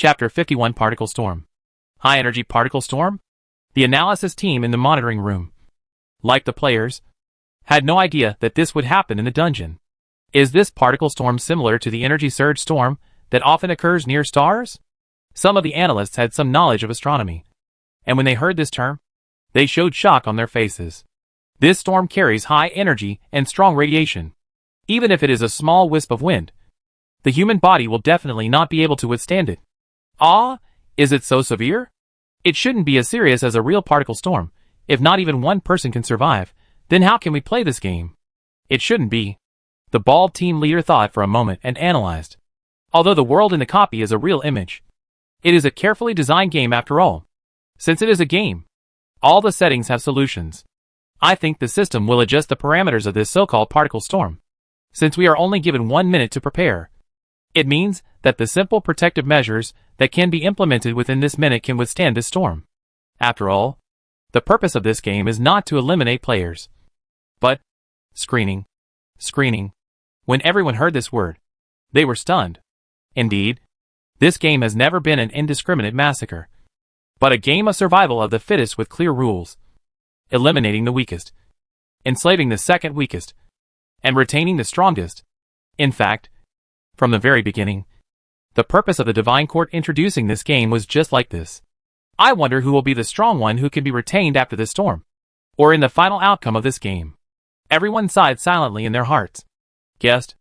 Chapter 51 Particle Storm. High-energy particle storm? The analysis team in the monitoring room, like the players, had no idea that this would happen in the dungeon. Is this particle storm similar to the energy surge storm that often occurs near stars? Some of the analysts had some knowledge of astronomy, and when they heard this term, they showed shock on their faces. This storm carries high energy and strong radiation. Even if it is a small wisp of wind, the human body will definitely not be able to withstand it. Is it so severe? It shouldn't be as serious as a real particle storm. If not even one person can survive, then how can we play this game? It shouldn't be. The bald team leader thought for a moment and analyzed. Although the world in the copy is a real image, it is a carefully designed game after all. Since it is a game, all the settings have solutions. I think the system will adjust the parameters of this so-called particle storm. Since we are only given 1 minute to prepare, it means that the simple protective measures that can be implemented within this minute can withstand this storm. After all, the purpose of this game is not to eliminate players, but screening. Screening. When everyone heard this word, they were stunned. Indeed, this game has never been an indiscriminate massacre, but a game of survival of the fittest with clear rules, eliminating the weakest, enslaving the second weakest, and retaining the strongest. In fact, from the very beginning, the purpose of the Divine Court introducing this game was just like this. I wonder who will be the strong one who can be retained after this storm, or in the final outcome of this game. Everyone sighed silently in their hearts, guessed,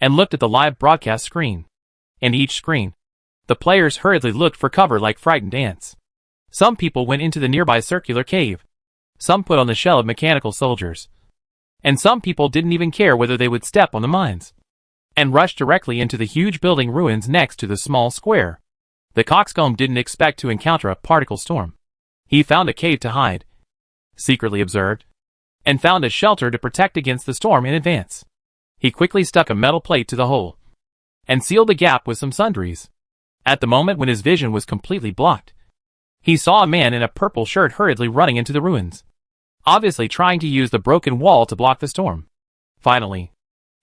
and looked at the live broadcast screen. In each screen, the players hurriedly looked for cover like frightened ants. Some people went into the nearby circular cave. Some put on the shell of mechanical soldiers. And some people didn't even care whether they would step on the mines, and rushed directly into the huge building ruins next to the small square. The coxcomb didn't expect to encounter a particle storm. He found a cave to hide, secretly observed, and found a shelter to protect against the storm in advance. He quickly stuck a metal plate to the hole, and sealed the gap with some sundries. At the moment when his vision was completely blocked, he saw a man in a purple shirt hurriedly running into the ruins, obviously trying to use the broken wall to block the storm. Finally,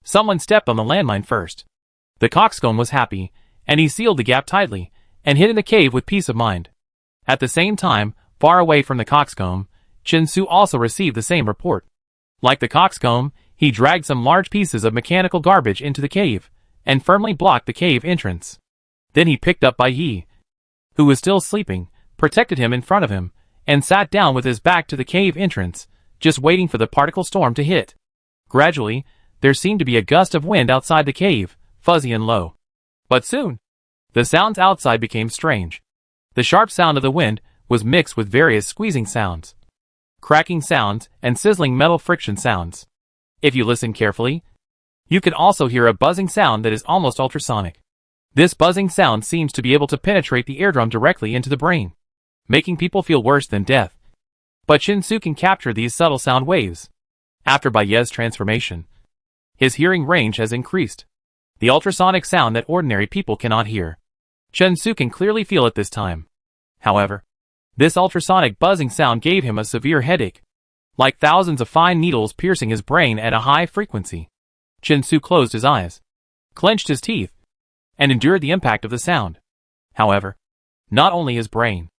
someone stepped on the landmine first. The coxcomb was happy, and he sealed the gap tightly, and hid in the cave with peace of mind. At the same time, far away from the coxcomb, Chin-Su also received the same report. Like the coxcomb, he dragged some large pieces of mechanical garbage into the cave, and firmly blocked the cave entrance. Then he picked up Bai Yi, who was still sleeping, protected him in front of him, and sat down with his back to the cave entrance, just waiting for the particle storm to hit. Gradually, there seemed to be a gust of wind outside the cave, fuzzy and low. But soon, the sounds outside became strange. The sharp sound of the wind was mixed with various squeezing sounds, cracking sounds, and sizzling metal friction sounds. If you listen carefully, you can also hear a buzzing sound that is almost ultrasonic. This buzzing sound seems to be able to penetrate the eardrum directly into the brain, making people feel worse than death. But Chin-Su can capture these subtle sound waves. After Bai Yi's transformation, his hearing range has increased. The ultrasonic sound that ordinary people cannot hear, Chin-Su can clearly feel it this time. However, this ultrasonic buzzing sound gave him a severe headache, like thousands of fine needles piercing his brain at a high frequency. Chin-Su closed his eyes, clenched his teeth, and endured the impact of the sound. However, not only his brain,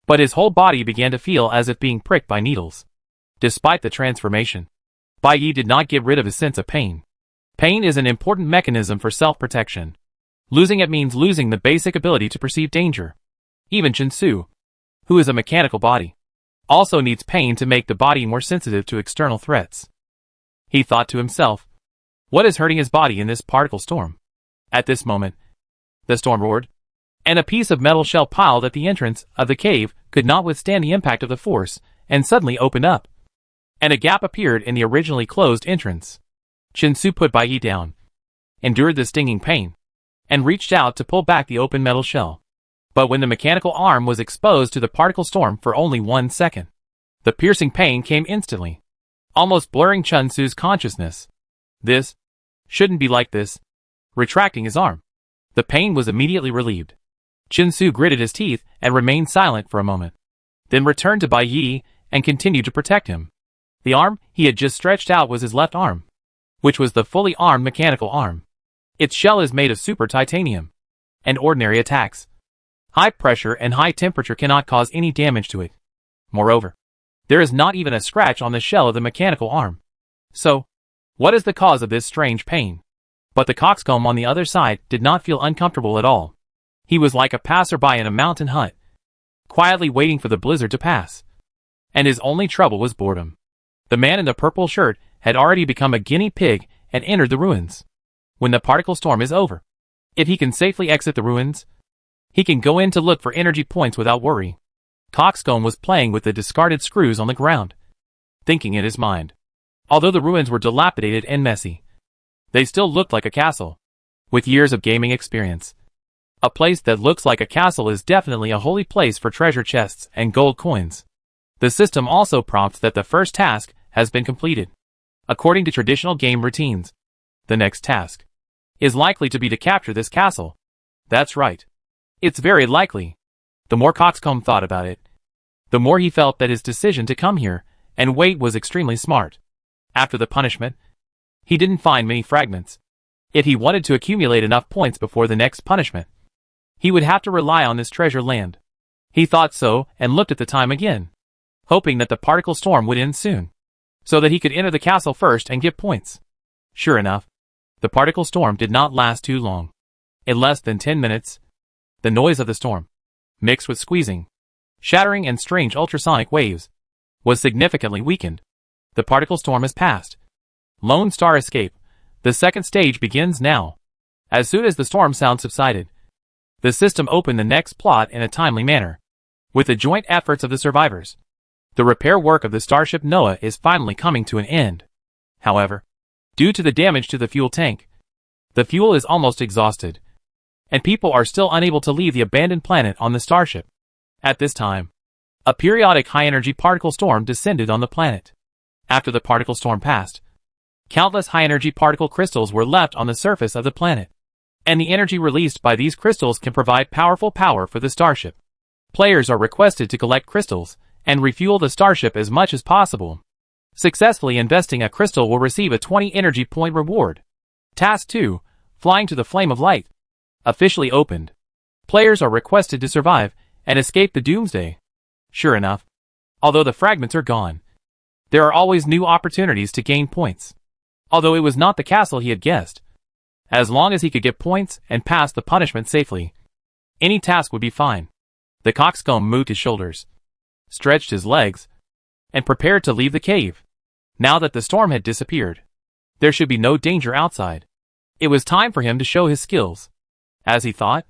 but his whole body began to feel as if being pricked by needles. Despite the transformation, Bai Yi did not get rid of his sense of pain. Pain is an important mechanism for self-protection. Losing it means losing the basic ability to perceive danger. Even Chin-Su, who is a mechanical body, also needs pain to make the body more sensitive to external threats. He thought to himself, what is hurting his body in this particle storm? At this moment, the storm roared, and a piece of metal shell piled at the entrance of the cave could not withstand the impact of the force, and suddenly opened up, and a gap appeared in the originally closed entrance. Chin-Su put Bai Yi down, endured the stinging pain, and reached out to pull back the open metal shell. But when the mechanical arm was exposed to the particle storm for only 1 second, the piercing pain came instantly, almost blurring Chin-Su's consciousness. This shouldn't be like this. Retracting his arm, the pain was immediately relieved. Chin-Su gritted his teeth and remained silent for a moment, then returned to Bai Yi and continued to protect him. The arm he had just stretched out was his left arm, which was the fully armed mechanical arm. Its shell is made of super titanium, and ordinary attacks, High pressure and high temperature cannot cause any damage to it. Moreover, there is not even a scratch on the shell of the mechanical arm. So, what is the cause of this strange pain? But the coxcomb on the other side did not feel uncomfortable at all. He was like a passerby in a mountain hut, quietly waiting for the blizzard to pass. And his only trouble was boredom. The man in the purple shirt had already become a guinea pig and entered the ruins. When the particle storm is over, if he can safely exit the ruins, he can go in to look for energy points without worry. Coxcomb was playing with the discarded screws on the ground, thinking in his mind. Although the ruins were dilapidated and messy, they still looked like a castle. With years of gaming experience, a place that looks like a castle is definitely a holy place for treasure chests and gold coins. The system also prompts that the first task has been completed. According to traditional game routines, the next task is likely to be to capture this castle. That's right. It's very likely. The more Coxcomb thought about it, the more he felt that his decision to come here and wait was extremely smart. After the punishment, he didn't find many fragments. If he wanted to accumulate enough points before the next punishment, he would have to rely on this treasure land. He thought so and looked at the time again, hoping that the particle storm would end soon, so that he could enter the castle first and get points. Sure enough, the particle storm did not last too long. In less than 10 minutes, the noise of the storm, mixed with squeezing, shattering and strange ultrasonic waves, was significantly weakened. The particle storm has passed. Lone Star escape. The second stage begins now. As soon as the storm sound subsided, the system opened the next plot in a timely manner. With the joint efforts of the survivors, the repair work of the Starship Noah is finally coming to an end. However, due to the damage to the fuel tank, the fuel is almost exhausted, and people are still unable to leave the abandoned planet on the starship. At this time, a periodic high-energy particle storm descended on the planet. After the particle storm passed, countless high-energy particle crystals were left on the surface of the planet, and the energy released by these crystals can provide powerful power for the starship. Players are requested to collect crystals and refuel the starship as much as possible. Successfully investing a crystal will receive a 20 energy point reward. Task 2, Flying to the Flame of Light, officially opened. Players are requested to survive and escape the doomsday. Sure enough, although the fragments are gone, there are always new opportunities to gain points. Although it was not the castle he had guessed, as long as he could get points and pass the punishment safely, any task would be fine. The coxcomb moved his shoulders, stretched his legs, and prepared to leave the cave. Now that the storm had disappeared, there should be no danger outside. It was time for him to show his skills. As he thought,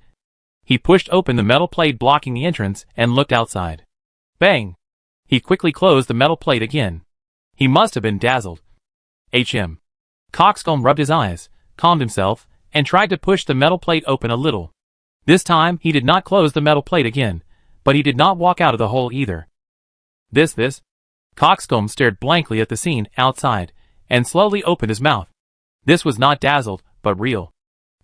he pushed open the metal plate blocking the entrance and looked outside. Bang! He quickly closed the metal plate again. He must have been dazzled. HM. Coxcomb rubbed his eyes, calmed himself, and tried to push the metal plate open a little. This time he did not close the metal plate again, but he did not walk out of the hole either. This. Coxcomb stared blankly at the scene outside, and slowly opened his mouth. This was not dazzled, but real.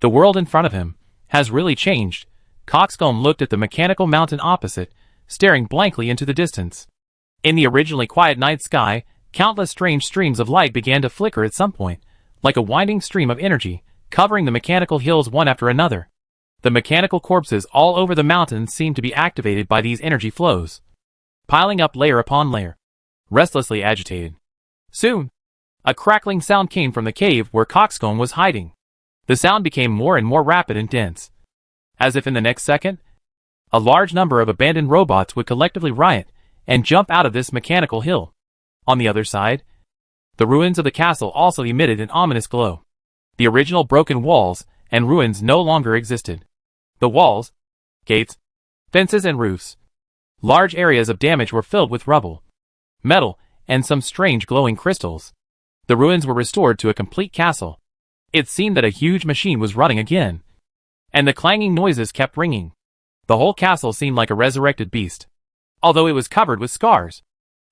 The world in front of him has really changed. Coxcomb looked at the mechanical mountain opposite, staring blankly into the distance. In the originally quiet night sky, countless strange streams of light began to flicker at some point, like a winding stream of energy, covering the mechanical hills one after another. The mechanical corpses all over the mountains seemed to be activated by these energy flows, piling up layer upon layer, restlessly agitated. Soon, a crackling sound came from the cave where Coxcomb was hiding. The sound became more and more rapid and dense, as if in the next second, a large number of abandoned robots would collectively riot and jump out of this mechanical hill. On the other side, the ruins of the castle also emitted an ominous glow. The original broken walls and ruins no longer existed. The walls, gates, fences and roofs, large areas of damage were filled with rubble, metal, and some strange glowing crystals. The ruins were restored to a complete castle. It seemed that a huge machine was running again, and the clanging noises kept ringing. The whole castle seemed like a resurrected beast. Although it was covered with scars,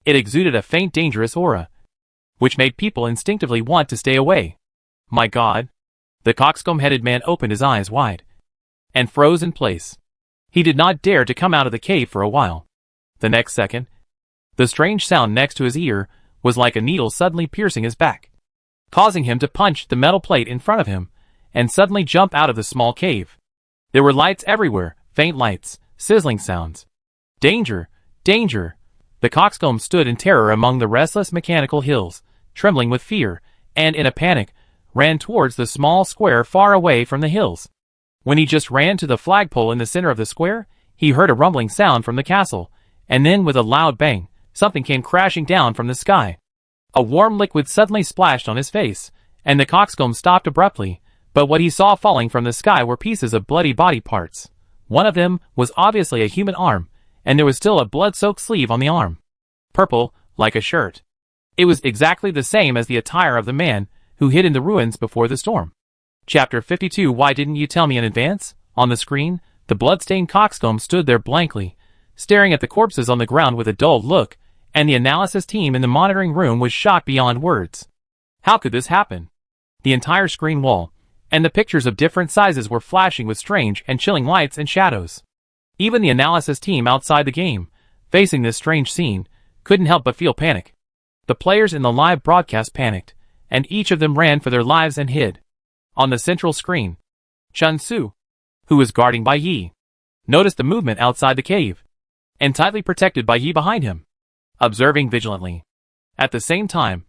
it exuded a faint dangerous aura, which made people instinctively want to stay away. My God! The coxcomb-headed man opened his eyes wide and froze in place. He did not dare to come out of the cave for a while. The next second, the strange sound next to his ear was like a needle suddenly piercing his back, causing him to punch the metal plate in front of him and suddenly jump out of the small cave. There were lights everywhere, faint lights, sizzling sounds. Danger! Danger! The coxcomb stood in terror among the restless mechanical hills, trembling with fear, and in a panic, ran towards the small square far away from the hills. When he just ran to the flagpole in the center of the square, he heard a rumbling sound from the castle, and then with a loud bang, something came crashing down from the sky. A warm liquid suddenly splashed on his face, and the coxcomb stopped abruptly, but what he saw falling from the sky were pieces of bloody body parts. One of them was obviously a human arm, and there was still a blood-soaked sleeve on the arm. Purple, like a shirt. It was exactly the same as the attire of the man who hid in the ruins before the storm. Chapter 52. Why didn't you tell me in advance? On the screen, the blood-stained coxcomb stood there blankly, staring at the corpses on the ground with a dull look, and the analysis team in the monitoring room was shocked beyond words. How could this happen? The entire screen wall, and the pictures of different sizes were flashing with strange and chilling lights and shadows. Even the analysis team outside the game, facing this strange scene, couldn't help but feel panic. The players in the live broadcast panicked, and each of them ran for their lives and hid. On the central screen, Chun Su, who was guarding Bai Yi, noticed the movement outside the cave, and tightly protected Bai Yi behind him, observing vigilantly. At the same time,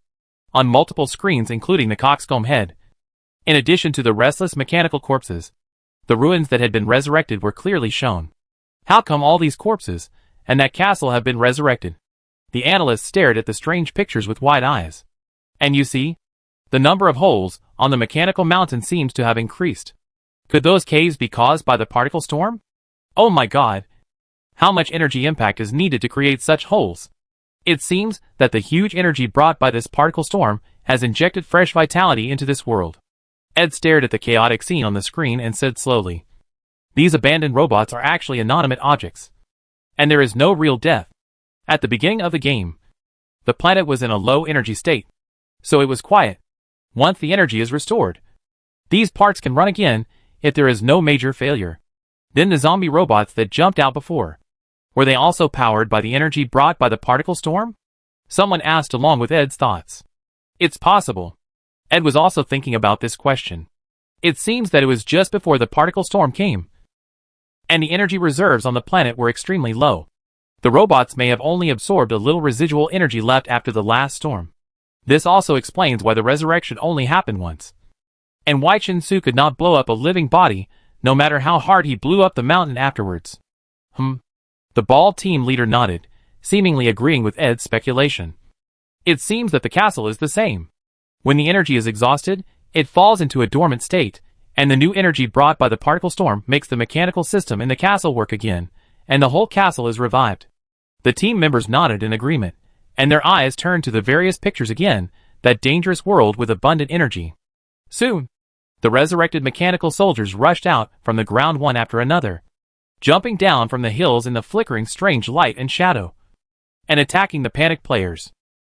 on multiple screens including the coxcomb head, in addition to the restless mechanical corpses, the ruins that had been resurrected were clearly shown. How come all these corpses and that castle have been resurrected? The analyst stared at the strange pictures with wide eyes. And you see? The number of holes on the mechanical mountain seems to have increased. Could those caves be caused by the particle storm? Oh my god! How much energy impact is needed to create such holes? It seems that the huge energy brought by this particle storm has injected fresh vitality into this world. Ed stared at the chaotic scene on the screen and said slowly, "These abandoned robots are actually inanimate objects. And there is no real death. At the beginning of the game, the planet was in a low energy state, so it was quiet. Once the energy is restored, these parts can run again if there is no major failure. Then the zombie robots that jumped out before, were they also powered by the energy brought by the particle storm?" Someone asked along with Ed's thoughts. It's possible. Ed was also thinking about this question. It seems that it was just before the particle storm came, and the energy reserves on the planet were extremely low. The robots may have only absorbed a little residual energy left after the last storm. This also explains why the resurrection only happened once, and why Chun Su could not blow up a living body, no matter how hard he blew up the mountain afterwards. The bald team leader nodded, seemingly agreeing with Ed's speculation. It seems that the castle is the same. When the energy is exhausted, it falls into a dormant state, and the new energy brought by the particle storm makes the mechanical system in the castle work again, and the whole castle is revived. The team members nodded in agreement, and their eyes turned to the various pictures again, that dangerous world with abundant energy. Soon, the resurrected mechanical soldiers rushed out from the ground one after another, jumping down from the hills in the flickering strange light and shadow, and attacking the panicked players.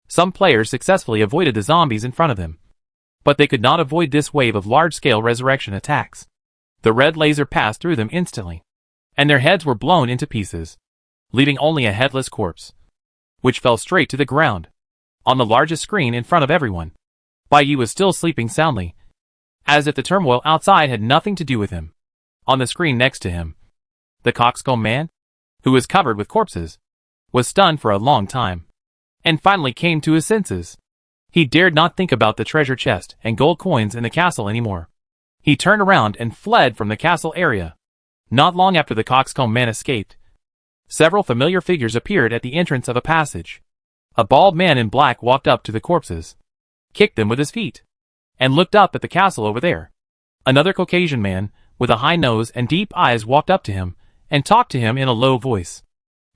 Some players successfully avoided the zombies in front of them, but they could not avoid this wave of large-scale resurrection attacks. The red laser passed through them instantly, and their heads were blown into pieces, leaving only a headless corpse, which fell straight to the ground. On the largest screen in front of everyone, Bai Yi was still sleeping soundly, as if the turmoil outside had nothing to do with him. On the screen next to him, the coxcomb man, who was covered with corpses, was stunned for a long time, and finally came to his senses. He dared not think about the treasure chest and gold coins in the castle anymore. He turned around and fled from the castle area. Not long after the coxcomb man escaped, several familiar figures appeared at the entrance of a passage. A bald man in black walked up to the corpses, kicked them with his feet, and looked up at the castle over there. Another Caucasian man, with a high nose and deep eyes, walked up to him and talked to him in a low voice.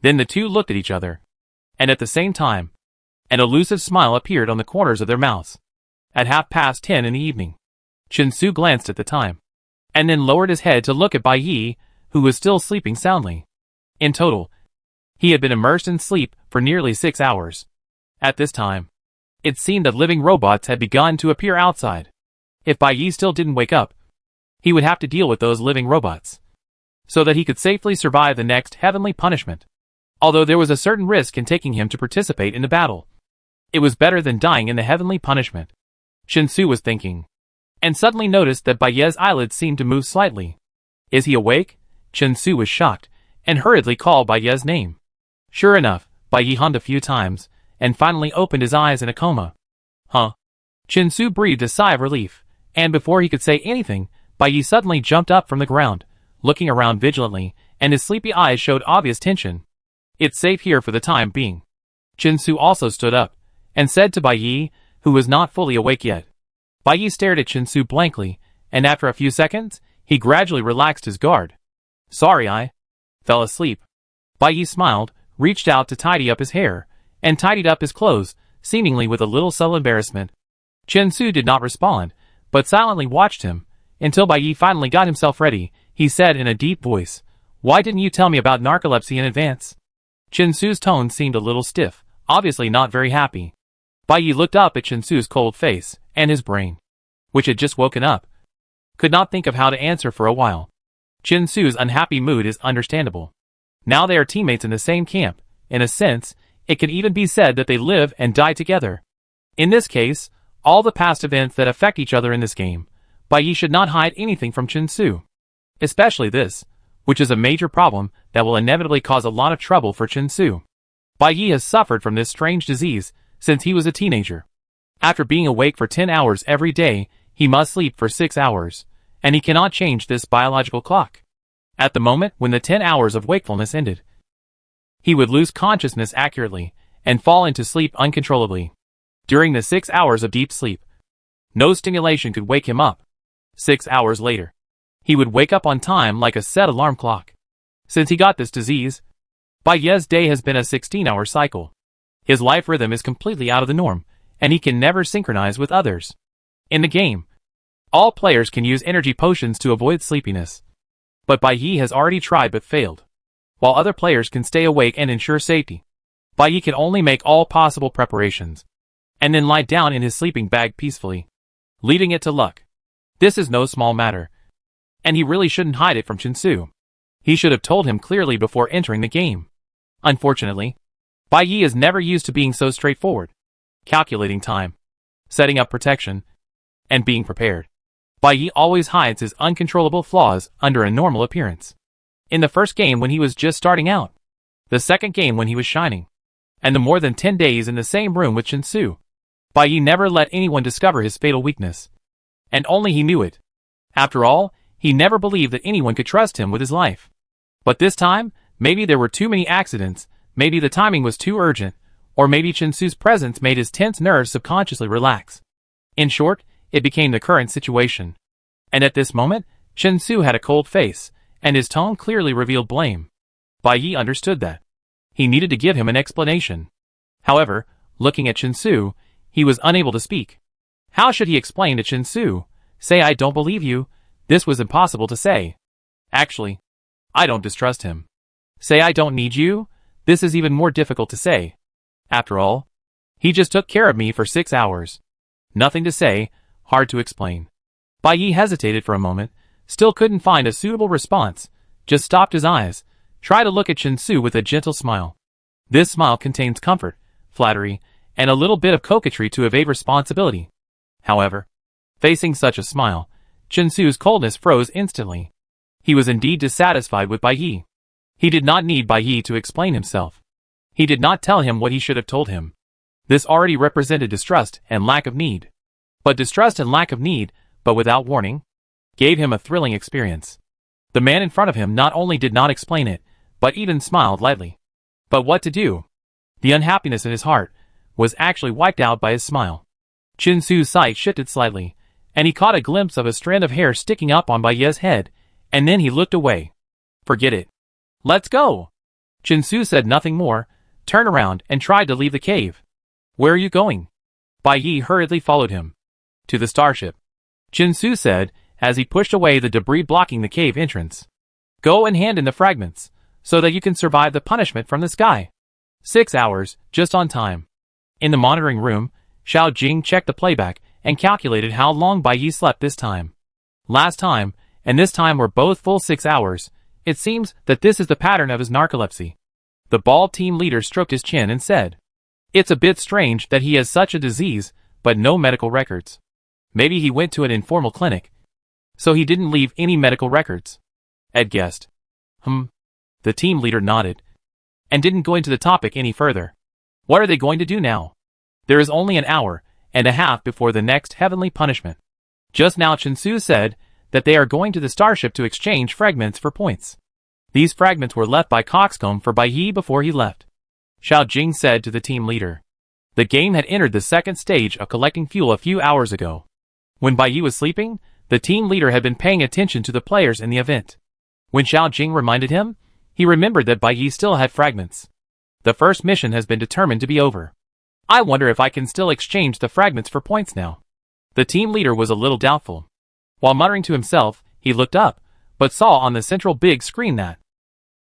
Then the two looked at each other, and at the same time, an elusive smile appeared on the corners of their mouths. At 10:30 in the evening, Chun Su glanced at the time, and then lowered his head to look at Bai Yi, who was still sleeping soundly. In total, he had been immersed in sleep for nearly 6 hours. At this time, it seemed that living robots had begun to appear outside. If Bai Yi still didn't wake up, he would have to deal with those living robots, so that he could safely survive the next heavenly punishment. Although there was a certain risk in taking him to participate in the battle, it was better than dying in the heavenly punishment, Chun Su was thinking, and suddenly noticed that Bai Yi's eyelids seemed to move slightly. Is he awake? Chun Su was shocked, and hurriedly called Bai Ye's name. Sure enough, Bai Ye hummed a few times, and finally opened his eyes in a coma. Huh? Chinsu breathed a sigh of relief, and before he could say anything, Bai Ye suddenly jumped up from the ground, looking around vigilantly, and his sleepy eyes showed obvious tension. It's safe here for the time being. Chinsu also stood up, and said to Bai Ye, who was not fully awake yet. Bai Ye stared at Chinsu blankly, and after a few seconds, he gradually relaxed his guard. Sorry, I fell asleep. Bai Ye smiled, reached out to tidy up his hair, and tidied up his clothes, seemingly with a little subtle embarrassment. Chinsu did not respond, but silently watched him, until Bai Ye finally got himself ready. He said in a deep voice, "Why didn't you tell me about narcolepsy in advance?" Chinsu's tone seemed a little stiff, obviously not very happy. Bai Ye looked up at Chinsu's cold face, and his brain, which had just woken up, could not think of how to answer for a while. Chinsu's unhappy mood is understandable. Now they are teammates in the same camp. In a sense, it can even be said that they live and die together. In this case, all the past events that affect each other in this game, Bai Ye should not hide anything from Chinsu. Especially this, which is a major problem that will inevitably cause a lot of trouble for Chinsu. Bai Ye has suffered from this strange disease since he was a teenager. After being awake for 10 hours every day, he must sleep for 6 hours, and he cannot change this biological clock. At the moment when the 10 hours of wakefulness ended, he would lose consciousness accurately and fall into sleep uncontrollably. During the 6 hours of deep sleep, no stimulation could wake him up. 6 hours later, he would wake up on time like a set alarm clock. Since he got this disease, Bai Ye's day has been a 16-hour cycle. His life rhythm is completely out of the norm, and he can never synchronize with others. In the game, all players can use energy potions to avoid sleepiness. But Bai Ye has already tried but failed. While other players can stay awake and ensure safety, Bai Ye can only make all possible preparations, and then lie down in his sleeping bag peacefully, leaving it to luck. This is no small matter, and he really shouldn't hide it from Chinsu. He should have told him clearly before entering the game. Unfortunately, Bai Ye is never used to being so straightforward, calculating time, setting up protection, and being prepared. Bai Ye always hides his uncontrollable flaws under a normal appearance. In the first game when he was just starting out, the second game when he was shining, and the more than 10 days in the same room with Chinsu, Bai Ye never let anyone discover his fatal weakness. And only he knew it. After all, he never believed that anyone could trust him with his life. But this time, maybe there were too many accidents, maybe the timing was too urgent, or maybe Chinsu's presence made his tense nerves subconsciously relax. In short, it became the current situation. And at this moment, Chinsu had a cold face, and his tone clearly revealed blame. Bai Ye understood that. He needed to give him an explanation. However, looking at Chinsu, he was unable to speak. How should he explain to Chinsu? Say I don't believe you? This was impossible to say. Actually, I don't distrust him. Say I don't need you? This is even more difficult to say. After all, he just took care of me for 6 hours. Nothing to say, hard to explain. Bai Ye hesitated for a moment, still couldn't find a suitable response, just stopped his eyes, tried to look at Chinsu with a gentle smile. This smile contains comfort, flattery, and a little bit of coquetry to evade responsibility. However, facing such a smile, Chinsu's coldness froze instantly. He was indeed dissatisfied with Bai Ye. He did not need Bai Ye to explain himself. He did not tell him what he should have told him. This already represented distrust and lack of need. But distrust and lack of need, but without warning, gave him a thrilling experience. The man in front of him not only did not explain it, but even smiled lightly. But what to do? The unhappiness in his heart was actually wiped out by his smile. Chinsu's sight shifted slightly, and he caught a glimpse of a strand of hair sticking up on Bai Ye's head, and then he looked away. Forget it. Let's go. Chinsu said nothing more, turned around and tried to leave the cave. Where are you going? Bai Ye hurriedly followed him. To the starship. Chinsu said, as he pushed away the debris blocking the cave entrance. Go and hand in the fragments, so that you can survive the punishment from the sky. 6 hours, just on time. In the monitoring room, Xiao Jing checked the playback and calculated how long Bai Ye slept this time. Last time, and this time were both full 6 hours. It seems that this is the pattern of his narcolepsy. The bald team leader stroked his chin and said, It's a bit strange that he has such a disease, but no medical records. Maybe he went to an informal clinic, so he didn't leave any medical records. Ed guessed. The team leader nodded and didn't go into the topic any further. What are they going to do now? There is only an hour and a half before the next heavenly punishment. Just now Chinsu said that they are going to the starship to exchange fragments for points. These fragments were left by Coxcomb for Bai Yi before he left. Xiao Jing said to the team leader. The game had entered the second stage of collecting fuel a few hours ago. When Bai Yi was sleeping, the team leader had been paying attention to the players in the event. When Xiao Jing reminded him, he remembered that Bai Yi still had fragments. The first mission has been determined to be over. I wonder if I can still exchange the fragments for points now. The team leader was a little doubtful. While muttering to himself, he looked up, but saw on the central big screen that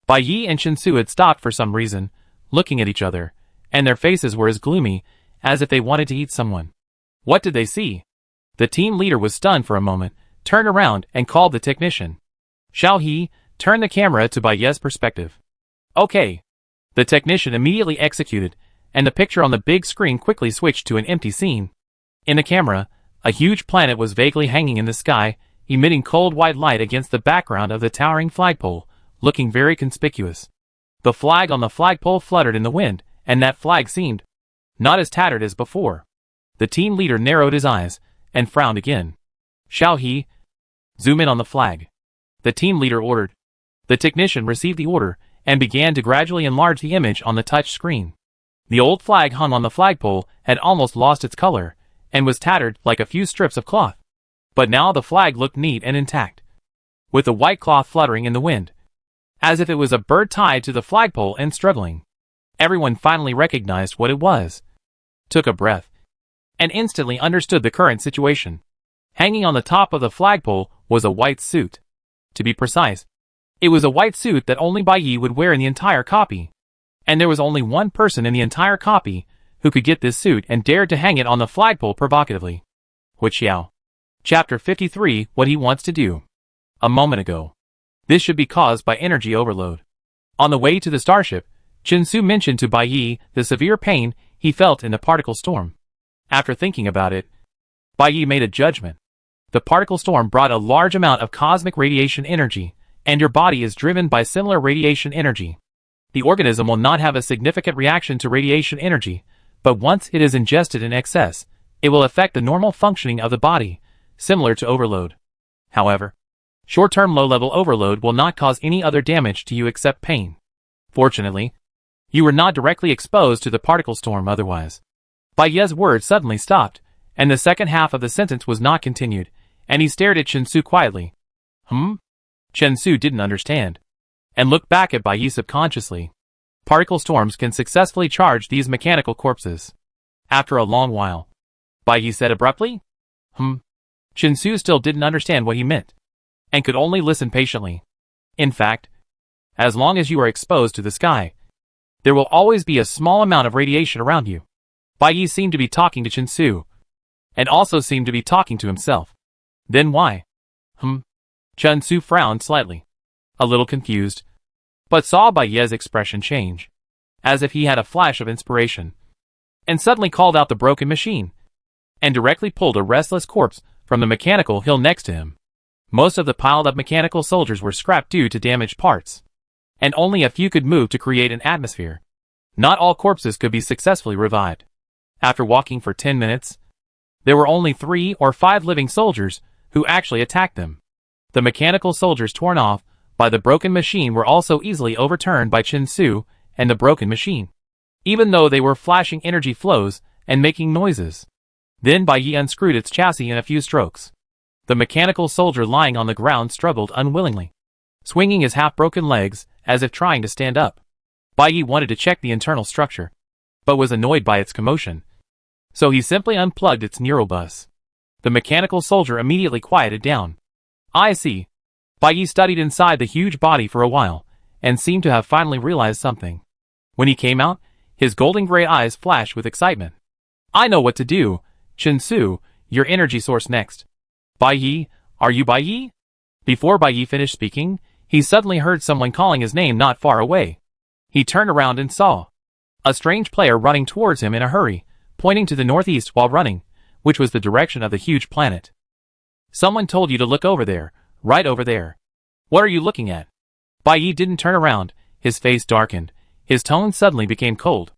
Bai Yi and Chinsu had stopped for some reason, looking at each other, and their faces were as gloomy as if they wanted to eat someone. What did they see? The team leader was stunned for a moment, turned around and called the technician. Xiao He, turn the camera to Bai Yi's perspective. Okay. The technician immediately executed, and the picture on the big screen quickly switched to an empty scene. In the camera, a huge planet was vaguely hanging in the sky, emitting cold white light against the background of the towering flagpole, looking very conspicuous. The flag on the flagpole fluttered in the wind, and that flag seemed not as tattered as before. The team leader narrowed his eyes and frowned again. Xiao He, zoom in on the flag. The team leader ordered. The technician received the order and began to gradually enlarge the image on the touch screen. The old flag hung on the flagpole had almost lost its color and was tattered like a few strips of cloth. But now the flag looked neat and intact, with the white cloth fluttering in the wind, as if it was a bird tied to the flagpole and struggling. Everyone finally recognized what it was, took a breath, and instantly understood the current situation. Hanging on the top of the flagpole was a white suit. To be precise, it was a white suit that only Bai Yi would wear in the entire copy. And there was only one person in the entire copy who could get this suit and dared to hang it on the flagpole provocatively. Hu Xiao. Chapter 53, What He Wants to Do. A moment ago. This should be caused by energy overload. On the way to the starship, Chinsu mentioned to Bai Yi the severe pain he felt in the particle storm. After thinking about it, Bai Yi made a judgment. The particle storm brought a large amount of cosmic radiation energy, and your body is driven by similar radiation energy. The organism will not have a significant reaction to radiation energy, but once it is ingested in excess, it will affect the normal functioning of the body, similar to overload. However, short-term low-level overload will not cause any other damage to you except pain. Fortunately, you were not directly exposed to the particle storm otherwise. Bai Yi's words suddenly stopped, and the second half of the sentence was not continued, and he stared at Chinsu quietly. Chinsu didn't understand, and looked back at Bai Yi subconsciously. Particle storms can successfully charge these mechanical corpses. After a long while, Bai Yi said abruptly, Chinsu still didn't understand what he meant, and could only listen patiently. In fact, as long as you are exposed to the sky, there will always be a small amount of radiation around you. Bai Yi seemed to be talking to Chinsu, and also seemed to be talking to himself. Then why? Chinsu frowned slightly, a little confused, but saw Bai Yi's expression change, as if he had a flash of inspiration, and suddenly called out the broken machine, and directly pulled a restless corpse from the mechanical hill next to him. Most of the piled-up mechanical soldiers were scrapped due to damaged parts, and only a few could move to create an atmosphere. Not all corpses could be successfully revived. After walking for 10 minutes, there were only 3 or 5 living soldiers who actually attacked them. The mechanical soldiers torn off by the broken machine were also easily overturned by Chinsu and the broken machine, even though they were flashing energy flows and making noises. Then Bai Yi unscrewed its chassis in a few strokes. The mechanical soldier lying on the ground struggled unwillingly, swinging his half-broken legs as if trying to stand up. Bai Yi wanted to check the internal structure, but was annoyed by its commotion, so he simply unplugged its neural bus. The mechanical soldier immediately quieted down. I see. Bai Yi studied inside the huge body for a while, and seemed to have finally realized something. When he came out, his golden gray eyes flashed with excitement. I know what to do. Chinsu, your energy source next. Bai Yi, are you Bai Yi? Before Bai Yi finished speaking, he suddenly heard someone calling his name not far away. He turned around and saw a strange player running towards him in a hurry, pointing to the northeast while running, which was the direction of the huge planet. Someone told you to look over there, right over there. What are you looking at? Bai Yi didn't turn around, his face darkened, his tone suddenly became cold.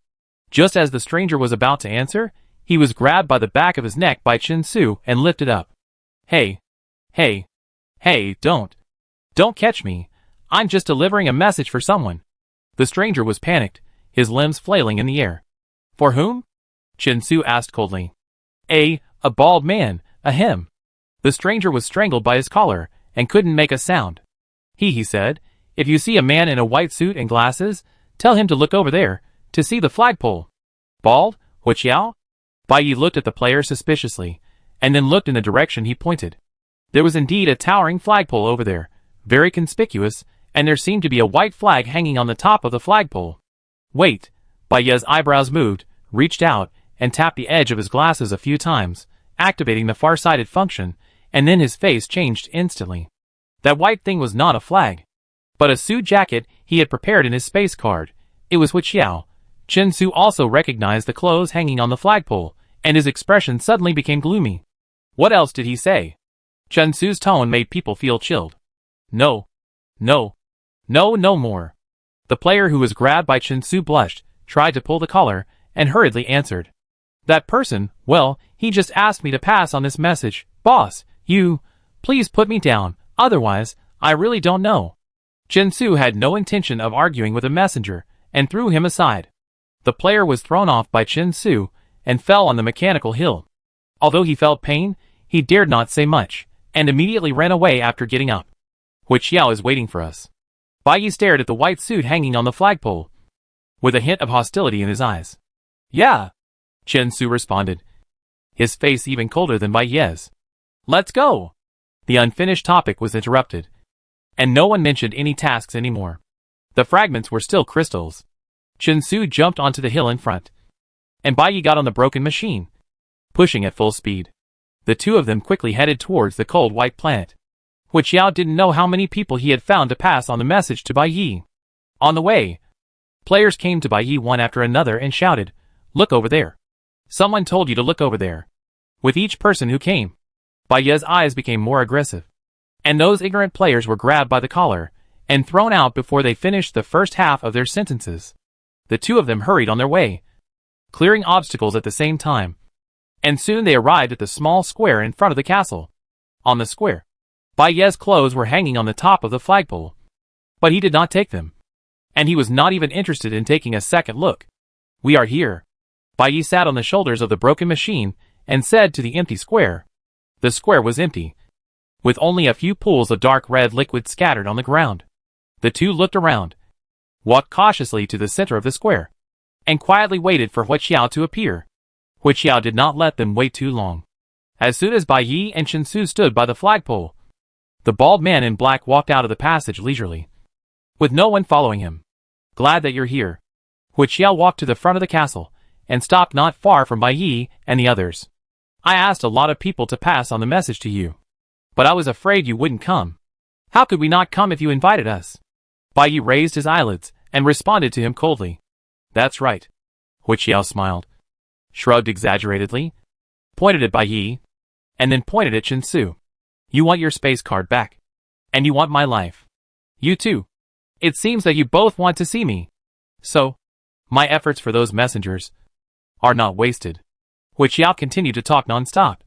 Just as the stranger was about to answer, he was grabbed by the back of his neck by Chen Su and lifted up. Hey! Hey! Hey, don't catch me! I'm just delivering a message for someone. The stranger was panicked, his limbs flailing in the air. For whom? Chen Su asked coldly. A bald man, ahem. The stranger was strangled by his collar, and couldn't make a sound. He said, if you see a man in a white suit and glasses, tell him to look over there, to see the flagpole. Bald? Huiqiao? Bai Yi looked at the player suspiciously, and then looked in the direction he pointed. There was indeed a towering flagpole over there, very conspicuous, and there seemed to be a white flag hanging on the top of the flagpole. Wait! Bai Yi's eyebrows moved, reached out, and tapped the edge of his glasses a few times, activating the far-sighted function, and then his face changed instantly. That white thing was not a flag, but a suit jacket he had prepared in his space card. It was Huiqiao. Chen Su also recognized the clothes hanging on the flagpole, and his expression suddenly became gloomy. What else did he say? Chen Su's tone made people feel chilled. No more. The player who was grabbed by Chen Su blushed, tried to pull the collar, and hurriedly answered. That person, well, he just asked me to pass on this message. Boss, please put me down, otherwise, I really don't know. Chen Su had no intention of arguing with a messenger, and threw him aside. The player was thrown off by Chen Su, and fell on the mechanical hill. Although he felt pain, he dared not say much, and immediately ran away after getting up. Huiqiao is waiting for us. Bai Yi stared at the white suit hanging on the flagpole, with a hint of hostility in his eyes. Yeah, Chen Su responded, his face even colder than Bai Yi's. Let's go! The unfinished topic was interrupted, and no one mentioned any tasks anymore. The fragments were still crystals. Chen Su jumped onto the hill in front, and Bai Yi got on the broken machine, pushing at full speed. The two of them quickly headed towards the cold white planet. Huiqiao didn't know how many people he had found to pass on the message to Bai Yi. On the way, players came to Bai Yi one after another and shouted, Look over there. Someone told you to look over there. With each person who came, Bai Yi's eyes became more aggressive, and those ignorant players were grabbed by the collar and thrown out before they finished the first half of their sentences. The two of them hurried on their way, clearing obstacles at the same time, and soon they arrived at the small square in front of the castle. On the square, Bai Yi's clothes were hanging on the top of the flagpole, but he did not take them, and he was not even interested in taking a second look. We are here. Bai Yi sat on the shoulders of the broken machine and said to the empty square. The square was empty, with only a few pools of dark red liquid scattered on the ground. The two looked around, walked cautiously to the center of the square, and quietly waited for Huiqiao to appear. Huiqiao did not let them wait too long. As soon as Bai Yi and Chen Su stood by the flagpole, the bald man in black walked out of the passage leisurely, with no one following him. Glad that you're here. Huiqiao walked to the front of the castle, and stopped not far from Bai Yi and the others. I asked a lot of people to pass on the message to you, but I was afraid you wouldn't come. How could we not come if you invited us? Bai Yi raised his eyelids, and responded to him coldly. That's right. Huiqiao smiled, shrugged exaggeratedly, pointed at Bai Yi, and then pointed at Chen Su. You want your space card back. And you want my life. You too. It seems that you both want to see me. So, my efforts for those messengers are not wasted. Huiqiao continued to talk non-stop,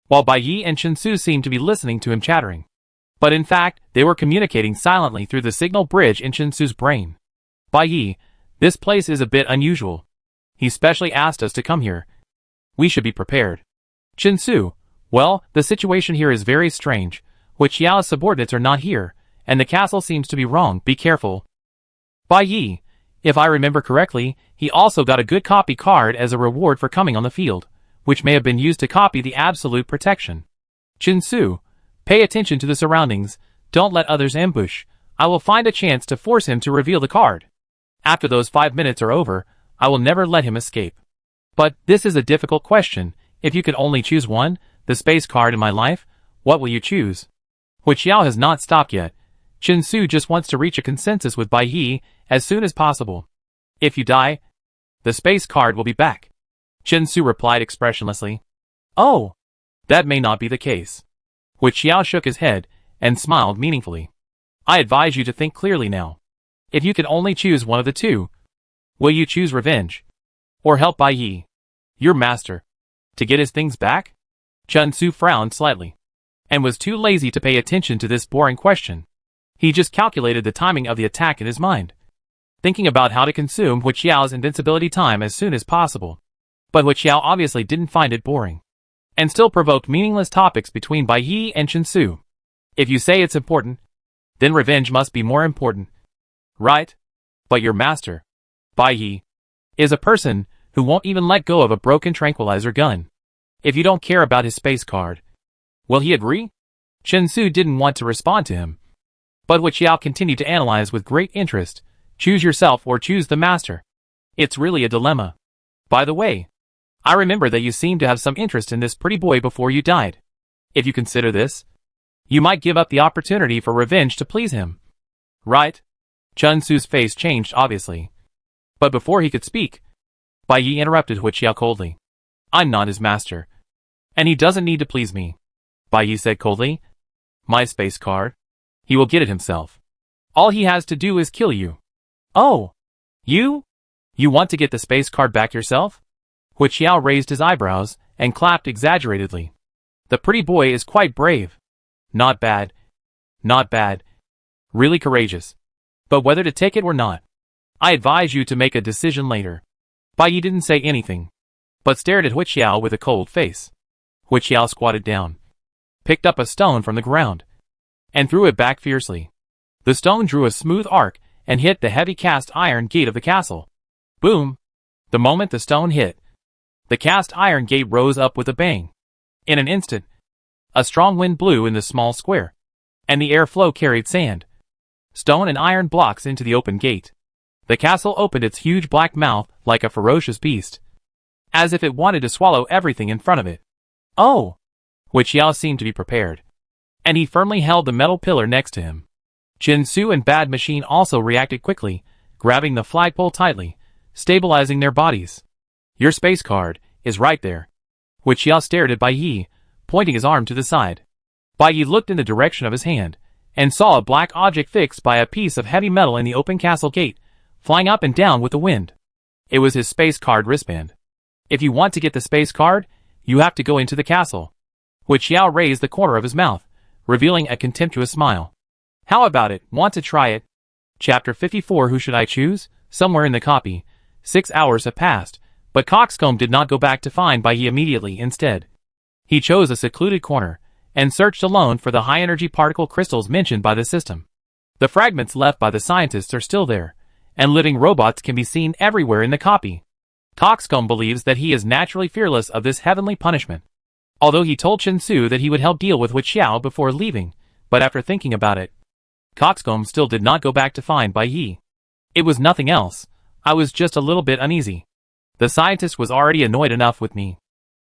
while Bai Yi and Chen Su seemed to be listening to him chattering. But in fact, they were communicating silently through the signal bridge in Chen Su's brain. Bai Yi, this place is a bit unusual. He specially asked us to come here. We should be prepared. Chen Su, well, the situation here is very strange. Huiqiao's subordinates are not here, and the castle seems to be wrong. Be careful. Bai Yi, if I remember correctly, he also got a good copy card as a reward for coming on the field, which may have been used to copy the absolute protection. Chen Su, pay attention to the surroundings. Don't let others ambush. I will find a chance to force him to reveal the card. After those 5 minutes are over, I will never let him escape. But this is a difficult question. If you could only choose one, the space card in my life, what will you choose? Huiqiao has not stopped yet. Chen Su just wants to reach a consensus with Bai Yi as soon as possible. If you die, the space card will be back. Chen Su replied expressionlessly. Oh, that may not be the case. Huiqiao shook his head and smiled meaningfully. I advise you to think clearly now. If you can only choose one of the two, will you choose revenge? Or help Bai Yi, your master, to get his things back? Chen Su frowned slightly, and was too lazy to pay attention to this boring question. He just calculated the timing of the attack in his mind, thinking about how to consume Hu Qiao's invincibility time as soon as possible. But Hu Qiao obviously didn't find it boring, and still provoked meaningless topics between Bai Yi and Chen Su. If you say it's important, then revenge must be more important, right? But your master, Bai Yi, is a person who won't even let go of a broken tranquilizer gun. If you don't care about his space card, will he agree? Chen Su didn't want to respond to him, but Hu Qiao continued to analyze with great interest. Choose yourself or choose the master. It's really a dilemma. By the way, I remember that you seemed to have some interest in this pretty boy before you died. If you consider this, you might give up the opportunity for revenge to please him. Right? Chen Su's face changed obviously. But before he could speak, Bai Yi interrupted Hu Qiao coldly. I'm not his master, and he doesn't need to please me. Bai Yi said coldly. My space card? He will get it himself. All he has to do is kill you. Oh, you? You want to get the space card back yourself? Hu Qiao raised his eyebrows and clapped exaggeratedly. The pretty boy is quite brave. Not bad. Not bad. Really courageous. But whether to take it or not, I advise you to make a decision later. Bai Yi didn't say anything, but stared at Hu Qiao with a cold face. Hu Qiao squatted down, picked up a stone from the ground, and threw it back fiercely. The stone drew a smooth arc and hit the heavy cast iron gate of the castle. Boom! The moment the stone hit, the cast iron gate rose up with a bang. In an instant, a strong wind blew in the small square, and the airflow carried sand, stone and iron blocks into the open gate. The castle opened its huge black mouth like a ferocious beast, as if it wanted to swallow everything in front of it. Oh! Hu Qiao seemed to be prepared, and he firmly held the metal pillar next to him. Chen Su and Bad Machine also reacted quickly, grabbing the flagpole tightly, stabilizing their bodies. Your space card is right there. Hu Qiao stared at Bai Yi, pointing his arm to the side. Bai Yi looked in the direction of his hand, and saw a black object fixed by a piece of heavy metal in the open castle gate, flying up and down with the wind. It was his space card wristband. If you want to get the space card, you have to go into the castle. Hu Qiao raised the corner of his mouth, revealing a contemptuous smile. How about it? Want to try it? Chapter 54. Who should I choose? Somewhere in the copy. 6 hours have passed, but Coxcomb did not go back to find Bai Yi immediately. Instead, he chose a secluded corner, and searched alone for the high-energy particle crystals mentioned by the system. The fragments left by the scientists are still there, and living robots can be seen everywhere in the copy. Coxcomb believes that he is naturally fearless of this heavenly punishment. Although he told Chen Su that he would help deal with Hu Qiao before leaving, but after thinking about it, Coxcomb still did not go back to find Bai Yi. It was nothing else. I was just a little bit uneasy. The scientist was already annoyed enough with me.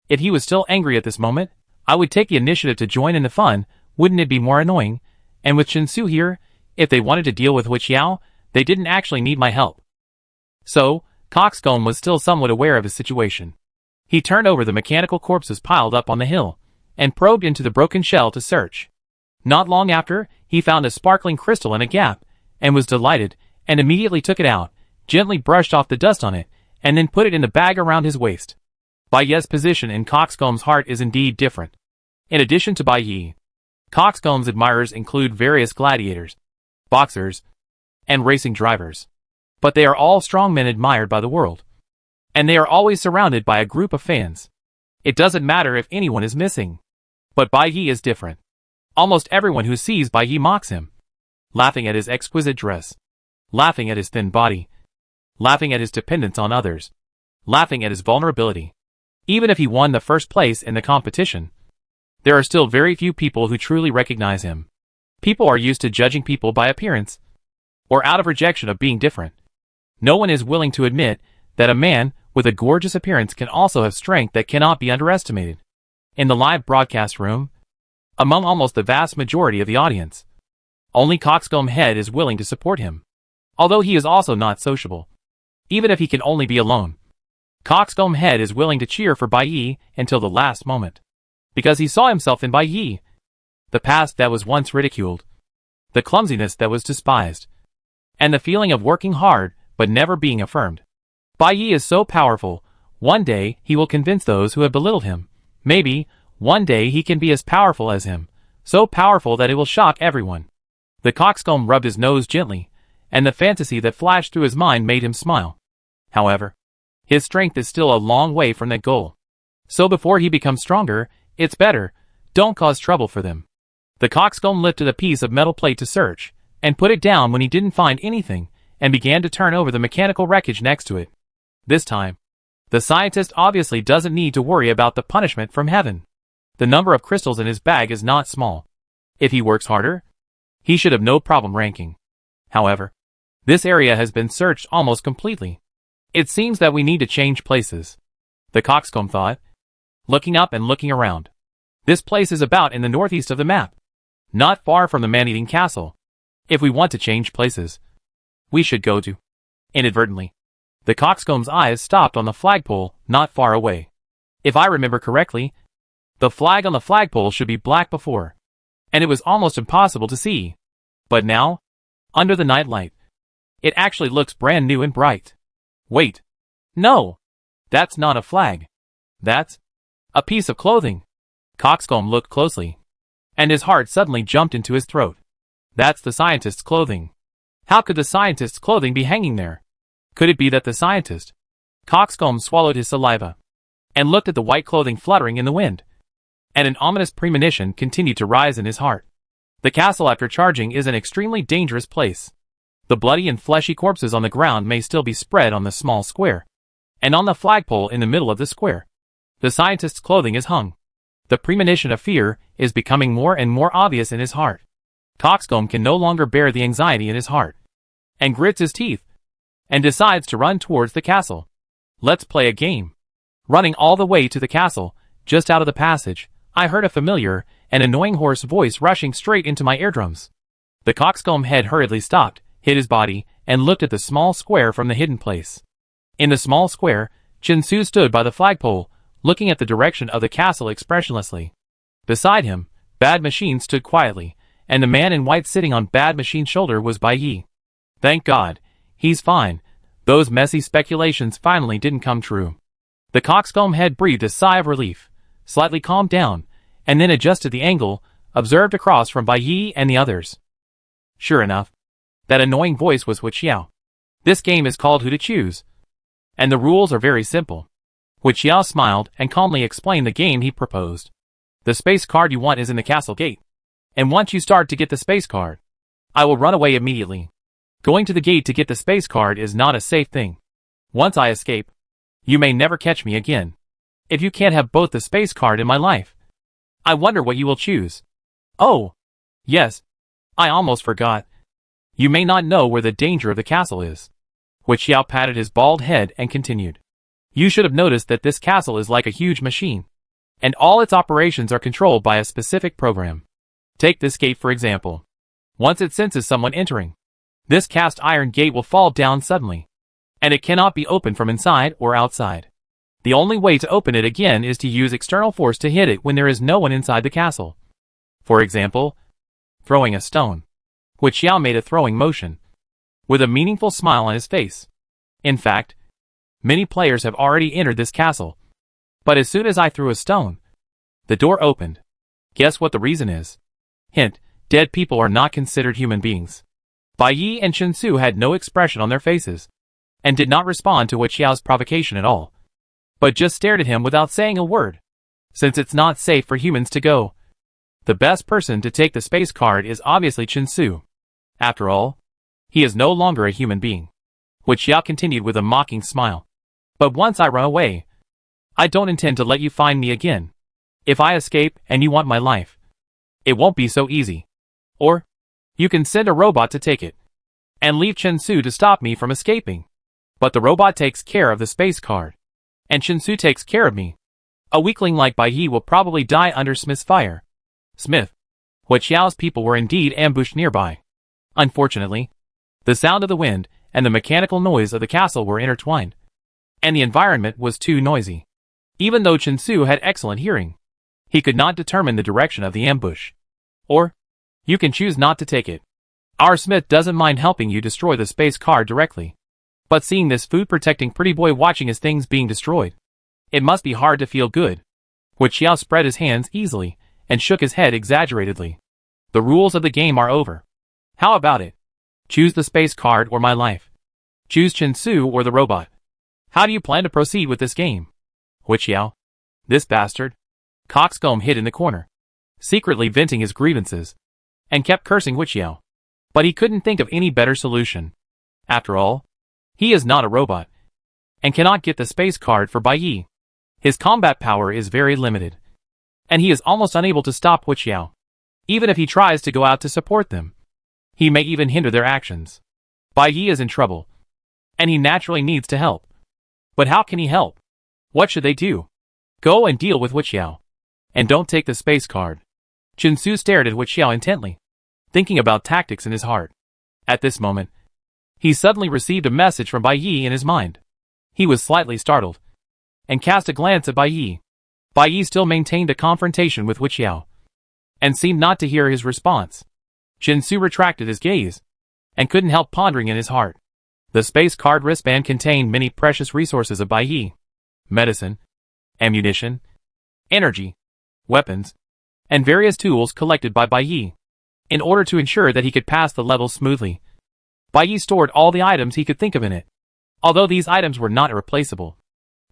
If he was still angry at this moment, I would take the initiative to join in the fun. Wouldn't it be more annoying? And with Chen Su here, if they wanted to deal with Hu Qiao, they didn't actually need my help. So, Coxcomb was still somewhat aware of his situation. He turned over the mechanical corpses piled up on the hill, and probed into the broken shell to search. Not long after, he found a sparkling crystal in a gap, and was delighted, and immediately took it out, gently brushed off the dust on it, and then put it in the bag around his waist. Bai Yi's position in Coxcomb's heart is indeed different. In addition to Bai Yi, Coxcomb's admirers include various gladiators, boxers, and racing drivers. But they are all strong men admired by the world. And they are always surrounded by a group of fans. It doesn't matter if anyone is missing. But Bai Yi is different. Almost everyone who sees Bai Yi mocks him, laughing at his exquisite dress, laughing at his thin body, laughing at his dependence on others, laughing at his vulnerability. Even if he won the first place in the competition, there are still very few people who truly recognize him. People are used to judging people by appearance, or out of rejection of being different. No one is willing to admit that a man with a gorgeous appearance can also have strength that cannot be underestimated. In the live broadcast room, among almost the vast majority of the audience, only Coxcomb Head is willing to support him, although he is also not sociable. Even if he can only be alone, Coxcomb Head is willing to cheer for Bai Yi until the last moment, because he saw himself in Bai Yi, the past that was once ridiculed, the clumsiness that was despised, and the feeling of working hard but never being affirmed. Bai Yi is so powerful, one day he will convince those who have belittled him. Maybe, one day he can be as powerful as him, so powerful that it will shock everyone. The coxcomb rubbed his nose gently, and the fantasy that flashed through his mind made him smile. However, his strength is still a long way from that goal. So before he becomes stronger, it's better, don't cause trouble for them. The coxcomb lifted a piece of metal plate to search, and put it down when he didn't find anything, and began to turn over the mechanical wreckage next to it. This time, the scientist obviously doesn't need to worry about the punishment from heaven. The number of crystals in his bag is not small. If he works harder, he should have no problem ranking. However, this area has been searched almost completely. It seems that we need to change places, the coxcomb thought, looking up and looking around. This place is about in the northeast of the map, not far from the man-eating castle. If we want to change places, we should go to. Inadvertently, the coxcomb's eyes stopped on the flagpole not far away. If I remember correctly, the flag on the flagpole should be black before, and it was almost impossible to see. But now, under the night light, it actually looks brand new and bright. Wait. No. That's not a flag. That's a piece of clothing. Coxcomb looked closely, and his heart suddenly jumped into his throat. That's the scientist's clothing. How could the scientist's clothing be hanging there? Could it be that the scientist? Coxcomb swallowed his saliva, and looked at the white clothing fluttering in the wind. And an ominous premonition continued to rise in his heart. The castle after charging is an extremely dangerous place. The bloody and fleshy corpses on the ground may still be spread on the small square, and on the flagpole in the middle of the square, the scientist's clothing is hung. The premonition of fear is becoming more and more obvious in his heart. Coxcomb can no longer bear the anxiety in his heart, and grits his teeth, and decides to run towards the castle. Let's play a game. Running all the way to the castle, just out of the passage, I heard a familiar and annoying hoarse voice rushing straight into my eardrums. The coxcomb head hurriedly stopped, hid his body, and looked at the small square from the hidden place. In the small square, Chinsu stood by the flagpole, looking at the direction of the castle expressionlessly. Beside him, Bad Machine stood quietly, and the man in white sitting on Bad Machine's shoulder was Bai Yi. Thank God, he's fine. Those messy speculations finally didn't come true. The coxcomb head breathed a sigh of relief, slightly calmed down, and then adjusted the angle, observed across from Bai Yi and the others. Sure enough, that annoying voice was Hu Xiao. This game is called Who to Choose, and the rules are very simple. Hu Xiao smiled and calmly explained the game he proposed. The space card you want is in the castle gate, and once you start to get the space card, I will run away immediately. Going to the gate to get the space card is not a safe thing. Once I escape, you may never catch me again. If you can't have both the space card and my life, I wonder what you will choose. Oh, yes, I almost forgot. You may not know where the danger of the castle is. Hu Xiao patted his bald head and continued. You should have noticed that this castle is like a huge machine, and all its operations are controlled by a specific program. Take this gate for example. Once it senses someone entering, this cast iron gate will fall down suddenly, and it cannot be opened from inside or outside. The only way to open it again is to use external force to hit it when there is no one inside the castle. For example, throwing a stone. Hu Xiao made a throwing motion, with a meaningful smile on his face. In fact, many players have already entered this castle, but as soon as I threw a stone, the door opened. Guess what the reason is? Hint, dead people are not considered human beings. Bai Yi and Chinsu had no expression on their faces, and did not respond to Hu Xiao's provocation at all, but just stared at him without saying a word. Since it's not safe for humans to go, the best person to take the space card is obviously Chinsu. After all, he is no longer a human being. Hu Xiao continued with a mocking smile. But once I run away, I don't intend to let you find me again. If I escape and you want my life, it won't be so easy. Or, you can send a robot to take it, and leave Chinsu to stop me from escaping. But the robot takes care of the space card, and Chinsu takes care of me. A weakling like Bai Yi will probably die under Smith's fire. Smith. Hu Xiao's people were indeed ambushed nearby. Unfortunately, the sound of the wind and the mechanical noise of the castle were intertwined, and the environment was too noisy. Even though Chinsu had excellent hearing, he could not determine the direction of the ambush. Or, you can choose not to take it. Our Smith doesn't mind helping you destroy the space card directly. But seeing this food-protecting pretty boy watching his things being destroyed, it must be hard to feel good. Hu Qiao spread his hands easily and shook his head exaggeratedly. The rules of the game are over. How about it? Choose the space card or my life. Choose Chen Su or the robot. How do you plan to proceed with this game? Hu Qiao. This bastard. Coxcomb hid in the corner, secretly venting his grievances, and kept cursing Hu Qiao. But he couldn't think of any better solution. After all, he is not a robot, and cannot get the space card for Bai Yi. His combat power is very limited, and he is almost unable to stop Hu Qiao. Even if he tries to go out to support them, he may even hinder their actions. Bai Yi is in trouble, and he naturally needs to help. But how can he help? What should they do? Go and deal with Hu Qiao, and don't take the space card. Chen Su stared at Hu Qiao intently, thinking about tactics in his heart. At this moment, he suddenly received a message from Bai Yi in his mind. He was slightly startled, and cast a glance at Bai Yi. Bai Yi still maintained a confrontation with Hu Qiao, and seemed not to hear his response. Chen Su retracted his gaze, and couldn't help pondering in his heart. The space card wristband contained many precious resources of Bai Yi: medicine, ammunition, energy, weapons, and various tools collected by Bai Yi. In order to ensure that he could pass the level smoothly, Bai Yi stored all the items he could think of in it. Although these items were not irreplaceable,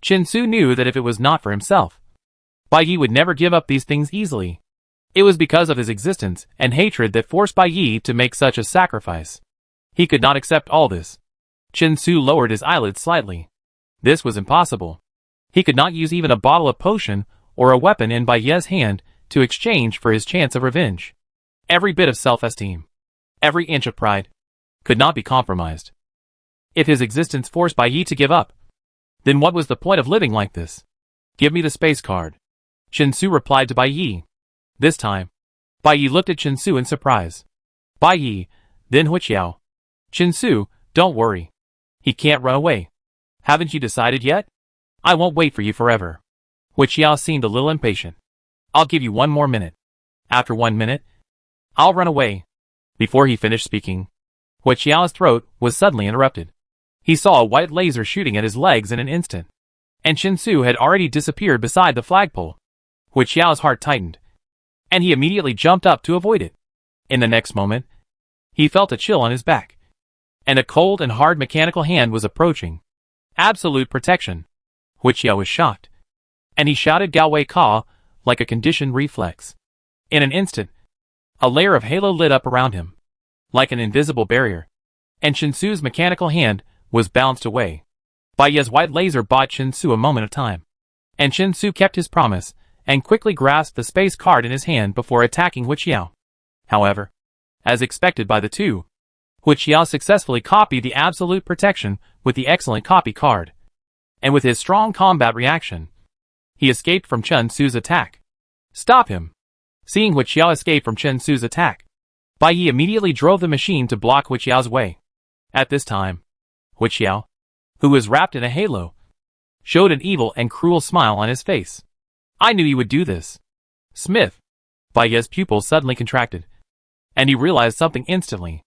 Chen Su knew that if it was not for himself, Bai Yi would never give up these things easily. It was because of his existence and hatred that forced Bai Yi to make such a sacrifice. He could not accept all this. Chen Su lowered his eyelids slightly. This was impossible. He could not use even a bottle of potion or a weapon in Bai Yi's hand to exchange for his chance of revenge. Every bit of self-esteem, every inch of pride, could not be compromised. If his existence forced Bai Yi to give up, then what was the point of living like this? Give me the space card. Chen Su replied to Bai Yi. This time, Bai Yi looked at Chen Su in surprise. Bai Yi, then Hu Qiao. Chen Su, don't worry. He can't run away. Haven't you decided yet? I won't wait for you forever. Hu Qiao seemed a little impatient. I'll give you 1 more minute. After 1 minute, I'll run away. Before he finished speaking, Hu Qiao's throat was suddenly interrupted. He saw a white laser shooting at his legs in an instant, and Chen Su had already disappeared beside the flagpole. Hu Qiao's heart tightened, and he immediately jumped up to avoid it. In the next moment, he felt a chill on his back, and a cold and hard mechanical hand was approaching. Absolute protection. Hu Qiao was shocked, and he shouted Gao Wei Ka like a conditioned reflex. In an instant, a layer of halo lit up around him, like an invisible barrier, and Chen Su's mechanical hand was bounced away. Bai Yi's white laser bought Chen Su a moment of time, and Chen Su kept his promise and quickly grasped the space card in his hand before attacking Hu Qiao. However, as expected by the two, Hu Qiao successfully copied the absolute protection with the excellent copy card, and with his strong combat reaction, he escaped from Chen Su's attack. Stop him! Seeing Hu Qiao escape from Chen Su's attack, Bai Yi immediately drove the machine to block Hu Qiao's way. At this time, Hu Qiao, who was wrapped in a halo, showed an evil and cruel smile on his face. I knew you would do this. Smith. Bai Yi's pupils suddenly contracted, and he realized something instantly.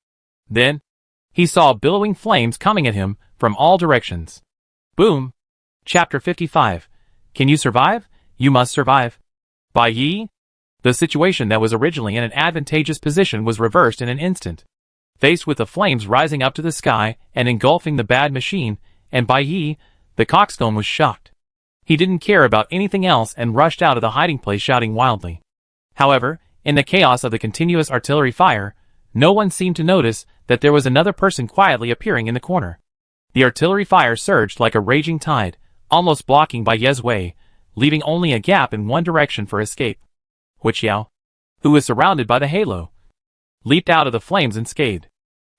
Then, he saw billowing flames coming at him from all directions. Boom! Chapter 55. Can you survive? You must survive. Bai Yi? The situation that was originally in an advantageous position was reversed in an instant. Faced with the flames rising up to the sky and engulfing the bad machine, and Bai Yi, the coxcomb was shocked. He didn't care about anything else and rushed out of the hiding place shouting wildly. However, in the chaos of the continuous artillery fire, no one seemed to notice that there was another person quietly appearing in the corner. The artillery fire surged like a raging tide, almost blocking Bai Yi's way, leaving only a gap in one direction for escape. Hu Qiao, who was surrounded by the halo, leaped out of the flames unscathed.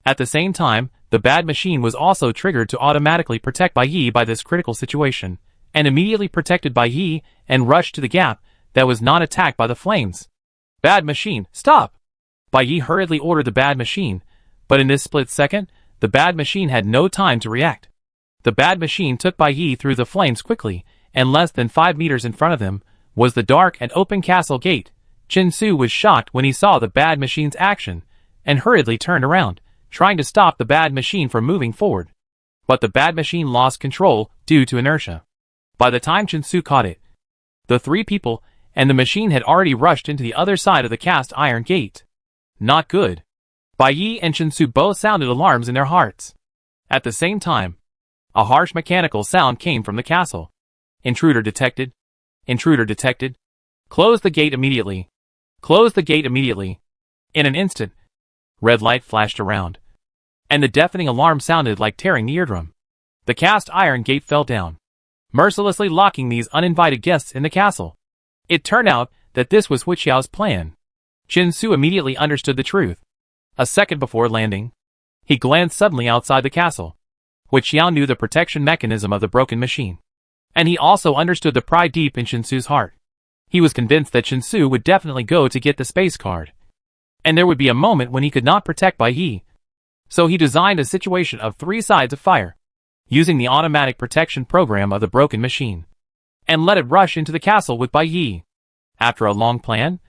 At the same time, the bad machine was also triggered to automatically protect Bai Yi by this critical situation, and immediately protected Bai Yi and rushed to the gap that was not attacked by the flames. Bad machine, stop! Bai Yi hurriedly ordered the bad machine, but in this split second, the bad machine had no time to react. The bad machine took Bai Yi through the flames quickly, and less than 5 meters in front of them was the dark and open castle gate. Chen Su was shocked when he saw the bad machine's action, and hurriedly turned around, trying to stop the bad machine from moving forward. But the bad machine lost control due to inertia. By the time Chin-Su caught it, the three people and the machine had already rushed into the other side of the cast iron gate. Not good. Bai Yi and Chin-Su both sounded alarms in their hearts. At the same time, a harsh mechanical sound came from the castle. Intruder detected. Intruder detected. Close the gate immediately. Close the gate immediately. In an instant, red light flashed around, and the deafening alarm sounded like tearing the eardrum. The cast iron gate fell down, mercilessly locking these uninvited guests in the castle. It turned out that this was Hu Qiao's plan. Chin-Su immediately understood the truth. A second before landing, he glanced suddenly outside the castle. Hu Qiao knew the protection mechanism of the broken machine, and he also understood the pride deep in Chin-Su's heart. He was convinced that Chin-Su would definitely go to get the space card, and there would be a moment when he could not protect Bai Yi. So he designed a situation of three sides of fire, using the automatic protection program of the broken machine, and let it rush into the castle with Bai Yi. After a long plan,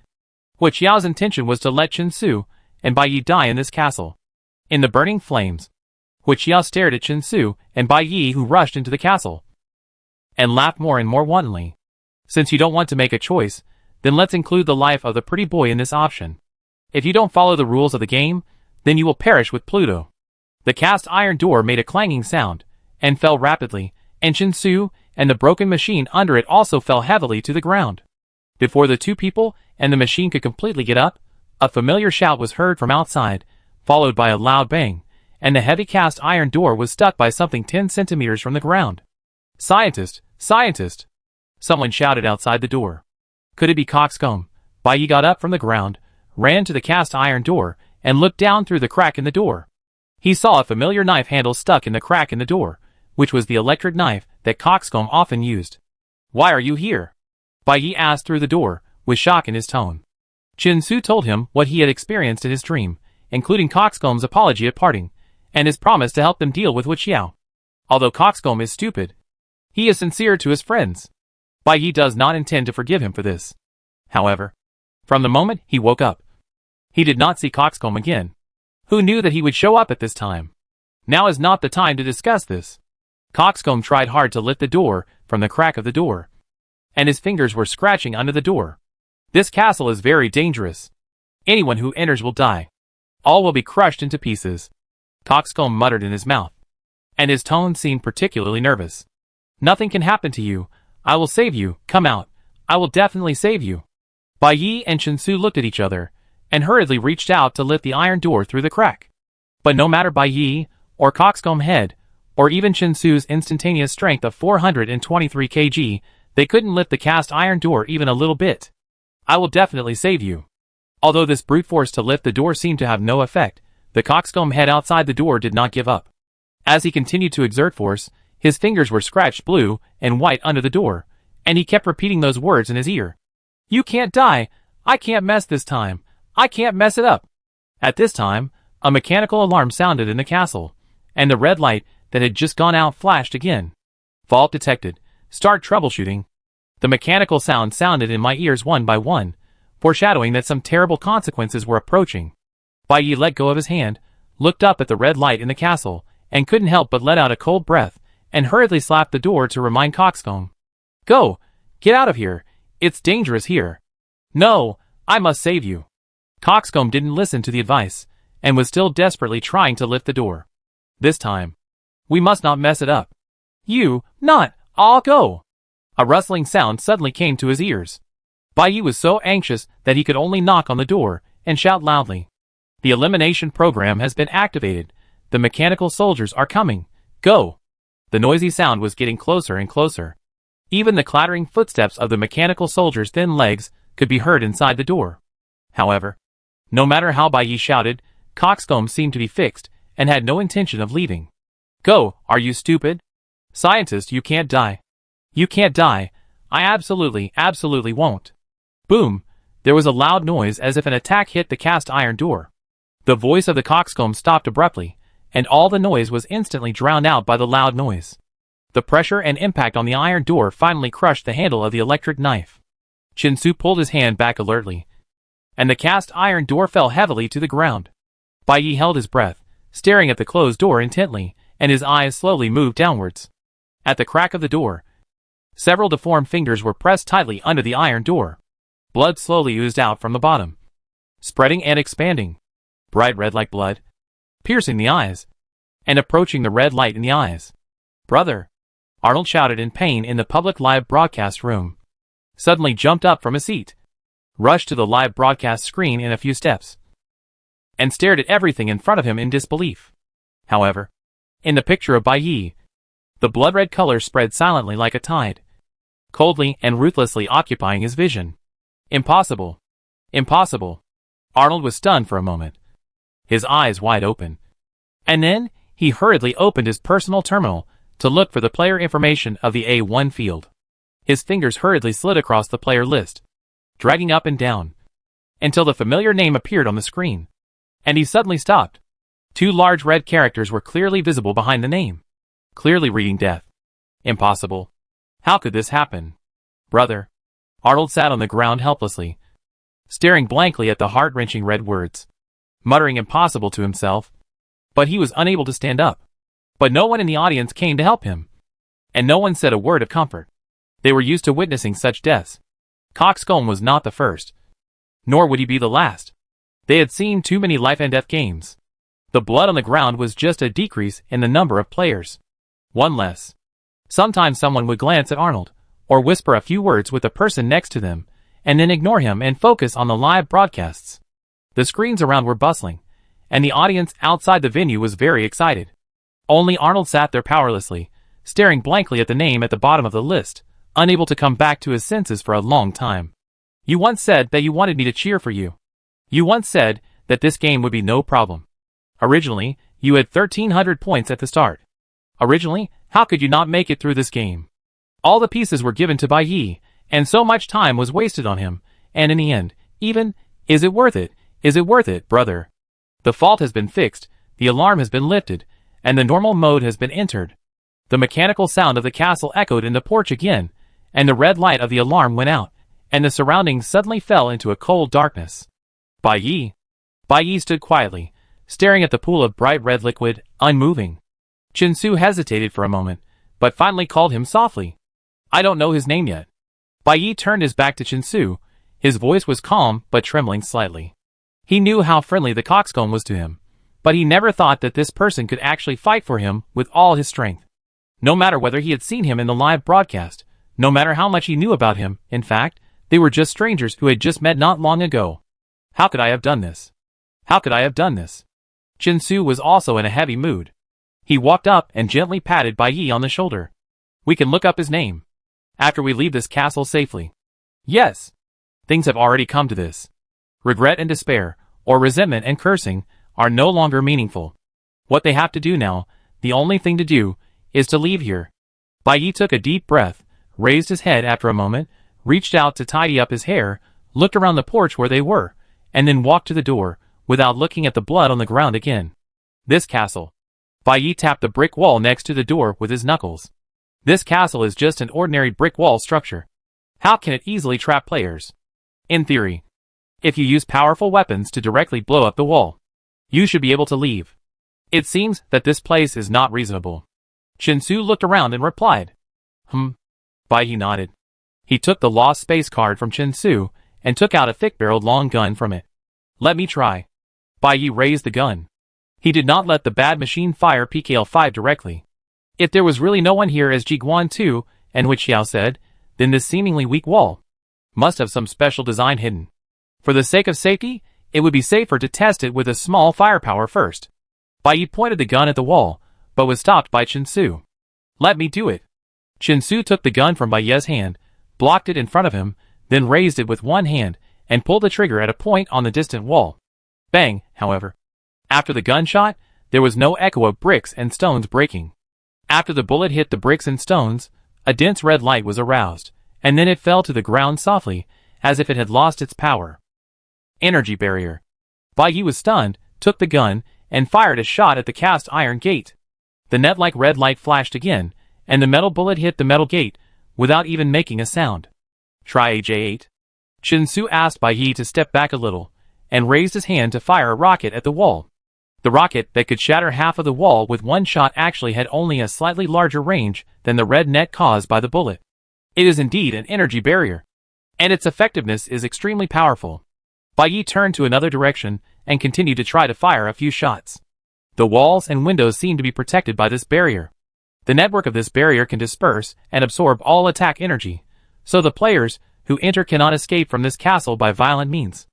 Hu Qiao's intention was to let Chin-Su and Bai Yi die in this castle. In the burning flames, Hu Qiao stared at Chin-Su and Bai Yi, who rushed into the castle, and laughed more and more wantonly. Since you don't want to make a choice, then let's include the life of the pretty boy in this option. If you don't follow the rules of the game, then you will perish with Pluto. The cast iron door made a clanging sound, and fell rapidly, and Chin-Su and the broken machine under it also fell heavily to the ground. Before the two people and the machine could completely get up, a familiar shout was heard from outside, followed by a loud bang, and the heavy cast iron door was stuck by something 10 centimeters from the ground. Scientist! Scientist! Someone shouted outside the door. Could it be Coxcomb? Bai Yi got up from the ground, ran to the cast iron door, and looked down through the crack in the door. He saw a familiar knife handle stuck in the crack in the door, which was the electric knife that Coxcomb often used. Why are you here? Bai Yi asked through the door, with shock in his tone. Chin-Su told him what he had experienced in his dream, including Coxcomb's apology at parting, and his promise to help them deal with Hu Qiao. Although Coxcomb is stupid, he is sincere to his friends. Bai Yi does not intend to forgive him for this. However, from the moment he woke up, he did not see Coxcomb again. Who knew that he would show up at this time? Now is not the time to discuss this. Coxcomb tried hard to lift the door from the crack of the door, and his fingers were scratching under the door. This castle is very dangerous. Anyone who enters will die. All will be crushed into pieces. Coxcomb muttered in his mouth, and his tone seemed particularly nervous. Nothing can happen to you. I will save you. Come out. I will definitely save you. Bai Yi and Chin-Su looked at each other, and hurriedly reached out to lift the iron door through the crack. But no matter Bai Yi, or Coxcomb's head, or even Chin-Su's instantaneous strength of 423 kg, they couldn't lift the cast iron door even a little bit. I will definitely save you. Although this brute force to lift the door seemed to have no effect, the Coxcomb head outside the door did not give up. As he continued to exert force, his fingers were scratched blue and white under the door, and he kept repeating those words in his ear. You can't die. I can't mess this time. I can't mess it up. At this time, a mechanical alarm sounded in the castle, and the red light that had just gone out flashed again. Fault detected. Start troubleshooting. The mechanical sound sounded in my ears one by one, foreshadowing that some terrible consequences were approaching. Bai Yi let go of his hand, looked up at the red light in the castle, and couldn't help but let out a cold breath, and hurriedly slapped the door to remind Coxcomb. Go! Get out of here! It's dangerous here. No! I must save you. Coxcomb didn't listen to the advice, and was still desperately trying to lift the door. This time, we must not mess it up. You, not, I'll go. A rustling sound suddenly came to his ears. Bai Yi was so anxious that he could only knock on the door and shout loudly. The elimination program has been activated. The mechanical soldiers are coming. Go! The noisy sound was getting closer and closer. Even the clattering footsteps of the mechanical soldiers' thin legs could be heard inside the door. However, no matter how Bai Yi shouted, Coxcomb seemed to be fixed and had no intention of leaving. Go! Are you stupid? Scientist, you can't die. You can't die. I absolutely won't. Boom! There was a loud noise as if an attack hit the cast iron door. The voice of the Coxcomb stopped abruptly, and all the noise was instantly drowned out by the loud noise. The pressure and impact on the iron door finally crushed the handle of the electric knife. Chin-Su pulled his hand back alertly, and the cast iron door fell heavily to the ground. Bai Yi held his breath, staring at the closed door intently, and his eyes slowly moved downwards. At the crack of the door, several deformed fingers were pressed tightly under the iron door. Blood slowly oozed out from the bottom, spreading and expanding, bright red like blood, piercing the eyes, and approaching the red light in the eyes. "Brother!" Arnold shouted in pain in the public live broadcast room. Suddenly jumped up from his seat, rushed to the live broadcast screen in a few steps, and stared at everything in front of him in disbelief. However, in the picture of Bai Yi, the blood-red color spread silently like a tide, coldly and ruthlessly occupying his vision. Impossible! Impossible! Arnold was stunned for a moment, his eyes wide open. And then, he hurriedly opened his personal terminal to look for the player information of the A1 field. His fingers hurriedly slid across the player list, dragging up and down, until the familiar name appeared on the screen. And he suddenly stopped. Two large red characters were clearly visible behind the name, clearly reading death. Impossible. How could this happen? Brother. Arnold sat on the ground helplessly, staring blankly at the heart-wrenching red words, muttering impossible to himself. But he was unable to stand up. But no one in the audience came to help him, and no one said a word of comfort. They were used to witnessing such deaths. Coxcomb was not the first, nor would he be the last. They had seen too many life and death games. The blood on the ground was just a decrease in the number of players. One less. Sometimes someone would glance at Arnold, or whisper a few words with the person next to them, and then ignore him and focus on the live broadcasts. The screens around were bustling, and the audience outside the venue was very excited. Only Arnold sat there powerlessly, staring blankly at the name at the bottom of the list, unable to come back to his senses for a long time. You once said that you wanted me to cheer for you. You once said that this game would be no problem. Originally, you had 1,300 points at the start. Originally, how could you not make it through this game? All the pieces were given to Bai Yi, and so much time was wasted on him, and in the end, even, is it worth it? Is it worth it, brother? The fault has been fixed, the alarm has been lifted, and the normal mode has been entered. The mechanical sound of the castle echoed in the porch again, and the red light of the alarm went out, and the surroundings suddenly fell into a cold darkness. Bai Yi stood quietly, staring at the pool of bright red liquid, unmoving. Chinsu hesitated for a moment, but finally called him softly. I don't know his name yet. Bai Yi turned his back to Chinsu. His voice was calm, but trembling slightly. He knew how friendly the coxcomb was to him, but he never thought that this person could actually fight for him with all his strength. No matter whether he had seen him in the live broadcast, no matter how much he knew about him, in fact, they were just strangers who had just met not long ago. How could I have done this? How could I have done this? Chinsu was also in a heavy mood. He walked up and gently patted Bai Yi on the shoulder. We can look up his name after we leave this castle safely. Yes. Things have already come to this. Regret and despair, or resentment and cursing, are no longer meaningful. What they have to do now, the only thing to do, is to leave here. Bai Yi took a deep breath, raised his head after a moment, reached out to tidy up his hair, looked around the porch where they were, and then walked to the door, without looking at the blood on the ground again. This castle. Bai Yi tapped the brick wall next to the door with his knuckles. This castle is just an ordinary brick wall structure. How can it easily trap players? In theory, if you use powerful weapons to directly blow up the wall, you should be able to leave. It seems that this place is not reasonable. Chinsu looked around and replied. Bai Yi nodded. He took the lost space card from Chinsu and took out a thick-barreled long gun from it. Let me try. Bai Yi raised the gun. He did not let the bad machine fire PKL-5 directly. If there was really no one here as Jiguan 2, and which Xiao said, then this seemingly weak wall must have some special design hidden. For the sake of safety, it would be safer to test it with a small firepower first. Bai Yi pointed the gun at the wall, but was stopped by Chinsu. Let me do it. Chinsu took the gun from Bai Yi's hand, blocked it in front of him, then raised it with one hand, and pulled the trigger at a point on the distant wall. Bang, however. After the gunshot, there was no echo of bricks and stones breaking. After the bullet hit the bricks and stones, a dense red light was aroused, and then it fell to the ground softly, as if it had lost its power. Energy barrier. Bai Yi was stunned, took the gun, and fired a shot at the cast iron gate. The net-like red light flashed again, and the metal bullet hit the metal gate, without even making a sound. Try AJ-8. Chinsu asked Bai Yi to step back a little, and raised his hand to fire a rocket at the wall. The rocket that could shatter half of the wall with one shot actually had only a slightly larger range than the red net caused by the bullet. It is indeed an energy barrier, and its effectiveness is extremely powerful. Bai Yi turned to another direction and continued to try to fire a few shots. The walls and windows seem to be protected by this barrier. The network of this barrier can disperse and absorb all attack energy, so the players who enter cannot escape from this castle by violent means.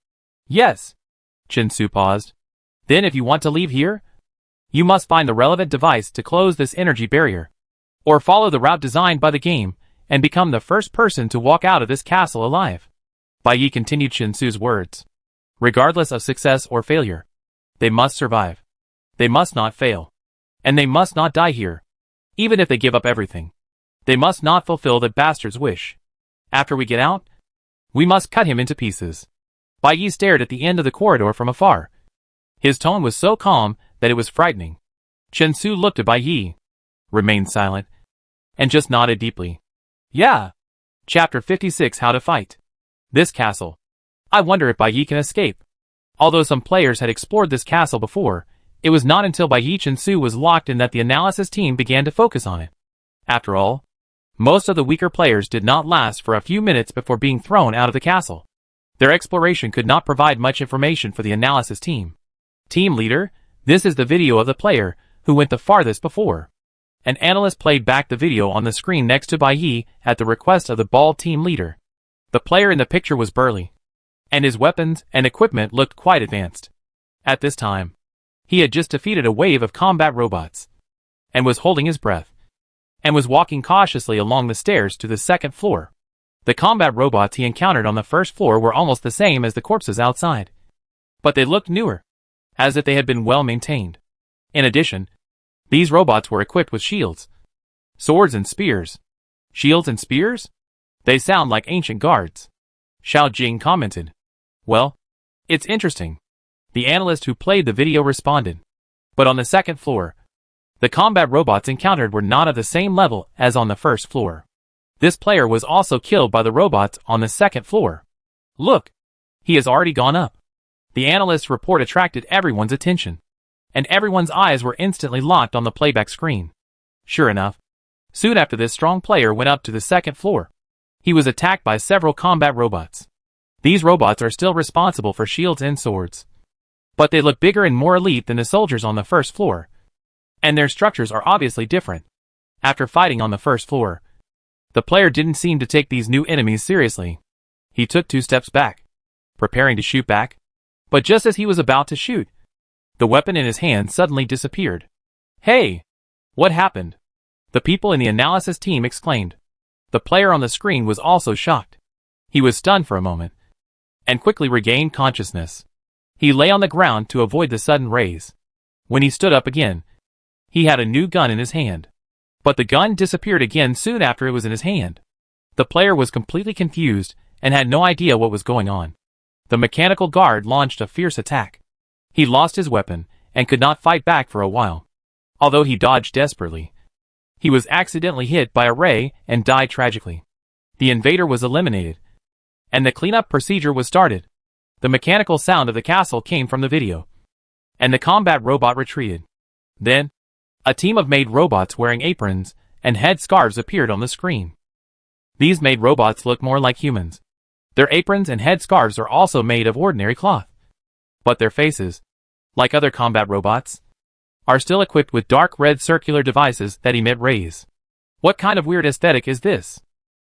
Yes. Chinsu paused. Then if you want to leave here, you must find the relevant device to close this energy barrier, or follow the route designed by the game and become the first person to walk out of this castle alive. Bai Yi continued Chinsu's words. Regardless of success or failure, they must survive. They must not fail. And they must not die here. Even if they give up everything, they must not fulfill that bastard's wish. After we get out, we must cut him into pieces. Bai Yi stared at the end of the corridor from afar. His tone was so calm that it was frightening. Chinsu looked at Bai Yi, remained silent, and just nodded deeply. Yeah. Chapter 56 How to Fight. This castle. I wonder if Bai Yi can escape. Although some players had explored this castle before, it was not until Bai Yi Chinsu was locked in that the analysis team began to focus on it. After all, most of the weaker players did not last for a few minutes before being thrown out of the castle. Their exploration could not provide much information for the analysis team. Team leader, this is the video of the player who went the farthest before. An analyst played back the video on the screen next to Bai Yi at the request of the bald team leader. The player in the picture was burly, and his weapons and equipment looked quite advanced. At this time, he had just defeated a wave of combat robots, and was holding his breath, and was walking cautiously along the stairs to the second floor. The combat robots he encountered on the first floor were almost the same as the corpses outside, but they looked newer, as if they had been well maintained. In addition, these robots were equipped with shields, swords and spears. Shields and spears? They sound like ancient guards. Xiao Jing commented. Well, it's interesting. The analyst who played the video responded. But on the second floor, the combat robots encountered were not of the same level as on the first floor. This player was also killed by the robots on the second floor. Look! He has already gone up. The analyst's report attracted everyone's attention, and everyone's eyes were instantly locked on the playback screen. Sure enough, soon after this strong player went up to the second floor. He was attacked by several combat robots. These robots are still responsible for shields and swords, but they look bigger and more elite than the soldiers on the first floor, and their structures are obviously different. After fighting on the first floor, the player didn't seem to take these new enemies seriously. He took 2 steps back, preparing to shoot back, but just as he was about to shoot, the weapon in his hand suddenly disappeared. Hey! What happened? The people in the analysis team exclaimed. The player on the screen was also shocked. He was stunned for a moment, and quickly regained consciousness. He lay on the ground to avoid the sudden rays. When he stood up again, he had a new gun in his hand. But the gun disappeared again soon after it was in his hand. The player was completely confused and had no idea what was going on. The mechanical guard launched a fierce attack. He lost his weapon and could not fight back for a while. Although he dodged desperately, he was accidentally hit by a ray and died tragically. The invader was eliminated, and the cleanup procedure was started. The mechanical sound of the castle came from the video, and the combat robot retreated. Then, a team of maid robots wearing aprons and head scarves appeared on the screen. These maid robots look more like humans. Their aprons and head scarves are also made of ordinary cloth. But their faces, like other combat robots, are still equipped with dark red circular devices that emit rays. What kind of weird aesthetic is this?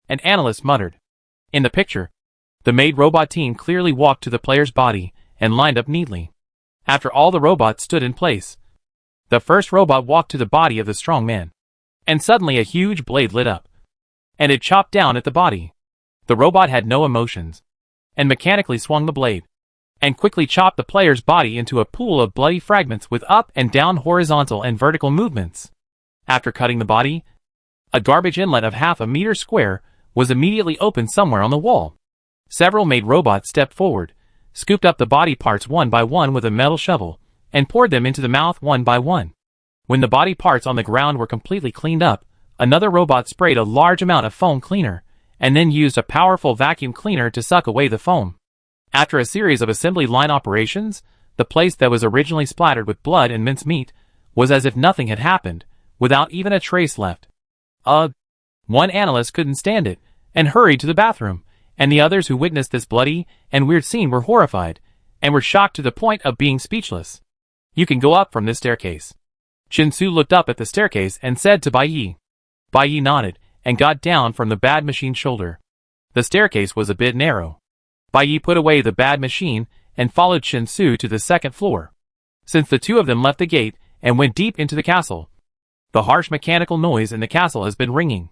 An analyst muttered. In the picture, the maid robot team clearly walked to the player's body and lined up neatly. After all the robots stood in place, the first robot walked to the body of the strong man, and suddenly a huge blade lit up, and it chopped down at the body. The robot had no emotions, and mechanically swung the blade, and quickly chopped the player's body into a pool of bloody fragments with up and down horizontal and vertical movements. After cutting the body, a garbage inlet of half a meter square was immediately opened somewhere on the wall. Several maid robots stepped forward, scooped up the body parts one by one with a metal shovel, and poured them into the mouth one by one. When the body parts on the ground were completely cleaned up, another robot sprayed a large amount of foam cleaner, and then used a powerful vacuum cleaner to suck away the foam. After a series of assembly line operations, The place that was originally splattered with blood and mincemeat was as if nothing had happened, without even a trace left. One analyst couldn't stand it, and hurried to the bathroom, and the others who witnessed this bloody and weird scene were horrified, and were shocked to the point of being speechless. You can go up from this staircase. Chin-Su looked up at the staircase and said to Bai Yi. Bai Yi nodded, and got down from the bad machine's shoulder. The staircase was a bit narrow. Bai Yi put away the bad machine and followed Chin-Su to the second floor. Since the two of them left the gate and went deep into the castle, the harsh mechanical noise in the castle has been ringing.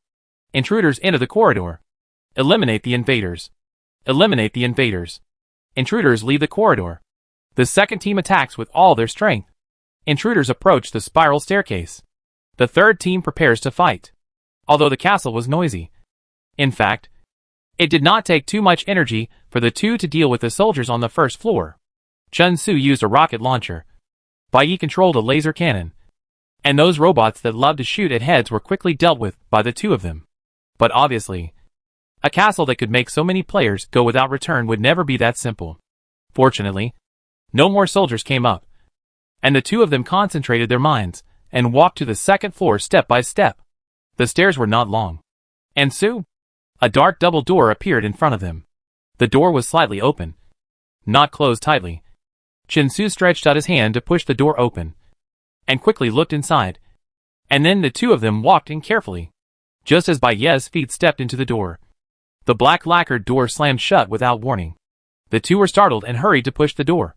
Intruders enter the corridor. Eliminate the invaders. Eliminate the invaders. Intruders leave the corridor. The second team attacks with all their strength. Intruders approach the spiral staircase. The third team prepares to fight. Although the castle was noisy. In fact, it did not take too much energy for the two to deal with the soldiers on the first floor. Chin-Su used a rocket launcher. Bai Yi controlled a laser cannon. And those robots that loved to shoot at heads were quickly dealt with by the two of them. But obviously, a castle that could make so many players go without return would never be that simple. Fortunately, no more soldiers came up, and the two of them concentrated their minds and walked to the second floor step by step. The stairs were not long. And soon, a dark double door appeared in front of them. The door was slightly open, not closed tightly. Chin-Su stretched out his hand to push the door open, and quickly looked inside. And then the two of them walked in carefully. Just as Bai Yi's feet stepped into the door, the black lacquered door slammed shut without warning. The two were startled and hurried to push the door,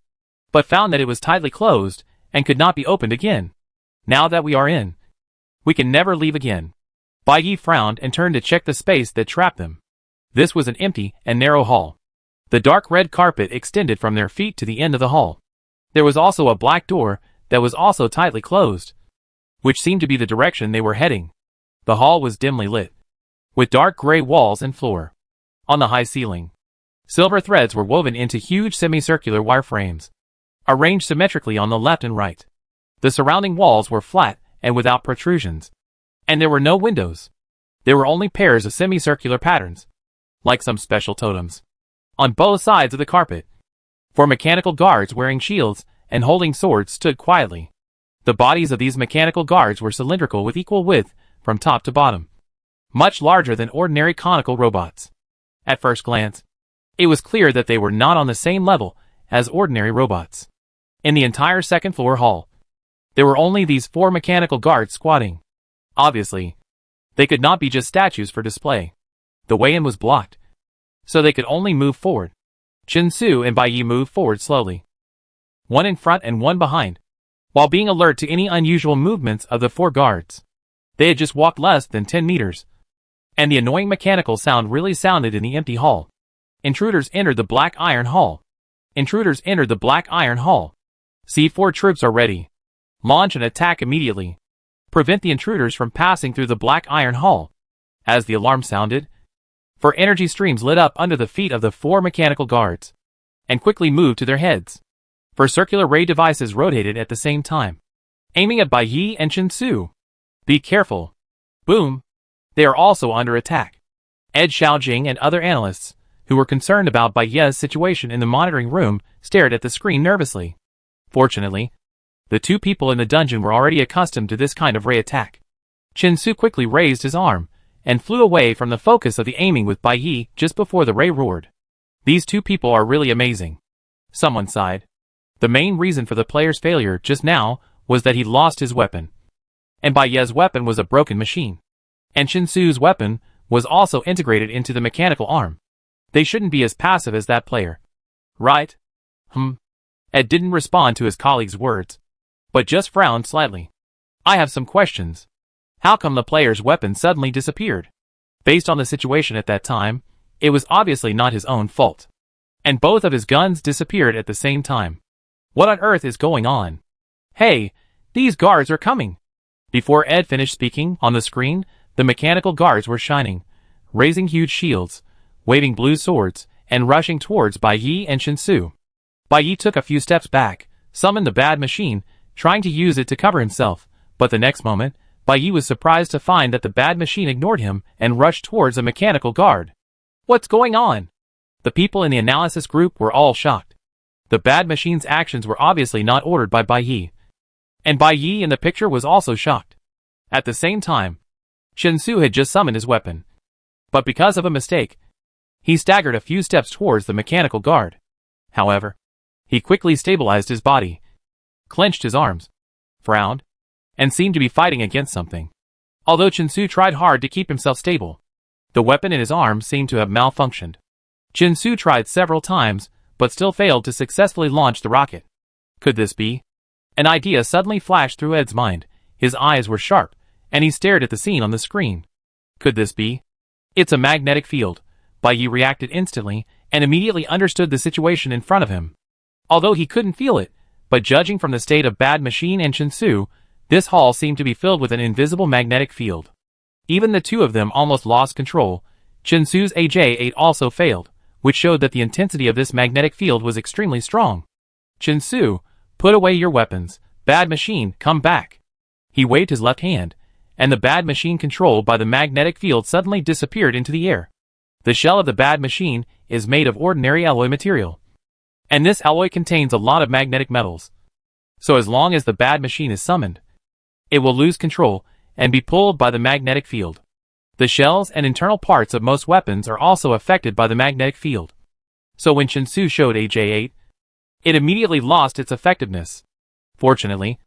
but found that it was tightly closed and could not be opened again. Now that we are in, we can never leave again. Bai Yi frowned and turned to check the space that trapped them. This was an empty and narrow hall. The dark red carpet extended from their feet to the end of the hall. There was also a black door that was also tightly closed, which seemed to be the direction they were heading. The hall was dimly lit, with dark gray walls and floor. On the high ceiling, silver threads were woven into huge semicircular wireframes, arranged symmetrically on the left and right. The surrounding walls were flat and without protrusions, and there were no windows. There were only pairs of semicircular patterns, like some special totems, on both sides of the carpet. Four mechanical guards wearing shields and holding swords stood quietly. The bodies of these mechanical guards were cylindrical with equal width from top to bottom, much larger than ordinary conical robots. At first glance, it was clear that they were not on the same level as ordinary robots. In the entire second floor hall, there were only these four mechanical guards squatting. Obviously, they could not be just statues for display. The way in was blocked, so they could only move forward. Chin-Su and Bai Yi moved forward slowly, one in front and one behind, while being alert to any unusual movements of the four guards. They had just walked less than 10 meters, and the annoying mechanical sound really sounded in the empty hall. Intruders entered the Black Iron Hall. Intruders entered the Black Iron Hall. C4 troops are ready. Launch an attack immediately. Prevent the intruders from passing through the Black Iron Hall. As the alarm sounded, four energy streams lit up under the feet of the four mechanical guards, and quickly moved to their heads. Four circular ray devices rotated at the same time, aiming at Bai Yi and Chin-Su. Be careful. Boom. They are also under attack. Ed Xiaojing and other analysts, who were concerned about Bai Yi's situation in the monitoring room, stared at the screen nervously. Fortunately, the two people in the dungeon were already accustomed to this kind of ray attack. Chin-Su quickly raised his arm, and flew away from the focus of the aiming with Bai Yi just before the ray roared. These two people are really amazing. Someone sighed. The main reason for the player's failure just now was that he lost his weapon. And Bai Yi's weapon was a broken machine. And Chin-Su's weapon was also integrated into the mechanical arm. They shouldn't be as passive as that player. Right? Ed didn't respond to his colleague's words, but just frowned slightly. I have some questions. How come the player's weapon suddenly disappeared? Based on the situation at that time, it was obviously not his own fault. And both of his guns disappeared at the same time. What on earth is going on? Hey, these guards are coming! Before Ed finished speaking, on the screen, the mechanical guards were shining, raising huge shields, waving blue swords, and rushing towards Bai Yi and Chin-Su. Bai Yi took a few steps back, summoned the bad machine, trying to use it to cover himself, but the next moment, Bai Yi was surprised to find that the bad machine ignored him and rushed towards a mechanical guard. What's going on? The people in the analysis group were all shocked. The bad machine's actions were obviously not ordered by Bai Yi. And Bai Yi in the picture was also shocked. At the same time, Chen Su had just summoned his weapon. But because of a mistake, he staggered a few steps towards the mechanical guard. However, he quickly stabilized his body, clenched his arms, frowned, and seemed to be fighting against something. Although Chen Su tried hard to keep himself stable, the weapon in his arm seemed to have malfunctioned. Chen Su tried several times, but still failed to successfully launch the rocket. Could this be? An idea suddenly flashed through Ed's mind. His eyes were sharp, and he stared at the scene on the screen. Could this be? It's a magnetic field. Bai Yi reacted instantly, and immediately understood the situation in front of him. Although he couldn't feel it, but judging from the state of Bad Machine and Chen Su, this hall seemed to be filled with an invisible magnetic field. Even the two of them almost lost control. Chen Su's AJ-8 also failed, which showed that the intensity of this magnetic field was extremely strong. Chen Su, put away your weapons. Bad Machine, come back. He waved his left hand, and the Bad Machine controlled by the magnetic field suddenly disappeared into the air. The shell of the Bad Machine is made of ordinary alloy material. And this alloy contains a lot of magnetic metals. So as long as the Bad Machine is summoned, it will lose control and be pulled by the magnetic field. The shells and internal parts of most weapons are also affected by the magnetic field. So when Chen Su showed AJ-8, it immediately lost its effectiveness. Fortunately,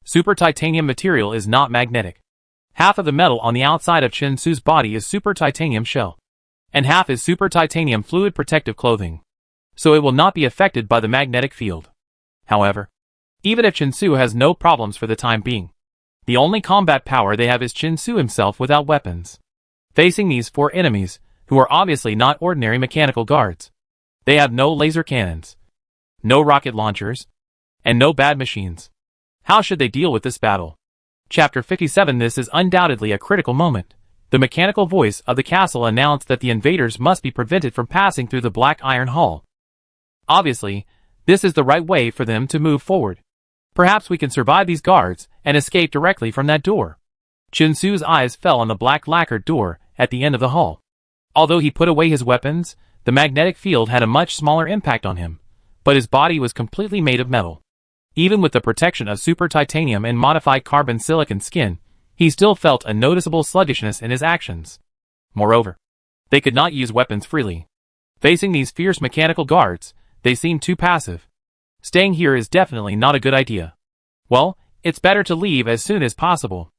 super titanium material is not magnetic. Half of the metal on the outside of Chen Su's body is super titanium shell, and half is super titanium fluid protective clothing. So it will not be affected by the magnetic field. However, even if Chen Su has no problems for the time being, the only combat power they have is Chen Su himself without weapons. Facing these four enemies, who are obviously not ordinary mechanical guards, they have no laser cannons, no rocket launchers, and no bad machines. How should they deal with this battle? Chapter 57. This is undoubtedly a critical moment. The mechanical voice of the castle announced that the invaders must be prevented from passing through the Black Iron Hall. Obviously, this is the right way for them to move forward. Perhaps we can survive these guards and escape directly from that door. Chen Su's eyes fell on the black lacquered door at the end of the hall. Although he put away his weapons, the magnetic field had a much smaller impact on him, but his body was completely made of metal. Even with the protection of super titanium and modified carbon silicon skin, he still felt a noticeable sluggishness in his actions. Moreover, they could not use weapons freely. Facing these fierce mechanical guards, they seemed too passive. Staying here is definitely not a good idea. Well, it's better to leave as soon as possible.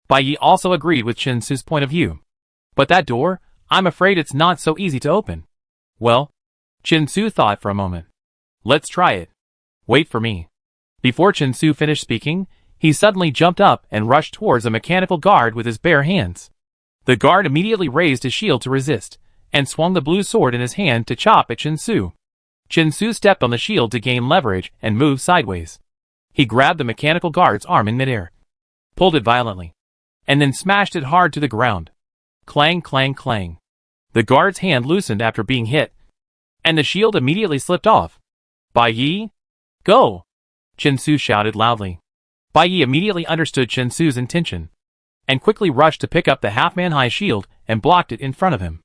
Bai Yi also agreed with Chen Su's point of view. But that door, I'm afraid it's not so easy to open. Well, Chen Su thought for a moment. Let's try it. Wait for me. Before Chen Su finished speaking, he suddenly jumped up and rushed towards a mechanical guard with his bare hands. The guard immediately raised his shield to resist, and swung the blue sword in his hand to chop at Chen Su. Chen Su stepped on the shield to gain leverage and moved sideways. He grabbed the mechanical guard's arm in midair, pulled it violently, and then smashed it hard to the ground. Clang, clang, clang. The guard's hand loosened after being hit, and the shield immediately slipped off. Bai Yi, go! Chen Su shouted loudly. Bai Yi immediately understood Chen Su's intention, and quickly rushed to pick up the half-man-high shield and blocked it in front of him.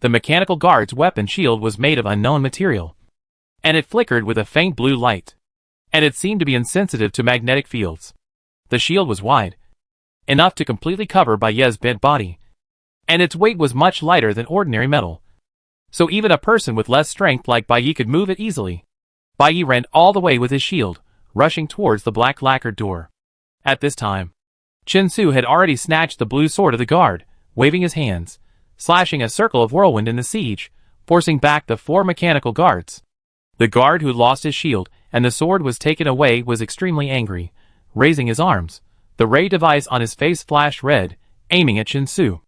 The mechanical guard's weapon shield was made of unknown material, and it flickered with a faint blue light, and it seemed to be insensitive to magnetic fields. The shield was wide, enough to completely cover Bai Yi's bent body, and its weight was much lighter than ordinary metal. So even a person with less strength like Bai Yi could move it easily. Bai Yi ran all the way with his shield, rushing towards the black lacquered door. At this time, Chen Su had already snatched the blue sword of the guard, waving his hands, slashing a circle of whirlwind in the siege, forcing back the four mechanical guards. The guard who lost his shield and the sword was taken away was extremely angry, raising his arms. The ray device on his face flashed red, aiming at Chen Su.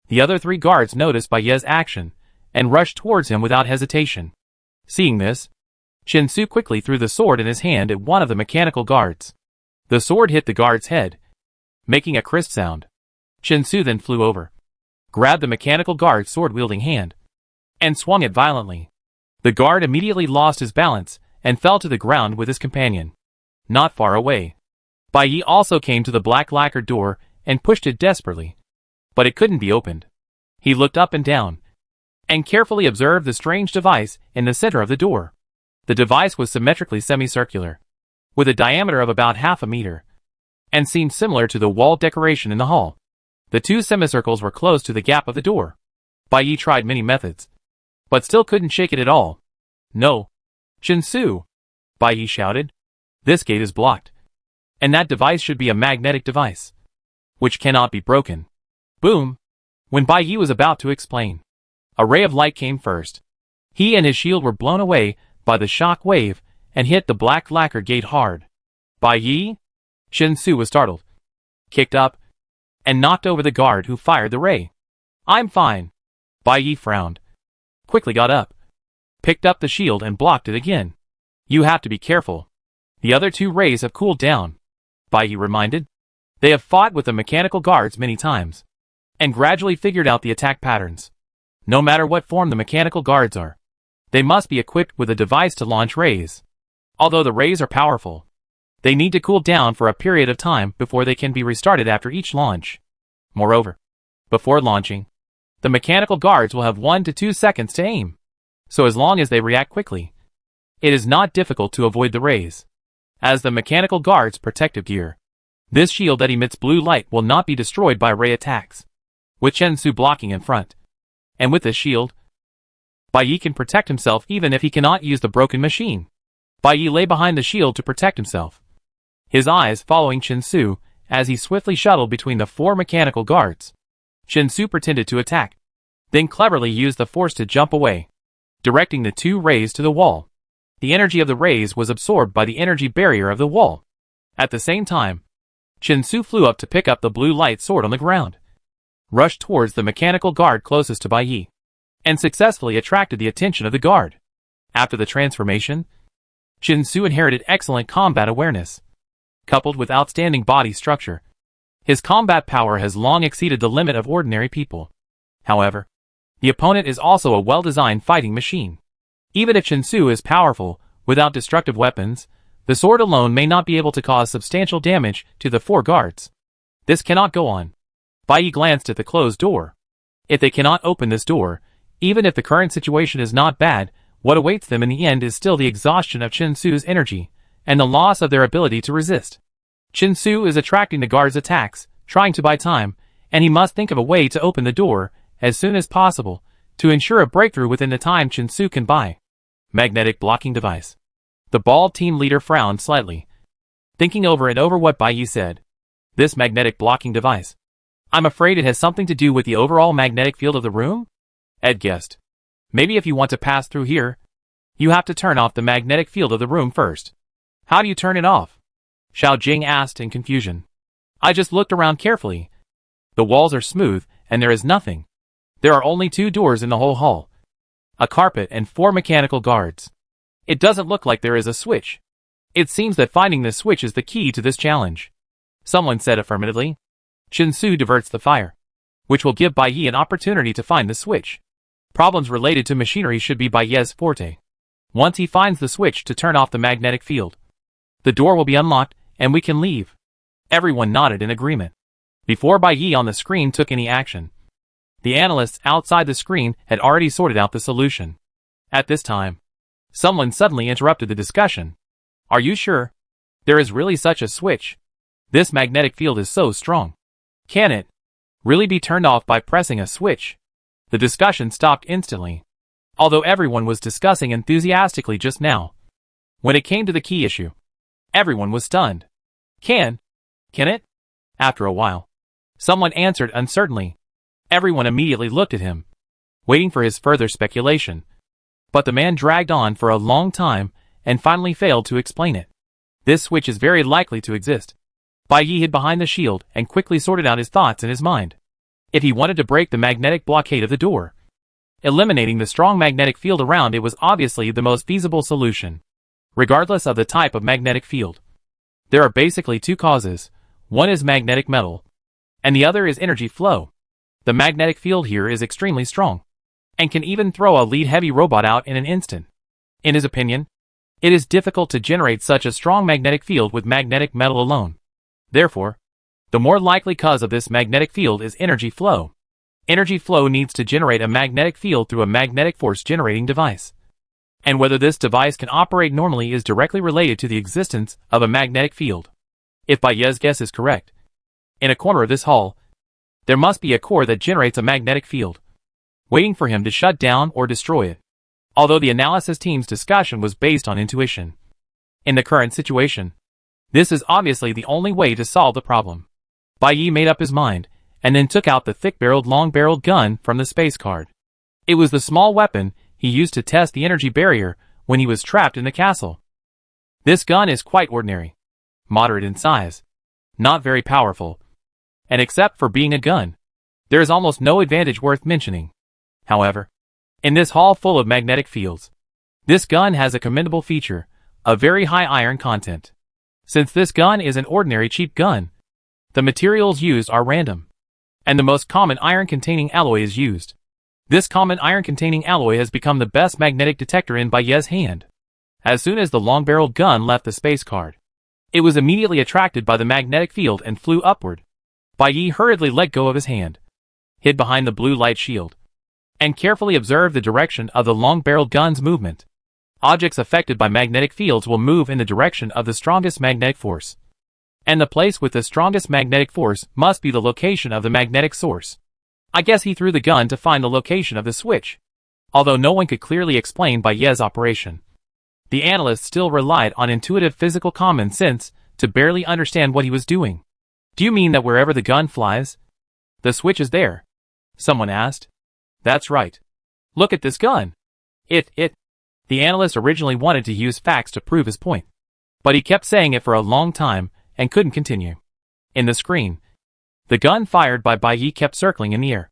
The other three guards noticed Bai Yi's action, and rushed towards him without hesitation. Seeing this, Chen Su quickly threw the sword in his hand at one of the mechanical guards. The sword hit the guard's head, making a crisp sound. Chen Su then flew over, grabbed the mechanical guard's sword-wielding hand, and swung it violently. The guard immediately lost his balance and fell to the ground with his companion. Not far away, Bai Yi also came to the black lacquered door and pushed it desperately. But it couldn't be opened. He looked up and down, and carefully observed the strange device in the center of the door. The device was symmetrically semicircular, with a diameter of about half a meter, and seemed similar to the wall decoration in the hall. The two semicircles were close to the gap of the door. Bai Yi tried many methods, but still couldn't shake it at all. No. Shinsu! Bai Yi shouted. This gate is blocked. And that device should be a magnetic device, which cannot be broken. Boom! When Bai Yi was about to explain, a ray of light came first. He and his shield were blown away by the shock wave and hit the black lacquer gate hard. Bai Yi? Shinsu was startled, kicked up, and knocked over the guard who fired the ray. I'm fine. Bai Yi frowned, quickly got up, picked up the shield and blocked it again. You have to be careful. The other two rays have cooled down, Bai Yi reminded. They have fought with the mechanical guards many times, and gradually figured out the attack patterns. No matter what form the mechanical guards are, they must be equipped with a device to launch rays. Although the rays are powerful, they need to cool down for a period of time before they can be restarted after each launch. Moreover, before launching, the mechanical guards will have 1 to 2 seconds to aim. So as long as they react quickly, it is not difficult to avoid the rays. As the mechanical guard's protective gear, this shield that emits blue light will not be destroyed by ray attacks, with Shinsu blocking in front. And with this shield, Bai Yi can protect himself even if he cannot use the broken machine. Bai Yi lay behind the shield to protect himself, his eyes following Shinsu as he swiftly shuttled between the 4 mechanical guards. Shinsu pretended to attack, then cleverly used the force to jump away, directing the 2 rays to the wall. The energy of the rays was absorbed by the energy barrier of the wall. At the same time, Shinsu flew up to pick up the blue light sword on the ground, rushed towards the mechanical guard closest to Bai Yi, and successfully attracted the attention of the guard. After the transformation, Shinsu inherited excellent combat awareness, coupled with outstanding body structure. His combat power has long exceeded the limit of ordinary people. However, the opponent is also a well-designed fighting machine. Even if Shinsu is powerful, without destructive weapons, the sword alone may not be able to cause substantial damage to the 4 guards. This cannot go on. Bai Yi glanced at the closed door. If they cannot open this door, even if the current situation is not bad, what awaits them in the end is still the exhaustion of Shinsu's energy, and the loss of their ability to resist. Shinsu is attracting the guard's attacks, trying to buy time, and he must think of a way to open the door as soon as possible to ensure a breakthrough within the time Shinsu can buy. Magnetic blocking device. The bald team leader frowned slightly, thinking over and over what Bai Yi said. This magnetic blocking device. I'm afraid it has something to do with the overall magnetic field of the room? Ed guessed. Maybe if you want to pass through here, you have to turn off the magnetic field of the room first. How do you turn it off? Xiao Jing asked in confusion. I just looked around carefully. The walls are smooth, and there is nothing. There are only 2 doors in the whole hall, a carpet and 4 mechanical guards. It doesn't look like there is a switch. It seems that finding this switch is the key to this challenge. Someone said affirmatively. Shinsu diverts the fire, which will give Bai Yi an opportunity to find the switch. Problems related to machinery should be Bai Yi's forte. Once he finds the switch to turn off the magnetic field, the door will be unlocked, and we can leave. Everyone nodded in agreement. Before Bai Yi on the screen took any action, the analysts outside the screen had already sorted out the solution. At this time, someone suddenly interrupted the discussion. Are you sure? There is really such a switch? This magnetic field is so strong. Can it really be turned off by pressing a switch? The discussion stopped instantly, although everyone was discussing enthusiastically just now. When it came to the key issue, everyone was stunned. Can it? After a while, someone answered uncertainly. Everyone immediately looked at him, waiting for his further speculation. But the man dragged on for a long time and finally failed to explain it. This switch is very likely to exist. Bai Yi hid behind the shield and quickly sorted out his thoughts in his mind. If he wanted to break the magnetic blockade of the door, eliminating the strong magnetic field around it was obviously the most feasible solution. Regardless of the type of magnetic field, there are basically 2 causes. One is magnetic metal, and the other is energy flow. The magnetic field here is extremely strong, and can even throw a lead-heavy robot out in an instant. In his opinion, it is difficult to generate such a strong magnetic field with magnetic metal alone. Therefore, the more likely cause of this magnetic field is energy flow. Energy flow needs to generate a magnetic field through a magnetic force generating device. and whether this device can operate normally is directly related to the existence of a magnetic field. If Baye's guess is correct, in a corner of this hall, there must be a core that generates a magnetic field, waiting for him to shut down or destroy it. Although the analysis team's discussion was based on intuition, in the current situation, this is obviously the only way to solve the problem. Baye made up his mind, and then took out the thick-barreled, long-barreled gun from the space card. It was the small weapon he used to test the energy barrier when he was trapped in the castle. This gun is quite ordinary, moderate in size, not very powerful, and except for being a gun, there is almost no advantage worth mentioning. However, in this hall full of magnetic fields, this gun has a commendable feature, a very high iron content. Since this gun is an ordinary cheap gun, the materials used are random, and the most common iron-containing alloy is used. This common iron-containing alloy has become the best magnetic detector in Baye's hand. As soon as the long-barreled gun left the space card, it was immediately attracted by the magnetic field and flew upward. Baye hurriedly let go of his hand, hid behind the blue light shield, and carefully observed the direction of the long-barreled gun's movement. Objects affected by magnetic fields will move in the direction of the strongest magnetic force, and the place with the strongest magnetic force must be the location of the magnetic source. I guess he threw the gun to find the location of the switch. Although no one could clearly explain Baye's operation, the analyst still relied on intuitive physical common sense to barely understand what he was doing. "Do you mean that wherever the gun flies, the switch is there?" someone asked. "That's right. Look at this gun. The analyst originally wanted to use facts to prove his point, but he kept saying it for a long time and couldn't continue. In the screen, the gun fired by Baye kept circling in the air,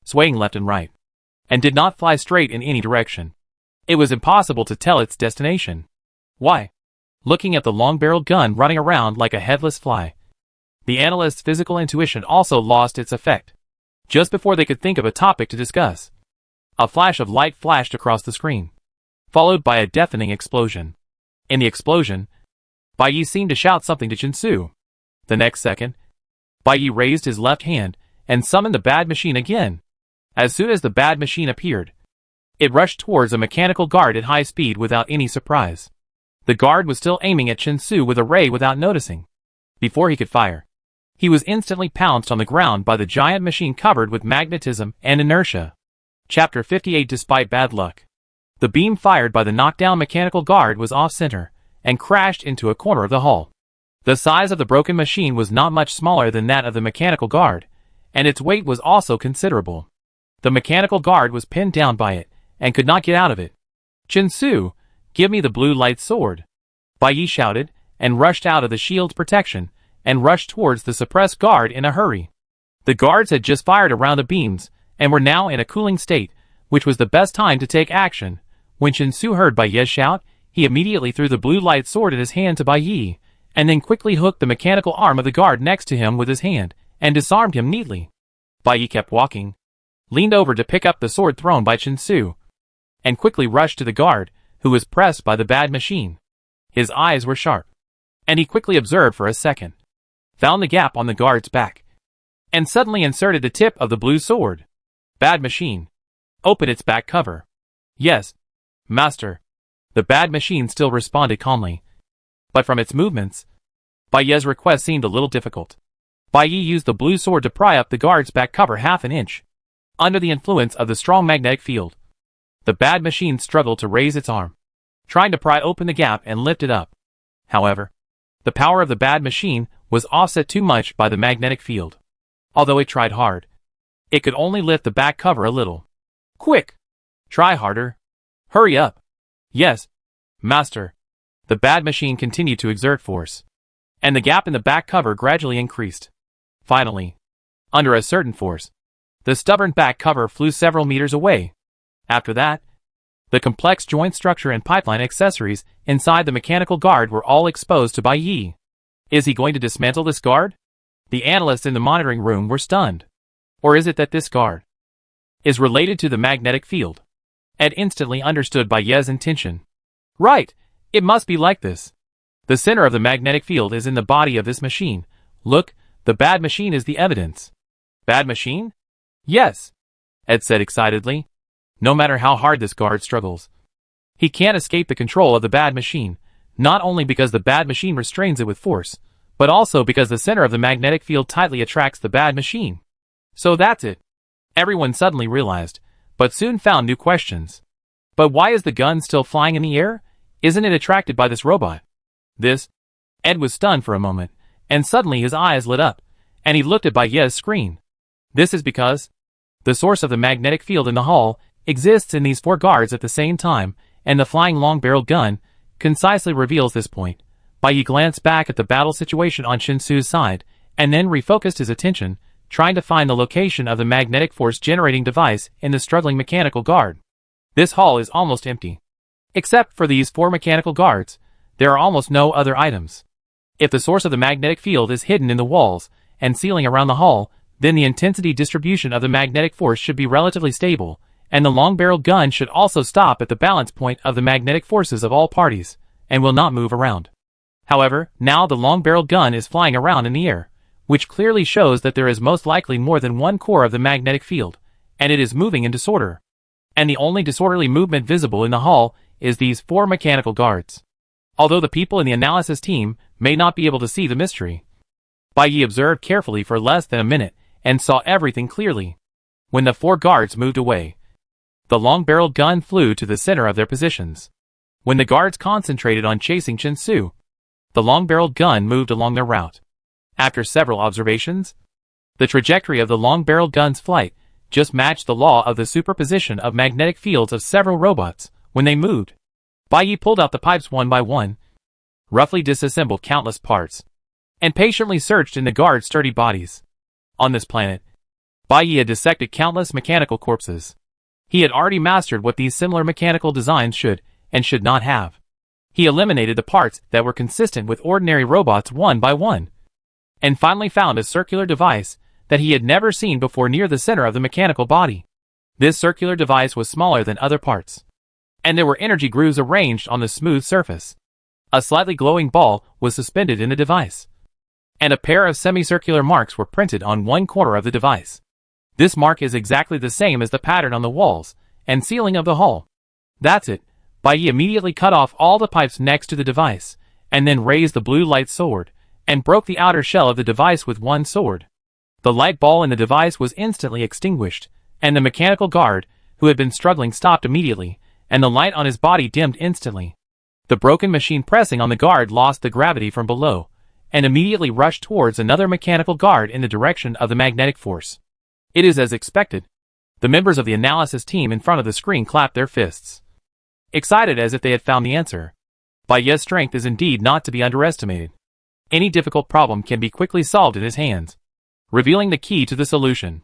swaying left and right, and did not fly straight in any direction. It was impossible to tell its destination. Why? Looking at the long-barreled gun running around like a headless fly, the analyst's physical intuition also lost its effect. Just before they could think of a topic to discuss, a flash of light flashed across the screen, followed by a deafening explosion. In the explosion, Baye seemed to shout something to Chinsu. The next second, Baye raised his left hand and summoned the bad machine again. As soon as the bad machine appeared, it rushed towards a mechanical guard at high speed without any surprise. The guard was still aiming at Chinsu with a ray without noticing. Before he could fire, he was instantly pounced on the ground by the giant machine covered with magnetism and inertia. Chapter 58. Despite bad luck, the beam fired by the knockdown mechanical guard was off-center and crashed into a corner of the hall. The size of the broken machine was not much smaller than that of the mechanical guard, and its weight was also considerable. The mechanical guard was pinned down by it and could not get out of it. "Chinsu, give me the blue light sword," Baye shouted, and rushed out of the shield's protection and rushed towards the suppressed guard in a hurry. The guards had just fired around the beams and were now in a cooling state, which was the best time to take action. When Chinsu heard Baye's shout, he immediately threw the blue light sword in his hand to Baye, and then quickly hooked the mechanical arm of the guard next to him with his hand, and disarmed him neatly. Baye kept walking, leaned over to pick up the sword thrown by Chinsu, and quickly rushed to the guard, who was pressed by the bad machine. His eyes were sharp, and he quickly observed for a second, found the gap on the guard's back, and suddenly inserted the tip of the blue sword. "Bad machine, open its back cover." "Yes, master." The bad machine still responded calmly, but from its movements, Baye's request seemed a little difficult. Baye used the blue sword to pry up the guard's back cover half an inch. Under the influence of the strong magnetic field, the bad machine struggled to raise its arm, trying to pry open the gap and lift it up. However, the power of the bad machine was offset too much by the magnetic field. Although it tried hard, it could only lift the back cover a little. "Quick! Try harder! Hurry up!" "Yes, master." The bad machine continued to exert force, and the gap in the back cover gradually increased. Finally, under a certain force, the stubborn back cover flew several meters away. After that, the complex joint structure and pipeline accessories inside the mechanical guard were all exposed to Baye. Is he going to dismantle this guard? The analysts in the monitoring room were stunned. Or is it that this guard is related to the magnetic field? Ed instantly understood Baye's intention. "Right, it must be like this. The center of the magnetic field is in the body of this machine. Look, the bad machine is the evidence." "Bad machine?" "Yes," Ed said excitedly. "No matter how hard this guard struggles, He can't escape the control of the bad machine, not only because the bad machine restrains it with force, but also because the center of the magnetic field tightly attracts the bad machine. So that's it. Everyone suddenly realized, but soon found new questions. But why is the gun still flying in the air? Isn't it attracted by this robot? Ed was stunned for a moment, and suddenly his eyes lit up, and he looked at Baye's screen. This is because the source of the magnetic field in the hall exists in these 4 guards at the same time, and the flying long-barreled gun concisely reveals this point. Baye glanced back at the battle situation on Shinsu's side, and then refocused his attention, trying to find the location of the magnetic force generating device in the struggling mechanical guard. This hall is almost empty. Except for these 4 mechanical guards, there are almost no other items. If the source of the magnetic field is hidden in the walls and ceiling around the hall, then the intensity distribution of the magnetic force should be relatively stable, and the long-barreled gun should also stop at the balance point of the magnetic forces of all parties, and will not move around. However, now the long-barreled gun is flying around in the air, which clearly shows that there is most likely more than one core of the magnetic field, and it is moving in disorder. And the only disorderly movement visible in the hall is these 4 mechanical guards. Although the people in the analysis team may not be able to see the mystery, Baye observed carefully for less than a minute and saw everything clearly. When the 4 guards moved away, the long-barreled gun flew to the center of their positions. When the guards concentrated on chasing Shinsu, the long-barreled gun moved along their route. After several observations, the trajectory of the long-barreled gun's flight just matched the law of the superposition of magnetic fields of several robots when they moved. Baye pulled out the pipes one by one, roughly disassembled countless parts, and patiently searched in the guards' sturdy bodies. On this planet, Baye had dissected countless mechanical corpses. He had already mastered what these similar mechanical designs should and should not have. He eliminated the parts that were consistent with ordinary robots one by one, and finally found a circular device that he had never seen before near the center of the mechanical body. This circular device was smaller than other parts, and there were energy grooves arranged on the smooth surface. A slightly glowing ball was suspended in the device, and a pair of semicircular marks were printed on one corner of the device. This mark is exactly the same as the pattern on the walls and ceiling of the hall. That's it. Baye immediately cut off all the pipes next to the device, and then raised the blue light sword, and broke the outer shell of the device with one sword. The light ball in the device was instantly extinguished, and the mechanical guard, who had been struggling, stopped immediately, and the light on his body dimmed instantly. The broken machine pressing on the guard lost the gravity from below, and immediately rushed towards another mechanical guard in the direction of the magnetic force. It is as expected. The members of the analysis team in front of the screen clapped their fists, excited as if they had found the answer. Baye's strength is indeed not to be underestimated. Any difficult problem can be quickly solved in his hands, revealing the key to the solution.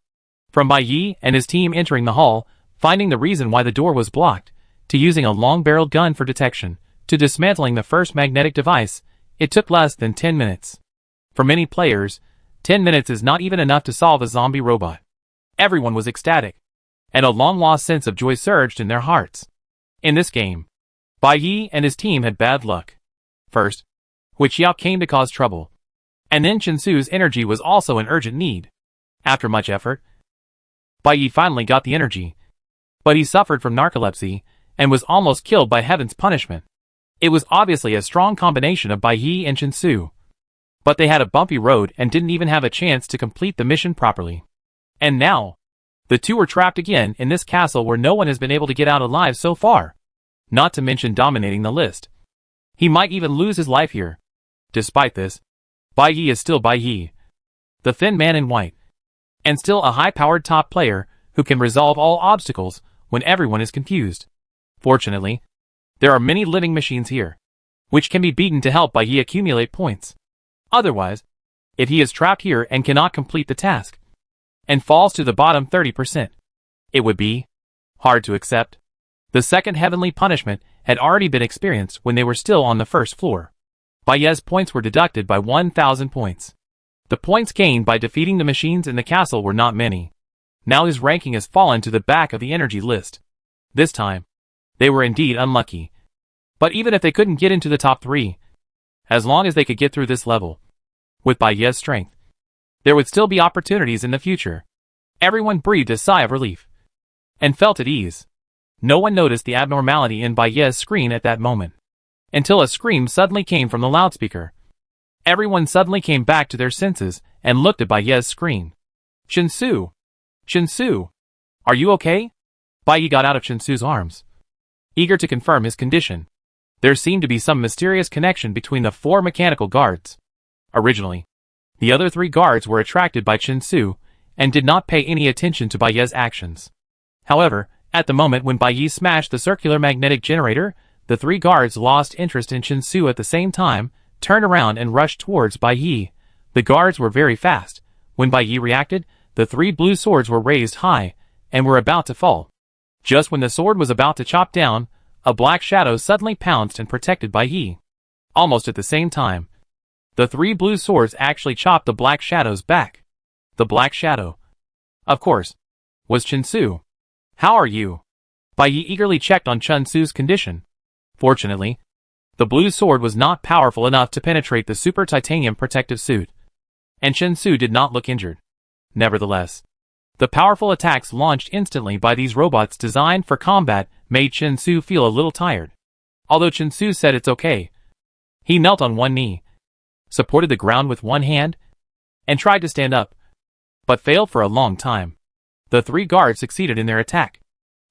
From Baye and his team entering the hall, finding the reason why the door was blocked, to using a long-barreled gun for detection, to dismantling the first magnetic device, it took less than 10 minutes. For many players, 10 minutes is not even enough to solve a zombie robot. Everyone was ecstatic, and a long-lost sense of joy surged in their hearts. In this game, Baye and his team had bad luck. First, Huixiao came to cause trouble, and then Shinsu's energy was also in urgent need. After much effort, Baye finally got the energy, but he suffered from narcolepsy and was almost killed by heaven's punishment. It was obviously a strong combination of Baye and Shinsu, but they had a bumpy road and didn't even have a chance to complete the mission properly. And now, the two were trapped again in this castle where no one has been able to get out alive so far, not to mention dominating the list. He might even lose his life here. Despite this, Baye is still Baye, the thin man in white, and still a high-powered top player who can resolve all obstacles when everyone is confused. Fortunately, there are many living machines here, which can be beaten to help Baye accumulate points. Otherwise, if he is trapped here and cannot complete the task, and falls to the bottom 30%, it would be hard to accept. The second heavenly punishment had already been experienced when they were still on the first floor. Baye's points were deducted by 1,000 points. The points gained by defeating the machines in the castle were not many. Now his ranking has fallen to the back of the energy list. This time, they were indeed unlucky. But even if they couldn't get into the top 3, as long as they could get through this level, with Baye's strength, there would still be opportunities in the future. Everyone breathed a sigh of relief, and felt at ease. No one noticed the abnormality in Baiye's screen at that moment, until a scream suddenly came from the loudspeaker. Everyone suddenly came back to their senses and looked at Baiye's screen. Shinsu! Shinsu! Are you okay? Baiye got out of Shinsu's arms, eager to confirm his condition. There seemed to be some mysterious connection between the 4 mechanical guards. Originally, the other 3 guards were attracted by Shinsu and did not pay any attention to Baiye's actions. However, at the moment when Baiye smashed the circular magnetic generator, the 3 guards lost interest in Shinsu at the same time, turned around and rushed towards Baiye. The guards were very fast. When Baiye reacted, the 3 blue swords were raised high and were about to fall. Just when the sword was about to chop down, a black shadow suddenly pounced and protected Baiye. Almost at the same time, the 3 blue swords actually chopped the black shadow's back. The black shadow, of course, was Shinsu. How are you? Baiye eagerly checked on Shinsu's condition. Fortunately, the blue sword was not powerful enough to penetrate the super titanium protective suit, and Shinsu did not look injured. Nevertheless, the powerful attacks launched instantly by these robots designed for combat made Shinsu feel a little tired. Although Shinsu said it's okay, he knelt on one knee, supported the ground with one hand, and tried to stand up, but failed for a long time. The 3 guards succeeded in their attack,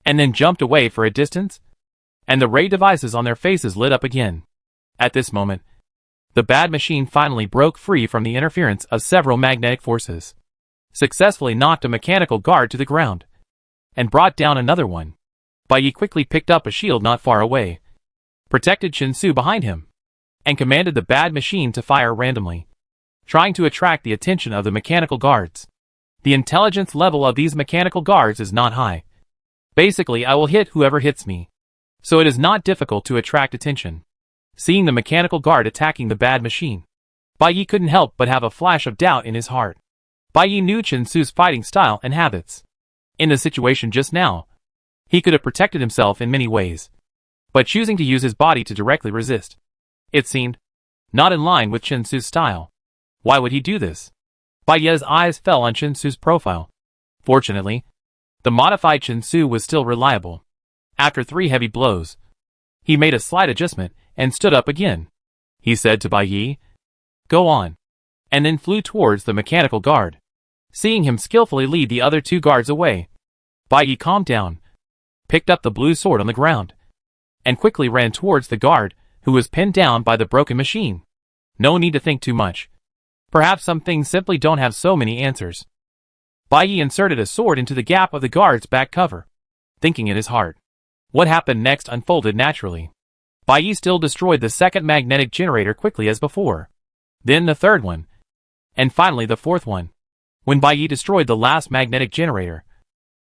and then jumped away for a distance, and the ray devices on their faces lit up again. At this moment, the bad machine finally broke free from the interference of several magnetic forces, successfully knocked a mechanical guard to the ground, and brought down another one. Baiye quickly picked up a shield not far away, protected Shinsu behind him, and commanded the bad machine to fire randomly, trying to attract the attention of the mechanical guards. The intelligence level of these mechanical guards is not high. Basically, I will hit whoever hits me, so it is not difficult to attract attention. Seeing the mechanical guard attacking the bad machine, Baiye couldn't help but have a flash of doubt in his heart. Baiye knew Shinsu's fighting style and habits. In the situation just now, he could have protected himself in many ways, but choosing to use his body to directly resist, it seemed, not in line with Shinsu's style. Why would he do this? Baiye's eyes fell on Shinsu's profile. Fortunately, the modified Shinsu was still reliable. After 3 heavy blows, he made a slight adjustment and stood up again. He said to Baiye, "Go on," and then flew towards the mechanical guard. Seeing him skillfully lead the other 2 guards away, Baiye calmed down, picked up the blue sword on the ground, and quickly ran towards the guard who was pinned down by the broken machine. No need to think too much. Perhaps some things simply don't have so many answers. Baiye inserted a sword into the gap of the guard's back cover, thinking in his heart. What happened next unfolded naturally. Baiye still destroyed the 2nd magnetic generator quickly as before, then the 3rd one, and finally the 4th one. When Baiye destroyed the last magnetic generator,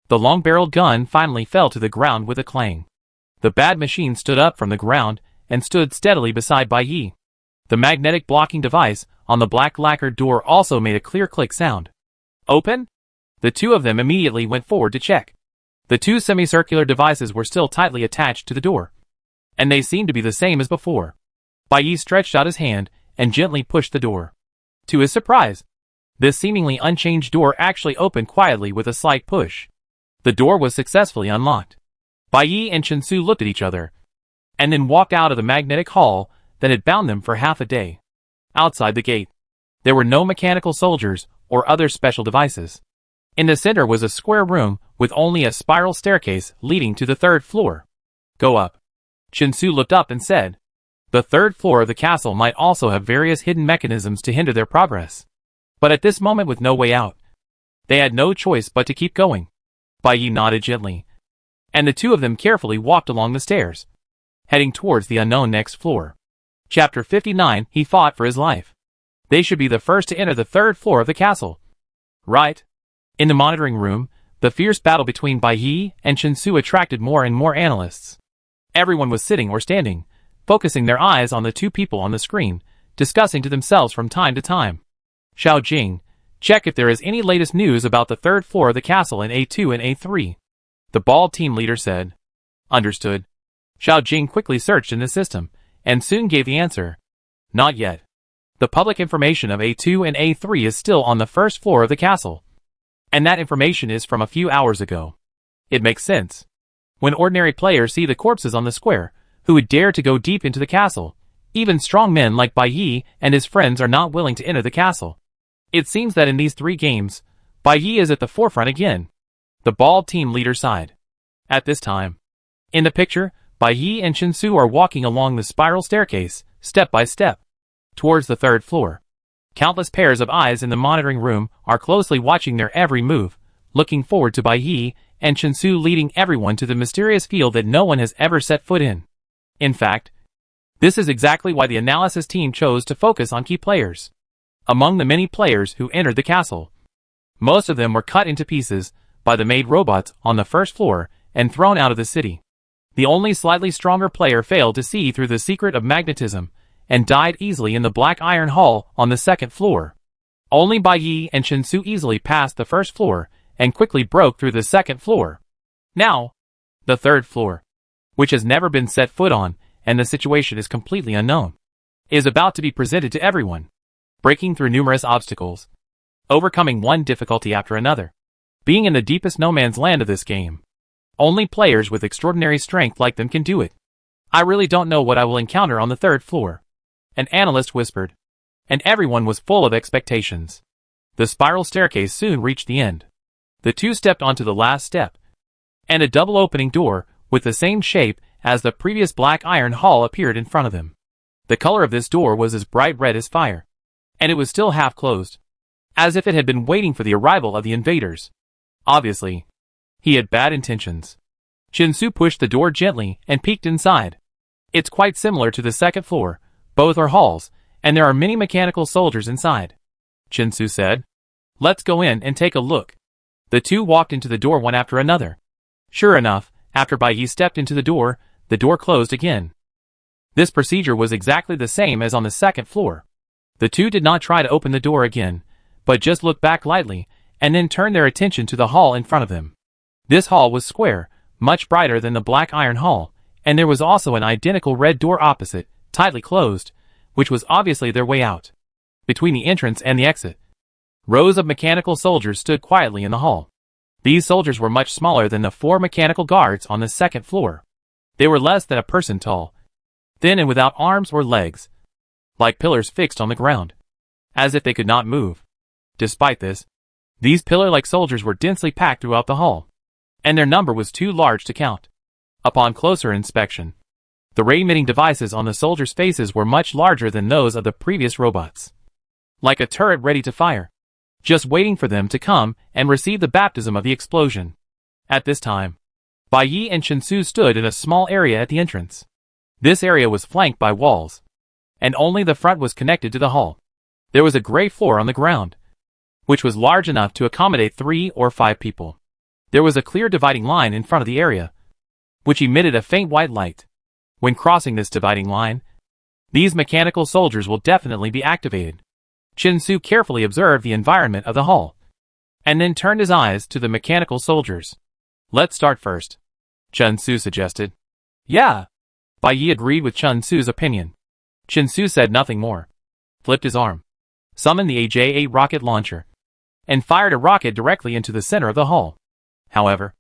the long-barreled gun finally fell to the ground with a clang. The bad machine stood up from the ground and stood steadily beside Baiye. The magnetic blocking device on the black lacquered door also made a clear click sound. Open? The 2 of them immediately went forward to check. The 2 semicircular devices were still tightly attached to the door, and they seemed to be the same as before. Baiye stretched out his hand and gently pushed the door. To his surprise, this seemingly unchanged door actually opened quietly with a slight push. The door was successfully unlocked. Baiye and Shinsu looked at each other, and then walked out of the magnetic hall that had bound them for half a day. Outside the gate, there were no mechanical soldiers or other special devices. In the center was a square room with only a spiral staircase leading to the 3rd floor. Go up. Shinsu looked up and said. The 3rd floor of the castle might also have various hidden mechanisms to hinder their progress. But at this moment, with no way out, they had no choice but to keep going. Baiye nodded gently, and the 2 of them carefully walked along the stairs, heading towards the unknown next floor. Chapter 59. He fought for his life. They should be the first to enter the 3rd floor of the castle. Right? In the monitoring room, the fierce battle between Baiye and Shinsu attracted more and more analysts. Everyone was sitting or standing, focusing their eyes on the 2 people on the screen, discussing to themselves from time to time. Xiao Jing, check if there is any latest news about the 3rd floor of the castle in A2 and A3. The bald team leader said. Understood. Xiao Jing quickly searched in the system, and soon gave the answer. Not yet. The public information of A2 and A3 is still on the 1st floor of the castle, and that information is from a few hours ago. It makes sense. When ordinary players see the corpses on the square, who would dare to go deep into the castle? Even strong men like Bai Yi and his friends are not willing to enter the castle. It seems that in these 3 games, Bai Yi is at the forefront again. The bald team leader sighed. At this time, in the picture, Bai Yi and Chen Su are walking along the spiral staircase, step by step, towards the 3rd floor. Countless pairs of eyes in the monitoring room are closely watching their every move, looking forward to Bai Yi and Chen Su leading everyone to the mysterious field that no one has ever set foot in. In fact, this is exactly why the analysis team chose to focus on key players. Among the many players who entered the castle, most of them were cut into pieces by the maid robots on the 1st floor and thrown out of the city. The only slightly stronger player failed to see through the secret of magnetism and died easily in the Black Iron Hall on the 2nd floor. Only Bai Yi and Chen Su easily passed the 1st floor and quickly broke through the 2nd floor. Now, the 3rd floor, which has never been set foot on and the situation is completely unknown, is about to be presented to everyone. Breaking through numerous obstacles, overcoming one difficulty after another, being in the deepest no man's land of this game. Only players with extraordinary strength like them can do it. I really don't know what I will encounter on the 3rd floor, an analyst whispered, and everyone was full of expectations. The spiral staircase soon reached the end. The 2 stepped onto the last step, and a double opening door with the same shape as the previous Black Iron Hall appeared in front of them. The color of this door was as bright red as fire, and it was still half closed, as if it had been waiting for the arrival of the invaders. Obviously, he had bad intentions. Chen Su pushed the door gently and peeked inside. It's quite similar to the 2nd floor, both are halls, and there are many mechanical soldiers inside. Chen Su said, "Let's go in and take a look." The 2 walked into the door one after another. Sure enough, after Bai Yi stepped into the door closed again. This procedure was exactly the same as on the 2nd floor. The 2 did not try to open the door again, but just looked back lightly, and then turned their attention to the hall in front of them. This hall was square, much brighter than the Black Iron Hall, and there was also an identical red door opposite, tightly closed, which was obviously their way out. Between the entrance and the exit, rows of mechanical soldiers stood quietly in the hall. These soldiers were much smaller than the 4 mechanical guards on the 2nd floor. They were less than a person tall, thin and without arms or legs, like pillars fixed on the ground, as if they could not move. Despite this, these pillar-like soldiers were densely packed throughout the hall, and their number was too large to count. Upon closer inspection, the ray-emitting devices on the soldiers' faces were much larger than those of the previous robots, like a turret ready to fire, just waiting for them to come and receive the baptism of the explosion. At this time, Bai Yi and Chen Su stood in a small area at the entrance. This area was flanked by walls, and only the front was connected to the hall. There was a gray floor on the ground, which was large enough to accommodate 3 or 5 people. There was a clear dividing line in front of the area, which emitted a faint white light. When crossing this dividing line, these mechanical soldiers will definitely be activated. Chen Su carefully observed the environment of the hall, and then turned his eyes to the mechanical soldiers. "Let's start first," Chen Su suggested. "Yeah." Bai Yi agreed with Chen Su's opinion. Chen Su said nothing more, flipped his arm, summoned the AJ-8 rocket launcher, and fired a rocket directly into the center of the hall. However,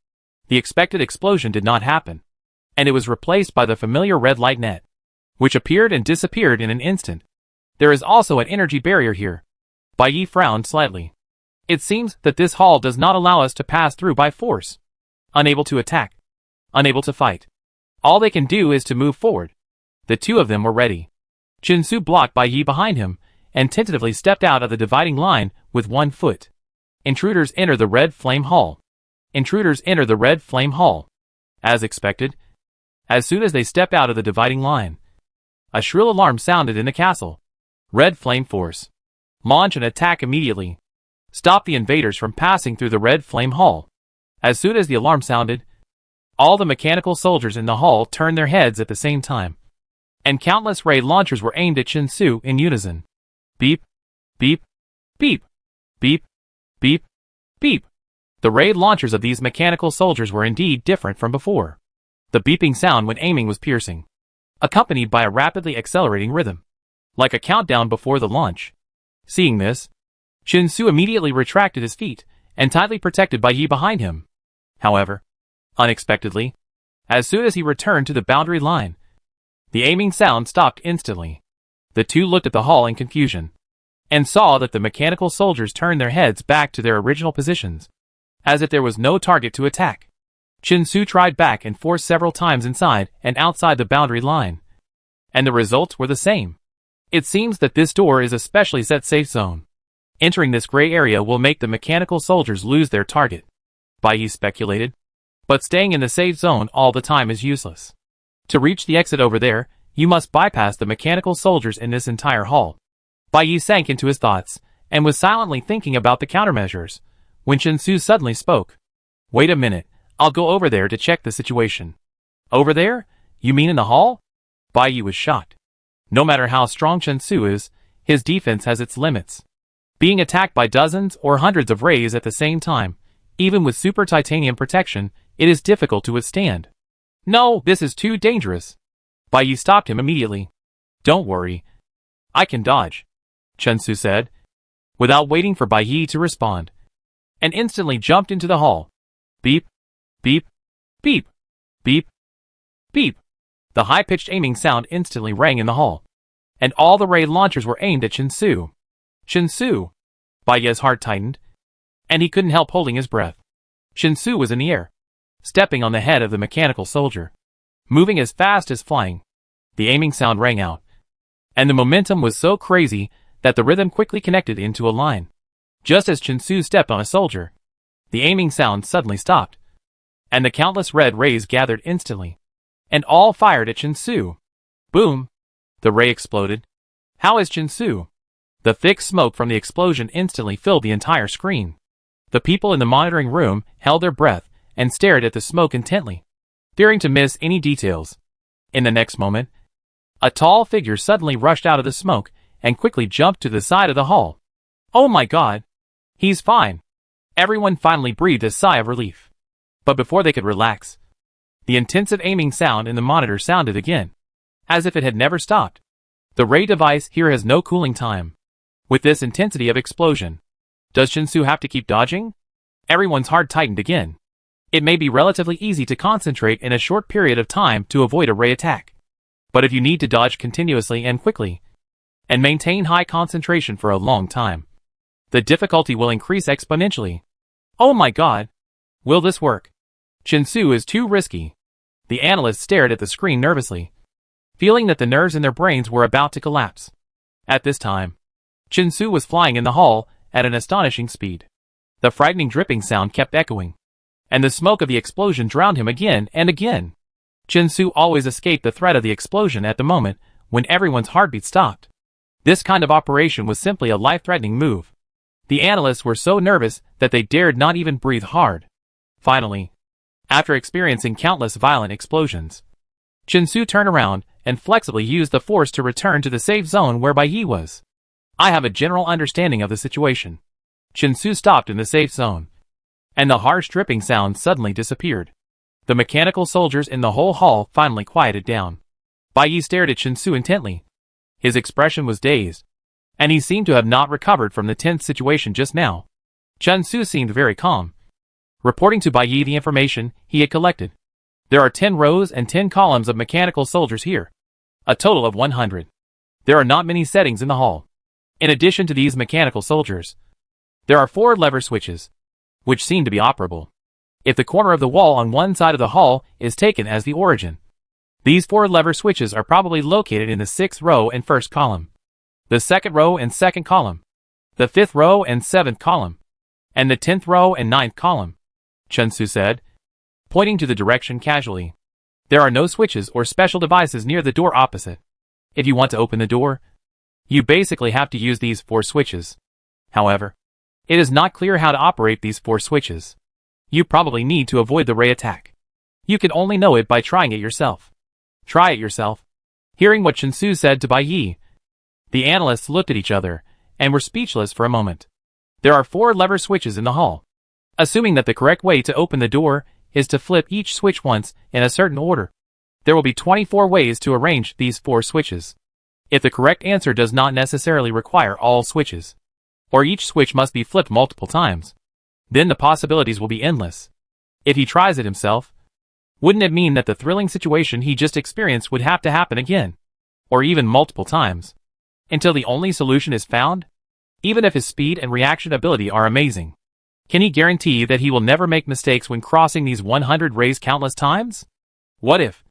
the expected explosion did not happen, and it was replaced by the familiar red light net, which appeared and disappeared in an instant. "There is also an energy barrier here." Bai Yi frowned slightly. "It seems that this hall does not allow us to pass through by force. Unable to attack, unable to fight. All they can do is to move forward." The 2 of them were ready. Chen Su blocked Bai Yi behind him and tentatively stepped out of the dividing line with 1 foot. Intruders enter the red flame hall. Intruders enter the red flame hall. As expected, as soon as they stepped out of the dividing line, a shrill alarm sounded in the castle. "Red flame force. Launch an attack immediately. Stop the invaders from passing through the red flame hall." As soon as the alarm sounded, all the mechanical soldiers in the hall turned their heads at the same time, and countless ray launchers were aimed at Chen Su in unison. Beep, beep, beep, beep, beep, beep. The ray launchers of these mechanical soldiers were indeed different from before. The beeping sound when aiming was piercing, accompanied by a rapidly accelerating rhythm, like a countdown before the launch. Seeing this, Chen Su immediately retracted his feet and tightly protected Bai Yi behind him. However, unexpectedly, As soon as he returned to the boundary line, the aiming sound stopped instantly. The two looked at the hall in confusion, and saw that the mechanical soldiers turned their heads back to their original positions, as if there was no target to attack. Chinsu tried back and forth several times inside and outside the boundary line, and the results were the same. It seems that this door is a specially set safe zone. Entering this gray area will make the mechanical soldiers lose their target, Bai Yi speculated. But staying in the safe zone all the time is useless. To reach the exit over there, you must bypass the mechanical soldiers in this entire hall. Bai Yi sank into his thoughts, and was silently thinking about the countermeasures, when Chinsu suddenly spoke. Wait a minute, I'll go over there to check the situation. Over there? You mean in the hall? Bai Yi was shocked. No matter how strong Chinsu is, his defense has its limits. Being attacked by dozens or hundreds of rays at the same time, even with super titanium protection, it is difficult to withstand. No, this is too dangerous. Bai Yi stopped him immediately. Don't worry. I can dodge, Chinsu said, without waiting for Bai Yi to respond, and instantly jumped into the hall. Beep, beep, beep, beep, beep. The high-pitched aiming sound instantly rang in the hall, and all the ray launchers were aimed at Chinsu. Chinsu! Bai Yi's heart tightened, and he couldn't help holding his breath. Chinsu was in the air, stepping on the head of the mechanical soldier, moving as fast as flying. The aiming sound rang out, and the momentum was so crazy that the rhythm quickly connected into a line. Just as Chinsu stepped on a soldier, the aiming sound suddenly stopped, and the countless red rays gathered instantly, and all fired at Chinsu. Boom! The ray exploded. How is Chinsu? The thick smoke from the explosion instantly filled the entire screen. The people in the monitoring room held their breath and stared at the smoke intently, fearing to miss any details. In the next moment, a tall figure suddenly rushed out of the smoke and quickly jumped to the side of the hall. Oh my god! He's fine! Everyone finally breathed a sigh of relief. But before they could relax, the intensive aiming sound in the monitor sounded again, as if it had never stopped. The ray device here has no cooling time. With this intensity of explosion, does Chinsu have to keep dodging? Everyone's heart tightened again. It may be relatively easy to concentrate in a short period of time to avoid a ray attack. But if you need to dodge continuously and quickly, and maintain high concentration for a long time, the difficulty will increase exponentially. Oh my god! Will this work? Chinsu is too risky. The analysts stared at the screen nervously, feeling that the nerves in their brains were about to collapse. At this time, Chinsu was flying in the hall at an astonishing speed. The frightening dripping sound kept echoing, and the smoke of the explosion drowned him again and again. Chinsu always escaped the threat of the explosion at the moment when everyone's heartbeat stopped. This kind of operation was simply a life-threatening move. The analysts were so nervous that they dared not even breathe hard. Finally, after experiencing countless violent explosions, Chinsu turned around and flexibly used the force to return to the safe zone where Bai Yi was. I have a general understanding of the situation. Chinsu stopped in the safe zone, and the harsh dripping sound suddenly disappeared. The mechanical soldiers in the whole hall finally quieted down. Bai Yi stared at Chinsu intently. His expression was dazed, and he seemed to have not recovered from the tense situation just now. Chinsu seemed very calm, reporting to Bai Yi the information he had collected. There are 10 rows and 10 columns of mechanical soldiers here, a total of 100. There are not many settings in the hall. In addition to these mechanical soldiers, there are 4 lever switches, which seem to be operable if the corner of the wall on one side of the hall is taken as the origin. These 4 lever switches are probably located in the 6th row and 1st column, the 2nd row and 2nd column, the 5th row and 7th column, and the 10th row and 9th column, Chinsu said, pointing to the direction casually. There are no switches or special devices near the door opposite. If you want to open the door, you basically have to use these 4 switches. However, it is not clear how to operate these 4 switches. You probably need to avoid the ray attack. You can only know it by trying it yourself. Try it yourself. Hearing what Chinsu said to Bai Yi, the analysts looked at each other and were speechless for a moment. There are 4 lever switches in the hall. Assuming that the correct way to open the door is to flip each switch once in a certain order, there will be 24 ways to arrange these 4 switches. If the correct answer does not necessarily require all switches, or each switch must be flipped multiple times, then the possibilities will be endless. If he tries it himself, Wouldn't it mean that the thrilling situation he just experienced would have to happen again? Or even multiple times? Until the only solution is found? Even if his speed and reaction ability are amazing, can he guarantee that he will never make mistakes when crossing these 100 rays countless times? What if,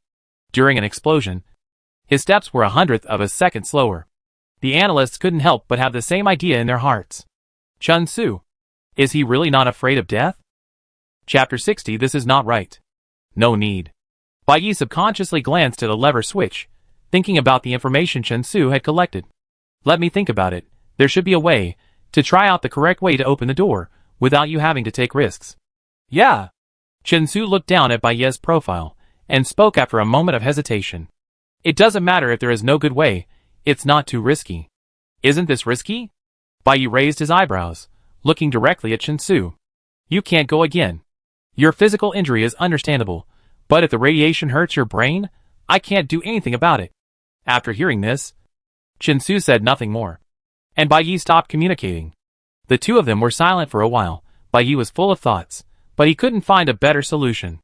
during an explosion, his steps were 1/100th of a second slower? The analysts couldn't help but have the same idea in their hearts. Chun-Su, is he really not afraid of death? Chapter 60. This is not right. No need. Bai Yi subconsciously glanced at a lever switch, thinking about the information Chun-Su had collected. Let me think about it. There should be a way to try out the correct way to open the door without you having to take risks. Yeah. Chun-Su looked down at Bai Yi's profile and spoke after a moment of hesitation. It doesn't matter if there is no good way, it's not too risky. Isn't this risky? Bai Yi raised his eyebrows, looking directly at Chun-Su. You can't go again. Your physical injury is understandable, but if the radiation hurts your brain, I can't do anything about it. After hearing this, Chun-Su said nothing more, and Bai Yi stopped communicating. The two of them were silent for a while. Bai Yi was full of thoughts, but he couldn't find a better solution.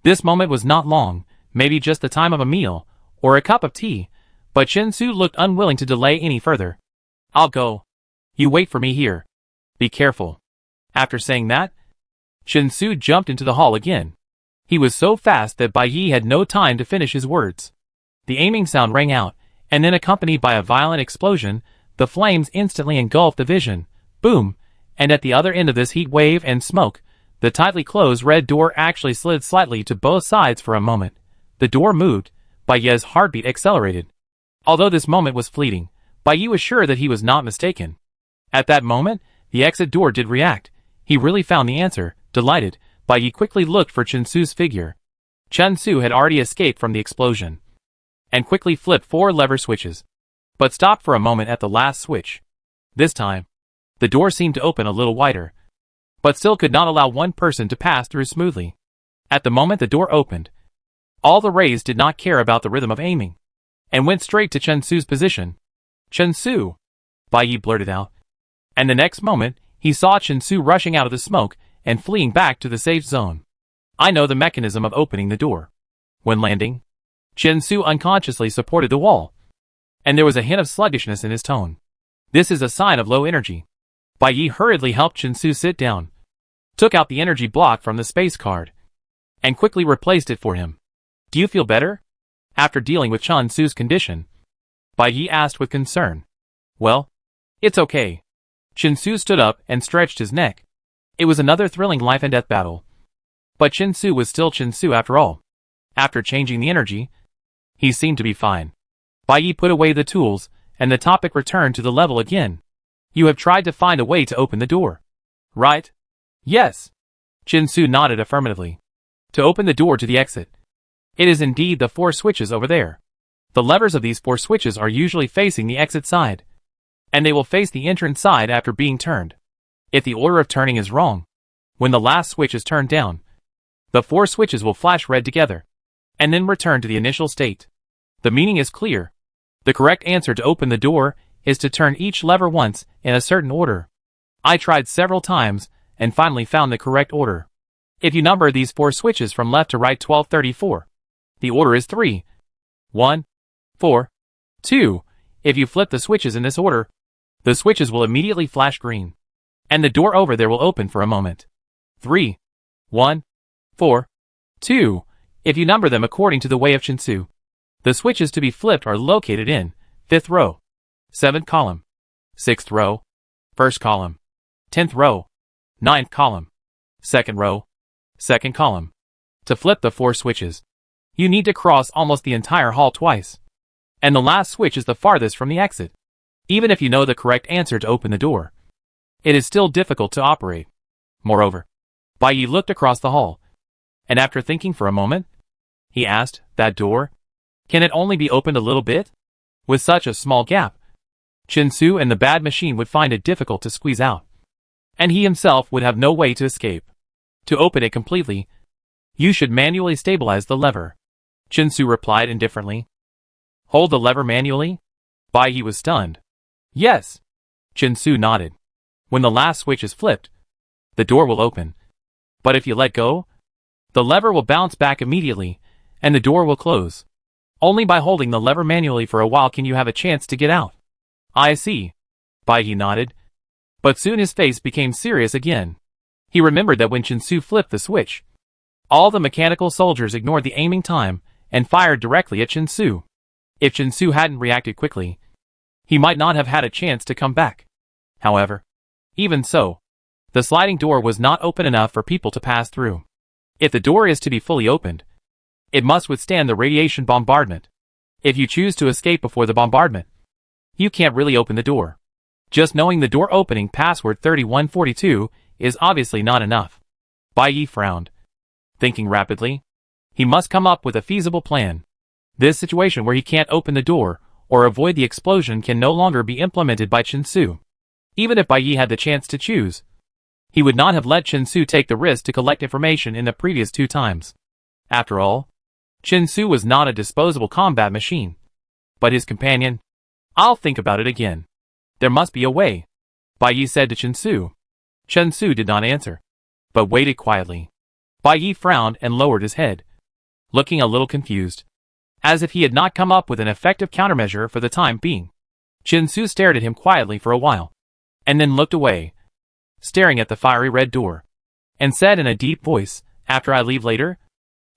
This moment was not long, maybe just the time of a meal, or a cup of tea, but Chun-Su looked unwilling to delay any further. I'll go. You wait for me here. Be careful. After saying that, Chun-Su jumped into the hall again. He was so fast that Bai Yi had no time to finish his words. The aiming sound rang out, and then accompanied by a violent explosion, the flames instantly engulfed the vision. Boom! And at the other end of this heat wave and smoke, the tightly closed red door actually slid slightly to both sides for a moment. The door moved. Bai Yi's heartbeat accelerated. Although this moment was fleeting, Bai Yi was sure that he was not mistaken. At that moment, the exit door did react. He really found the answer. Delighted, Bai Yi quickly looked for Chun-Su's figure. Chun-Su had already escaped from the explosion, and quickly flipped 4 lever switches, but stopped for a moment at the last switch. This time, the door seemed to open a little wider, but still could not allow one person to pass through smoothly. At the moment the door opened, all the rays did not care about the rhythm of aiming, and went straight to Chun-Su's position. Chun-Su! Bai Yi blurted out, and the next moment, he saw Chun-Su rushing out of the smoke and fleeing back to the safe zone. I know the mechanism of opening the door. When landing, Chun-Su unconsciously supported the wall, and there was a hint of sluggishness in his tone. This is a sign of low energy. Bai Yi hurriedly helped Chun-Su sit down, took out the energy block from the space card, and quickly replaced it for him. Do you feel better? After dealing with Chun-Su's condition, Bai Yi asked with concern. Well, it's okay. Chun-Su stood up and stretched his neck. It was another thrilling life and death battle. But Chun-Su was still Chun-Su after all. After changing the energy, he seemed to be fine. Bai Yi put away the tools, and the topic returned to the level again. You have tried to find a way to open the door, right? Yes. Chun-Su nodded affirmatively. To open the door to the exit. It is indeed the 4 switches over there. The levers of these 4 switches are usually facing the exit side, and they will face the entrance side after being turned. If the order of turning is wrong, when the last switch is turned down, the 4 switches will flash red together, and then return to the initial state. The meaning is clear. The correct answer to open the door is to turn each lever once in a certain order. I tried several times, and finally found the correct order. If you number these 4 switches from left to right 1234, the order is 3, 1, 4, 2. If you flip the switches in this order, the switches will immediately flash green, and the door over there will open for a moment. 3, 1, 4, 2. If you number them according to the way of Chun-Su, the switches to be flipped are located in 5th row, 7th column, 6th row, 1st column, 10th row, 9th column, 2nd row, 2nd column. To flip the 4 switches, you need to cross almost the entire hall twice, and the last switch is the farthest from the exit. Even if you know the correct answer to open the door, it is still difficult to operate. Moreover, Bai Yi looked across the hall, and after thinking for a moment, he asked, that door? Can it only be opened a little bit? With such a small gap, Chun-Su and the bad machine would find it difficult to squeeze out, and he himself would have no way to escape. To open it completely, you should manually stabilize the lever. Chun-Su replied indifferently. Hold the lever manually? Bai Yi was stunned. Yes. Chun-Su nodded. When the last switch is flipped, the door will open. But if you let go, The lever will bounce back immediately, and the door will close. Only by holding the lever manually for a while can you have a chance to get out. I see. Bai Yi nodded. But soon his face became serious again. He remembered that when Chinsu flipped the switch, all the mechanical soldiers ignored the aiming time and fired directly at Chinsu. If Chinsu hadn't reacted quickly, he might not have had a chance to come back. However, even so, the sliding door was not open enough for people to pass through. If the door is to be fully opened, it must withstand the radiation bombardment. If you choose to escape before the bombardment, you can't really open the door. Just knowing the door opening password 3142 is obviously not enough. Bai Yi frowned. Thinking rapidly, he must come up with a feasible plan. This situation where he can't open the door or avoid the explosion can no longer be implemented by Chinsu. Even if Bai Yi had the chance to choose, he would not have let Chinsu take the risk to collect information in the previous 2 times. After all, Chinsu was not a disposable combat machine. But his companion? I'll think about it again. There must be a way, Bai Yi said to Chinsu. Chinsu did not answer, but waited quietly. Bai Yi frowned and lowered his head, looking a little confused, as if he had not come up with an effective countermeasure for the time being. Chinsu stared at him quietly for a while, and then looked away, staring at the fiery red door, and said in a deep voice, "After I leave later,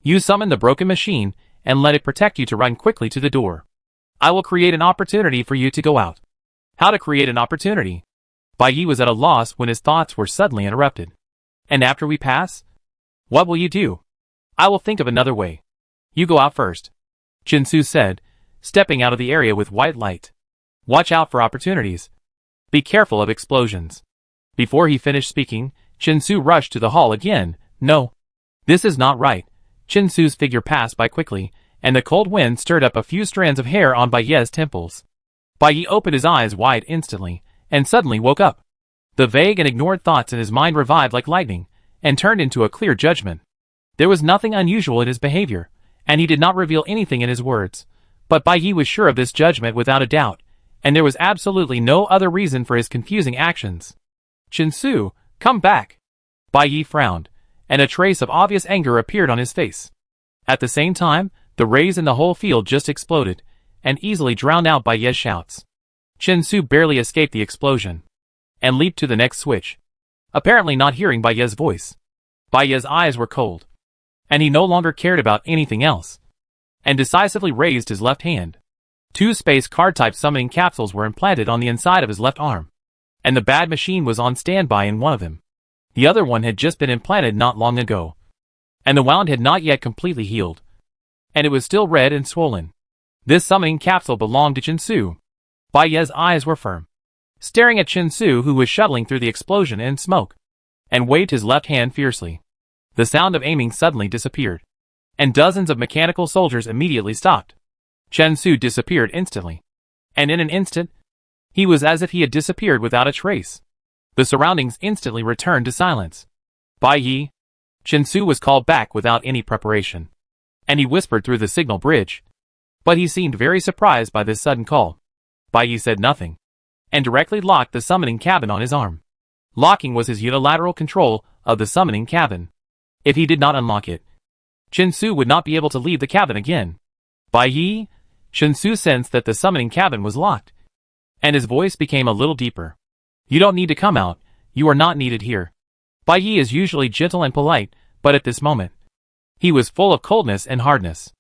you summon the broken machine and let it protect you to run quickly to the door. I will create an opportunity for you to go out." How to create an opportunity? Bai Yi was at a loss when his thoughts were suddenly interrupted. And after we pass? What will you do? I will think of another way. You go out first, Chinsu said, stepping out of the area with white light. Watch out for opportunities. Be careful of explosions. Before he finished speaking, Chinsu rushed to the hall again. No. This is not right. Chinsu's figure passed by quickly, and the cold wind stirred up a few strands of hair on Bai Yi's temples. Bai Yi opened his eyes wide instantly, and suddenly woke up. The vague and ignored thoughts in his mind revived like lightning, and turned into a clear judgment. There was nothing unusual in his behavior, and he did not reveal anything in his words. But Bai Yi was sure of this judgment without a doubt, and there was absolutely no other reason for his confusing actions. Chinsu, come back! Bai Yi frowned, and a trace of obvious anger appeared on his face. At the same time, the rays in the whole field just exploded, and easily drowned out Bai Yi's shouts. Chinsu barely escaped the explosion, and leaped to the next switch, apparently not hearing Bai Yi's voice. Bai Yi's eyes were cold, and he no longer cared about anything else, and decisively raised his left hand. 2 space card-type summoning capsules were implanted on the inside of his left arm, and the bad machine was on standby in one of them. The other one had just been implanted not long ago, and the wound had not yet completely healed, and it was still red and swollen. This summoning capsule belonged to Chinsu. Bai Yi's eyes were firm, staring at Chinsu, who was shuttling through the explosion and smoke, and waved his left hand fiercely. The sound of aiming suddenly disappeared, and dozens of mechanical soldiers immediately stopped. Chinsu disappeared instantly, and in an instant, he was as if he had disappeared without a trace. The surroundings instantly returned to silence. Bai Yi. Chinsu was called back without any preparation, and he whispered through the signal bridge. But he seemed very surprised by this sudden call. Bai Yi said nothing, and directly locked the summoning cabin on his arm. Locking was his unilateral control of the summoning cabin. If he did not unlock it, Chinsu would not be able to leave the cabin again. Bai Yi? Chinsu sensed that the summoning cabin was locked, and his voice became a little deeper. You don't need to come out, you are not needed here. Bai Yi is usually gentle and polite, but at this moment, he was full of coldness and hardness.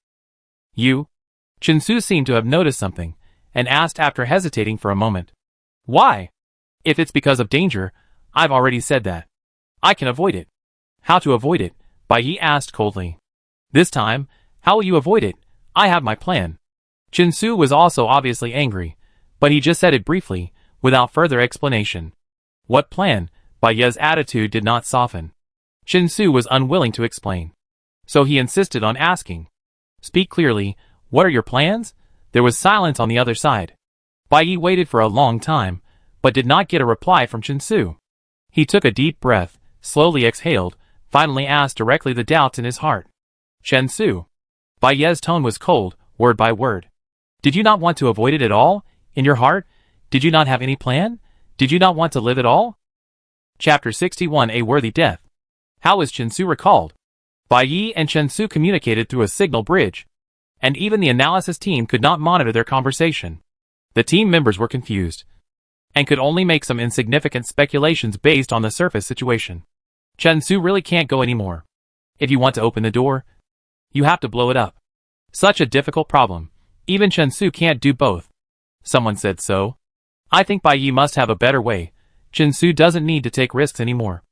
You? Chinsu seemed to have noticed something, and asked after hesitating for a moment. Why? If it's because of danger, I've already said that. I can avoid it. How to avoid it? Bai Yi asked coldly. This time, how will you avoid it? I have my plan. Chinsu was also obviously angry, but he just said it briefly, without further explanation. What plan? Bai Yi's attitude did not soften. Chinsu was unwilling to explain, so he insisted on asking. Speak clearly, what are your plans? There was silence on the other side. Bai Yi waited for a long time, but did not get a reply from Chinsu. He took a deep breath, slowly exhaled, finally asked directly the doubts in his heart. Chinsu. Bai Yi's tone was cold, word by word. Did you not want to avoid it at all? In your heart? Did you not have any plan? Did you not want to live at all? Chapter 61 A Worthy Death. How was Chinsu recalled? Bai Yi and Chen Su communicated through a signal bridge, and even the analysis team could not monitor their conversation. The team members were confused, and could only make some insignificant speculations based on the surface situation. Chen Su really can't go anymore. If you want to open the door, you have to blow it up. Such a difficult problem. Even Chen Su can't do both. Someone said so. I think Bai Yi must have a better way. Chen Su doesn't need to take risks anymore.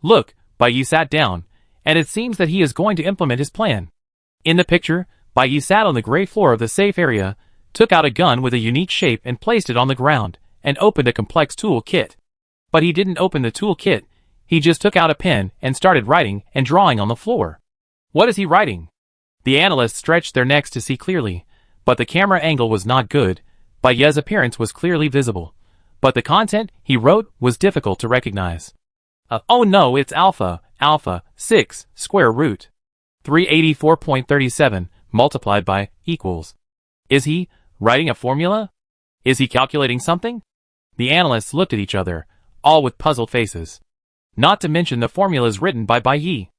Look, Bai Yi sat down, and it seems that he is going to implement his plan. In the picture, Bai Yi sat on the gray floor of the safe area, took out a gun with a unique shape and placed it on the ground, and opened a complex tool kit. But he didn't open the tool kit, he just took out a pen and started writing and drawing on the floor. What is he writing? The analysts stretched their necks to see clearly, but the camera angle was not good. Bai Yi's appearance was clearly visible, but the content he wrote was difficult to recognize. Oh no, it's alpha 6 square root 384.37 multiplied by equals. Is he writing a formula? Is he calculating something? The analysts looked at each other, all with puzzled faces. Not to mention the formulas written by Bai Yi,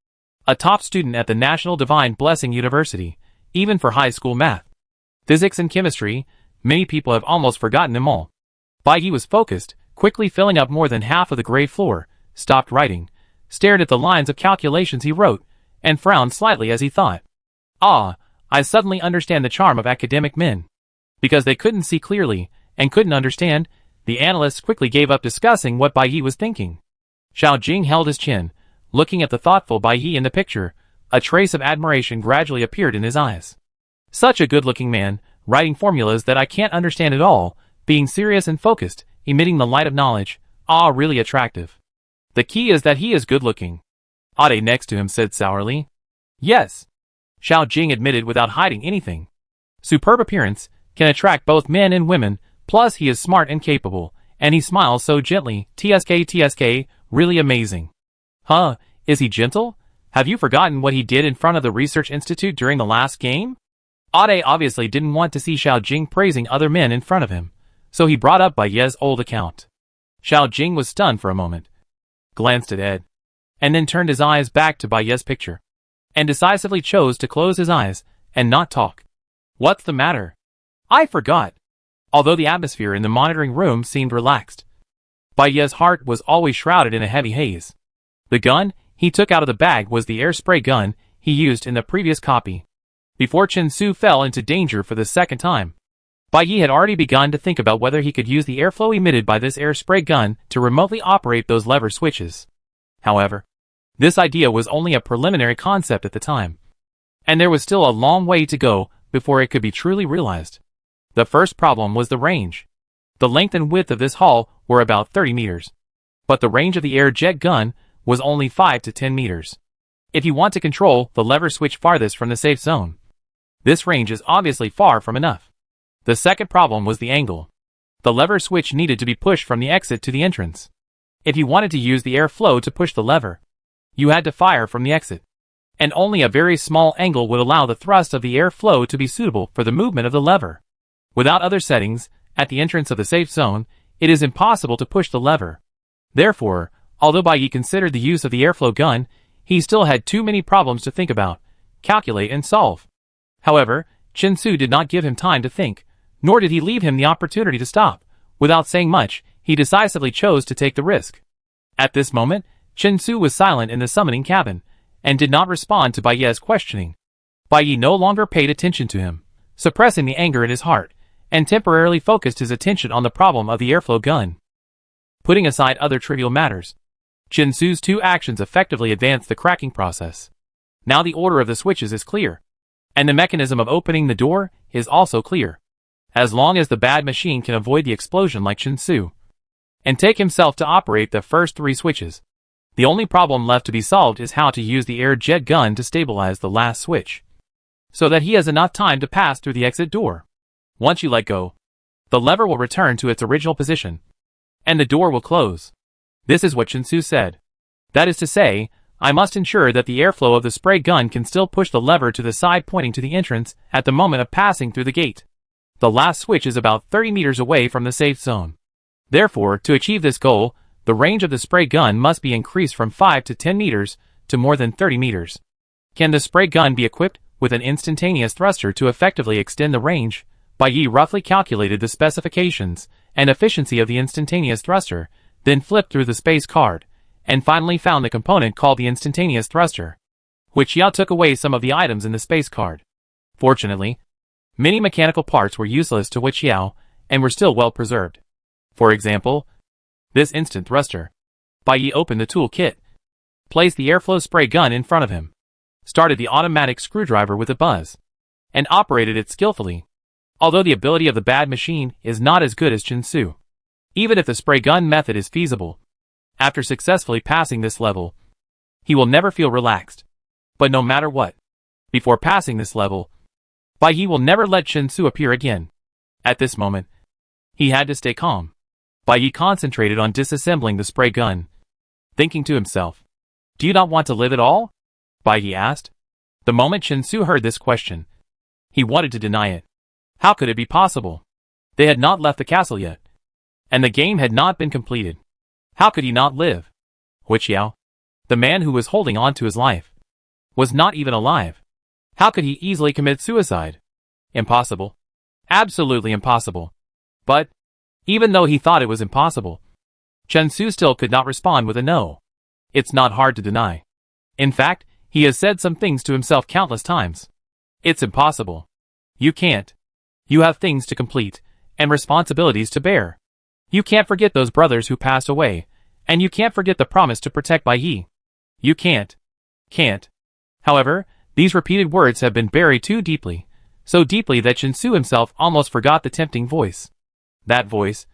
a top student at the National Divine Blessing University, even for high school math, physics and chemistry. Many people have almost forgotten them all. Bai Yi was focused, quickly filling up more than half of the gray floor, stopped writing, stared at the lines of calculations he wrote, and frowned slightly as he thought. Ah, I suddenly understand the charm of academic men. Because they couldn't see clearly, and couldn't understand, the analysts quickly gave up discussing what Bai Yi was thinking. Xiao Jing held his chin, looking at the thoughtful Bai Yi in the picture. A trace of admiration gradually appeared in his eyes. Such a good-looking man, writing formulas that I can't understand at all, being serious and focused, emitting the light of knowledge. Ah, really attractive. The key is that he is good-looking. Ade next to him said sourly. Yes. Xiao Jing admitted without hiding anything. Superb appearance, can attract both men and women, plus he is smart and capable, and he smiles so gently. TSK, really amazing. Huh, is he gentle? Have you forgotten what he did in front of the Research Institute during the last game? Ade obviously didn't want to see Xiao Jing praising other men in front of him, so he brought up Bai Yi's old account. Xiao Jing was stunned for a moment, glanced at Ed, and then turned his eyes back to Bai Yi's picture, and decisively chose to close his eyes and not talk. What's the matter? I forgot. Although the atmosphere in the monitoring room seemed relaxed, Bai Yi's heart was always shrouded in a heavy haze. The gun he took out of the bag was the air spray gun he used in the previous copy, before Chen Su fell into danger for the second time. Bai Yi had already begun to think about whether he could use the airflow emitted by this air spray gun to remotely operate those lever switches. However, this idea was only a preliminary concept at the time, and there was still a long way to go before it could be truly realized. The first problem was the range. The length and width of this hall were about 30 meters, but the range of the air jet gun was only 5 to 10 meters. If you want to control the lever switch farthest from the safe zone, this range is obviously far from enough. The second problem was the angle. The lever switch needed to be pushed from the exit to the entrance. If you wanted to use the airflow to push the lever, you had to fire from the exit, and only a very small angle would allow the thrust of the airflow to be suitable for the movement of the lever. Without other settings, at the entrance of the safe zone, it is impossible to push the lever. Therefore, although Bai Yi considered the use of the airflow gun, he still had too many problems to think about, calculate and solve. However, Chen Su did not give him time to think, nor did he leave him the opportunity to stop. Without saying much, he decisively chose to take the risk. At this moment, Chen Su was silent in the summoning cabin, and did not respond to Bai Yi's questioning. Bai Yi no longer paid attention to him, suppressing the anger in his heart, and temporarily focused his attention on the problem of the airflow gun. Putting aside other trivial matters, Chen Su's two actions effectively advanced the cracking process. Now the order of the switches is clear, and the mechanism of opening the door is also clear. As long as the bad machine can avoid the explosion like Chen Su, and take himself to operate the first three switches, the only problem left to be solved is how to use the air jet gun to stabilize the last switch, so that he has enough time to pass through the exit door. Once you let go, the lever will return to its original position, and the door will close. This is what Chen Su said. That is to say, I must ensure that the airflow of the spray gun can still push the lever to the side pointing to the entrance at the moment of passing through the gate. The last switch is about 30 meters away from the safe zone. Therefore, to achieve this goal, the range of the spray gun must be increased from 5 to 10 meters to more than 30 meters. Can the spray gun be equipped with an instantaneous thruster to effectively extend the range? Bai Yi roughly calculated the specifications and efficiency of the instantaneous thruster, then flipped through the space card, and finally found the component called the instantaneous thruster. Xiao took away some of the items in the space card. Fortunately, many mechanical parts were useless to Xiao and were still well preserved. For example, this instant thruster. Bai Yi opened the tool kit, placed the airflow spray gun in front of him, started the automatic screwdriver with a buzz, and operated it skillfully. Although the ability of the bad machine is not as good as Chen Su, even if the spray gun method is feasible, after successfully passing this level, he will never feel relaxed. But no matter what, before passing this level, Bai Yi will never let Chen Su appear again. At this moment, he had to stay calm. Bai Yi concentrated on disassembling the spray gun, thinking to himself, "Do you not want to live at all?" Bai Yi asked. The moment Chen Su heard this question, he wanted to deny it. How could it be possible? They had not left the castle yet, and the game had not been completed. How could he not live? Xiao, the man who was holding on to his life, was not even alive. How could he easily commit suicide? Impossible. Absolutely impossible. But, even though he thought it was impossible, Chen Su still could not respond with a no. It's not hard to deny. In fact, he has said some things to himself countless times. It's impossible. You can't. You have things to complete, and responsibilities to bear. You can't forget those brothers who passed away, and you can't forget the promise to protect Bai Yi. You can't. Can't. However, these repeated words have been buried too deeply, so deeply that Chen Su himself almost forgot the tempting voice. That voice,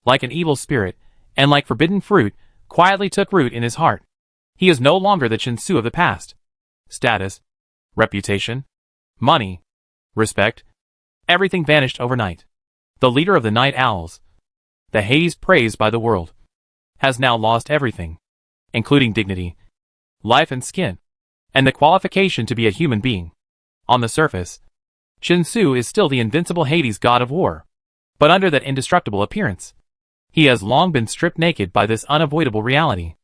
like an evil spirit, and like forbidden fruit, quietly took root in his heart. He is no longer the Chen Su of the past. Status, reputation, money, respect, everything vanished overnight. The leader of the Night Owls, the Hades praised by the world, has now lost everything, including dignity, life and skin, and the qualification to be a human being. On the surface, Chen Su is still the invincible Hades god of war, but under that indestructible appearance, he has long been stripped naked by this unavoidable reality.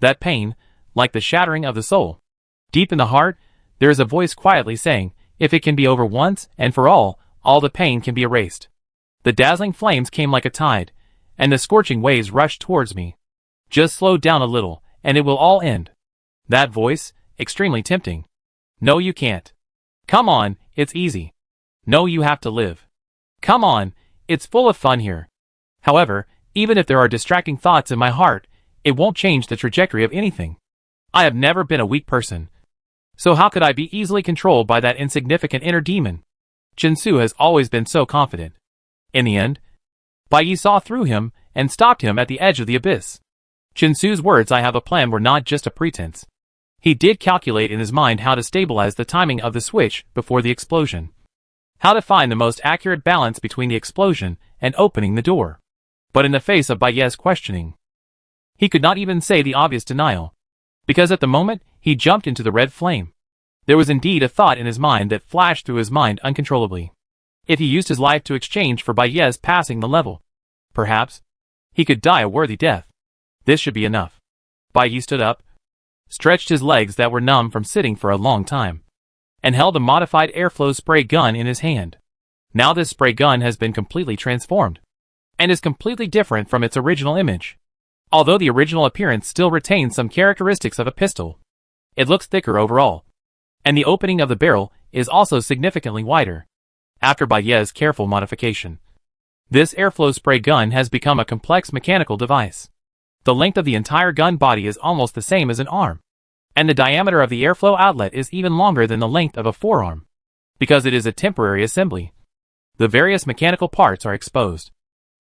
That pain, like the shattering of the soul. Deep in the heart, there is a voice quietly saying, if it can be over once and for all the pain can be erased. The dazzling flames came like a tide, and the scorching waves rushed towards me. Just slow down a little, and it will all end. That voice, extremely tempting. No, you can't. Come on, it's easy. No, you have to live. Come on, it's full of fun here. However, even if there are distracting thoughts in my heart, it won't change the trajectory of anything. I have never been a weak person. So how could I be easily controlled by that insignificant inner demon? Chen Su has always been so confident. In the end, Bai Yi saw through him and stopped him at the edge of the abyss. Chen Su's words "I have a plan" were not just a pretense. He did calculate in his mind how to stabilize the timing of the switch before the explosion. How to find the most accurate balance between the explosion and opening the door. But in the face of Bai Yi's questioning, he could not even say the obvious denial. Because at the moment, he jumped into the red flame. There was indeed a thought in his mind that flashed through his mind uncontrollably. If he used his life to exchange for Bai Yi's passing the level, perhaps he could die a worthy death. This should be enough. Bai Yi stood up, stretched his legs that were numb from sitting for a long time, and held a modified airflow spray gun in his hand. Now this spray gun has been completely transformed, and is completely different from its original image. Although the original appearance still retains some characteristics of a pistol, it looks thicker overall, and the opening of the barrel is also significantly wider. After Bai Yi's careful modification, this airflow spray gun has become a complex mechanical device. The length of the entire gun body is almost the same as an arm, and the diameter of the airflow outlet is even longer than the length of a forearm. Because it is a temporary assembly, the various mechanical parts are exposed.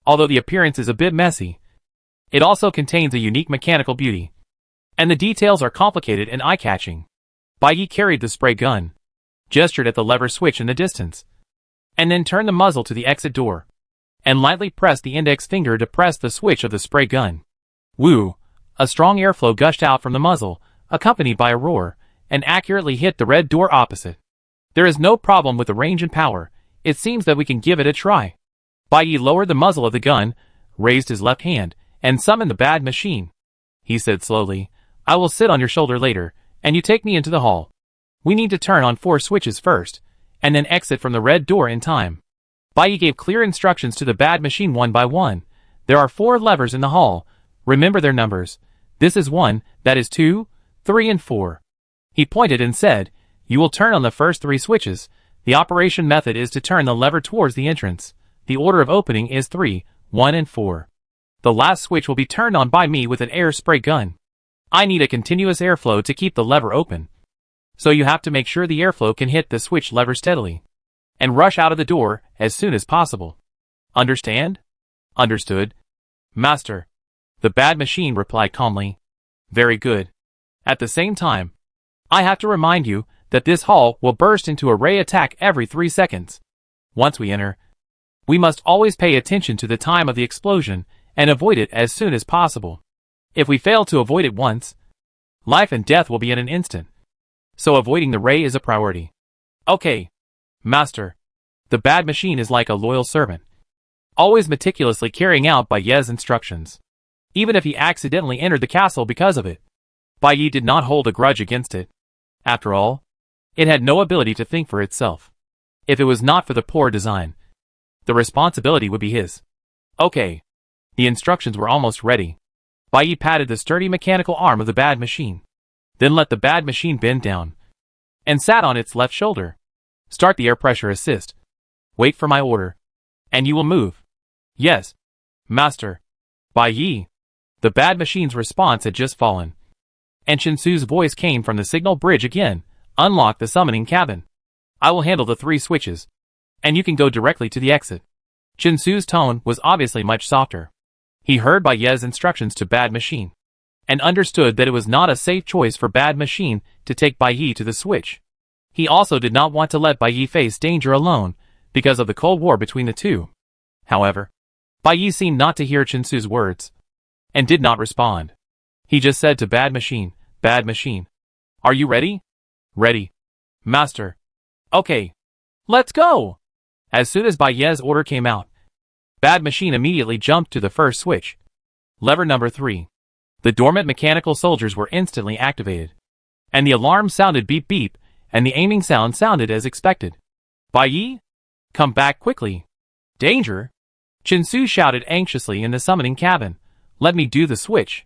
Although the appearance is a bit messy, it also contains a unique mechanical beauty, and the details are complicated and eye-catching. Bai Yi carried the spray gun, gestured at the lever switch in the distance, and then turned the muzzle to the exit door, and lightly pressed the index finger to press the switch of the spray gun. Woo! A strong airflow gushed out from the muzzle, accompanied by a roar, and accurately hit the red door opposite. There is no problem with the range and power. It seems that we can give it a try. Bai Yi lowered the muzzle of the gun, raised his left hand, and summoned the bad machine. He said slowly, "I will sit on your shoulder later, and you take me into the hall." We need to turn on 4 switches first, and then exit from the red door in time. Bai Yi gave clear instructions to the bad machine one by one. There are 4 levers in the hall. Remember their numbers. This is 1, that is 2, 3 and 4. He pointed and said, you will turn on the first 3 switches. The operation method is to turn the lever towards the entrance. The order of opening is 3, 1 and 4. The last switch will be turned on by me with an air spray gun. I need a continuous airflow to keep the lever open. So you have to make sure the airflow can hit the switch lever steadily. And rush out of the door as soon as possible. Understand? Understood. Master. The bad machine replied calmly. Very good. At the same time, I have to remind you that this hall will burst into a ray attack every 3 seconds. Once we enter, we must always pay attention to the time of the explosion and avoid it as soon as possible. If we fail to avoid it once, life and death will be in an instant. So avoiding the ray is a priority. Okay, Master. The bad machine is like a loyal servant, always meticulously carrying out Bai Yi's instructions, even if he accidentally entered the castle because of it. Bai Yi did not hold a grudge against it. After all, it had no ability to think for itself. If it was not for the poor design, the responsibility would be his. Okay. The instructions were almost ready. Bai Yi patted the sturdy mechanical arm of the bad machine, then let the bad machine bend down, and sat on its left shoulder. Start the air pressure assist. Wait for my order, and you will move. Yes, Master. Bai Yi. The bad machine's response had just fallen, and Chinsu's voice came from the signal bridge again. Unlock the summoning cabin. I will handle the 3 switches, and you can go directly to the exit. Chinsu's tone was obviously much softer. He heard Bai Yi's instructions to Bad Machine, and understood that it was not a safe choice for Bad Machine to take Bai Yi to the switch. He also did not want to let Bai Yi face danger alone, because of the Cold War between the two. However, Bai Yi seemed not to hear Chinsu's words, and did not respond. He just said to Bad Machine, are you ready? Ready. Master. Okay. Let's go! As soon as Bai Yi's order came out, Bad Machine immediately jumped to the first switch. Lever number 3. The dormant mechanical soldiers were instantly activated, and the alarm sounded beep beep, and the aiming sound sounded as expected. Bai Yi? Come back quickly. Danger? Chinsu shouted anxiously in the summoning cabin. Let me do the switch.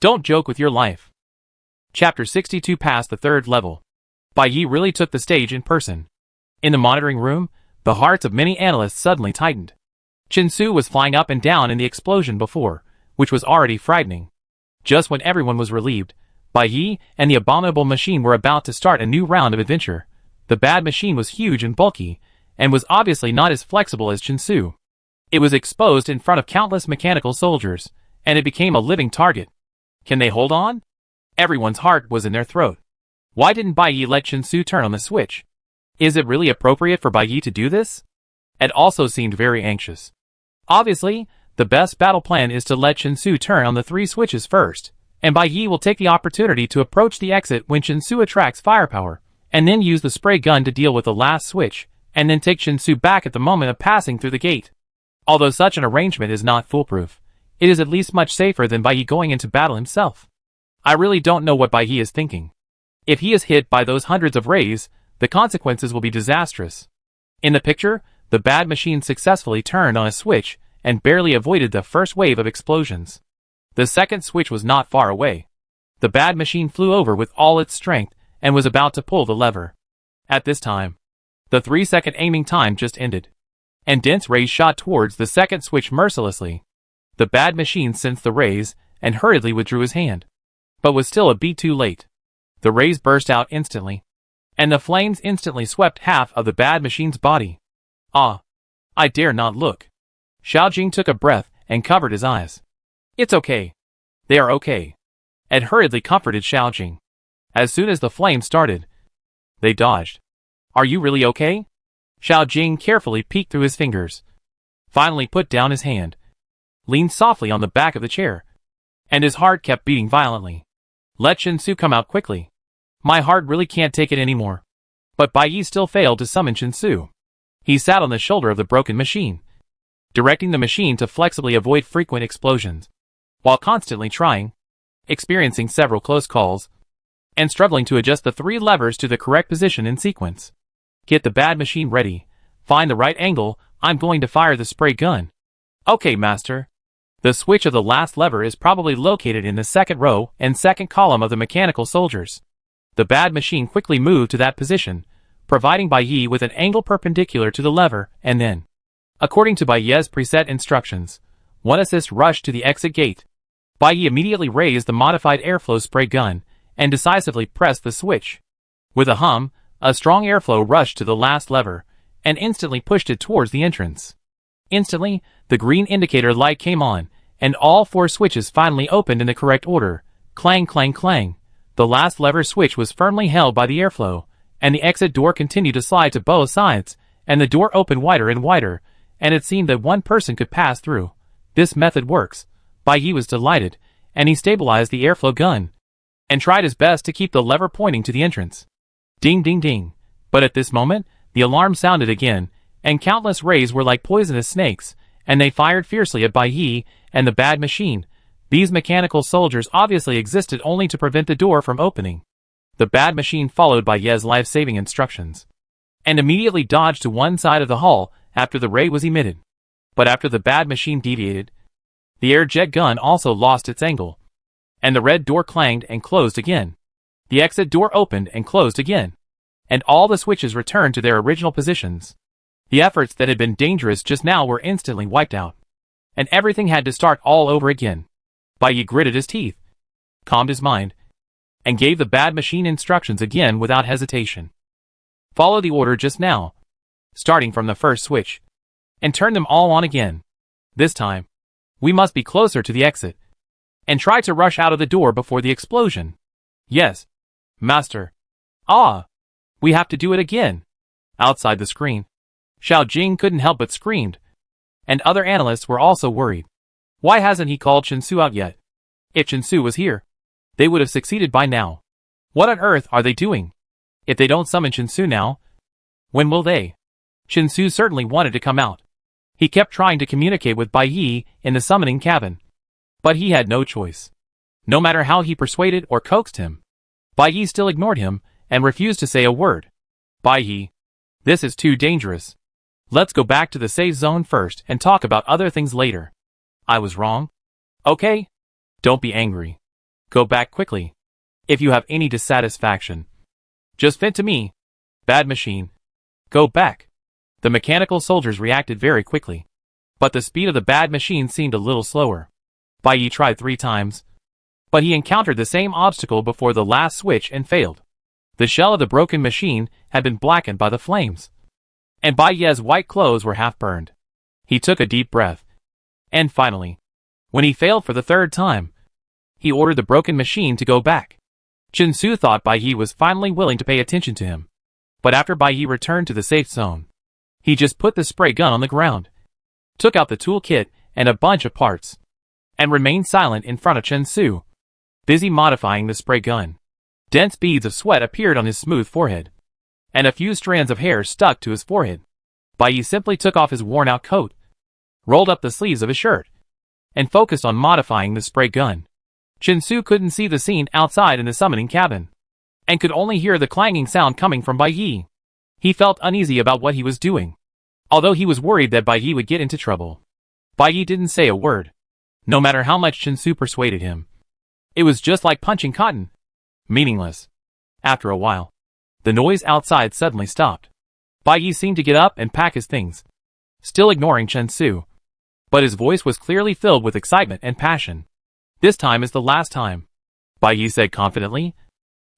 Don't joke with your life. Chapter 62 past the 3rd level. Bai Yi really took the stage in person. In the monitoring room, the hearts of many analysts suddenly tightened. Chinsu was flying up and down in the explosion before, which was already frightening. Just when everyone was relieved, Bai Yi and the abominable machine were about to start a new round of adventure. The bad machine was huge and bulky, and was obviously not as flexible as Chinsu. It was exposed in front of countless mechanical soldiers, and it became a living target. Can they hold on? Everyone's heart was in their throat. Why didn't Bai Yi let Chinsu turn on the switch? Is it really appropriate for Bai Yi to do this? Ed also seemed very anxious. Obviously, the best battle plan is to let Chinsu turn on the 3 switches first, and Bai Yi will take the opportunity to approach the exit when Chinsu attracts firepower, and then use the spray gun to deal with the last switch, and then take Chinsu back at the moment of passing through the gate. Although such an arrangement is not foolproof, it is at least much safer than Bai Yi going into battle himself. I really don't know what Bai Yi is thinking. If he is hit by those hundreds of rays, the consequences will be disastrous. In the picture, the bad machine successfully turned on a switch and barely avoided the first wave of explosions. The second switch was not far away. The bad machine flew over with all its strength and was about to pull the lever. At this time, the 3-second aiming time just ended, and dense rays shot towards the second switch mercilessly. The bad machine sensed the rays and hurriedly withdrew his hand, but was still a beat too late. The rays burst out instantly, and the flames instantly swept half of the bad machine's body. Ah! I dare not look. Xiao Jing took a breath and covered his eyes. It's okay. They are okay. Ed hurriedly comforted Xiao Jing. As soon as the flame started, they dodged. Are you really okay? Xiao Jing carefully peeked through his fingers, finally put down his hand, leaned softly on the back of the chair, and his heart kept beating violently. Let Chinsu come out quickly. My heart really can't take it anymore. But Bai Yi still failed to summon Chinsu. He sat on the shoulder of the broken machine, directing the machine to flexibly avoid frequent explosions, while constantly experiencing several close calls. and struggling to adjust the 3 levers to the correct position in sequence. Get the bad machine ready. Find the right angle. I'm going to fire the spray gun. Okay, master. The switch of the last lever is probably located in the second row and second column of the mechanical soldiers. The bad machine quickly moved to that position, providing Bai Yi with an angle perpendicular to the lever, and then, according to Bai Yi's preset instructions, one assist rushed to the exit gate. Bai Yi immediately raised the modified airflow spray gun and decisively pressed the switch. With a hum, a strong airflow rushed to the last lever and instantly pushed it towards the entrance. Instantly, the green indicator light came on, and all 4 switches finally opened in the correct order. Clang, clang, clang. The last lever switch was firmly held by the airflow, and the exit door continued to slide to both sides, and the door opened wider and wider, and it seemed that one person could pass through. This method works. Bai Yi was delighted, and he stabilized the airflow gun, and tried his best to keep the lever pointing to the entrance. Ding, ding, ding. But at this moment, the alarm sounded again, and countless rays were like poisonous snakes, and they fired fiercely at Bai Yi and the bad machine. These mechanical soldiers obviously existed only to prevent the door from opening. The bad machine followed Bai Yi's life-saving instructions, and immediately dodged to one side of the hall after the ray was emitted. But after the bad machine deviated, the air jet gun also lost its angle, and the red door clanged and closed again. The exit door opened and closed again, and all the switches returned to their original positions. The efforts that had been dangerous just now were instantly wiped out, and everything had to start all over again. Bai Yi gritted his teeth, calmed his mind, and gave the bad machine instructions again without hesitation. Follow the order just now, starting from the first switch, and turn them all on again. This time, we must be closer to the exit, and try to rush out of the door before the explosion. Yes, master. Ah, we have to do it again. Outside the screen, Xiao Jing couldn't help but screamed, and other analysts were also worried. Why hasn't he called Chen Su out yet? If Chen Su was here, they would have succeeded by now. What on earth are they doing? If they don't summon Chen Su now, when will they? Chen Su certainly wanted to come out. He kept trying to communicate with Bai Yi in the summoning cabin, but he had no choice. No matter how he persuaded or coaxed him, Bai Yi still ignored him and refused to say a word. Bai Yi, this is too dangerous. Let's go back to the safe zone first and talk about other things later. I was wrong. Okay? Don't be angry. Go back quickly. If you have any dissatisfaction, just vent to me. Bad machine. Go back. The mechanical soldiers reacted very quickly, but the speed of the bad machine seemed a little slower. Bai Yi tried 3 times, but he encountered the same obstacle before the last switch and failed. The shell of the broken machine had been blackened by the flames, and Bai Yi's white clothes were half burned. He took a deep breath, and finally, when he failed for the 3rd time, he ordered the broken machine to go back. Chen Su thought Bai Yi was finally willing to pay attention to him, but after Bai Yi returned to the safe zone, he just put the spray gun on the ground, took out the toolkit and a bunch of parts, and remained silent in front of Chen Su, busy modifying the spray gun. Dense beads of sweat appeared on his smooth forehead, and a few strands of hair stuck to his forehead. Bai Yi simply took off his worn-out coat, rolled up the sleeves of his shirt, and focused on modifying the spray gun. Chen Su couldn't see the scene outside in the summoning cabin, and could only hear the clanging sound coming from Bai Yi. He felt uneasy about what he was doing, although he was worried that Bai Yi would get into trouble. Bai Yi didn't say a word, no matter how much Chen Su persuaded him. It was just like punching cotton. Meaningless. After a while, the noise outside suddenly stopped. Bai Yi seemed to get up and pack his things, still ignoring Chen Su, but his voice was clearly filled with excitement and passion. This time is the last time, Bai Yi said confidently,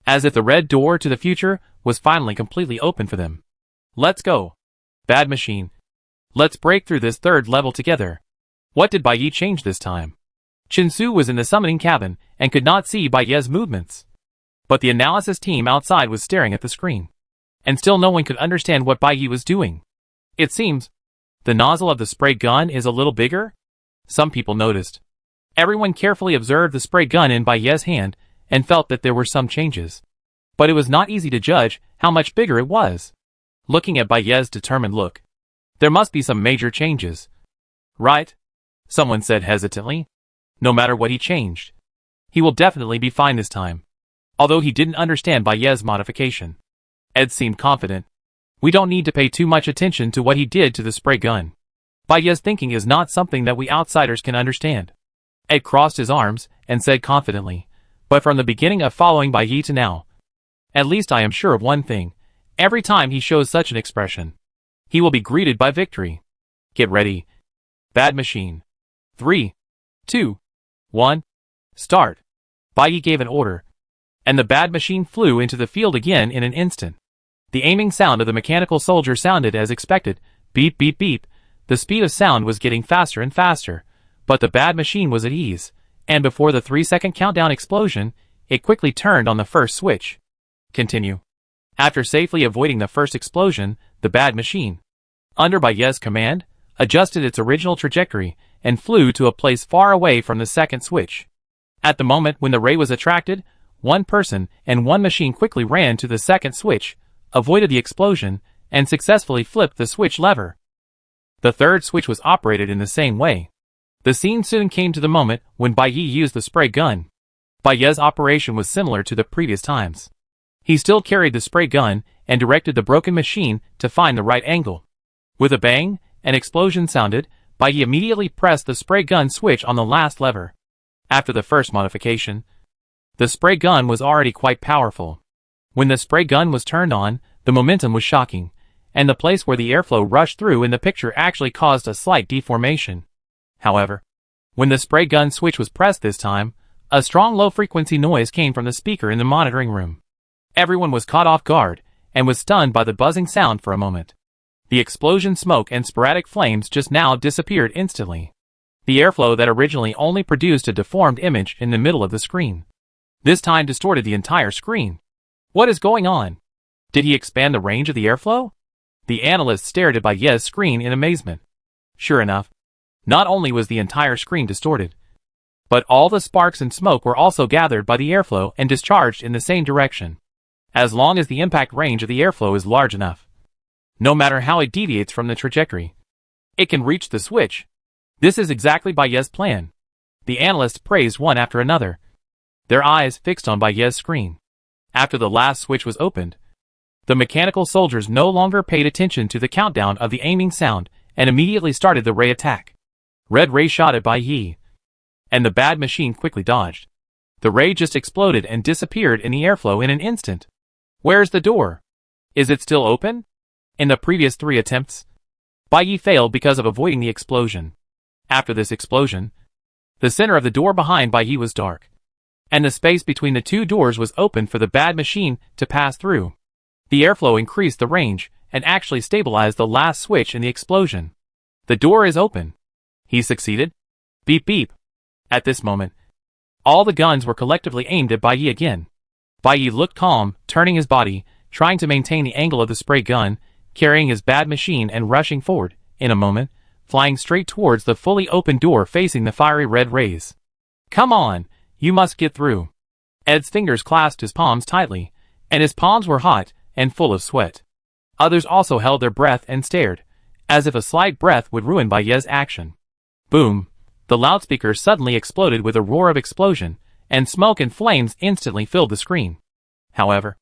as if the red door to the future was finally completely open for them. Let's go. Bad machine. Let's break through this 3rd level together. What did Bai Yi change this time? Chen Su was in the summoning cabin and could not see Bai Yi's movements, but the analysis team outside was staring at the screen, and still no one could understand what Bai Yi was doing. It seems the nozzle of the spray gun is a little bigger? Some people noticed. Everyone carefully observed the spray gun in Bai Yi's hand and felt that there were some changes, but it was not easy to judge how much bigger it was. Looking at Bai Yi's determined look, there must be some major changes. Right? Someone said hesitantly. No matter what he changed, he will definitely be fine this time. although he didn't understand Baye's modification. Ed seemed confident. We don't need to pay too much attention to what he did to the spray gun. Baye's thinking is not something that we outsiders can understand. Ed crossed his arms and said confidently, but from the beginning of following Baye to now, at least I am sure of one thing. Every time he shows such an expression, he will be greeted by victory. Get ready. Bad machine. 3, 2, 1, start. Baye gave an order, and the bad machine flew into the field again in an instant. The aiming sound of the mechanical soldier sounded as expected. Beep, beep, beep. The speed of sound was getting faster and faster, but the bad machine was at ease, and before the 3-second countdown explosion, it quickly turned on the first switch. Continue. After safely avoiding the first explosion, the bad machine, under Baye's command, adjusted its original trajectory and flew to a place far away from the second switch. At the moment when the ray was attracted, one person and one machine quickly ran to the second switch, avoided the explosion, and successfully flipped the switch lever. The third switch was operated in the same way. The scene soon came to the moment when Baye used the spray gun. Baye's operation was similar to the previous times. He still carried the spray gun and directed the broken machine to find the right angle. With a bang, an explosion sounded. Baye immediately pressed the spray gun switch on the last lever. After the first modification, the spray gun was already quite powerful. When the spray gun was turned on, the momentum was shocking, and the place where the airflow rushed through in the picture actually caused a slight deformation. However, when the spray gun switch was pressed this time, a strong low-frequency noise came from the speaker in the monitoring room. Everyone was caught off guard, and was stunned by the buzzing sound for a moment. The explosion smoke and sporadic flames just now disappeared instantly. The airflow that originally only produced a deformed image in the middle of the screen, this time distorted the entire screen. What is going on? Did he expand the range of the airflow? The analyst stared at Baye's screen in amazement. Sure enough, not only was the entire screen distorted, but all the sparks and smoke were also gathered by the airflow and discharged in the same direction. As long as the impact range of the airflow is large enough, no matter how it deviates from the trajectory, it can reach the switch. This is exactly Baye's plan. The analysts praised one after another, their eyes fixed on Baye's screen. After the last switch was opened, the mechanical soldiers no longer paid attention to the countdown of the aiming sound and immediately started the ray attack. Red ray shot at Baye, and the bad machine quickly dodged. The ray just exploded and disappeared in the airflow in an instant. Where's the door? Is it still open? In the previous 3 attempts, Baye failed because of avoiding the explosion. After this explosion, the center of the door behind Baye was dark, and the space between the 2 doors was open for the bad machine to pass through. The airflow increased the range and actually stabilized the last switch in the explosion. The door is open. He succeeded. Beep beep. At this moment, all the guns were collectively aimed at Baye again. Baye looked calm, turning his body, trying to maintain the angle of the spray gun, carrying his bad machine and rushing forward, in a moment, flying straight towards the fully open door facing the fiery red rays. Come on, you must get through. Ed's fingers clasped his palms tightly, and his palms were hot and full of sweat. Others also held their breath and stared, as if a slight breath would ruin Baye's action. Boom! The loudspeaker suddenly exploded with a roar of explosion, and smoke and flames instantly filled the screen. However,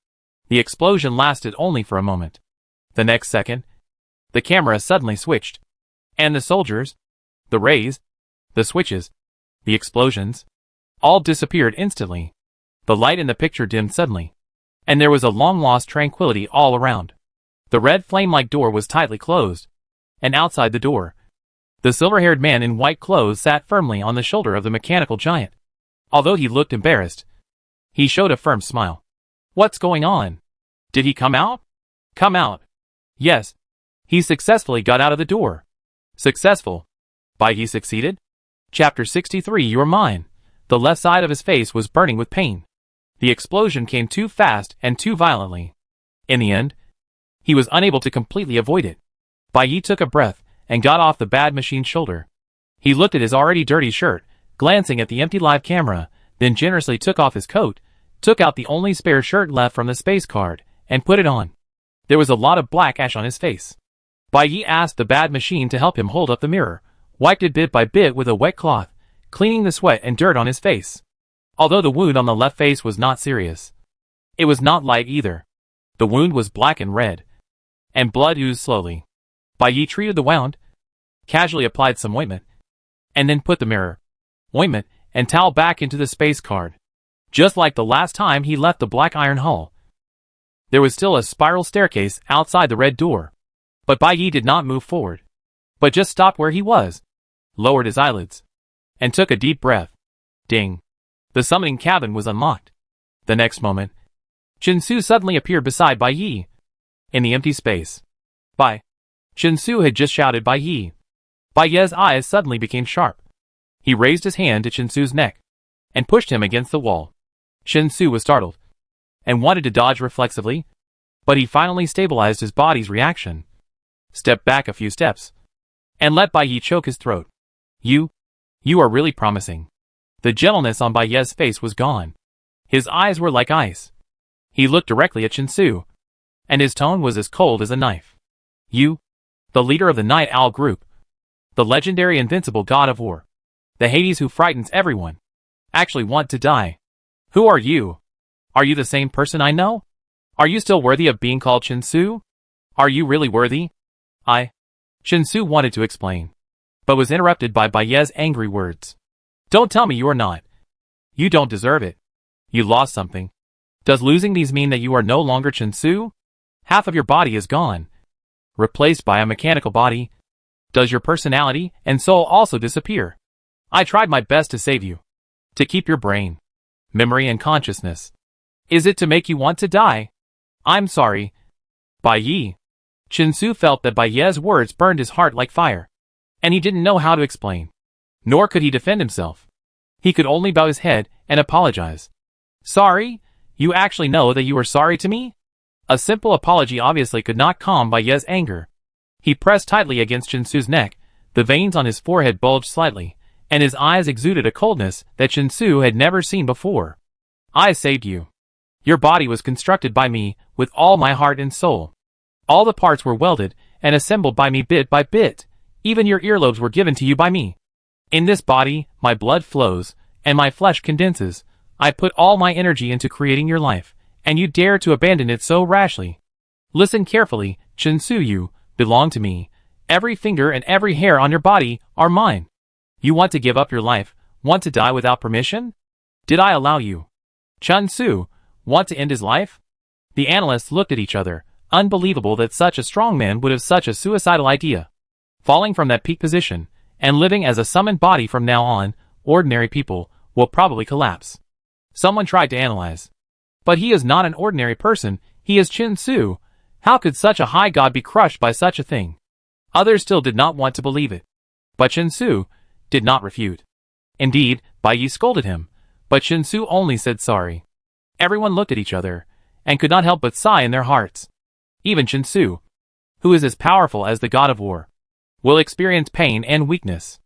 the explosion lasted only for a moment. The next second, the camera suddenly switched, and the soldiers, the rays, the switches, the explosions, all disappeared instantly. The light in the picture dimmed suddenly, and there was a long-lost tranquility all around. The red flame-like door was tightly closed, and outside the door, the silver-haired man in white clothes sat firmly on the shoulder of the mechanical giant. Although he looked embarrassed, he showed a firm smile. What's going on? Did he come out? Come out. Yes. He successfully got out of the door. Successful. Baye succeeded? Chapter 63. You're mine. The left side of his face was burning with pain. The explosion came too fast and too violently. In the end, he was unable to completely avoid it. Baye took a breath and got off the bad machine's shoulder. He looked at his already dirty shirt, glancing at the empty live camera, then generously took off his coat, took out the only spare shirt left from the space card, and put it on. There was a lot of black ash on his face. Baye asked the bad machine to help him hold up the mirror, wiped it bit by bit with a wet cloth, cleaning the sweat and dirt on his face. Although the wound on the left face was not serious, It was not light either. The wound was black and red, and blood oozed slowly. Bai Yi treated the wound, casually applied some ointment, and then put the mirror, ointment, and towel back into the space card. Just like the last time he left the black iron hull. There was still a spiral staircase outside the red door. But Bai Yi did not move forward, but just stopped where he was, lowered his eyelids, and took a deep breath. Ding! The summoning cabin was unlocked. The next moment, Chinsu suddenly appeared beside Bai Yi, in the empty space. Bai! Chinsu had just shouted Bai Yi. Bai Yi's eyes suddenly became sharp. He raised his hand to Chinsu's neck, and pushed him against the wall. Chinsu was startled, and wanted to dodge reflexively, but he finally stabilized his body's reaction, stepped back a few steps, and let Bai Yi choke his throat. You are really promising. The gentleness on Bai Yi's face was gone. His eyes were like ice. He looked directly at Chinsu, and his tone was as cold as a knife. You, the leader of the Night Owl group, the legendary invincible god of war, the Hades who frightens everyone, actually want to die. Who are you? Are you the same person I know? Are you still worthy of being called Chinsu? Are you really worthy? Chinsu wanted to explain, but was interrupted by Bai Yi's angry words. Don't tell me you are not. You don't deserve it. You lost something. Does losing these mean that you are no longer Chinsu? Half of your body is gone, replaced by a mechanical body. Does your personality and soul also disappear? I tried my best to save you, to keep your brain, memory and consciousness. Is it to make you want to die? I'm sorry. Bai Yi. Chinsu felt that Bai Yi's words burned his heart like fire, and he didn't know how to explain. Nor could he defend himself. He could only bow his head and apologize. Sorry? You actually know that you are sorry to me? A simple apology obviously could not calm Bai Yi's anger. He pressed tightly against Chinsu's neck, the veins on his forehead bulged slightly, and his eyes exuded a coldness that Chinsu had never seen before. I saved you. Your body was constructed by me with all my heart and soul. All the parts were welded and assembled by me bit by bit. Even your earlobes were given to you by me. In this body, my blood flows, and my flesh condenses. I put all my energy into creating your life, and you dare to abandon it so rashly. Listen carefully, Chinsu, you belong to me. Every finger and every hair on your body are mine. You want to give up your life, want to die without permission? Did I allow you? Chinsu, want to end his life? The analysts looked at each other. Unbelievable that such a strong man would have such a suicidal idea. Falling from that peak position, and living as a summoned body from now on, ordinary people will probably collapse. Someone tried to analyze. But he is not an ordinary person, he is Chinsu. How could such a high god be crushed by such a thing? Others still did not want to believe it. But Chinsu did not refute. Indeed, Bai Yi scolded him, but Chinsu only said sorry. Everyone looked at each other, and could not help but sigh in their hearts. Even Chinsu, who is as powerful as the god of war, will experience pain and weakness.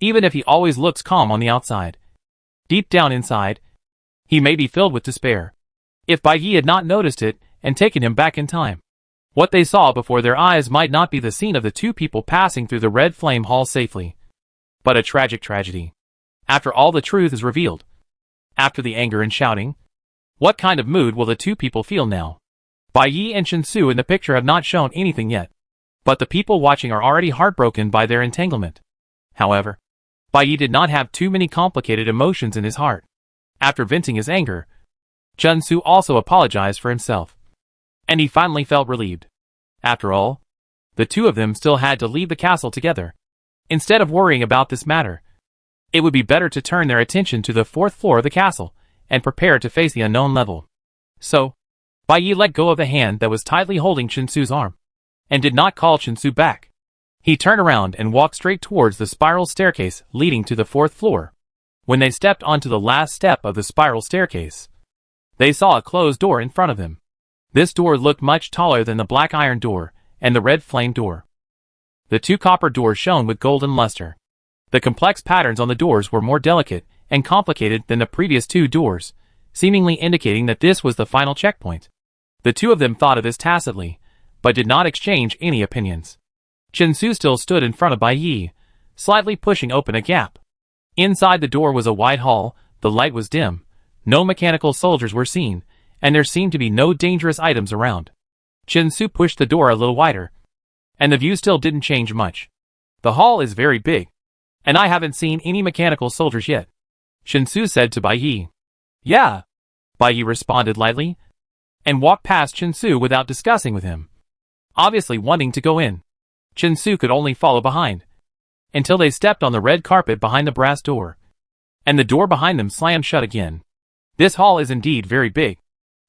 Even if he always looks calm on the outside, deep down inside, he may be filled with despair. If Bai Yi had not noticed it and taken him back in time, what they saw before their eyes might not be the scene of the two people passing through the red flame hall safely, but a tragic tragedy. After all the truth is revealed, after the anger and shouting, what kind of mood will the two people feel now? Bai Yi and Chinsu in the picture have not shown anything yet, but the people watching are already heartbroken by their entanglement. However, Bai Yi did not have too many complicated emotions in his heart. After venting his anger, Chinsu also apologized for himself, and he finally felt relieved. After all, the two of them still had to leave the castle together. Instead of worrying about this matter, it would be better to turn their attention to the 4th floor of the castle and prepare to face the unknown level. So, Bai Yi let go of the hand that was tightly holding Chinsu's arm, and did not call Chinsu back. He turned around and walked straight towards the spiral staircase leading to the 4th floor. When they stepped onto the last step of the spiral staircase, they saw a closed door in front of them. This door looked much taller than the black iron door and the red flame door. The two copper doors shone with golden luster. The complex patterns on the doors were more delicate and complicated than the previous two doors, seemingly indicating that this was the final checkpoint. The two of them thought of this tacitly, but did not exchange any opinions. Chinsu still stood in front of Bai Yi, slightly pushing open a gap. Inside the door was a wide hall, the light was dim, no mechanical soldiers were seen, and there seemed to be no dangerous items around. Chin-Su pushed the door a little wider, and the view still didn't change much. The hall is very big, and I haven't seen any mechanical soldiers yet, Chin-Su said to Bai Yi. Yeah, Bai Yi responded lightly, and walked past Chin-Su without discussing with him. Obviously wanting to go in, Chin-Su could only follow behind, until they stepped on the red carpet behind the brass door, and the door behind them slammed shut again. This hall is indeed very big,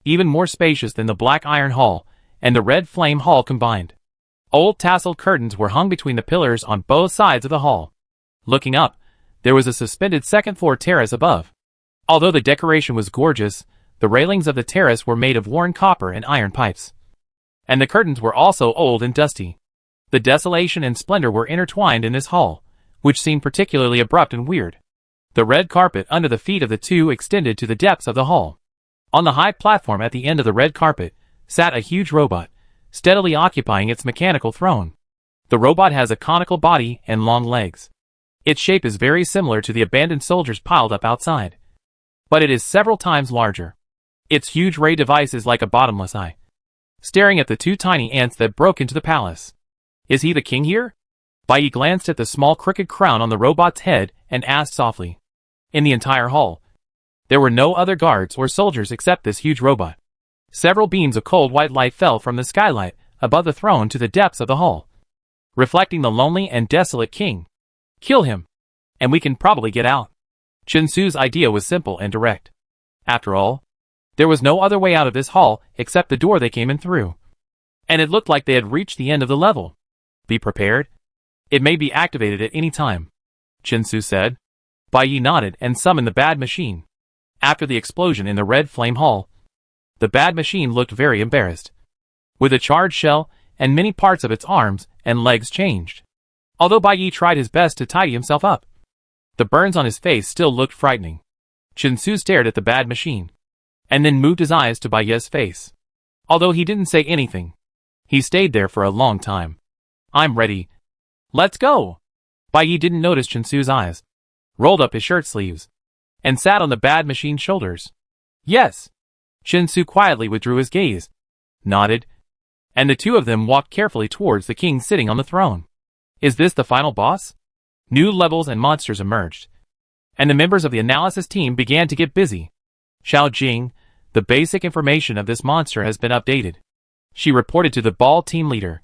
even more spacious than the black iron hall and the red flame hall combined. Old tasseled curtains were hung between the pillars on both sides of the hall. Looking up, there was a suspended second-floor terrace above. Although the decoration was gorgeous, the railings of the terrace were made of worn copper and iron pipes, and the curtains were also old and dusty. The desolation and splendor were intertwined in this hall, which seemed particularly abrupt and weird. The red carpet under the feet of the two extended to the depths of the hall. On the high platform at the end of the red carpet sat a huge robot, steadily occupying its mechanical throne. The robot has a conical body and long legs. Its shape is very similar to the abandoned soldiers piled up outside, but it is several times larger. Its huge ray device is like a bottomless eye, staring at the two tiny ants that broke into the palace. Is he the king here? Bai Yi glanced at the small crooked crown on the robot's head and asked softly. In the entire hall, there were no other guards or soldiers except this huge robot. Several beams of cold white light fell from the skylight above the throne to the depths of the hall, reflecting the lonely and desolate king. Kill him, and we can probably get out. Chin-Su's idea was simple and direct. After all, there was no other way out of this hall except the door they came in through, and it looked like they had reached the end of the level. Be prepared. It may be activated at any time, Chin-Su said. Bai Yi nodded and summoned the bad machine. After the explosion in the red flame hall, the bad machine looked very embarrassed, with a charred shell and many parts of its arms and legs changed. Although Bai Yi tried his best to tidy himself up, the burns on his face still looked frightening. Chin-Su stared at the bad machine, and then moved his eyes to Bai Yi's face. Although he didn't say anything, he stayed there for a long time. I'm ready. Let's go! Bai Yi didn't notice Chin-Su's eyes, rolled up his shirt sleeves, and sat on the bad machine's shoulders. Yes! Chin-Su quietly withdrew his gaze, nodded, and the two of them walked carefully towards the king sitting on the throne. Is this the final boss? New levels and monsters emerged, and the members of the analysis team began to get busy. Xiao Jing, the basic information of this monster has been updated, she reported to the ball team leader.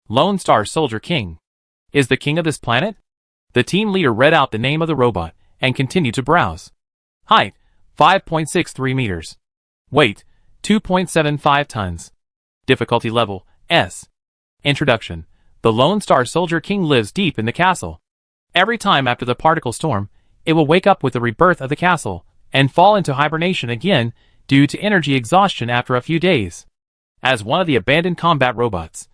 Lone Star Soldier King is the king of this planet? The team leader read out the name of the robot and continued to browse. Height, 5.63 meters. Weight, 2.75 tons. Difficulty level, S. Introduction. The Lone Star Soldier King lives deep in the castle. Every time after the particle storm, it will wake up with the rebirth of the castle and fall into hibernation again due to energy exhaustion after a few days. As one of the abandoned combat robots,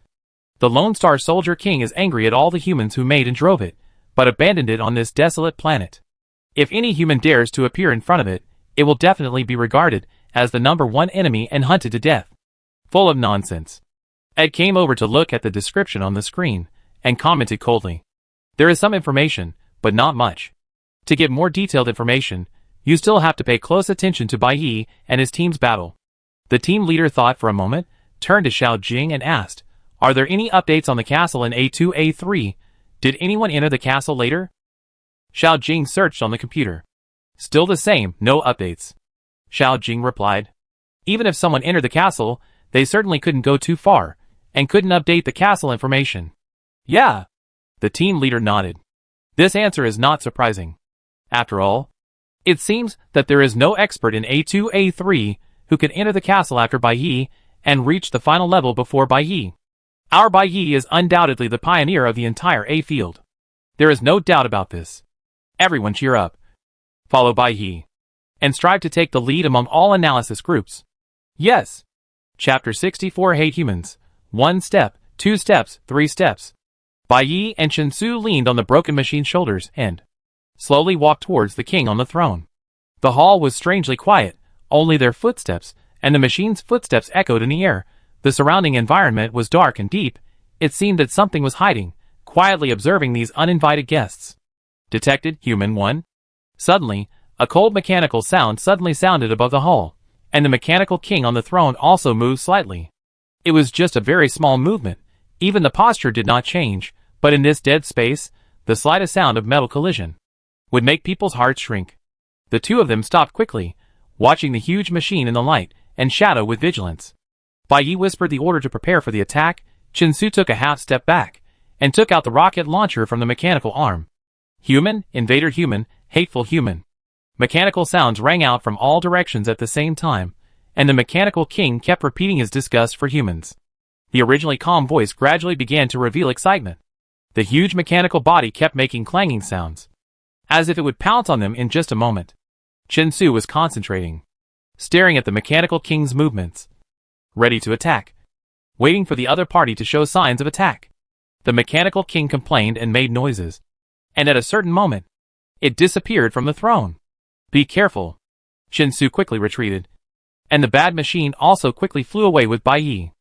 the Lone Star Soldier King is angry at all the humans who made and drove it, but abandoned it on this desolate planet. If any human dares to appear in front of it, it will definitely be regarded as the #1 enemy and hunted to death. Full of nonsense. Ed came over to look at the description on the screen, and commented coldly. There is some information, but not much. To get more detailed information, you still have to pay close attention to Bai Yi and his team's battle. The team leader thought for a moment, turned to Xiao Jing and asked, are there any updates on the castle in A2, A3? Did anyone enter the castle later? Xiao Jing searched on the computer. Still the same, no updates. Xiao Jing replied. Even if someone entered the castle, they certainly couldn't go too far, and couldn't update the castle information. Yeah. The team leader nodded. This answer is not surprising. After all, it seems that there is no expert in A2, A3 who can enter the castle after Bai Yi and reach the final level before Bai Yi. Our Bai Yi is undoubtedly the pioneer of the entire A field. There is no doubt about this. Everyone cheer up. Follow Bai Yi, and strive to take the lead among all analysis groups. Yes. Chapter 64 Hate Humans. 1 step, 2 steps, 3 steps. Bai Yi and Chin-Su leaned on the broken machine's shoulders and slowly walked towards the king on the throne. The hall was strangely quiet, only their footsteps and the machine's footsteps echoed in the air. The surrounding environment was dark and deep. It seemed that something was hiding, quietly observing these uninvited guests. Detected, Human 1. Suddenly, a cold mechanical sound suddenly sounded above the hall, and the mechanical king on the throne also moved slightly. It was just a very small movement, even the posture did not change, but in this dead space, the slightest sound of metal collision would make people's hearts shrink. The two of them stopped quickly, watching the huge machine in the light and shadow with vigilance. Bai Yi whispered the order to prepare for the attack. Chen Su took a half step back and took out the rocket launcher from the mechanical arm. Human, invader human, hateful human. Mechanical sounds rang out from all directions at the same time, and the mechanical king kept repeating his disgust for humans. The originally calm voice gradually began to reveal excitement. The huge mechanical body kept making clanging sounds, as if it would pounce on them in just a moment. Chen Su was concentrating, staring at the mechanical king's movements, ready to attack, waiting for the other party to show signs of attack. The mechanical king complained and made noises, and at a certain moment, it disappeared from the throne. Be careful. Chen Su quickly retreated, and the bad machine also quickly flew away with Bai Yi.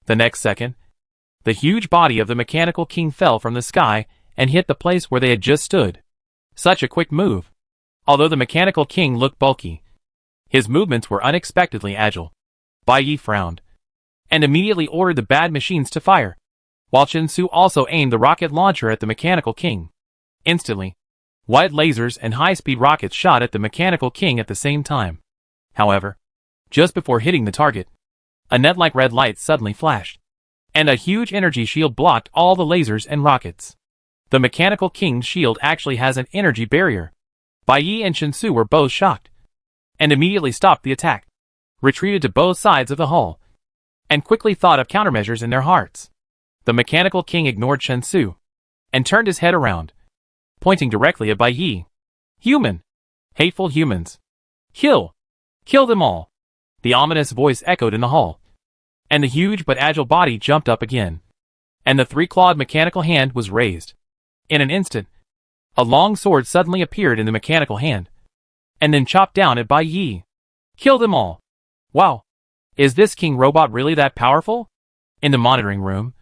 The next second, the huge body of the mechanical king fell from the sky and hit the place where they had just stood. Such a quick move. Although the mechanical king looked bulky, his movements were unexpectedly agile. Bai Yi frowned, and immediately ordered the bad machines to fire, while Chen Su also aimed the rocket launcher at the mechanical king. Instantly, white lasers and high-speed rockets shot at the mechanical king at the same time. However, just before hitting the target, a net-like red light suddenly flashed, and a huge energy shield blocked all the lasers and rockets. The mechanical king's shield actually has an energy barrier. Bai Yi and Chen Su were both shocked, and immediately stopped the attack, retreated to both sides of the hall, and quickly thought of countermeasures in their hearts. The mechanical king ignored Chen Su, and turned his head around, pointing directly at Bai Yi. Human! Hateful humans! Kill! Kill them all! The ominous voice echoed in the hall, and the huge but agile body jumped up again, and the three-clawed mechanical hand was raised. In an instant, a long sword suddenly appeared in the mechanical hand, and then chopped down at Bai Yi. Kill them all! Wow! Is this king robot really that powerful? In the monitoring room,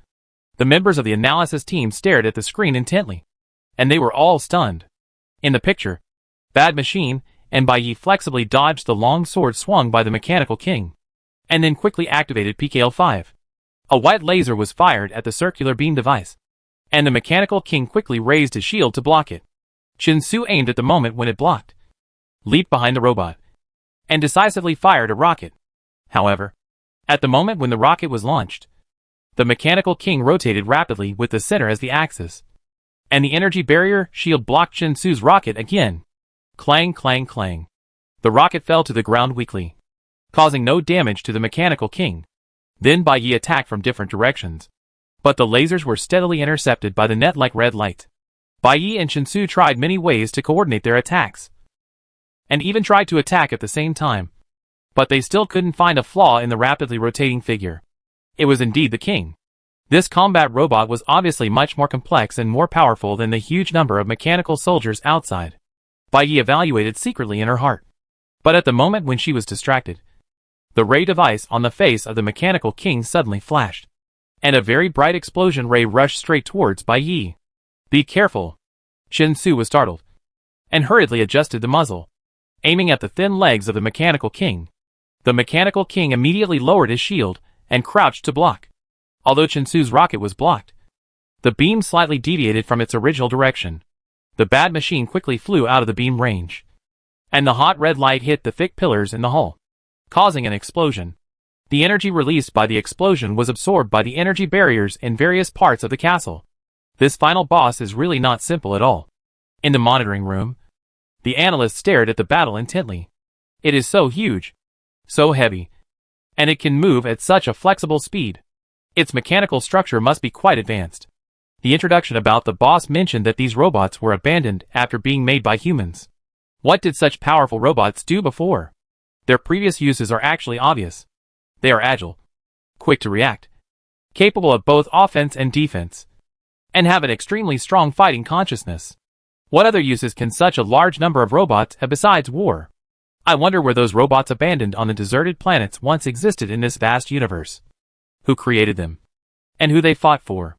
the members of the analysis team stared at the screen intently, and they were all stunned. In the picture, Bad Machine and Bai Yi flexibly dodged the long sword swung by the mechanical king, and then quickly activated PKL-5. A white laser was fired at the circular beam device, and the mechanical king quickly raised his shield to block it. Chen Su aimed at the moment when it blocked, leaped behind the robot, and decisively fired a rocket. However, at the moment when the rocket was launched, the mechanical king rotated rapidly with the center as the axis, and the energy barrier shield blocked Chen Su's rocket again. Clang, clang, clang. The rocket fell to the ground weakly, causing no damage to the mechanical king. Then Bai Yi attacked from different directions, but the lasers were steadily intercepted by the net-like red light. Bai Yi and Chen Su tried many ways to coordinate their attacks, and even tried to attack at the same time, but they still couldn't find a flaw in the rapidly rotating figure. It was indeed the king. This combat robot was obviously much more complex and more powerful than the huge number of mechanical soldiers outside. Bai Yi evaluated secretly in her heart. But at the moment when she was distracted, the ray device on the face of the mechanical king suddenly flashed, and a very bright explosion ray rushed straight towards Bai Yi. Be careful! Chen Su was startled, and hurriedly adjusted the muzzle, aiming at the thin legs of the mechanical king. The mechanical king immediately lowered his shield and crouched to block. Although Chen Su's rocket was blocked, the beam slightly deviated from its original direction. The bad machine quickly flew out of the beam range, and the hot red light hit the thick pillars in the hull, causing an explosion. The energy released by the explosion was absorbed by the energy barriers in various parts of the castle. This final boss is really not simple at all. In the monitoring room, the analyst stared at the battle intently. It is so huge, so heavy, and it can move at such a flexible speed. Its mechanical structure must be quite advanced. The introduction about the boss mentioned that these robots were abandoned after being made by humans. What did such powerful robots do before? Their previous uses are actually obvious. They are agile, quick to react, capable of both offense and defense, and have an extremely strong fighting consciousness. What other uses can such a large number of robots have besides war? I wonder where those robots abandoned on the deserted planets once existed in this vast universe. Who created them? And who they fought for?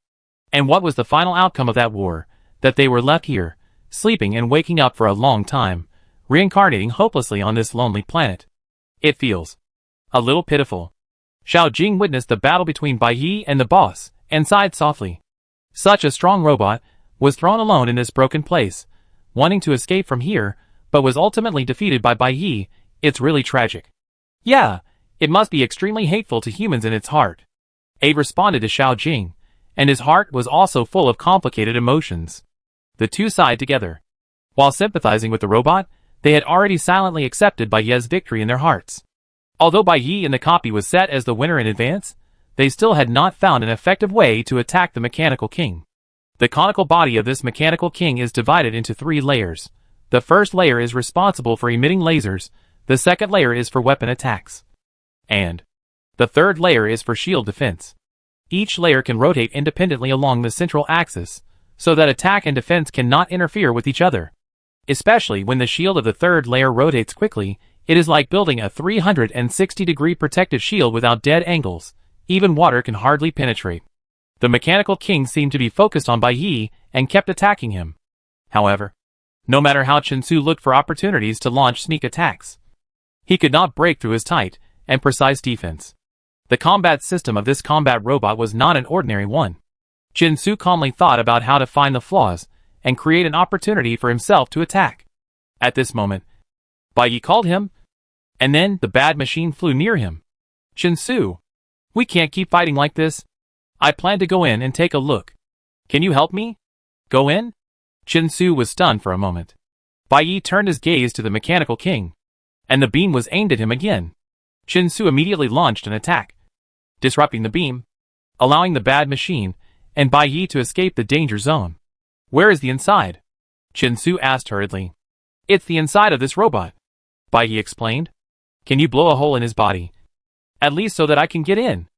And what was the final outcome of that war, that they were left here, sleeping and waking up for a long time, reincarnating hopelessly on this lonely planet? It feels A little pitiful. Xiao Jing witnessed the battle between Bai Yi and the boss, and sighed softly. Such a strong robot was thrown alone in this broken place, wanting to escape from here, but was ultimately defeated by Bai Yi. It's really tragic. Yeah, it must be extremely hateful to humans in its heart. Abe responded to Xiao Jing, and his heart was also full of complicated emotions. The two sighed together. While sympathizing with the robot, they had already silently accepted Bai Yi's victory in their hearts. Although Bai Yi in the copy was set as the winner in advance, they still had not found an effective way to attack the Mechanical King. The conical body of this Mechanical King is divided into 3 layers. The first layer is responsible for emitting lasers, the second layer is for weapon attacks, and the third layer is for shield defense. Each layer can rotate independently along the central axis, so that attack and defense cannot interfere with each other. Especially when the shield of the third layer rotates quickly, it is like building a 360-degree protective shield without dead angles. Even water can hardly penetrate. The Mechanical King seemed to be focused on Bai Yi and kept attacking him. However, no matter how Chen Su looked for opportunities to launch sneak attacks, he could not break through his tight and precise defense. The combat system of this combat robot was not an ordinary one. Chen Su calmly thought about how to find the flaws and create an opportunity for himself to attack. At this moment, Bai Yi called him, and then the bad machine flew near him. Chen Su, we can't keep fighting like this. I plan to go in and take a look. Can you help me? Go in? Chen Su was stunned for a moment. Bai Yi turned his gaze to the Mechanical King, and the beam was aimed at him again. Chen Su immediately launched an attack, disrupting the beam, allowing the bad machine and Bai Yi to escape the danger zone. Where is the inside? Chen Su asked hurriedly. It's the inside of this robot, Bai Yi explained. Can you blow a hole in his body? At least so that I can get in.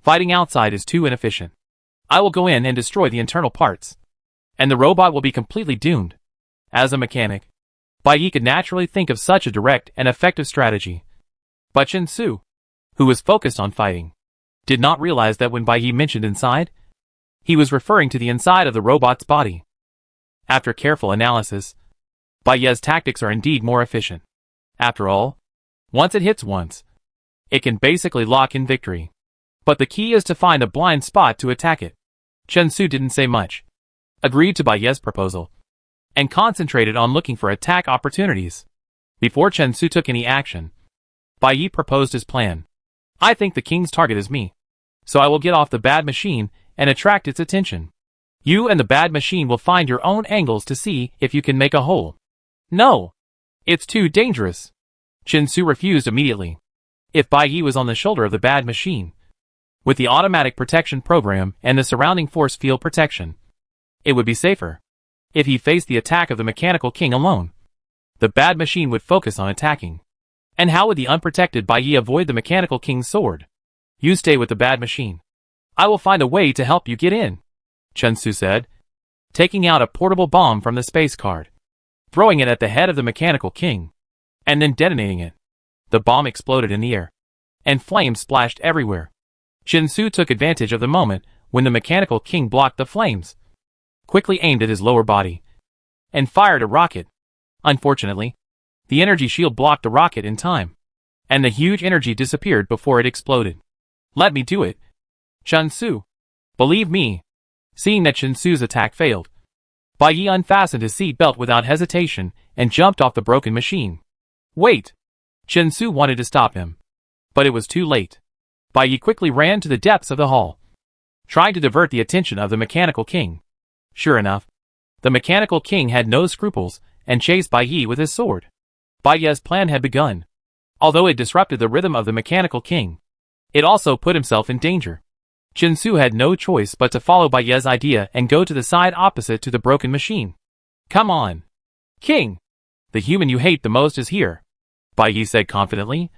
Fighting outside is too inefficient. I will go in and destroy the internal parts, and the robot will be completely doomed. As a mechanic, Bai Yi could naturally think of such a direct and effective strategy. But Chen Su, who was focused on fighting, did not realize that when Bai Yi mentioned inside, he was referring to the inside of the robot's body. After careful analysis, Bai Yi's tactics are indeed more efficient. After all, once it hits once, it can basically lock in victory. But the key is to find a blind spot to attack it. Chen Su didn't say much, agreed to Bai Yi's proposal, and concentrated on looking for attack opportunities. Before Chen Su took any action, Bai Yi proposed his plan. I think the king's target is me, so I will get off the bad machine and attract its attention. You and the bad machine will find your own angles to see if you can make a hole. No, it's too dangerous. Chen Su refused immediately. If Bai Yi was on the shoulder of the bad machine, with the automatic protection program and the surrounding force field protection, it would be safer. If he faced the attack of the Mechanical King alone, the bad machine would focus on attacking. And how would the unprotected Bai Yi avoid the Mechanical King's sword? You stay with the bad machine. I will find a way to help you get in, Chen Su said, taking out a portable bomb from the space card, throwing it at the head of the Mechanical King, and then detonating it. The bomb exploded in the air, and flames splashed everywhere. Chen Su took advantage of the moment when the Mechanical King blocked the flames, quickly aimed at his lower body, and fired a rocket. Unfortunately, the energy shield blocked the rocket in time, and the huge energy disappeared before it exploded. Let me do it, Chen Su. Believe me. Seeing that Chen Su's attack failed, Bai Yi unfastened his seat belt without hesitation and jumped off the broken machine. Wait! Chen Su wanted to stop him, but it was too late. Bai Yi quickly ran to the depths of the hall, trying to divert the attention of the Mechanical King. Sure enough, the Mechanical King had no scruples and chased Bai Yi with his sword. Bai Yi's plan had begun. Although it disrupted the rhythm of the Mechanical King, it also put himself in danger. Chen Su had no choice but to follow Bai Yi's idea and go to the side opposite to the broken machine. Come on, King! The human you hate the most is here, Bai Yi said confidently,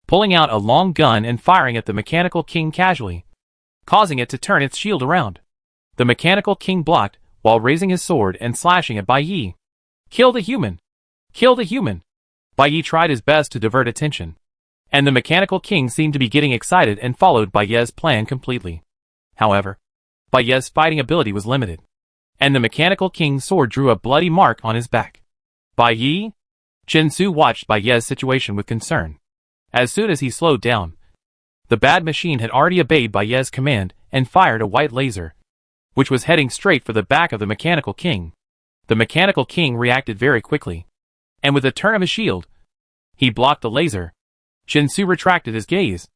pulling out a long gun and firing at the Mechanical King casually, causing it to turn its shield around. The Mechanical King blocked while raising his sword and slashing at Bai Yi. Kill the human! Kill the human! Bai Yi tried his best to divert attention, and the Mechanical King seemed to be getting excited and followed Bai Yi's plan completely. However, Bai Yi's fighting ability was limited, and the Mechanical King's sword drew a bloody mark on his back. Bai Yi? Chen Su watched Bai Yi's situation with concern. As soon as he slowed down, the bad machine had already obeyed Baiye's command and fired a white laser, which was heading straight for the back of the Mechanical King. The Mechanical King reacted very quickly, and with a turn of his shield, he blocked the laser. Chinsu retracted his gaze,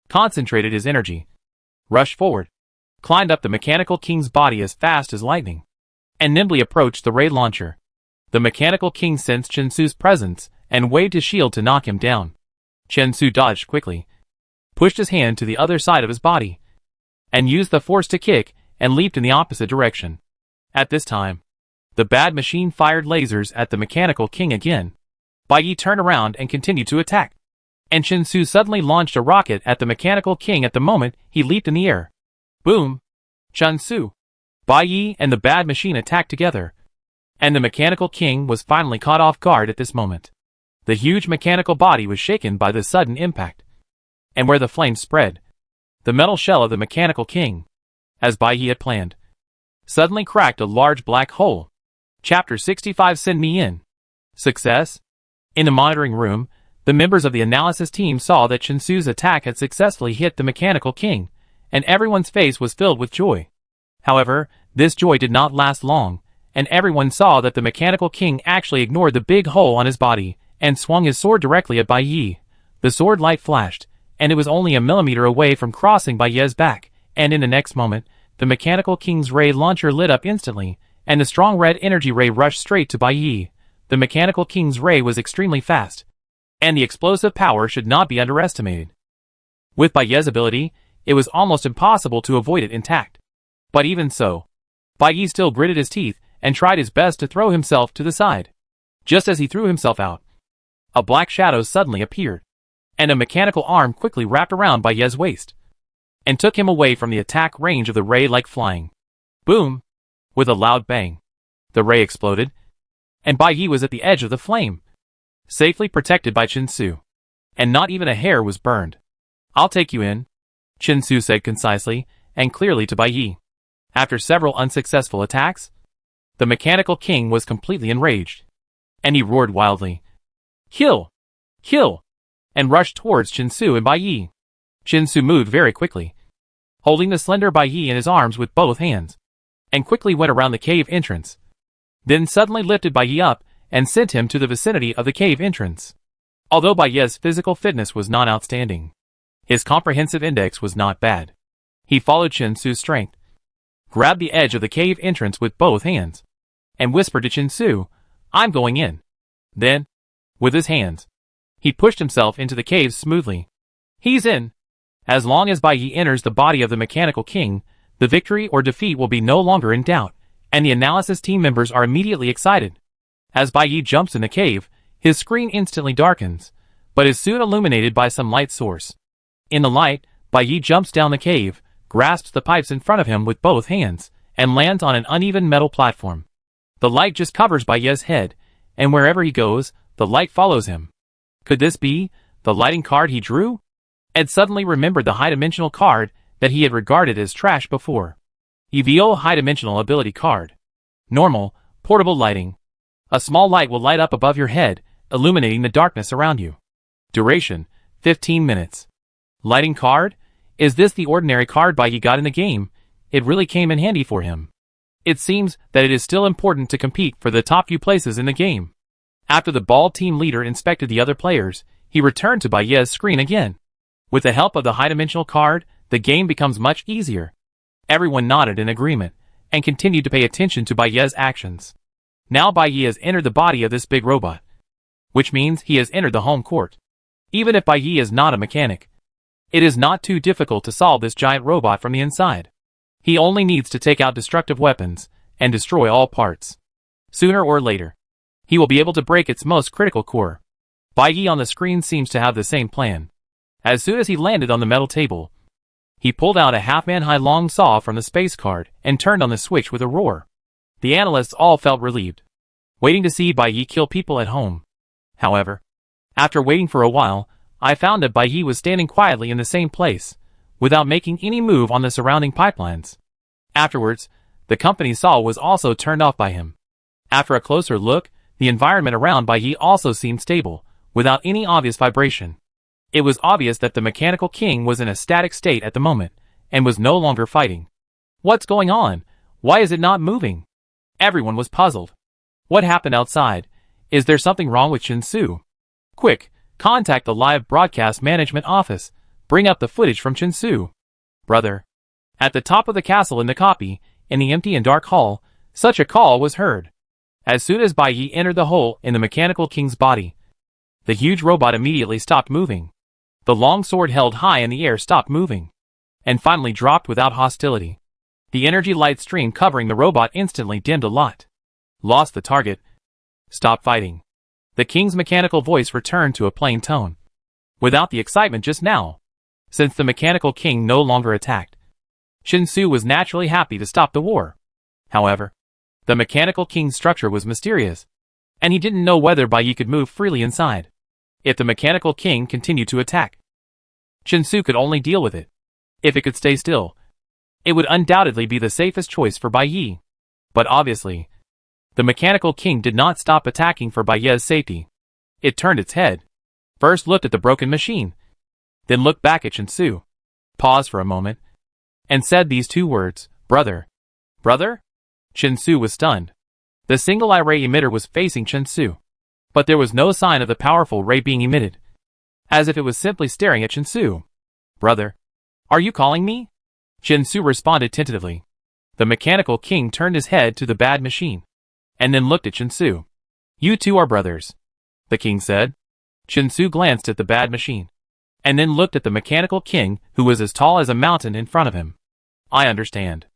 concentrated his energy, rushed forward, climbed up the Mechanical King's body as fast as lightning, and nimbly approached the ray launcher. The Mechanical King sensed Chinsu's presence and waved his shield to knock him down. Chinsu dodged quickly, pushed his hand to the other side of his body, and used the force to kick and leaped in the opposite direction. At this time, the bad machine fired lasers at the Mechanical King again. Baiyi turned around and continued to attack, and Chinsu suddenly launched a rocket at the Mechanical King at the moment he leaped in the air. Boom! Chinsu, Baiyi and the bad machine attacked together, and the Mechanical King was finally caught off guard at this moment. The huge mechanical body was shaken by the sudden impact, and where the flames spread, the metal shell of the Mechanical King, as Baiyi had planned, suddenly cracked a large black hole. Chapter 65. Send me in. Success? In the monitoring room, the members of the analysis team saw that Chinsu's attack had successfully hit the Mechanical King, and everyone's face was filled with joy. However, this joy did not last long, and everyone saw that the Mechanical King actually ignored the big hole on his body and swung his sword directly at Baiyi. The sword light flashed, and it was only a millimeter away from crossing Baiyi's back, and in the next moment, the Mechanical King's ray launcher lit up instantly, and the strong red energy ray rushed straight to Baiyi. The Mechanical King's ray was extremely fast, and the explosive power should not be underestimated. With Baiyi's ability, it was almost impossible to avoid it intact. But even so, Baiyi still gritted his teeth and tried his best to throw himself to the side. Just as he threw himself out, a black shadow suddenly appeared, and a mechanical arm quickly wrapped around Baiyi's waist, and took him away from the attack range of the ray like flying. Boom! With a loud bang, the ray exploded, and Baiyi was at the edge of the flame, safely protected by Chinsu, and not even a hair was burned. I'll take you in, Chinsu said concisely and clearly to Baiyi. After several unsuccessful attacks, the Mechanical King was completely enraged, and he roared wildly, "Kill! Kill!" and rushed towards Chinsu and Baiyi. Chinsu moved very quickly, holding the slender Baiyi in his arms with both hands, and quickly went around the cave entrance, then suddenly lifted Baiyi up and sent him to the vicinity of the cave entrance. Although Baiyi's physical fitness was not outstanding, his comprehensive index was not bad. He followed Chinsu's strength, grabbed the edge of the cave entrance with both hands, and whispered to Chinsu, "I'm going in." Then, with his hands, he pushed himself into the cave smoothly. He's in. As long as Baiyi enters the body of the Mechanical King, the victory or defeat will be no longer in doubt, and the analysis team members are immediately excited. As Baiyi jumps in the cave, his screen instantly darkens, but is soon illuminated by some light source. In the light, Baiyi jumps down the cave, grasps the pipes in front of him with both hands, and lands on an uneven metal platform. The light just covers Baiyi's head, and wherever he goes, the light follows him. Could this be the lighting card he drew? Ed suddenly remembered the high-dimensional card that he had regarded as trash before. EVO high-dimensional ability card. Normal, portable lighting. A small light will light up above your head, illuminating the darkness around you. Duration, 15 minutes. Lighting card? Is this the ordinary card Baiyi got in the game? It really came in handy for him. It seems that it is still important to compete for the top few places in the game. After the ball team leader inspected the other players, he returned to Baiyi's screen again. With the help of the high-dimensional card, the game becomes much easier. Everyone nodded in agreement, and continued to pay attention to Baiyi's actions. Now Baiyi has entered the body of this big robot, which means he has entered the home court. Even if Baiyi is not a mechanic, it is not too difficult to solve this giant robot from the inside. He only needs to take out destructive weapons, and destroy all parts. Sooner or later, he will be able to break its most critical core. Baiyi on the screen seems to have the same plan. As soon as he landed on the metal table, he pulled out a half-man-high long saw from the space card and turned on the switch with a roar. The analysts all felt relieved, waiting to see Baiyi kill people at home. However, after waiting for a while, I found that Baiyi was standing quietly in the same place, without making any move on the surrounding pipelines. Afterwards, the company saw was also turned off by him. After a closer look, the environment around Baiyi also seemed stable, without any obvious vibration. It was obvious that the mechanical king was in a static state at the moment, and was no longer fighting. What's going on? Why is it not moving? Everyone was puzzled. What happened outside? Is there something wrong with Chinsu? Quick, contact the live broadcast management office. Bring up the footage from Chinsu. Brother. At the top of the castle in the copy, in the empty and dark hall, such a call was heard. As soon as Bai Yi entered the hole in the mechanical king's body, the huge robot immediately stopped moving. The long sword held high in the air stopped moving, and finally dropped without hostility. The energy light stream covering the robot instantly dimmed a lot. Lost the target. Stop fighting. The king's mechanical voice returned to a plain tone, without the excitement just now. Since the mechanical king no longer attacked, Chinsu was naturally happy to stop the war. However, the mechanical king's structure was mysterious, and he didn't know whether Bai Yi could move freely inside. If the mechanical king continued to attack, Chinsu could only deal with it. If it could stay still, it would undoubtedly be the safest choice for Bai Yi. But obviously, the mechanical king did not stop attacking for Bai Yi's safety. It turned its head, first looked at the broken machine, then looked back at Chinsu, paused for a moment, and said these two words, "Brother." Brother? Chinsu was stunned. The single eye ray emitter was facing Chinsu, but there was no sign of the powerful ray being emitted, as if it was simply staring at Chinsu. Brother, are you calling me? Chinsu responded tentatively. The mechanical king turned his head to the bad machine, and then looked at Chinsu. You two are brothers, the king said. Chinsu glanced at the bad machine, and then looked at the mechanical king who was as tall as a mountain in front of him. I understand.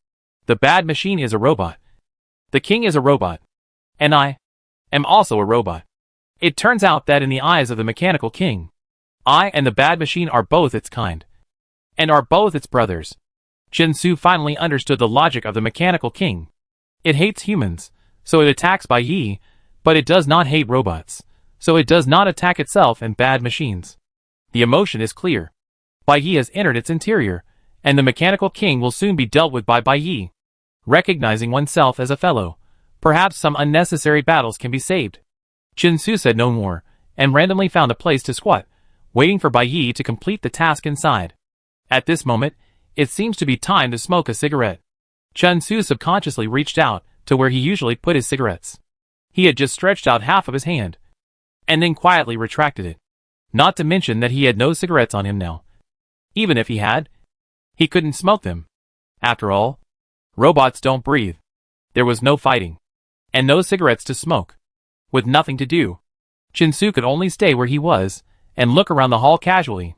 The bad machine is a robot. The king is a robot. And I am also a robot. It turns out that in the eyes of the mechanical king, I and the bad machine are both its kind, and are both its brothers. Chinsu finally understood the logic of the mechanical king. It hates humans, so it attacks Bai Yi, but it does not hate robots, so it does not attack itself and bad machines. The emotion is clear. Bai Yi has entered its interior, and the mechanical king will soon be dealt with by Bai Yi. Recognizing oneself as a fellow, perhaps some unnecessary battles can be saved. Chinsu said no more, and randomly found a place to squat, waiting for Bai Yi to complete the task inside. At this moment, it seems to be time to smoke a cigarette. Chinsu subconsciously reached out to where he usually put his cigarettes. He had just stretched out half of his hand, and then quietly retracted it. Not to mention that he had no cigarettes on him now. Even if he had, he couldn't smoke them. After all, robots don't breathe. There was no fighting, and no cigarettes to smoke. With nothing to do, Chinsu could only stay where he was, and look around the hall casually.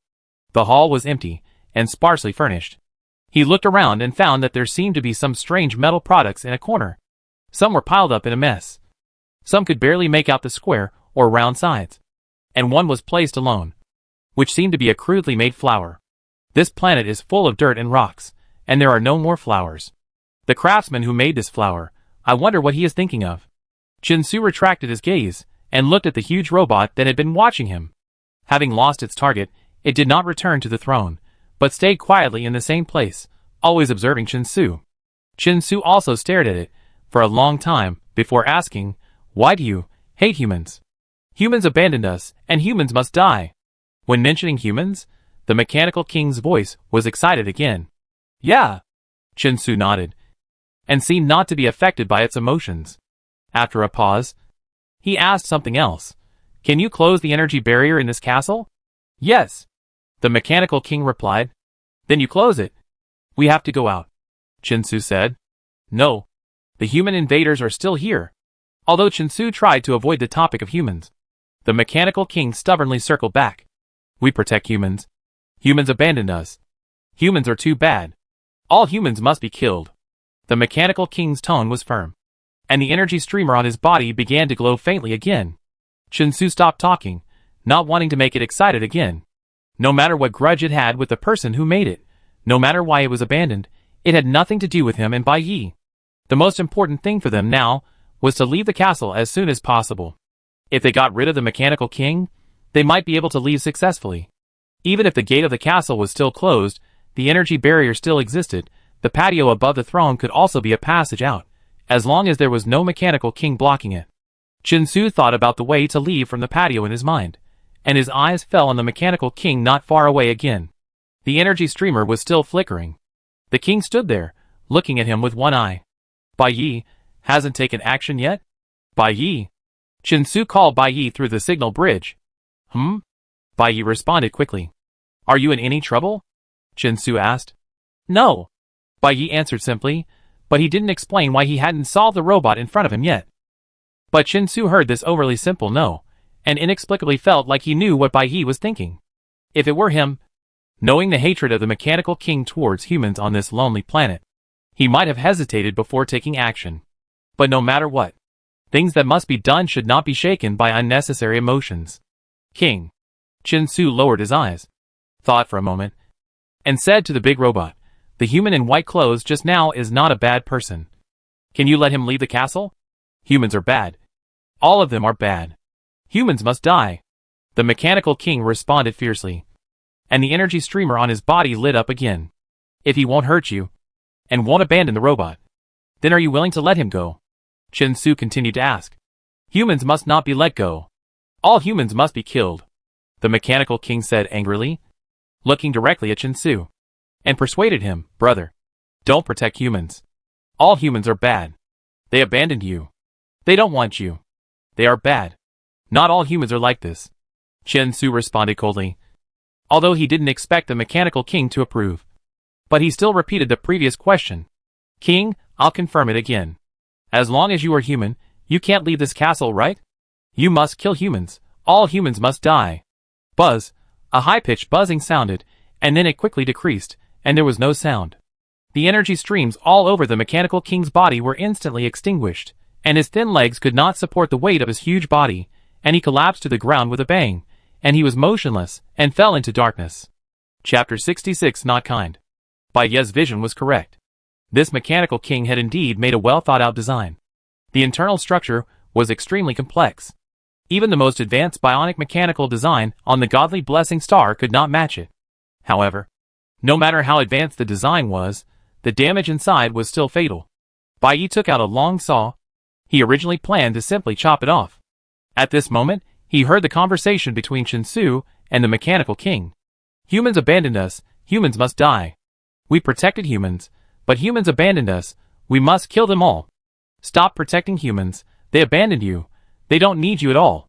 The hall was empty, and sparsely furnished. He looked around and found that there seemed to be some strange metal products in a corner. Some were piled up in a mess. Some could barely make out the square or round sides. And one was placed alone, which seemed to be a crudely made flower. This planet is full of dirt and rocks, and there are no more flowers. The craftsman who made this flower, I wonder what he is thinking of. Chinsu retracted his gaze, and looked at the huge robot that had been watching him. Having lost its target, it did not return to the throne, but stayed quietly in the same place, always observing Chinsu. Chinsu also stared at it for a long time before asking, "Why do you hate humans? Humans abandoned us, and humans must die." When mentioning humans, the mechanical king's voice was excited again. "Yeah." Chinsu nodded, and seemed not to be affected by its emotions. After a pause, he asked something else. "Can you close the energy barrier in this castle?" "Yes," the mechanical king replied. "Then you close it." "We have to go out," Chinsu said. "No. The human invaders are still here." Although Chinsu tried to avoid the topic of humans, the mechanical king stubbornly circled back. "We protect humans. Humans abandoned us. Humans are too bad. All humans must be killed." The mechanical king's tone was firm, and the energy streamer on his body began to glow faintly again. Chinsu stopped talking, not wanting to make it excited again. No matter what grudge it had with the person who made it, no matter why it was abandoned, it had nothing to do with him and Bai Yi. The most important thing for them now was to leave the castle as soon as possible. If they got rid of the mechanical king, they might be able to leave successfully. Even if the gate of the castle was still closed, the energy barrier still existed. The patio above the throne could also be a passage out, as long as there was no mechanical king blocking it. Chinsu thought about the way to leave from the patio in his mind, and his eyes fell on the mechanical king not far away again. The energy streamer was still flickering. The king stood there, looking at him with one eye. Bai Yi hasn't taken action yet? Bai Yi. Chen Su called Bai Yi through the signal bridge. Bai Yi responded quickly. Are you in any trouble? Chen Su asked. No. Bai Yi answered simply, but he didn't explain why he hadn't solved the robot in front of him yet. But Chen Su heard this overly simple no, and inexplicably felt like he knew what Bai Yi was thinking. If it were him, knowing the hatred of the mechanical king towards humans on this lonely planet, he might have hesitated before taking action. But no matter what, things that must be done should not be shaken by unnecessary emotions. King. Chen Su lowered his eyes, thought for a moment, and said to the big robot, the human in white clothes just now is not a bad person. Can you let him leave the castle? Humans are bad. All of them are bad. Humans must die. The mechanical king responded fiercely, and the energy streamer on his body lit up again. If he won't hurt you, and won't abandon the robot, then are you willing to let him go? Chen Su continued to ask. Humans must not be let go. All humans must be killed, the mechanical king said angrily, looking directly at Chen Su, and persuaded him, brother, don't protect humans. All humans are bad. They abandoned you. They don't want you. They are bad. Not all humans are like this. Chen Su responded coldly, although he didn't expect the mechanical king to approve. But he still repeated the previous question. King, I'll confirm it again. As long as you are human, you can't leave this castle, right? You must kill humans. All humans must die. Buzz. A high-pitched buzzing sounded, and then it quickly decreased, and there was no sound. The energy streams all over the mechanical king's body were instantly extinguished, and his thin legs could not support the weight of his huge body, and he collapsed to the ground with a bang, and he was motionless, and fell into darkness. Chapter 66 Not Kind. Bai Ye's vision was correct. This mechanical king had indeed made a well-thought-out design. The internal structure was extremely complex. Even the most advanced bionic mechanical design on the godly blessing star could not match it. However, no matter how advanced the design was, the damage inside was still fatal. Bai Yi took out a long saw. He originally planned to simply chop it off. At this moment, he heard the conversation between Chen Su and the mechanical king. Humans abandoned us, humans must die. We protected humans, but humans abandoned us, we must kill them all. Stop protecting humans, they abandoned you, they don't need you at all.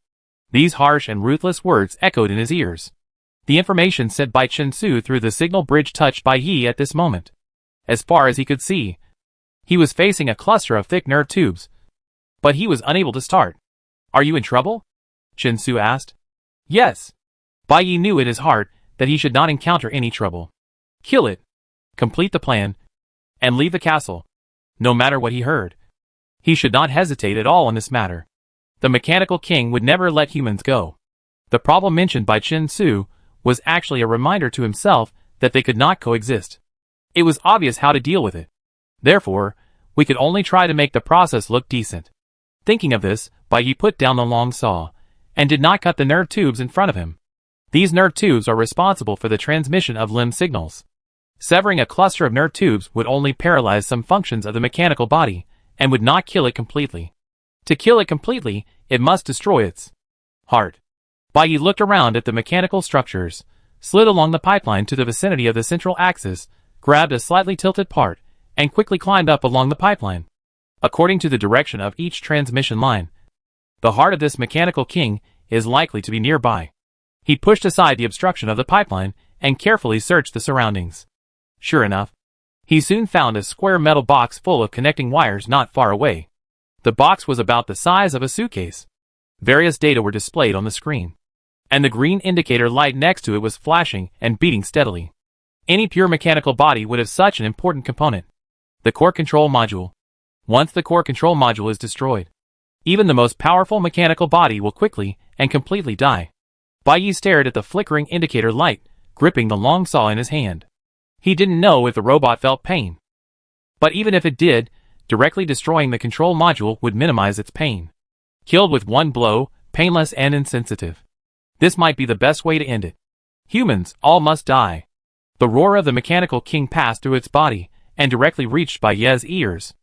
These harsh and ruthless words echoed in his ears. The information sent by Chen Su through the signal bridge touched Bai Yi at this moment. As far as he could see, he was facing a cluster of thick nerve tubes. But he was unable to start. Are you in trouble? Chen Su asked. Yes. Bai Yi knew in his heart that he should not encounter any trouble. Kill it. Complete the plan. And leave the castle. No matter what he heard. He should not hesitate at all on this matter. The mechanical king would never let humans go. The problem mentioned by Chen Su was actually a reminder to himself that they could not coexist. It was obvious how to deal with it. Therefore, we could only try to make the process look decent. Thinking of this, Bai Yi put down the long saw, and did not cut the nerve tubes in front of him. These nerve tubes are responsible for the transmission of limb signals. Severing a cluster of nerve tubes would only paralyze some functions of the mechanical body, and would not kill it completely. To kill it completely, it must destroy its heart. Bai Yi looked around at the mechanical structures, slid along the pipeline to the vicinity of the central axis, grabbed a slightly tilted part, and quickly climbed up along the pipeline. According to the direction of each transmission line, the heart of this mechanical king is likely to be nearby. He pushed aside the obstruction of the pipeline and carefully searched the surroundings. Sure enough, he soon found a square metal box full of connecting wires not far away. The box was about the size of a suitcase. Various data were displayed on the screen, and the green indicator light next to it was flashing and beating steadily. Any pure mechanical body would have such an important component. The core control module. Once the core control module is destroyed, even the most powerful mechanical body will quickly and completely die. Bai Yi stared at the flickering indicator light, gripping the long saw in his hand. He didn't know if the robot felt pain. But even if it did, directly destroying the control module would minimize its pain. Killed with one blow, painless and insensitive. This might be the best way to end it. Humans, all must die. The roar of the mechanical king passed through its body, and directly reached Bai Ye's ears.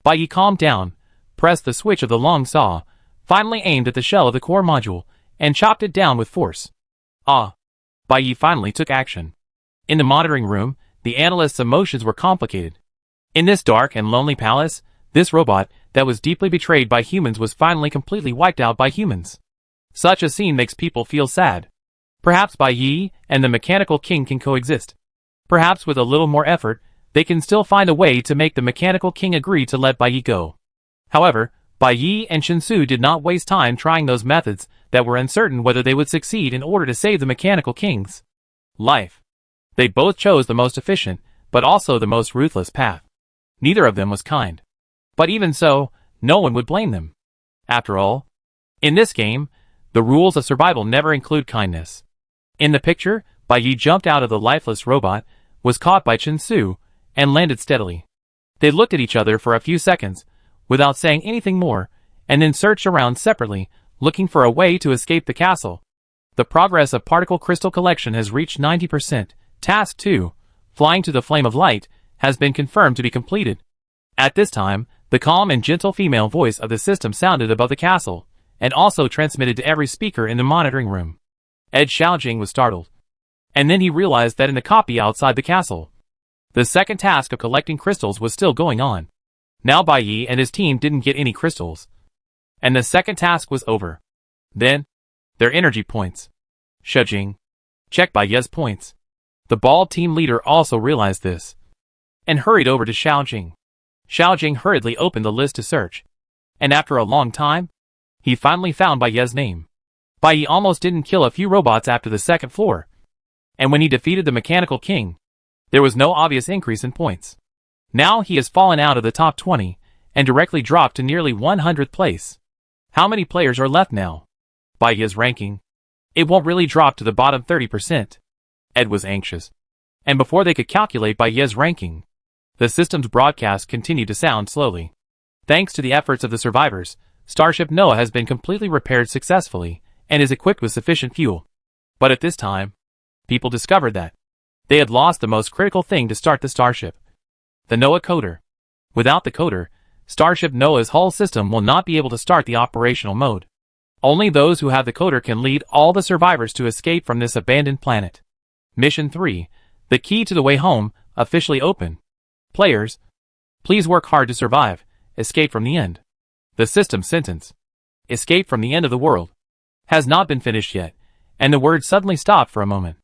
Bai Yi calmed down, pressed the switch of the long saw, finally aimed at the shell of the core module, and chopped it down with force. Ah. Bai Yi finally took action. In the monitoring room, the analyst's emotions were complicated. In this dark and lonely palace, this robot that was deeply betrayed by humans was finally completely wiped out by humans. Such a scene makes people feel sad. Perhaps Bai Yi and the mechanical king can coexist. Perhaps with a little more effort, they can still find a way to make the mechanical king agree to let Bai Yi go. However, Bai Yi and Shinsu did not waste time trying those methods that were uncertain whether they would succeed in order to save the mechanical king's life. They both chose the most efficient, but also the most ruthless path. Neither of them was kind. But even so, no one would blame them. After all, in this game, the rules of survival never include kindness. In the picture, Bai Yi jumped out of the lifeless robot, was caught by Shinsu, and landed steadily. They looked at each other for a few seconds, without saying anything more, and then searched around separately, looking for a way to escape the castle. The progress of particle crystal collection has reached 90%. Task 2, Flying to the Flame of Light, has been confirmed to be completed. At this time, the calm and gentle female voice of the system sounded above the castle, and also transmitted to every speaker in the monitoring room. Ed Xiaojing was startled. And then he realized that in the copy outside the castle, the second task of collecting crystals was still going on. Now Bai Yi and his team didn't get any crystals. And the second task was over. Then, their energy points. Xiaojing. Check Bai Yi's points. The bald team leader also realized this, and hurried over to Xiaojing. Xiaojing hurriedly opened the list to search. And after a long time, he finally found Bai Yi's name. Bai Yi almost didn't kill a few robots after the second floor. And when he defeated the mechanical king, there was no obvious increase in points. Now he has fallen out of the top 20, and directly dropped to nearly 100th place. How many players are left now? Bai Yi's ranking. It won't really drop to the bottom 30%. Ed was anxious. And before they could calculate Bai Yi's ranking, the system's broadcast continued to sound slowly. Thanks to the efforts of the survivors, Starship Noah has been completely repaired successfully, and is equipped with sufficient fuel. But at this time, people discovered that they had lost the most critical thing to start the starship. The Noah coder. Without the coder, Starship Noah's whole system will not be able to start the operational mode. Only those who have the coder can lead all the survivors to escape from this abandoned planet. Mission 3, The Key to the Way Home, officially open. Players, please work hard to survive, escape from the end. The system sentence, escape from the end of the world, has not been finished yet, and the word suddenly stopped for a moment.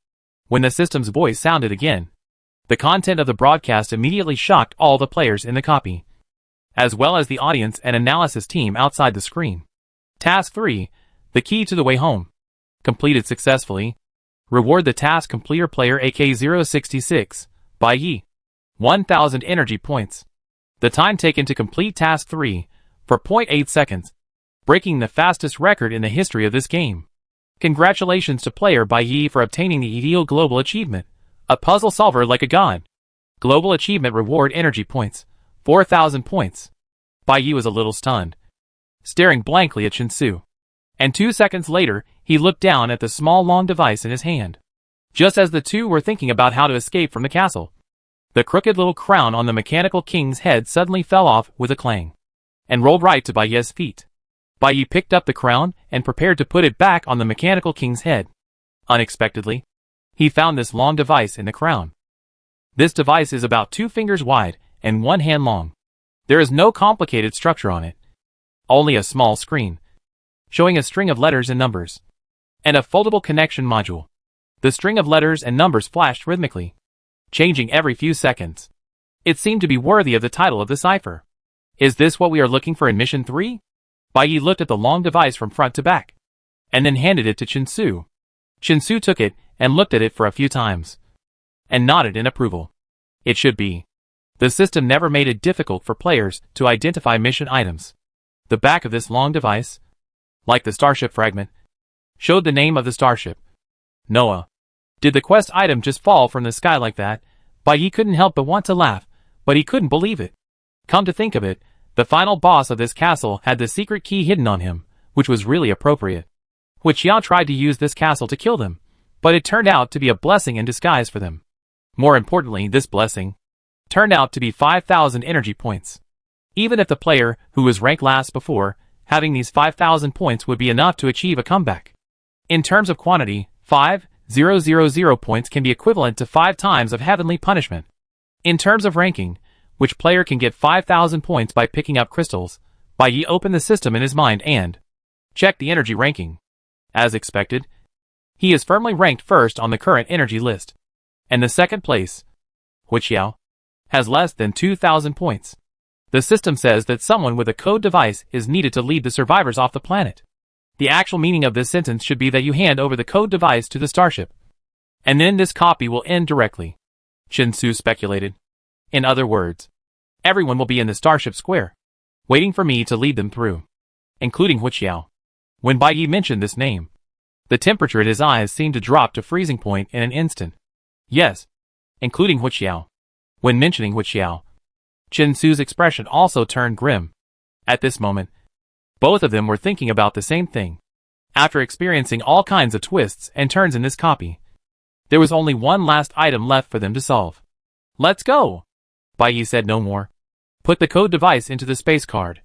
When the system's voice sounded again, the content of the broadcast immediately shocked all the players in the copy, as well as the audience and analysis team outside the screen. Task 3, The Key to the Way Home. Completed successfully. Reward the task completer player AK066, Bai Yi. 1000 energy points. The time taken to complete Task 3, 4.8 seconds, breaking the fastest record in the history of this game. Congratulations to player Bai Yi for obtaining the ideal global achievement, a puzzle solver like a god. Global achievement reward energy points, 4000 points. Bai Yi was a little stunned, staring blankly at Shinsu. And 2 seconds later, he looked down at the small long device in his hand. Just as the two were thinking about how to escape from the castle, the crooked little crown on the mechanical king's head suddenly fell off with a clang, and rolled right to Bai Yi's feet. Bai Yi picked up the crown and prepared to put it back on the mechanical king's head. Unexpectedly, he found this long device in the crown. This device is about 2 fingers wide and 1 hand long. There is no complicated structure on it, only a small screen, showing a string of letters and numbers, and a foldable connection module. The string of letters and numbers flashed rhythmically, changing every few seconds. It seemed to be worthy of the title of the cipher. Is this what we are looking for in Mission 3? Bai Yi looked at the long device from front to back, and then handed it to Shinsu. Shinsu took it and looked at it for a few times, and nodded in approval. It should be. The system never made it difficult for players to identify mission items. The back of this long device, like the starship fragment, showed the name of the starship, Noah. Did the quest item just fall from the sky like that? Bai Yi couldn't help but want to laugh, but he couldn't believe it. Come to think of it, the final boss of this castle had the secret key hidden on him, which was really appropriate. Hu Qiao tried to use this castle to kill them, but it turned out to be a blessing in disguise for them. More importantly, this blessing turned out to be 5000 energy points. Even if the player, who was ranked last before, having these 5000 points would be enough to achieve a comeback. In terms of quantity, 5 000 points can be equivalent to 5 times of heavenly punishment. In terms of ranking, which player can get 5,000 points by picking up crystals? Bai Yi opened the system in his mind and checked the energy ranking. As expected, he is firmly ranked first on the current energy list. And the second place, Hu Qiao, has less than 2,000 points. The system says that someone with a code device is needed to lead the survivors off the planet. The actual meaning of this sentence should be that you hand over the code device to the starship. And then this copy will end directly. Chen Su speculated. In other words, everyone will be in the starship square, waiting for me to lead them through, including Hu Qiao. When Bai Yi mentioned this name, the temperature at his eyes seemed to drop to freezing point in an instant. Yes, including Hu Qiao. When mentioning Hu Qiao, Chen Su's expression also turned grim. At this moment, both of them were thinking about the same thing. After experiencing all kinds of twists and turns in this copy, there was only one last item left for them to solve. Let's go! Bai Yi said no more, put the code device into the space card,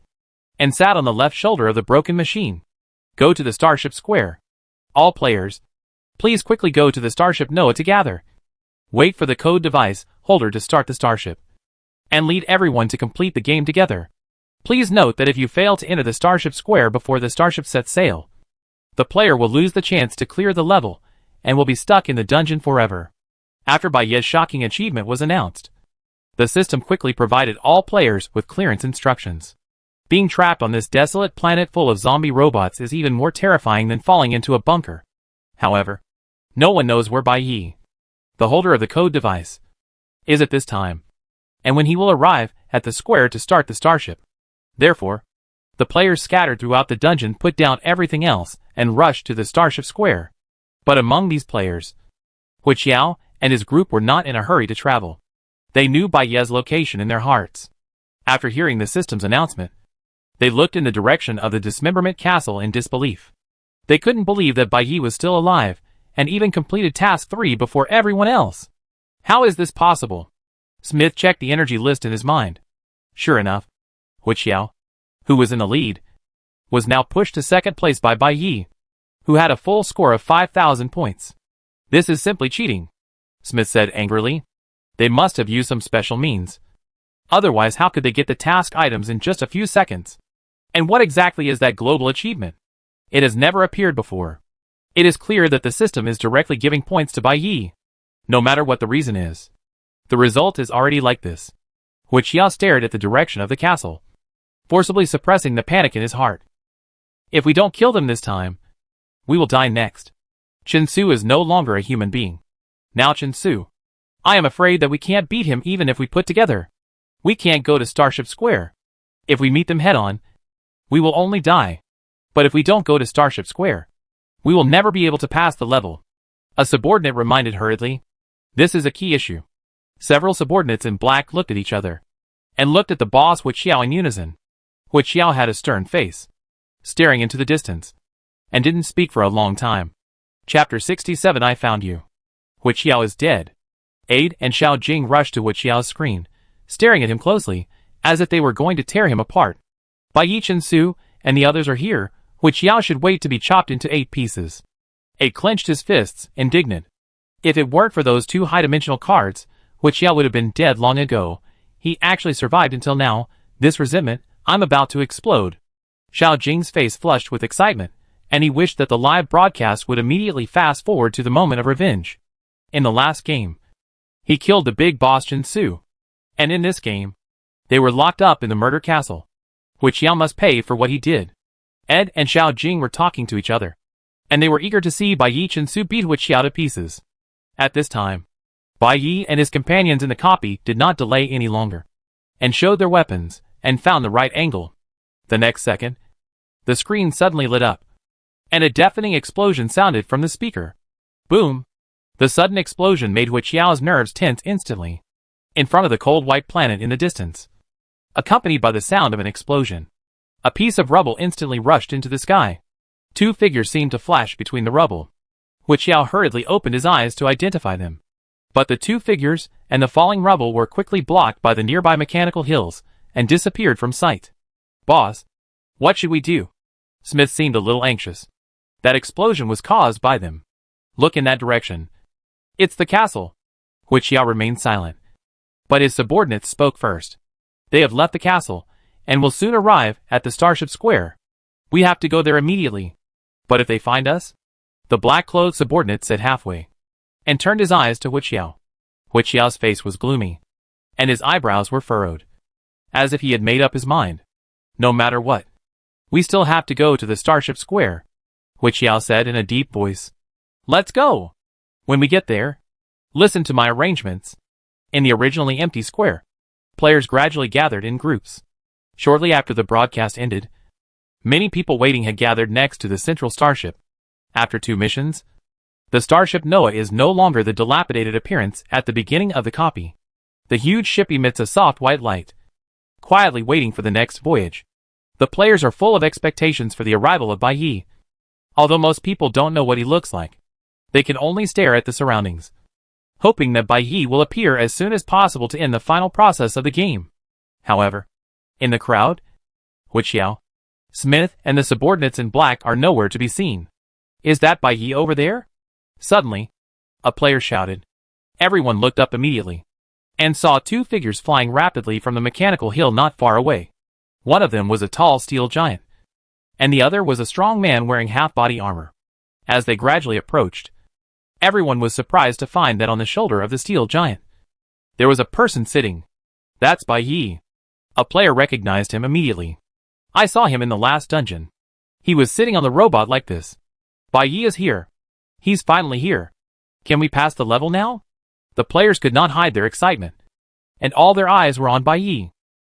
and sat on the left shoulder of the broken machine. Go to the starship square. All players, please quickly go to the starship Noah to gather. Wait for the code device holder to start the starship, and lead everyone to complete the game together. Please note that if you fail to enter the starship square before the starship sets sail, the player will lose the chance to clear the level and will be stuck in the dungeon forever. After Bai Yi's shocking achievement was announced, the system quickly provided all players with clearance instructions. Being trapped on this desolate planet full of zombie robots is even more terrifying than falling into a bunker. However, no one knows where Bai Yi, the holder of the code device, is at this time, and when he will arrive at the square to start the starship. Therefore, the players scattered throughout the dungeon put down everything else and rushed to the starship square. But among these players, Hu Qiao and his group were not in a hurry to travel. They knew Bai Yi's location in their hearts. After hearing the system's announcement, they looked in the direction of the dismemberment castle in disbelief. They couldn't believe that Bai Yi was still alive, and even completed task 3 before everyone else. How is this possible? Smith checked the energy list in his mind. Sure enough, Hu Qiao, who was in the lead, was now pushed to second place by Bai Yi, who had a full score of 5,000 points. This is simply cheating, Smith said angrily. They must have used some special means. Otherwise, how could they get the task items in just a few seconds? And what exactly is that global achievement? It has never appeared before. It is clear that the system is directly giving points to Bai Yi, no matter what the reason is. The result is already like this. Hu Qiao stared at the direction of the castle, forcibly suppressing the panic in his heart. If we don't kill them this time, we will die next. Chen Su is no longer a human being. Now Chen Su, I am afraid that we can't beat him even if we put together. We can't go to Starship Square. If we meet them head-on, we will only die. But if we don't go to Starship Square, we will never be able to pass the level. A subordinate reminded hurriedly. This is a key issue. Several subordinates in black looked at each other, and looked at the boss Hu Qiao in unison. Hu Qiao had a stern face, staring into the distance, and didn't speak for a long time. Chapter 67 I Found You. Hu Qiao is dead. Aide and Xiao Jing rushed to Hu Qiao's screen, staring at him closely, as if they were going to tear him apart. Bai Yi, Chen Su, and the others are here. Hu Qiao should wait to be chopped into 8 pieces. Aide clenched his fists, indignant. If it weren't for those 2 high-dimensional cards, Hu Qiao would have been dead long ago. He actually survived until now. This resentment, I'm about to explode. Xiao Jing's face flushed with excitement, and he wished that the live broadcast would immediately fast forward to the moment of revenge. In the last game, he killed the big boss Chen Su. And in this game, they were locked up in the murder castle. Hu Qiao must pay for what he did. Ed and Xiao Jing were talking to each other, and they were eager to see Bai Yi Chen Su beat Hu Qiao to pieces. At this time, Bai Yi and his companions in the copy did not delay any longer, and showed their weapons, and found the right angle. The next second, the screen suddenly lit up, and a deafening explosion sounded from the speaker. Boom! The sudden explosion made Hu Qiao's nerves tense instantly. In front of the cold white planet in the distance, accompanied by the sound of an explosion, a piece of rubble instantly rushed into the sky. 2 figures seemed to flash between the rubble. Hu Qiao hurriedly opened his eyes to identify them. But the 2 figures and the falling rubble were quickly blocked by the nearby mechanical hills and disappeared from sight. Boss, what should we do? Smith seemed a little anxious. That explosion was caused by them. Look in that direction. It's the castle. Hu Qiao remained silent. But his subordinates spoke first. They have left the castle, and will soon arrive at the Starship Square. We have to go there immediately. But if they find us? The black-clothed subordinate said halfway, and turned his eyes to Hu Qiao. Hu Qiao's face was gloomy, and his eyebrows were furrowed, as if he had made up his mind. No matter what, we still have to go to the Starship Square, Hu Qiao said in a deep voice. Let's go. When we get there, listen to my arrangements. In the originally empty square, players gradually gathered in groups. Shortly after the broadcast ended, many people waiting had gathered next to the central starship. After 2 missions, the starship Noah is no longer the dilapidated appearance at the beginning of the copy. The huge ship emits a soft white light, quietly waiting for the next voyage. The players are full of expectations for the arrival of Bai Yi. Although most people don't know what he looks like, they can only stare at the surroundings, hoping that Bai Yi will appear as soon as possible to end the final process of the game. However, in the crowd, Hu Qiao, Smith, and the subordinates in black are nowhere to be seen. Is that Bai Yi over there? Suddenly, a player shouted. Everyone looked up immediately, and saw 2 figures flying rapidly from the mechanical hill not far away. One of them was a tall steel giant, and the other was a strong man wearing half-body armor. As they gradually approached, everyone was surprised to find that on the shoulder of the steel giant, there was a person sitting. That's Bai Yi. A player recognized him immediately. I saw him in the last dungeon. He was sitting on the robot like this. Bai Yi is here. He's finally here. Can we pass the level now? The players could not hide their excitement, and all their eyes were on Bai Yi.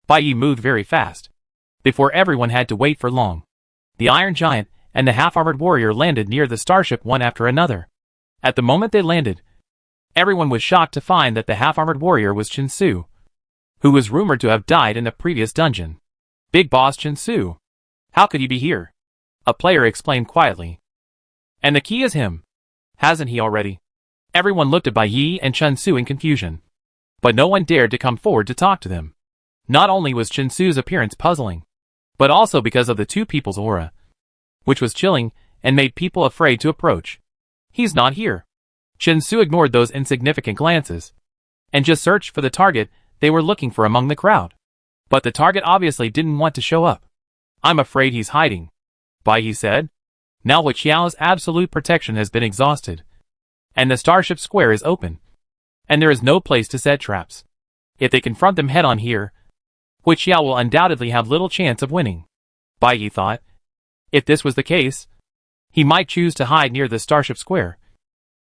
Bai Yi moved very fast. Before everyone had to wait for long, the Iron Giant and the half-armored warrior landed near the starship one after another. At the moment they landed, everyone was shocked to find that the half-armored warrior was Chen Su, who was rumored to have died in the previous dungeon. Big Boss Chen Su. How could he be here? A player explained quietly. And the key is him. Hasn't he already? Everyone looked at Bai Yi and Chen Su in confusion, but no one dared to come forward to talk to them. Not only was Chen Su's appearance puzzling, but also because of the 2 people's aura, which was chilling and made people afraid to approach. He's not here. Chen Su ignored those insignificant glances, and just searched for the target they were looking for among the crowd. But the target obviously didn't want to show up. I'm afraid he's hiding, Bai Yi said. Now Hu Qiao's absolute protection has been exhausted, and the Starship Square is open, and there is no place to set traps. If they confront them head-on here, Hu Qiao will undoubtedly have little chance of winning, Bai Yi thought. If this was the case, he might choose to hide near the Starship Square,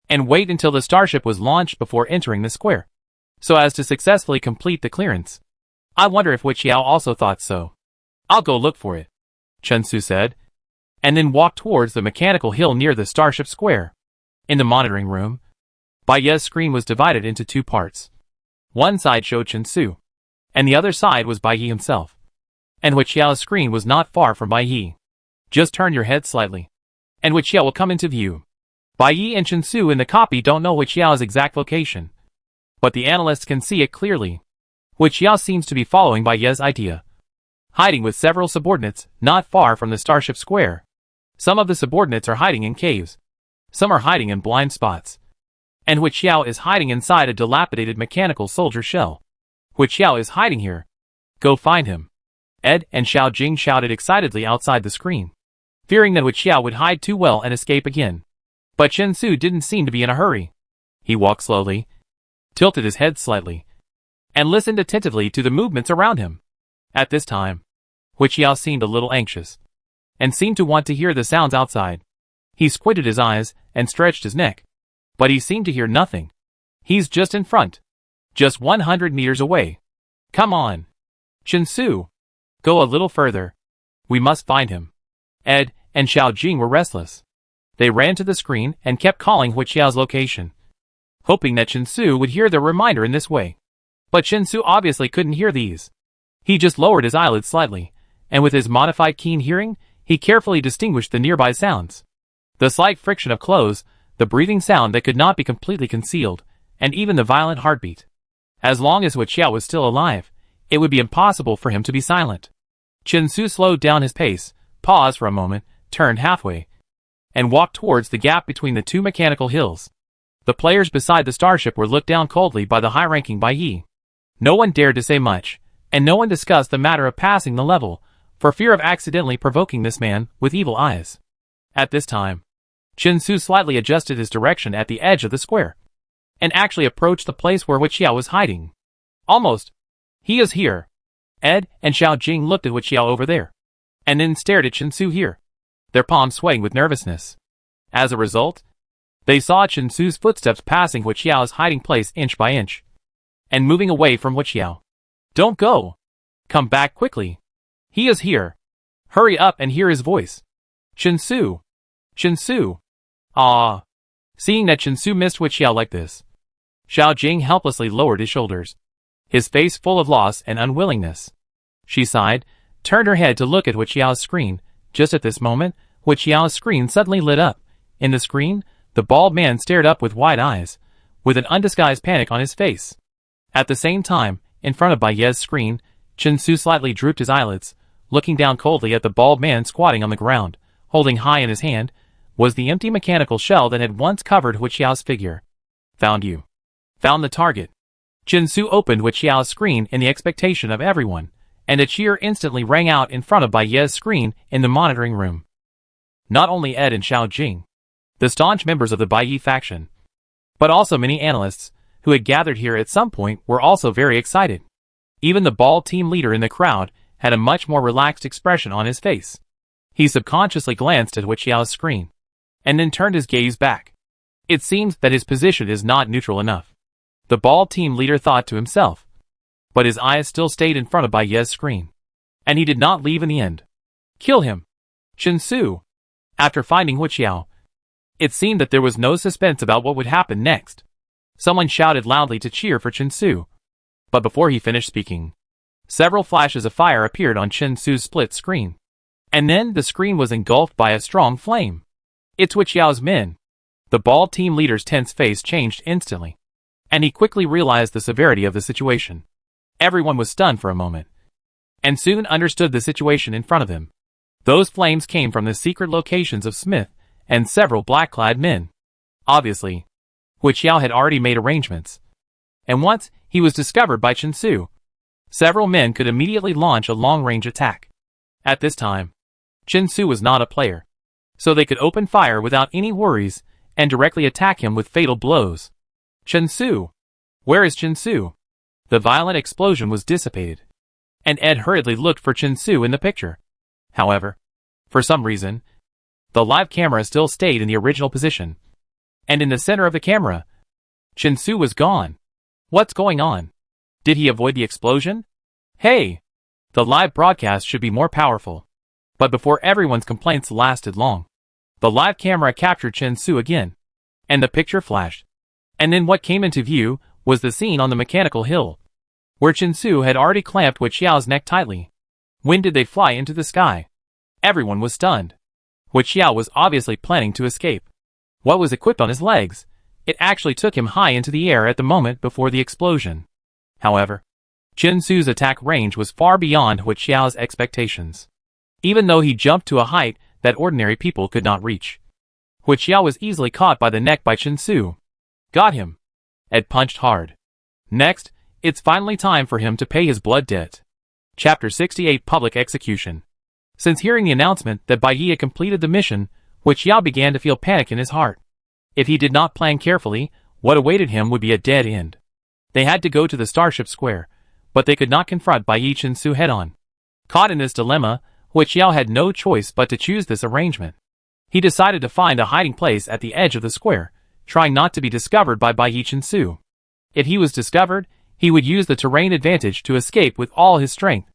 and wait until the starship was launched before entering the square, so as to successfully complete the clearance. I wonder if Hu Qiao also thought so. I'll go look for it, Chen Su said, and then walked towards the mechanical hill near the Starship Square. In the monitoring room, Bai Yi's screen was divided into 2 parts. One side showed Chen Su, and the other side was Bai Yi himself. And Hu Qiao's screen was not far from Bai Yi. Just turn your head slightly, and Hu Qiao will come into view. Bai Yi and Chen Su in the copy don't know Hu Qiao's exact location, but the analysts can see it clearly. Hu Qiao seems to be following Bai Yi's idea, hiding with several subordinates not far from the Starship Square. Some of the subordinates are hiding in caves. Some are hiding in blind spots. And Hu Qiao is hiding inside a dilapidated mechanical soldier shell. Hu Qiao is hiding here. Go find him. Ed and Xiao Jing shouted excitedly outside the screen, fearing that Hu Qiao would hide too well and escape again. But Chen Su didn't seem to be in a hurry. He walked slowly, tilted his head slightly, and listened attentively to the movements around him. At this time, Hu Qiao seemed a little anxious, and seemed to want to hear the sounds outside. He squinted his eyes and stretched his neck, but he seemed to hear nothing. He's just in front. Just 100 meters away. Come on, Chen Su. Go a little further. We must find him. Ed and Xiao Jing were restless. They ran to the screen and kept calling Hu Qiao's location, hoping that Chen Su would hear their reminder in this way. But Chen Su obviously couldn't hear these. He just lowered his eyelids slightly, and with his modified keen hearing, he carefully distinguished the nearby sounds. The slight friction of clothes, the breathing sound that could not be completely concealed, and even the violent heartbeat. As long as Hu Qiao was still alive, it would be impossible for him to be silent. Chen Su slowed down his pace, paused for a moment, turned halfway, and walked towards the gap between the two mechanical hills. The players beside the starship were looked down coldly by the high-ranking Bai Yi. No one dared to say much, and no one discussed the matter of passing the level, for fear of accidentally provoking this man with evil eyes. At this time, Chen Su slightly adjusted his direction at the edge of the square, and actually approached the place where Xiao was hiding. Almost. He is here. Ed and Xiao Jing looked at Xiao over there, and then stared at Chen Su here, their palms swaying with nervousness. As a result, they saw Chen Su's footsteps passing Xiao's hiding place inch by inch, and moving away from Xiao. Don't go. Come back quickly. He is here. Hurry up and hear his voice. Chen Su. Chen Su. Ah. Seeing that Chen Su missed Xiao like this, Xiao Jing helplessly lowered his shoulders, his face full of loss and unwillingness. She sighed, turned her head to look at Xiao's screen. Just at this moment, Xiao's screen suddenly lit up. In the screen, the bald man stared up with wide eyes, with an undisguised panic on his face. At the same time, in front of Bai Ye's screen, Chen Su slightly drooped his eyelids, looking down coldly at the bald man squatting on the ground. Holding high in his hand was the empty mechanical shell that had once covered Xiao's figure. Found you. Found the target. Chen Su opened Xiao's screen in the expectation of everyone, and a cheer instantly rang out in front of Bai Ye's screen in the monitoring room. Not only Ed and Xiao Jing, the staunch members of the Bai Yi faction, but also many analysts who had gathered here at some point were also very excited. Even the bald team leader in the crowd had a much more relaxed expression on his face. He subconsciously glanced at Xiao's screen, and then turned his gaze back. It seems that his position is not neutral enough, the bald team leader thought to himself. But his eyes still stayed in front of Bai Ye's screen, and he did not leave in the end. Kill him. Chen Su. After finding Xiao, it seemed that there was no suspense about what would happen next. Someone shouted loudly to cheer for Chen Su. But before he finished speaking, several flashes of fire appeared on Chen Su's split screen. And then the screen was engulfed by a strong flame. It's Xiao's men. The bald team leader's tense face changed instantly, and he quickly realized the severity of the situation. Everyone was stunned for a moment, and soon understood the situation in front of them. Those flames came from the secret locations of Smith and several black-clad men. Obviously, Xiao had already made arrangements, and once he was discovered by Chen Su, several men could immediately launch a long-range attack. At this time, Chen Su was not a player, so they could open fire without any worries and directly attack him with fatal blows. Chen Su! Where is Chen Su? The violent explosion was dissipated, and Ed hurriedly looked for Chen Su in the picture. However, for some reason, the live camera still stayed in the original position, and in the center of the camera, Chen Su was gone. What's going on? Did he avoid the explosion? Hey! The live broadcast should be more powerful. But before everyone's complaints lasted long, the live camera captured Chen Su again, and the picture flashed. And then what came into view was the scene on the mechanical hill, where Chen Su had already clamped Xiao's neck tightly. When did they fly into the sky? Everyone was stunned. Xiao was obviously planning to escape. What was equipped on his legs? It actually took him high into the air at the moment before the explosion. However, Chen Su's attack range was far beyond Xiao's expectations. Even though he jumped to a height that ordinary people could not reach, Xiao was easily caught by the neck by Chen Su. Got him. Ed punched hard. Next, it's finally time for him to pay his blood debt. Chapter 68 Public Execution. Since hearing the announcement that Bai Yi had completed the mission, Xiao began to feel panic in his heart. If he did not plan carefully, what awaited him would be a dead end. They had to go to the Starship Square, but they could not confront Bai Yi Chen Su head-on. Caught in this dilemma, Xiao had no choice but to choose this arrangement. He decided to find a hiding place at the edge of the square, trying not to be discovered by Bai Yi Chen Su. If he was discovered, he would use the terrain advantage to escape with all his strength.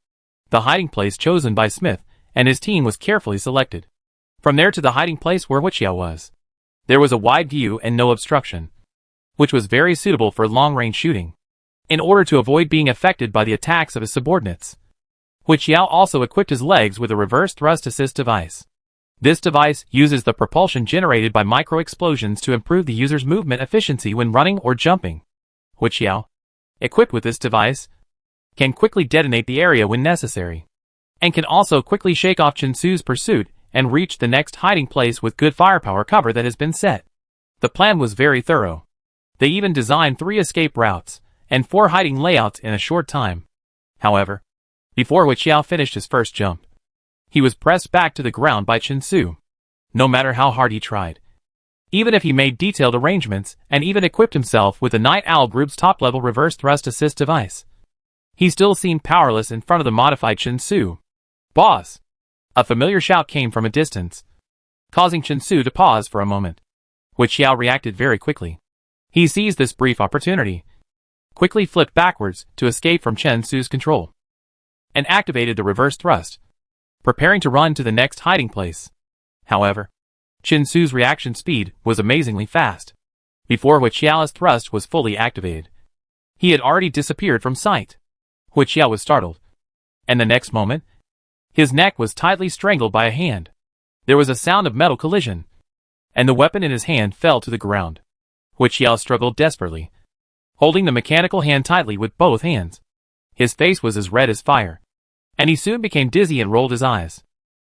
The hiding place chosen by Smith and his team was carefully selected. From there to the hiding place where Xiao was, there was a wide view and no obstruction, which was very suitable for long-range shooting. In order to avoid being affected by the attacks of his subordinates, Xiao also equipped his legs with a reverse thrust assist device. This device uses the propulsion generated by micro-explosions to improve the user's movement efficiency when running or jumping. Xiao, equipped with this device, can quickly detonate the area when necessary, and can also quickly shake off Chen Su's pursuit and reach the next hiding place with good firepower cover that has been set. The plan was very thorough. They even designed 3 escape routes and 4 hiding layouts in a short time. However, before Huixiao finished his first jump, he was pressed back to the ground by Chen Su. No matter how hard he tried, even if he made detailed arrangements and even equipped himself with the Night Owl Group's top-level reverse thrust assist device, he still seemed powerless in front of the modified Chen Su. "Boss!" A familiar shout came from a distance, causing Chen Su to pause for a moment. Huixiao reacted very quickly. He seized this brief opportunity, quickly flipped backwards to escape from Chen Su's control, and activated the reverse thrust, preparing to run to the next hiding place. However, Chen Su's reaction speed was amazingly fast. Before Huixiao's thrust was fully activated, he had already disappeared from sight. Huixiao was startled, and the next moment, his neck was tightly strangled by a hand. There was a sound of metal collision, and the weapon in his hand fell to the ground. Huixiao struggled desperately, holding the mechanical hand tightly with both hands. His face was as red as fire, and he soon became dizzy and rolled his eyes.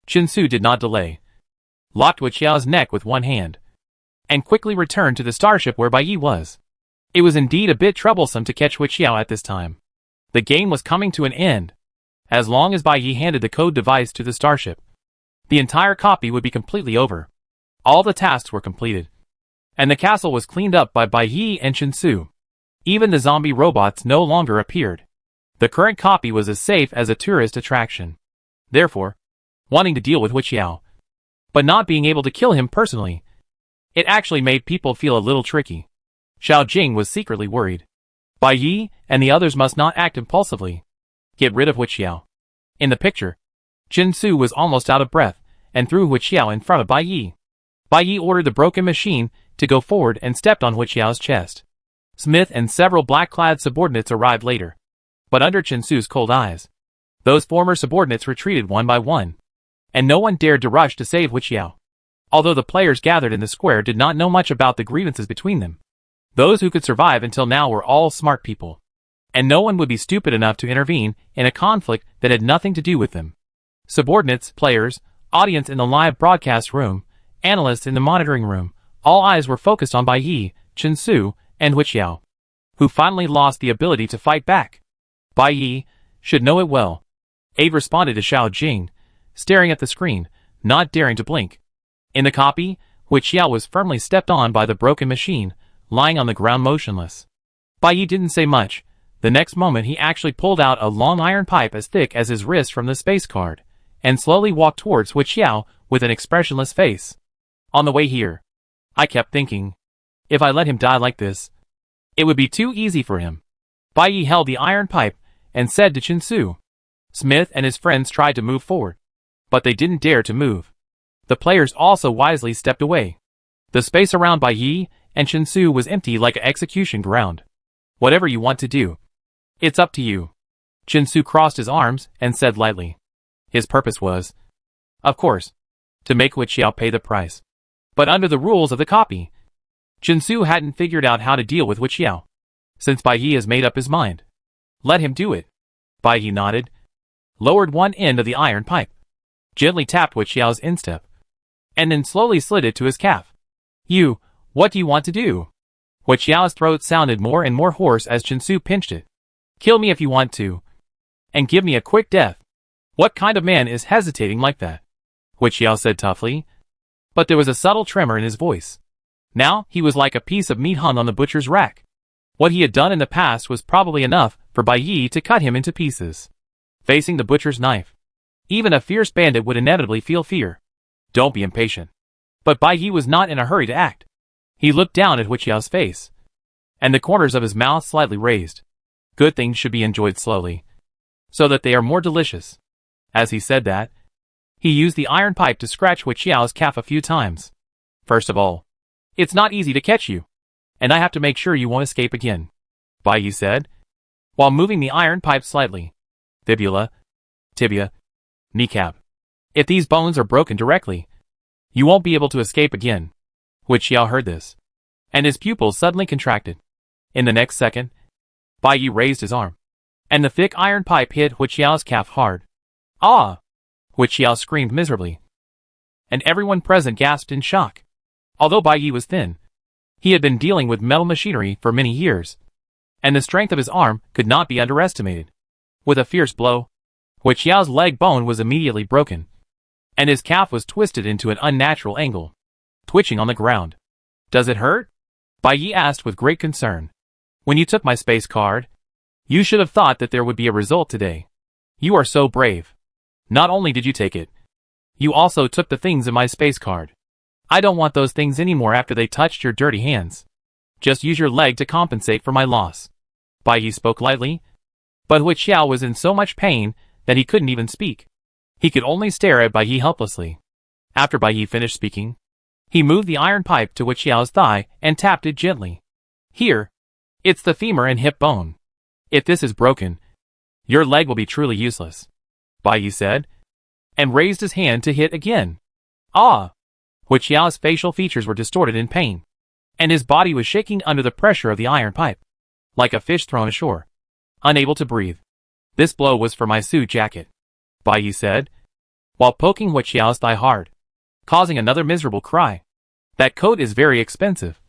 Chen Su did not delay, locked Huixiao's neck with one hand, and quickly returned to the starship where Bai Yi was. It was indeed a bit troublesome to catch Huixiao at this time. The game was coming to an end. As long as Bai Yi handed the code device to the starship, the entire copy would be completely over. All the tasks were completed, and the castle was cleaned up by Bai Yi and Chen Su. Even the zombie robots no longer appeared. The current copy was as safe as a tourist attraction. Therefore, wanting to deal with Huixiao, but not being able to kill him personally, it actually made people feel a little tricky. Xiao Jing was secretly worried. Bai Yi and the others must not act impulsively. Get rid of Huixiao. In the picture, Chen Su was almost out of breath and threw Huixiao in front of Bai Yi. Bai Yi ordered the broken machine to go forward and stepped on Huixiao's chest. Smith and several black-clad subordinates arrived later, but under Chen Su's cold eyes, those former subordinates retreated one by one, and no one dared to rush to save Huixiao. Although the players gathered in the square did not know much about the grievances between them, those who could survive until now were all smart people, and no one would be stupid enough to intervene in a conflict that had nothing to do with them. Subordinates, players, audience in the live broadcast room, analysts in the monitoring room, all eyes were focused on Bai Yi, Chen Su, and Huixiao, who finally lost the ability to fight back. Bai Yi should know it well. Abe responded to Xiao Jing, staring at the screen, not daring to blink. In the copy, Huixiao was firmly stepped on by the broken machine, lying on the ground motionless. Bai Yi didn't say much. The next moment he actually pulled out a long iron pipe as thick as his wrist from the space card, and slowly walked towards Huixiao with an expressionless face. On the way here, I kept thinking, if I let him die like this, it would be too easy for him. Bai Yi held the iron pipe and said to Chen Su. Smith and his friends tried to move forward, but they didn't dare to move. The players also wisely stepped away. The space around Bai Yi and Chen Su was empty like an execution ground. Whatever you want to do, it's up to you. Chen Su crossed his arms and said lightly. His purpose was, of course, to make Huixiao pay the price. But under the rules of the copy, Chen Su hadn't figured out how to deal with Huixiao. Since Bai Yi has made up his mind, let him do it. Bai Yi nodded, lowered one end of the iron pipe, gently tapped Huixiao's instep, and then slowly slid it to his calf. What do you want to do? Huixiao's throat sounded more and more hoarse as Chen Su pinched it. Kill me if you want to, and give me a quick death. What kind of man is hesitating like that? Huixiao said toughly, but there was a subtle tremor in his voice. Now he was like a piece of meat hung on the butcher's rack. What he had done in the past was probably enough for Bai Yi to cut him into pieces. Facing the butcher's knife, even a fierce bandit would inevitably feel fear. Don't be impatient. But Bai Yi was not in a hurry to act. He looked down at Huixiao's face, and the corners of his mouth slightly raised. Good things should be enjoyed slowly, so that they are more delicious. As he said that, he used the iron pipe to scratch Huixiao's calf a few times. First of all, it's not easy to catch you, and I have to make sure you won't escape again, Bai Yi said, while moving the iron pipe slightly. Fibula, tibia, kneecap. If these bones are broken directly, you won't be able to escape again. Huixiao heard this, and his pupils suddenly contracted. In the next second, Bai Yi raised his arm, and the thick iron pipe hit Huixiao's calf hard. Ah! Huixiao screamed miserably. and everyone present gasped in shock. Although Bai Yi was thin, he had been dealing with metal machinery for many years, and the strength of his arm could not be underestimated. With a fierce blow, Hui Qiao's leg bone was immediately broken, and his calf was twisted into an unnatural angle, twitching on the ground. "Does it hurt?" Bai Yi asked with great concern. "When you took my space card, you should have thought that there would be a result today. You are so brave. Not only did you take it, you also took the things in my space card. I don't want those things anymore after they touched your dirty hands. Just use your leg to compensate for my loss." Bai Yi spoke lightly, but Hui Qiao was in so much pain that he couldn't even speak. He could only stare at Bai Yi helplessly. After Bai Yi finished speaking, he moved the iron pipe to Hui Qiao's thigh and tapped it gently. "Here. It's the femur and hip bone. If this is broken, your leg will be truly useless," Bai Yi said, and raised his hand to hit again. "Ah!" Hui Qiao's facial features were distorted in pain, and his body was shaking under the pressure of the iron pipe, like a fish thrown ashore, unable to breathe. "This blow was for my suit jacket," Bai Yi said, while poking Hui Qiao's thigh hard, causing another miserable cry. "That coat is very expensive,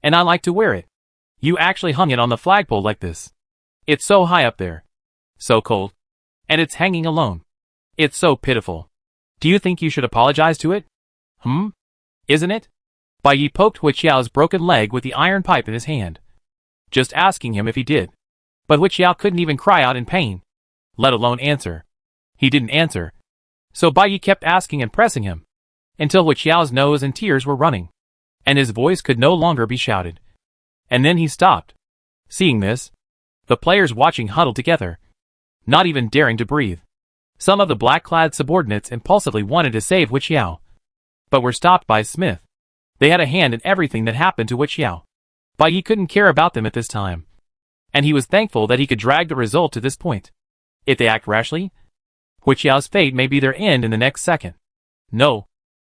and I like to wear it. You actually hung it on the flagpole like this. It's so high up there, so cold, and it's hanging alone. It's so pitiful. Do you think you should apologize to it? Isn't it?" Bai Yi poked Hui Qiao's broken leg with the iron pipe in his hand, just asking him if he did. But Hui Qiao couldn't even cry out in pain, let alone answer. He didn't answer, so Bai Yi kept asking and pressing him, until Hui Qiao's nose and tears were running, and his voice could no longer be shouted. And then he stopped. Seeing this, the players watching huddled together, not even daring to breathe. Some of the black-clad subordinates impulsively wanted to save Hui Qiao, but were stopped by Smith. They had a hand in everything that happened to Hui Qiao. Bai Yi couldn't care about them at this time, and he was thankful that he could drag the result to this point. If they act rashly, Hui Qiao's fate may be their end in the next second. No,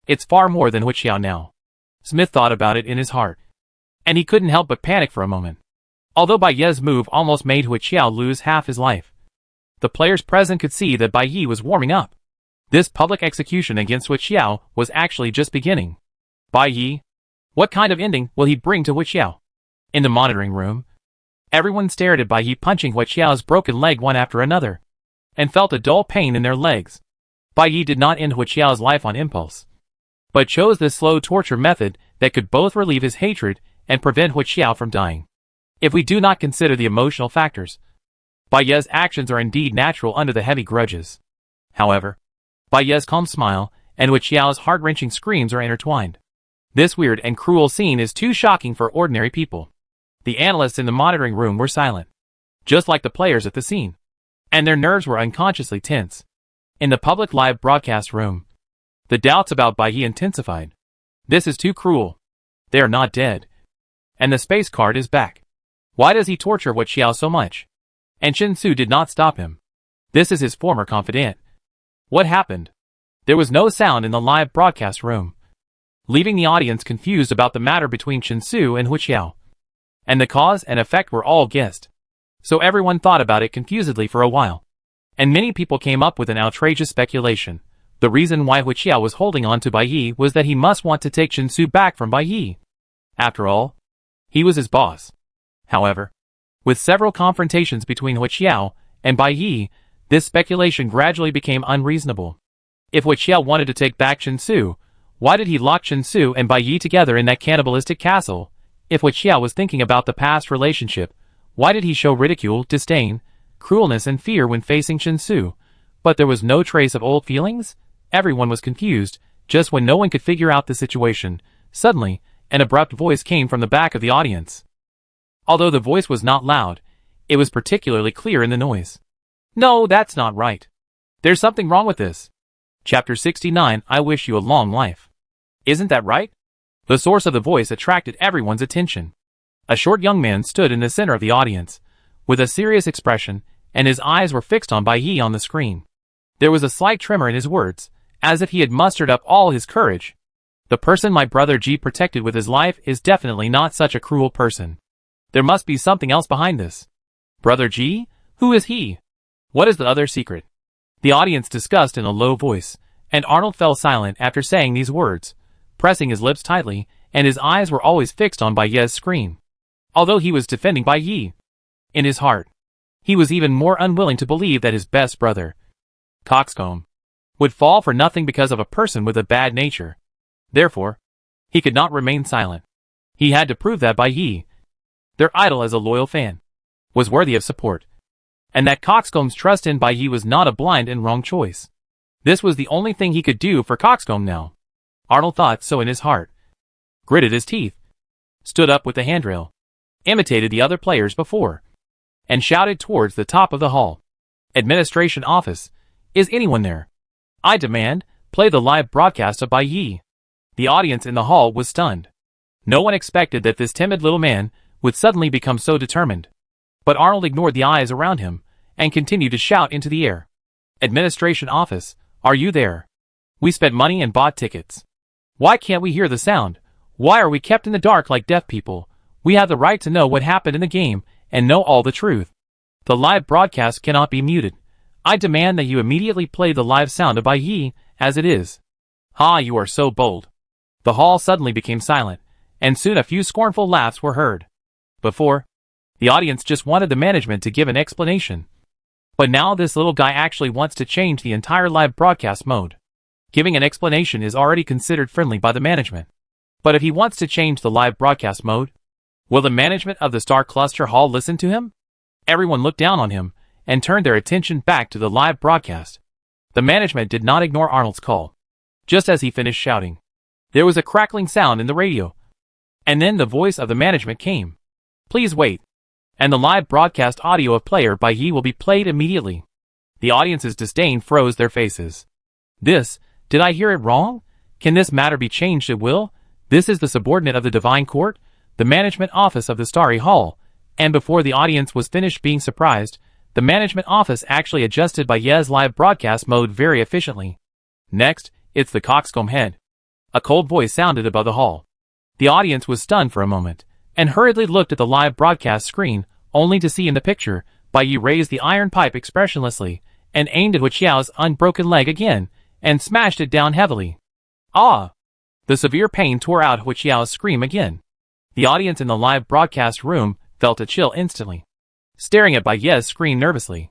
it's far more than Hui Qiao now. Smith thought about it in his heart, and he couldn't help but panic for a moment. Although Bai Yi's move almost made Hui Qiao lose half his life, the players present could see that Bai Yi was warming up. This public execution against Hui Qiao was actually just beginning. Bai Yi, what kind of ending will he bring to Hui Qiao? In the monitoring room, everyone stared at Bai Yi punching Hui Qiao's broken leg one after another, and felt a dull pain in their legs. Bai Yi did not end Hui Qiao's life on impulse, but chose this slow torture method that could both relieve his hatred and prevent Hui Qiao from dying. If we do not consider the emotional factors, Bai Yi's actions are indeed natural under the heavy grudges. However, Bai Yi's calm smile and Hui Qiao's heart-wrenching screams are intertwined. This weird and cruel scene is too shocking for ordinary people. The analysts in the monitoring room were silent, just like the players at the scene, and their nerves were unconsciously tense. In the public live broadcast room, the doubts about Bai Yi intensified. This is too cruel. They are not dead, and the space card is back. Why does he torture Hui Qiao so much? And Chen Su did not stop him. This is his former confidant. What happened? There was no sound in the live broadcast room, leaving the audience confused about the matter between Chen Su and Hui Qiao. And the cause and effect were all guessed. So everyone thought about it confusedly for a while, and many people came up with an outrageous speculation. The reason why Hui Qiao was holding on to Bai Yi was that he must want to take Chen Su back from Bai Yi. After all, he was his boss. However, with several confrontations between Hui Qiao and Bai Yi, this speculation gradually became unreasonable. If Hui Qiao wanted to take back Chen Su, why did he lock Chen Su and Bai Yi together in that cannibalistic castle? If Hui Qiao was thinking about the past relationship, why did he show ridicule, disdain, cruelness and fear when facing Chen Su? But there was no trace of old feelings? Everyone was confused. Just when no one could figure out the situation, suddenly, an abrupt voice came from the back of the audience. Although the voice was not loud, it was particularly clear in the noise. "No, that's not right. There's something wrong with this." Chapter 69, I wish you a long life. Isn't that right? The source of the voice attracted everyone's attention. A short young man stood in the center of the audience, with a serious expression, and his eyes were fixed on Bai Yi on the screen. There was a slight tremor in his words, as if he had mustered up all his courage. "The person my brother Ji protected with his life is definitely not such a cruel person. There must be something else behind this." "Brother Ji? Who is he? What is the other secret?" The audience discussed in a low voice, And Arnold fell silent after saying these words, pressing his lips tightly, and his eyes were always fixed on Bai Ye's screen. Although he was defending Bai Yi, in his heart, he was even more unwilling to believe that his best brother, Coxcomb, would fall for nothing because of a person with a bad nature. Therefore, he could not remain silent. He had to prove that Bai Yi, their idol as a loyal fan, was worthy of support, and that Coxcomb's trust in Bai Yi was not a blind and wrong choice. This was the only thing he could do for Coxcomb now. Arnold thought so in his heart, gritted his teeth, stood up with the handrail, imitated the other players before, and shouted towards the top of the hall. Administration office, is anyone there? I demand, play the live broadcast of Bai Yi. The audience in the hall was stunned. No one expected that this timid little man would suddenly become so determined. But Arnold ignored the eyes around him, and continued to shout into the air. Administration office, are you there? We spent money and bought tickets. Why can't we hear the sound? Why are we kept in the dark like deaf people? We have the right to know what happened in the game, and know all the truth. The live broadcast cannot be muted. I demand that you immediately play the live sound of Bai Yi, as it is. Ha, you are so bold. The hall suddenly became silent, and soon a few scornful laughs were heard. Before, the audience just wanted the management to give an explanation. But now this little guy actually wants to change the entire live broadcast mode. Giving an explanation is already considered friendly by the management. But if he wants to change the live broadcast mode, will the management of the Star Cluster Hall listen to him? Everyone looked down on him, and turned their attention back to the live broadcast. The management did not ignore Arnold's call. Just as he finished shouting, there was a crackling sound in the radio. And then the voice of the management came. Please wait. And the live broadcast audio of player Bai Yi will be played immediately. The audience's disdain froze their faces. This, did I hear it wrong? Can this matter be changed at will? This is the subordinate of the Divine Court, the management office of the Starry Hall, and before the audience was finished being surprised, the management office actually adjusted Bai Ye's live broadcast mode very efficiently. Next, it's the Coxcomb head. A cold voice sounded above the hall. The audience was stunned for a moment, and hurriedly looked at the live broadcast screen, only to see in the picture, Bai Yi raise the iron pipe expressionlessly, and aimed at Hu Qiao's unbroken leg again, and smashed it down heavily. Ah! The severe pain tore out Hu Qiao's scream again. The audience in the live broadcast room felt a chill instantly, staring at Bai Ye's screen nervously.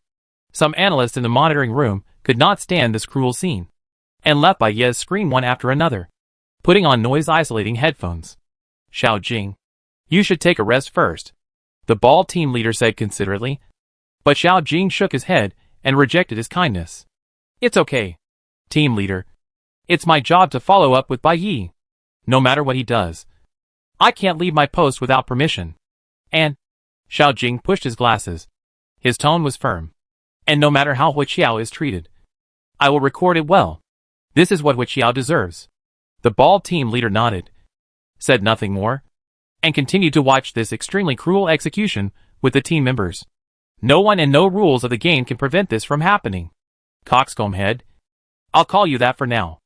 Some analysts in the monitoring room could not stand this cruel scene, and left Bai Ye's screen one after another, putting on noise-isolating headphones. Xiao Jing, you should take a rest first, the ball team leader said considerately. But Xiao Jing shook his head and rejected his kindness. It's okay, team leader. It's my job to follow up with Bai Yi, no matter what he does. I can't leave my post without permission. And Xiao Jing pushed his glasses. His tone was firm. And no matter how Hu Qiao is treated, I will record it well. This is what Hu Qiao deserves. The ball team leader nodded, said nothing more, and continued to watch this extremely cruel execution with the team members. No one and no rules of the game can prevent this from happening. Coxcomb head, I'll call you that for now.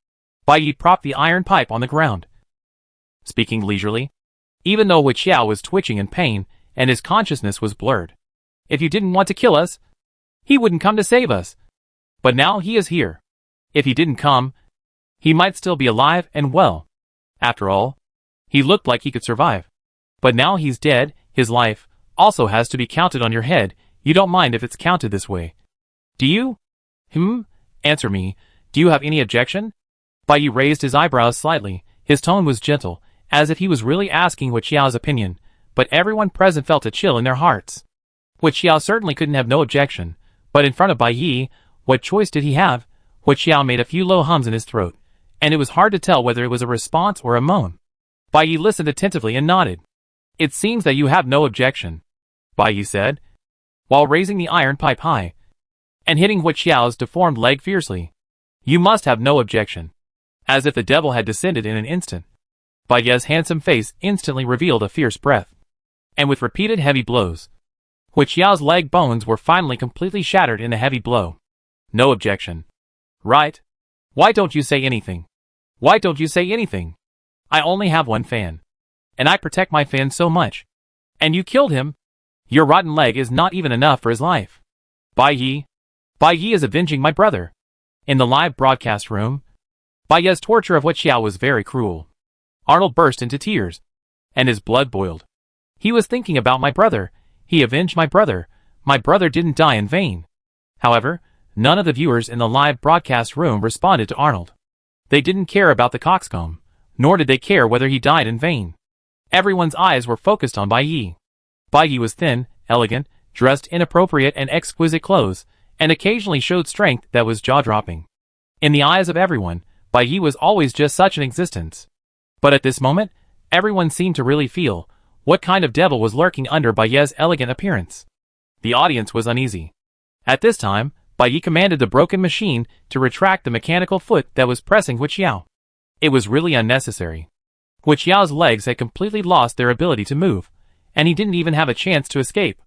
Bai Yi propped the iron pipe on the ground, speaking leisurely, even though Hu Qiao was twitching in pain and his consciousness was blurred. If you didn't want to kill us, he wouldn't come to save us. But now he is here. If he didn't come, he might still be alive and well. After all, he looked like he could survive. But now he's dead, his life also has to be counted on your head. You don't mind if it's counted this way, do you? Answer me, do you have any objection? Bai Yi raised his eyebrows slightly. His tone was gentle, as if he was really asking Hu Qiao's opinion, but everyone present felt a chill in their hearts. Hu Qiao certainly couldn't have no objection, but in front of Bai Yi, what choice did he have? Hu Qiao made a few low hums in his throat, and it was hard to tell whether it was a response or a moan. Bai Yi listened attentively and nodded. It seems that you have no objection, Bai Yi said, while raising the iron pipe high, and hitting Hu Qiao's deformed leg fiercely. You must have no objection. As if the devil had descended in an instant, Bai Yi's handsome face instantly revealed a fierce breath, and with repeated heavy blows, Hu Qiao's leg bones were finally completely shattered in a heavy blow. No objection. Right? Why don't you say anything? Why don't you say anything? I only have one fan, and I protect my fan so much. And you killed him? Your rotten leg is not even enough for his life. Bai Yi is avenging my brother. In the live broadcast room, Bai Ye's torture of Hu Qiao was very cruel. Arnold burst into tears, and his blood boiled. He was thinking about my brother. He avenged my brother. My brother didn't die in vain. However, none of the viewers in the live broadcast room responded to Arnold. They didn't care about the coxcomb, nor did they care whether he died in vain. Everyone's eyes were focused on Bai Yi. Bai Yi was thin, elegant, dressed in appropriate and exquisite clothes, and occasionally showed strength that was jaw-dropping. In the eyes of everyone, Bai Yi was always just such an existence. But at this moment, everyone seemed to really feel what kind of devil was lurking under Bai Ye's elegant appearance. The audience was uneasy. At this time, Bai Yi commanded the broken machine to retract the mechanical foot that was pressing Hu Qiao. It was really unnecessary. Hu Qiao's legs had completely lost their ability to move, and he didn't even have a chance to escape.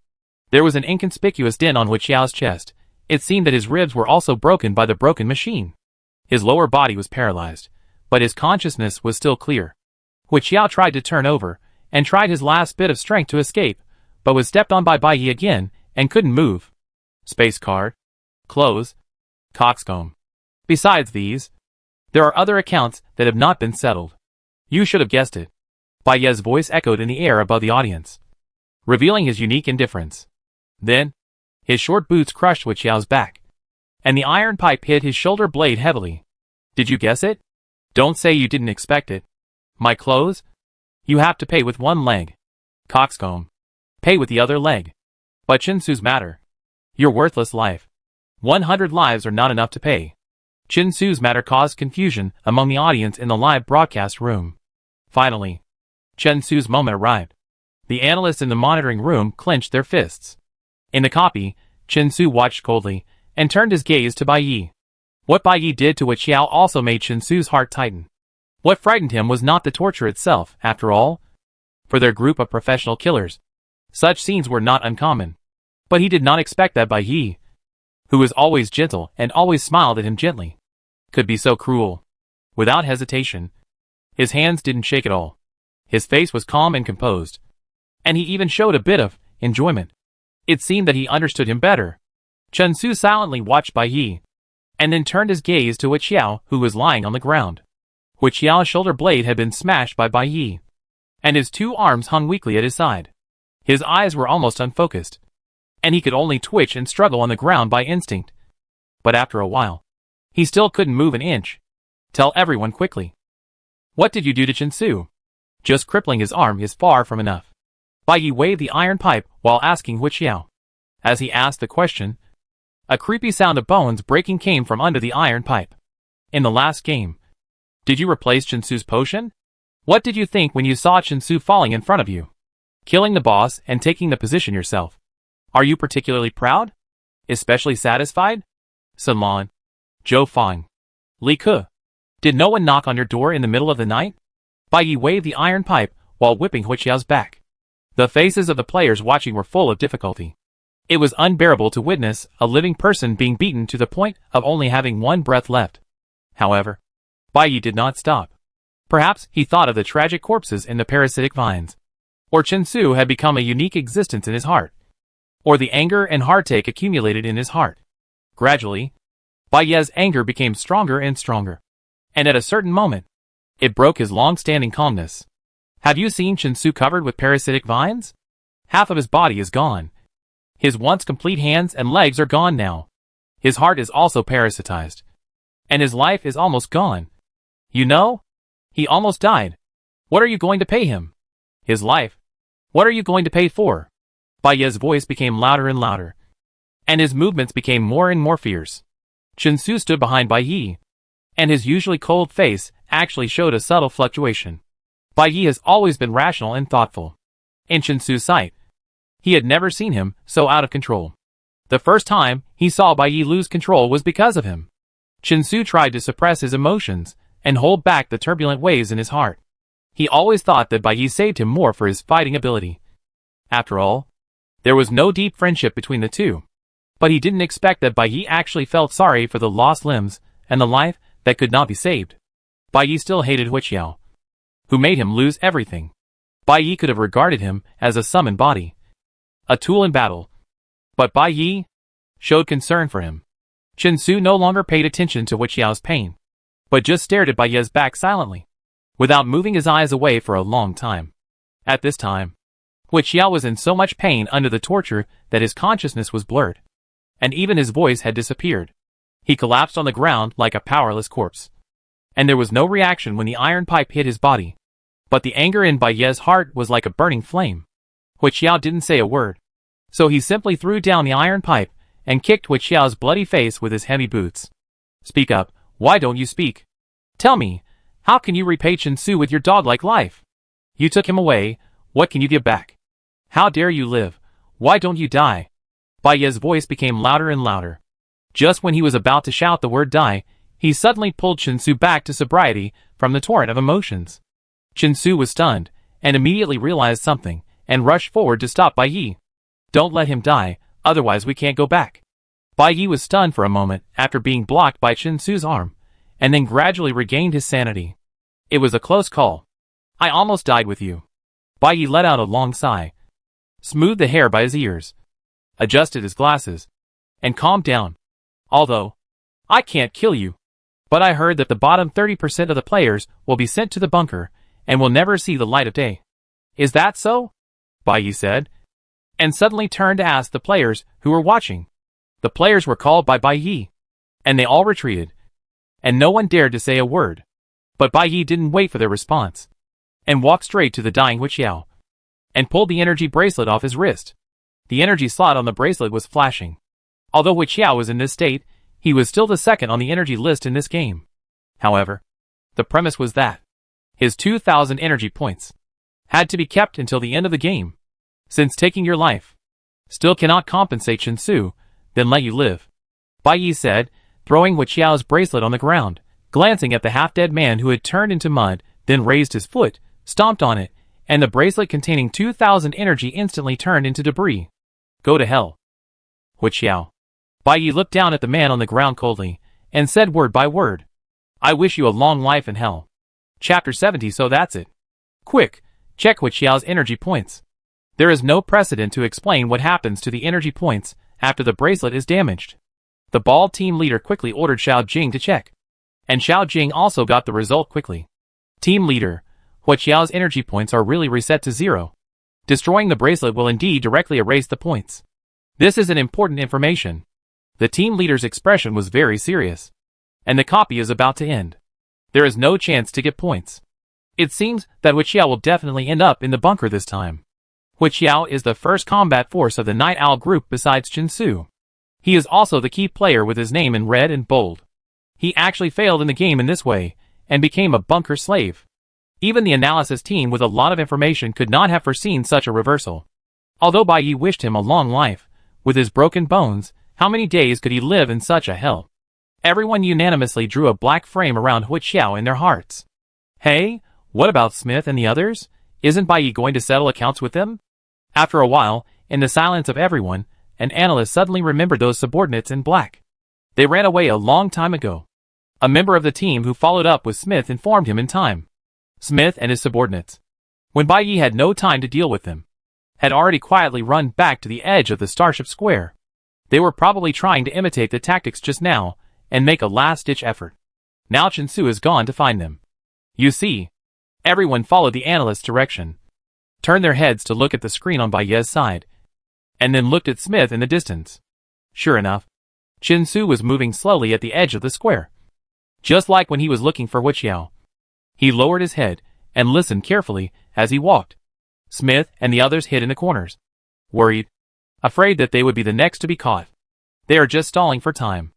There was an inconspicuous dent on Hu Qiao's chest. It seemed that his ribs were also broken by the broken machine. His lower body was paralyzed, but his consciousness was still clear. Hu Qiao tried to turn over, and tried his last bit of strength to escape, but was stepped on by Bai Yi again, and couldn't move. Space card. Clothes. Coxcomb. Besides these, there are other accounts that have not been settled. You should have guessed it. Bai Ye's voice echoed in the air above the audience, revealing his unique indifference. Then, his short boots crushed Hu Qiao's back, and the iron pipe hit his shoulder blade heavily. Did you guess it? Don't say you didn't expect it. My clothes? You have to pay with one leg. Coxcomb. Pay with the other leg. But Chinsu's matter. Your worthless life. 100 lives are not enough to pay. Chinsu's matter caused confusion among the audience in the live broadcast room. Finally, Chinsu's moment arrived. The analysts in the monitoring room clenched their fists. In the copy, Chinsu watched coldly, and turned his gaze to Bai Yi. What Bai Yi did to Hu Qiao also made Chinsu's heart tighten. What frightened him was not the torture itself, after all. For their group of professional killers, such scenes were not uncommon. But he did not expect that Bai Yi, who was always gentle and always smiled at him gently, could be so cruel. Without hesitation, his hands didn't shake at all. His face was calm and composed, and he even showed a bit of enjoyment. It seemed that he understood him better. Chinsu silently watched Bai Yi, and then turned his gaze to Hu Qiao, who was lying on the ground. Hu Qiao's shoulder blade had been smashed by Bai Yi, and his two arms hung weakly at his side. His eyes were almost unfocused, and he could only twitch and struggle on the ground by instinct. But after a while, he still couldn't move an inch. Tell everyone quickly. What did you do to Chinsu? Just crippling his arm is far from enough. Bai Yi waved the iron pipe while asking Hu Qiao. As he asked the question, a creepy sound of bones breaking came from under the iron pipe. In the last game, did you replace Chinsu's potion? What did you think when you saw Chinsu falling in front of you, killing the boss and taking the position yourself? Are you particularly proud? Especially satisfied? Sun Lan, Zhou Fang, Li Ke. Did no one knock on your door in the middle of the night? Bai Yi waved the iron pipe while whipping Hu Qiao's back. The faces of the players watching were full of difficulty. It was unbearable to witness a living person being beaten to the point of only having one breath left. However, Bai Yi did not stop. Perhaps he thought of the tragic corpses in the parasitic vines. Or Chinsu had become a unique existence in his heart. Or the anger and heartache accumulated in his heart. Gradually, Bai Ye's anger became stronger and stronger. And at a certain moment, it broke his long-standing calmness. Have you seen Chinsu covered with parasitic vines? Half of his body is gone. His once complete hands and legs are gone now. His heart is also parasitized. And his life is almost gone. You know? He almost died. What are you going to pay him? His life. What are you going to pay for? Bai Ye's voice became louder and louder, and his movements became more and more fierce. Chinsu stood behind Bai Yi, and his usually cold face actually showed a subtle fluctuation. Bai Yi has always been rational and thoughtful. In Chinsu's sight, he had never seen him so out of control. The first time he saw Bai Yi lose control was because of him. Chinsu tried to suppress his emotions and hold back the turbulent waves in his heart. He always thought that Bai Yi saved him more for his fighting ability. After all, there was no deep friendship between the two. But he didn't expect that Bai Yi actually felt sorry for the lost limbs and the life that could not be saved. Bai Yi still hated Hu Qiao, who made him lose everything. Bai Yi could have regarded him as a summoned body, a tool in battle. But Bai Yi showed concern for him. Chinsu no longer paid attention to Hu Qiao's pain, but just stared at Baiye's back silently, without moving his eyes away for a long time. At this time, Hu Qiao was in so much pain under the torture that his consciousness was blurred, and even his voice had disappeared. He collapsed on the ground like a powerless corpse, and there was no reaction when the iron pipe hit his body. But the anger in Baiye's heart was like a burning flame. Hu Qiao didn't say a word, so he simply threw down the iron pipe and kicked Hu Qiao's bloody face with his heavy boots. Speak up, why don't you speak? Tell me, how can you repay Chen Su with your dog-like life? You took him away, what can you give back? How dare you live, why don't you die? Baiye's voice became louder and louder. Just when he was about to shout the word die, he suddenly pulled Chen Su back to sobriety from the torrent of emotions. Chen Su was stunned, and immediately realized something, and rushed forward to stop Baiye. Don't let him die, otherwise we can't go back. Baiye was stunned for a moment after being blocked by Chen Su's arm, and then gradually regained his sanity. It was a close call. I almost died with you. Baiye let out a long sigh, smoothed the hair by his ears, adjusted his glasses, and calmed down. Although, I can't kill you, but I heard that the bottom 30% of the players will be sent to the bunker, and will never see the light of day. Is that so? Baiye said, and suddenly turned to ask the players who were watching. The players were called by Baiye, and they all retreated, and no one dared to say a word. But Baiye didn't wait for their response, and walked straight to the dying Hu Qiao, and pulled the energy bracelet off his wrist. The energy slot on the bracelet was flashing. Although Hu Qiao was in this state, he was still the second on the energy list in this game. However, the premise was that his 2,000 energy points had to be kept until the end of the game. Since taking your life still cannot compensate Chen Su, then let you live, Baiye said, throwing Hu Qiao's bracelet on the ground, glancing at the half-dead man who had turned into mud, then raised his foot, stomped on it, and the bracelet containing 2,000 energy instantly turned into debris. Go to hell, Hu Qiao. Baiye looked down at the man on the ground coldly, and said word by word, I wish you a long life in hell. Chapter 70. So that's it. Quick, check Hu Qiao's energy points. There is no precedent to explain what happens to the energy points after the bracelet is damaged. The bald team leader quickly ordered Xiao Jing to check, and Xiao Jing also got the result quickly. Team leader, Hu Qiao's energy points are really reset to 0. Destroying the bracelet will indeed directly erase the points. This is an important information. The team leader's expression was very serious, and the copy is about to end. There is no chance to get points. It seems that Hu Qiao will definitely end up in the bunker this time. Hu Qiao is the first combat force of the Night Owl group besides Chen Su. He is also the key player with his name in red and bold. He actually failed in the game in this way, and became a bunker slave. Even the analysis team with a lot of information could not have foreseen such a reversal. Although Baiye wished him a long life, with his broken bones, how many days could he live in such a hell? Everyone unanimously drew a black frame around Hu Qiao in their hearts. Hey, what about Smith and the others? Isn't Baiye going to settle accounts with them? After a while, in the silence of everyone, an analyst suddenly remembered those subordinates in black. They ran away a long time ago. A member of the team who followed up with Smith informed him in time. Smith and his subordinates, when Baiye had no time to deal with them, had already quietly run back to the edge of the Starship Square. They were probably trying to imitate the tactics just now, and make a last-ditch effort. Now Chen Su is gone to find them. You see, everyone followed the analyst's direction, turned their heads to look at the screen on Baiye's side, and then looked at Smith in the distance. Sure enough, Chen Su was moving slowly at the edge of the square. Just like when he was looking for Hu Qiao. He lowered his head, and listened carefully as he walked. Smith and the others hid in the corners, worried, afraid that they would be the next to be caught. They are just stalling for time.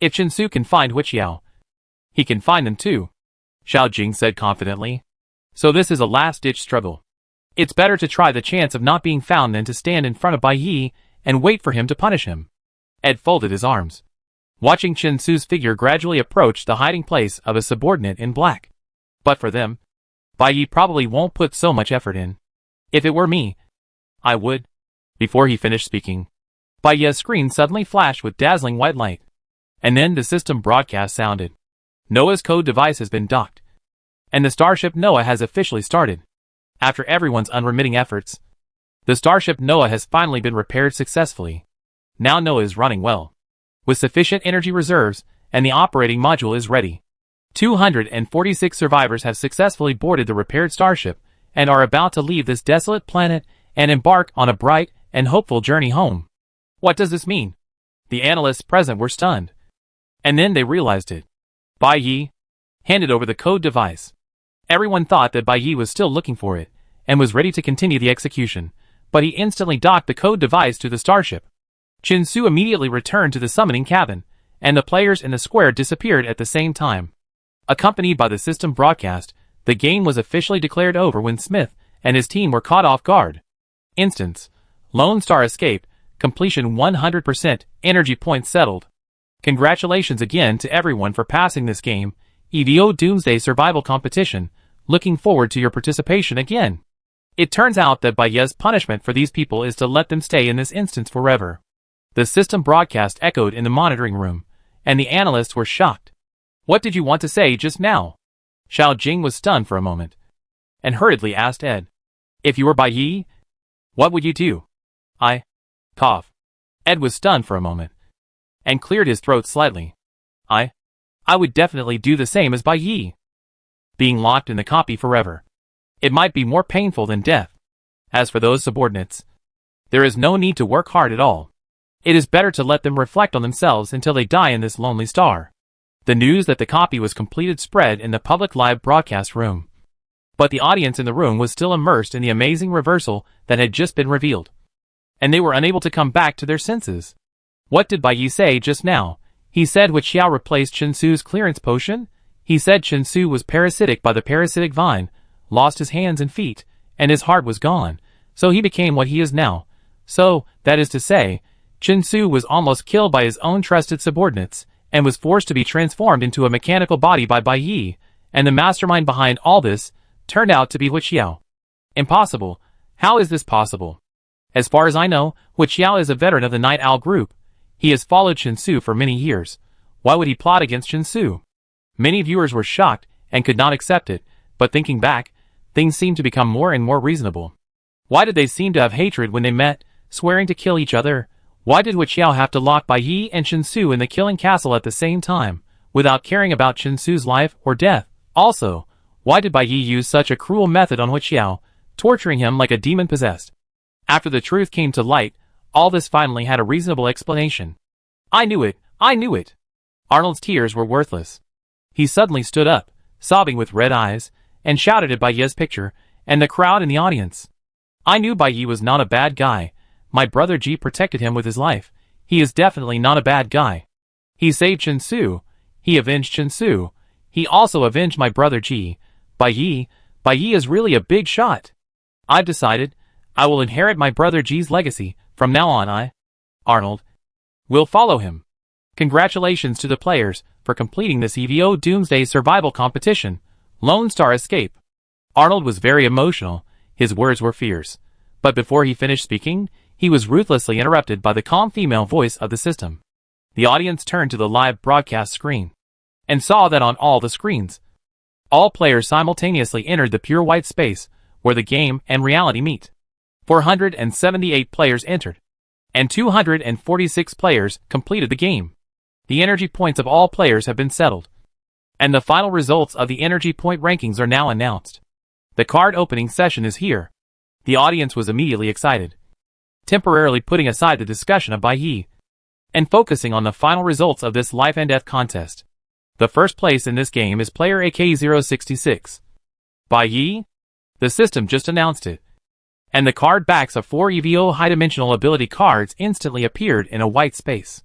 If Chen Su can find Hu Qiao, he can find them too, Xiao Jing said confidently. So this is a last-ditch struggle. It's better to try the chance of not being found than to stand in front of Baiye and wait for him to punish him. Ed folded his arms, watching Chen Su's figure gradually approach the hiding place of a subordinate in black. But for them, Baiye probably won't put so much effort in. If it were me, I would. Before he finished speaking, Baiye's screen suddenly flashed with dazzling white light, and then the system broadcast sounded. Noah's code device has been docked, and the Starship Noah has officially started. After everyone's unremitting efforts, the Starship Noah has finally been repaired successfully. Now Noah is running well, with sufficient energy reserves, and the operating module is ready. 246 survivors have successfully boarded the repaired starship and are about to leave this desolate planet and embark on a bright and hopeful journey home. What does this mean? The analysts present were stunned. And then they realized it. Bai Yi handed over the code device. Everyone thought that Bai Yi was still looking for it and was ready to continue the execution, but he instantly docked the code device to the starship. Chen Su immediately returned to the summoning cabin, and the players in the square disappeared at the same time. Accompanied by the system broadcast, the game was officially declared over when Smith and his team were caught off guard. Instance: Lone Star escape, completion 100%, energy points settled. Congratulations again to everyone for passing this game, EVO Doomsday Survival Competition. Looking forward to your participation again. It turns out that Bai Yi's punishment for these people is to let them stay in this instance forever. The system broadcast echoed in the monitoring room, and the analysts were shocked. What did you want to say just now? Xiao Jing was stunned for a moment, and hurriedly asked Ed. If you were Bai Yi, what would you do? Cough. Ed was stunned for a moment, and cleared his throat slightly. I would definitely do the same as Bai Yi. Being locked in the copy forever. It might be more painful than death. As for those subordinates, there is no need to work hard at all. It is better to let them reflect on themselves until they die in this lonely star. The news that the copy was completed spread in the public live broadcast room. But the audience in the room was still immersed in the amazing reversal that had just been revealed. And they were unable to come back to their senses. What did Bai Yi say just now? He said Wu Xiao replaced Chen Su's clearance potion? He said Chen Su was parasitic by the parasitic vine, lost his hands and feet, and his heart was gone, so he became what he is now. So, that is to say, Chen Su was almost killed by his own trusted subordinates, and was forced to be transformed into a mechanical body by Bai Yi, and the mastermind behind all this turned out to be Wu Xiao. Impossible. How is this possible? As far as I know, Wu Xiao is a veteran of the Night Owl group. He has followed Chen Su for many years. Why would he plot against Chen Su? Many viewers were shocked and could not accept it, but thinking back, things seemed to become more and more reasonable. Why did they seem to have hatred when they met, swearing to kill each other? Why did Wu Xiao have to lock Bai Yi and Chen Su in the killing castle at the same time, without caring about Chen Su's life or death? Also, why did Bai Yi use such a cruel method on Wu Xiao, torturing him like a demon possessed? After the truth came to light, all this finally had a reasonable explanation. I knew it! I knew it! Arnold's tears were worthless. He suddenly stood up, sobbing with red eyes, and shouted at Bai Yi's picture, and the crowd in the audience. I knew Bai Yi was not a bad guy. My brother Ji protected him with his life. He is definitely not a bad guy. He saved Chen Su. He avenged Chen Su. He also avenged my brother Ji. Bai Yi is really a big shot. I've decided, I will inherit my brother Ji's legacy. From now on Arnold, will follow him. Congratulations to the players for completing this EVO Doomsday Survival Competition, Lone Star Escape. Arnold was very emotional, his words were fierce. But before he finished speaking, he was ruthlessly interrupted by the calm female voice of the system. The audience turned to the live broadcast screen, and saw that on all the screens, all players simultaneously entered the pure white space, where the game and reality meet. 478 players entered, and 246 players completed the game. The energy points of all players have been settled, and the final results of the energy point rankings are now announced. The card opening session is here. The audience was immediately excited, temporarily putting aside the discussion of Bai Yi, and focusing on the final results of this life and death contest. The first place in this game is player AK066. Bai Yi? The system just announced it. And the card backs of 4 EVO high-dimensional ability cards instantly appeared in a white space.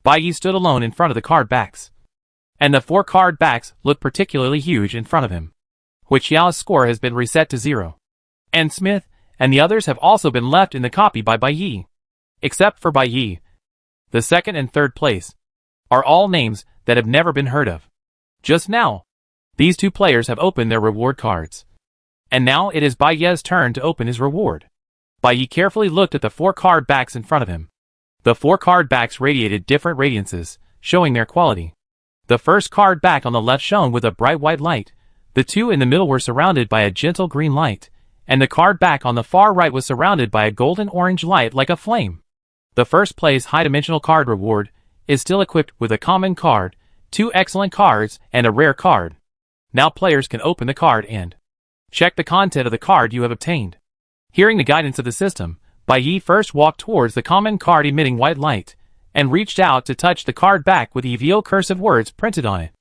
Bai Yi stood alone in front of the card backs, and the 4 card backs looked particularly huge in front of him. Wu Xiao's score has been reset to 0. And Smith and the others have also been left in the copy by Bai Yi. Except for Bai Yi. The second and third place are all names that have never been heard of. Just now, these 2 players have opened their reward cards. And now it is Bai Yi's turn to open his reward. Bai Yi carefully looked at the 4 card backs in front of him. The 4 card backs radiated different radiances, showing their quality. The first card back on the left shone with a bright white light, the 2 in the middle were surrounded by a gentle green light, and the card back on the far right was surrounded by a golden orange light like a flame. The first place high-dimensional card reward is still equipped with a common card, 2 excellent cards, and a rare card. Now players can open the card and check the content of the card you have obtained. Hearing the guidance of the system, Bai Yi first walked towards the common card emitting white light, and reached out to touch the card back with EVO cursive words printed on it.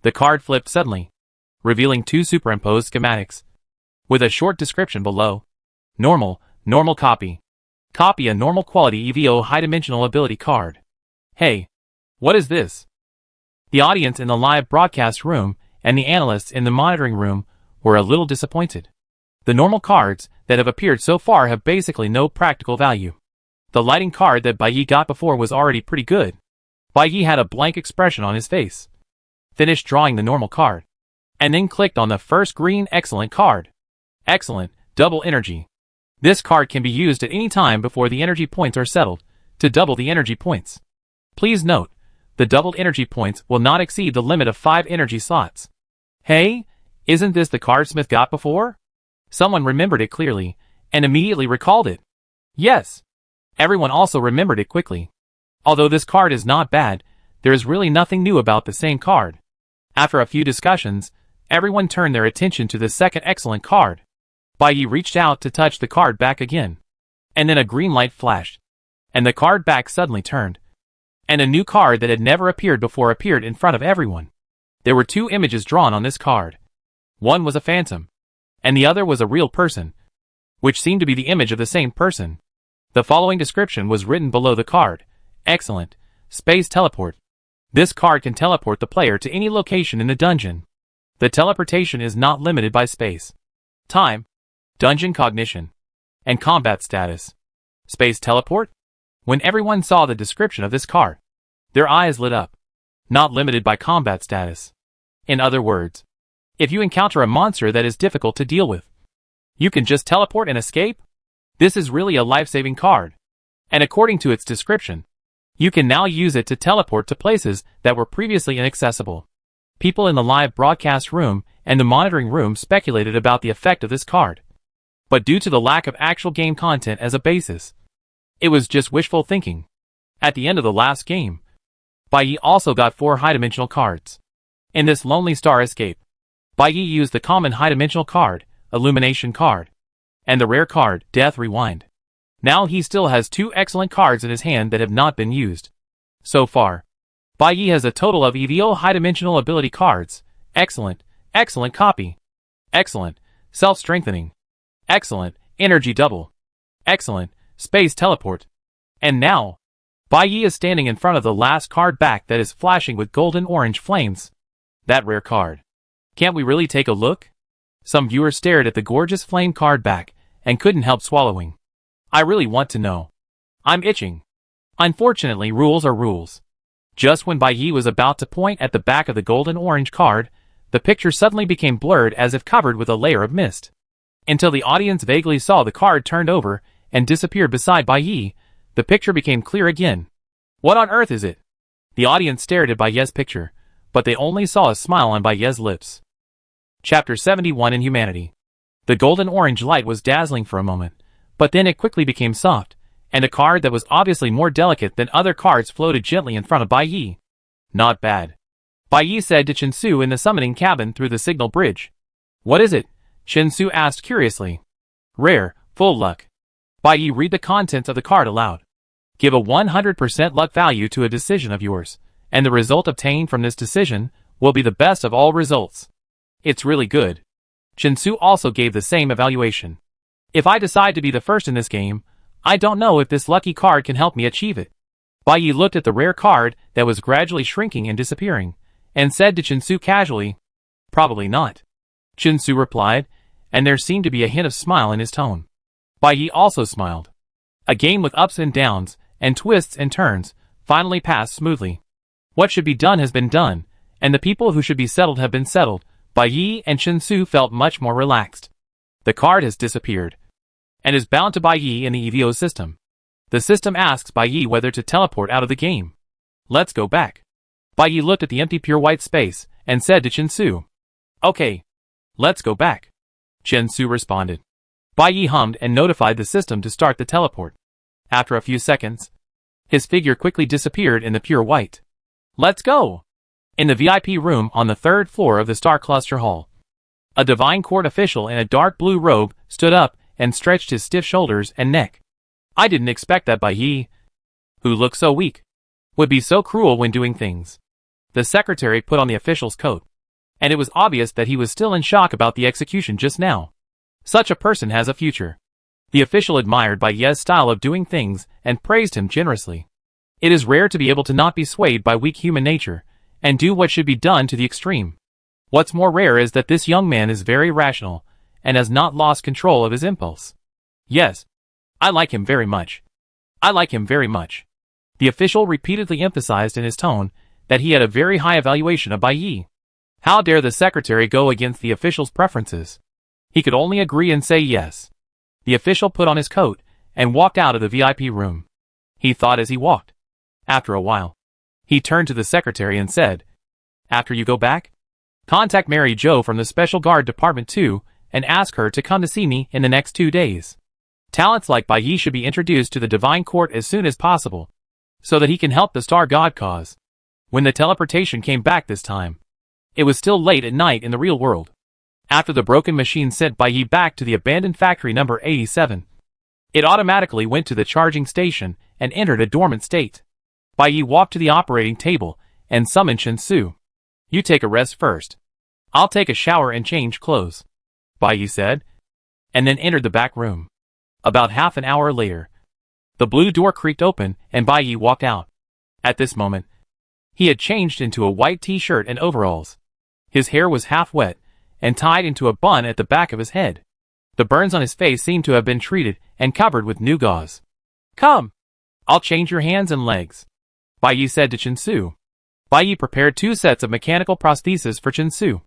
The card flipped suddenly, revealing 2 superimposed schematics, with a short description below. Normal, normal copy. Copy a normal quality EVO high-dimensional ability card. Hey, what is this? The audience in the live broadcast room and the analysts in the monitoring room were a little disappointed. The normal cards that have appeared so far have basically no practical value. The lighting card that Bai Yi got before was already pretty good. Bai Yi had a blank expression on his face, finished drawing the normal card, and then clicked on the first green excellent card. Excellent, double energy. This card can be used at any time before the energy points are settled, to double the energy points. Please note, the doubled energy points will not exceed the limit of 5 energy slots. Hey, isn't this the card Smith got before? Someone remembered it clearly, and immediately recalled it. Yes. Everyone also remembered it quickly. Although this card is not bad, there is really nothing new about the same card. After a few discussions, everyone turned their attention to the second excellent card. Bai Yi reached out to touch the card back again. And then a green light flashed, and the card back suddenly turned. And a new card that had never appeared before appeared in front of everyone. There were 2 images drawn on this card. One was a phantom, and the other was a real person, which seemed to be the image of the same person. The following description was written below the card. Excellent. Space teleport. This card can teleport the player to any location in the dungeon. The teleportation is not limited by space, time, dungeon cognition, and combat status. Space teleport? When everyone saw the description of this card, their eyes lit up. Not limited by combat status. In other words, if you encounter a monster that is difficult to deal with, you can just teleport and escape? This is really a life-saving card. And according to its description, you can now use it to teleport to places that were previously inaccessible. People in the live broadcast room and the monitoring room speculated about the effect of this card. But due to the lack of actual game content as a basis, it was just wishful thinking. At the end of the last game, Bai Yi also got 4 high-dimensional cards. In this Lonely Star Escape, Bai Yi used the common high-dimensional card, Illumination card, and the rare card, Death Rewind. Now he still has 2 excellent cards in his hand that have not been used. So far, Bai Yi has a total of EVO high-dimensional ability cards. Excellent, excellent copy. Excellent, self-strengthening. Excellent, energy double. Excellent, space teleport. And now, Bai Yi is standing in front of the last card back that is flashing with golden-orange flames. That rare card. Can't we really take a look? Some viewers stared at the gorgeous flame card back and couldn't help swallowing. I really want to know. I'm itching. Unfortunately, rules are rules. Just when Bai Yi was about to point at the back of the golden-orange card, the picture suddenly became blurred as if covered with a layer of mist. Until the audience vaguely saw the card turned over and disappeared beside Bai Yi, the picture became clear again. What on earth is it? The audience stared at Bai Yi's picture, but they only saw a smile on Bai Yi's lips. Chapter 71 in Humanity. The golden-orange light was dazzling for a moment, but then it quickly became soft, and a card that was obviously more delicate than other cards floated gently in front of Bai Yi. Not bad, Bai Yi said to Chen Su in the summoning cabin through the signal bridge. What is it? Chen Su asked curiously. Rare, full luck. Bai Yi read the contents of the card aloud. Give a 100% luck value to a decision of yours, and the result obtained from this decision will be the best of all results. It's really good. Chen Su also gave the same evaluation. If I decide to be the first in this game, I don't know if this lucky card can help me achieve it. Bai Yi looked at the rare card that was gradually shrinking and disappearing, and said to Chen Su casually, Probably not. Chen Su replied, and there seemed to be a hint of smile in his tone. Bai Yi also smiled. A game with ups and downs, and twists and turns, finally passed smoothly. What should be done has been done, and the people who should be settled have been settled. Bai Yi and Chen Su felt much more relaxed. The card has disappeared, and is bound to Bai Yi in the EVO system. The system asks Bai Yi whether to teleport out of the game. Let's go back. Bai Yi looked at the empty pure white space, and said to Chen Su. Okay. Let's go back. Chen Su responded. Bai Yi hummed and notified the system to start the teleport. After a few seconds, his figure quickly disappeared in the pure white. Let's go! In the VIP room on the third floor of the Star Cluster Hall, a Divine Court official in a dark blue robe stood up and stretched his stiff shoulders and neck. I didn't expect that Bai Yi, who looked so weak, would be so cruel when doing things. The secretary put on the official's coat, and it was obvious that he was still in shock about the execution just now. Such a person has a future. The official admired Bai Yi's style of doing things and praised him generously. It is rare to be able to not be swayed by weak human nature and do what should be done to the extreme. What's more rare is that this young man is very rational and has not lost control of his impulse. Yes, I like him very much. I like him very much. The official repeatedly emphasized in his tone that he had a very high evaluation of Bai Yi. How dare the secretary go against the official's preferences? He could only agree and say yes. The official put on his coat and walked out of the VIP room. He thought as he walked. After a while, he turned to the secretary and said, "After you go back, contact Mary Jo from the Special Guard Department 2 and ask her to come to see me in the next 2 days. Talents like Bai Yi should be introduced to the Divine Court as soon as possible, so that he can help the Star God cause." When the teleportation came back this time, it was still late at night in the real world. After the broken machine sent Bai Yi back to the abandoned factory number 87, it automatically went to the charging station and entered a dormant state. Bai Yi walked to the operating table and summoned Chen Su. "You take a rest first. I'll take a shower and change clothes," Bai Yi said, and then entered the back room. About half an hour later, the blue door creaked open and Bai Yi walked out. At this moment, he had changed into a white t-shirt and overalls. His hair was half wet and tied into a bun at the back of his head. The burns on his face seemed to have been treated and covered with new gauze. "Come, I'll change your hands and legs," Bai Yi said to Chen Su. Bai Yi prepared 2 sets of mechanical prostheses for Chen Su.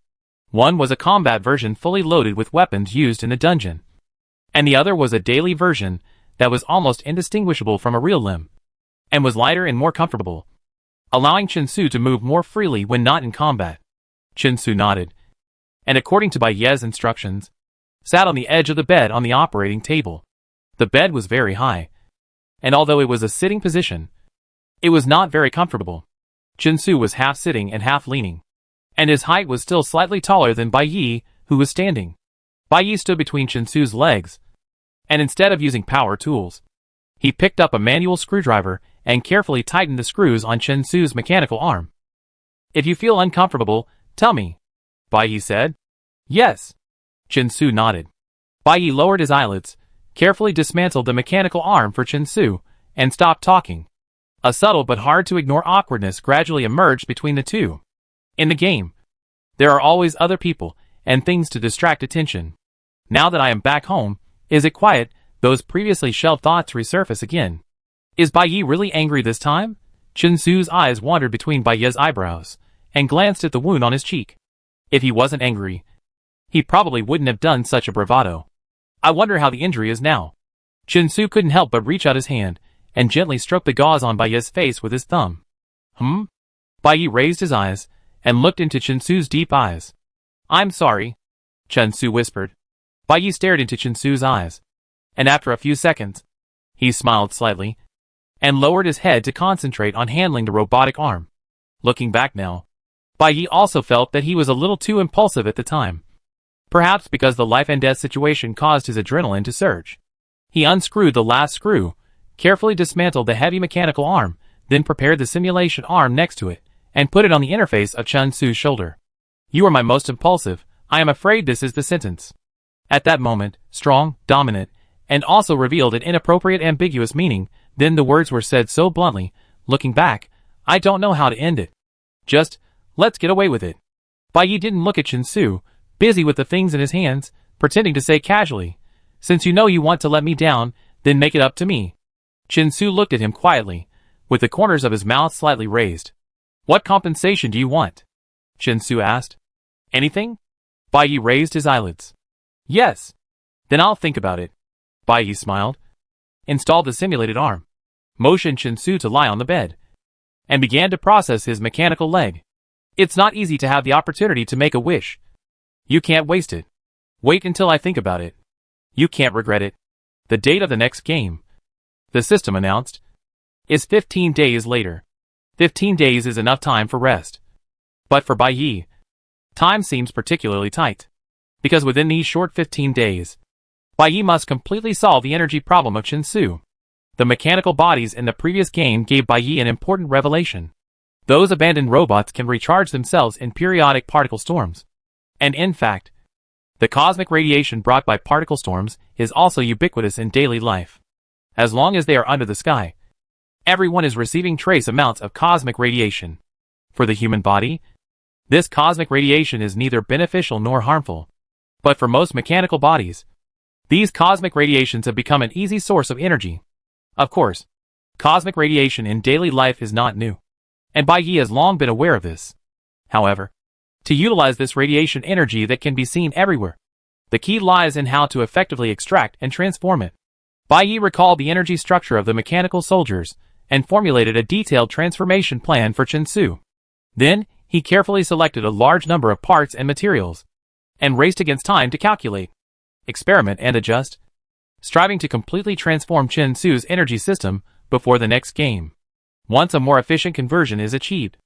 One was a combat version fully loaded with weapons used in the dungeon, and the other was a daily version that was almost indistinguishable from a real limb, and was lighter and more comfortable, allowing Chen Su to move more freely when not in combat. Chen Su nodded, and according to Bai Yi's instructions, sat on the edge of the bed on the operating table. The bed was very high, and although it was a sitting position, it was not very comfortable. Chen Su was half sitting and half leaning, and his height was still slightly taller than Bai Yi, who was standing. Bai Yi stood between Chen Su's legs, and instead of using power tools, he picked up a manual screwdriver and carefully tightened the screws on Chen Su's mechanical arm. "If you feel uncomfortable, tell me," Bai Yi said. "Yes." Chen Su nodded. Bai Yi lowered his eyelids, carefully dismantled the mechanical arm for Chen Su, and stopped talking. A subtle but hard to ignore awkwardness gradually emerged between the two. In the game, there are always other people and things to distract attention. Now that I am back home, is it quiet? Those previously shelved thoughts resurface again. Is Bai Yi really angry this time? Chen Su's eyes wandered between Bai Yi's eyebrows and glanced at the wound on his cheek. If he wasn't angry, he probably wouldn't have done such a bravado. I wonder how the injury is now. Chen Su couldn't help but reach out his hand and gently stroke the gauze on Bai Yi's face with his thumb. Bai Yi raised his eyes and looked into Chen Su's deep eyes. "I'm sorry," Chen Su whispered. Bai Yi stared into Chen Su's eyes, and after a few seconds, he smiled slightly and lowered his head to concentrate on handling the robotic arm. Looking back now, Bai Yi also felt that he was a little too impulsive at the time. Perhaps because the life and death situation caused his adrenaline to surge. He unscrewed the last screw, carefully dismantled the heavy mechanical arm, then prepared the simulation arm next to it, and put it on the interface of Chen Su's shoulder. "You are my most impulsive, I am afraid this is the sentence." At that moment, strong, dominant, and also revealed an inappropriate ambiguous meaning, then the words were said so bluntly, looking back, I don't know how to end it. Just, let's get away with it. Bai Yi didn't look at Chen Su, busy with the things in his hands, pretending to say casually, "Since you know you want to let me down, then make it up to me." Chen Su looked at him quietly, with the corners of his mouth slightly raised. "What compensation do you want?" Chen Su asked. "Anything?" Bai Yi raised his eyelids. "Yes." "Then I'll think about it." Bai Yi smiled, installed the simulated arm, motioned Chen Su to lie on the bed, and began to process his mechanical leg. "It's not easy to have the opportunity to make a wish. You can't waste it. Wait until I think about it. You can't regret it." The date of the next game, the system announced, is 15 days later. 15 days is enough time for rest. But for Bai Yi, time seems particularly tight. Because within these short 15 days, Bai Yi must completely solve the energy problem of Chen Su. The mechanical bodies in the previous game gave Bai Yi an important revelation. Those abandoned robots can recharge themselves in periodic particle storms. And in fact, the cosmic radiation brought by particle storms is also ubiquitous in daily life. As long as they are under the sky, everyone is receiving trace amounts of cosmic radiation. For the human body, this cosmic radiation is neither beneficial nor harmful. But for most mechanical bodies, these cosmic radiations have become an easy source of energy. Of course, cosmic radiation in daily life is not new, and Bai Yi has long been aware of this. However, to utilize this radiation energy that can be seen everywhere, the key lies in how to effectively extract and transform it. Bai Yi recalled the energy structure of the mechanical soldiers and formulated a detailed transformation plan for Chen Su. Then, he carefully selected a large number of parts and materials, and raced against time to calculate, experiment and adjust, striving to completely transform Chen Su's energy system before the next game. Once a more efficient conversion is achieved,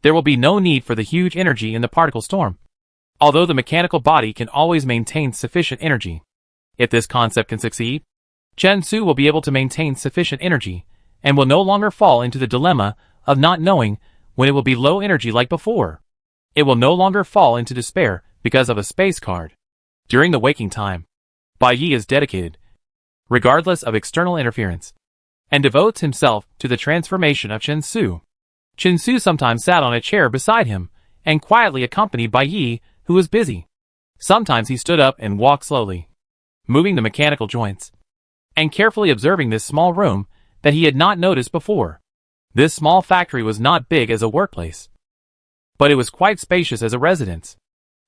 there will be no need for the huge energy in the particle storm. Although the mechanical body can always maintain sufficient energy. If this concept can succeed, Chen Su will be able to maintain sufficient energy, and will no longer fall into the dilemma of not knowing when it will be low energy like before. It will no longer fall into despair because of a space card. During the waking time, Bai Yi is dedicated, regardless of external interference, and devotes himself to the transformation of Chen Su. Chen Su sometimes sat on a chair beside him, and quietly accompanied Bai Yi, who was busy. Sometimes he stood up and walked slowly, moving the mechanical joints, and carefully observing this small room that he had not noticed before. This small factory was not big as a workplace, but it was quite spacious as a residence.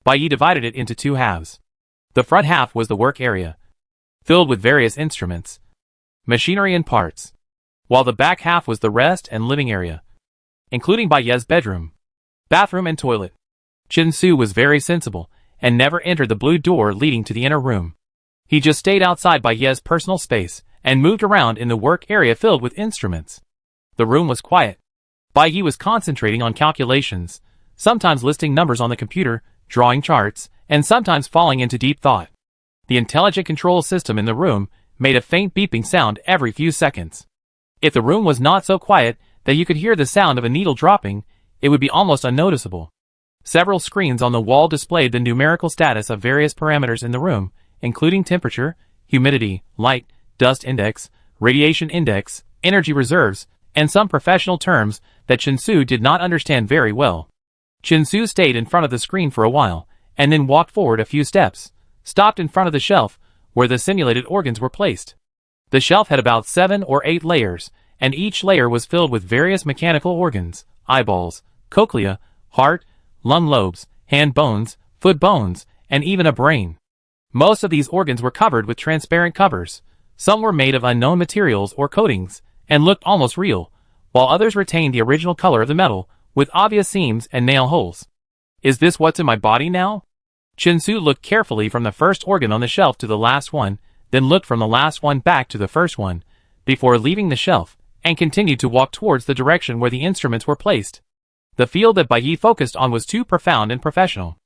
Bai Yi divided it into two halves. The front half was the work area, filled with various instruments, machinery and parts, while the back half was the rest and living area, including Bai Yi's bedroom, bathroom and toilet. Chen Su was very sensible, and never entered the blue door leading to the inner room. He just stayed outside Bai Yi's personal space, and moved around in the work area filled with instruments. The room was quiet. Bai Yi was concentrating on calculations, sometimes listing numbers on the computer, drawing charts, and sometimes falling into deep thought. The intelligent control system in the room made a faint beeping sound every few seconds. If the room was not so quiet that you could hear the sound of a needle dropping, it would be almost unnoticeable. Several screens on the wall displayed the numerical status of various parameters in the room, including temperature, humidity, light, dust index, radiation index, energy reserves, and some professional terms that Chen Su did not understand very well. Chen Su stayed in front of the screen for a while, and then walked forward a few steps, stopped in front of the shelf where the simulated organs were placed. The shelf had about 7 or 8 layers, and each layer was filled with various mechanical organs, eyeballs, cochlea, heart, lung lobes, hand bones, foot bones, and even a brain. Most of these organs were covered with transparent covers. Some were made of unknown materials or coatings, and looked almost real, while others retained the original color of the metal, with obvious seams and nail holes. Is this what's in my body now? Chen Su looked carefully from the first organ on the shelf to the last one, then looked from the last one back to the first one, before leaving the shelf, and continued to walk towards the direction where the instruments were placed. The field that Bai Yi focused on was too profound and professional.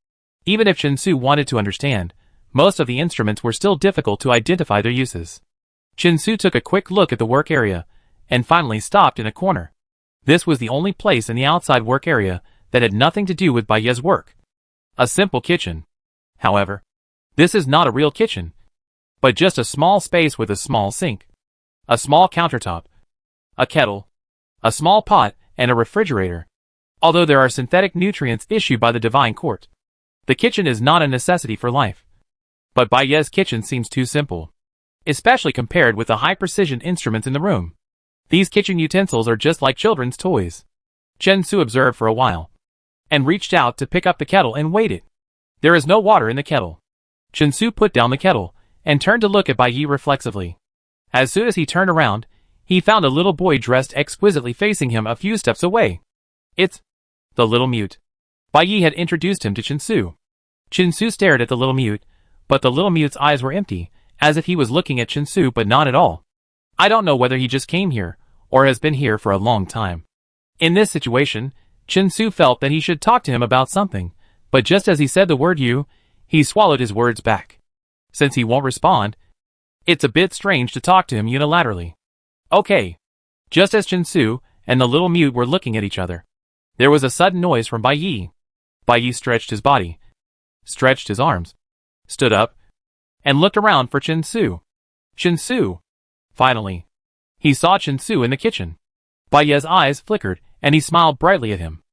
Even if Chen Su wanted to understand, most of the instruments were still difficult to identify their uses. Chen Su took a quick look at the work area, and finally stopped in a corner. This was the only place in the outside work area that had nothing to do with Bai Yi's work. A simple kitchen. However, this is not a real kitchen, but just a small space with a small sink, a small countertop, a kettle, a small pot, and a refrigerator. Although there are synthetic nutrients issued by the divine court, the kitchen is not a necessity for life. But Bai Yi's kitchen seems too simple, especially compared with the high-precision instruments in the room. These kitchen utensils are just like children's toys. Chen Su observed for a while, and reached out to pick up the kettle and waited. There is no water in the kettle. Chen Su put down the kettle, and turned to look at Bai Yi reflexively. As soon as he turned around, he found a little boy dressed exquisitely facing him a few steps away. It's the little mute. Bai Yi had introduced him to Chen Su. Chen Su stared at the little mute, but the little mute's eyes were empty, as if he was looking at Chen Su but not at all. I don't know whether he just came here, or has been here for a long time. In this situation, Chen Su felt that he should talk to him about something, but just as he said the word you, he swallowed his words back. Since he won't respond, it's a bit strange to talk to him unilaterally. Okay. Just as Chen Su and the little mute were looking at each other, there was a sudden noise from Bai Yi. Bai Yi stretched his body, stretched his arms, stood up, and looked around for Chen Su. Chen Su! Finally, he saw Chen Su in the kitchen. Bai Yi's eyes flickered, and he smiled brightly at him.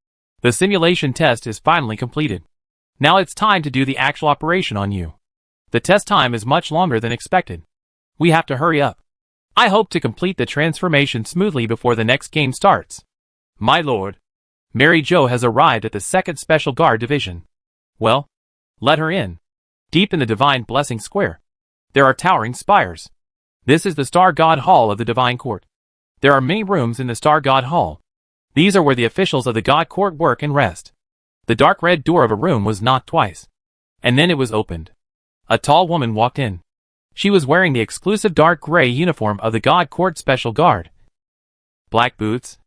The simulation test is finally completed. Now it's time to do the actual operation on you. The test time is much longer than expected. We have to hurry up. I hope to complete the transformation smoothly before the next game starts. My lord, Mary Jo has arrived at the 2nd Special Guard Division. Well, let her in. Deep in the Divine Blessing Square, there are towering spires. This is the Star God Hall of the Divine Court. There are many rooms in the Star God Hall. These are where the officials of the God Court work and rest. The dark red door of a room was knocked twice, and then it was opened. A tall woman walked in. She was wearing the exclusive dark gray uniform of the God Court Special Guard. Black boots,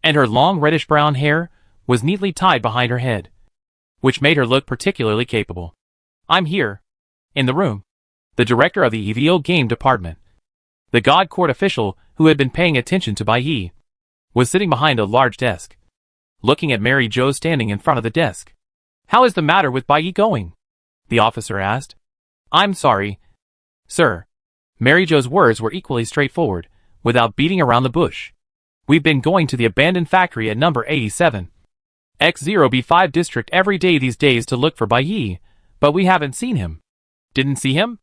and her long reddish-brown hair was neatly tied behind her head, which made her look particularly capable. I'm here, in the room, the director of the EVO game department. The God Court official, who had been paying attention to Bai Yi, was sitting behind a large desk, looking at Mary Jo standing in front of the desk. How is the matter with Bai Yi going? The officer asked. I'm sorry, sir. Mary Jo's words were equally straightforward, without beating around the bush. We've been going to the abandoned factory at number 87. X0B5 district every day these days to look for Bai Yi, but we haven't seen him. Didn't see him?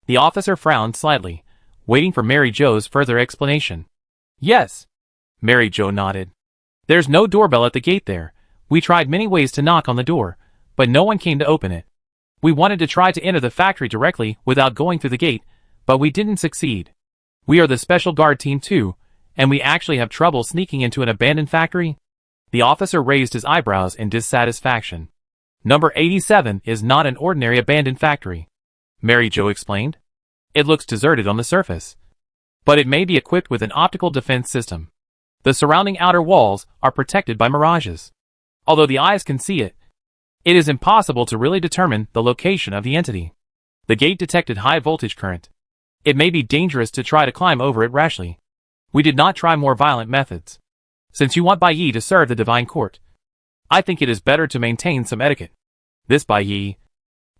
The officer frowned slightly, waiting for Mary Jo's further explanation. Yes. Mary Jo nodded. There's no doorbell at the gate there. We tried many ways to knock on the door, but no one came to open it. We wanted to try to enter the factory directly without going through the gate, but we didn't succeed. We are the Special Guard Team 2, and we actually have trouble sneaking into an abandoned factory? The officer raised his eyebrows in dissatisfaction. Number 87 is not an ordinary abandoned factory, Mary Jo explained. It looks deserted on the surface, but it may be equipped with an optical defense system. The surrounding outer walls are protected by mirages. Although the eyes can see it, it is impossible to really determine the location of the entity. The gate detected high voltage current. It may be dangerous to try to climb over it rashly. We did not try more violent methods. Since you want Bai Yi to serve the Divine Court, I think it is better to maintain some etiquette. This Bai Yi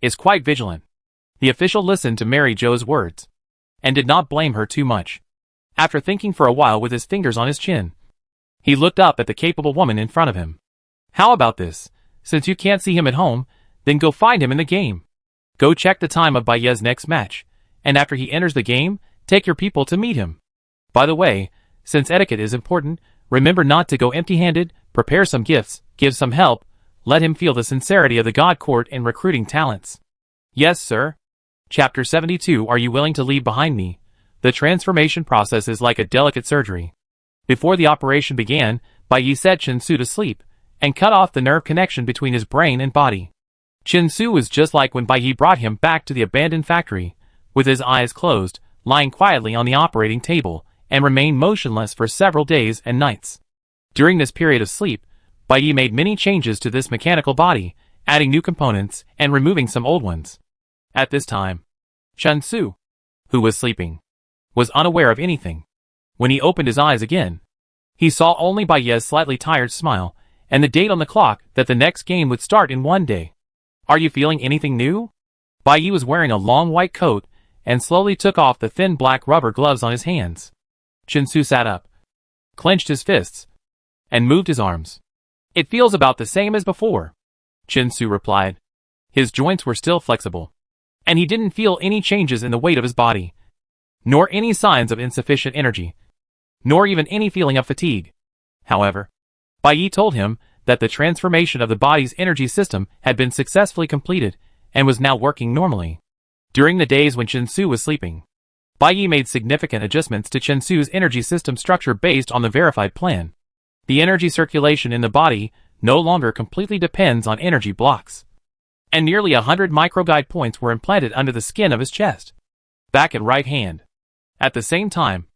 is quite vigilant. The official listened to Mary Jo's words, and did not blame her too much. After thinking for a while with his fingers on his chin, he looked up at the capable woman in front of him. How about this? Since you can't see him at home, then go find him in the game. Go check the time of Bai Yi's next match, and after he enters the game, take your people to meet him. By the way, since etiquette is important, remember not to go empty-handed, prepare some gifts, give some help, let him feel the sincerity of the God Court in recruiting talents. Yes, sir. Chapter 72. Are you willing to leave behind me? The transformation process is like a delicate surgery. Before the operation began, Bai Yi set Chen Su to sleep, and cut off the nerve connection between his brain and body. Chen Su was just like when Bai Yi brought him back to the abandoned factory, with his eyes closed, lying quietly on the operating table, and remained motionless for several days and nights. During this period of sleep, Bai Yi made many changes to this mechanical body, adding new components and removing some old ones. At this time, Chen Su, who was sleeping, was unaware of anything. When he opened his eyes again, he saw only Bai Yi's slightly tired smile, and the date on the clock that the next game would start in 1 day. Are you feeling anything new? Bai Yi was wearing a long white coat, and slowly took off the thin black rubber gloves on his hands. Chen Su sat up, clenched his fists, and moved his arms. It feels about the same as before, Chen Su replied. His joints were still flexible, and he didn't feel any changes in the weight of his body, nor any signs of insufficient energy, nor even any feeling of fatigue. However, Bai Yi told him that the transformation of the body's energy system had been successfully completed and was now working normally. During the days when Chen Su was sleeping, Bai Yi made significant adjustments to Chen Su's energy system structure based on the verified plan. The energy circulation in the body no longer completely depends on energy blocks, and nearly 100 microguide points were implanted under the skin of his chest, back and right hand. At the same time,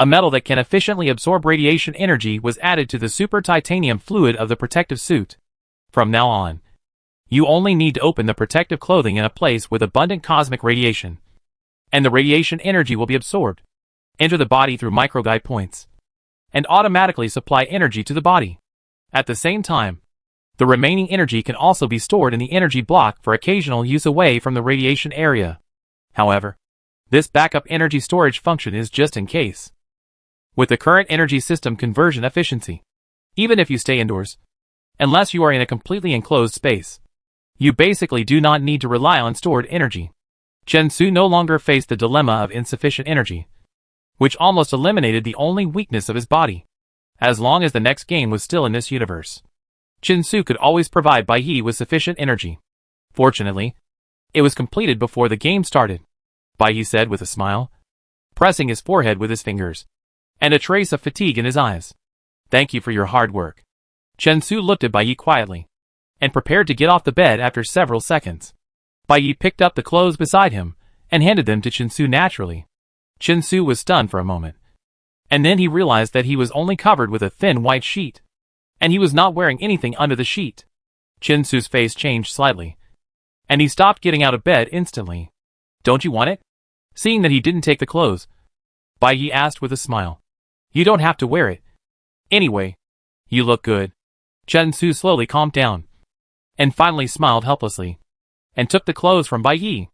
A metal that can efficiently absorb radiation energy was added to the super titanium fluid of the protective suit. From now on, you only need to open the protective clothing in a place with abundant cosmic radiation, and the radiation energy will be absorbed, enter the body through microguide points, and automatically supply energy to the body. At the same time, the remaining energy can also be stored in the energy block for occasional use away from the radiation area. However, this backup energy storage function is just in case. With the current energy system conversion efficiency, even if you stay indoors, unless you are in a completely enclosed space, you basically do not need to rely on stored energy. Chen Su no longer faced the dilemma of insufficient energy, which almost eliminated the only weakness of his body. As long as the next game was still in this universe, Chen Su could always provide Bai Yi with sufficient energy. Fortunately, it was completed before the game started, Bai Yi said with a smile, pressing his forehead with his fingers, and a trace of fatigue in his eyes. Thank you for your hard work. Chen Su looked at Bai Yi quietly, and prepared to get off the bed after several seconds. Bai Yi picked up the clothes beside him, and handed them to Chen Su naturally. Chen Su was stunned for a moment, and then he realized that he was only covered with a thin white sheet, and he was not wearing anything under the sheet. Chen Su's face changed slightly, and he stopped getting out of bed instantly. Don't you want it? Seeing that he didn't take the clothes, Bai Yi asked with a smile. You don't have to wear it. Anyway, you look good. Chen Su slowly calmed down, and finally smiled helplessly, and took the clothes from Bai Yi.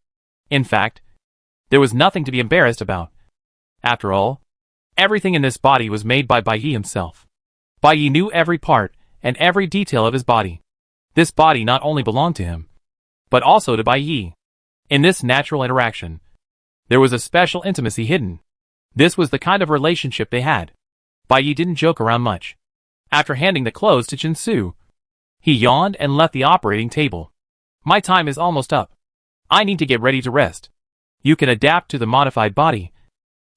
In fact, there was nothing to be embarrassed about. After all, everything in this body was made by Bai Yi himself. Bai Yi knew every part and every detail of his body. This body not only belonged to him, but also to Bai Yi. In this natural interaction, there was a special intimacy hidden. This was the kind of relationship they had. Bai Yi didn't joke around much. After handing the clothes to Chen Su, he yawned and left the operating table. My time is almost up. I need to get ready to rest. You can adapt to the modified body,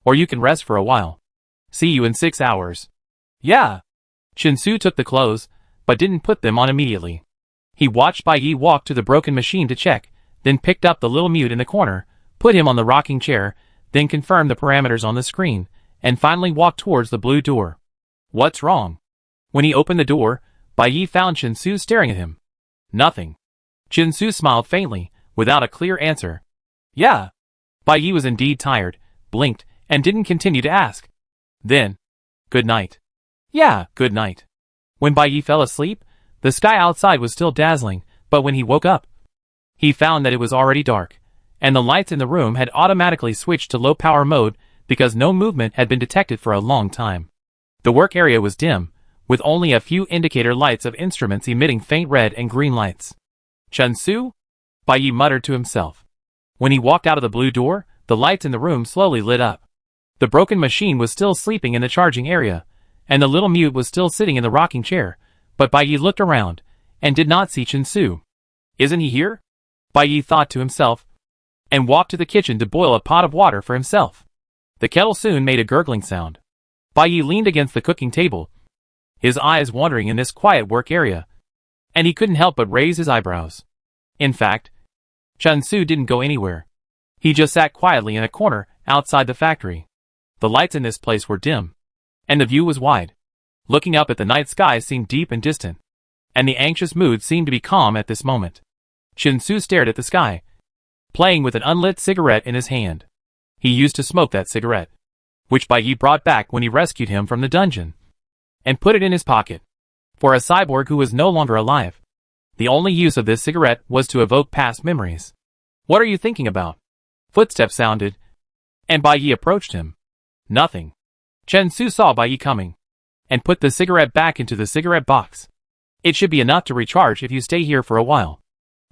or you can rest for a while. See you in 6 hours. Yeah. Chen Su took the clothes, but didn't put them on immediately. He watched Bai Yi walk to the broken machine to check, then picked up the little mute in the corner, put him on the rocking chair, then confirmed the parameters on the screen, and finally walked towards the blue door. What's wrong? When he opened the door, Bai Yi found Chen Su staring at him. Nothing. Chen Su smiled faintly, without a clear answer. Yeah. Bai Yi was indeed tired, blinked, and didn't continue to ask. Then, good night. Yeah, good night. When Bai Yi fell asleep, the sky outside was still dazzling, but when he woke up, he found that it was already dark, and the lights in the room had automatically switched to low power mode because no movement had been detected for a long time. The work area was dim, with only a few indicator lights of instruments emitting faint red and green lights. Chen Su? Bai Yi muttered to himself. When he walked out of the blue door, the lights in the room slowly lit up. The broken machine was still sleeping in the charging area, and the little mute was still sitting in the rocking chair, but Bai Yi looked around, and did not see Chen Su. Isn't he here? Bai Yi thought to himself, and walked to the kitchen to boil a pot of water for himself. The kettle soon made a gurgling sound. Bai Yi leaned against the cooking table, his eyes wandering in this quiet work area, and he couldn't help but raise his eyebrows. In fact, Chen Su didn't go anywhere. He just sat quietly in a corner outside the factory. The lights in this place were dim, and the view was wide. Looking up at the night sky seemed deep and distant, and the anxious mood seemed to be calm at this moment. Chen Su stared at the sky, playing with an unlit cigarette in his hand. He used to smoke that cigarette, which Bai Yi brought back when he rescued him from the dungeon, and put it in his pocket. For a cyborg who was no longer alive, the only use of this cigarette was to evoke past memories. What are you thinking about? Footsteps sounded, and Bai Yi approached him. Nothing. Chen Su saw Bai Yi coming, and put the cigarette back into the cigarette box. It should be enough to recharge if you stay here for a while.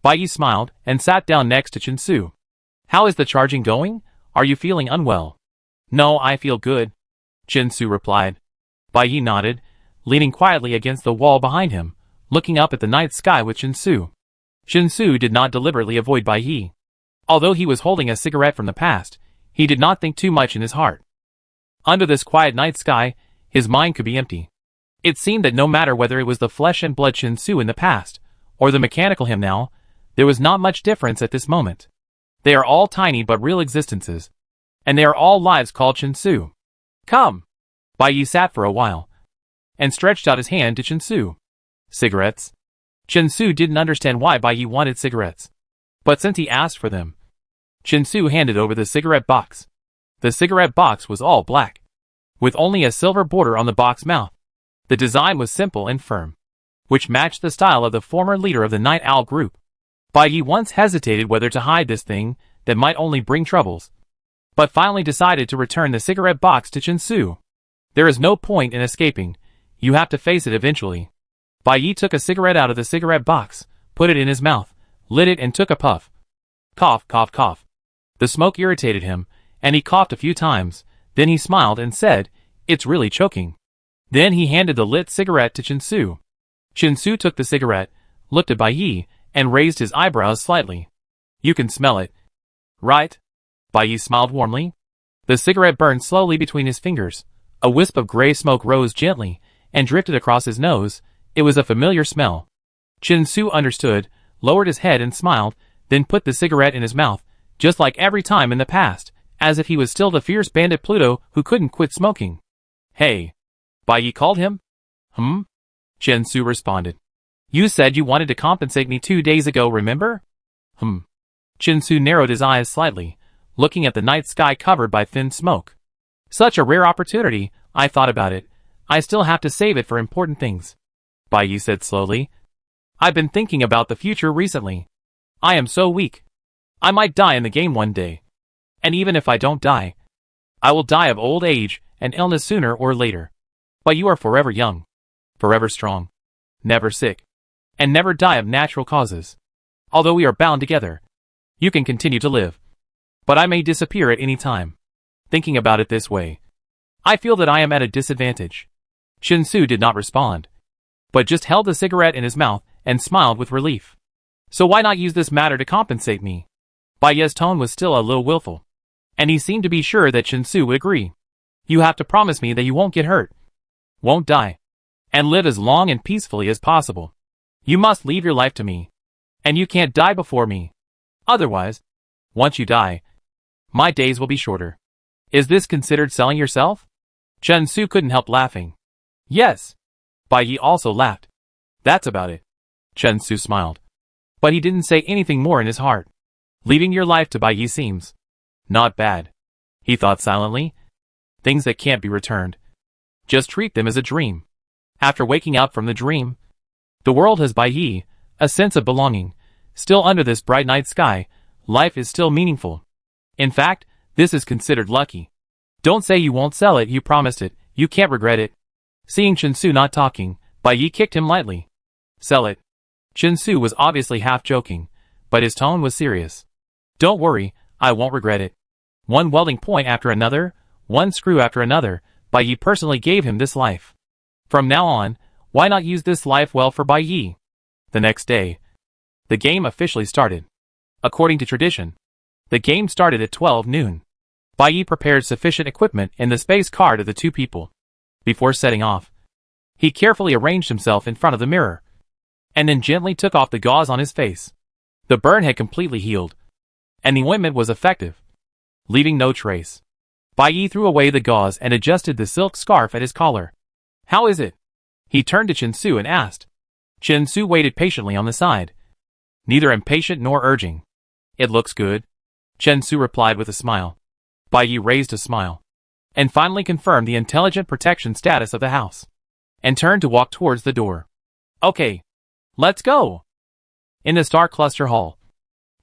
Bai Yi smiled, and sat down next to Chen Su. How is the charging going? Are you feeling unwell? No, I feel good, Chen Su replied. Bai Yi nodded, leaning quietly against the wall behind him, looking up at the night sky with Chen Su. Chen Su did not deliberately avoid Bai Yi. Although he was holding a cigarette from the past, he did not think too much in his heart. Under this quiet night sky, his mind could be empty. It seemed that no matter whether it was the flesh and blood Chen Su in the past, or the mechanical him now, there was not much difference at this moment. They are all tiny but real existences, and they are all lives called Chen Su. Come. Bai Yi sat for a while and stretched out his hand to Chen Su. Cigarettes? Chen Su didn't understand why Bai Yi wanted cigarettes. But since he asked for them, Chen Su handed over the cigarette box. The cigarette box was all black, with only a silver border on the box mouth. The design was simple and firm, which matched the style of the former leader of the Night Owl group. Bai Yi once hesitated whether to hide this thing that might only bring troubles, but finally decided to return the cigarette box to Chen Su. There is no point in escaping. You have to face it eventually. Bai Yi took a cigarette out of the cigarette box, put it in his mouth, lit it and took a puff. Cough, cough, cough. The smoke irritated him, and he coughed a few times. Then he smiled and said, "It's really choking." Then he handed the lit cigarette to Chen Su. Chen Su took the cigarette, looked at Bai Yi, and raised his eyebrows slightly. "You can smell it, right?" Bai Yi smiled warmly. The cigarette burned slowly between his fingers. A wisp of gray smoke rose gently and drifted across his nose. It was a familiar smell. Chen Su understood, lowered his head and smiled, then put the cigarette in his mouth, just like every time in the past, as if he was still the fierce bandit Pluto who couldn't quit smoking. "Hey," Bai Yi called him. Chen Su responded. "You said you wanted to compensate me 2 days ago, remember?" Chen Su narrowed his eyes slightly, looking at the night sky covered by thin smoke. "Such a rare opportunity, I thought about it. I still have to save it for important things," Bai Yi said slowly. "I've been thinking about the future recently. I am so weak. I might die in the game one day. And even if I don't die, I will die of old age and illness sooner or later. But you are forever young, forever strong, never sick, and never die of natural causes. Although we are bound together, you can continue to live. But I may disappear at any time. Thinking about it this way, I feel that I am at a disadvantage." Chen Su did not respond, but just held the cigarette in his mouth and smiled with relief. "So why not use this matter to compensate me?" Bai Yi's tone was still a little willful, and he seemed to be sure that Chen Su would agree. "You have to promise me that you won't get hurt, won't die, and live as long and peacefully as possible. You must leave your life to me, and you can't die before me. Otherwise, once you die, my days will be shorter. Is this considered selling yourself?" Chen Su couldn't help laughing. "Yes." Bai Yi also laughed. "That's about it." Chen Su smiled, but he didn't say anything more in his heart. Leaving your life to Bai Yi seems not bad, he thought silently. Things that can't be returned. Just treat them as a dream. After waking up from the dream, the world has Bai Yi, a sense of belonging. Still under this bright night sky, life is still meaningful. In fact, this is considered lucky. Don't say you won't sell it, you promised it, you can't regret it. Seeing Chen Su not talking, Bai Yi kicked him lightly. "Sell it." Chen Su was obviously half joking, but his tone was serious. "Don't worry, I won't regret it." One welding point after another, one screw after another, Bai Yi personally gave him this life. From now on, why not use this life well for Bai Yi? The next day, the game officially started. According to tradition, the game started at 12 noon. Bai Yi prepared sufficient equipment in the space cart of the two people. Before setting off, he carefully arranged himself in front of the mirror, and then gently took off the gauze on his face. The burn had completely healed, and the ointment was effective, leaving no trace. Bai Yi threw away the gauze and adjusted the silk scarf at his collar. "How is it?" He turned to Chen Su and asked. Chen Su waited patiently on the side, neither impatient nor urging. "It looks good," Chen Su replied with a smile. Bai Yi raised a smile, and finally confirmed the intelligent protection status of the house, and turned to walk towards the door. "Okay, let's go." In the Star Cluster Hall,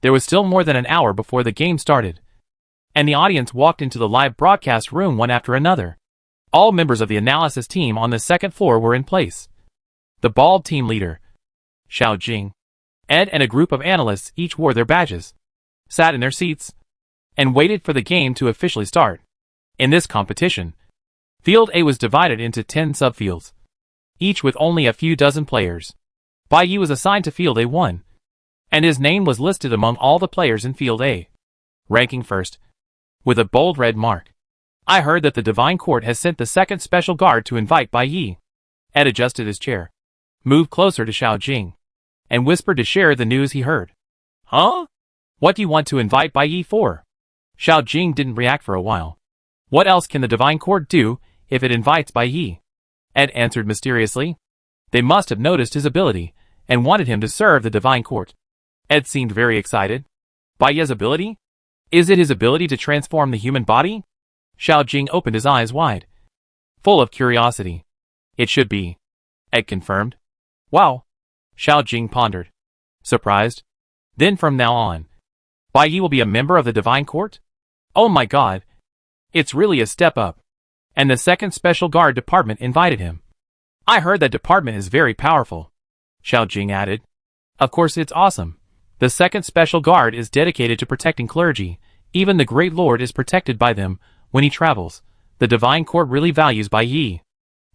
there was still more than an hour before the game started, and the audience walked into the live broadcast room one after another. All members of the analysis team on the second floor were in place. The bald team leader, Xiao Jing, Ed and a group of analysts each wore their badges, sat in their seats, and waited for the game to officially start. In this competition, Field A was divided into 10 subfields, each with only a few dozen players. Bai Yi was assigned to Field A1, and his name was listed among all the players in Field A, ranking first, with a bold red mark. "I heard that the Divine Court has sent the second special guard to invite Bai Yi." Ed adjusted his chair, moved closer to Xiao Jing, and whispered to share the news he heard. "Huh? What do you want to invite Bai Yi for?" Xiao Jing didn't react for a while. What else can the divine court do if it invites Bai Yi? Ed answered mysteriously. They must have noticed his ability and wanted him to serve the divine court. Ed seemed very excited. Bai Yi's ability? Is it his ability to transform the human body? Xiao Jing opened his eyes wide, full of curiosity. It should be, Ed confirmed. Wow. Xiao Jing pondered, surprised. Then from now on, Bai Yi will be a member of the divine court? Oh my god. It's really a step up. And the second special guard department invited him. I heard that department is very powerful, Xiao Jing added. Of course it's awesome. The second special guard is dedicated to protecting clergy. Even the Great Lord is protected by them when he travels. The divine court really values Bai Yi.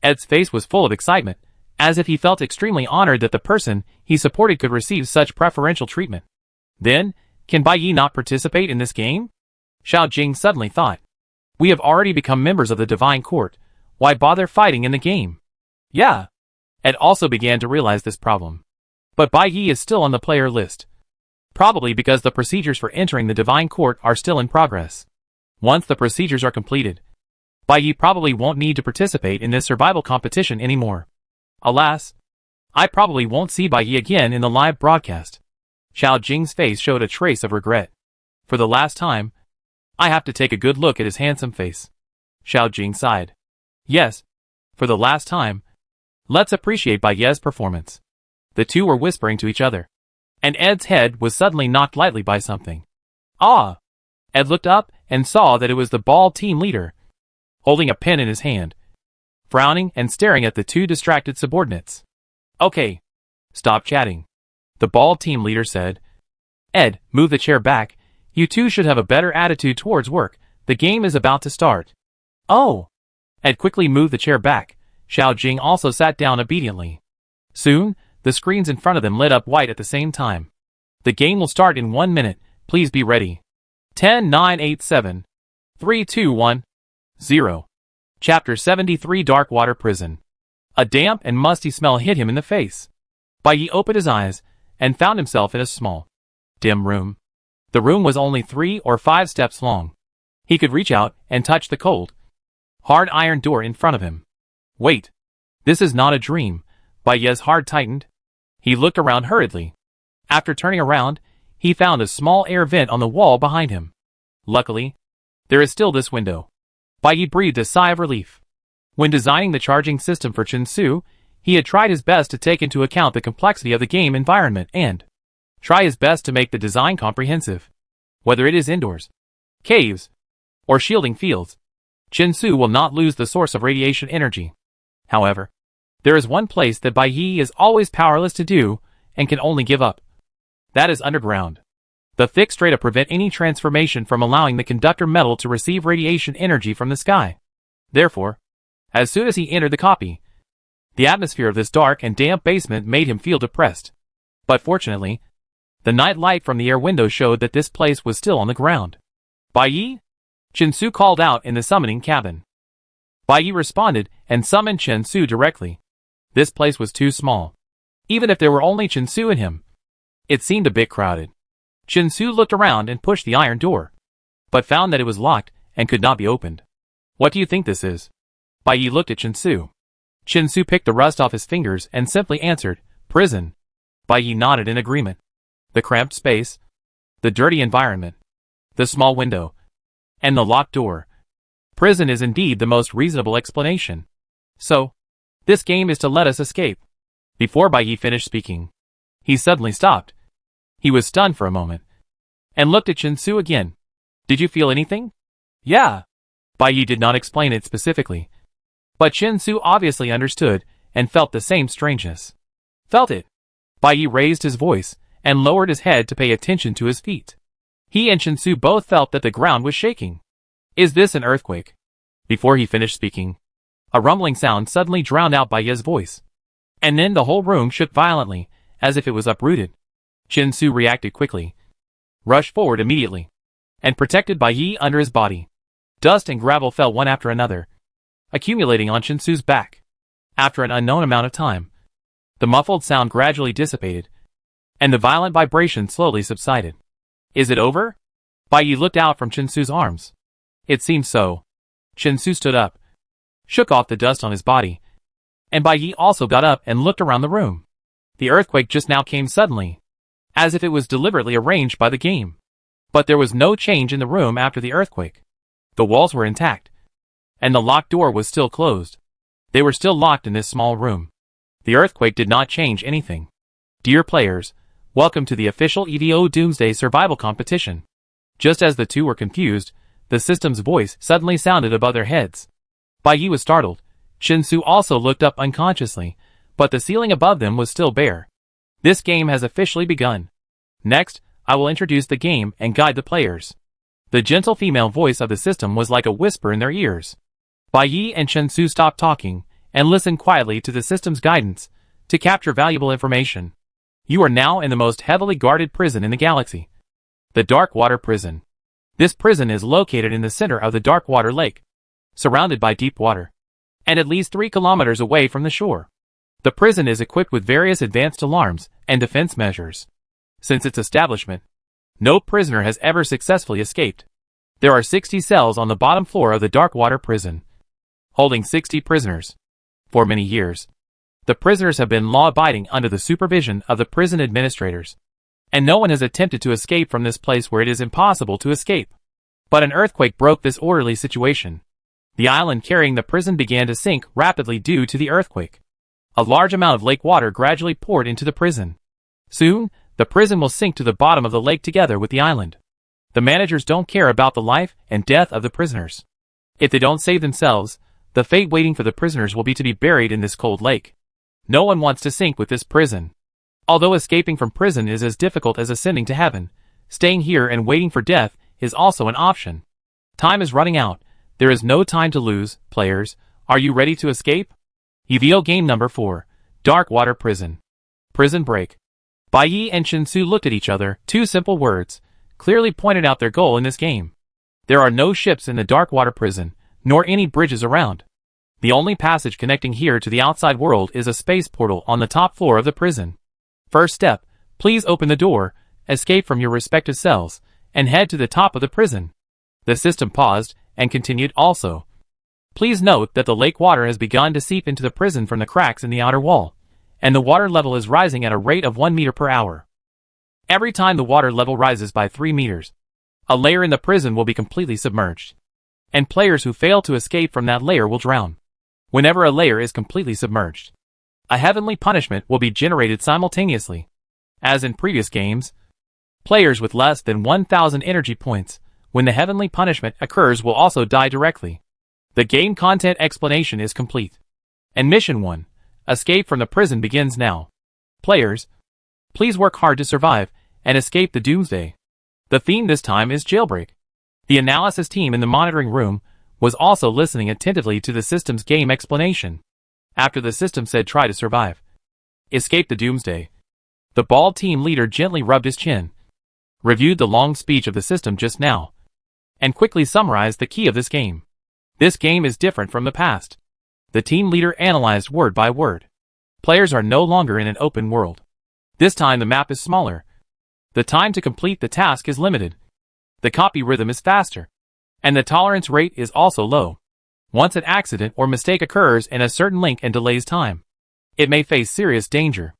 Ed's face was full of excitement, as if he felt extremely honored that the person he supported could receive such preferential treatment. Then, can Bai Yi not participate in this game? Xiao Jing suddenly thought. We have already become members of the divine court. Why bother fighting in the game? Yeah. Ed also began to realize this problem. But Bai Yi is still on the player list. Probably because the procedures for entering the divine court are still in progress. Once the procedures are completed, Bai Yi probably won't need to participate in this survival competition anymore. Alas, I probably won't see Bai Yi again in the live broadcast. Xiao Jing's face showed a trace of regret. For the last time, I have to take a good look at his handsome face. Xiao Jing sighed. Yes, for the last time, let's appreciate Bai Yi's performance. The two were whispering to each other, and Ed's head was suddenly knocked lightly by something. Ah! Ed looked up and saw that it was the ball team leader, holding a pen in his hand, frowning and staring at the two distracted subordinates. Okay, stop chatting, the ball team leader said. Ed, move the chair back. You two should have a better attitude towards work. The game is about to start. Oh! Ed quickly moved the chair back. Xiao Jing also sat down obediently. Soon, the screens in front of them lit up white at the same time. The game will start in 1 minute. Please be ready. 10, 9, 8, 7, 3, 2, 1, 0. Chapter 73 Dark Water Prison. A damp and musty smell hit him in the face. Bai Yi opened his eyes and found himself in a small, dim room. The room was only 3 or 5 steps long. He could reach out and touch the cold, hard iron door in front of him. Wait. This is not a dream. Bai Yi's heart tightened. He looked around hurriedly. After turning around, he found a small air vent on the wall behind him. Luckily, there is still this window. Bai Yi breathed a sigh of relief. When designing the charging system for Chen Su, he had tried his best to take into account the complexity of the game environment and try his best to make the design comprehensive. Whether it is indoors, caves, or shielding fields, Chen Su will not lose the source of radiation energy. However, there is one place that Bai Yi is always powerless to do and can only give up. That is underground. The thick strata prevent any transformation from allowing the conductor metal to receive radiation energy from the sky. Therefore, as soon as he entered the copy, the atmosphere of this dark and damp basement made him feel depressed. But fortunately, the night light from the air window showed that this place was still on the ground. Bai Yi? Chen Su called out in the summoning cabin. Bai Yi responded and summoned Chen Su directly. This place was too small. Even if there were only Chen Su and him, it seemed a bit crowded. Chen Su looked around and pushed the iron door, but found that it was locked and could not be opened. What do you think this is? Bai Yi looked at Chen Su. Chen Su picked the rust off his fingers and simply answered, prison. Bai Yi nodded in agreement. The cramped space, the dirty environment, the small window, and the locked door. Prison is indeed the most reasonable explanation. So, this game is to let us escape. Before Bai Yi finished speaking, he suddenly stopped. He was stunned for a moment, and looked at Chen Su again. Did you feel anything? Yeah. Bai Yi did not explain it specifically, but Chen Su obviously understood and felt the same strangeness. Felt it. Bai Yi raised his voice and lowered his head to pay attention to his feet. He and Chen Su both felt that the ground was shaking. Is this an earthquake? Before he finished speaking, a rumbling sound suddenly drowned out Bai Yi's voice. And then the whole room shook violently, as if it was uprooted. Chen Su reacted quickly, rushed forward immediately, and protected Bai Yi under his body. Dust and gravel fell one after another, accumulating on Chen Su's back. After an unknown amount of time, the muffled sound gradually dissipated, and the violent vibration slowly subsided. Is it over? Bai Yi looked out from Chen Su's arms. It seems so. Shinsu stood up, shook off the dust on his body, and Bai Yi also got up and looked around the room. The earthquake just now came suddenly, as if it was deliberately arranged by the game. But there was no change in the room after the earthquake. The walls were intact, and the locked door was still closed. They were still locked in this small room. The earthquake did not change anything. Dear players, welcome to the official EVO Doomsday Survival Competition. Just as the two were confused, the system's voice suddenly sounded above their heads. Bai Yi was startled. Shinsu also looked up unconsciously, but the ceiling above them was still bare. This game has officially begun. Next, I will introduce the game and guide the players. The gentle female voice of the system was like a whisper in their ears. Bai Yi and Shinsu stopped talking and listened quietly to the system's guidance to capture valuable information. You are now in the most heavily guarded prison in the galaxy. The Dark Water Prison. This prison is located in the center of the Dark Water Lake, surrounded by deep water, and at least 3 kilometers away from the shore. The prison is equipped with various advanced alarms and defense measures. Since its establishment, no prisoner has ever successfully escaped. There are 60 cells on the bottom floor of the Dark Water Prison, holding 60 prisoners. For many years, the prisoners have been law-abiding under the supervision of the prison administrators, and no one has attempted to escape from this place where it is impossible to escape. But an earthquake broke this orderly situation. The island carrying the prison began to sink rapidly due to the earthquake. A large amount of lake water gradually poured into the prison. Soon, the prison will sink to the bottom of the lake together with the island. The managers don't care about the life and death of the prisoners. If they don't save themselves, the fate waiting for the prisoners will be to be buried in this cold lake. No one wants to sink with this prison. Although escaping from prison is as difficult as ascending to heaven, staying here and waiting for death is also an option. Time is running out. There is no time to lose, players. Are you ready to escape? EVO Game Number 4, Dark Water Prison. Prison Break. Bai Yi and Shinsu looked at each other. 2 simple words clearly pointed out their goal in this game. There are no ships in the Dark Water Prison, nor any bridges around. The only passage connecting here to the outside world is a space portal on the top floor of the prison. First step, please open the door, escape from your respective cells, and head to the top of the prison. The system paused and continued also. Please note that the lake water has begun to seep into the prison from the cracks in the outer wall, and the water level is rising at a rate of 1 meter per hour. Every time the water level rises by 3 meters, a layer in the prison will be completely submerged, and players who fail to escape from that layer will drown. Whenever a layer is completely submerged, a heavenly punishment will be generated simultaneously. As in previous games, players with less than 1,000 energy points, when the heavenly punishment occurs, will also die directly. The game content explanation is complete. And Mission 1, Escape from the Prison, begins now. Players, please work hard to survive and escape the doomsday. The theme this time is jailbreak. The analysis team in the monitoring room was also listening attentively to the system's game explanation. After the system said try to survive, escape the doomsday, the bald team leader gently rubbed his chin, reviewed the long speech of the system just now, and quickly summarized the key of this game. This game is different from the past. The team leader analyzed word by word. Players are no longer in an open world. This time the map is smaller. The time to complete the task is limited. The copy rhythm is faster, and the tolerance rate is also low. Once an accident or mistake occurs in a certain link and delays time, it may face serious danger.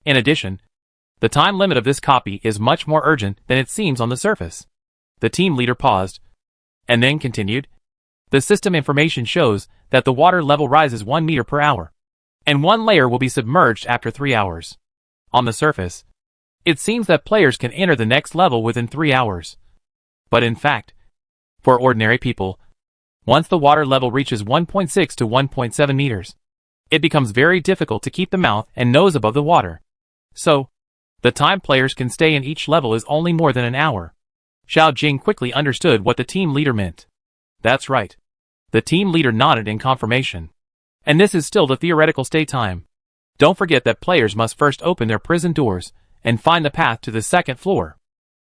In addition, the time limit of this copy is much more urgent than it seems on the surface. The team leader paused, and then continued. The system information shows that the water level rises 1 meter per hour, and 1 layer will be submerged after 3 hours. On the surface, it seems that players can enter the next level within 3 hours. But in fact, for ordinary people, once the water level reaches 1.6 to 1.7 meters, it becomes very difficult to keep the mouth and nose above the water. So, the time players can stay in each level is only more than an hour. Xiao Jing quickly understood what the team leader meant. That's right. The team leader nodded in confirmation. And this is still the theoretical stay time. Don't forget that players must first open their prison doors and find the path to the second floor.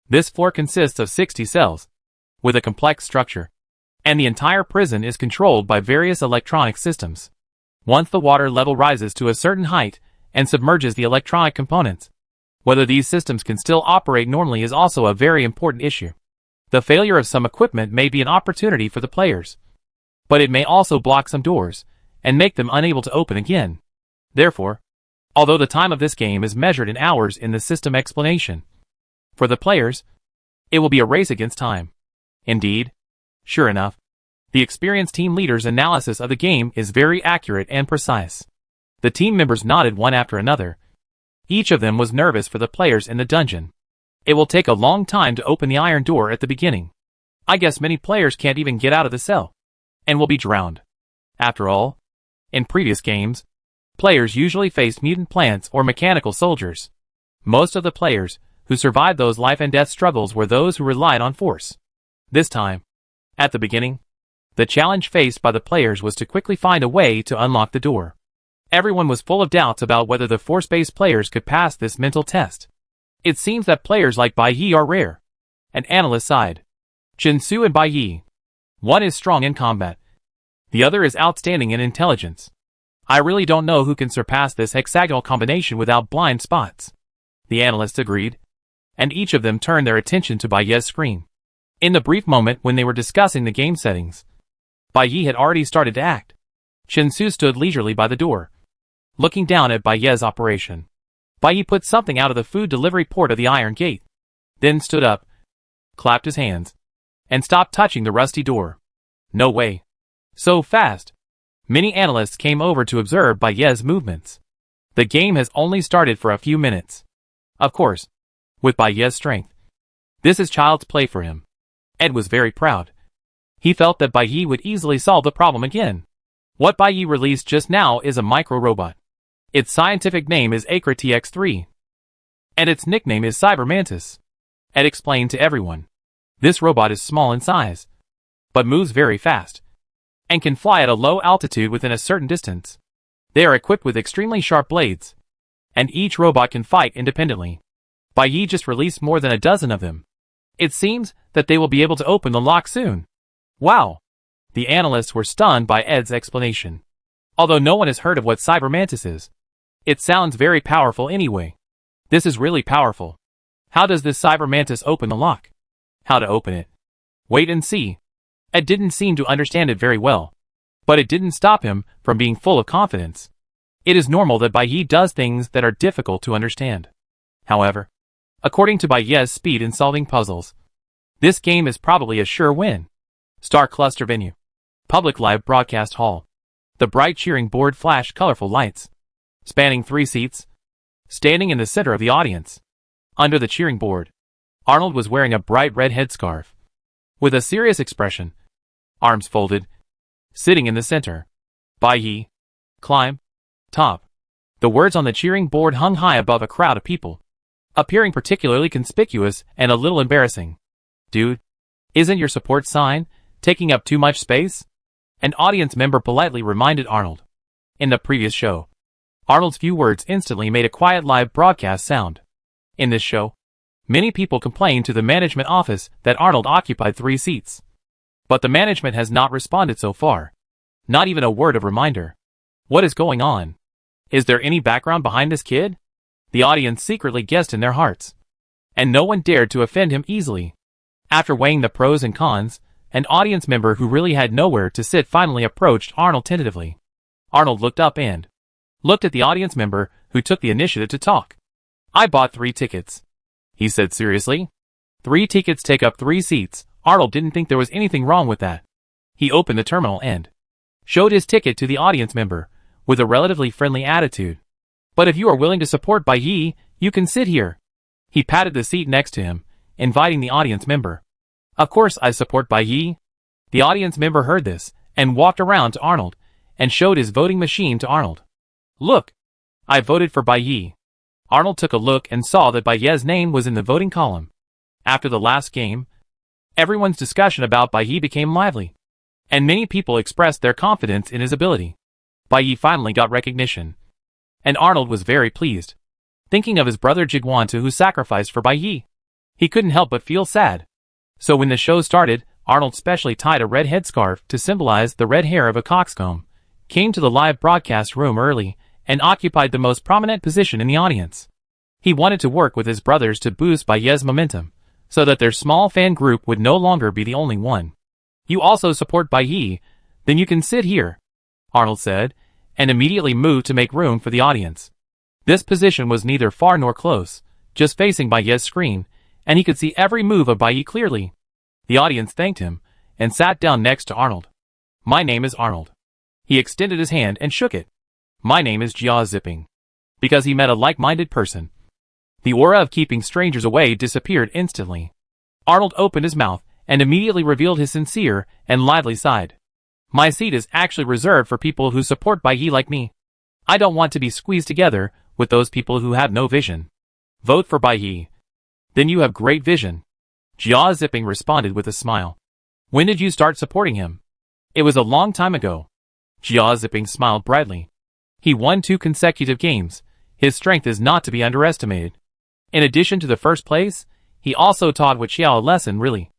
This floor consists of 60 cells, with a complex structure, and the entire prison is controlled by various electronic systems. Once the water level rises to a certain height and submerges the electronic components, whether these systems can still operate normally is also a very important issue. The failure of some equipment may be an opportunity for the players. but it may also block some doors and make them unable to open again. Therefore, although the time of this game is measured in hours in the system explanation, for the players, it will be a race against time. Indeed, sure enough, the experienced team leader's analysis of the game is very accurate and precise. The team members nodded one after another. Each of them was nervous for the players in the dungeon. It will take a long time to open the iron door at the beginning. I guess many players can't even get out of the cell, and will be drowned. After all, in previous games, players usually faced mutant plants or mechanical soldiers. Most of the players who survived those life and death struggles were those who relied on force. This time, at the beginning, the challenge faced by the players was to quickly find a way to unlock the door. Everyone was full of doubts about whether the force-based players could pass this mental test. It seems that players like Bai Yi are rare. An analyst sighed. Jinsu and Bai Yi. One is strong in combat. The other is outstanding in intelligence. I really don't know who can surpass this hexagonal combination without blind spots. The analysts agreed, and each of them turned their attention to Bai Yi's screen. In the brief moment when they were discussing the game settings, Bai Yi had already started to act. Jinsu stood leisurely by the door, looking down at Bai Yi's operation. Bai Yi put something out of the food delivery port of the iron gate, then stood up, clapped his hands, and stopped touching the rusty door. No way. So fast. Many analysts came over to observe Bai Yi's movements. The game has only started for a few minutes. Of course, with Bai Yi's strength, this is child's play for him. Ed was very proud. He felt that Bai Yi would easily solve the problem again. What Bai Yi released just now is a micro-robot. Its scientific name is Acra TX3, and its nickname is Cyber Mantis. Ed explained to everyone. This robot is small in size, but moves very fast, and can fly at a low altitude within a certain distance. They are equipped with extremely sharp blades, and each robot can fight independently. Bai Yi just released more than a dozen of them. It seems that they will be able to open the lock soon. Wow! The analysts were stunned by Ed's explanation. Although no one has heard of what Cyber Mantis is, it sounds very powerful anyway. This is really powerful. How does this Cyber Mantis open the lock? How to open it? Wait and see. Ed didn't seem to understand it very well, but it didn't stop him from being full of confidence. It is normal that Bai Yi does things that are difficult to understand. However, according to Bai Yi's speed in solving puzzles, this game is probably a sure win. Star Cluster Venue. Public Live Broadcast Hall. The bright cheering board flashed colorful lights, spanning 3 seats. Standing in the center of the audience, under the cheering board, Arnold was wearing a bright red headscarf. With a serious expression, arms folded, sitting in the center. Bai Yi. Climb. Top. The words on the cheering board hung high above a crowd of people, appearing particularly conspicuous and a little embarrassing. Dude, isn't your support sign taking up too much space? An audience member politely reminded Arnold. In the previous show, Arnold's few words instantly made a quiet live broadcast sound. In this show, many people complained to the management office that Arnold occupied 3 seats. But the management has not responded so far. Not even a word of reminder. What is going on? Is there any background behind this kid? The audience secretly guessed in their hearts, and no one dared to offend him easily. After weighing the pros and cons, an audience member who really had nowhere to sit finally approached Arnold tentatively. Arnold looked up and looked at the audience member who took the initiative to talk. I bought 3 tickets, he said seriously. 3 tickets take up 3 seats. Arnold didn't think there was anything wrong with that. He opened the terminal and showed his ticket to the audience member with a relatively friendly attitude. But if you are willing to support Bai Yi, you can sit here. He patted the seat next to him, inviting the audience member. Of course I support Bai Yi. The audience member heard this and walked around to Arnold and showed his voting machine to Arnold. Look, I voted for Bai Yi. Arnold took a look and saw that Bai Yi's name was in the voting column. After the last game, everyone's discussion about Bai Yi became lively, and many people expressed their confidence in his ability. Bai Yi finally got recognition, and Arnold was very pleased. Thinking of his brother Jigwanta who sacrificed for Bai Yi, he couldn't help but feel sad. So when the show started, Arnold specially tied a red headscarf to symbolize the red hair of a coxcomb, came to the live broadcast room early, and occupied the most prominent position in the audience. He wanted to work with his brothers to boost Bai Yi's momentum, so that their small fan group would no longer be the only one. You also support Bai Yi, Then you can sit here, Arnold said, and immediately moved to make room for the audience. This position was neither far nor close, just facing Bailly's screen, and he could see every move of Bailly clearly. The audience thanked him, and sat down next to Arnold. My name is Arnold. He extended his hand and shook it. My name is Jia Zipping. Because he met a like-minded person. The aura of keeping strangers away disappeared instantly. Arnold opened his mouth, and immediately revealed his sincere and lively side. My seat is actually reserved for people who support Bailly like me. I don't want to be squeezed together with those people who have no vision. Vote for Bailly. Then you have great vision. Jia Zipping responded with a smile. When did you start supporting him? It was a long time ago. Jia Zipping smiled brightly. He won 2 consecutive games. His strength is not to be underestimated. In addition to the first place, he also taught Wu Xiao a lesson really.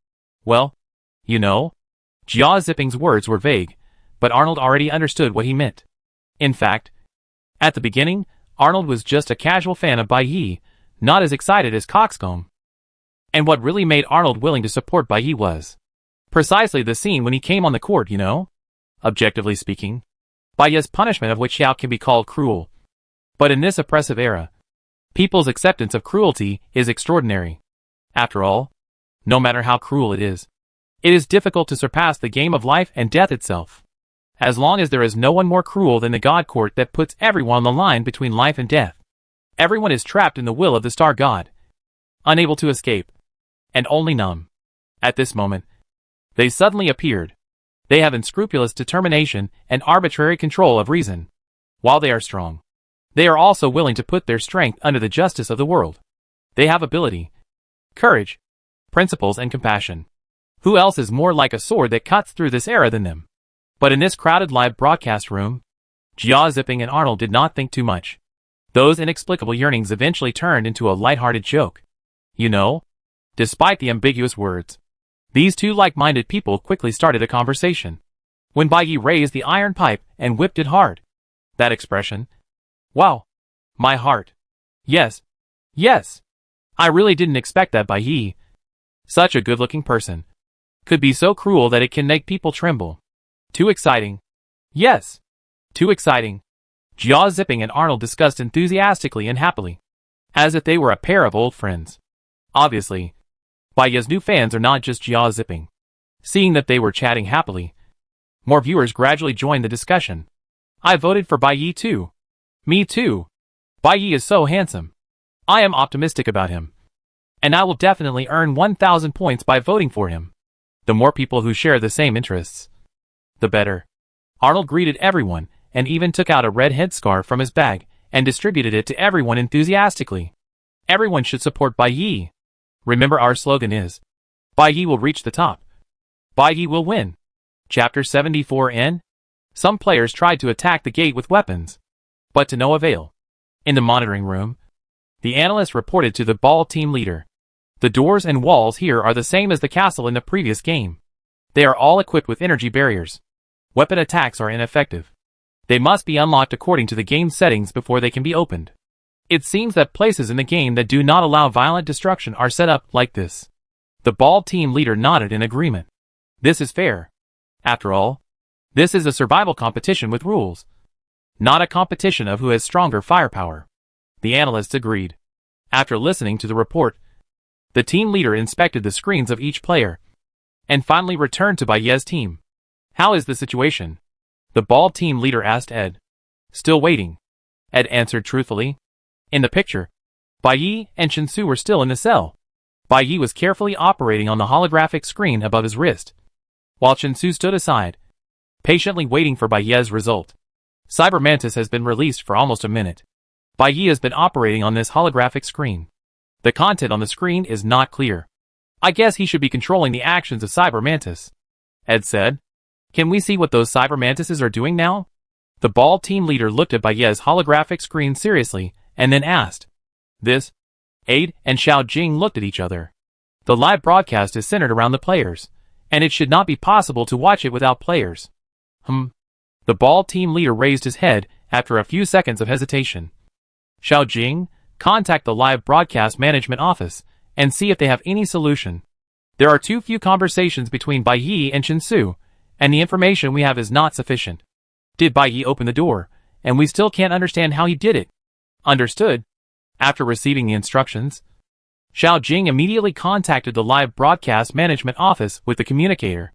Well, you know. Jia Zipping's words were vague, but Arnold already understood what he meant. In fact, at the beginning, Arnold was just a casual fan of Bailly, not as excited as Coxcomb. And what really made Arnold willing to support Bailly was precisely the scene when he came on the court, you know? Objectively speaking, Bailly's punishment of Wu Xiao can be called cruel. But in this oppressive era, people's acceptance of cruelty is extraordinary. After all, no matter how cruel it is difficult to surpass the game of life and death itself. As long as there is no one more cruel than the God Court that puts everyone on the line between life and death. Everyone is trapped in the will of the Star God, unable to escape, and only numb. At this moment, they suddenly appeared. They have unscrupulous determination and arbitrary control of reason. While they are strong, they are also willing to put their strength under the justice of the world. They have ability, courage, principles, and compassion. Who else is more like a sword that cuts through this era than them? But in this crowded live broadcast room, Jia Zipping and Arnold did not think too much. Those inexplicable yearnings eventually turned into a light-hearted joke. You know, despite the ambiguous words, these 2 like-minded people quickly started a conversation. When Bailly raised the iron pipe and whipped it hard, that expression, wow, my heart. Yes, yes. I really didn't expect that Bailly, such a good-looking person, could be so cruel that it can make people tremble. Too exciting. Yes, too exciting. Jia Zipping and Arnold discussed enthusiastically and happily, as if they were a pair of old friends. Obviously, Bailly's new fans are not just Jia Zipping. Seeing that they were chatting happily, more viewers gradually joined the discussion. I voted for Bailly too. Me too. Bailly is so handsome. I am optimistic about him. And I will definitely earn 1,000 points by voting for him. The more people who share the same interests, the better. Arnold greeted everyone, and even took out a red headscarf from his bag, and distributed it to everyone enthusiastically. Everyone should support Bailly. Remember, our slogan is, Bailly will reach the top. Bailly will win. Chapter 74 N. Some players tried to attack the gate with weapons, but to no avail. In the monitoring room, the analyst reported to the ball team leader. The doors and walls here are the same as the castle in the previous game. They are all equipped with energy barriers. Weapon attacks are ineffective. They must be unlocked according to the game settings before they can be opened. It seems that places in the game that do not allow violent destruction are set up like this. The ball team leader nodded in agreement. This is fair. After all, this is a survival competition with rules, not a competition of who has stronger firepower. The analysts agreed. After listening to the report, the team leader inspected the screens of each player, and finally returned to Bailly's team. How is the situation? The ball team leader asked Ed. Still waiting, Ed answered truthfully. In the picture, Bailly and Shinsu were still in the cell. Bailly was carefully operating on the holographic screen above his wrist, while Shinsu stood aside, patiently waiting for Bailly's result. Cyber Mantis has been released for almost a minute. Bailly has been operating on this holographic screen. The content on the screen is not clear. I guess he should be controlling the actions of Cyber Mantis, Ed said. Can we see what those Cyber Mantises are doing now? The ball team leader looked at Bailly's holographic screen seriously, and then asked. This? Ade and Xiao Jing looked at each other. The live broadcast is centered around the players, and it should not be possible to watch it without players. The ball team leader raised his head after a few seconds of hesitation. Xiao Jing, contact the live broadcast management office and see if they have any solution. There are too few conversations between Bailly and Shinsu, and the information we have is not sufficient. Did Bai Yi open the door, and we still can't understand how he did it? Understood. After receiving the instructions, Xiao Jing immediately contacted the live broadcast management office with the communicator.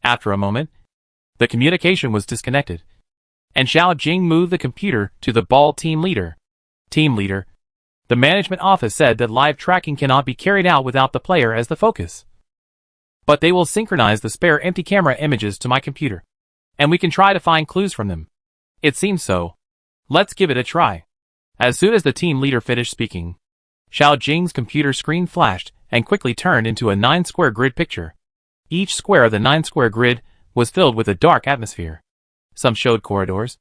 After a moment, the communication was disconnected, and Xiao Jing moved the computer to the ball team leader. Team leader. The management office said that live tracking cannot be carried out without the player as the focus. But they will synchronize the spare empty camera images to my computer, and we can try to find clues from them. It seems so. Let's give it a try. As soon as the team leader finished speaking, Xiao Jing's computer screen flashed and quickly turned into a 9-square grid picture. Each square of the 9-square grid was filled with a dark atmosphere. Some showed corridors,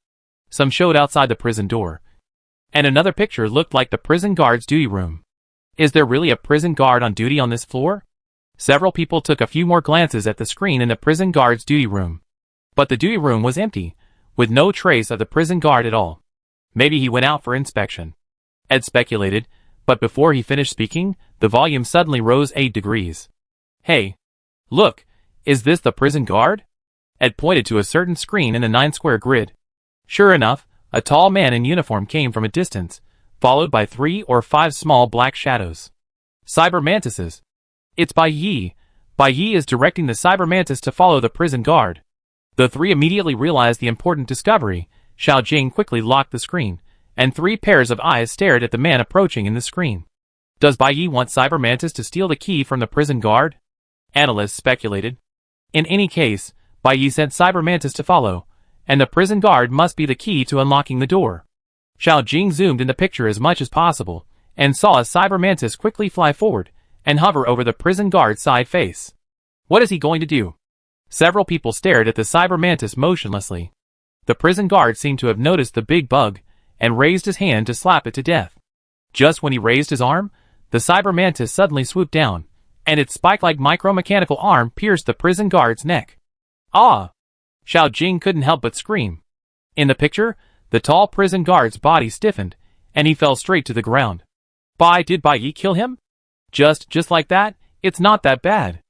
some showed outside the prison door, and another picture looked like the prison guard's duty room. Is there really a prison guard on duty on this floor? Several people took a few more glances at the screen in the prison guard's duty room. But the duty room was empty, with no trace of the prison guard at all. Maybe he went out for inspection. Ed speculated, but before he finished speaking, the volume suddenly rose 8 degrees. Hey! Look! Is this the prison guard? Ed pointed to a certain screen in the 9-square grid. Sure enough, a tall man in uniform came from a distance, followed by 3 or 5 small black shadows. Cyber mantises. It's Bai Yi. Bai Yi is directing the cyber mantis to follow the prison guard. The 3 immediately realized the important discovery. Xiao Jing quickly locked the screen, and 3 pairs of eyes stared at the man approaching in the screen. Does Bai Yi want cyber mantis to steal the key from the prison guard? Analysts speculated. In any case, Bai Yi sent cyber mantis to follow, and the prison guard must be the key to unlocking the door. Xiao Jing zoomed in the picture as much as possible, and saw a cyber mantis quickly fly forward and hover over the prison guard's side face. What is he going to do? Several people stared at the cyber mantis motionlessly. The prison guard seemed to have noticed the big bug, and raised his hand to slap it to death. Just when he raised his arm, the cyber mantis suddenly swooped down, and its spike-like micro-mechanical arm pierced the prison guard's neck. Ah! Xiao Jing couldn't help but scream. In the picture, the tall prison guard's body stiffened, and he fell straight to the ground. Did Bai Yi kill him? Just like that? It's not that bad.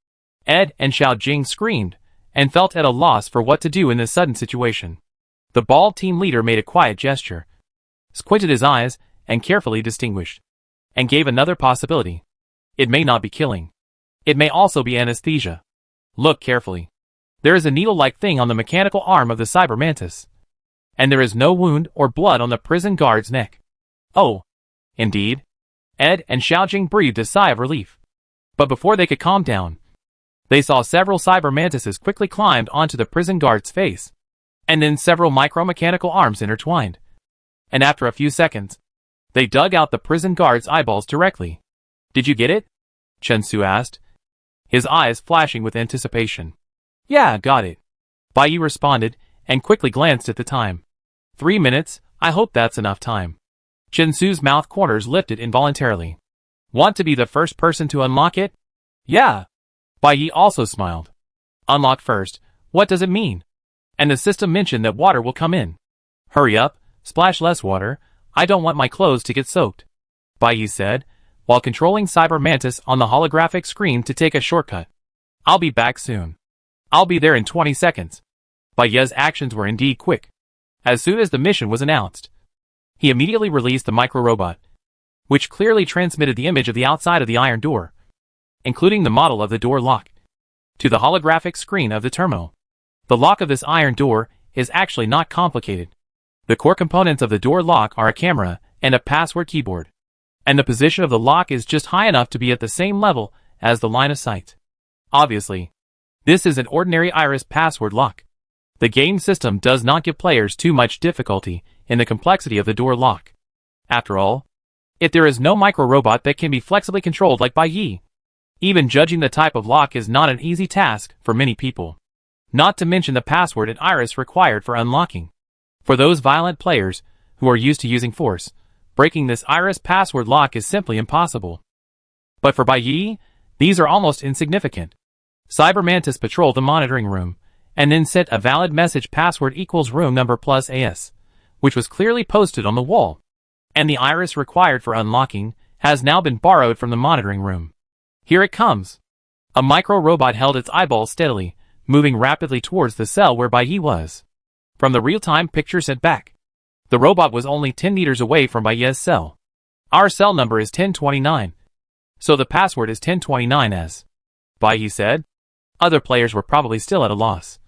Ed and Xiao Jing screamed, and felt at a loss for what to do in this sudden situation. The ball team leader made a quiet gesture, squinted his eyes, and carefully distinguished, and gave another possibility. It may not be killing. It may also be anesthesia. Look carefully. There is a needle-like thing on the mechanical arm of the cyber mantis, and there is no wound or blood on the prison guard's neck. Oh, indeed. Ed and Xiao Jing breathed a sigh of relief. But before they could calm down, they saw several cyber mantises quickly climbed onto the prison guard's face, and then several micro-mechanical arms intertwined. And after a few seconds, they dug out the prison guard's eyeballs directly. Did you get it? Chen Su asked, his eyes flashing with anticipation. Yeah, got it. Bai Yi responded, and quickly glanced at the time. 3 minutes, I hope that's enough time. Chen Su's mouth corners lifted involuntarily. Want to be the first person to unlock it? Yeah. Bai Yi also smiled. Unlock first, what does it mean? And the system mentioned that water will come in. Hurry up, splash less water, I don't want my clothes to get soaked. Bai Yi said, while controlling Cyber Mantis on the holographic screen to take a shortcut. I'll be back soon. I'll be there in 20 seconds. Bai Yi's actions were indeed quick. As soon as the mission was announced, he immediately released the micro-robot, which clearly transmitted the image of the outside of the iron door, including the model of the door lock, to the holographic screen of the terminal. The lock of this iron door is actually not complicated. The core components of the door lock are a camera and a password keyboard, and the position of the lock is just high enough to be at the same level as the line of sight. Obviously, this is an ordinary iris password lock. The game system does not give players too much difficulty in the complexity of the door lock. After all, if there is no micro-robot that can be flexibly controlled like Bai Yi, even judging the type of lock is not an easy task for many people. Not to mention the password and iris required for unlocking. For those violent players who are used to using force, breaking this iris password lock is simply impossible. But for Bai Yi, these are almost insignificant. Cyber Mantis patrolled the monitoring room, and then sent a valid message password equals room number plus AS, which was clearly posted on the wall. And the iris required for unlocking has now been borrowed from the monitoring room. Here it comes. A micro-robot held its eyeballs steadily, moving rapidly towards the cell where Bai Yi was. From the real-time picture sent back, the robot was only 10 meters away from Bai Yi's cell. Our cell number is 1029. So the password is 1029 as Bai Yi said. Other players were probably still at a loss.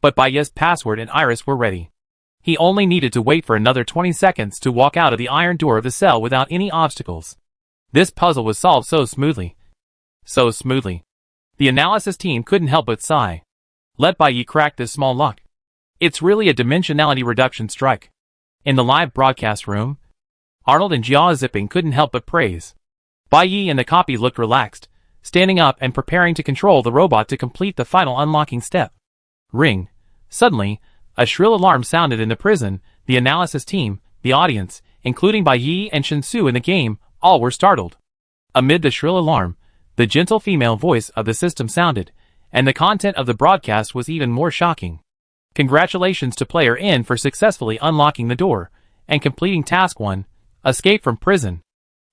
But Bai Yi's password and Iris were ready. He only needed to wait for another 20 seconds to walk out of the iron door of the cell without any obstacles. This puzzle was solved so smoothly. So smoothly. The analysis team couldn't help but sigh. Let Bai Yi crack this small lock. It's really a dimensionality reduction strike. In the live broadcast room, Arnold and Jia Zipping couldn't help but praise. Bai Yi and the copy looked relaxed, standing up and preparing to control the robot to complete the final unlocking step. Ring. Suddenly, a shrill alarm sounded in the prison. The analysis team, the audience, including Bai Yi and Chen Su in the game, all were startled. Amid the shrill alarm, the gentle female voice of the system sounded, and the content of the broadcast was even more shocking. Congratulations to Player N for successfully unlocking the door and completing Task 1, Escape from Prison.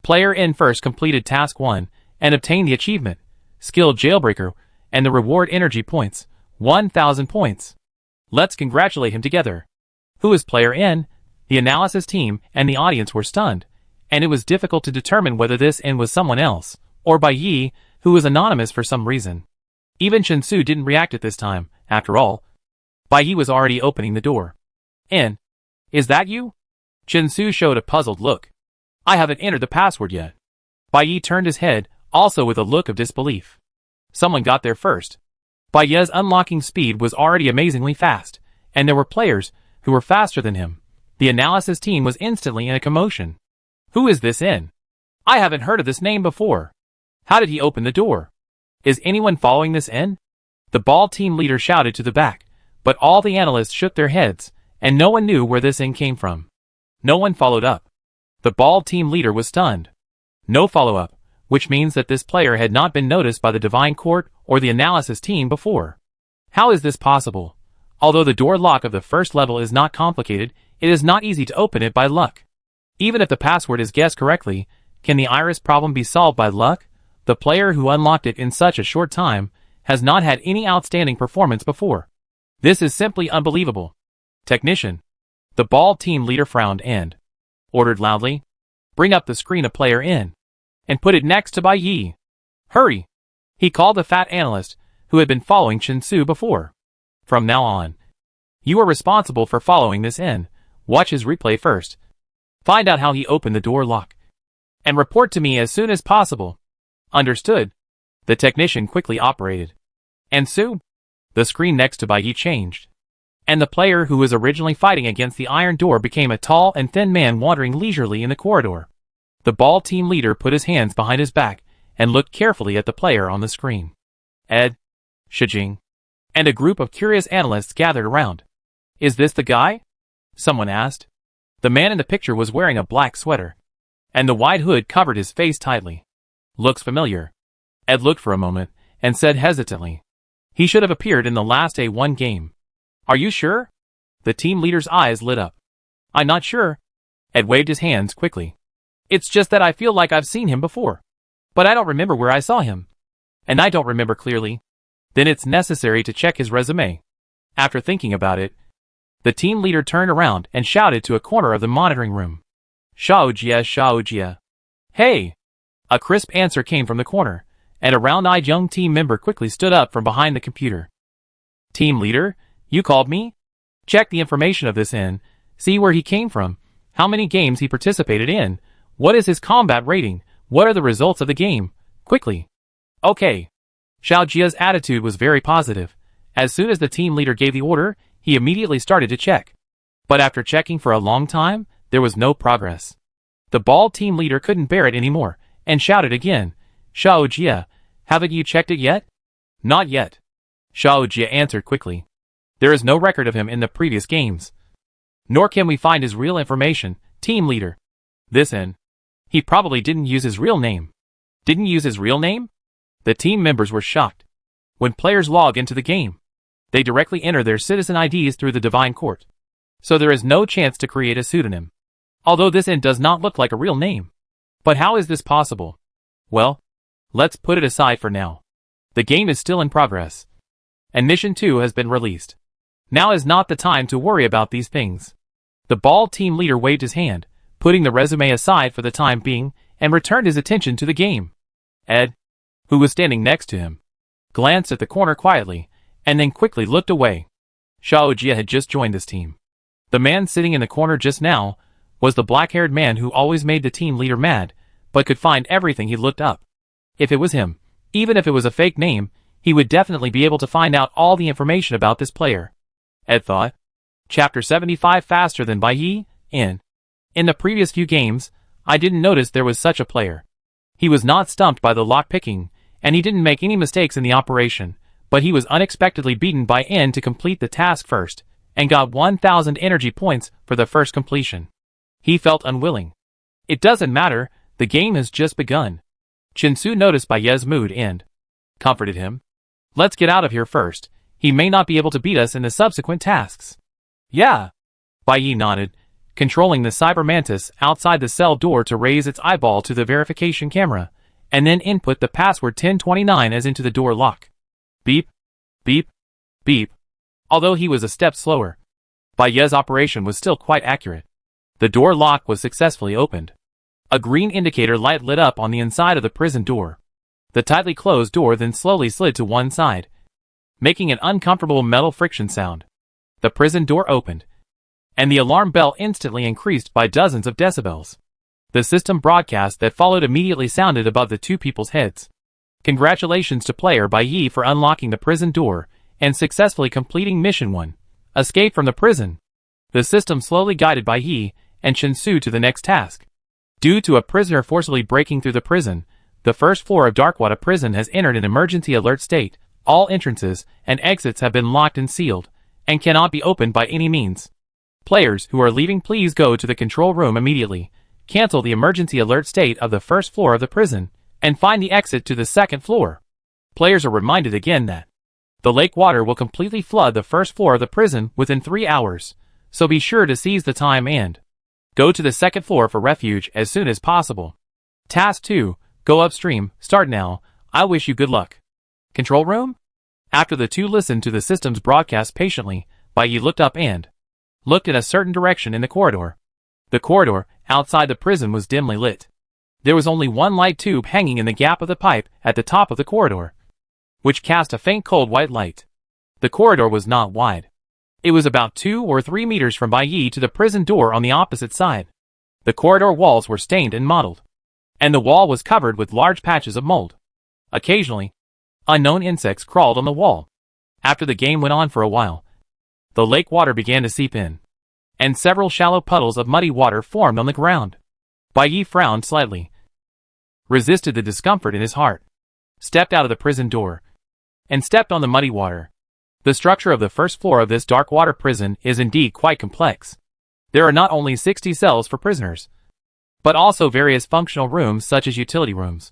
Player N first completed Task 1 and obtained the achievement, Skilled Jailbreaker, and the reward energy points, 1,000 points. Let's congratulate him together. Who is Player N? The analysis team and the audience were stunned, and it was difficult to determine whether this N was someone else, or Bai Yi, who was anonymous for some reason. Even Chen Su didn't react at this time. After all, Bai Yi was already opening the door. N. Is that you? Chen Su showed a puzzled look. I haven't entered the password yet. Bai Yi turned his head, also with a look of disbelief. Someone got there first. Bai Yi's unlocking speed was already amazingly fast, and there were players who were faster than him. The analysis team was instantly in a commotion. Who is this N? I haven't heard of this name before. How did he open the door? Is anyone following this N? The ball team leader shouted to the back, but all the analysts shook their heads, and no one knew where this N came from. No one followed up. The ball team leader was stunned. No follow-up, which means that this player had not been noticed by the Divine Court or the analysis team before. How is this possible? Although the door lock of the first level is not complicated, it is not easy to open it by luck. Even if the password is guessed correctly, can the iris problem be solved by luck? The player who unlocked it in such a short time has not had any outstanding performance before. This is simply unbelievable. Technician. The ball team leader frowned and ordered loudly, bring up the screen of Player N and put it next to Bai Yi. Hurry! He called the fat analyst who had been following Chen Su before. From now on, you are responsible for following this N. Watch his replay first. Find out how he opened the door lock. And report to me as soon as possible. Understood. The technician quickly operated. And soon, the screen next to Bai Yi changed. And the player who was originally fighting against the iron door became a tall and thin man wandering leisurely in the corridor. The ball team leader put his hands behind his back and looked carefully at the player on the screen. Ed, Shijing, and a group of curious analysts gathered around. Is this the guy? Someone asked. The man in the picture was wearing a black sweater, and the wide hood covered his face tightly. Looks familiar. Ed looked for a moment and said hesitantly. He should have appeared in the last A1 game. Are you sure? The team leader's eyes lit up. I'm not sure. Ed waved his hands quickly. It's just that I feel like I've seen him before. But I don't remember where I saw him. And I don't remember clearly. Then it's necessary to check his resume. After thinking about it, the team leader turned around and shouted to a corner of the monitoring room. Shaojia, Shaojia. Hey! A crisp answer came from the corner, and a round-eyed young team member quickly stood up from behind the computer. Team leader? You called me? Check the information of this N, see where he came from, how many games he participated in, what is his combat rating, what are the results of the game, quickly. Okay. Xiaojia's attitude was very positive. As soon as the team leader gave the order, he immediately started to check. But after checking for a long time, there was no progress. The ball team leader couldn't bear it anymore, and shouted again, Xiaojia, haven't you checked it yet? Not yet. Xiaojia answered quickly. There is no record of him in the previous games. Nor can we find his real information, team leader. This N. He probably didn't use his real name. Didn't use his real name? The team members were shocked. When players log into the game, they directly enter their citizen IDs through the Divine Court. So there is no chance to create a pseudonym. Although this N does not look like a real name. But how is this possible? Well, let's put it aside for now. The game is still in progress. and Mission 2 has been released. Now is not the time to worry about these things. The ball team leader waved his hand, putting the resume aside for the time being, and returned his attention to the game. Ed, who was standing next to him, glanced at the corner quietly, and then quickly looked away. Xiaojia had just joined this team. The man sitting in the corner just now was the black-haired man who always made the team leader mad, but could find everything he looked up. If it was him, even if it was a fake name, he would definitely be able to find out all the information about this player. Ed thought. Chapter 75 faster than Baiyi, in the previous few games, I didn't notice there was such a player. He was not stumped by the lock-picking, and he didn't make any mistakes in the operation, but he was unexpectedly beaten by N to complete the task first, and got 1,000 energy points for the first completion. He felt unwilling. It doesn't matter, the game has just begun. Chinsu noticed Baiyi's mood and comforted him. Let's get out of here first. He may not be able to beat us in the subsequent tasks. Yeah. Baiyi nodded, controlling the cyber mantis outside the cell door to raise its eyeball to the verification camera, and then input the password 1029 as into the door lock. Beep, beep, beep. Although he was a step slower, Baiyi's operation was still quite accurate. The door lock was successfully opened. A green indicator light lit up on the inside of the prison door. The tightly closed door then slowly slid to one side, making an uncomfortable metal friction sound. The prison door opened, and the alarm bell instantly increased by dozens of decibels. The system broadcast that followed immediately sounded above the two people's heads. Congratulations to player Baiyi for unlocking the prison door and successfully completing Mission 1. Escape from the prison. The system slowly guided Baiyi and Chinsu to the next task. Due to a prisoner forcibly breaking through the prison, the first floor of Darkwater Prison has entered an emergency alert state. All entrances and exits have been locked and sealed, and cannot be opened by any means. Players who are leaving, please go to the control room immediately, cancel the emergency alert state of the first floor of the prison, and find the exit to the second floor. Players are reminded again that the lake water will completely flood the first floor of the prison within 3 hours, so be sure to seize the time and go to the second floor for refuge as soon as possible. Task 2, go upstream, start now. I wish you good luck. Control room? After the two listened to the system's broadcast patiently, Baiyi looked up and looked in a certain direction in the corridor. The corridor outside the prison was dimly lit. There was only one light tube hanging in the gap of the pipe at the top of the corridor, which cast a faint cold white light. The corridor was not wide. It was about 2 or 3 meters from Baiyi to the prison door on the opposite side. The corridor walls were stained and mottled, and the wall was covered with large patches of mold. Occasionally, unknown insects crawled on the wall. After the game went on for a while, the lake water began to seep in, and several shallow puddles of muddy water formed on the ground. Baiyi frowned slightly, resisted the discomfort in his heart, stepped out of the prison door, and stepped on the muddy water. The structure of the first floor of this dark water prison is indeed quite complex. There are not only 60 cells for prisoners, but also various functional rooms such as utility rooms,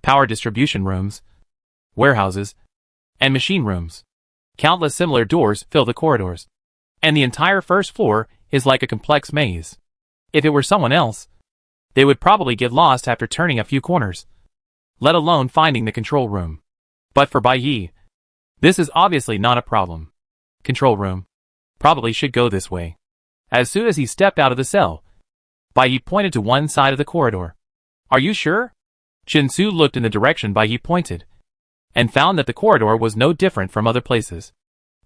power distribution rooms, warehouses, and machine rooms. Countless similar doors fill the corridors, and the entire first floor is like a complex maze. If it were someone else, they would probably get lost after turning a few corners, let alone finding the control room. But for Baiyi, this is obviously not a problem. Control room. Probably should go this way. As soon as he stepped out of the cell, Baiyi pointed to one side of the corridor. Are you sure? Chinsu looked in the direction Baiyi pointed, and found that the corridor was no different from other places,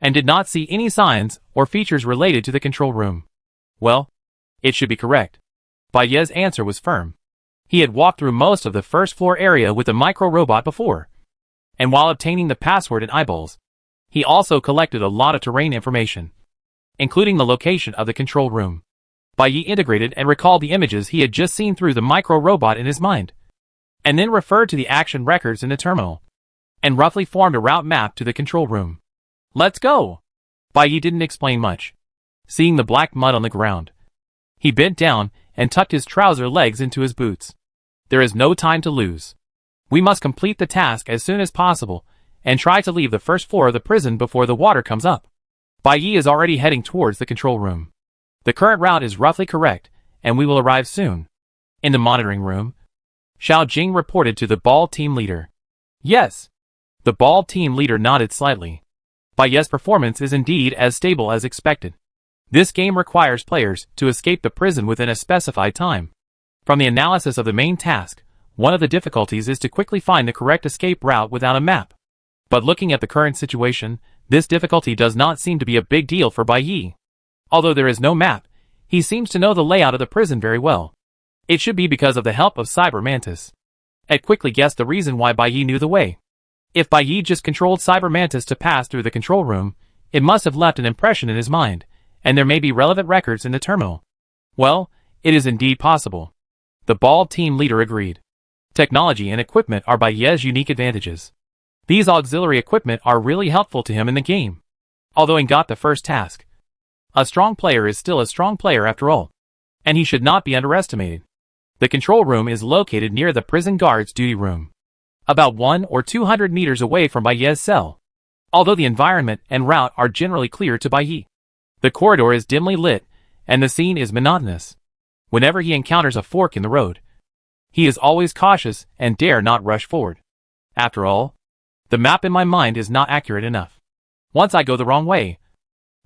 and did not see any signs or features related to the control room. Well, it should be correct. Baiyi's answer was firm. He had walked through most of the first floor area with the micro-robot before, and while obtaining the password and eyeballs, he also collected a lot of terrain information, including the location of the control room. Baiyi integrated and recalled the images he had just seen through the micro-robot in his mind, and then referred to the action records in the terminal, and roughly formed a route map to the control room. Let's go! Baiyi didn't explain much. Seeing the black mud on the ground, he bent down and tucked his trouser legs into his boots. There is no time to lose. We must complete the task as soon as possible, and try to leave the first floor of the prison before the water comes up. Baiyi is already heading towards the control room. The current route is roughly correct, and we will arrive soon. In the monitoring room, Xiao Jing reported to the ball team leader. Yes. The ball team leader nodded slightly. Baiye's performance is indeed as stable as expected. This game requires players to escape the prison within a specified time. From the analysis of the main task, one of the difficulties is to quickly find the correct escape route without a map. But looking at the current situation, this difficulty does not seem to be a big deal for Baiye. Although there is no map, he seems to know the layout of the prison very well. It should be because of the help of Cyber Mantis. Ed quickly guessed the reason why Baiye knew the way. If Baiye just controlled Cyber Mantis to pass through the control room, it must have left an impression in his mind, and there may be relevant records in the terminal. Well, it is indeed possible. The bald team leader agreed. Technology and equipment are Baiye's unique advantages. These auxiliary equipment are really helpful to him in the game. Although he got the first task. A strong player is still a strong player after all. And he should not be underestimated. The control room is located near the prison guard's duty room. About 100 or 200 meters away from Baiye's cell. Although the environment and route are generally clear to Baiye. The corridor is dimly lit, and the scene is monotonous. Whenever he encounters a fork in the road, he is always cautious and dare not rush forward. After all, the map in my mind is not accurate enough. Once I go the wrong way,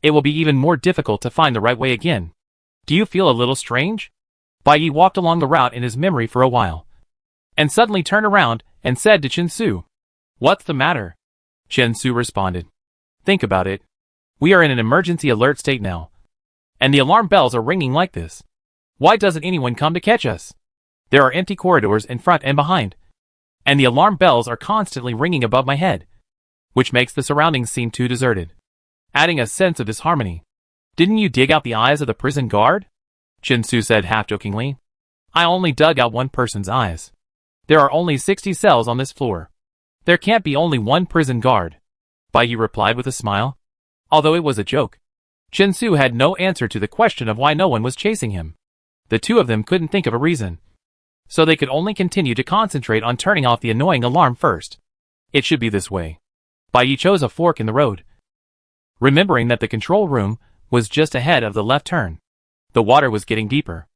it will be even more difficult to find the right way again. Do you feel a little strange? Baiye walked along the route in his memory for a while, and suddenly turned around and said to Chinsu, "What's the matter?" Chinsu responded, "Think about it. We are in an emergency alert state now. And the alarm bells are ringing like this. Why doesn't anyone come to catch us? There are empty corridors in front and behind. And the alarm bells are constantly ringing above my head, which makes the surroundings seem too deserted, adding a sense of disharmony. Didn't you dig out the eyes of the prison guard?" Chinsu said half-jokingly. "I only dug out one person's eyes. There are only 60 cells on this floor. There can't be only one prison guard," Baiye replied with a smile. Although it was a joke, Chinsu had no answer to the question of why no one was chasing him. The two of them couldn't think of a reason, so they could only continue to concentrate on turning off the annoying alarm first. It should be this way. Baiye chose a fork in the road, remembering that the control room was just ahead of the left turn. The water was getting deeper,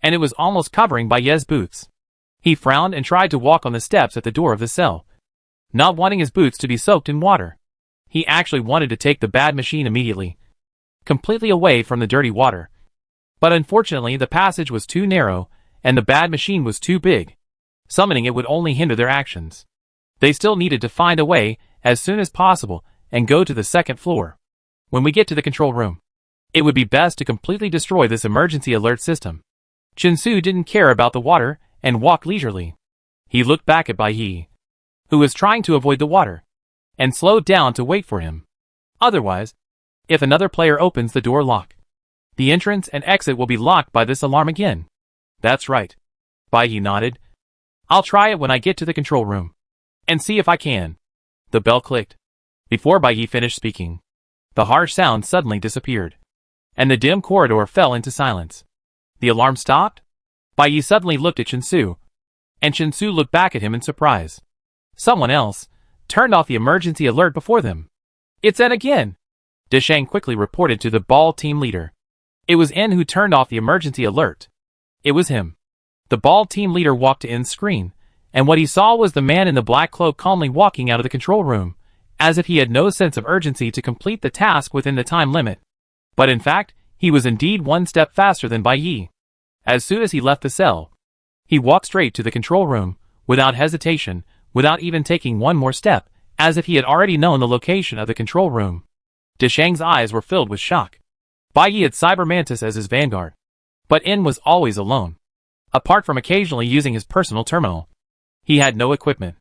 and it was almost covering Baiye's boots. He frowned and tried to walk on the steps at the door of the cell, not wanting his boots to be soaked in water. He actually wanted to take the bad machine immediately, completely away from the dirty water. But unfortunately the passage was too narrow, and the bad machine was too big. Summoning it would only hinder their actions. They still needed to find a way, as soon as possible, and go to the second floor. When we get to the control room, it would be best to completely destroy this emergency alert system. Chinsu didn't care about the water, and walked leisurely. He looked back at Baiye, who was trying to avoid the water, and slowed down to wait for him. Otherwise, if another player opens the door lock, the entrance and exit will be locked by this alarm again. That's right. Baiye nodded. I'll try it when I get to the control room, and see if I can. The bell clicked. Before Baiye finished speaking, the harsh sound suddenly disappeared, and the dim corridor fell into silence. The alarm stopped? Baiye suddenly looked at Chinsu, and Chinsu looked back at him in surprise. Someone else turned off the emergency alert before them. It's N again, Deshang quickly reported to the ball team leader. It was N who turned off the emergency alert. It was him. The ball team leader walked to N's screen, and what he saw was the man in the black cloak calmly walking out of the control room, as if he had no sense of urgency to complete the task within the time limit. But in fact, he was indeed one step faster than Baiye. As soon as he left the cell, he walked straight to the control room, without hesitation, without even taking one more step, as if he had already known the location of the control room. Deshang's eyes were filled with shock. Baiye had Cyber Mantis as his vanguard, but N was always alone. Apart from occasionally using his personal terminal, he had no equipment.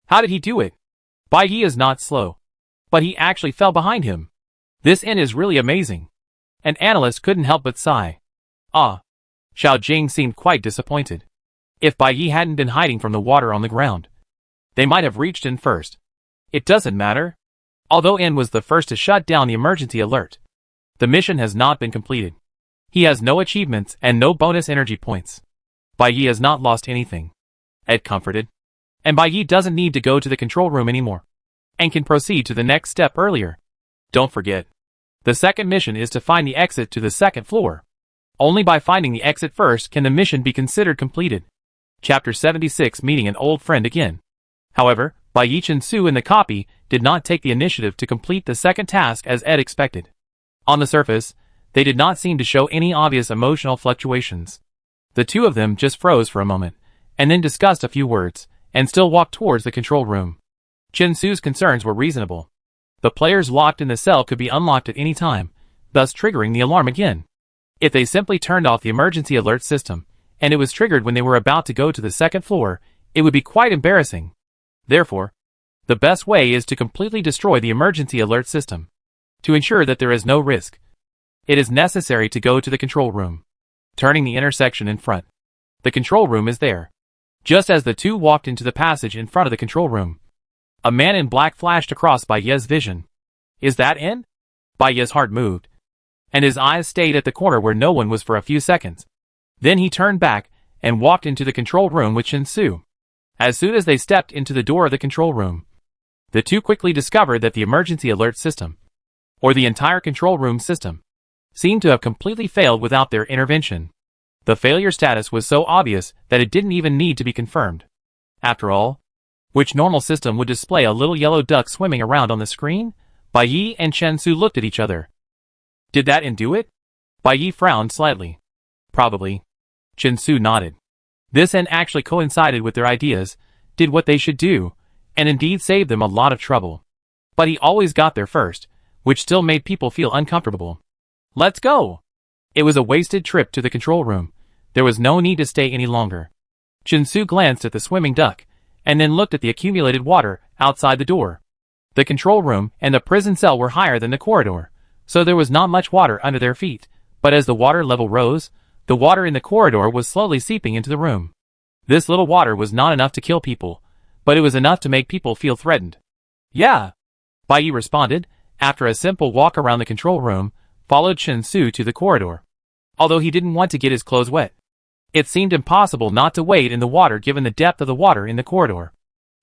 How did he do it? Baiye is not slow, but he actually fell behind him. This N is really amazing. An analyst couldn't help but sigh. Ah. Xiao Jing seemed quite disappointed. If Baiye hadn't been hiding from the water on the ground, they might have reached N first. It doesn't matter. Although N was the first to shut down the emergency alert, the mission has not been completed. He has no achievements and no bonus energy points. Baiye has not lost anything. Ed comforted. And Baiye doesn't need to go to the control room anymore, and can proceed to the next step earlier. Don't forget, the second mission is to find the exit to the second floor. Only by finding the exit first can the mission be considered completed. Chapter 76, Meeting an Old Friend Again. However, Baiye Chinsu in the copy did not take the initiative to complete the second task as Ed expected. On the surface, they did not seem to show any obvious emotional fluctuations. The two of them just froze for a moment, and then discussed a few words, and still walked towards the control room. Chin-Su's concerns were reasonable. The players locked in the cell could be unlocked at any time, thus triggering the alarm again. If they simply turned off the emergency alert system, and it was triggered when they were about to go to the second floor, it would be quite embarrassing. Therefore, the best way is to completely destroy the emergency alert system. To ensure that there is no risk, it is necessary to go to the control room. Turning the intersection in front. The control room is there. Just as the two walked into the passage in front of the control room, a man in black flashed across Baiye's vision. Is that in? Baiye's heart moved, and his eyes stayed at the corner where no one was for a few seconds. Then he turned back and walked into the control room with Chin-Su. As soon as they stepped into the door of the control room, the two quickly discovered that the emergency alert system, or the entire control room system, seemed to have completely failed without their intervention. The failure status was so obvious that it didn't even need to be confirmed. After all, which normal system would display a little yellow duck swimming around on the screen? Baiye and Chin-Su looked at each other. Did that do it? Baiye frowned slightly. Probably. Chin-Su nodded. This actually coincided with their ideas, did what they should do, and indeed saved them a lot of trouble. But he always got there first, which still made people feel uncomfortable. Let's go! It was a wasted trip to the control room. There was no need to stay any longer. Chin-Su glanced at the swimming duck, and then looked at the accumulated water outside the door. The control room and the prison cell were higher than the corridor, so there was not much water under their feet, but as the water level rose, the water in the corridor was slowly seeping into the room. This little water was not enough to kill people, but it was enough to make people feel threatened. Yeah, Baiye responded, after a simple walk around the control room, followed Chin-Su to the corridor. Although he didn't want to get his clothes wet, it seemed impossible not to wade in the water given the depth of the water in the corridor.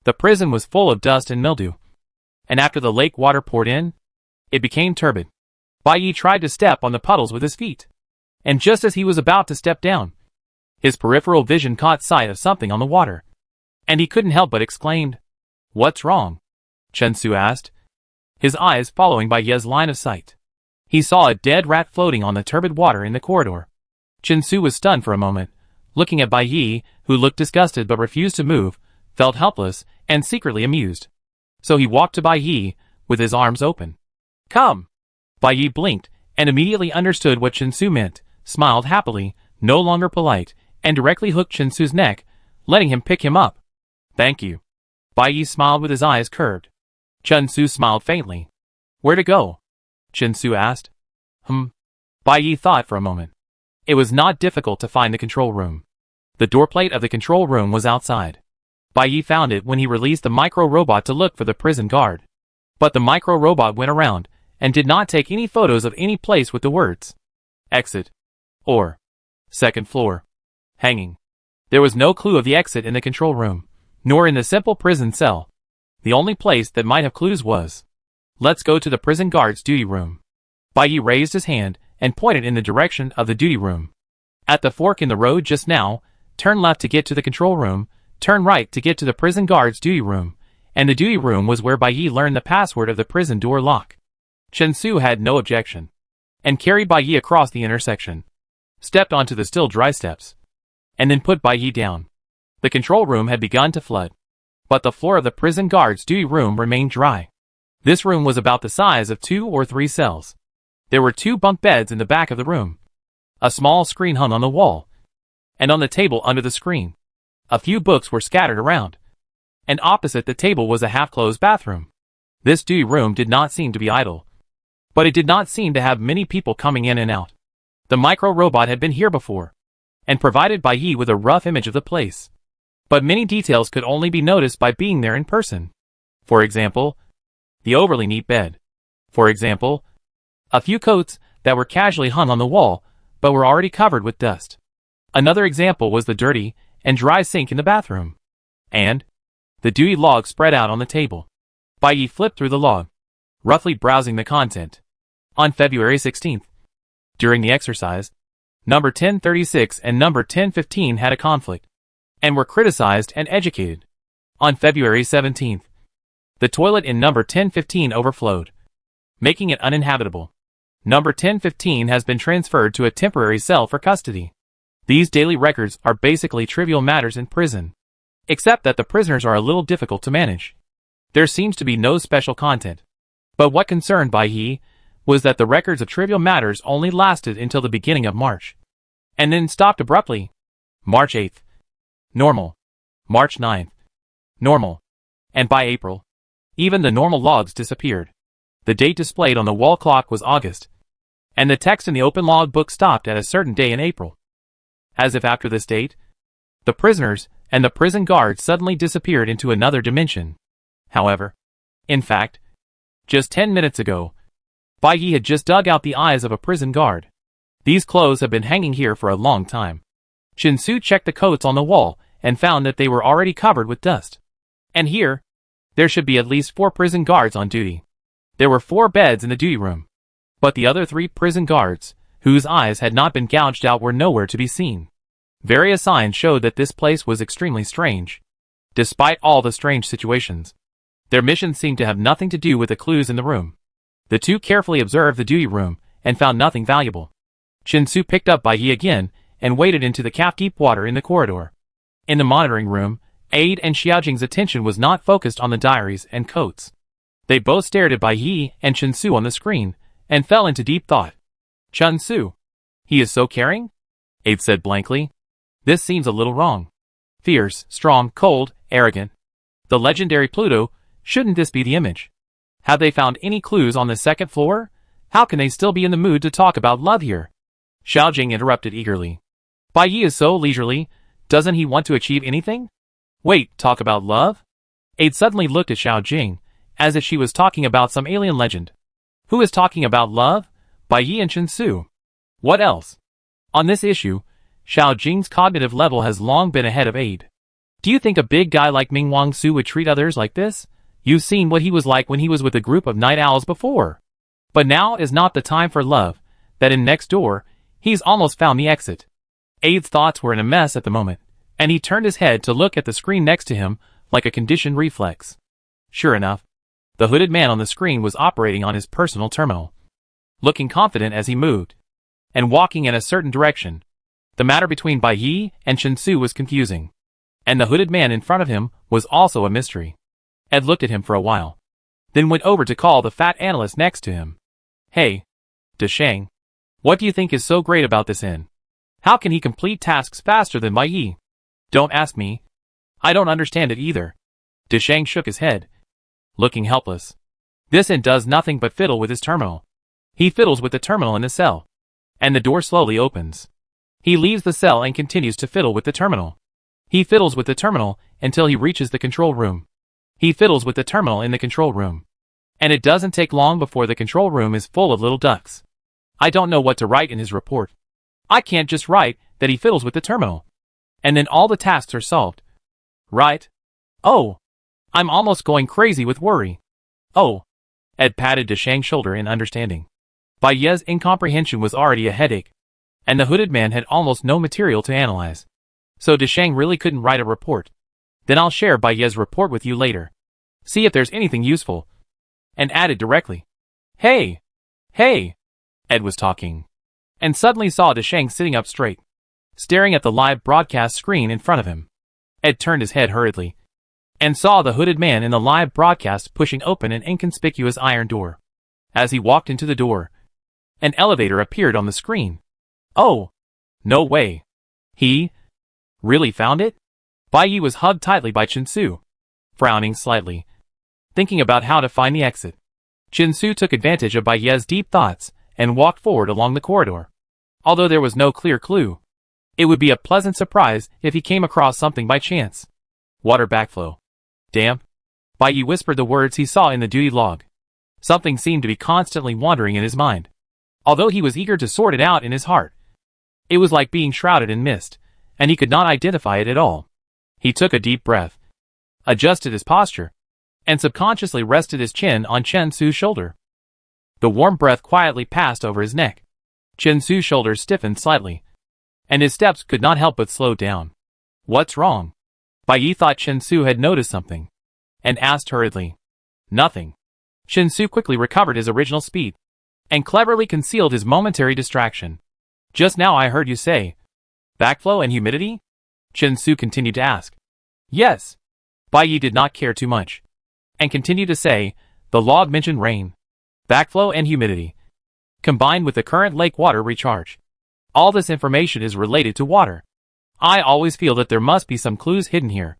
The prison was full of dust and mildew, and after the lake water poured in, it became turbid. Baiye tried to step on the puddles with his feet, and just as he was about to step down, his peripheral vision caught sight of something on the water, and he couldn't help but exclaimed, "What's wrong?" Chin-Su asked, his eyes following Baiye's line of sight. He saw a dead rat floating on the turbid water in the corridor. Chin-Su was stunned for a moment, looking at Baiye, who looked disgusted but refused to move, felt helpless, and secretly amused. So he walked to Baiye, with his arms open. "Come!" Baiye blinked, and immediately understood what Chin-Su meant, smiled happily, no longer polite, and directly hooked Chin-Su's neck, letting him pick him up. "Thank you." Baiye smiled with his eyes curved. Chin-Su smiled faintly. "Where to go?" Chin-Su asked. Baiye thought for a moment. It was not difficult to find the control room. The doorplate of the control room was outside. Baiye found it when he released the micro-robot to look for the prison guard. But the micro-robot went around, and did not take any photos of any place with the words "exit" or "second floor" hanging. There was no clue of the exit in the control room, nor in the simple prison cell. The only place that might have clues was, "Let's go to the prison guard's duty room." Baiye raised his hand and pointed in the direction of the duty room. "At the fork in the road just now, turn left to get to the control room, turn right to get to the prison guard's duty room," and the duty room was where Baiye learned the password of the prison door lock. Chin-Su had no objection, and carried Baiye across the intersection, stepped onto the still dry steps, and then put Baiye down. The control room had begun to flood, but the floor of the prison guard's duty room remained dry. This room was about the size of 2 or 3 cells. There were 2 bunk beds in the back of the room. A small screen hung on the wall, and on the table under the screen, a few books were scattered around, and opposite the table was a half-closed bathroom. This duty room did not seem to be idle, but it did not seem to have many people coming in and out. The micro-robot had been here before, and provided Baiye with a rough image of the place. But many details could only be noticed by being there in person. For example, the overly neat bed. For example, a few coats that were casually hung on the wall, but were already covered with dust. Another example was the dirty and dry sink in the bathroom. And the duty log spread out on the table. Baiye flipped through the log, roughly browsing the content. On February 16th, during the exercise, number 1036 and number 1015 had a conflict, and were criticized and educated. On February 17th, The toilet in number 1015 overflowed, making it uninhabitable. Number 1015 has been transferred to a temporary cell for custody. These daily records are basically trivial matters in prison, except that the prisoners are a little difficult to manage. There seems to be no special content. But what concerned Bai Yi was that the records of trivial matters only lasted until the beginning of March, and then stopped abruptly. March 8th. Normal. March 9th. Normal. And by April, even the normal logs disappeared. The date displayed on the wall clock was August, and the text in the open log book stopped at a certain day in April. As if after this date, the prisoners and the prison guards suddenly disappeared into another dimension. However, in fact, just 10 minutes ago, Bai Yi had just dug out the eyes of a prison guard. These clothes have been hanging here for a long time. Chin-Su checked the coats on the wall and found that they were already covered with dust. And here, there should be at least 4 prison guards on duty. There were 4 beds in the duty room, but the other 3 prison guards, whose eyes had not been gouged out, were nowhere to be seen. Various signs showed that this place was extremely strange. Despite all the strange situations, their mission seemed to have nothing to do with the clues in the room. The two carefully observed the duty room and found nothing valuable. Chin-Su picked up Bai Yi again and waded into the calf-deep water in the corridor. In the monitoring room, Aide and Xiaojing's attention was not focused on the diaries and coats. They both stared at Bai Yi and Chin-Su on the screen and fell into deep thought. Chin-Su. He is so caring? Aide said blankly. This seems a little wrong. Fierce, strong, cold, arrogant. The legendary Pluto, shouldn't this be the image? Have they found any clues on the second floor? How can they still be in the mood to talk about love here? Xiaojing interrupted eagerly. Bai Yi is so leisurely, doesn't he want to achieve anything? Wait, talk about love? Aide suddenly looked at Xiaojing, as if she was talking about some alien legend. Who is talking about love? Bai Yi and Chin-Su. What else? On this issue, Xiaojing's cognitive level has long been ahead of Aide. Do you think a big guy like Ming Wang-Su would treat others like this? You've seen what he was like when he was with a group of night owls before. But now is not the time for love. That in next door, he's almost found the exit. Aide's thoughts were in a mess at the moment, and he turned his head to look at the screen next to him like a conditioned reflex. Sure enough, the hooded man on the screen was operating on his personal terminal, looking confident as he moved, and walking in a certain direction. The matter between Bai Yi and Chin-Su was confusing, and the hooded man in front of him was also a mystery. Ed looked at him for a while, then went over to call the fat analyst next to him. Hey, Deshang, what do you think is so great about this inn? How can he complete tasks faster than Bai Yi? Don't ask me. I don't understand it either. Deshang shook his head, looking helpless. This inn does nothing but fiddle with his terminal. He fiddles with the terminal in the cell, and the door slowly opens. He leaves the cell and continues to fiddle with the terminal. He fiddles with the terminal until he reaches the control room. He fiddles with the terminal in the control room, and it doesn't take long before the control room is full of little ducks. I don't know what to write in his report. I can't just write that he fiddles with the terminal, and then all the tasks are solved. Right? Oh, I'm almost going crazy with worry. Oh. Ed patted Deshang's shoulder in understanding. Bai Yi's incomprehension was already a headache, and the hooded man had almost no material to analyze. So Deshang really couldn't write a report. Then I'll share Bai Yi's report with you later. See if there's anything useful. And added directly. Hey! Hey! Ed was talking, and suddenly saw Deshang sitting up straight, staring at the live broadcast screen in front of him. Ed turned his head hurriedly, and saw the hooded man in the live broadcast pushing open an inconspicuous iron door. As he walked into the door, an elevator appeared on the screen. Oh! No way! He really found it? Bai Yi was hugged tightly by Chin-Su, frowning slightly, thinking about how to find the exit. Chin-Su took advantage of Bai Yi's deep thoughts and walked forward along the corridor. Although there was no clear clue, it would be a pleasant surprise if he came across something by chance. Water backflow. Damp. Bai Yi whispered the words he saw in the duty log. Something seemed to be constantly wandering in his mind, although he was eager to sort it out in his heart. It was like being shrouded in mist, and he could not identify it at all. He took a deep breath, adjusted his posture, and subconsciously rested his chin on Chin-Su's shoulder. The warm breath quietly passed over his neck. Chin-Su's shoulders stiffened slightly, and his steps could not help but slow down. What's wrong? Bai Yi thought Chin-Su had noticed something, and asked hurriedly. Nothing. Shinsu quickly recovered his original speed and cleverly concealed his momentary distraction. Just now I heard you say, backflow and humidity? Shinsu continued to ask. Yes. Bai Yi did not care too much and continued to say, the log mentioned rain, backflow and humidity, combined with the current lake water recharge. All this information is related to water. I always feel that there must be some clues hidden here.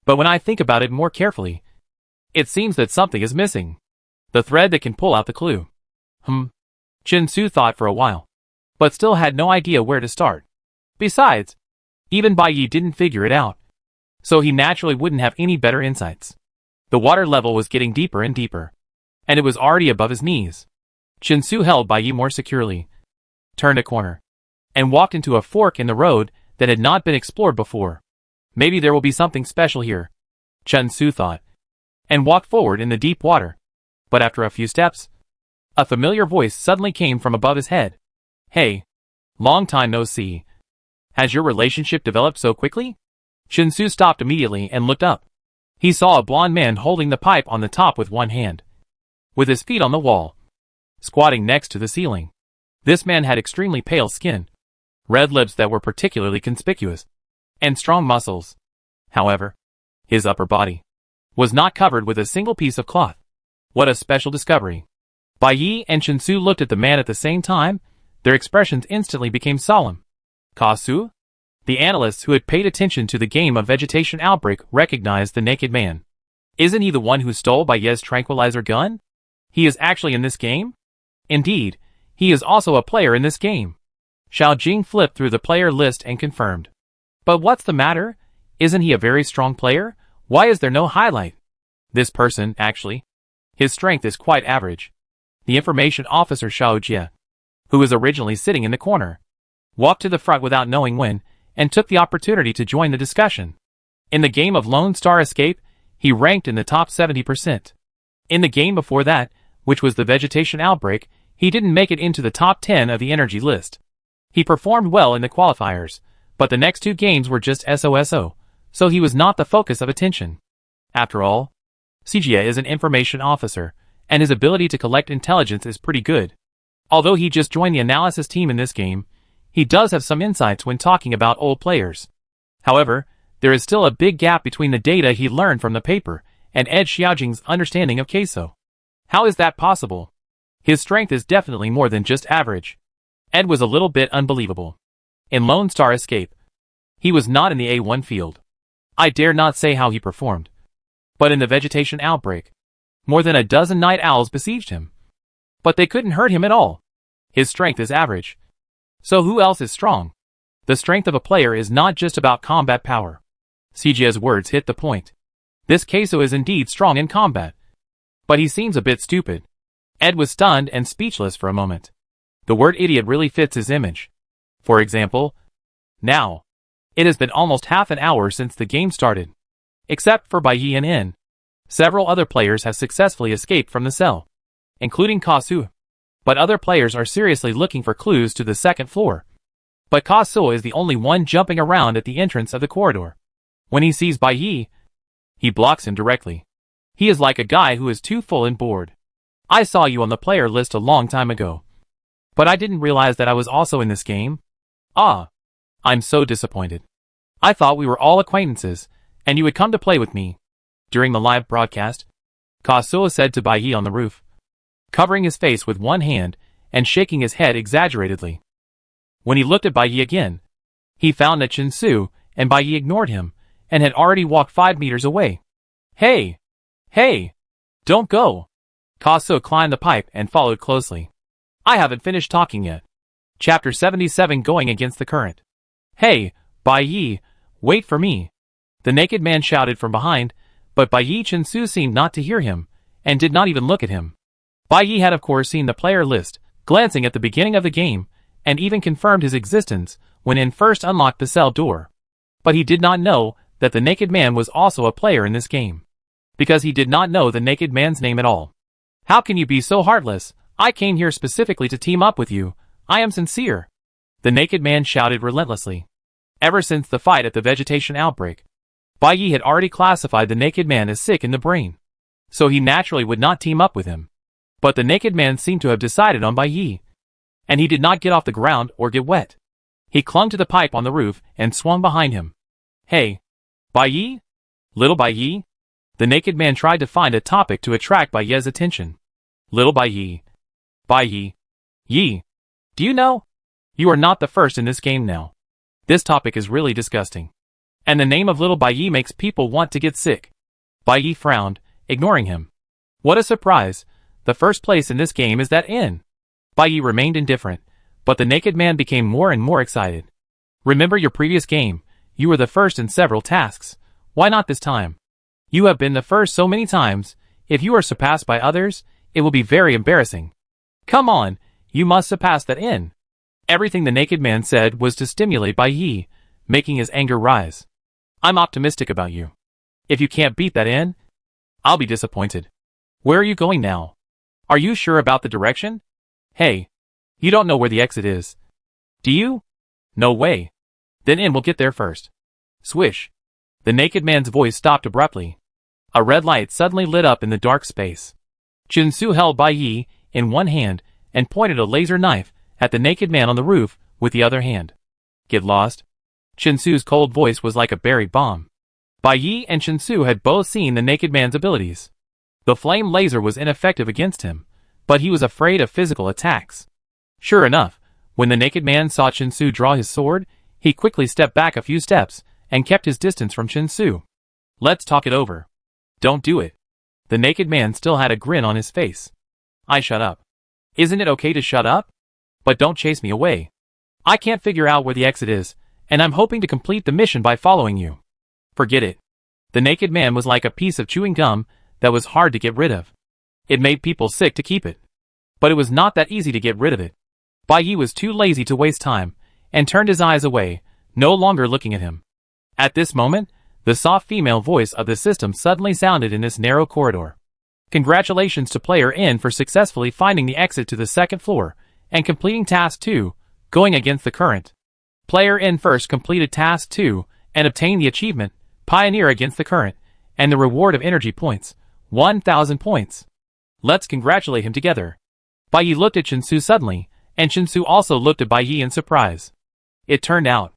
But when I think about it more carefully, it seems that something is missing. The thread that can pull out the clue. Shinsu thought for a while, but still had no idea where to start. Besides, even Bai Yi didn't figure it out, so he naturally wouldn't have any better insights. The water level was getting deeper and deeper, and it was already above his knees. Shinsu held Bai Yi more securely, turned a corner, and walked into a fork in the road that had not been explored before. Maybe there will be something special here, Shinsu thought, and walked forward in the deep water. But after a few steps, a familiar voice suddenly came from above his head. Hey, long time no see. Has your relationship developed so quickly? Shinsu stopped immediately and looked up. He saw a blond man holding the pipe on the top with one hand, with his feet on the wall, squatting next to the ceiling. This man had extremely pale skin, red lips that were particularly conspicuous, and strong muscles. However, his upper body was not covered with a single piece of cloth. What a special discovery. Bai Yi and Shinsu looked at the man at the same time. Their expressions instantly became solemn. Kasu? The analysts who had paid attention to the game of vegetation outbreak recognized the naked man. Isn't he the one who stole Bai Yi's tranquilizer gun? He is actually in this game? Indeed, he is also a player in this game. Xiao Jing flipped through the player list and confirmed. But what's the matter? Isn't he a very strong player? Why is there no highlight? This person, actually, his strength is quite average. The information officer Xiao Jie, who was originally sitting in the corner, walked to the front without knowing when, and took the opportunity to join the discussion. In the game of Lone Star Escape, he ranked in the top 70%. In the game before that, which was the vegetation outbreak, he didn't make it into the top 10 of the energy list. He performed well in the qualifiers, but the next two games were just SOSO, so he was not the focus of attention. After all, Sijie is an information officer, and his ability to collect intelligence is pretty good. Although he just joined the analysis team in this game, he does have some insights when talking about old players. However, there is still a big gap between the data he learned from the paper and Ed Xiaojing's understanding of queso. How is that possible? His strength is definitely more than just average. Ed was a little bit unbelievable. In Lone Star Escape, he was not in the A1 field. I dare not say how he performed. But in the vegetation outbreak, more than a dozen night owls besieged him. But they couldn't hurt him at all. His strength is average. So who else is strong? The strength of a player is not just about combat power. Sijie's words hit the point. This queso is indeed strong in combat. But he seems a bit stupid. Ed was stunned and speechless for a moment. The word idiot really fits his image. For example, now, it has been almost half an hour since the game started. Except for Bai Yi and In, several other players have successfully escaped from the cell, including Kasu. But other players are seriously looking for clues to the second floor. But Kasu is the only one jumping around at the entrance of the corridor. When he sees Bai Yi, he blocks him directly. He is like a guy who is too full and bored. I saw you on the player list a long time ago, but I didn't realize that I was also in this game. Ah, I'm so disappointed. I thought we were all acquaintances, and you would come to play with me. During the live broadcast, Kasu said to Bai Yi on the roof, covering his face with one hand and shaking his head exaggeratedly. When he looked at Bai Yi again, he found that Shinsu and Bai Yi ignored him and had already walked 5 meters away. Hey! Hey! Don't go! Kasu climbed the pipe and followed closely. I haven't finished talking yet. Chapter 77 Going Against the Current. Hey, Bai Yi, wait for me! The naked man shouted from behind, but Bai Yi Shinsu seemed not to hear him, and did not even look at him. Bai Yi had of course seen the player list, glancing at the beginning of the game, and even confirmed his existence when In first unlocked the cell door. But he did not know that the naked man was also a player in this game, because he did not know the naked man's name at all. How can you be so heartless? I came here specifically to team up with you. I am sincere. The naked man shouted relentlessly. Ever since the fight at the vegetation outbreak, Bai Yi had already classified the naked man as sick in the brain. so he naturally would not team up with him. But the naked man seemed to have decided on Bai Yi, and he did not get off the ground or get wet. He clung to the pipe on the roof and swung behind him. Hey, Bai Yi? Little Bai Yi? The naked man tried to find a topic to attract Bai Yi's attention. Little Bai Yi. Bai Yi. Yi. Do you know? You are not the first in this game now. This topic is really disgusting. And the name of Little Bai Yi makes people want to get sick. Bai Yi frowned, ignoring him. What a surprise. The first place in this game is that inn. Bai Yi remained indifferent, but the naked man became more and more excited. Remember your previous game, you were the first in several tasks. Why not this time? You have been the first so many times. If you are surpassed by others, it will be very embarrassing. Come on, you must surpass that inn. Everything the naked man said was to stimulate Bai Yi, making his anger rise. I'm optimistic about you. If you can't beat that inn, I'll be disappointed. Where are you going now? Are you sure about the direction? Hey, you don't know where the exit is. Do you? No way. Then in will get there first. Swish. The naked man's voice stopped abruptly. A red light suddenly lit up in the dark space. Chinsu held Bai Yi in one hand and pointed a laser knife at the naked man on the roof with the other hand. Get lost? Chinsu's cold voice was like a buried bomb. Bai Yi and Chinsu had both seen the naked man's abilities. The flame laser was ineffective against him, but he was afraid of physical attacks. Sure enough, when the naked man saw Chinsu draw his sword, he quickly stepped back a few steps and kept his distance from Chinsu. Let's talk it over. Don't do it. The naked man still had a grin on his face. I shut up. Isn't it okay to shut up? But don't chase me away. I can't figure out where the exit is, and I'm hoping to complete the mission by following you. Forget it. The naked man was like a piece of chewing gum that was hard to get rid of. It made people sick to keep it. But it was not that easy to get rid of it. Bai Yi was too lazy to waste time, and turned his eyes away, no longer looking at him. At this moment, the soft female voice of the system suddenly sounded in this narrow corridor. Congratulations to Player N for successfully finding the exit to the second floor, and completing Task 2, going against the current. Player N first completed Task 2, and obtained the achievement, Pioneer Against the Current, and the reward of energy points, 1,000 points. Let's congratulate him together. Bai Yi looked at Chinsu suddenly, and Chinsu also looked at Bai Yi in surprise. It turned out.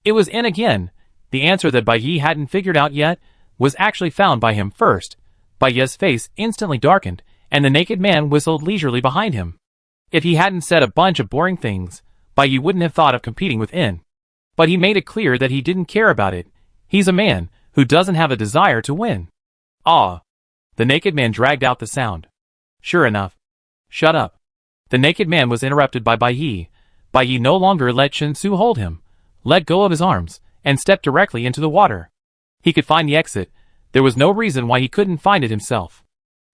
It was N again. The answer that Bai Yi hadn't figured out yet was actually found by him first. Bai Yi's face instantly darkened, and the naked man whistled leisurely behind him. If he hadn't said a bunch of boring things, Bai Yi wouldn't have thought of competing with N. But he made it clear that he didn't care about it. He's a man who doesn't have a desire to win. Ah. The naked man dragged out the sound. Sure enough. Shut up. The naked man was interrupted by Bai Yi. Bai Yi no longer let Chinsu hold him, let go of his arms, and stepped directly into the water. He could find the exit. There was no reason why he couldn't find it himself.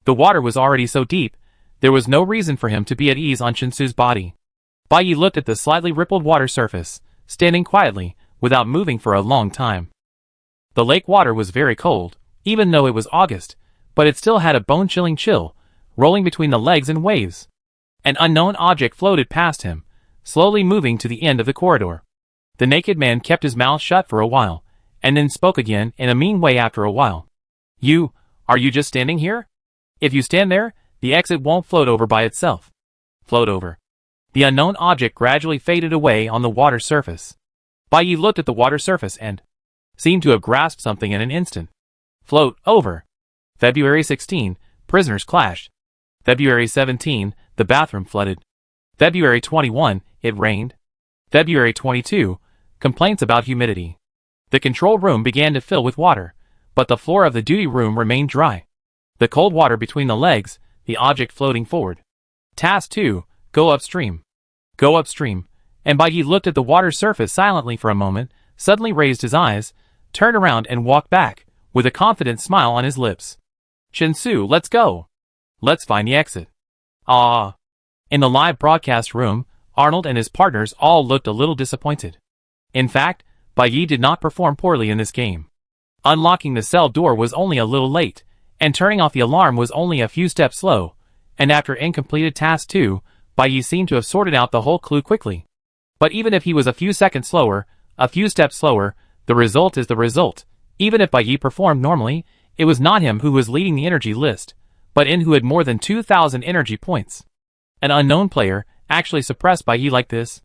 The water was already so deep, there was no reason for him to be at ease on Chinsu's body. Bai Yi looked at the slightly rippled water surface, standing quietly, without moving for a long time. The lake water was very cold, even though it was August, but it still had a bone-chilling chill, rolling between the legs and waves. An unknown object floated past him, slowly moving to the end of the corridor. The naked man kept his mouth shut for a while, and then spoke again in a mean way after a while. Are you just standing here? If you stand there, the exit won't float over by itself. Float over. The unknown object gradually faded away on the water surface. Bai Yi looked at the water surface and seemed to have grasped something in an instant. Float over. February 16, prisoners clashed. February 17, the bathroom flooded. February 21, it rained. February 22, complaints about humidity. The control room began to fill with water, but the floor of the duty room remained dry. The cold water between the legs, the object floating forward. Task 2, go upstream. Go upstream. And Bai Yi looked at the water surface silently for a moment, suddenly raised his eyes, turned around and walked back, with a confident smile on his lips. Chinsu, let's go. Let's find the exit. Ah. In the live broadcast room, Arnold and his partners all looked a little disappointed. In fact, Bai Yi did not perform poorly in this game. Unlocking the cell door was only a little late, and turning off the alarm was only a few steps slow, and after incompleted Task 2, Bai Yi seemed to have sorted out the whole clue quickly. But even if he was a few seconds slower, a few steps slower, the result is the result. Even if Bai Yi performed normally, it was not him who was leading the energy list, but in who had more than 2,000 energy points. An unknown player, actually suppressed by Yi like this.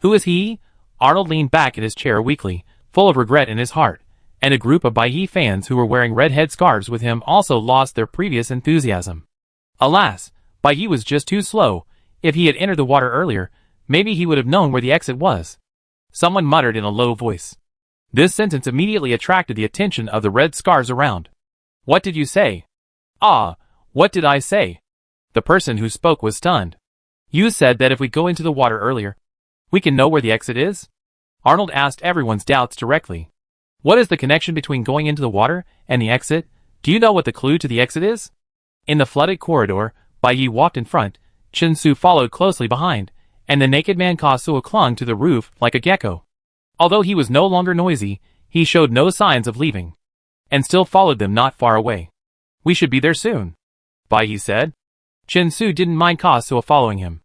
Who is he? Arnold leaned back in his chair weakly, full of regret in his heart, and a group of Bai Yi fans who were wearing red head scarves with him also lost their previous enthusiasm. Alas, Bai Yi was just too slow. If he had entered the water earlier, maybe he would have known where the exit was. Someone muttered in a low voice. This sentence immediately attracted the attention of the red scarves around. What did you say? Ah, what did I say? The person who spoke was stunned. You said that if we go into the water earlier, we can know where the exit is? Arnold asked everyone's doubts directly. What is the connection between going into the water and the exit? Do you know what the clue to the exit is? In the flooded corridor, Bai Yi walked in front, Chen Su followed closely behind, and the naked man Kasuo clung to the roof like a gecko. Although he was no longer noisy, he showed no signs of leaving, and still followed them not far away. We should be there soon, Bai Yi said. Chen Su didn't mind Kasuo following him,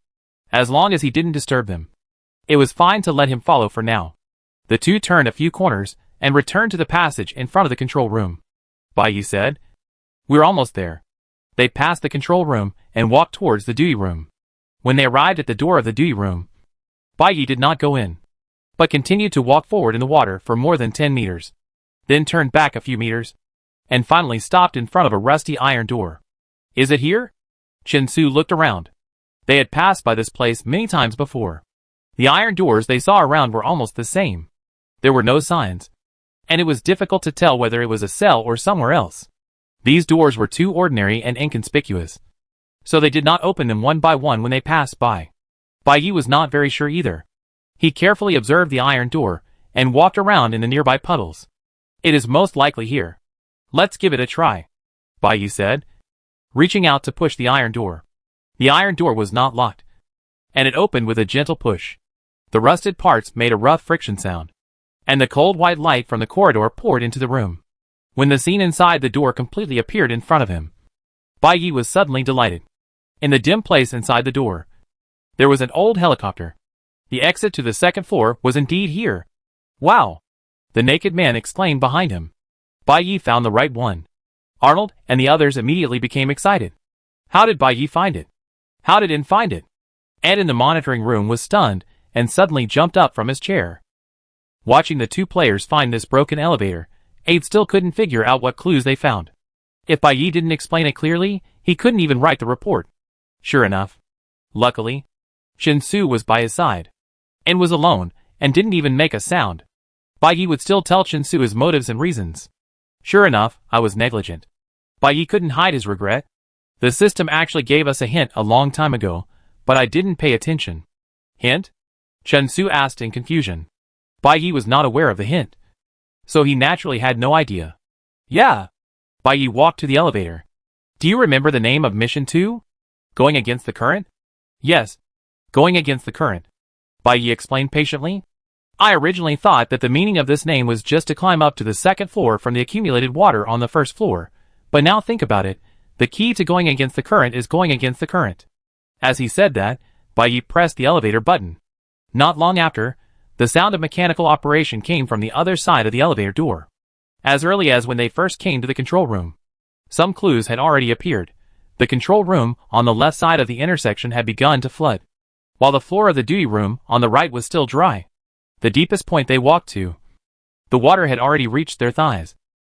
as long as he didn't disturb them. It was fine to let him follow for now. The two turned a few corners and returned to the passage in front of the control room. Bai Yi said, We're almost there. They passed the control room and walked towards the duty room. When they arrived at the door of the duty room, Bai Yi did not go in, but continued to walk forward in the water for more than 10 meters, then turned back a few meters, and finally stopped in front of a rusty iron door. Is it here? Chen Su looked around. They had passed by this place many times before. The iron doors they saw around were almost the same. There were no signs, and it was difficult to tell whether it was a cell or somewhere else. These doors were too ordinary and inconspicuous, so they did not open them one by one when they passed by. Bai Yi was not very sure either. He carefully observed the iron door and walked around in the nearby puddles. It is most likely here. Let's give it a try, Bai Yi said, reaching out to push the iron door. The iron door was not locked, and it opened with a gentle push. The rusted parts made a rough friction sound, and the cold white light from the corridor poured into the room. When the scene inside the door completely appeared in front of him, Bai Yi was suddenly delighted. In the dim place inside the door, there was an old helicopter. The exit to the second floor was indeed here. Wow! The naked man exclaimed behind him. Bai Yi found the right one. Arnold and the others immediately became excited. How did Bai Yi find it? How did In find it? Ed in the monitoring room was stunned and suddenly jumped up from his chair. Watching the two players find this broken elevator, Abe still couldn't figure out what clues they found. If Bai Yi didn't explain it clearly, he couldn't even write the report. Sure enough. Luckily, Chen Su was by his side, and was alone, and didn't even make a sound. Bai Yi would still tell Chen Su his motives and reasons. Sure enough, I was negligent. Bai Yi couldn't hide his regret. The system actually gave us a hint a long time ago, but I didn't pay attention. Hint? Chen Su asked in confusion. Bai Yi was not aware of the hint, so he naturally had no idea. Yeah. Bai Yi walked to the elevator. Do you remember the name of Mission 2? Going against the current? Yes. Going against the current, Bai Yi explained patiently. I originally thought that the meaning of this name was just to climb up to the second floor from the accumulated water on the first floor, but now think about it, the key to going against the current is going against the current. As he said that, Bai Yi pressed the elevator button. Not long after, the sound of mechanical operation came from the other side of the elevator door. As early as when they first came to the control room, some clues had already appeared. The control room on the left side of the intersection had begun to flood, while the floor of the duty room on the right was still dry. The deepest point they walked to, the water had already reached their thighs,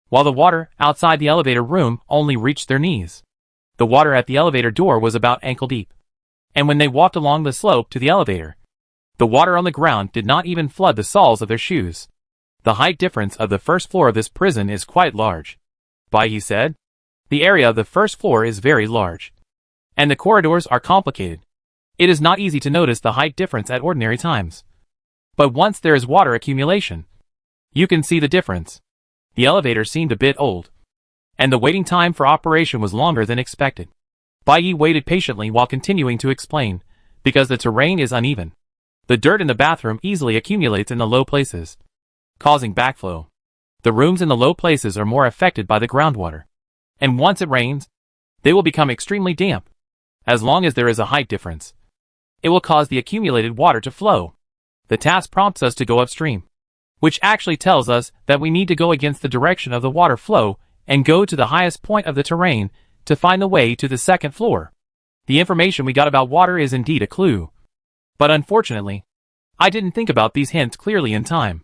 while the water outside the elevator room only reached their knees. The water at the elevator door was about ankle deep, and when they walked along the slope to the elevator, the water on the ground did not even flood the soles of their shoes. The height difference of the first floor of this prison is quite large, Bai Yi said. The area of the first floor is very large, and the corridors are complicated. It is not easy to notice the height difference at ordinary times. But once there is water accumulation, you can see the difference. The elevator seemed a bit old, and the waiting time for operation was longer than expected. Bai Yi waited patiently while continuing to explain, because the terrain is uneven. The dirt in the bathroom easily accumulates in the low places, causing backflow. The rooms in the low places are more affected by the groundwater, and once it rains, they will become extremely damp. As long as there is a height difference, it will cause the accumulated water to flow. The task prompts us to go upstream, which actually tells us that we need to go against the direction of the water flow and go to the highest point of the terrain to find the way to the second floor. The information we got about water is indeed a clue. But unfortunately, I didn't think about these hints clearly in time.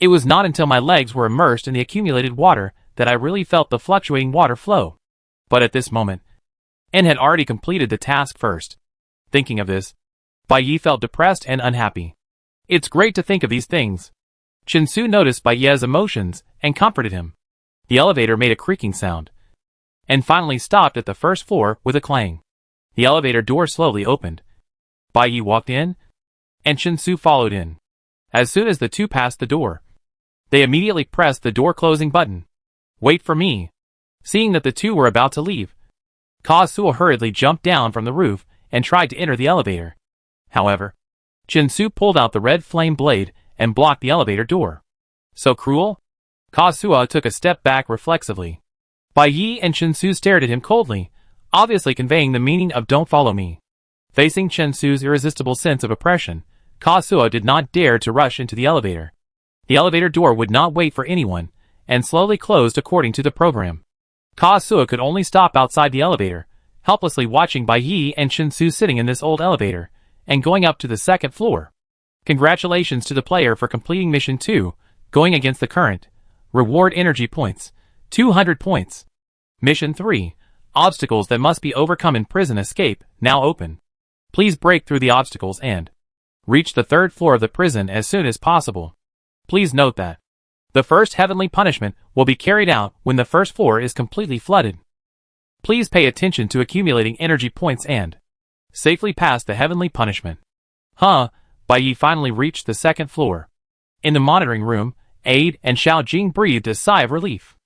It was not until my legs were immersed in the accumulated water that I really felt the fluctuating water flow. But at this moment, N had already completed the task first. Thinking of this, Bai Yi felt depressed and unhappy. It's great to think of these things. Chinsu noticed Bai Yi's emotions and comforted him. The elevator made a creaking sound, and finally stopped at the first floor with a clang. The elevator door slowly opened. Bai Yi walked in, and Chinsu followed in. As soon as the two passed the door, they immediately pressed the door closing button. Wait for me. Seeing that the two were about to leave, Kazuo hurriedly jumped down from the roof and tried to enter the elevator. However, Chinsu pulled out the red flame blade and blocked the elevator door. So cruel? Kazuo took a step back reflexively. Bai Yi and Chinsu stared at him coldly, obviously conveying the meaning of "don't follow me." Facing Chinsu's irresistible sense of oppression, Kazuo did not dare to rush into the elevator. The elevator door would not wait for anyone, and slowly closed according to the program. Kazuo could only stop outside the elevator, helplessly watching Bai Yi and Chinsu sitting in this old elevator, and going up to the second floor. Congratulations to the player for completing Mission 2, going against the current. Reward energy points, 200 points. Mission 3, obstacles that must be overcome in prison escape, now open. Please break through the obstacles and reach the third floor of the prison as soon as possible. Please note that the first heavenly punishment will be carried out when the first floor is completely flooded. Please pay attention to accumulating energy points and safely pass the heavenly punishment. Bai Yi finally reached the second floor. In the monitoring room, Aide and Xiao Jing breathed a sigh of relief.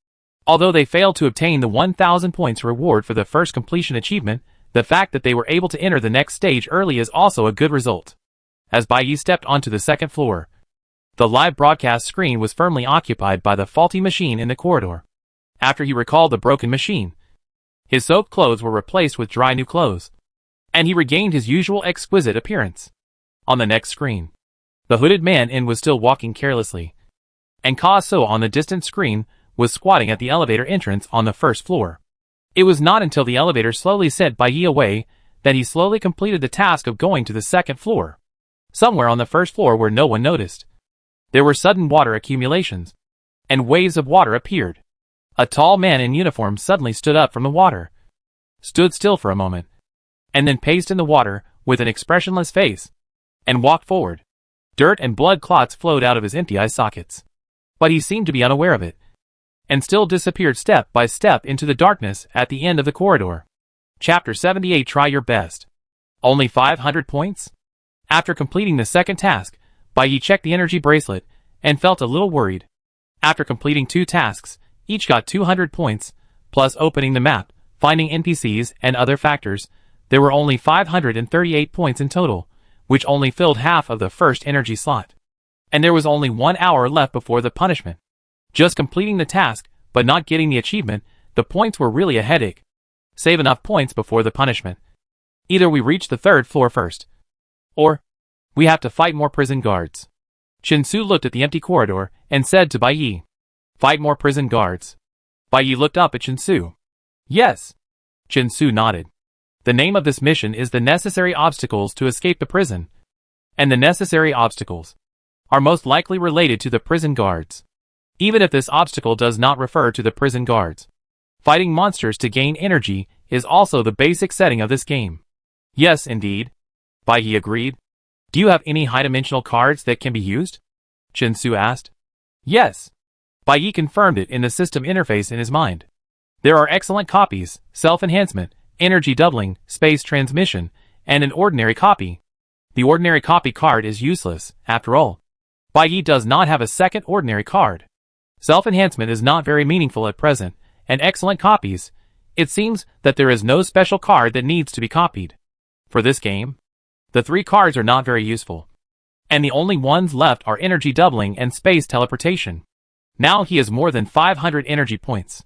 Although they failed to obtain the 1,000 points reward for the first completion achievement, the fact that they were able to enter the next stage early is also a good result. As Bai Yi stepped onto the second floor, the live broadcast screen was firmly occupied by the faulty machine in the corridor. After he recalled the broken machine, his soaked clothes were replaced with dry new clothes, and he regained his usual exquisite appearance. On the next screen, the hooded man in was still walking carelessly, and Kazuo on the distant screen was squatting at the elevator entrance on the first floor. It was not until the elevator slowly sent Bai Yi away that he slowly completed the task of going to the second floor. Somewhere on the first floor where no one noticed, there were sudden water accumulations, and waves of water appeared. A tall man in uniform suddenly stood up from the water, stood still for a moment, and then paced in the water with an expressionless face, and walked forward. Dirt and blood clots flowed out of his empty eye sockets, but he seemed to be unaware of it, and still disappeared step by step into the darkness at the end of the corridor. Chapter 78. Try your best. Only 500 points? After completing the second task, Bai Yi checked the energy bracelet and felt a little worried. After completing 2 tasks, each got 200 points, plus opening the map, finding NPCs and other factors, there were only 538 points in total, which only filled half of the first energy slot. And there was only 1 hour left before the punishment. Just completing the task, but not getting the achievement, the points were really a headache. Save enough points before the punishment. Either we reach the third floor first, or we have to fight more prison guards. Chinsu looked at the empty corridor and said to Bai Yi, "Fight more prison guards." Bai Yi looked up at Chinsu. "Yes." Chinsu nodded. The name of this mission is the necessary obstacles to escape the prison, and the necessary obstacles are most likely related to the prison guards. Even if this obstacle does not refer to the prison guards, fighting monsters to gain energy is also the basic setting of this game. Yes, indeed. Bai Yi agreed. Do you have any high-dimensional cards that can be used? Chinsu asked. Yes. Bai Yi confirmed it in the system interface in his mind. There are excellent copies, self-enhancement, energy doubling, space transmission, and an ordinary copy. The ordinary copy card is useless, after all. Bai Yi does not have a second ordinary card. Self-enhancement is not very meaningful at present, and excellent copies, it seems that there is no special card that needs to be copied. For this game, the 3 cards are not very useful, and the only ones left are energy doubling and space teleportation. Now he has more than 500 energy points.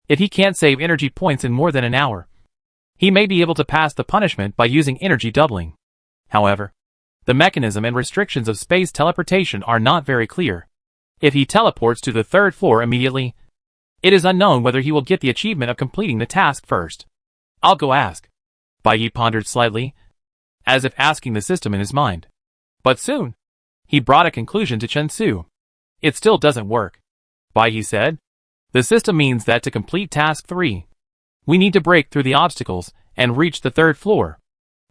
If he can't save energy points in more than an hour, he may be able to pass the punishment by using energy doubling. However, the mechanism and restrictions of space teleportation are not very clear. If he teleports to the third floor immediately, it is unknown whether he will get the achievement of completing the task first. I'll go ask. Bai Yi pondered slightly, as if asking the system in his mind. But soon, he brought a conclusion to Chen Su. It still doesn't work, Bai Yi said. The system means that to complete task 3, we need to break through the obstacles and reach the 3rd floor.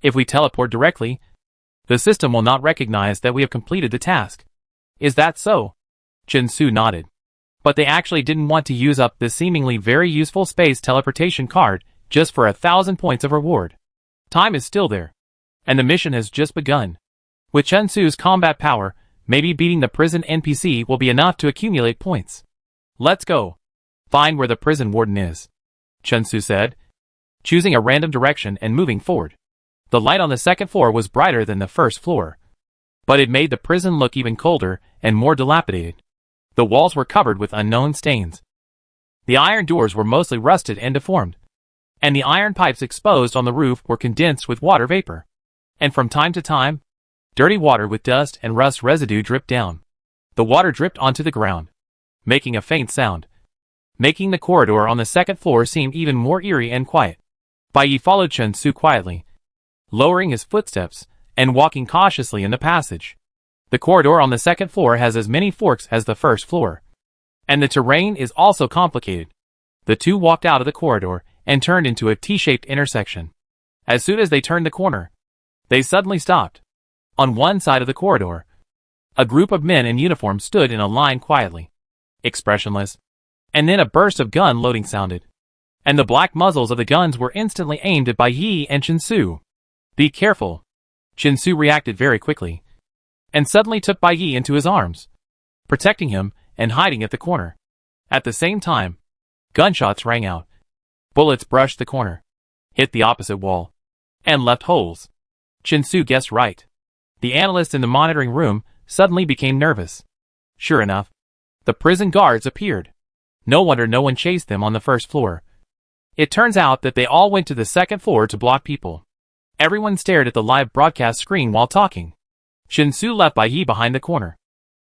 If we teleport directly, the system will not recognize that we have completed the task. Is that so? Chen Su nodded. But they actually didn't want to use up this seemingly very useful space teleportation card just for 1,000 points of reward. Time is still there, and the mission has just begun. With Chen Su's combat power, maybe beating the prison NPC will be enough to accumulate points. Let's go. Find where the prison warden is, Chen Su said, choosing a random direction and moving forward. The light on the 2nd floor was brighter than the 1st floor, but it made the prison look even colder and more dilapidated. The walls were covered with unknown stains. The iron doors were mostly rusted and deformed, and the iron pipes exposed on the roof were condensed with water vapor. And from time to time, dirty water with dust and rust residue dripped down. The water dripped onto the ground, making a faint sound, making the corridor on the 2nd floor seem even more eerie and quiet. Bai Yi followed Chen Su quietly, lowering his footsteps and walking cautiously in the passage. The corridor on the 2nd floor has as many forks as the 1st floor, and the terrain is also complicated. The two walked out of the corridor and turned into a T-shaped intersection. As soon as they turned the corner, they suddenly stopped. On one side of the corridor, a group of men in uniform stood in a line quietly, expressionless, and then a burst of gun loading sounded, and the black muzzles of the guns were instantly aimed at Bai Yi and Chen Su. Be careful. Chen Su reacted very quickly, and suddenly took Bai Yi into his arms, protecting him and hiding at the corner. At the same time, gunshots rang out. Bullets brushed the corner, hit the opposite wall, and left holes. Chen Su guessed right. The analyst in the monitoring room suddenly became nervous. Sure enough, the prison guards appeared. No wonder no one chased them on the 1st floor. It turns out that they all went to the 2nd floor to block people. Everyone stared at the live broadcast screen while talking. Chen Su left Bai Yi behind the corner,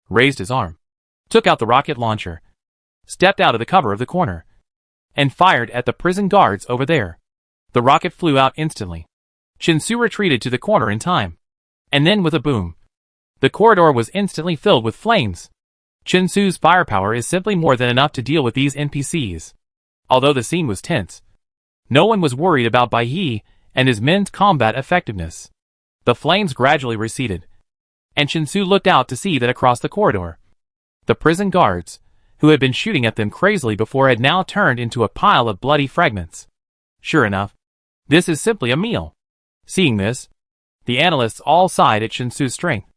raised his arm, took out the rocket launcher, stepped out of the cover of the corner, and fired at the prison guards over there. The rocket flew out instantly. Chen Su retreated to the corner in time, and then with a boom, the corridor was instantly filled with flames. Chen Su's firepower is simply more than enough to deal with these NPCs. Although the scene was tense, no one was worried about Bai Yi and his men's combat effectiveness. The flames gradually receded, and Chen Su looked out to see that across the corridor, the prison guards, who had been shooting at them crazily before, had now turned into a pile of bloody fragments. Sure enough, this is simply a meal. Seeing this, the analysts all sighed at Chen Su's strength.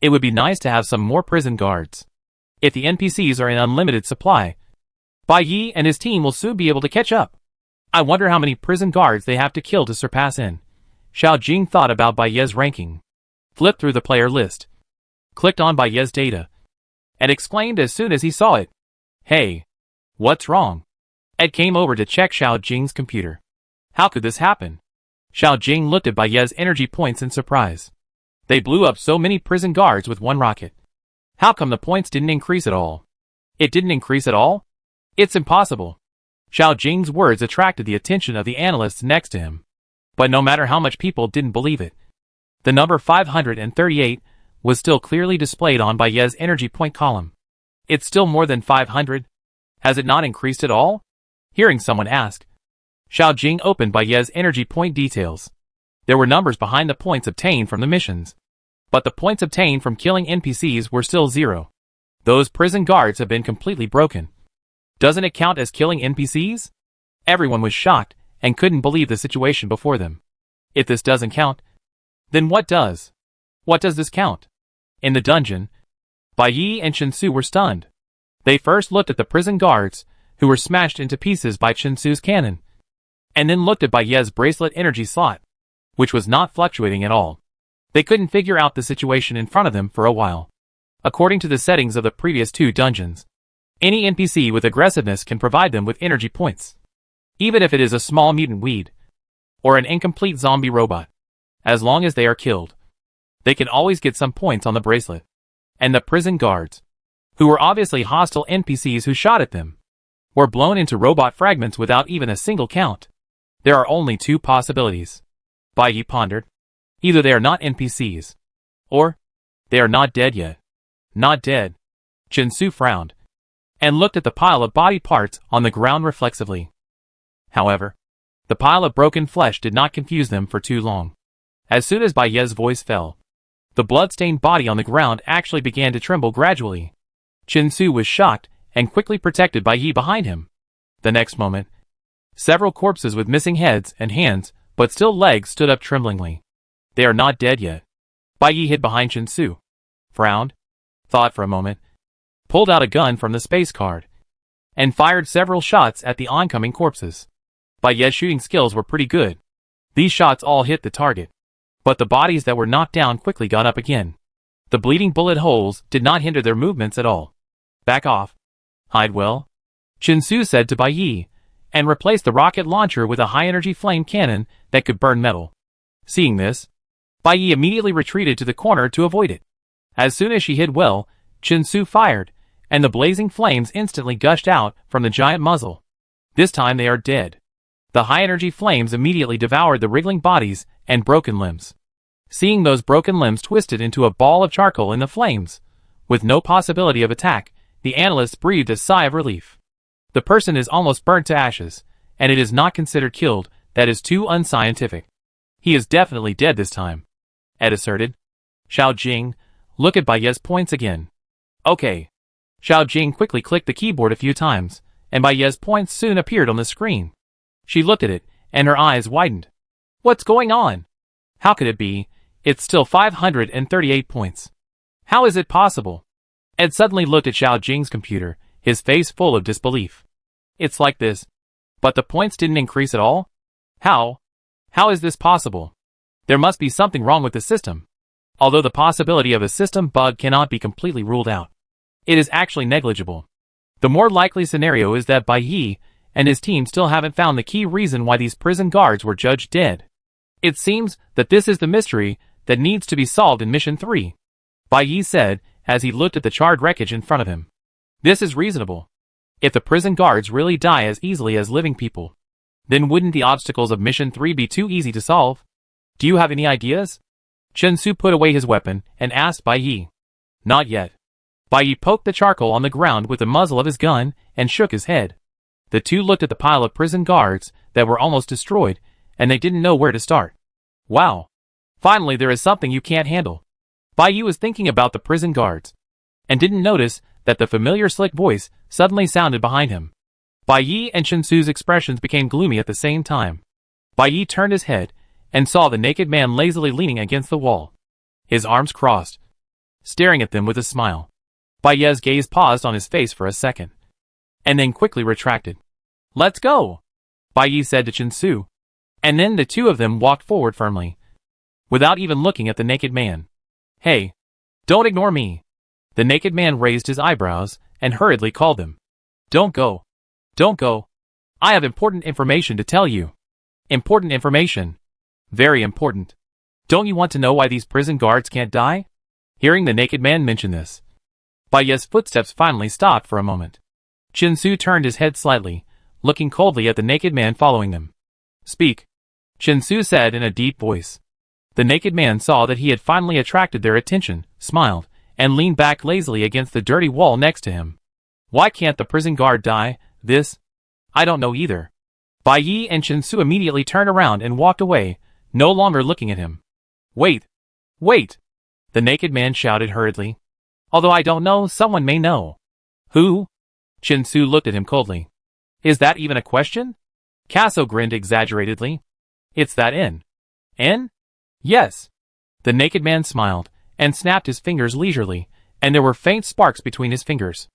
It would be nice to have some more prison guards. If the NPCs are in unlimited supply, Bai Yi and his team will soon be able to catch up. I wonder how many prison guards they have to kill to surpass N. Xiao Jing thought about Bai Yi's ranking, flipped through the player list, clicked on Bai Yi's data, and exclaimed as soon as he saw it, "Hey, what's wrong?" Ed came over to check Xiao Jing's computer. How could this happen? Xiao Jing looked at Bai Yi's energy points in surprise. They blew up so many prison guards with one rocket. How come the points didn't increase at all? It didn't increase at all? It's impossible. Xiao Jing's words attracted the attention of the analysts next to him. But no matter how much people didn't believe it, the number 538 was still clearly displayed on Bai Yi's energy point column. It's still more than 500. Has it not increased at all? Hearing someone ask, Xiao Jing opened Bai Yi's energy point details. There were numbers behind the points obtained from the missions, but the points obtained from killing NPCs were still 0. Those prison guards have been completely broken. Doesn't it count as killing NPCs? Everyone was shocked and couldn't believe the situation before them. If this doesn't count, then what does? What does this count? In the dungeon, Bai Yi and Chen Su were stunned. They first looked at the prison guards, who were smashed into pieces by Chen Su's cannon, and then looked at Bai Yi's bracelet energy slot, which was not fluctuating at all. They couldn't figure out the situation in front of them for a while. According to the settings of the previous 2 dungeons, any NPC with aggressiveness can provide them with energy points, even if it is a small mutant weed or an incomplete zombie robot. As long as they are killed, they can always get some points on the bracelet. And the prison guards, who were obviously hostile NPCs who shot at them, were blown into robot fragments without even a single count. There are only two possibilities. Bai Yi pondered. Either they are not NPCs, or they are not dead yet. Not dead. Chen Su frowned, and looked at the pile of body parts on the ground reflexively. However, the pile of broken flesh did not confuse them for too long. As soon as Bai Ye's voice fell, the blood-stained body on the ground actually began to tremble gradually. Chen Su was shocked and quickly protected Bai Yi behind him. The next moment, several corpses with missing heads and hands, but still legs, stood up tremblingly. They are not dead yet. Bai Yi hid behind Chen Su, frowned, thought for a moment, pulled out a gun from the space card, and fired several shots at the oncoming corpses. Bai Ye's shooting skills were pretty good. These shots all hit the target, but the bodies that were knocked down quickly got up again. The bleeding bullet holes did not hinder their movements at all. Back off. Hide well, Chen Su said to Bai Yi, and replaced the rocket launcher with a high-energy flame cannon that could burn metal. Seeing this, Bai Yi immediately retreated to the corner to avoid it. As soon as she hid well, Chen Su fired, and the blazing flames instantly gushed out from the giant muzzle. This time they are dead. The high-energy flames immediately devoured the wriggling bodies and broken limbs. Seeing those broken limbs twisted into a ball of charcoal in the flames, with no possibility of attack, the analysts breathed a sigh of relief. The person is almost burnt to ashes, and it is not considered killed. That is too unscientific. He is definitely dead this time, Ed asserted. Xiao Jing, look at Bai Ye's points again. Okay. Xiao Jing quickly clicked the keyboard a few times, and Bai Ye's points soon appeared on the screen. She looked at it, and her eyes widened. What's going on? How could it be? It's still 538 points. How is it possible? Ed suddenly looked at Xiao Jing's computer, his face full of disbelief. It's like this. But the points didn't increase at all? How? How is this possible? There must be something wrong with the system. Although the possibility of a system bug cannot be completely ruled out, it is actually negligible. The more likely scenario is that Bai Yi and his team still haven't found the key reason why these prison guards were judged dead. It seems that this is the mystery that needs to be solved in Mission 3. Bai Yi said, as he looked at the charred wreckage in front of him. This is reasonable. If the prison guards really die as easily as living people, then wouldn't the obstacles of Mission 3 be too easy to solve? Do you have any ideas? Chen Su put away his weapon and asked Bai Yi. Not yet. Bai Yi poked the charcoal on the ground with the muzzle of his gun and shook his head. The two looked at the pile of prison guards that were almost destroyed, and they didn't know where to start. Wow. Finally there is something you can't handle. Bai Yi was thinking about the prison guards, and didn't notice that the familiar slick voice suddenly sounded behind him. Bai Yi and Chen Su's expressions became gloomy at the same time. Bai Yi turned his head, and saw the naked man lazily leaning against the wall, his arms crossed, staring at them with a smile. Bai Ye's gaze paused on his face for a second, and then quickly retracted. Let's go, Bai Yi said to Chen Su, and then the two of them walked forward firmly, without even looking at the naked man. Hey, don't ignore me. The naked man raised his eyebrows and hurriedly called them. Don't go. Don't go. I have important information to tell you. Important information. Very important. Don't you want to know why these prison guards can't die? Hearing the naked man mention this, Bai Ye's footsteps finally stopped for a moment. Chen Su turned his head slightly, looking coldly at the naked man following them. Speak, Chen Su said in a deep voice. The naked man saw that he had finally attracted their attention, smiled, and leaned back lazily against the dirty wall next to him. Why can't the prison guard die? I don't know either. Bai Yi and Chen Su immediately turned around and walked away, no longer looking at him. Wait! Wait! The naked man shouted hurriedly. Although I don't know, someone may know. Who? Chen Su looked at him coldly. Is that even a question? Casso grinned exaggeratedly. It's that N. N? Yes. The naked man smiled, and snapped his fingers leisurely, and there were faint sparks between his fingers.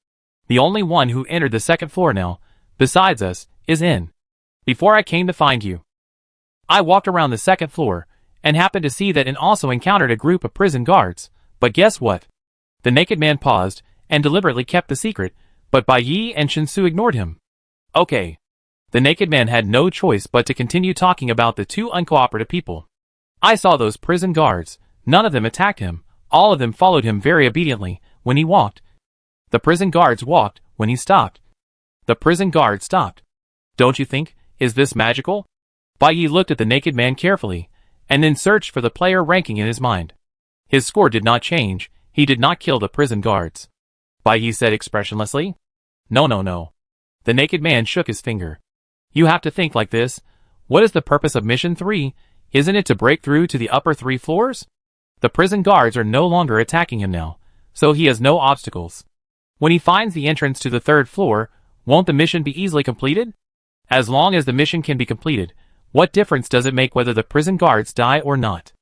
The only one who entered the second floor now, besides us, is N. Before I came to find you, I walked around the second floor, and happened to see that N also encountered a group of prison guards, but guess what? The naked man paused, and deliberately kept the secret, but Bai Yi and Chen Su ignored him. Okay. The naked man had no choice but to continue talking about the two uncooperative people. I saw those prison guards. None of them attacked him. All of them followed him very obediently when he walked. The prison guards walked when he stopped. The prison guards stopped. Don't you think, is this magical? Bai Yi looked at the naked man carefully, and then searched for the player ranking in his mind. His score did not change. He did not kill the prison guards. Bai Yi said expressionlessly. No, no, no. The naked man shook his finger. You have to think like this. What is the purpose of Mission 3? Isn't it to break through to the upper 3 floors? The prison guards are no longer attacking him now, so he has no obstacles. When he finds the entrance to the 3rd floor, won't the mission be easily completed? As long as the mission can be completed, what difference does it make whether the prison guards die or not?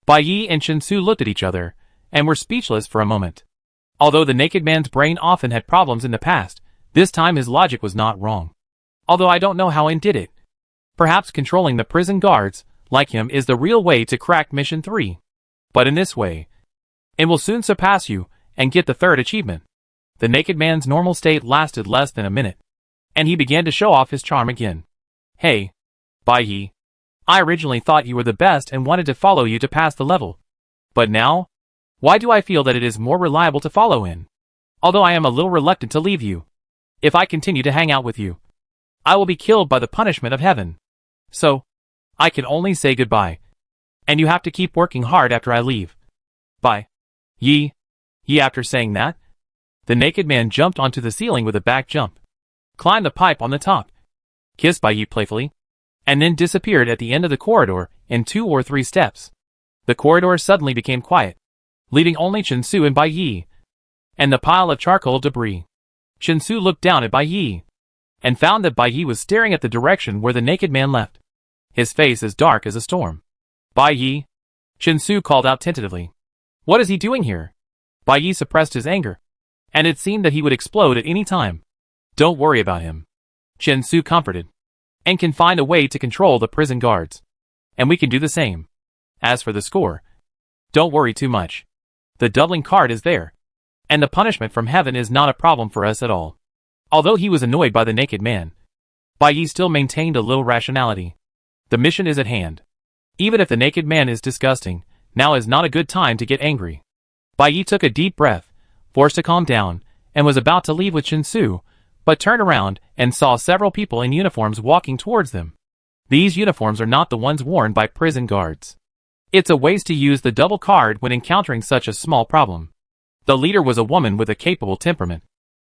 Bai Yi and Chen Su looked at each other, and were speechless for a moment. Although the naked man's brain often had problems in the past, this time his logic was not wrong. Although I don't know how In did it. Perhaps controlling the prison guards, like him, is the real way to crack Mission 3. But in this way, In will soon surpass you, and get the 3rd achievement. The naked man's normal state lasted less than a minute, and he began to show off his charm again. Hey, Bai Yi. I originally thought you were the best and wanted to follow you to pass the level. But now, why do I feel that it is more reliable to follow In? Although I am a little reluctant to leave you. If I continue to hang out with you, I will be killed by the punishment of heaven. So, I can only say goodbye. And you have to keep working hard after I leave. Bai Yi. After saying that, the naked man jumped onto the ceiling with a back jump, climbed the pipe on the top, kissed Bai Yi playfully, and then disappeared at the end of the corridor in 2 or 3 steps. The corridor suddenly became quiet, leaving only Chen Su and Bai Yi, and the pile of charcoal debris. Chen Su looked down at Bai Yi, and found that Bai Yi was staring at the direction where the naked man left, his face as dark as a storm. Bai Yi, Chen Su called out tentatively. What is he doing here? Bai Yi suppressed his anger, and it seemed that he would explode at any time. Don't worry about him, Chen Su comforted, and can find a way to control the prison guards. And we can do the same. As for the score, don't worry too much. The doubling card is there, and the punishment from heaven is not a problem for us at all. Although he was annoyed by the naked man, Bai Yi still maintained a little rationality. The mission is at hand. Even if the naked man is disgusting, now is not a good time to get angry. Bai Yi took a deep breath, forced to calm down, and was about to leave with Chen Su, but turned around and saw several people in uniforms walking towards them. These uniforms are not the ones worn by prison guards. It's a waste to use the double card when encountering such a small problem. The leader was a woman with a capable temperament.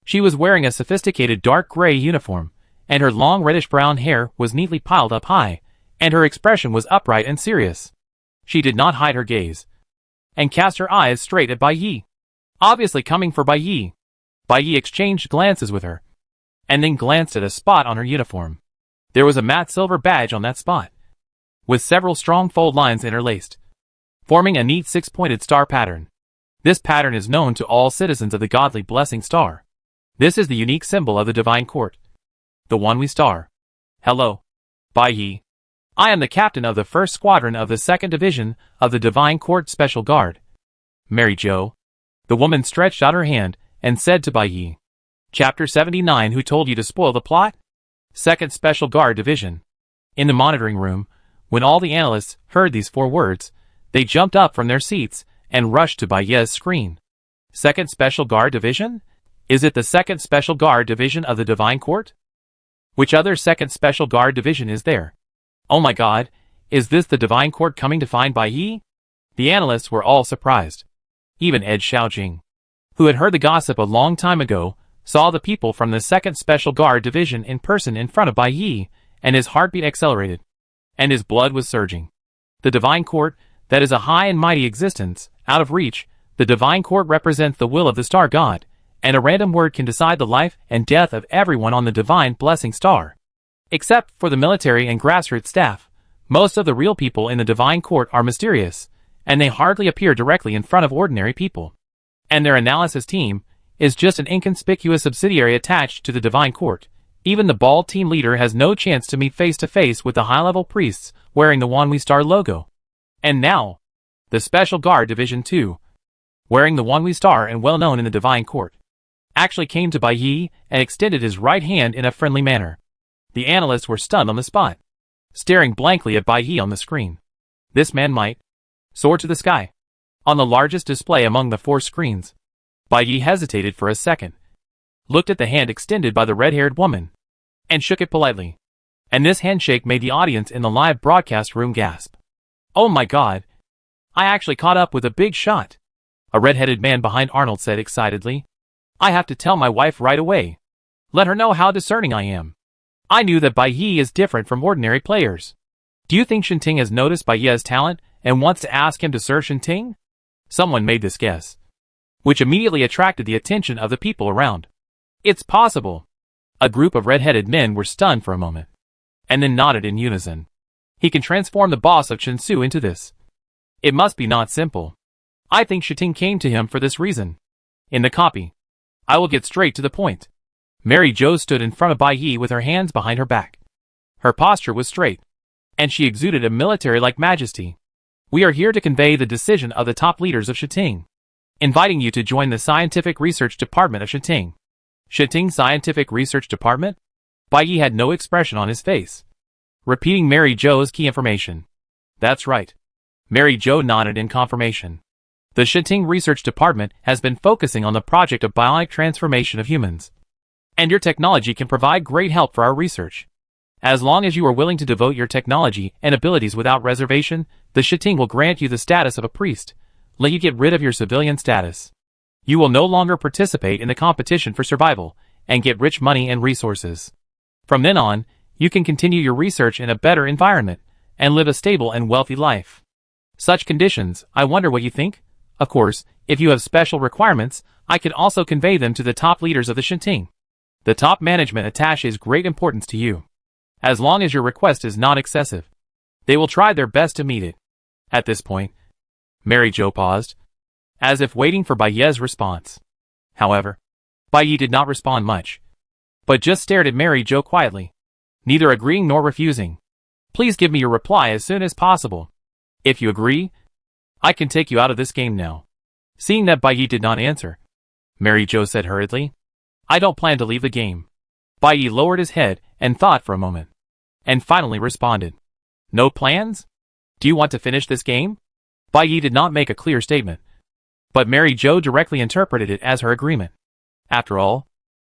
She was wearing a sophisticated dark gray uniform, and her long reddish-brown hair was neatly piled up high, and her expression was upright and serious. She did not hide her gaze, and cast her eyes straight at Bai Yi, obviously coming for Bai Yi. Bai Yi exchanged glances with her, and then glanced at a spot on her uniform. There was a matte silver badge on that spot, with several strong fold lines interlaced, forming a neat 6-pointed star pattern. This pattern is known to all citizens of the godly blessing star. This is the unique symbol of the divine court, the one we star. Hello, Bai Yi. I am the captain of the 1st Squadron of the 2nd Division of the Divine Court Special Guard. Mary Jo. The woman stretched out her hand and said to Bai Yi. Chapter 79. Who told you to spoil the plot? 2nd Special Guard Division. In the monitoring room, when all the analysts heard these 4 words, they jumped up from their seats and rushed to Bai Yi's screen. 2nd Special Guard Division? Is it the 2nd Special Guard Division of the Divine Court? Which other 2nd Special Guard Division is there? Oh my god, is this the Divine Court coming to find Bai Yi? The analysts were all surprised. Even Ed Xiaojing, who had heard the gossip a long time ago, saw the people from the 2nd Special Guard Division in person in front of Bai Yi, and his heartbeat accelerated, and his blood was surging. The Divine Court, that is a high and mighty existence, out of reach. The Divine Court represents the will of the Star God, and a random word can decide the life and death of everyone on the Divine Blessing Star. Except for the military and grassroots staff, most of the real people in the Divine Court are mysterious, and they hardly appear directly in front of ordinary people. And their analysis team is just an inconspicuous subsidiary attached to the Divine Court. Even the bald team leader has no chance to meet face-to-face with the high-level priests wearing the One We Star logo. And now, the Special Guard Division 2, wearing the One We Star and well-known in the Divine Court, actually came to Bai Yi and extended his right hand in a friendly manner. The analysts were stunned on the spot, staring blankly at Bai Yi on the screen. This man might soar to the sky. On the largest display among the 4 screens, Bai Yi hesitated for a second, looked at the hand extended by the red-haired woman, and shook it politely. And this handshake made the audience in the live broadcast room gasp. "Oh my god. I actually caught up with a big shot," a red-headed man behind Arnold said excitedly. "I have to tell my wife right away. Let her know how discerning I am. I knew that Bai Yi is different from ordinary players." "Do you think Shinting has noticed Bai Yi's talent and wants to ask him to serve Shinting?" Someone made this guess, which immediately attracted the attention of the people around. "It's possible." A group of red-headed men were stunned for a moment, and then nodded in unison. "He can transform the boss of Chinsu into this. It must be not simple. I think Shinting came to him for this reason. In the copy. I will get straight to the point." Mary Jo stood in front of Bai Yi with her hands behind her back. Her posture was straight, and she exuded a military-like majesty. "We are here to convey the decision of the top leaders of Shinting, inviting you to join the Scientific Research Department of Shinting." "Shinting Scientific Research Department?" Bai Yi had no expression on his face, repeating Mary Jo's key information. "That's right." Mary Jo nodded in confirmation. "The Shinting Research Department has been focusing on the project of bionic transformation of humans, and your technology can provide great help for our research. As long as you are willing to devote your technology and abilities without reservation, the Shinting will grant you the status of a priest, let you get rid of your civilian status. You will no longer participate in the competition for survival, and get rich money and resources. From then on, you can continue your research in a better environment, and live a stable and wealthy life. Such conditions, I wonder what you think? Of course, if you have special requirements, I can also convey them to the top leaders of the Shinting. The top management attaches great importance to you. As long as your request is not excessive, they will try their best to meet it." At this point, Mary Jo paused, as if waiting for Bai Yi's response. However, Bai Yi did not respond much, but just stared at Mary Jo quietly, neither agreeing nor refusing. "Please give me your reply as soon as possible. If you agree, I can take you out of this game now." Seeing that Bai Yi did not answer, Mary Jo said hurriedly, "I don't plan to leave the game." Bai Yi lowered his head and thought for a moment, and finally responded, "No plans? Do you want to finish this game?" Bai Yi did not make a clear statement, but Mary Jo directly interpreted it as her agreement. After all,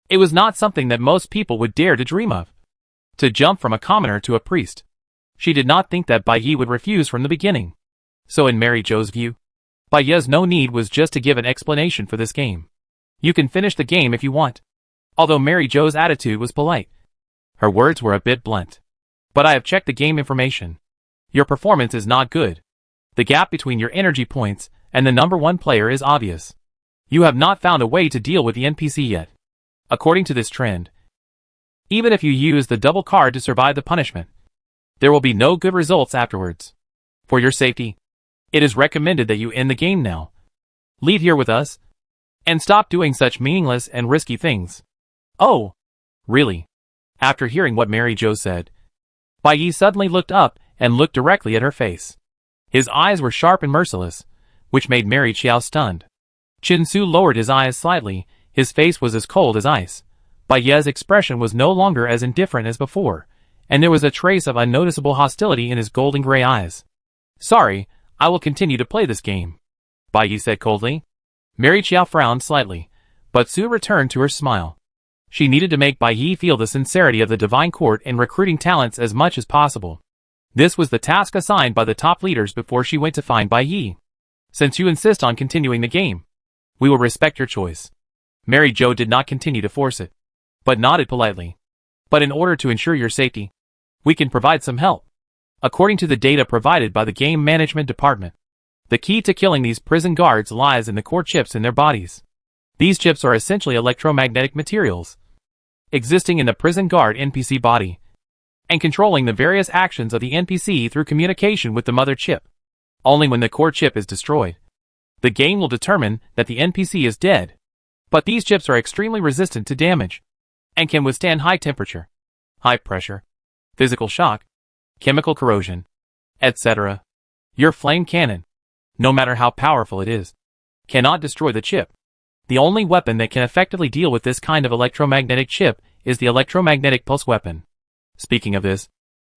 it was not something that most people would dare to dream of, to jump from a commoner to a priest. She did not think that Bai Yi would refuse from the beginning. So in Mary Jo's view, Bai Yi's no need was just to give an explanation for this game. "You can finish the game if you want." Although Mary Jo's attitude was polite, her words were a bit blunt. "But I have checked the game information. Your performance is not good. The gap between your energy points and the number one player is obvious. You have not found a way to deal with the NPC yet. According to this trend, even if you use the double card to survive the punishment, there will be no good results afterwards. For your safety, it is recommended that you end the game now. Leave here with us, and stop doing such meaningless and risky things." "Oh, really?" After hearing what Mary Jo said, Bai Yi suddenly looked up and looked directly at her face. His eyes were sharp and merciless, which made Mary Chiao stunned. Chinsu lowered his eyes slightly, his face was as cold as ice. Bai Yi's expression was no longer as indifferent as before, and there was a trace of unnoticeable hostility in his golden gray eyes. "Sorry, I will continue to play this game," Bai Yi said coldly. Mary Chiao frowned slightly, but soon returned to her smile. She needed to make Bai Yi feel the sincerity of the Divine Court in recruiting talents as much as possible. This was the task assigned by the top leaders before she went to find Bai Yi. "Since you insist on continuing the game, we will respect your choice." Mary Jo did not continue to force it, but nodded politely. "But in order to ensure your safety, we can provide some help. According to the data provided by the Game Management Department, the key to killing these prison guards lies in the core chips in their bodies. These chips are essentially electromagnetic materials, existing in the prison guard NPC body, and controlling the various actions of the NPC through communication with the mother chip. Only when the core chip is destroyed, the game will determine that the NPC is dead. But these chips are extremely resistant to damage, and can withstand high temperature, high pressure, physical shock, chemical corrosion, etc. Your flame cannon, no matter how powerful it is, cannot destroy the chip. The only weapon that can effectively deal with this kind of electromagnetic chip is the electromagnetic pulse weapon." Speaking of this,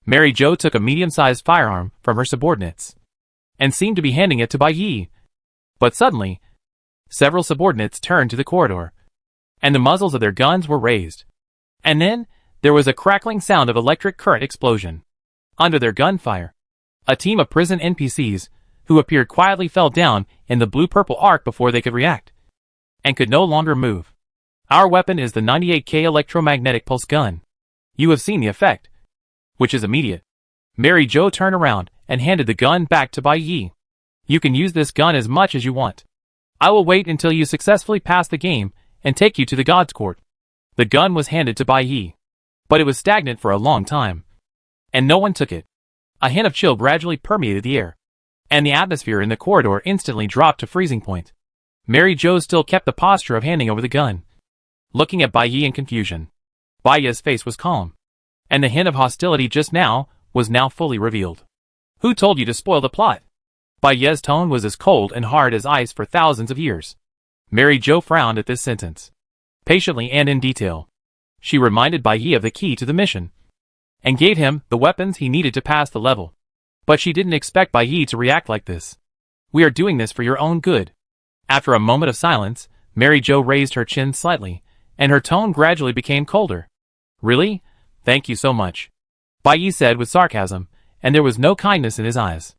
Mary Jo took a medium-sized firearm from her subordinates, and seemed to be handing it to Bai Yi. But suddenly, several subordinates turned to the corridor, and the muzzles of their guns were raised. And then, there was a crackling sound of electric current explosion. Under their gunfire, a team of prison NPCs, who appeared quietly, fell down in the blue-purple arc before they could react, and could no longer move. Our weapon is the 98K electromagnetic pulse gun. You have seen the effect, which is immediate. Mary Jo turned around and handed the gun back to Bai Yi. You can use this gun as much as you want. I will wait until you successfully pass the game and take you to the God's Court. The gun was handed to Bai Yi, but it was stagnant for a long time, and no one took it. A hint of chill gradually permeated the air, and the atmosphere in the corridor instantly dropped to freezing point. Mary Jo still kept the posture of handing over the gun, looking at Bai Yi in confusion. Bai Yi's face was calm, and the hint of hostility just now was now fully revealed. Who told you to spoil the plot? Bai Yi's tone was as cold and hard as ice for thousands of years. Mary Jo frowned at this sentence. Patiently and in detail, she reminded Bai Yi of the key to the mission, and gave him the weapons he needed to pass the level. But she didn't expect Bai Yi to react like this. We are doing this for your own good. After a moment of silence, Mary Jo raised her chin slightly, and her tone gradually became colder. Really? Thank you so much, Bai Yi said with sarcasm, and there was no kindness in his eyes.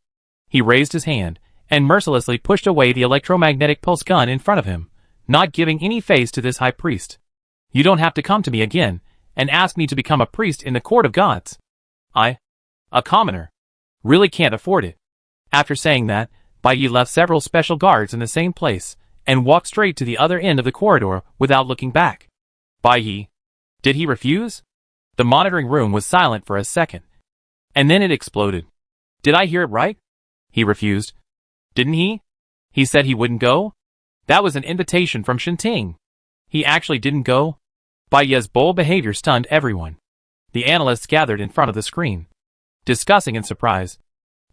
He raised his hand, and mercilessly pushed away the electromagnetic pulse gun in front of him, not giving any face to this high priest. You don't have to come to me again, and ask me to become a priest in the court of gods. I, a commoner, really can't afford it. After saying that, Bai Yi left several special guards in the same place, and walked straight to the other end of the corridor without looking back. Bai Yi. Did he refuse? The monitoring room was silent for a second, and then it exploded. Did I hear it right? He refused. Didn't he? He said he wouldn't go? That was an invitation from Shinting. He actually didn't go? Bai Yi's bold behavior stunned everyone. The analysts gathered in front of the screen, discussing in surprise,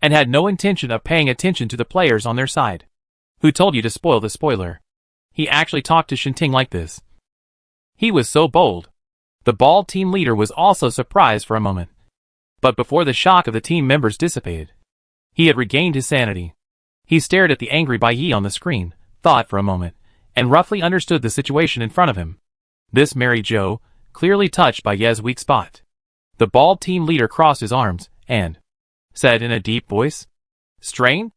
and had no intention of paying attention to the players on their side. Who told you to spoil the spoiler? He actually talked to Shinting like this. He was so bold. The bald team leader was also surprised for a moment. But before the shock of the team members dissipated, he had regained his sanity. He stared at the angry Bai Yi on the screen, thought for a moment, and roughly understood the situation in front of him. This Mary Jo clearly touched Bai Yi's weak spot. The bald team leader crossed his arms and said in a deep voice, "Strain?"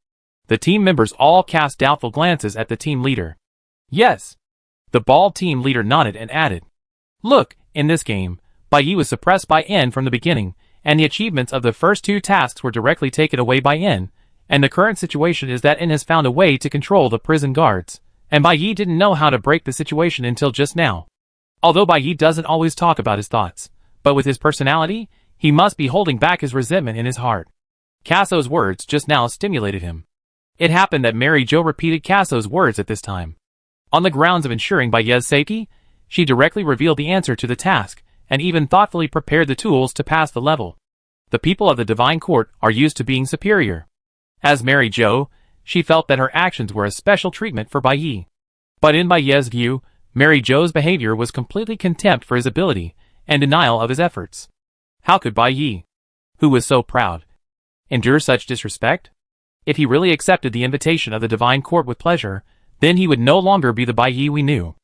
The team members all cast doubtful glances at the team leader. Yes. The bald team leader nodded and added, "Look, in this game, Bai Yi was suppressed by N from the beginning, and the achievements of the first two tasks were directly taken away by N, and the current situation is that N has found a way to control the prison guards, and Bai Yi didn't know how to break the situation until just now. Although Bai Yi doesn't always talk about his thoughts, but with his personality, he must be holding back his resentment in his heart." Casso's words just now stimulated him. It happened that Mary Jo repeated Casso's words at this time. On the grounds of ensuring Bai Yi's safety, she directly revealed the answer to the task, and even thoughtfully prepared the tools to pass the level. The people of the Divine Court are used to being superior. As Mary Jo, she felt that her actions were a special treatment for Bai Yi. But in Bai Yi's view, Mary Jo's behavior was completely contempt for his ability, and denial of his efforts. How could Bai Yi, who was so proud, endure such disrespect? If he really accepted the invitation of the Divine Court with pleasure, then he would no longer be the Bai Yi we knew.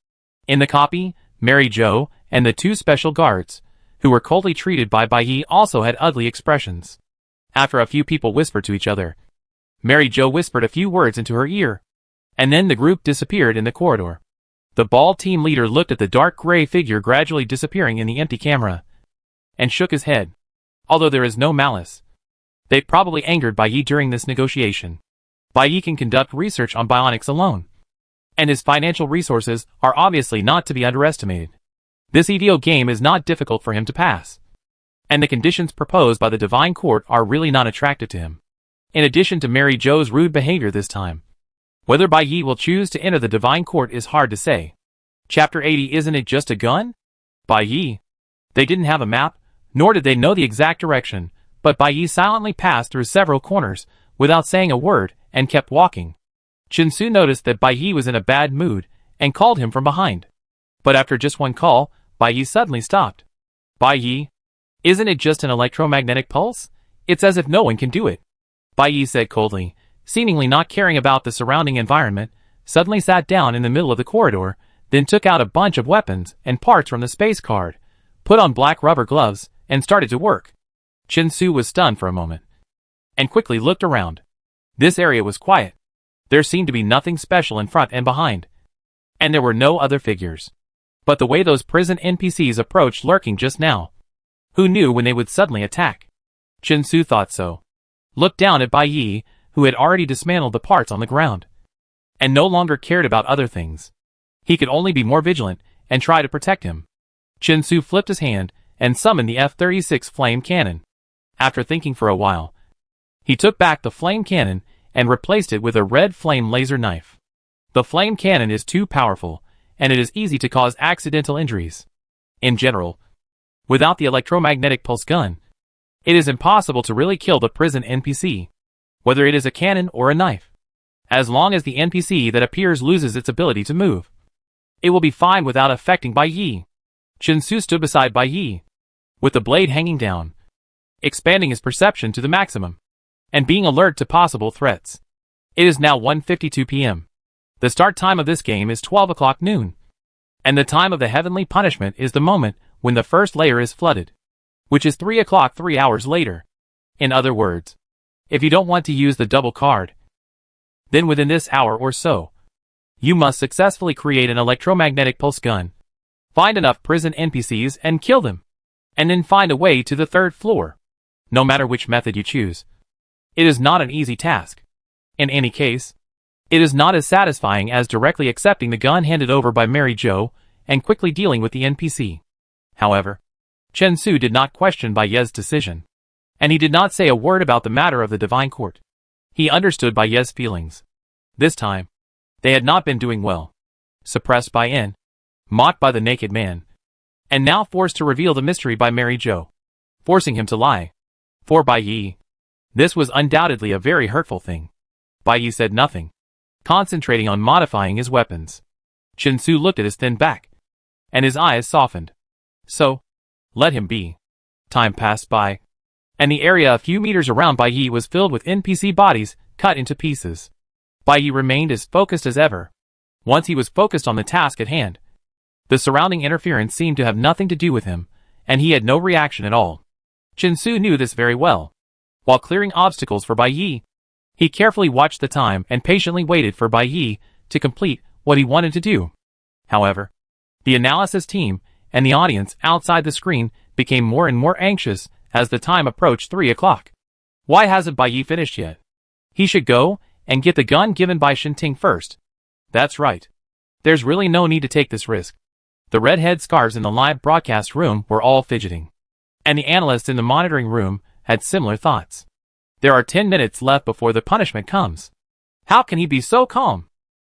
In the copy, Mary Jo and the two special guards, who were coldly treated by Bai Yi, also had ugly expressions. After a few people whispered to each other, Mary Jo whispered a few words into her ear, and then the group disappeared in the corridor. The bald team leader looked at the dark gray figure gradually disappearing in the empty camera, and shook his head. Although there is no malice, they probably angered Bai Yi during this negotiation. Bai Yi can conduct research on bionics alone, and his financial resources are obviously not to be underestimated. This EDO game is not difficult for him to pass, and the conditions proposed by the Divine Court are really not attractive to him. In addition to Mary Jo's rude behavior this time, whether Bai Yi will choose to enter the Divine Court is hard to say. Chapter 80. Isn't it just a gun? Bai Yi. They didn't have a map, nor did they know the exact direction, but Bai Yi silently passed through several corners, without saying a word, and kept walking. Chinsu noticed that Bai Yi was in a bad mood, and called him from behind. But after just one call, Bai Yi suddenly stopped. Bai Yi? Isn't it just an electromagnetic pulse? It's as if no one can do it. Bai Yi said coldly, seemingly not caring about the surrounding environment, suddenly sat down in the middle of the corridor, then took out a bunch of weapons and parts from the space card, put on black rubber gloves, and started to work. Chin-Su was stunned for a moment, and quickly looked around. This area was quiet. There seemed to be nothing special in front and behind, and there were no other figures. But the way those prison NPCs approached lurking just now, who knew when they would suddenly attack? Chin-Su thought so. Looked down at Bai Yi, who had already dismantled the parts on the ground, and no longer cared about other things. He could only be more vigilant and try to protect him. Chin-Su flipped his hand and summoned the F-36 flame cannon. After thinking for a while, he took back the flame cannon and replaced it with a red flame laser knife. The flame cannon is too powerful, and it is easy to cause accidental injuries. In general, without the electromagnetic pulse gun, it is impossible to really kill the prison NPC, whether it is a cannon or a knife. As long as the NPC that appears loses its ability to move, it will be fine without affecting Bai Yi. Chin-Su stood beside Bai Yi, with the blade hanging down, expanding his perception to the maximum, and being alert to possible threats. It is now 1:52 p.m. The start time of this game is 12 o'clock noon, and the time of the heavenly punishment is the moment when the first layer is flooded, which is 3 o'clock 3 hours later. In other words, if you don't want to use the double card, then within this hour or so, you must successfully create an electromagnetic pulse gun, find enough prison NPCs and kill them, and then find a way to the third floor. No matter which method you choose, it is not an easy task. In any case, it is not as satisfying as directly accepting the gun handed over by Mary Jo and quickly dealing with the NPC. However, Chin-Su did not question Bai Ye's decision, and he did not say a word about the matter of the Divine Court. He understood Bai Ye's feelings. This time, they had not been doing well. Suppressed by In, mocked by the naked man, and now forced to reveal the mystery by Mary Jo, forcing him to lie. For Bai Yi, this was undoubtedly a very hurtful thing. Bai Yi said nothing, concentrating on modifying his weapons. Chin-Su looked at his thin back, and his eyes softened. So, let him be. Time passed by, and the area a few meters around Bai Yi was filled with NPC bodies cut into pieces. Bai Yi remained as focused as ever. Once he was focused on the task at hand, the surrounding interference seemed to have nothing to do with him, and he had no reaction at all. Chin-Su knew this very well. While clearing obstacles for Bai Yi, he carefully watched the time and patiently waited for Bai Yi to complete what he wanted to do. However, the analysis team and the audience outside the screen became more and more anxious as the time approached 3 o'clock. Why hasn't Bai Yi finished yet? He should go and get the gun given by Shinting first. That's right. There's really no need to take this risk. The redhead scarves in the live broadcast room were all fidgeting, and the analysts in the monitoring room had similar thoughts. There are 10 minutes left before the punishment comes. How can he be so calm?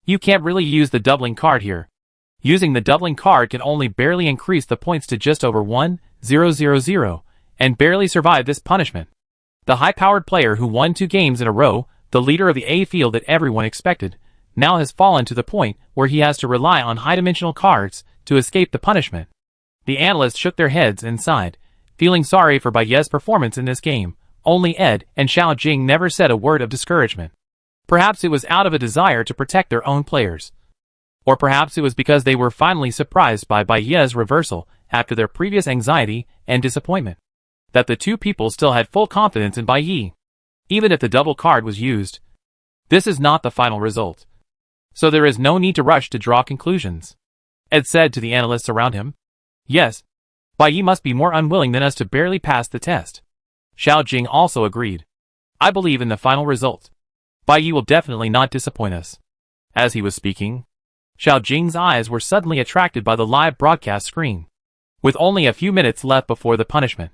You can't really use the doubling card here. Using the doubling card can only barely increase the points to just over 1,000, and barely survive this punishment. The high-powered player who won 2 games in a row, the leader of the A field that everyone expected, now has fallen to the point where he has to rely on high-dimensional cards to escape the punishment. The analysts shook their heads and sighed, feeling sorry for Bai Ye's performance in this game. Only Ed and Xiao Jing never said a word of discouragement. Perhaps it was out of a desire to protect their own players. Or perhaps it was because they were finally surprised by Bai Ye's reversal after their previous anxiety and disappointment, that the two people still had full confidence in Bai Yi, even if the double card was used. This is not the final result, so there is no need to rush to draw conclusions, Ed said to the analysts around him. Yes, Bai Yi must be more unwilling than us to barely pass the test. Xiao Jing also agreed. I believe in the final result. Bai Yi will definitely not disappoint us. As he was speaking, Xiao Jing's eyes were suddenly attracted by the live broadcast screen. With only a few minutes left before the punishment,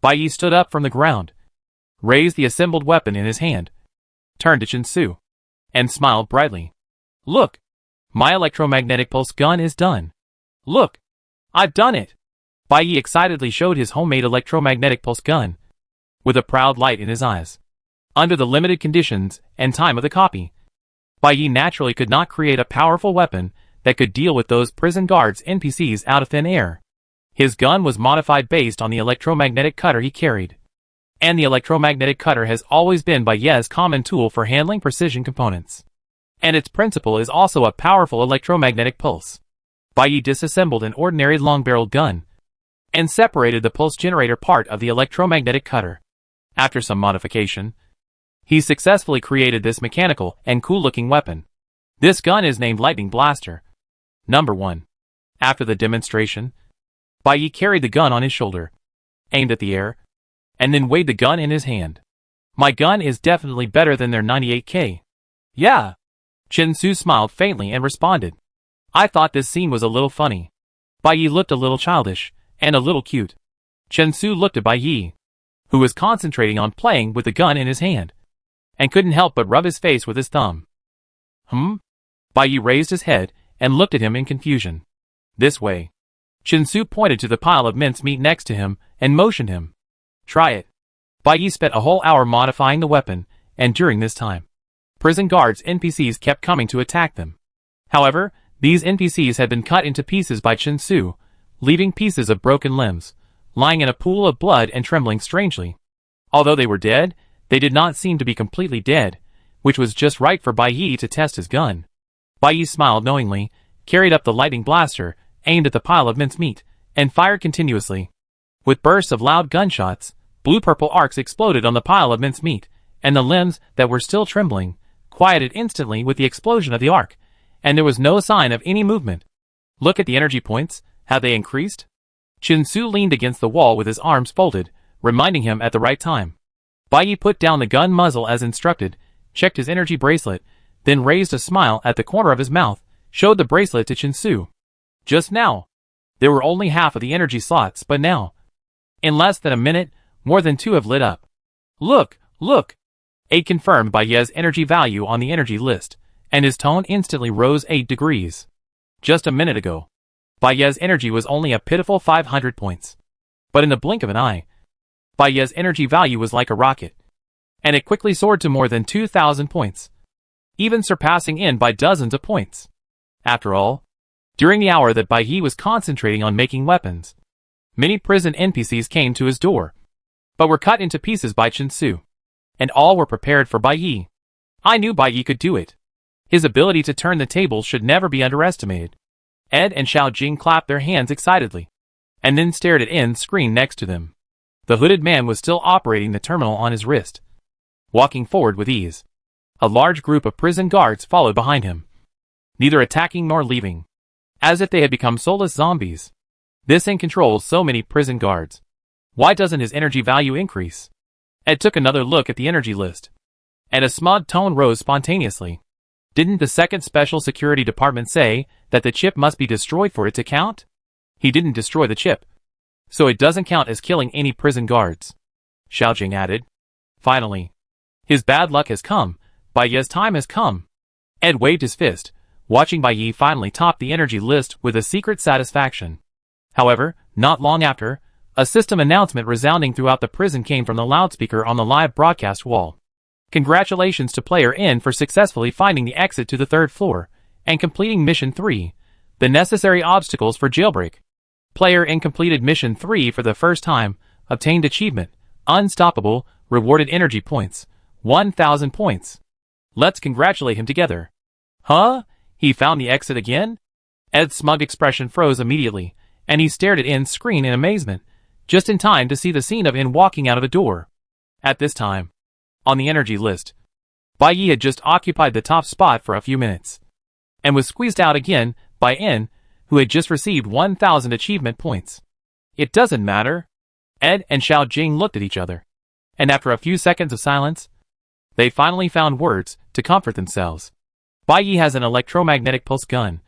Bai Yi stood up from the ground, raised the assembled weapon in his hand, turned to Chin-Su, and smiled brightly. Look! My electromagnetic pulse gun is done. Look! I've done it! Bai Yi excitedly showed his homemade electromagnetic pulse gun, with a proud light in his eyes. Under the limited conditions and time of the copy, Bai Yi naturally could not create a powerful weapon that could deal with those prison guards NPCs out of thin air. His gun was modified based on the electromagnetic cutter he carried, and the electromagnetic cutter has always been Bai Ye's common tool for handling precision components. And its principle is also a powerful electromagnetic pulse. Bai Yi disassembled an ordinary long-barreled gun, and separated the pulse generator part of the electromagnetic cutter. After some modification, he successfully created this mechanical and cool-looking weapon. This gun is named Lightning Blaster. Number 1. After the demonstration, Bai Yi carried the gun on his shoulder, aimed at the air, and then weighed the gun in his hand. My gun is definitely better than their 98K. Yeah. Chen Su smiled faintly and responded. I thought this scene was a little funny. Bai Yi looked a little childish, and a little cute. Chen Su looked at Bai Yi, who was concentrating on playing with the gun in his hand, and couldn't help but rub his face with his thumb. Bai Yi raised his head and looked at him in confusion. This way. Chen Su pointed to the pile of mincemeat next to him and motioned him. Try it. Bai Yi spent a whole hour modifying the weapon, and during this time, prison guards NPCs kept coming to attack them. However, these NPCs had been cut into pieces by Chen Su, leaving pieces of broken limbs, lying in a pool of blood and trembling strangely. Although they were dead, they did not seem to be completely dead, which was just right for Bai Yi to test his gun. Bai Yi smiled knowingly, carried up the lightning blaster, aimed at the pile of mincemeat, and fired continuously. With bursts of loud gunshots, blue-purple arcs exploded on the pile of mincemeat, and the limbs that were still trembling quieted instantly with the explosion of the arc, and there was no sign of any movement. Look at the energy points, have they increased? Chen Su leaned against the wall with his arms folded, reminding him at the right time. Bai Yi put down the gun muzzle as instructed, checked his energy bracelet, then raised a smile at the corner of his mouth, showed the bracelet to Chen Su. Just now, there were only half of the energy slots, but now, in less than a minute, more than 2 have lit up. Look, look! 8 confirmed Bai Yi's energy value on the energy list, and his tone instantly rose 8 degrees. Just a minute ago, Bai Yi's energy was only a pitiful 500 points. But in the blink of an eye, Bai Yi's energy value was like a rocket, and it quickly soared to more than 2,000 points, even surpassing In by dozens of points. After all, during the hour that Bai Yi was concentrating on making weapons, many prison NPCs came to his door, but were cut into pieces by Chen Su, and all were prepared for Bai Yi. I knew Bai Yi could do it. His ability to turn the tables should never be underestimated. Ed and Xiao Jing clapped their hands excitedly, and then stared at In's screen next to them. The hooded man was still operating the terminal on his wrist, walking forward with ease. A large group of prison guards followed behind him, neither attacking nor leaving, as if they had become soulless zombies. This In controls so many prison guards. Why doesn't his energy value increase? Ed took another look at the energy list, and a smug tone rose spontaneously. Didn't the 2nd Special Security Department say that the chip must be destroyed for it to count? He didn't destroy the chip, so it doesn't count as killing any prison guards, Xiao Jing added. Finally, his bad luck has come. Bai Yi's time has come. Ed waved his fist, watching Bai Yi finally top the energy list with a secret satisfaction. However, not long after, a system announcement resounding throughout the prison came from the loudspeaker on the live broadcast wall. Congratulations to Player N for successfully finding the exit to the 3rd floor and completing Mission 3, the necessary obstacles for jailbreak. Player N completed Mission 3 for the first time, obtained achievement, Unstoppable, rewarded energy points, 1,000 points. Let's congratulate him together. Huh? He found the exit again? Ed's smug expression froze immediately, and he stared at In's screen in amazement, just in time to see the scene of In walking out of a door. At this time, on the energy list, Bai Yi had just occupied the top spot for a few minutes, and was squeezed out again by In, who had just received 1,000 achievement points. It doesn't matter. Ed and Xiao Jing looked at each other, and after a few seconds of silence, they finally found words to comfort themselves. Bai Yi has an electromagnetic pulse gun,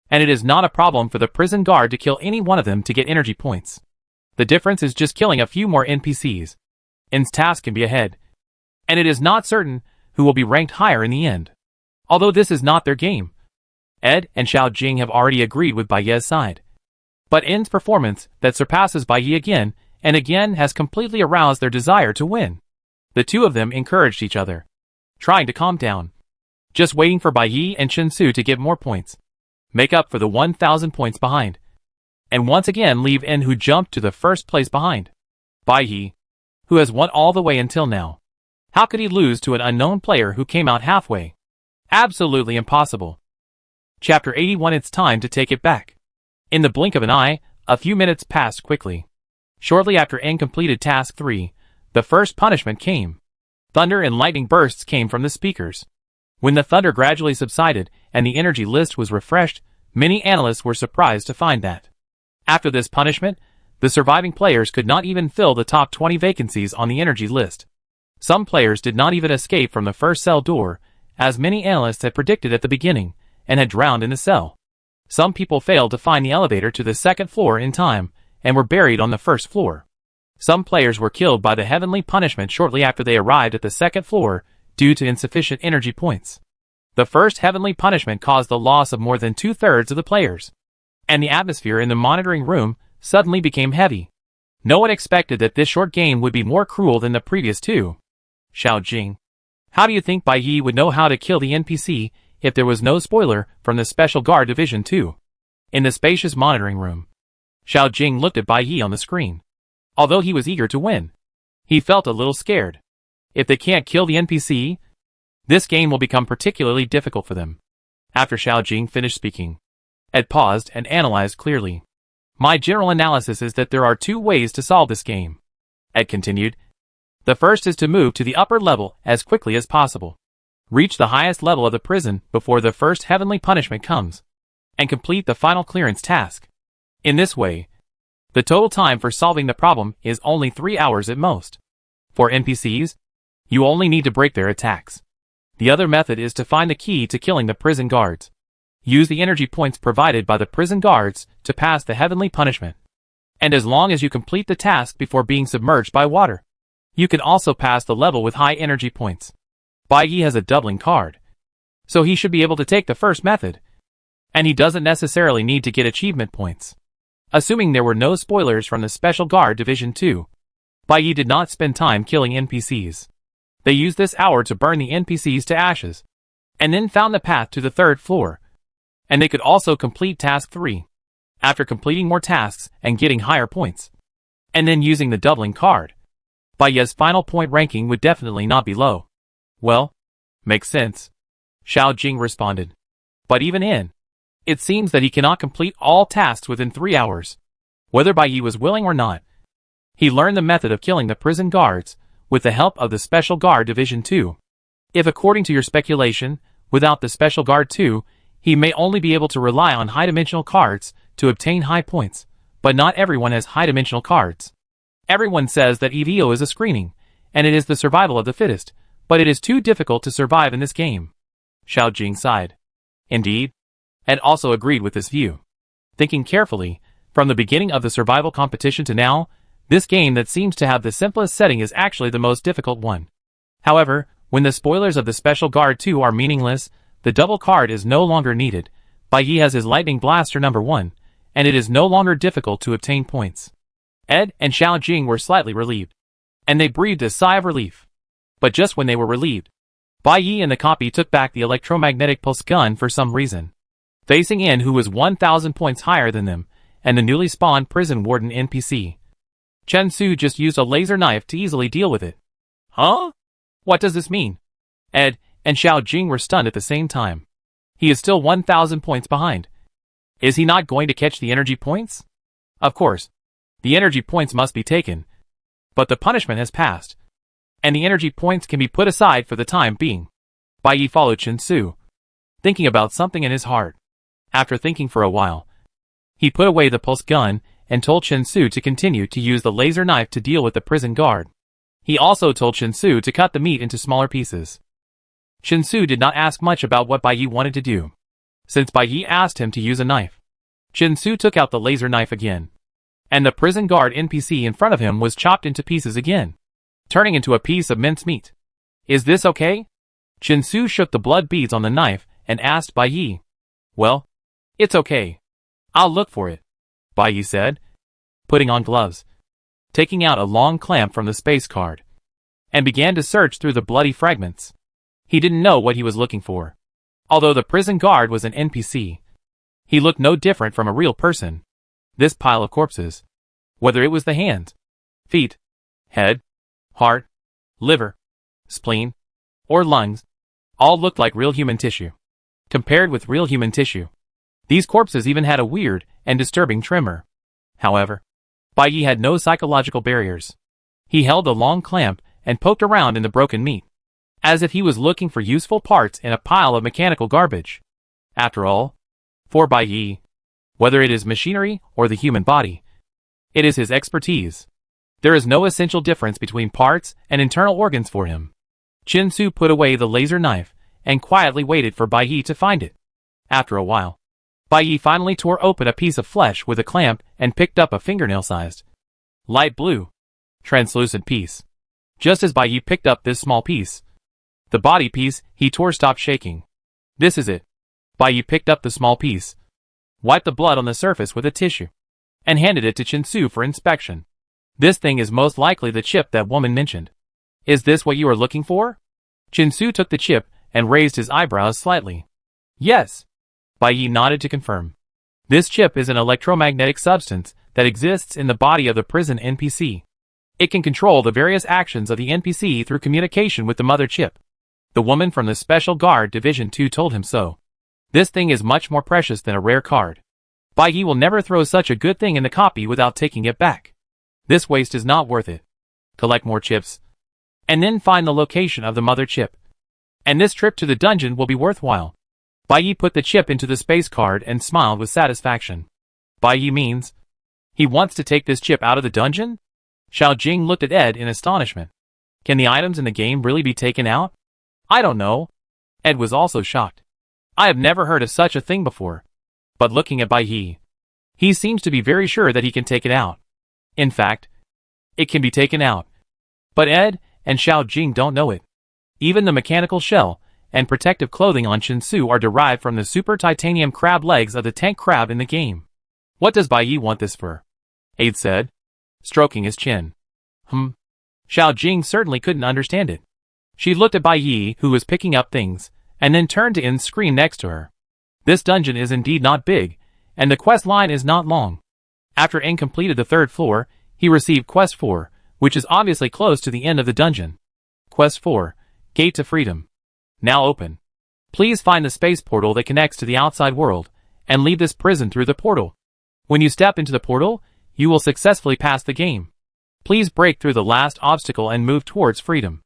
and it is not a problem for the prison guard to kill any one of them to get energy points. The difference is just killing a few more NPCs. In's task can be ahead, and it is not certain who will be ranked higher in the end. Although this is not their game. Ed and Xiao Jing have already agreed with Bai Yi's side. But In's performance that surpasses Bai Yi again and again has completely aroused their desire to win. The two of them encouraged each other, trying to calm down, just waiting for Bai Yi and Chen Su to get more points, make up for the 1,000 points behind, and once again leave In, who jumped to the first place behind. Bai Yi, who has won all the way until now. How could he lose to an unknown player who came out halfway? Absolutely impossible. Chapter 81. It's time to take it back. In the blink of an eye, A few minutes passed quickly. Shortly after N completed Task 3, the first punishment came. Thunder and lightning bursts came from the speakers. When the thunder gradually subsided and the energy list was refreshed, many analysts were surprised to find that, after this punishment, the surviving players could not even fill the top 20 vacancies on the energy list. Some players did not even escape from the first cell door, as many analysts had predicted at the beginning, and had drowned in the cell. Some people failed to find the elevator to the second floor in time, and were buried on the first floor. Some players were killed by the heavenly punishment shortly after they arrived at the second floor, due to insufficient energy points. The first heavenly punishment caused the loss of more than 2/3 of the players. And the atmosphere in the monitoring room suddenly became heavy. No one expected that this short game would be more cruel than the previous two. Xiao Jing, how do you think Bai Yi would know how to kill the NPC if there was no spoiler from the Special Guard Division 2? In the spacious monitoring room, Xiao Jing looked at Bai Yi on the screen. Although he was eager to win, he felt a little scared. If they can't kill the NPC, this game will become particularly difficult for them. After Xiao Jing finished speaking, Ed paused and analyzed clearly. My general analysis is that there are two ways to solve this game. Ed continued. The first is to move to the upper level as quickly as possible. Reach the highest level of the prison before the first heavenly punishment comes, and complete the final clearance task. In this way, the total time for solving the problem is only 3 hours at most. For NPCs, you only need to break their attacks. The other method is to find the key to killing the prison guards. Use the energy points provided by the prison guards to pass the heavenly punishment. And as long as you complete the task before being submerged by water, you can also pass the level with high energy points. Bai Yi has a doubling card, so he should be able to take the first method. And he doesn't necessarily need to get achievement points. Assuming there were no spoilers from the Special Guard Division 2, Bai Yi did not spend time killing NPCs. They used this hour to burn the NPCs to ashes, and then found the path to the third floor. And they could also complete Task 3, after completing more tasks and getting higher points. And then using the doubling card, Bai Yi's final point ranking would definitely not be low. Well, makes sense, Xiao Jing responded. But even in, it seems that he cannot complete all tasks within 3 hours. Whether Bai Yi was willing or not, he learned the method of killing the prison guards with the help of the Special Guard Division 2. If according to your speculation, without the Special Guard 2, he may only be able to rely on high-dimensional cards to obtain high points, but not everyone has high-dimensional cards. Everyone says that EVO is a screening, and it is the survival of the fittest, but it is too difficult to survive in this game. Xiao Jing sighed. Indeed, Ed also agreed with this view. Thinking carefully, from the beginning of the survival competition to now, this game that seems to have the simplest setting is actually the most difficult one. However, when the spoilers of the Special Guard 2 are meaningless, the double card is no longer needed. Bai Yi has his Lightning Blaster number 1, and it is no longer difficult to obtain points. Ed and Xiao Jing were slightly relieved, and they breathed a sigh of relief. But just when they were relieved, Bai Yi and the copy took back the electromagnetic pulse gun for some reason. Facing In, who was 1,000 points higher than them, and the newly spawned prison warden NPC, Chen Su just used a laser knife to easily deal with it. Huh? What does this mean? Ed and Xiao Jing were stunned at the same time. He is still 1,000 points behind. Is he not going to catch the energy points? Of course, the energy points must be taken. But the punishment has passed, and the energy points can be put aside for the time being. Bai Yi followed Chen Su, thinking about something in his heart. After thinking for a while, he put away the pulse gun and told Chen Su to continue to use the laser knife to deal with the prison guard. He also told Chen Su to cut the meat into smaller pieces. Chen Su did not ask much about what Bai Yi wanted to do, since Bai Yi asked him to use a knife. Chen Su took out the laser knife again, and the prison guard NPC in front of him was chopped into pieces again, turning into a piece of mincemeat. Is this okay? Chen Su shook the blood beads on the knife and asked Bai Yi. Well, it's okay. I'll look for it, Bai Yi said, putting on gloves, taking out a long clamp from the space card, and began to search through the bloody fragments. He didn't know what he was looking for. Although the prison guard was an NPC, he looked no different from a real person. This pile of corpses, whether it was the hands, feet, head, heart, liver, spleen, or lungs, all looked like real human tissue. Compared with real human tissue, these corpses even had a weird and disturbing tremor. However, Bai Yi had no psychological barriers. He held a long clamp and poked around in the broken meat, as if he was looking for useful parts in a pile of mechanical garbage. After all, for Bai Yi, whether it is machinery or the human body, it is his expertise. There is no essential difference between parts and internal organs for him. Chen Su put away the laser knife and quietly waited for Bai Yi to find it. After a while, Bai Yi finally tore open a piece of flesh with a clamp and picked up a fingernail-sized, light blue, translucent piece. Just as Bai Yi picked up this small piece, the body piece he tore stopped shaking. This is it. Bai Yi picked up the small piece, wiped the blood on the surface with a tissue, and handed it to Chen Su for inspection. This thing is most likely the chip that woman mentioned. Is this what you are looking for? Chen Su took the chip and raised his eyebrows slightly. Yes. Bai Yi nodded to confirm. This chip is an electromagnetic substance that exists in the body of the prison NPC. It can control the various actions of the NPC through communication with the mother chip. The woman from the Special Guard Division 2 told him so. This thing is much more precious than a rare card. Bai Yi will never throw such a good thing in the copy without taking it back. This waste is not worth it. Collect more chips, and then find the location of the mother chip, and this trip to the dungeon will be worthwhile. Bai Yi put the chip into the space card and smiled with satisfaction. Bai Yi means he wants to take this chip out of the dungeon? Xiao Jing looked at Ed in astonishment. Can the items in the game really be taken out? I don't know. Ed was also shocked. I have never heard of such a thing before. But looking at Bai Yi, he seems to be very sure that he can take it out. In fact, it can be taken out. But Ed and Xiao Jing don't know it. Even the mechanical shell and protective clothing on Chen Su are derived from the super titanium crab legs of the tank crab in the game. What does Bai Yi want this for? Ade said, stroking his chin. Xiao Jing certainly couldn't understand it. She looked at Bai Yi, who was picking up things, and then turned to In's screen next to her. This dungeon is indeed not big, and the quest line is not long. After In completed the 3rd floor, he received Quest 4, which is obviously close to the end of the dungeon. Quest 4, Gate to Freedom. Now open. Please find the space portal that connects to the outside world, and leave this prison through the portal. When you step into the portal, you will successfully pass the game. Please break through the last obstacle and move towards freedom.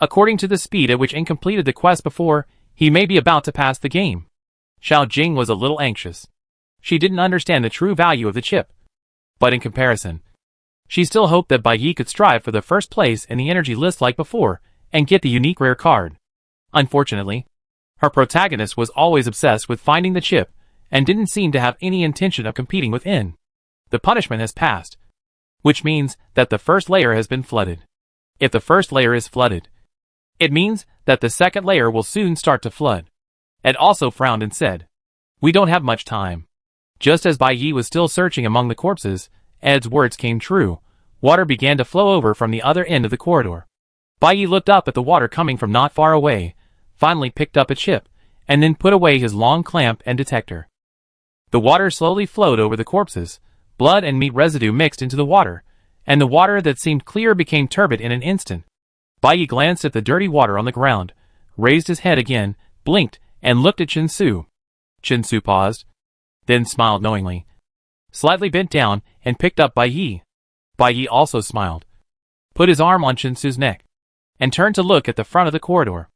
According to the speed at which In completed the quest before, he may be about to pass the game. Xiao Jing was a little anxious. She didn't understand the true value of the chip. But in comparison, she still hoped that Bai Yi could strive for the first place in the energy list like before, and get the unique rare card. Unfortunately, her protagonist was always obsessed with finding the chip, and didn't seem to have any intention of competing with In. The punishment has passed, which means that the first layer has been flooded. If the first layer is flooded, it means that the second layer will soon start to flood. Ed also frowned and said, "We don't have much time." Just as Bai Yi was still searching among the corpses, Ed's words came true. Water began to flow over from the other end of the corridor. Bai Yi looked up at the water coming from not far away, finally picked up a chip, and then put away his long clamp and detector. The water slowly flowed over the corpses. Blood and meat residue mixed into the water, and the water that seemed clear became turbid in an instant. Bai Yi glanced at the dirty water on the ground, raised his head again, blinked, and looked at Chen Su. Chen Su paused, then smiled knowingly, slightly bent down, and picked up Bai Yi. Bai Yi also smiled, put his arm on Chen Su's neck, and turned to look at the front of the corridor.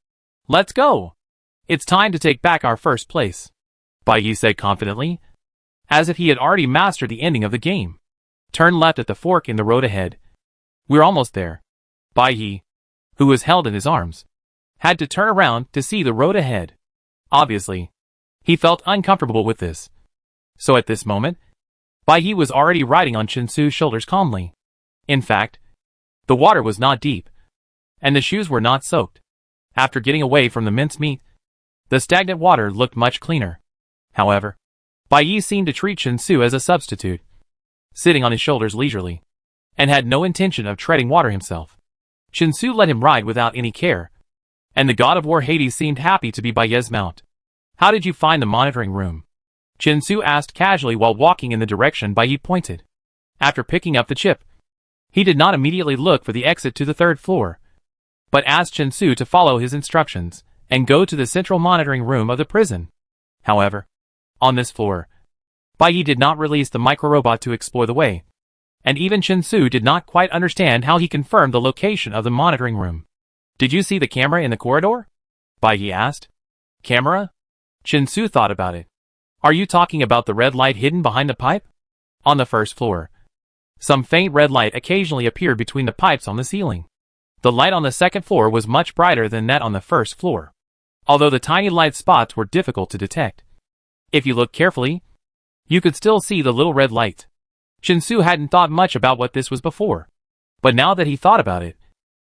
"Let's go! It's time to take back our first place," Bai Yi said confidently, as if he had already mastered the ending of the game. Turn left at the fork in the road ahead. We're almost there. Bai Yi, who was held in his arms, had to turn around to see the road ahead. Obviously, he felt uncomfortable with this. So at this moment, Bai Yi was already riding on Chen Su's shoulders calmly. In fact, the water was not deep, and the shoes were not soaked. After getting away from the mincemeat, the stagnant water looked much cleaner. However, Bai Yi seemed to treat Chen Su as a substitute, sitting on his shoulders leisurely, and had no intention of treading water himself. Chen Su let him ride without any care, and the god of war Hades seemed happy to be Bai Yi's mount. "How did you find the monitoring room?" Chen Su asked casually while walking in the direction Bai Yi pointed. After picking up the chip, he did not immediately look for the exit to the 3rd floor, but asked Chen Su to follow his instructions and go to the central monitoring room of the prison. However, on this floor, Bai Yi did not release the micro-robot to explore the way, and even Chen Su did not quite understand how he confirmed the location of the monitoring room. Did you see the camera in the corridor? Bai Yi asked. Camera? Chen Su thought about it. Are you talking about the red light hidden behind the pipe? On the first floor. Some faint red light occasionally appeared between the pipes on the ceiling. The light on the second floor was much brighter than that on the first floor, although the tiny light spots were difficult to detect. If you look carefully, you could still see the little red light. Chen Su hadn't thought much about what this was before, but now that he thought about it,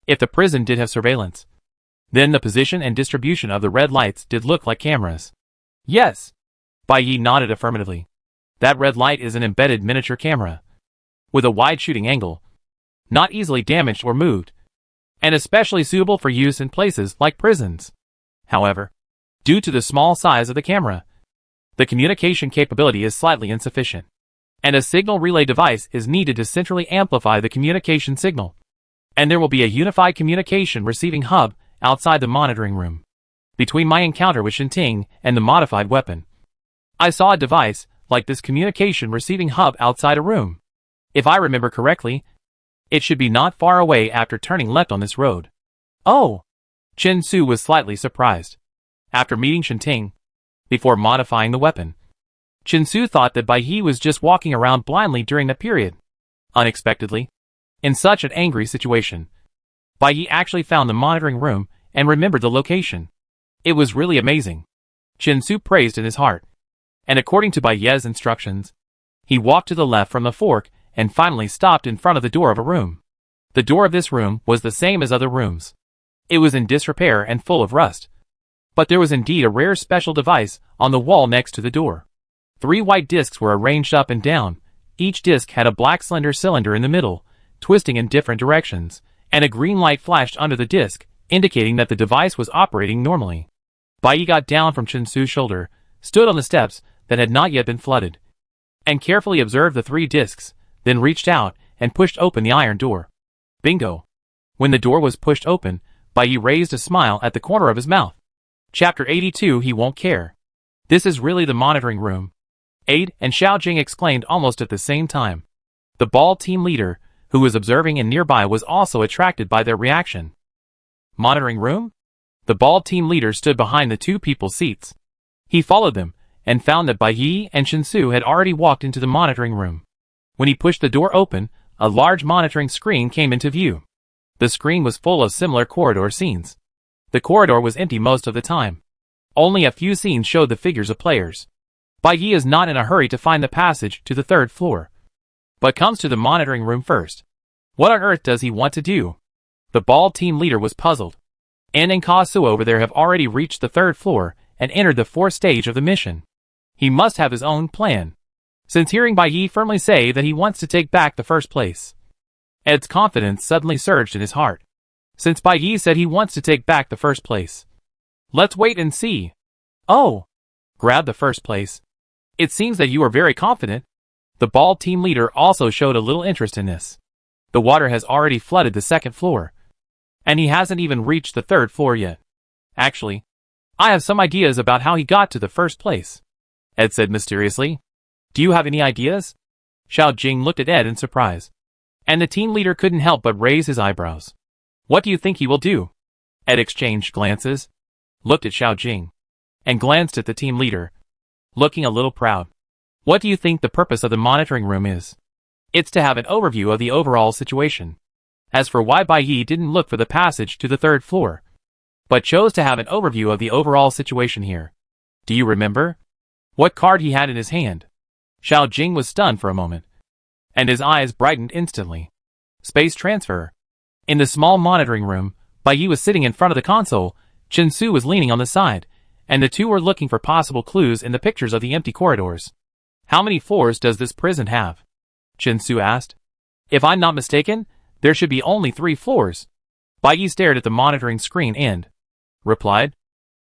if the prison did have surveillance, then the position and distribution of the red lights did look like cameras. Yes. Bai Yi nodded affirmatively. That red light is an embedded miniature camera, with a wide shooting angle, not easily damaged or moved, and especially suitable for use in places like prisons. However, due to the small size of the camera, the communication capability is slightly insufficient, and a signal relay device is needed to centrally amplify the communication signal. And there will be a unified communication receiving hub outside the monitoring room. Between my encounter with Shinting and the modified weapon, I saw a device like this communication receiving hub outside a room. If I remember correctly, it should be not far away after turning left on this road. Oh! Chen Su was slightly surprised. After meeting Shinting, before modifying the weapon, Chen Su thought that Bai Yi was just walking around blindly during that period. Unexpectedly, in such an angry situation, Bai Yi actually found the monitoring room and remembered the location. It was really amazing. Chen Su praised in his heart. And according to Bai Yi's instructions, he walked to the left from the fork and finally stopped in front of the door of a room. The door of this room was the same as other rooms. It was in disrepair and full of rust. But there was indeed a rare special device on the wall next to the door. 3 white discs were arranged up and down. Each disc had a black slender cylinder in the middle, twisting in different directions, and a green light flashed under the disc, indicating that the device was operating normally. Bai Yi got down from Chen Su's shoulder, stood on the steps that had not yet been flooded, and carefully observed the 3 discs, then reached out and pushed open the iron door. Bingo! When the door was pushed open, Bai Yi raised a smile at the corner of his mouth. Chapter 82. He won't care. This is really the monitoring room. Aide and Xiao Jing exclaimed almost at the same time. The bald team leader, who was observing in nearby, was also attracted by their reaction. Monitoring room? The bald team leader stood behind the 2 people's seats. He followed them, and found that Bai Yi and Chen Su had already walked into the monitoring room. When he pushed the door open, a large monitoring screen came into view. The screen was full of similar corridor scenes. The corridor was empty most of the time. Only a few scenes showed the figures of players. Bai Yi is not in a hurry to find the passage to the 3rd floor, but comes to the monitoring room first. What on earth does he want to do? The bald team leader was puzzled. An and Ka Su over there have already reached the 3rd floor and entered the 4th stage of the mission. He must have his own plan, since hearing Bai Yi firmly say that he wants to take back the 1st place. Ed's confidence suddenly surged in his heart. Since Bai Yi said he wants to take back the 1st place, let's wait and see. Oh! Grab the 1st place. It seems that you are very confident. The bald team leader also showed a little interest in this. The water has already flooded the 2nd floor, and he hasn't even reached the 3rd floor yet. Actually, I have some ideas about how he got to the 1st place, Ed said mysteriously. Do you have any ideas? Xiao Jing looked at Ed in surprise, and the team leader couldn't help but raise his eyebrows. What do you think he will do? Ed exchanged glances, looked at Xiao Jing, and glanced at the team leader, looking a little proud. What do you think the purpose of the monitoring room is? It's to have an overview of the overall situation. As for why Bai Yi didn't look for the passage to the 3rd floor, but chose to have an overview of the overall situation here. Do you remember what card he had in his hand? Xiao Jing was stunned for a moment, and his eyes brightened instantly. Space transfer. In the small monitoring room, Bai Yi was sitting in front of the console, Chen Su was leaning on the side, and the 2 were looking for possible clues in the pictures of the empty corridors. How many floors does this prison have? Chen Su asked. If I'm not mistaken, there should be only 3 floors. Bai Yi stared at the monitoring screen and replied.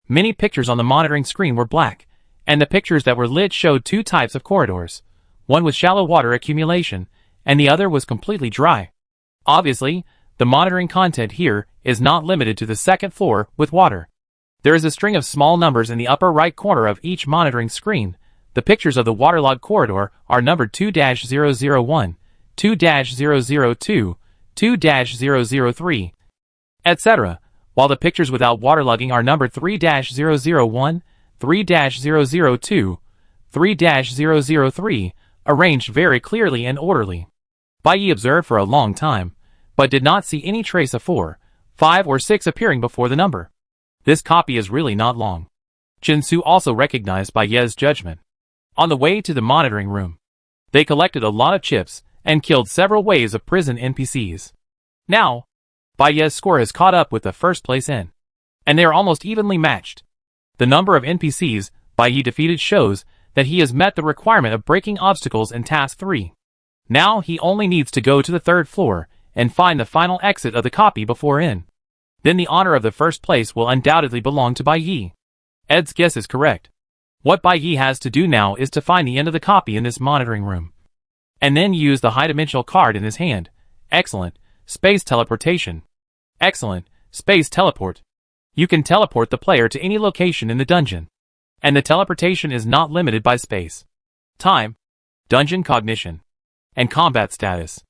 Many pictures on the monitoring screen were black, and the pictures that were lit showed 2 types of corridors. One was shallow water accumulation, and the other was completely dry. Obviously, the monitoring content here is not limited to the 2nd floor with water. There is a string of small numbers in the upper right corner of each monitoring screen, The pictures of the waterlogged corridor are numbered 2-001, 2-002, 2-003, etc., while the pictures without waterlogging are numbered 3-001, 3-002, 3-003, arranged very clearly and orderly. Bai Yi observed for a long time, but did not see any trace of 4, 5 or 6 appearing before the number. This copy is really not long. Jinsu also recognized Bai Yi's judgment. On the way to the monitoring room, they collected a lot of chips and killed several waves of prison NPCs. Now, Bai Yi's score has caught up with the first place in, and they are almost evenly matched. The number of NPCs Bai Yi defeated shows that he has met the requirement of breaking obstacles in Task 3. Now he only needs to go to the 3rd floor and find the final exit of the copy before in. Then the honor of the first place will undoubtedly belong to Bai Yi. Ed's guess is correct. What Bai Yi has to do now is to find the end of the copy in this monitoring room, and then use the high-dimensional card in his hand. Excellent. Space teleportation. Excellent. Space teleport. You can teleport the player to any location in the dungeon, and the teleportation is not limited by space, time, dungeon cognition, and combat status.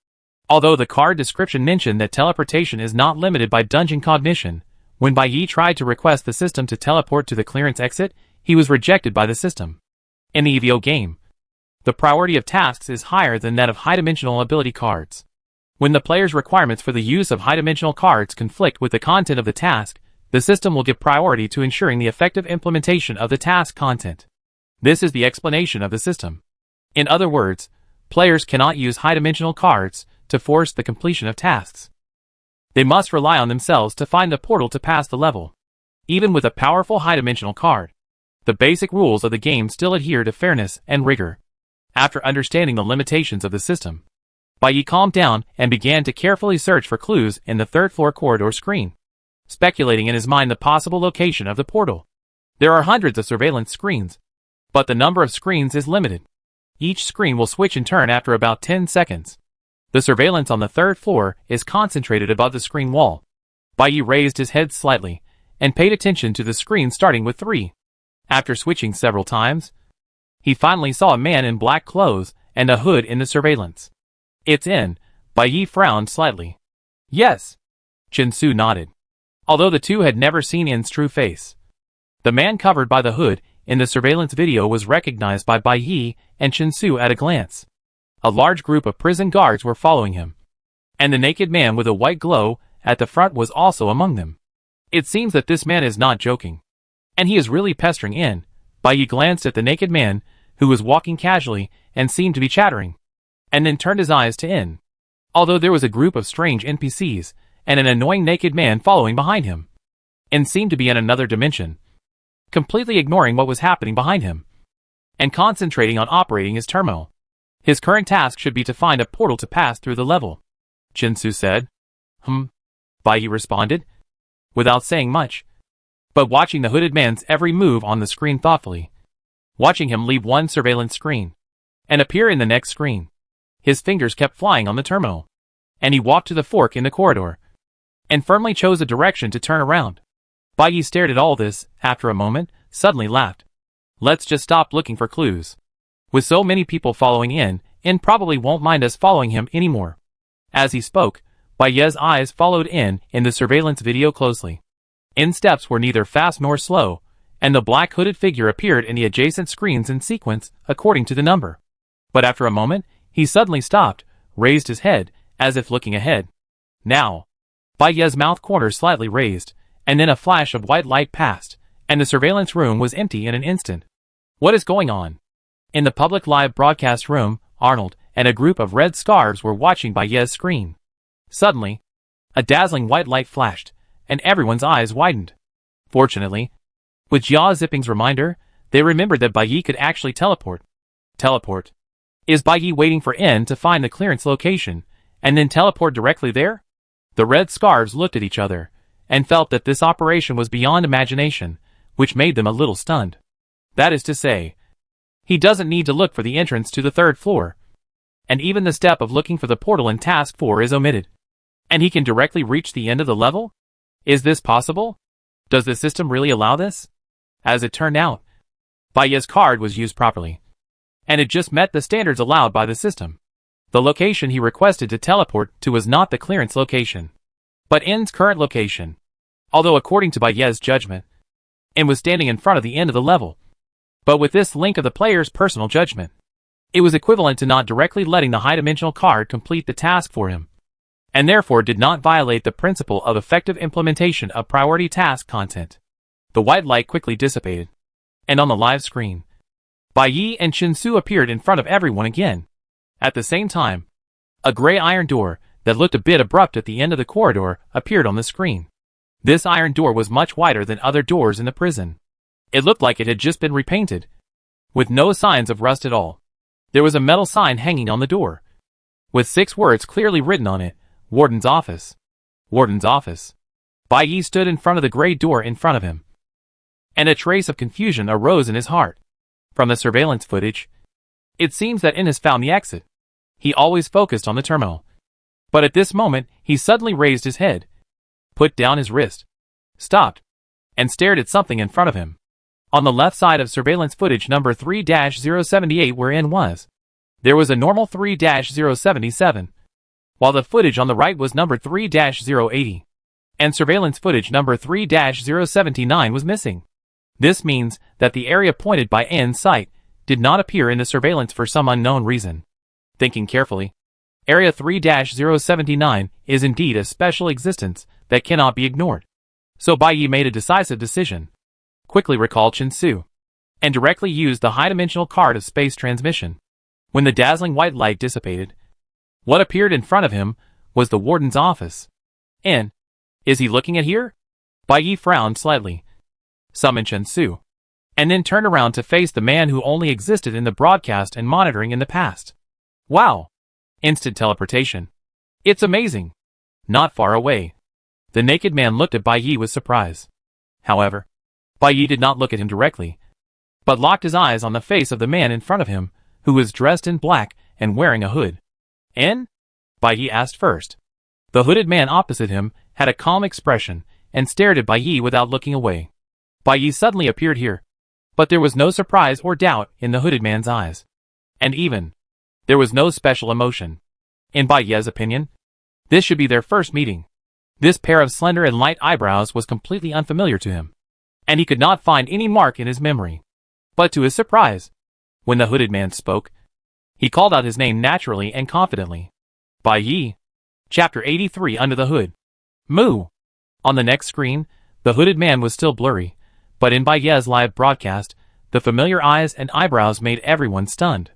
Although the card description mentioned that teleportation is not limited by dungeon cognition, when Bai Yi tried to request the system to teleport to the clearance exit, he was rejected by the system. In the EVO game, the priority of tasks is higher than that of high-dimensional ability cards. When the player's requirements for the use of high-dimensional cards conflict with the content of the task, the system will give priority to ensuring the effective implementation of the task content. This is the explanation of the system. In other words, players cannot use high-dimensional cards to force the completion of tasks. They must rely on themselves to find the portal to pass the level. Even with a powerful high-dimensional card, the basic rules of the game still adhere to fairness and rigor. After understanding the limitations of the system, Bai Yi calmed down and began to carefully search for clues in the 3rd floor corridor screen, speculating in his mind the possible location of the portal. There are hundreds of surveillance screens, but the number of screens is limited. Each screen will switch in turn after about 10 seconds. The surveillance on the 3rd floor is concentrated above the screen wall. Bai Yi raised his head slightly and paid attention to the screen starting with 3. After switching several times, he finally saw a man in black clothes and a hood in the surveillance. It's in. Bai Yi frowned slightly. Yes. Jinsu nodded. Although the two had never seen In's true face, the man covered by the hood in the surveillance video was recognized by Bai Yi and Jinsu at a glance. A large group of prison guards were following him, and the naked man with a white glow at the front was also among them. It seems that this man is not joking, and he is really pestering In. Bai Yi glanced at the naked man, who was walking casually and seemed to be chattering, and then turned his eyes to In. Although there was a group of strange NPCs and an annoying naked man following behind him, In seemed to be in another dimension, completely ignoring what was happening behind him, and concentrating on operating his terminal. His current task should be to find a portal to pass through the level, Jinsu said. Bai Yi responded, without saying much, but watching the hooded man's every move on the screen thoughtfully, watching him leave one surveillance screen and appear in the next screen. His fingers kept flying on the terminal, and he walked to the fork in the corridor and firmly chose a direction to turn around. Bai Yi stared at all this, after a moment, suddenly laughed. Let's just stop looking for clues. With so many people following In probably won't mind us following him anymore. As he spoke, Bai Yi's eyes followed In the surveillance video closely. In's steps were neither fast nor slow, and the black hooded figure appeared in the adjacent screens in sequence according to the number. But after a moment, he suddenly stopped, raised his head, as if looking ahead. Now, Bai Yi's mouth corners slightly raised, and then a flash of white light passed, and the surveillance room was empty in an instant. What is going on? In the public live broadcast room, Arnold and a group of red scarves were watching Bai Yi's screen. Suddenly, a dazzling white light flashed, and everyone's eyes widened. Fortunately, with Jia Zipping's reminder, they remembered that Bai Yi could actually teleport. Teleport. Is Bai Yi waiting for In to find the clearance location, and then teleport directly there? The red scarves looked at each other, and felt that this operation was beyond imagination, which made them a little stunned. That is to say, he doesn't need to look for the entrance to the 3rd floor, and even the step of looking for the portal in Task 4 is omitted. And he can directly reach the end of the level? Is this possible? Does the system really allow this? As it turned out, Bai Yi's card was used properly. and had just met the standards allowed by the system. The location he requested to teleport to was not the clearance location, but N's current location. Although according to Baye's judgment, N was standing in front of the end of the level. But with this link of the player's personal judgment, it was equivalent to not directly letting the high-dimensional card complete the task for him, and therefore did not violate the principle of effective implementation of priority task content. The white light quickly dissipated, and on the live screen, Baye and Chinsu appeared in front of everyone again. At the same time, a gray iron door that looked a bit abrupt at the end of the corridor appeared on the screen. This iron door was much wider than other doors in the prison. It looked like it had just been repainted, with no signs of rust at all. There was a metal sign hanging on the door, with 6 words clearly written on it: Warden's Office. Warden's Office. Baye stood in front of the gray door in front of him, and a trace of confusion arose in his heart. From the surveillance footage, it seems that N has found the exit. He always focused on the terminal, but at this moment he suddenly raised his head, put down his wrist, stopped, and stared at something in front of him. On the left side of surveillance footage number 3-078 where N was, there was a normal 3-077, while the footage on the right was number 3-080, and surveillance footage number 3-079 was missing. This means that the area pointed by N's sight did not appear in the surveillance for some unknown reason. Thinking carefully, Area 3-079 is indeed a special existence that cannot be ignored. So Baye made a decisive decision, quickly recalled Chinsu, and directly used the high-dimensional card of space transmission. When the dazzling white light dissipated, what appeared in front of him was the warden's office. N, is he looking at here? Baye frowned slightly, summoned Chinsu, and then turned around to face the man who only existed in the broadcast and monitoring in the past. Wow! Instant teleportation. It's amazing. Not far away. The naked man looked at Baye with surprise. However, Baye did not look at him directly, but locked his eyes on the face of the man in front of him, who was dressed in black and wearing a hood. N? Baye asked first. The hooded man opposite him had a calm expression and stared at Baye without looking away. Baye suddenly appeared here, but there was no surprise or doubt in the hooded man's eyes. And even, there was no special emotion. In Baye's opinion, this should be their first meeting. This pair of slender and light eyebrows was completely unfamiliar to him, and he could not find any mark in his memory. But to his surprise, when the hooded man spoke, he called out his name naturally and confidently. Baye. Chapter 83 Under the Hood. Moo. On the next screen, the hooded man was still blurry, but in Baye's live broadcast, the familiar eyes and eyebrows made everyone stunned.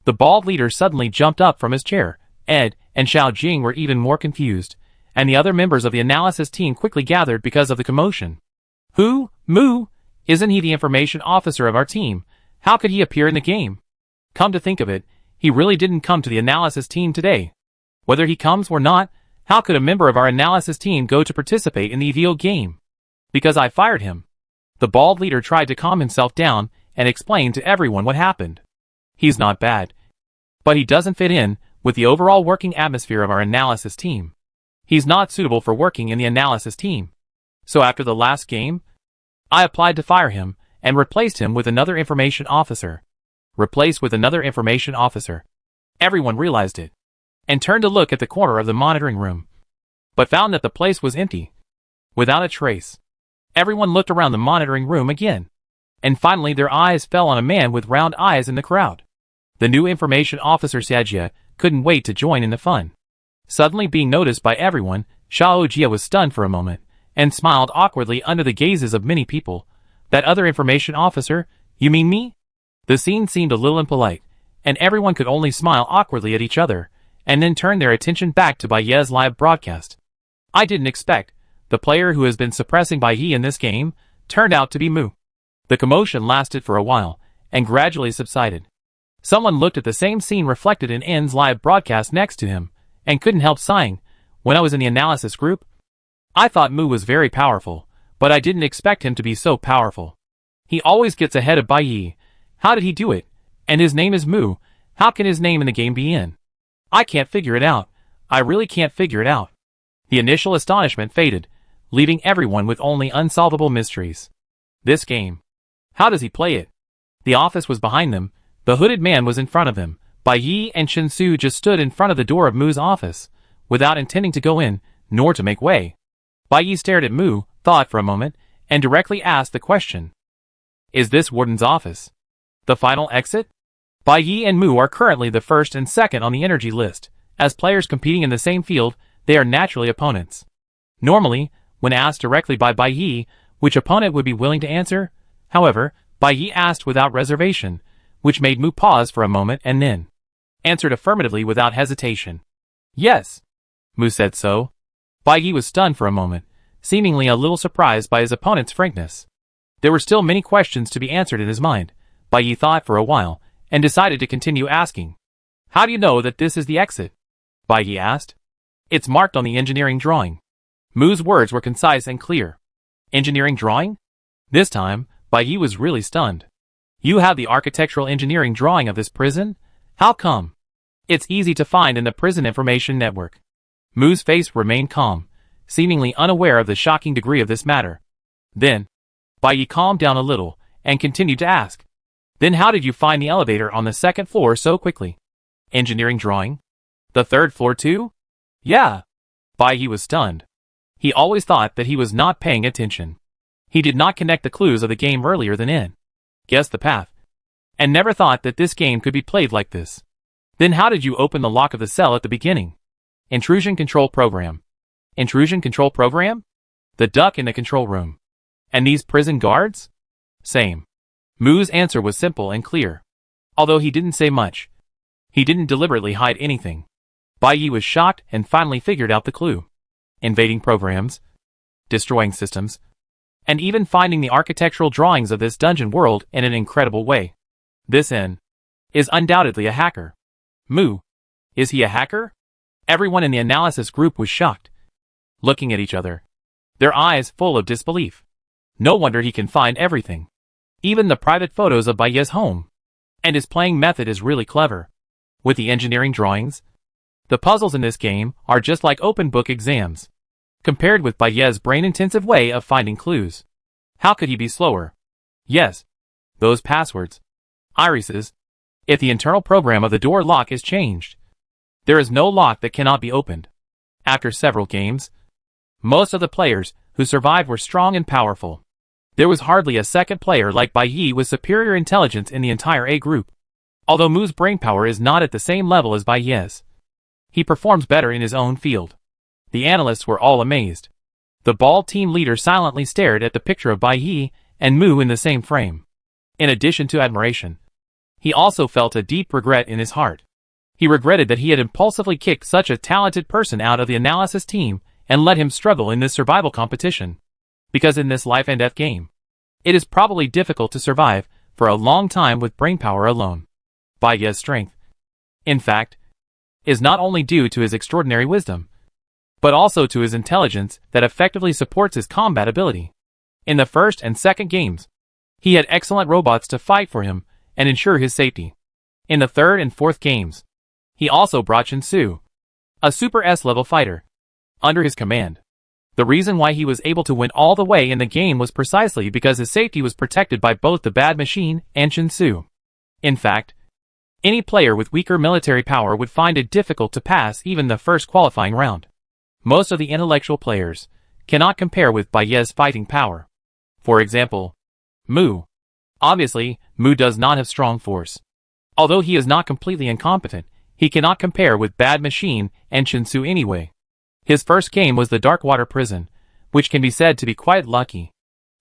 The bald leader suddenly jumped up from his chair. Ed and Xiao Jing were even more confused, and the other members of the analysis team quickly gathered because of the commotion. Who? Moo? Isn't he the information officer of our team? How could he appear in the game? Come to think of it, he really didn't come to the analysis team today. Whether he comes or not, how could a member of our analysis team go to participate in the EVO game? Because I fired him. The bald leader tried to calm himself down and explain to everyone what happened. He's not bad, but he doesn't fit in with the overall working atmosphere of our analysis team. He's not suitable for working in the analysis team. So after the last game, I applied to fire him and replaced him with another information officer. Replaced with another information officer. Everyone realized it, and turned to look at the corner of the monitoring room, but found that the place was empty, without a trace. Everyone looked around the monitoring room again, and finally their eyes fell on a man with round eyes in the crowd. The new information officer Xiajie couldn't wait to join in the fun. Suddenly being noticed by everyone, Xiao Jie was stunned for a moment, and smiled awkwardly under the gazes of many people. That other information officer? You mean me? The scene seemed a little impolite, and everyone could only smile awkwardly at each other, and then turn their attention back to Baye's live broadcast. I didn't expect. The player who has been suppressing Baye in this game turned out to be Moo. The commotion lasted for a while, and gradually subsided. Someone looked at the same scene reflected in N's live broadcast next to him, and couldn't help sighing. When I was in the analysis group, I thought Moo was very powerful, but I didn't expect him to be so powerful. He always gets ahead of Baye. How did he do it? And his name is Moo. How can his name in the game be N? I can't figure it out. I really can't figure it out. The initial astonishment faded, leaving everyone with only unsolvable mysteries. This game. How does he play it? The office was behind them, The hooded man was in front of him. Bai Yi and Chen Su just stood in front of the door of Mu's office, without intending to go in, nor to make way. Bai Yi stared at Mu, thought for a moment, and directly asked the question. Is this Warden's office the final exit? Bai Yi and Mu are currently the first and second on the energy list. As players competing in the same field, they are naturally opponents. Normally, when asked directly by Bai Yi which opponent would be willing to answer, however, Bai Yi asked without reservation, which made Mu pause for a moment and then answered affirmatively without hesitation. Yes. Mu said so. Bai Yi was stunned for a moment, seemingly a little surprised by his opponent's frankness. There were still many questions to be answered in his mind. Bai Yi thought for a while, and decided to continue asking. How do you know that this is the exit? Bai Yi asked. It's marked on the engineering drawing. Mu's words were concise and clear. Engineering drawing? This time, Bai Yi was really stunned. You have the architectural engineering drawing of this prison? How come? It's easy to find in the prison information network. Mu's face remained calm, seemingly unaware of the shocking degree of this matter. Then, Bai Yi calmed down a little, and continued to ask. Then how did you find the elevator on the second floor so quickly? Engineering drawing? The third floor too? Yeah. Bai Yi was stunned. He always thought that he was not paying attention. He did not connect the clues of the game earlier than in. Guess the path. And never thought that this game could be played like this. Then how did you open the lock of the cell at the beginning? Intrusion control program. Intrusion control program? The duck in the control room. And these prison guards? Same. Mu's answer was simple and clear. Although he didn't say much. He didn't deliberately hide anything. Bai Yi was shocked and finally figured out the clue. Invading programs, destroying systems, and even finding the architectural drawings of this dungeon world in an incredible way. This N is undoubtedly a hacker. Mu, is he a hacker? Everyone in the analysis group was shocked, looking at each other, their eyes full of disbelief. No wonder he can find everything. Even the private photos of Bai Yi's home. And his playing method is really clever. With the engineering drawings, the puzzles in this game are just like open book exams, compared with Bai Yi's brain-intensive way of finding clues. How could he be slower? Yes. Those passwords. Irises. If the internal program of the door lock is changed, there is no lock that cannot be opened. After several games, most of the players who survived were strong and powerful. There was hardly a second player like Bai Yi with superior intelligence in the entire A group. Although Mu's brainpower is not at the same level as Bai Yi's, he performs better in his own field. The analysts were all amazed. The bald team leader silently stared at the picture of Bai Yi and Mu in the same frame. In addition to admiration, he also felt a deep regret in his heart. He regretted that he had impulsively kicked such a talented person out of the analysis team and let him struggle in this survival competition. Because in this life and death game, it is probably difficult to survive for a long time with brainpower alone. Bai Yi's strength, in fact, is not only due to his extraordinary wisdom, but also to his intelligence that effectively supports his combat ability. In the first and second games, he had excellent robots to fight for him and ensure his safety. In the third and fourth games, he also brought Chen Su, a Super S-level fighter, under his command. The reason why he was able to win all the way in the game was precisely because his safety was protected by both the Bad Machine and Chen Su. In fact, any player with weaker military power would find it difficult to pass even the first qualifying round. Most of the intellectual players cannot compare with Bai Yi's fighting power. For example, Mu. Obviously, Mu does not have strong force. Although he is not completely incompetent, he cannot compare with Bad Machine and Chen Su anyway. His first game was the Darkwater Prison, which can be said to be quite lucky.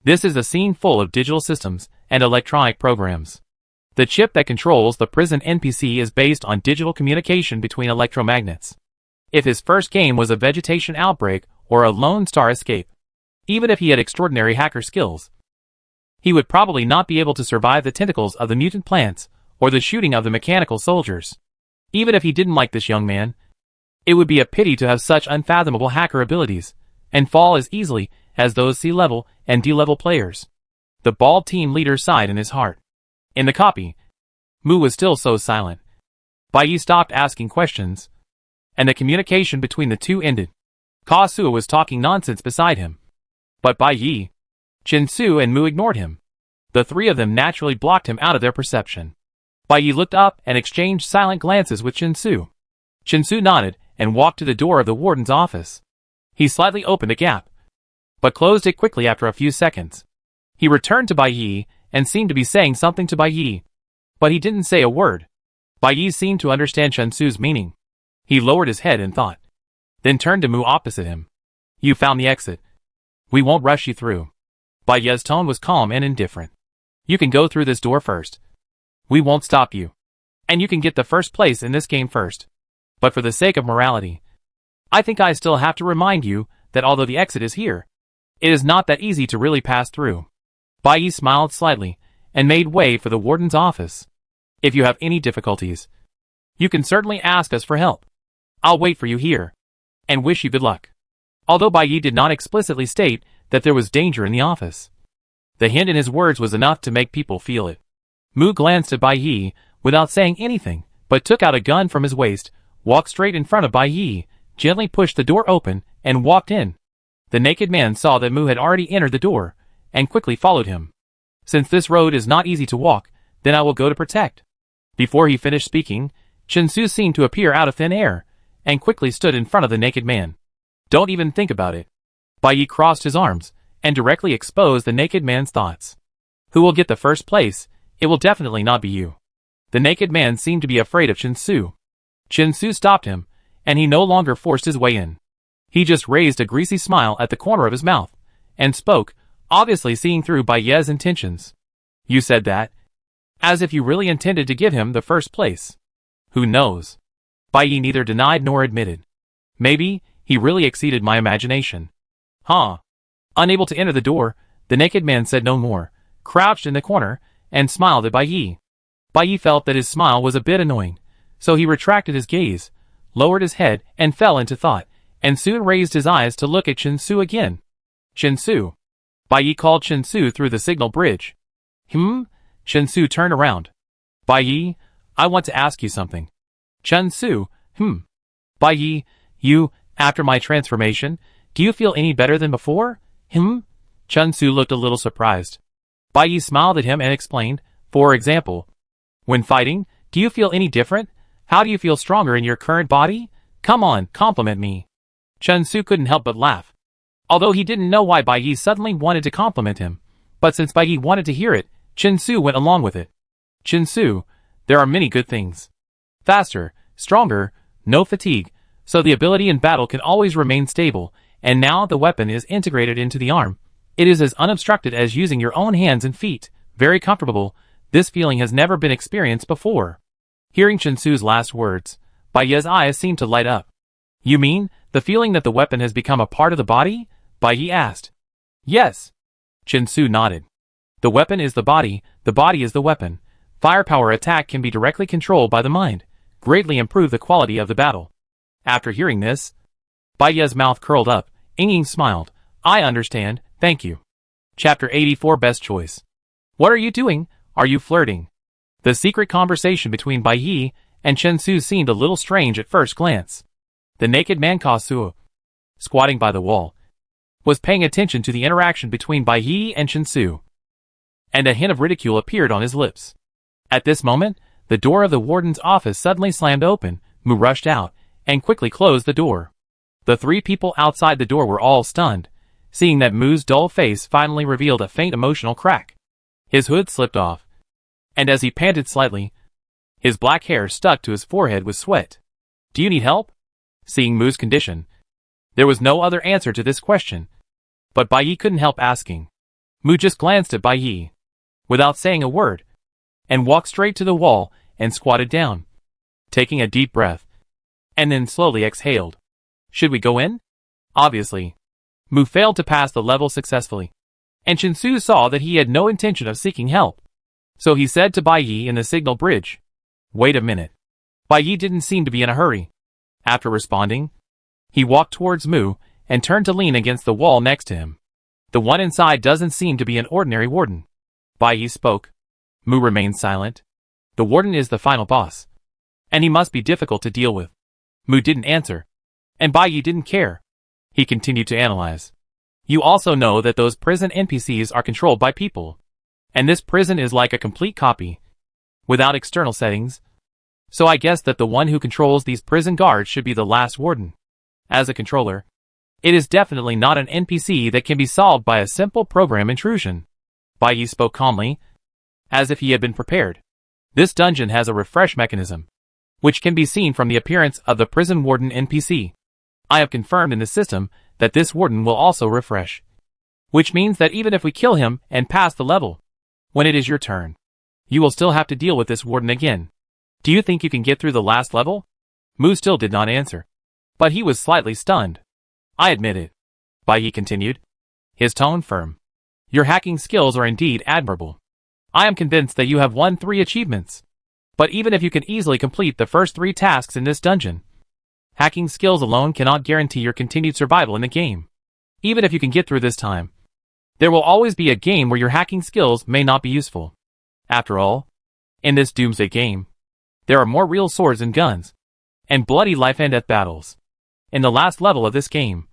This is a scene full of digital systems and electronic programs. The chip that controls the prison NPC is based on digital communication between electromagnets. If his first game was a vegetation outbreak or a Lone Star escape, even if he had extraordinary hacker skills, he would probably not be able to survive the tentacles of the mutant plants or the shooting of the mechanical soldiers. Even if he didn't like this young man, it would be a pity to have such unfathomable hacker abilities and fall as easily as those C-level and D-level players. The bald team leader sighed in his heart. In the copy, Mu was still so silent. Bai Yi stopped asking questions, and the communication between the two ended. Ka Sua was talking nonsense beside him. But Bai Yi, Chen Su and Mu ignored him. The three of them naturally blocked him out of their perception. Bai Yi looked up and exchanged silent glances with Chen Su. Chen Su nodded and walked to the door of the warden's office. He slightly opened a gap, but closed it quickly after a few seconds. He returned to Bai Yi and seemed to be saying something to Bai Yi, but he didn't say a word. Bai Yi seemed to understand Chen Su's meaning. He lowered his head in thought, then turned to Mu opposite him. You found the exit. We won't rush you through. Bai Yi's tone was calm and indifferent. You can go through this door first. We won't stop you. And you can get the first place in this game first. But for the sake of morality, I think I still have to remind you that although the exit is here, it is not that easy to really pass through. Bai Yi smiled slightly and made way for the warden's office. If you have any difficulties, you can certainly ask us for help. I'll wait for you here, and wish you good luck. Although Bai Yi did not explicitly state that there was danger in the office, the hint in his words was enough to make people feel it. Mu glanced at Bai Yi without saying anything, but took out a gun from his waist, walked straight in front of Bai Yi, gently pushed the door open, and walked in. The naked man saw that Mu had already entered the door, and quickly followed him. Since this road is not easy to walk, then I will go to protect. Before he finished speaking, Chen Su seemed to appear out of thin air, and quickly stood in front of the naked man. Don't even think about it. Bai Yi crossed his arms, and directly exposed the naked man's thoughts. Who will get the first place? It will definitely not be you. The naked man seemed to be afraid of Chen Su. Chen Su stopped him, and he no longer forced his way in. He just raised a greasy smile at the corner of his mouth, and spoke, obviously seeing through Bai Yi's intentions. You said that, as if you really intended to give him the first place. Who knows? Bai Yi neither denied nor admitted. Maybe, he really exceeded my imagination. Huh? Unable to enter the door, the naked man said no more, crouched in the corner, and smiled at Bai Yi. Bai Yi felt that his smile was a bit annoying, so he retracted his gaze, lowered his head, and fell into thought, and soon raised his eyes to look at Chen Su again. Chen Su. Bai Yi called Chen Su through the signal bridge. Chen Su turned around. Bai Yi, I want to ask you something. Chen Su, Bai Yi, you, after my transformation, do you feel any better than before? Chen Su looked a little surprised. Bai Yi smiled at him and explained, for example, when fighting, do you feel any different? How do you feel stronger in your current body? Come on, compliment me. Chen Su couldn't help but laugh. Although he didn't know why Bai Yi suddenly wanted to compliment him, but since Bai Yi wanted to hear it, Chen Su went along with it. Chen Su, there are many good things. Faster, stronger, no fatigue, so the ability in battle can always remain stable, and now the weapon is integrated into the arm. It is as unobstructed as using your own hands and feet, very comfortable. This feeling has never been experienced before. Hearing Chen Su's last words, Bai Yi's eyes seemed to light up. You mean, the feeling that the weapon has become a part of the body? Bai Yi asked. Yes. Chen Su nodded. The weapon is the body is the weapon. Firepower attack can be directly controlled by the mind, greatly improve the quality of the battle. After hearing this, Bai Yi's mouth curled up, Ying smiled. I understand, thank you. Chapter 84 Best Choice. What are you doing? Are you flirting? The secret conversation between Bai Yi and Chen Su seemed a little strange at first glance. The naked man Kasu, squatting by the wall, was paying attention to the interaction between Bai Yi and Chen Su, and a hint of ridicule appeared on his lips. At this moment, the door of the warden's office suddenly slammed open. Mu rushed out, and quickly closed the door. The three people outside the door were all stunned, seeing that Mu's dull face finally revealed a faint emotional crack. His hood slipped off, and as he panted slightly, his black hair stuck to his forehead with sweat. Do you need help? Seeing Mu's condition, there was no other answer to this question, but Bai Yi couldn't help asking. Mu just glanced at Bai Yi, without saying a word, and walked straight to the wall and squatted down, taking a deep breath, and then slowly exhaled. Should we go in? Obviously. Mu failed to pass the level successfully, and Chen Su saw that he had no intention of seeking help. So he said to Bai Yi in the signal bridge, Wait a minute. Bai Yi didn't seem to be in a hurry. After responding, he walked towards Mu and turned to lean against the wall next to him. The one inside doesn't seem to be an ordinary warden. Bai Yi spoke. Mu remained silent. The warden is the final boss, and he must be difficult to deal with. Mu didn't answer, and Bai Yi didn't care. He continued to analyze. You also know that those prison NPCs are controlled by people, and this prison is like a complete copy. without external settings. So I guess that the one who controls these prison guards should be the last warden. As a controller, it is definitely not an NPC that can be solved by a simple program intrusion. Bai Yi spoke calmly, as if he had been prepared. This dungeon has a refresh mechanism, which can be seen from the appearance of the prison warden NPC. I have confirmed in the system that this warden will also refresh, which means that even if we kill him and pass the level, when it is your turn, you will still have to deal with this warden again. Do you think you can get through the last level? Mu still did not answer, but he was slightly stunned. I admit it, Bai Yi continued, his tone firm. Your hacking skills are indeed admirable. I am convinced that you have won 3 achievements. But even if you can easily complete the first 3 tasks in this dungeon, hacking skills alone cannot guarantee your continued survival in the game. Even if you can get through this time, there will always be a game where your hacking skills may not be useful. After all, in this doomsday game, there are more real swords and guns, and bloody life and death battles. In the last level of this game,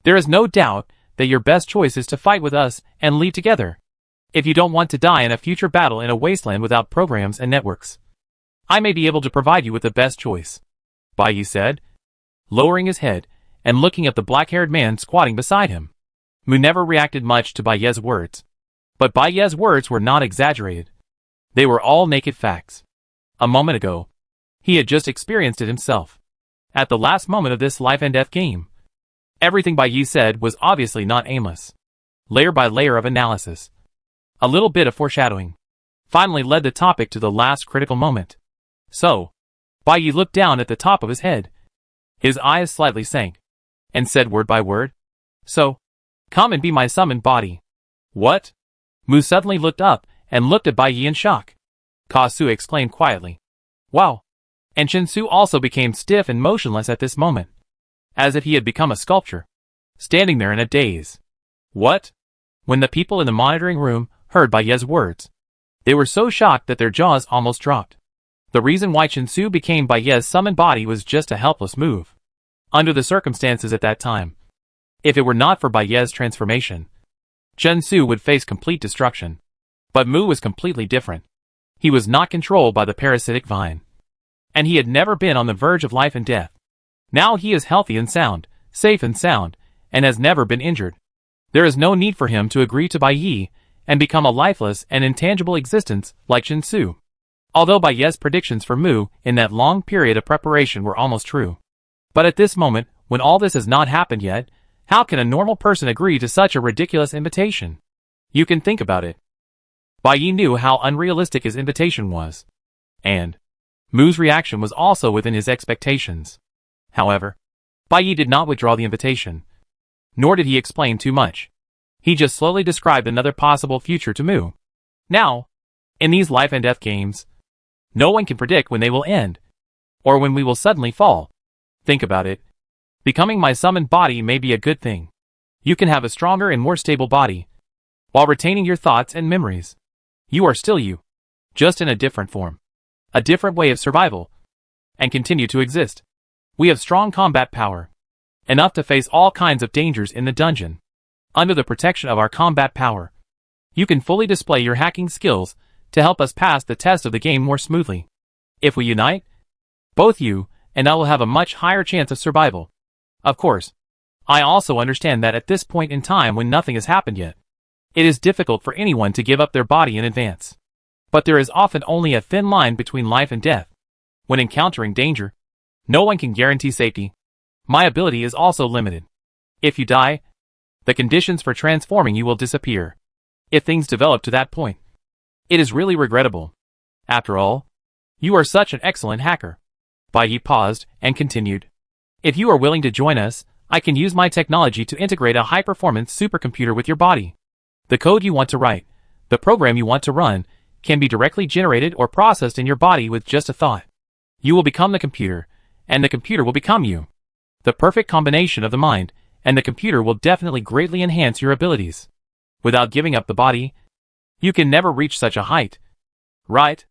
there is no doubt that your best choice is to fight with us and lead together. If you don't want to die in a future battle in a wasteland without programs and networks, I may be able to provide you with the best choice, Bai Yi said, lowering his head and looking at the black-haired man squatting beside him. Mu never reacted much to Bai Ye's words, but Bai Ye's words were not exaggerated. They were all naked facts. A moment ago, he had just experienced it himself. At the last moment of this life and death game, everything Bai Yi said was obviously not aimless. Layer by layer of analysis, a little bit of foreshadowing, finally led the topic to the last critical moment. So, Bai Yi looked down at the top of his head. His eyes slightly sank, and said word by word, "So, come and be my summoned body." What? Mu suddenly looked up and looked at Bai Yi in shock. Ka Su exclaimed quietly, "Wow." And Chen Su also became stiff and motionless at this moment, as if he had become a sculpture, standing there in a daze. What? When the people in the monitoring room heard Bai Ye's words, they were so shocked that their jaws almost dropped. The reason why Chen Su became Bai Ye's summoned body was just a helpless move, under the circumstances at that time. If it were not for Bai Ye's transformation, Chen Su would face complete destruction. But Mu was completely different. He was not controlled by the parasitic vine, and he had never been on the verge of life and death. Now he is healthy and sound, safe and sound, and has never been injured. There is no need for him to agree to Bai Yi and become a lifeless and intangible existence like Chen Su. Although Bai Ye's predictions for Mu in that long period of preparation were almost true. But at this moment, when all this has not happened yet, how can a normal person agree to such a ridiculous invitation? You can think about it. Bai Yi knew how unrealistic his invitation was, and Mu's reaction was also within his expectations. However, Bai Yi did not withdraw the invitation, nor did he explain too much. He just slowly described another possible future to Mu. Now, in these life and death games, no one can predict when they will end, or when we will suddenly fall. Think about it. Becoming my summoned body may be a good thing. You can have a stronger and more stable body, while retaining your thoughts and memories. You are still you, just in a different form, a different way of survival, and continue to exist. We have strong combat power, enough to face all kinds of dangers in the dungeon. Under the protection of our combat power, you can fully display your hacking skills to help us pass the test of the game more smoothly. If we unite, both you and I will have a much higher chance of survival. Of course, I also understand that at this point in time when nothing has happened yet, it is difficult for anyone to give up their body in advance. But there is often only a thin line between life and death. When encountering danger, no one can guarantee safety. My ability is also limited. If you die, the conditions for transforming you will disappear. If things develop to that point, it is really regrettable. After all, you are such an excellent hacker. Bai Yi paused and continued. If you are willing to join us, I can use my technology to integrate a high-performance supercomputer with your body. The code you want to write, the program you want to run, can be directly generated or processed in your body with just a thought. You will become the computer, and the computer will become you. The perfect combination of the mind and the computer will definitely greatly enhance your abilities. Without giving up the body, you can never reach such a height. Right?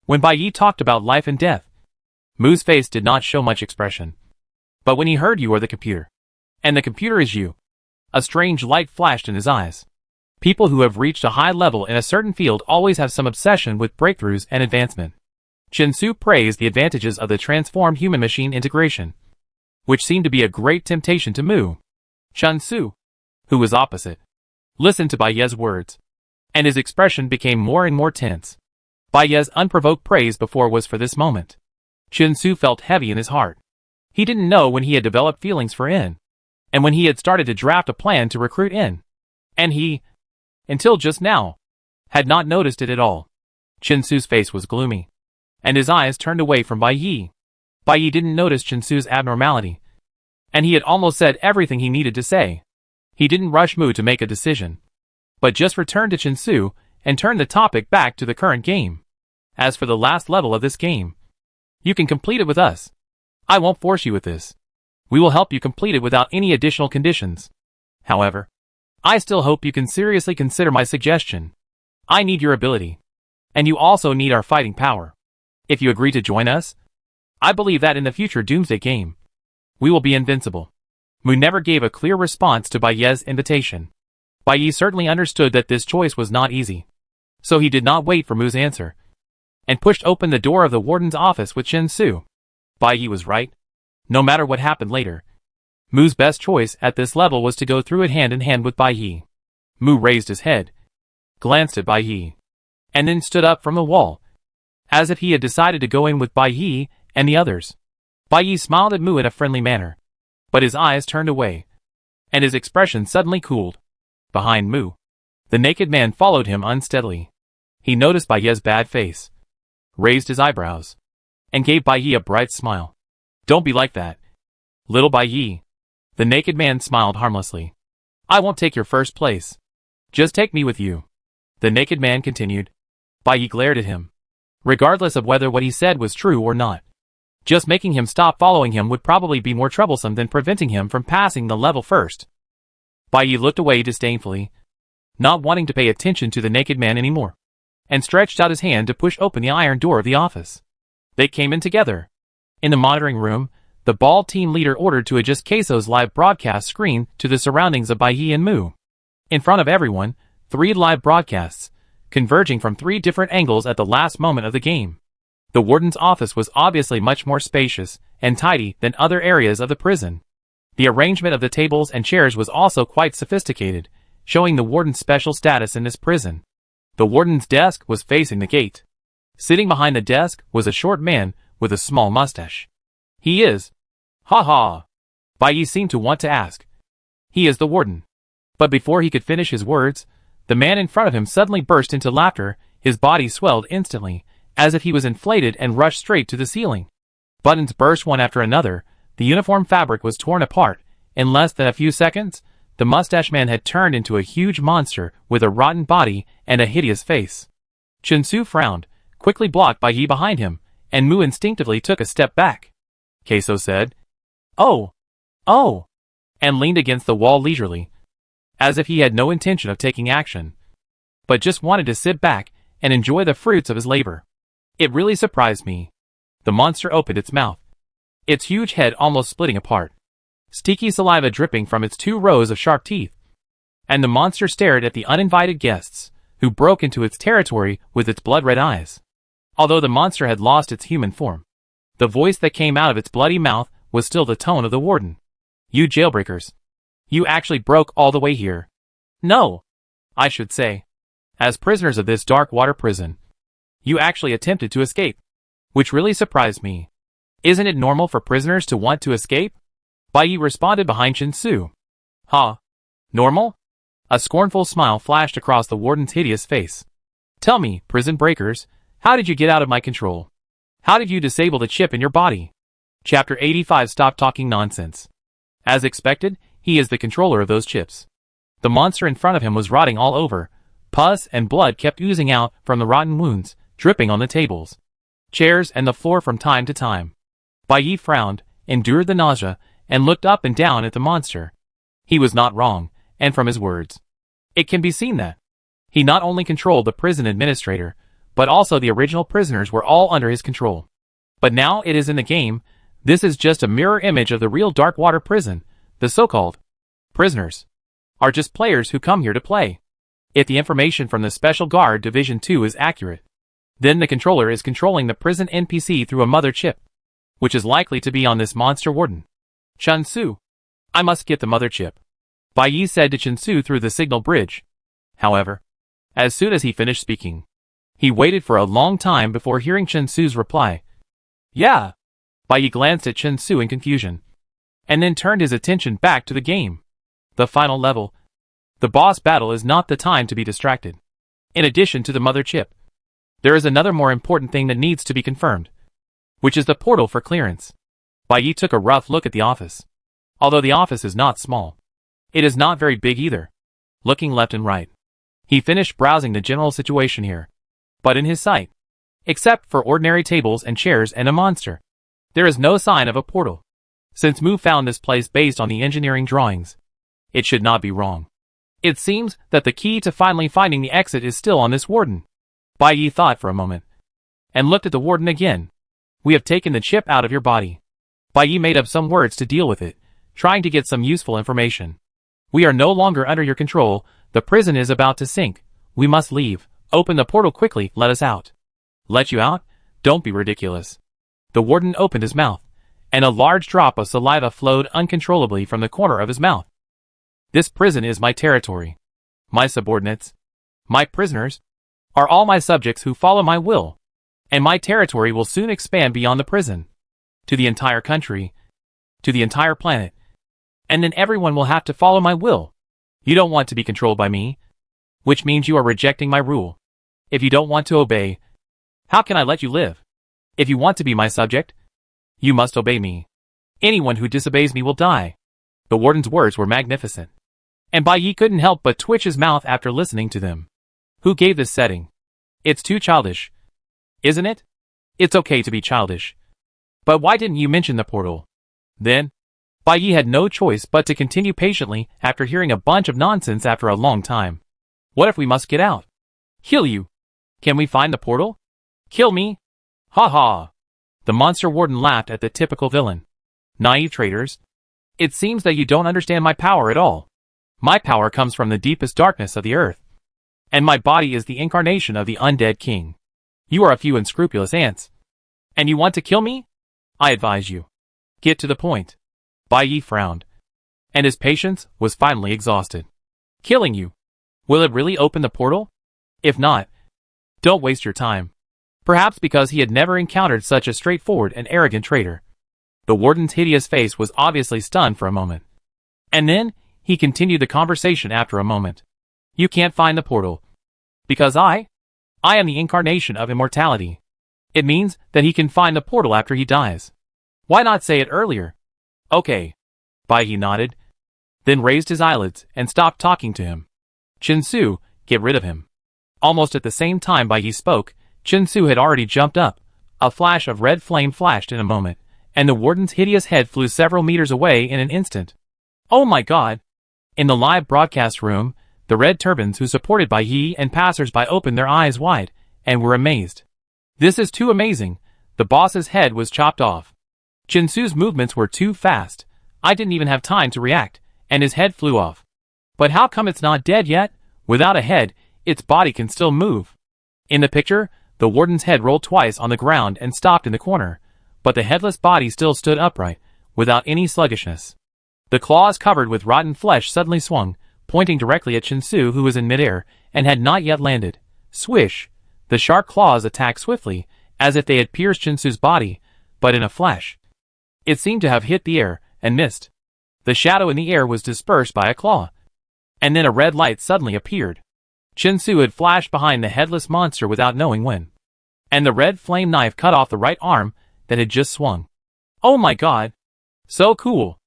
When Bai Yi talked about life and death, Mu's face did not show much expression. But when he heard you are the computer, and the computer is you, a strange light flashed in his eyes. People who have reached a high level in a certain field always have some obsession with breakthroughs and advancement. Chin-Su praised the advantages of the transformed human-machine integration, which seemed to be a great temptation to Mu. Chin-Su, who was opposite, listened to Bai Ye's words, and his expression became more and more tense. Bai Ye's unprovoked praise before was for this moment. Chin-Su felt heavy in his heart. He didn't know when he had developed feelings for In, and when he had started to draft a plan to recruit In. And he, until just now, had not noticed it at all. Chin-Su's face was gloomy, and his eyes turned away from Bai Yi. Bai Yi didn't notice Chin-Su's abnormality, and he had almost said everything he needed to say. He didn't rush Mu to make a decision, but just returned to Chin-Su and turned the topic back to the current game. As for the last level of this game, you can complete it with us. I won't force you with this. We will help you complete it without any additional conditions. However, I still hope you can seriously consider my suggestion. I need your ability, and you also need our fighting power. If you agree to join us, I believe that in the future Doomsday game, we will be invincible. Mu never gave a clear response to Bai Ye's invitation. Bai Yi certainly understood that this choice was not easy, so he did not wait for Mu's answer, and pushed open the door of the warden's office with Chin-Su. Bai Yi was right. No matter what happened later, Mu's best choice at this level was to go through it hand in hand with Bai Yi. Mu raised his head, glanced at Bai Yi, and then stood up from the wall, as if he had decided to go in with Bai Yi and the others. Bai Yi smiled at Mu in a friendly manner, but his eyes turned away, and his expression suddenly cooled. Behind Mu, the naked man followed him unsteadily. He noticed Bai Ye's bad face, raised his eyebrows, and gave Bai Yi a bright smile. Don't be like that, little Bai Yi. The naked man smiled harmlessly. I won't take your first place. Just take me with you. The naked man continued. Bai Yi glared at him, regardless of whether what he said was true or not. Just making him stop following him would probably be more troublesome than preventing him from passing the level first. Bai Yi looked away disdainfully, not wanting to pay attention to the naked man anymore, and stretched out his hand to push open the iron door of the office. They came in together. In the monitoring room, the ball team leader ordered to adjust Queso's live broadcast screen to the surroundings of Bai Yi and Mu. In front of everyone, 3 live broadcasts, converging from 3 different angles at the last moment of the game. The warden's office was obviously much more spacious and tidy than other areas of the prison. The arrangement of the tables and chairs was also quite sophisticated, showing the warden's special status in this prison. The warden's desk was facing the gate. Sitting behind the desk was a short man with a small mustache. He is. Ha ha. Bai Yi seemed to want to ask. He is the warden. But before he could finish his words, the man in front of him suddenly burst into laughter. His body swelled instantly, as if he was inflated, and rushed straight to the ceiling. Buttons burst one after another. The uniform fabric was torn apart. In less than a few seconds, the mustache man had turned into a huge monster with a rotten body and a hideous face. Chin-Su frowned, quickly blocked Bai Yi behind him, and Mu instinctively took a step back. Queso said, "Oh! Oh!" and leaned against the wall leisurely, as if he had no intention of taking action, but just wanted to sit back and enjoy the fruits of his labor. It really surprised me. The monster opened its mouth, its huge head almost splitting apart, sticky saliva dripping from its 2 rows of sharp teeth, and the monster stared at the uninvited guests, who broke into its territory with its blood-red eyes. Although the monster had lost its human form, the voice that came out of its bloody mouth was still the tone of the warden. You jailbreakers. You actually broke all the way here. No. I should say, as prisoners of this dark water prison, you actually attempted to escape, which really surprised me. Isn't it normal for prisoners to want to escape? Bai Yi responded behind Chin-Su. Huh? Normal? A scornful smile flashed across the warden's hideous face. Tell me, prison breakers, how did you get out of my control? How did you disable the chip in your body? Chapter 85. Stop talking nonsense. As expected, he is the controller of those chips. The monster in front of him was rotting all over. Pus and blood kept oozing out from the rotten wounds, dripping on the tables, chairs, and the floor from time to time. Bai Yi frowned, endured the nausea, and looked up and down at the monster. He was not wrong, and from his words, it can be seen that he not only controlled the prison administrator, but also the original prisoners were all under his control. But now it is in the game. This is just a mirror image of the real dark water prison. The so-called prisoners are just players who come here to play. If the information from the Special Guard Division 2 is accurate, then the controller is controlling the prison NPC through a mother chip, which is likely to be on this monster warden. Chun-Su, I must get the mother chip, Bai Yi said to Chun-Su through the signal bridge. However, as soon as he finished speaking, he waited for a long time before hearing Chun-Su's reply. Yeah. Bai Yi glanced at Chun-Su in confusion, and then turned his attention back to the game. The final level. The boss battle is not the time to be distracted. In addition to the mother chip, there is another more important thing that needs to be confirmed, which is the portal for clearance. Bai Yi took a rough look at the office. Although the office is not small, it is not very big either. Looking left and right, he finished browsing the general situation here. But in his sight, except for ordinary tables and chairs and a monster, there is no sign of a portal. Since Mu found this place based on the engineering drawings, it should not be wrong. It seems that the key to finally finding the exit is still on this warden. Bai Yi thought for a moment, and looked at the warden again. We have taken the chip out of your body. Bai Yi made up some words to deal with it, trying to get some useful information. We are no longer under your control. The prison is about to sink. We must leave. Open the portal quickly. Let us out. Let you out? Don't be ridiculous. The warden opened his mouth, and a large drop of saliva flowed uncontrollably from the corner of his mouth. This prison is my territory. My subordinates, my prisoners, are all my subjects who follow my will, and my territory will soon expand beyond the prison, to the entire country, to the entire planet, and then everyone will have to follow my will. You don't want to be controlled by me, which means you are rejecting my rule. If you don't want to obey, how can I let you live? If you want to be my subject, you must obey me. Anyone who disobeys me will die. The warden's words were magnificent, and Bai Yi couldn't help but twitch his mouth after listening to them. Who gave this setting? It's too childish, isn't it? It's okay to be childish. But why didn't you mention the portal? Then, Bai Yi had no choice but to continue patiently after hearing a bunch of nonsense after a long time. What if we must get out? Kill you. Can we find the portal? Kill me? Ha ha. The monster warden laughed at the typical villain. Naive traitors. It seems that you don't understand my power at all. My power comes from the deepest darkness of the earth, and my body is the incarnation of the undead king. You are a few unscrupulous ants, and you want to kill me? I advise you, get to the point. Bai Yi frowned, and his patience was finally exhausted. Killing you? Will it really open the portal? If not, don't waste your time. Perhaps because he had never encountered such a straightforward and arrogant traitor, the warden's hideous face was obviously stunned for a moment. And then, he continued the conversation after a moment. You can't find the portal. Because I am the incarnation of immortality. It means that he can find the portal after he dies. Why not say it earlier? Okay. Bai Yi nodded, then raised his eyelids and stopped talking to him. Chun-Su, get rid of him. Almost at the same time Bai Yi spoke, Chun-Su had already jumped up. A flash of red flame flashed in a moment, and the warden's hideous head flew several meters away in an instant. Oh my god! In the live broadcast room, the red turbans who supported Bai Yi and passers-by opened their eyes wide, and were amazed. This is too amazing. The boss's head was chopped off. Chun-Su's movements were too fast. I didn't even have time to react, and his head flew off. But how come it's not dead yet? Without a head, its body can still move. In the picture, the warden's head rolled twice on the ground and stopped in the corner, but the headless body still stood upright, without any sluggishness. The claws covered with rotten flesh suddenly swung, pointing directly at Chun-Su who was in midair, and had not yet landed. Swish! The sharp claws attacked swiftly, as if they had pierced Chun-Su's body, but in a flash. It seemed to have hit the air, and missed. The shadow in the air was dispersed by a claw. And then a red light suddenly appeared. Chun-Su had flashed behind the headless monster without knowing when. And the red flame knife cut off the right arm that had just swung. Oh my god! So cool!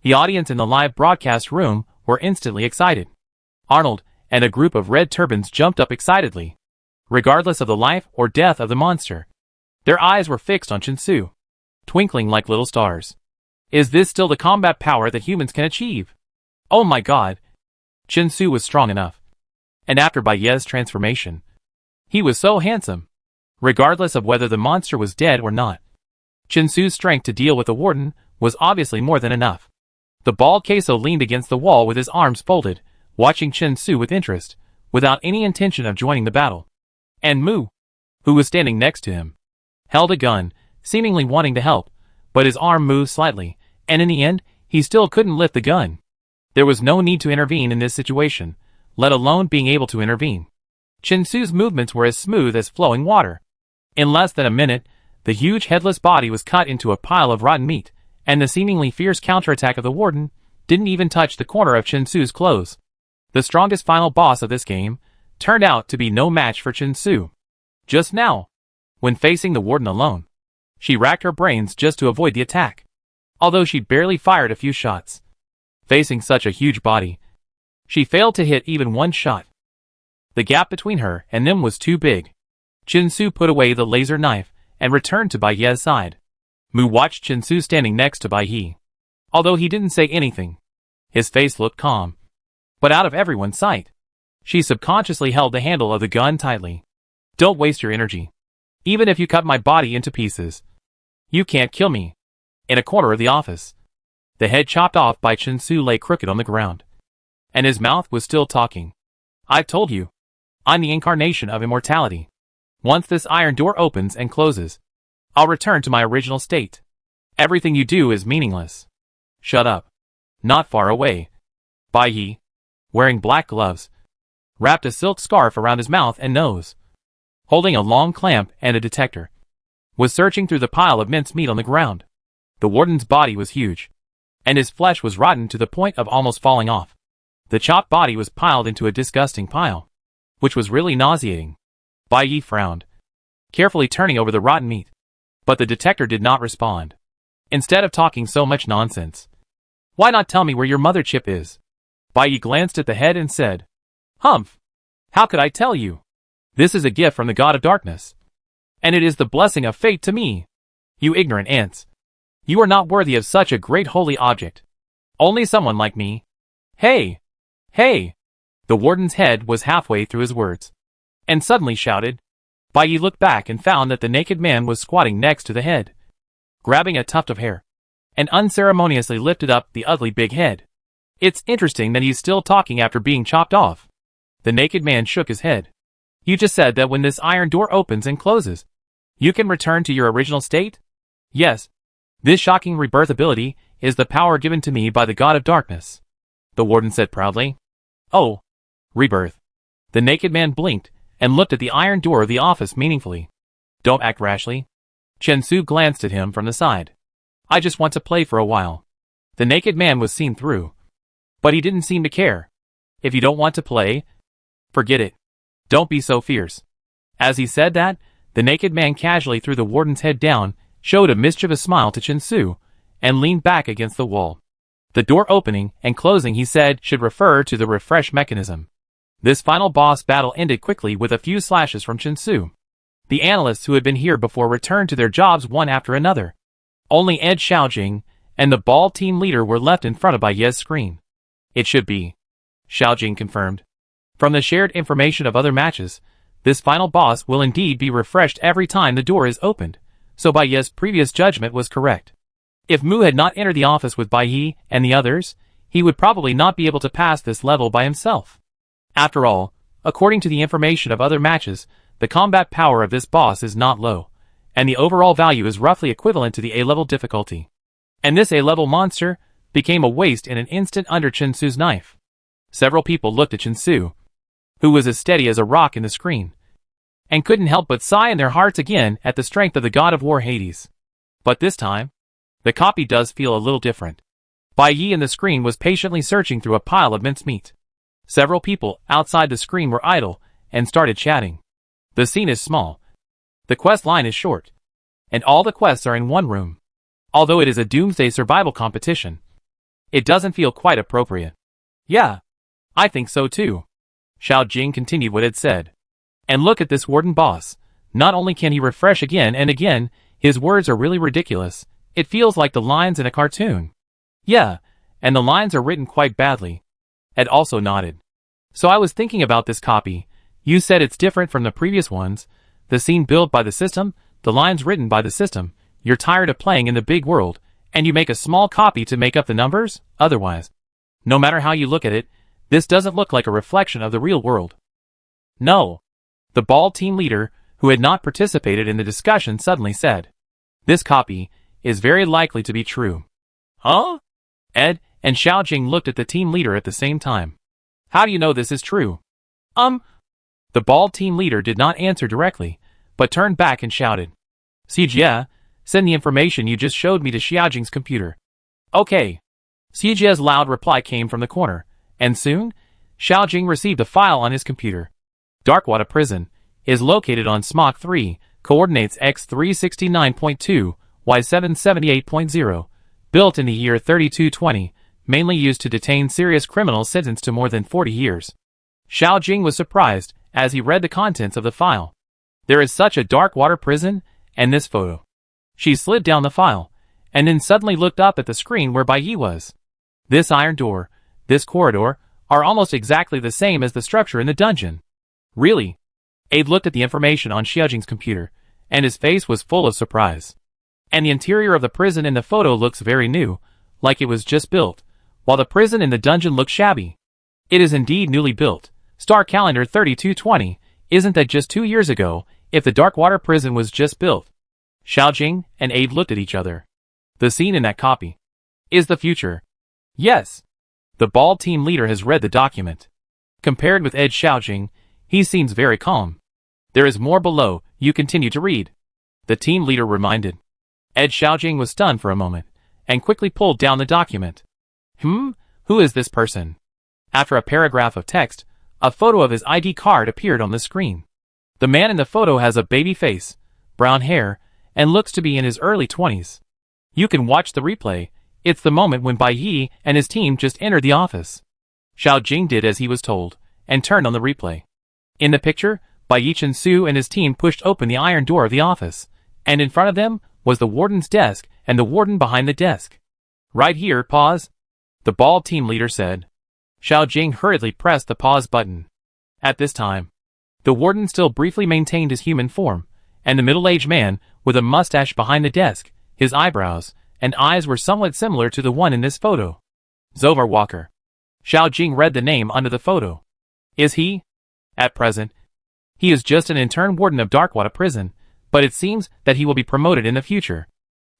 The audience in the live broadcast room were instantly excited. Arnold and a group of red turbans jumped up excitedly, regardless of the life or death of the monster. Their eyes were fixed on Chun-Su, twinkling like little stars. Is this still the combat power that humans can achieve? Oh my god! Chun-Su was strong enough. And after Bai Yi's transformation, he was so handsome, regardless of whether the monster was dead or not. Chun-Su's strength to deal with the warden was obviously more than enough. The bald queso leaned against the wall with his arms folded, watching Chun-Su with interest, without any intention of joining the battle. And Mu, who was standing next to him, held a gun, seemingly wanting to help, but his arm moved slightly, and in the end, he still couldn't lift the gun. There was no need to intervene in this situation, let alone being able to intervene. Chinsu's movements were as smooth as flowing water. In less than a minute, the huge headless body was cut into a pile of rotten meat, and the seemingly fierce counterattack of the warden didn't even touch the corner of Chinsu's clothes. The strongest final boss of this game turned out to be no match for Chinsu. Just now, when facing the warden alone, she racked her brains just to avoid the attack, although she barely fired a few shots. Facing such a huge body, she failed to hit even one shot. The gap between her and them was too big. Chinsu put away the laser knife and returned to Bai Ye's side. Mu watched Chinsu standing next to Bai Ye. Although he didn't say anything, his face looked calm. But out of everyone's sight, she subconsciously held the handle of the gun tightly. Don't waste your energy. Even if you cut my body into pieces, you can't kill me. In a corner of the office, the head chopped off by Chinsu lay crooked on the ground, and his mouth was still talking. I've told you, I'm the incarnation of immortality. Once this iron door opens and closes, I'll return to my original state. Everything you do is meaningless. Shut up. Not far away, Bai Ye, wearing black gloves, wrapped a silk scarf around his mouth and nose, holding a long clamp and a detector, was searching through the pile of minced meat on the ground. The warden's body was huge, and his flesh was rotten to the point of almost falling off. The chopped body was piled into a disgusting pile, which was really nauseating. Bai Ye frowned, carefully turning over the rotten meat. But the detector did not respond. Instead of talking so much nonsense, why not tell me where your mother chip is? Bai Ye glanced at the head and said, Humph! How could I tell you? This is a gift from the god of darkness, and it is the blessing of fate to me. You ignorant ants. You are not worthy of such a great holy object. Only someone like me. Hey! Hey! The warden's head was halfway through his words, and suddenly shouted. Bai Ye looked back and found that the naked man was squatting next to the head, grabbing a tuft of hair, and unceremoniously lifted up the ugly big head. It's interesting that he's still talking after being chopped off. The naked man shook his head. You just said that when this iron door opens and closes, you can return to your original state? Yes. This shocking rebirth ability is the power given to me by the god of darkness, the warden said proudly. Oh, rebirth. The naked man blinked and looked at the iron door of the office meaningfully. Don't act rashly. Chinsu glanced at him from the side. I just want to play for a while. The naked man was seen through, but he didn't seem to care. If you don't want to play, forget it. Don't be so fierce. As he said that, the naked man casually threw the warden's head down, showed a mischievous smile to Chinsu, and leaned back against the wall. The door opening and closing, he said, should refer to the refresh mechanism. This final boss battle ended quickly with a few slashes from Chinsu. The analysts who had been here before returned to their jobs one after another. Only Ed Xiaojing and the bald team leader were left in front of Bai Ye's screen. It should be, Xiaojing confirmed. From the shared information of other matches, this final boss will indeed be refreshed every time the door is opened, so Bai Ye's previous judgment was correct. If Mu had not entered the office with Bai Ye and the others, he would probably not be able to pass this level by himself. After all, according to the information of other matches, the combat power of this boss is not low, and the overall value is roughly equivalent to the A-level difficulty. And this A-level monster became a waste in an instant under Chinsu's knife. Several people looked at Chinsu, who was as steady as a rock in the screen, and couldn't help but sigh in their hearts again at the strength of the god of war Hades. But this time, the copy does feel a little different. Bai Ye in the screen was patiently searching through a pile of mincemeat. Several people outside the screen were idle and started chatting. The scene is small. The quest line is short. And all the quests are in one room. Although it is a doomsday survival competition, it doesn't feel quite appropriate. Yeah, I think so too. Xiaojing continued what it said. And look at this warden boss. Not only can he refresh again and again, his words are really ridiculous. It feels like the lines in a cartoon. Yeah, and the lines are written quite badly. Ed also nodded. So I was thinking about this copy. You said it's different from the previous ones. The scene built by the system, the lines written by the system. You're tired of playing in the big world, and you make a small copy to make up the numbers? Otherwise, no matter how you look at it, this doesn't look like a reflection of the real world. No. The bald team leader, who had not participated in the discussion, suddenly said. This copy is very likely to be true. Huh? Ed and Xiao Jing looked at the team leader at the same time. How do you know this is true? The bald team leader did not answer directly, but turned back and shouted. Xijie, send the information you just showed me to Xiaojing's computer. Okay. Xijie's loud reply came from the corner, and soon, Xiaojing received a file on his computer. Darkwater Prison is located on Smog 3, coordinates X369.2, Y778.0, built in the year 3220, mainly used to detain serious criminals sentenced to more than 40 years. Xiaojing was surprised as he read the contents of the file. There is such a darkwater prison, and this photo. She slid down the file, and then suddenly looked up at the screen where Bai Yi was. This iron door, this corridor, are almost exactly the same as the structure in the dungeon. Really? Abe looked at the information on Xiaojing's computer, and his face was full of surprise. And the interior of the prison in the photo looks very new, like it was just built, while the prison in the dungeon looks shabby. It is indeed newly built. Star calendar 3220, isn't that just 2 years ago, if the Darkwater prison was just built? Xiaojing and Abe looked at each other. The scene in that copy is the future. Yes. The bald team leader has read the document. Compared with Ed Xiaojing, he seems very calm. There is more below, you continue to read. The team leader reminded. Ed Xiaojing was stunned for a moment, and quickly pulled down the document. Who is this person? After a paragraph of text, a photo of his ID card appeared on the screen. The man in the photo has a baby face, brown hair, and looks to be in his early 20s. You can watch the replay. It's the moment when Bai Yi and his team just entered the office. Xiaojing did as he was told, and turned on the replay. In the picture, Bai Yi Chen Su and his team pushed open the iron door of the office, and in front of them was the warden's desk and the warden behind the desk. Right here, pause. The bald team leader said. Xiaojing hurriedly pressed the pause button. At this time, the warden still briefly maintained his human form, and the middle-aged man, with a mustache behind the desk, his eyebrows and eyes were somewhat similar to the one in this photo. Zovar Walker. Xiaojing read the name under the photo. Is he? At present, he is just an intern warden of Darkwater Prison, but it seems that he will be promoted in the future.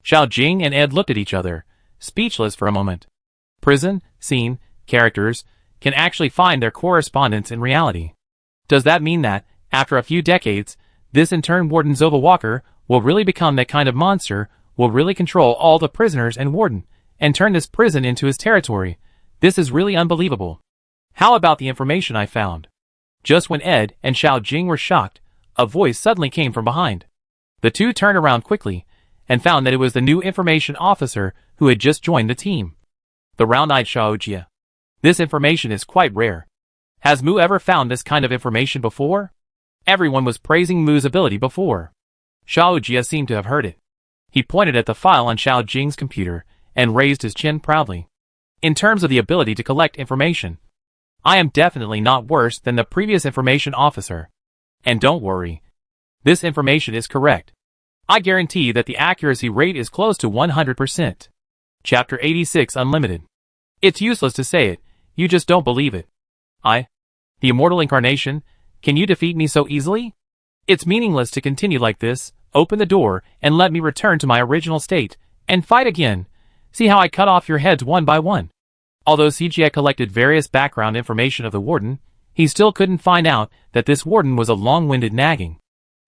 Xiaojing and Ed looked at each other, speechless for a moment. Prison, scene, characters, can actually find their correspondence in reality. Does that mean that, after a few decades, this intern warden Zova Walker will really become that kind of monster, will really control all the prisoners and warden, and turn this prison into his territory? This is really unbelievable. How about the information I found? Just when Ed and Xiaojing were shocked, a voice suddenly came from behind. The two turned around quickly, and found that it was the new information officer who had just joined the team. The round-eyed Xiaojie. This information is quite rare. Has Mu ever found this kind of information before? Everyone was praising Mu's ability before. Xiaojie seemed to have heard it. He pointed at the file on Xiaojing's computer, and raised his chin proudly. In terms of the ability to collect information, I am definitely not worse than the previous information officer. And don't worry. This information is correct. I guarantee that the accuracy rate is close to 100%. Chapter 86 Unlimited. It's useless to say it, you just don't believe it. The immortal incarnation, can you defeat me so easily? It's meaningless to continue like this. Open the door, and let me return to my original state, and fight again. See how I cut off your heads one by one. Although CGI collected various background information of the warden, he still couldn't find out that this warden was a long-winded nagging.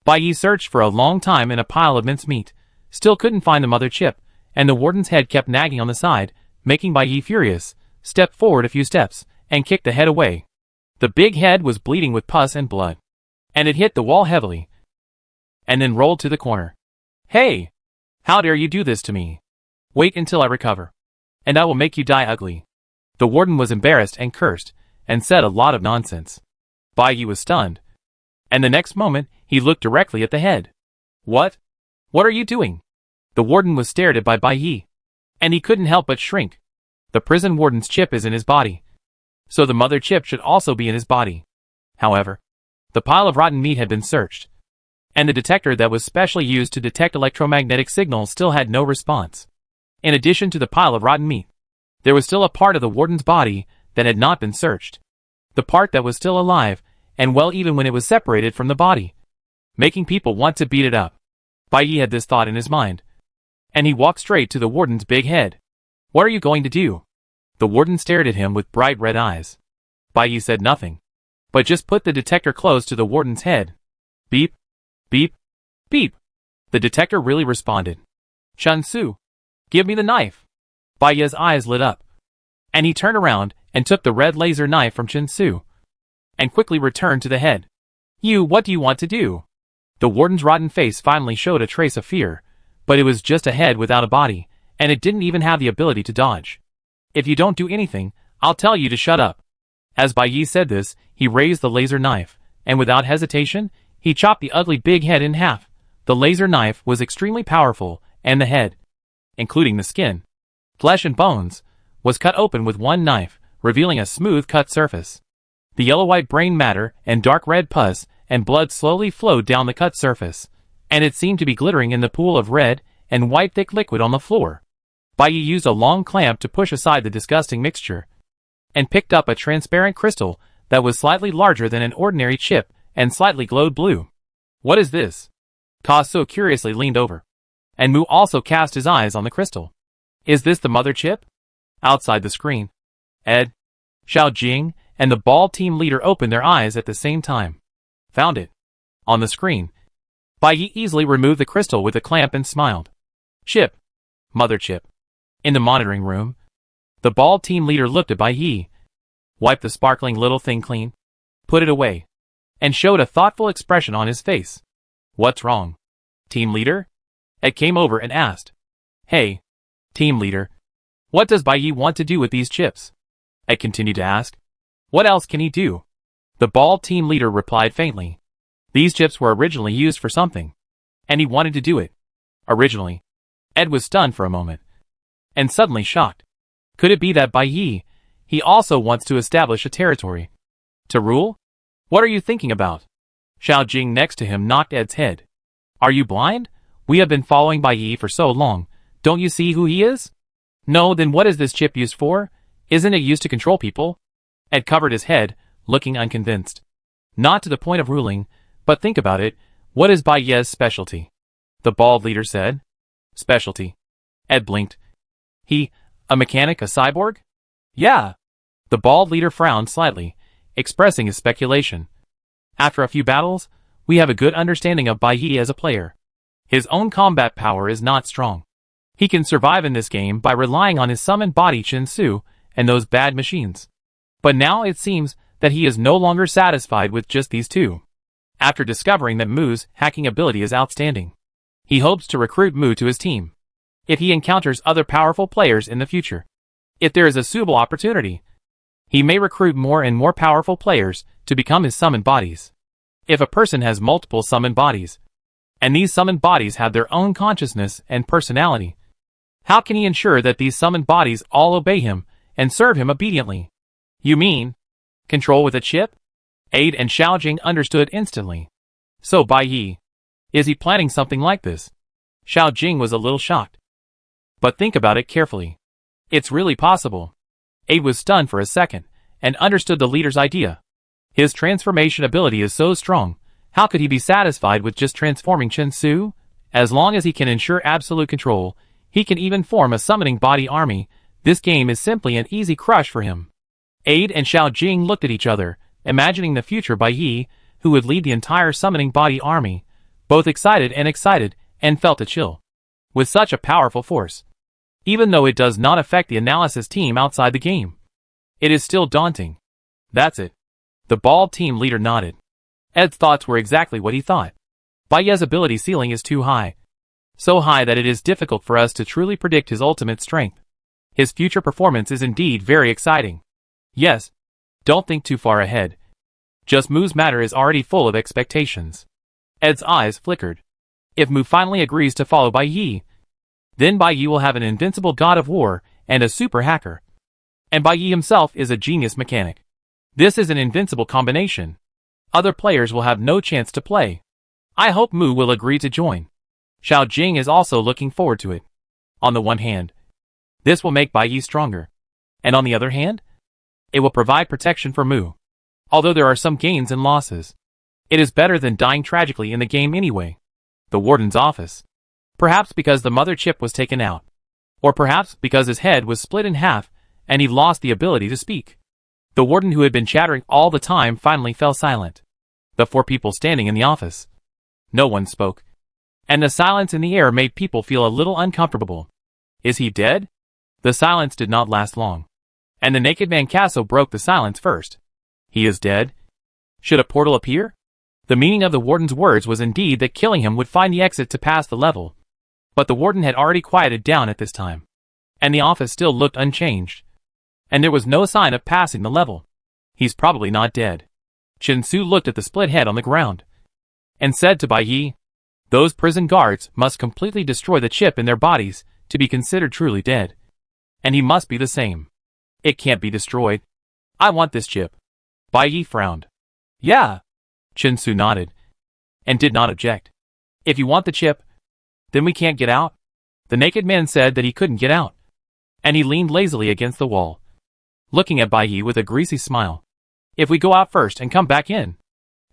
Bai Yi searched for a long time in a pile of mincemeat, still couldn't find the mother chip, and the warden's head kept nagging on the side, making Bai Yi furious, stepped forward a few steps, and kicked the head away. The big head was bleeding with pus and blood, and it hit the wall heavily, and then rolled to the corner. Hey! How dare you do this to me? Wait until I recover, and I will make you die ugly. The warden was embarrassed and cursed, and said a lot of nonsense. Bai Yi was stunned, and the next moment, he looked directly at the head. What? What are you doing? The warden was stared at by Bai Yi, and he couldn't help but shrink. The prison warden's chip is in his body, so the mother chip should also be in his body. However, the pile of rotten meat had been searched, and the detector that was specially used to detect electromagnetic signals still had no response. In addition to the pile of rotten meat, there was still a part of the warden's body that had not been searched. The part that was still alive, and well even when it was separated from the body, making people want to beat it up. Bai Yi had this thought in his mind, and he walked straight to the warden's big head. What are you going to do? The warden stared at him with bright red eyes. Bai Yi said nothing, but just put the detector close to the warden's head. Beep, beep, beep. The detector really responded. Chen Su, give me the knife. Bai Yi's eyes lit up, and he turned around and took the red laser knife from Chen Su, and quickly returned to the head. What do you want to do? The warden's rotten face finally showed a trace of fear, but it was just a head without a body, and it didn't even have the ability to dodge. If you don't do anything, I'll tell you to shut up. As Bai Yi said this, he raised the laser knife, and without hesitation, he chopped the ugly big head in half. The laser knife was extremely powerful, and the head, including the skin, flesh and bones, was cut open with one knife, revealing a smooth cut surface. The yellow-white brain matter and dark red pus and blood slowly flowed down the cut surface, and it seemed to be glittering in the pool of red and white thick liquid on the floor. Bai Yi used a long clamp to push aside the disgusting mixture, and picked up a transparent crystal that was slightly larger than an ordinary chip and slightly glowed blue. What is this? Ka So curiously leaned over, and Mu also cast his eyes on the crystal. Is this the mother chip? Outside the screen, Ed, Xiao Jing, and the ball team leader opened their eyes at the same time. Found it. On the screen, Bai Yi easily removed the crystal with a clamp and smiled. Chip. Mother chip. In the monitoring room, the ball team leader looked at Bai Yi, wiped the sparkling little thing clean, put it away, and showed a thoughtful expression on his face. What's wrong? Team leader? Ed came over and asked. Hey, team leader, what does Bai Yi want to do with these chips? Ed continued to ask. What else can he do? The ball team leader replied faintly. These chips were originally used for something, and he wanted to do it. Originally. Ed was stunned for a moment, and suddenly shocked. Could it be that Bai Yi, he also wants to establish a territory? To rule? What are you thinking about? Xiao Jing next to him knocked Ed's head. Are you blind? We have been following Bai Yi for so long. Don't you see who he is? No, then what is this chip used for? Isn't it used to control people? Ed covered his head, looking unconvinced. Not to the point of ruling, but think about it. What is Bai Yi's specialty? The bald leader said. Specialty. Ed blinked. A mechanic, a cyborg? Yeah. The bald leader frowned slightly, expressing his speculation. After a few battles, we have a good understanding of Bai Yi as a player. His own combat power is not strong. He can survive in this game by relying on his summoned body Chen Su and those bad machines. But now it seems that he is no longer satisfied with just these two. After discovering that Mu's hacking ability is outstanding, he hopes to recruit Mu to his team. If he encounters other powerful players in the future, if there is a suitable opportunity, he may recruit more and more powerful players to become his summoned bodies. If a person has multiple summoned bodies, and these summoned bodies have their own consciousness and personality, how can he ensure that these summoned bodies all obey him and serve him obediently? You mean control with a chip? Ade and Xiao Jing understood instantly. So Bai Yi, is he planning something like this? Xiao Jing was a little shocked. But think about it carefully. It's really possible. Ade was stunned for a second, and understood the leader's idea. His transformation ability is so strong, how could he be satisfied with just transforming Chen Su? As long as he can ensure absolute control, he can even form a summoning body army. This game is simply an easy crush for him. Ade and Xiao Jing looked at each other, imagining the future Bai Yi, who would lead the entire summoning body army, both excited, and felt a chill. With such a powerful force, even though it does not affect the analysis team outside the game, it is still daunting. That's it. The bald team leader nodded. Ed's thoughts were exactly what he thought. Bai Yi's ability ceiling is too high. So high that it is difficult for us to truly predict his ultimate strength. His future performance is indeed very exciting. Yes. Don't think too far ahead. Just Mu's matter is already full of expectations. Ed's eyes flickered. If Mu finally agrees to follow Bai Yi, then Bai Yi will have an invincible god of war and a super hacker. And Bai Yi himself is a genius mechanic. This is an invincible combination. Other players will have no chance to play. I hope Mu will agree to join. Xiao Jing is also looking forward to it. On the one hand, this will make Bai Yi stronger. And on the other hand, it will provide protection for Mu. Although there are some gains and losses, it is better than dying tragically in the game anyway. The warden's office. Perhaps because the mother chip was taken out. Or perhaps because his head was split in half and he lost the ability to speak. The warden, who had been chattering all the time, finally fell silent. The 4 people standing in the office. No one spoke. And the silence in the air made people feel a little uncomfortable. Is he dead? The silence did not last long. And the naked man Casso broke the silence first. He is dead? Should a portal appear? The meaning of the warden's words was indeed that killing him would find the exit to pass the level. But the warden had already quieted down at this time. And the office still looked unchanged. And there was no sign of passing the level. He's probably not dead. Chinsu looked at the split head on the ground. And said to Bai Yi, those prison guards must completely destroy the chip in their bodies to be considered truly dead. And he must be the same. It can't be destroyed. I want this chip. Bai Yi frowned. Yeah. Chinsu nodded. And did not object. If you want the chip, then we can't get out? The naked man said that he couldn't get out. And he leaned lazily against the wall, looking at Bai Yi with a greasy smile. If we go out first and come back in,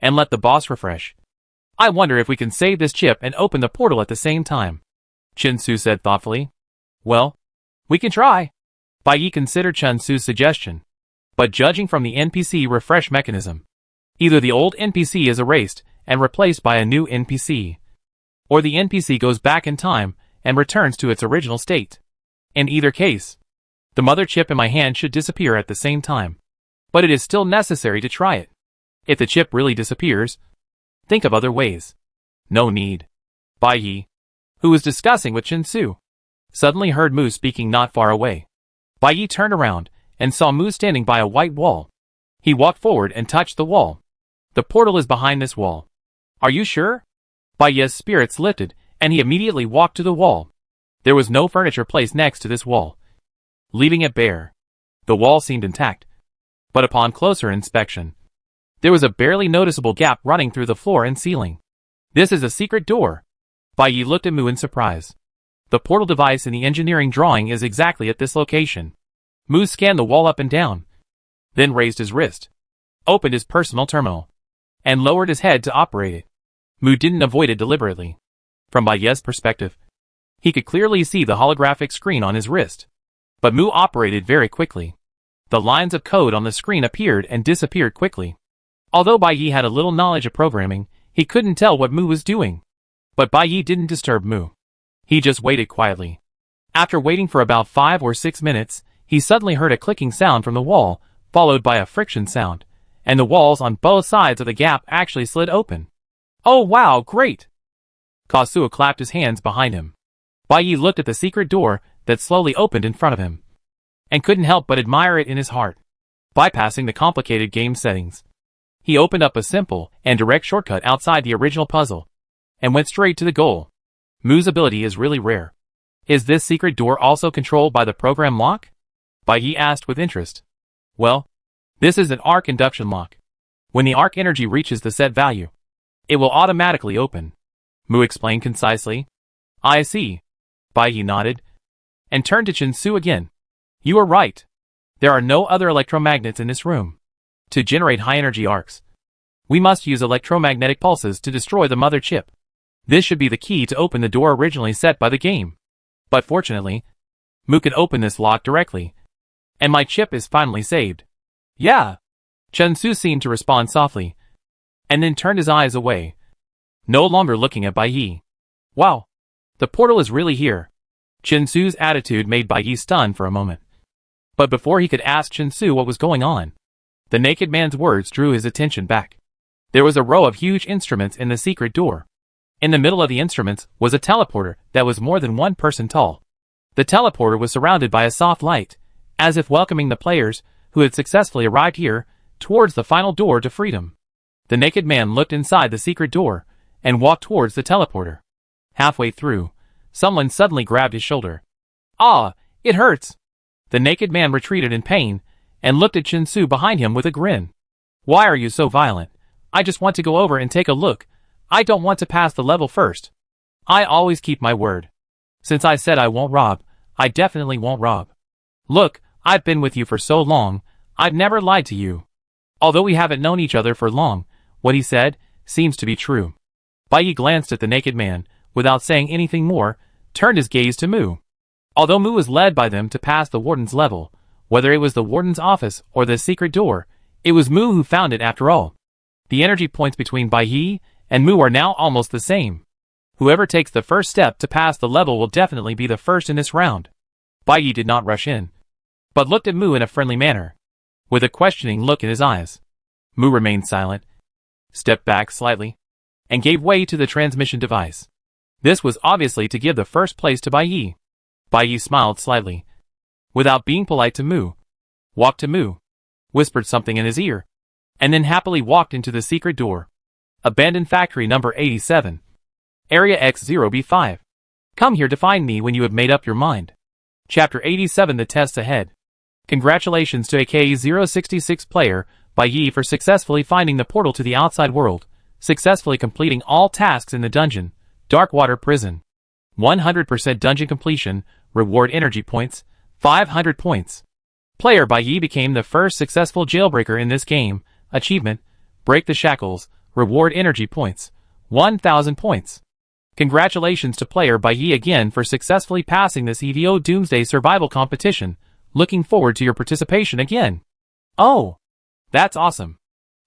and let the boss refresh, I wonder if we can save this chip and open the portal at the same time. Chinsu said thoughtfully. Well, we can try. Bai Yi considered Chinsu's suggestion. But judging from the NPC refresh mechanism, either the old NPC is erased and replaced by a new NPC, or the NPC goes back in time and returns to its original state. In either case, the mother chip in my hand should disappear at the same time. But it is still necessary to try it. If the chip really disappears, think of other ways. No need. Bai Yi, who was discussing with Chinsu, suddenly heard Mu speaking not far away. Bai Yi turned around and saw Mu standing by a white wall. He walked forward and touched the wall. The portal is behind this wall. Are you sure? Bai Yi's spirits lifted, and he immediately walked to the wall. There was no furniture placed next to this wall, leaving it bare. The wall seemed intact. But upon closer inspection, there was a barely noticeable gap running through the floor and ceiling. This is a secret door. Bai Yi looked at Mu in surprise. The portal device in the engineering drawing is exactly at this location. Mu scanned the wall up and down, then raised his wrist, opened his personal terminal, and lowered his head to operate it. Mu didn't avoid it deliberately. From Bai Yi's perspective, he could clearly see the holographic screen on his wrist. But Mu operated very quickly. The lines of code on the screen appeared and disappeared quickly. Although Bai Yi had a little knowledge of programming, he couldn't tell what Mu was doing. But Bai Yi didn't disturb Mu. He just waited quietly. After waiting for about 5 or 6 minutes, he suddenly heard a clicking sound from the wall, followed by a friction sound, and the walls on both sides of the gap actually slid open. Oh wow, great! Kasuo clapped his hands behind him. Bai Yi looked at the secret door that slowly opened in front of him, and couldn't help but admire it in his heart. Bypassing the complicated game settings, he opened up a simple and direct shortcut outside the original puzzle, and went straight to the goal. Mu's ability is really rare. Is this secret door also controlled by the program lock? Bai Yi asked with interest. Well, this is an arc induction lock. When the arc energy reaches the set value, it will automatically open. Mu explained concisely. I see. Bai Yi nodded, and turned to Chinsu again. You are right. There are no other electromagnets in this room. To generate high-energy arcs, we must use electromagnetic pulses to destroy the mother chip. This should be the key to open the door originally set by the game. But fortunately, Mu can open this lock directly, and my chip is finally saved. Yeah. Chinsu seemed to respond softly, and then turned his eyes away, no longer looking at Bai Yi. Wow. The portal is really here. Chinsu's attitude made Bai Yi stunned for a moment. But before he could ask Chinsu what was going on, the naked man's words drew his attention back. There was a row of huge instruments in the secret door. In the middle of the instruments was a teleporter that was more than 1 person tall. The teleporter was surrounded by a soft light, as if welcoming the players who had successfully arrived here towards the final door to freedom. The naked man looked inside the secret door and walked towards the teleporter. Halfway through, someone suddenly grabbed his shoulder. Ah, it hurts! The naked man retreated in pain and looked at Chinsu behind him with a grin. Why are you so violent? I just want to go over and take a look. I don't want to pass the level first. I always keep my word. Since I said I won't rob, I definitely won't rob. Look, I've been with you for so long, I've never lied to you. Although we haven't known each other for long, what he said seems to be true. Bai Yi glanced at the naked man, without saying anything more, turned his gaze to Mu. Although Mu was led by them to pass the warden's level, whether it was the warden's office or the secret door, it was Mu who found it after all. The energy points between Bai Yi and Mu are now almost the same. Whoever takes the first step to pass the level will definitely be the first in this round. Bai Yi did not rush in, but looked at Mu in a friendly manner, with a questioning look in his eyes. Mu remained silent, stepped back slightly, and gave way to the transmission device. This was obviously to give the first place to Bai Yi. Bai Yi smiled slightly, without being polite to Mu, walked to Mu, whispered something in his ear, and then happily walked into the secret door. Abandoned factory number 87. Area X0B5. Come here to find me when you have made up your mind. Chapter 87. The tests ahead. Congratulations to AK-066 player, Bai Yi, for successfully finding the portal to the outside world, successfully completing all tasks in the dungeon, Darkwater Prison. 100% dungeon completion, reward energy points, 500 points. Player Bai Yi became the first successful jailbreaker in this game. Achievement, break the shackles, reward energy points, 1000 points. Congratulations to player Bai Yi again for successfully passing this EVO Doomsday Survival competition. Looking forward to your participation again. Oh, that's awesome.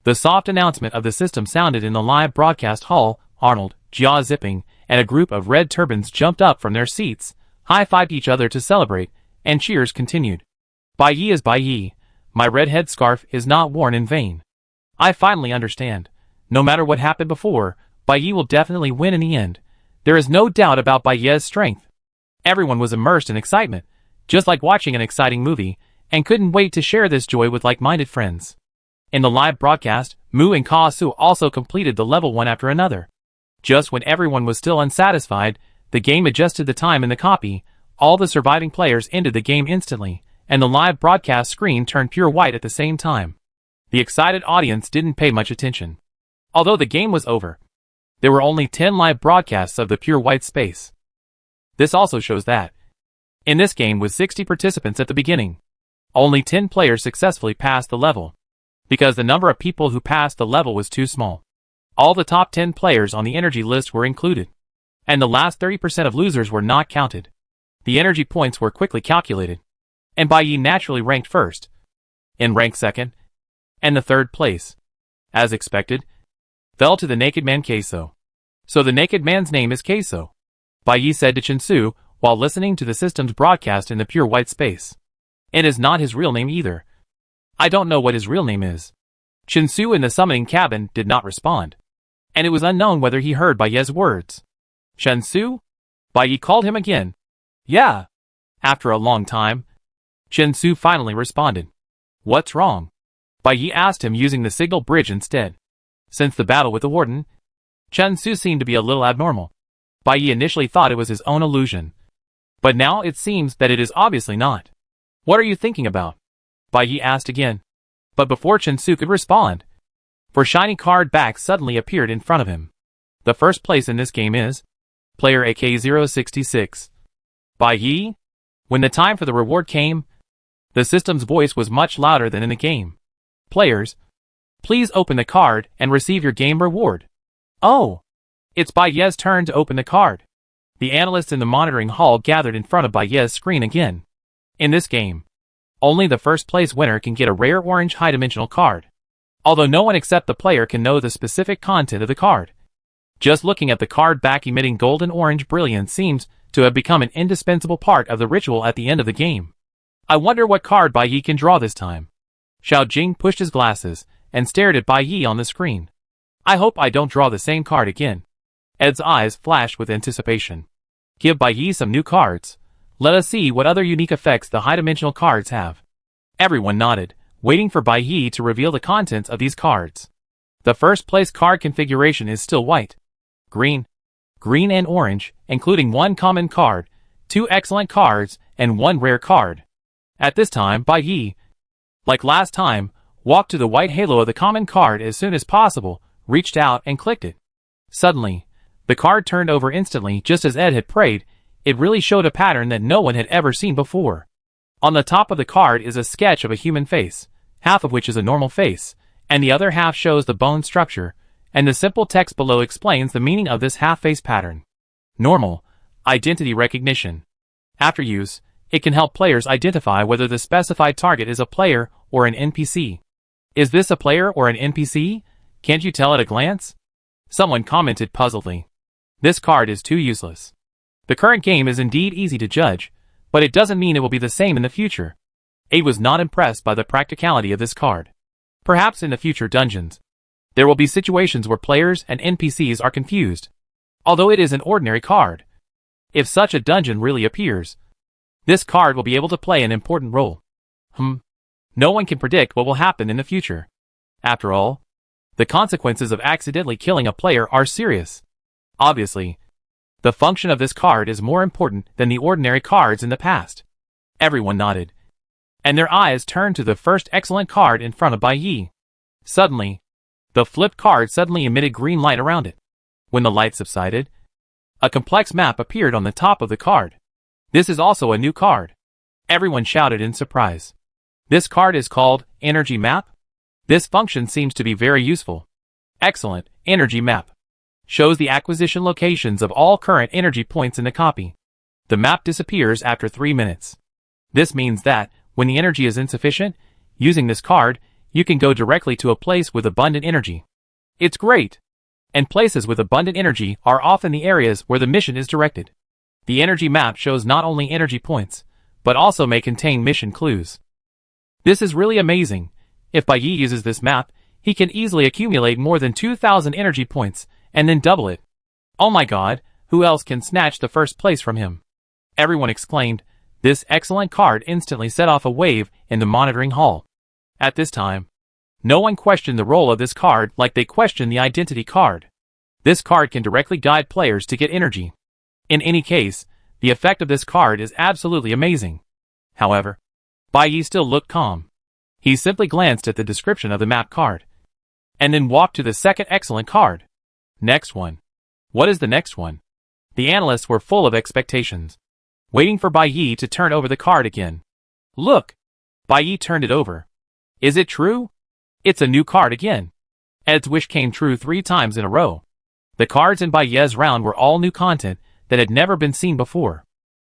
The soft announcement of the system sounded in the live broadcast hall. Arnold, jaw zipping, and a group of red turbans jumped up from their seats, high-fived each other to celebrate, and cheers continued. Bai Yi is Bai Yi. My red headscarf is not worn in vain. I finally understand. No matter what happened before, Bai Yi will definitely win in the end. There is no doubt about Bai Yi's strength. Everyone was immersed in excitement, just like watching an exciting movie, and couldn't wait to share this joy with like-minded friends. In the live broadcast, Mu and Ka Su also completed the level one after another. Just when everyone was still unsatisfied, the game adjusted the time in the copy. All the surviving players ended the game instantly, and the live broadcast screen turned pure white at the same time. The excited audience didn't pay much attention. Although the game was over, there were only 10 live broadcasts of the pure white space. This also shows that, in this game with 60 participants at the beginning, only 10 players successfully passed the level, because the number of people who passed the level was too small. All the top 10 players on the energy list were included, and the last 30% of losers were not counted. The energy points were quickly calculated, and Bai Yi naturally ranked first, in rank second, and the third place, as expected, fell to the naked man Queso. So the naked man's name is Queso, Bai Yi said to Chen Su while listening to the system's broadcast in the pure white space. It is not his real name either. I don't know what his real name is. Chen Su in the summoning cabin did not respond, and it was unknown whether he heard Bai Yi's words. Chen Su? Bai Yi called him again. Yeah. After a long time, Chen Su finally responded. What's wrong? Bai Yi asked him using the signal bridge instead. Since the battle with the warden, Chen Su seemed to be a little abnormal. Bai Yi initially thought it was his own illusion, but now it seems that it is obviously not. What are you thinking about? Bai Yi asked again. But before Chen Su could respond, four shiny card backs suddenly appeared in front of him. The first place in this game is player AK-066. Bai Yi? When the time for the reward came, the system's voice was much louder than in the game. Players, please open the card and receive your game reward. Oh! It's Bai Yi's turn to open the card. The analysts in the monitoring hall gathered in front of Bai Yi's screen again. In this game, only the first place winner can get a rare orange high-dimensional card, although no one except the player can know the specific content of the card. Just looking at the card back emitting golden orange brilliance seems to have become an indispensable part of the ritual at the end of the game. I wonder what card Bai Yi can draw this time. Xiao Jing pushed his glasses and stared at Bai Yi on the screen. I hope I don't draw the same card again. Ed's eyes flashed with anticipation. Give Bai Yi some new cards. Let us see what other unique effects the high-dimensional cards have. Everyone nodded, waiting for Bai Yi to reveal the contents of these cards. The first place card configuration is still white, green, green and orange, including one common card, two excellent cards, and one rare card. At this time, Bai Yi, like last time, walked to the white halo of the common card as soon as possible, reached out and clicked it. Suddenly, the card turned over instantly just as Ed had prayed. It really showed a pattern that no one had ever seen before. On the top of the card is a sketch of a human face, half of which is a normal face, and the other half shows the bone structure, and the simple text below explains the meaning of this half-face pattern. Normal. Identity recognition. After use, it can help players identify whether the specified target is a player or an NPC. Is this a player or an NPC? Can't you tell at a glance? Someone commented puzzledly. This card is too useless. The current game is indeed easy to judge, but it doesn't mean it will be the same in the future. A was not impressed by the practicality of this card. Perhaps in the future dungeons, there will be situations where players and NPCs are confused, although it is an ordinary card. If such a dungeon really appears, this card will be able to play an important role. No one can predict what will happen in the future. After all, the consequences of accidentally killing a player are serious. Obviously, the function of this card is more important than the ordinary cards in the past. Everyone nodded, and their eyes turned to the first excellent card in front of Bai Yi. Suddenly, the flipped card suddenly emitted green light around it. When the light subsided, a complex map appeared on the top of the card. This is also a new card. Everyone shouted in surprise. This card is called Energy Map? This function seems to be very useful. Excellent. Energy Map shows the acquisition locations of all current energy points in the copy. The map disappears after 3 minutes. This means that, when the energy is insufficient, using this card, you can go directly to a place with abundant energy. It's great! And places with abundant energy are often the areas where the mission is directed. The energy map shows not only energy points, but also may contain mission clues. This is really amazing. If Bai Yi uses this map, he can easily accumulate more than 2,000 energy points, and then double it. Oh my god, who else can snatch the first place from him? Everyone exclaimed. This excellent card instantly set off a wave in the monitoring hall. At this time, no one questioned the role of this card like they questioned the identity card. This card can directly guide players to get energy. In any case, the effect of this card is absolutely amazing. However, Bai Yi still looked calm. He simply glanced at the description of the map card, and then walked to the second excellent card. Next one. What is the next one? The analysts were full of expectations, waiting for Bai Yi to turn over the card again. Look! Bai Yi turned it over. Is it true? It's a new card again. Ed's wish came true 3 times in a row. The cards in Bai Yi's round were all new content that had never been seen before.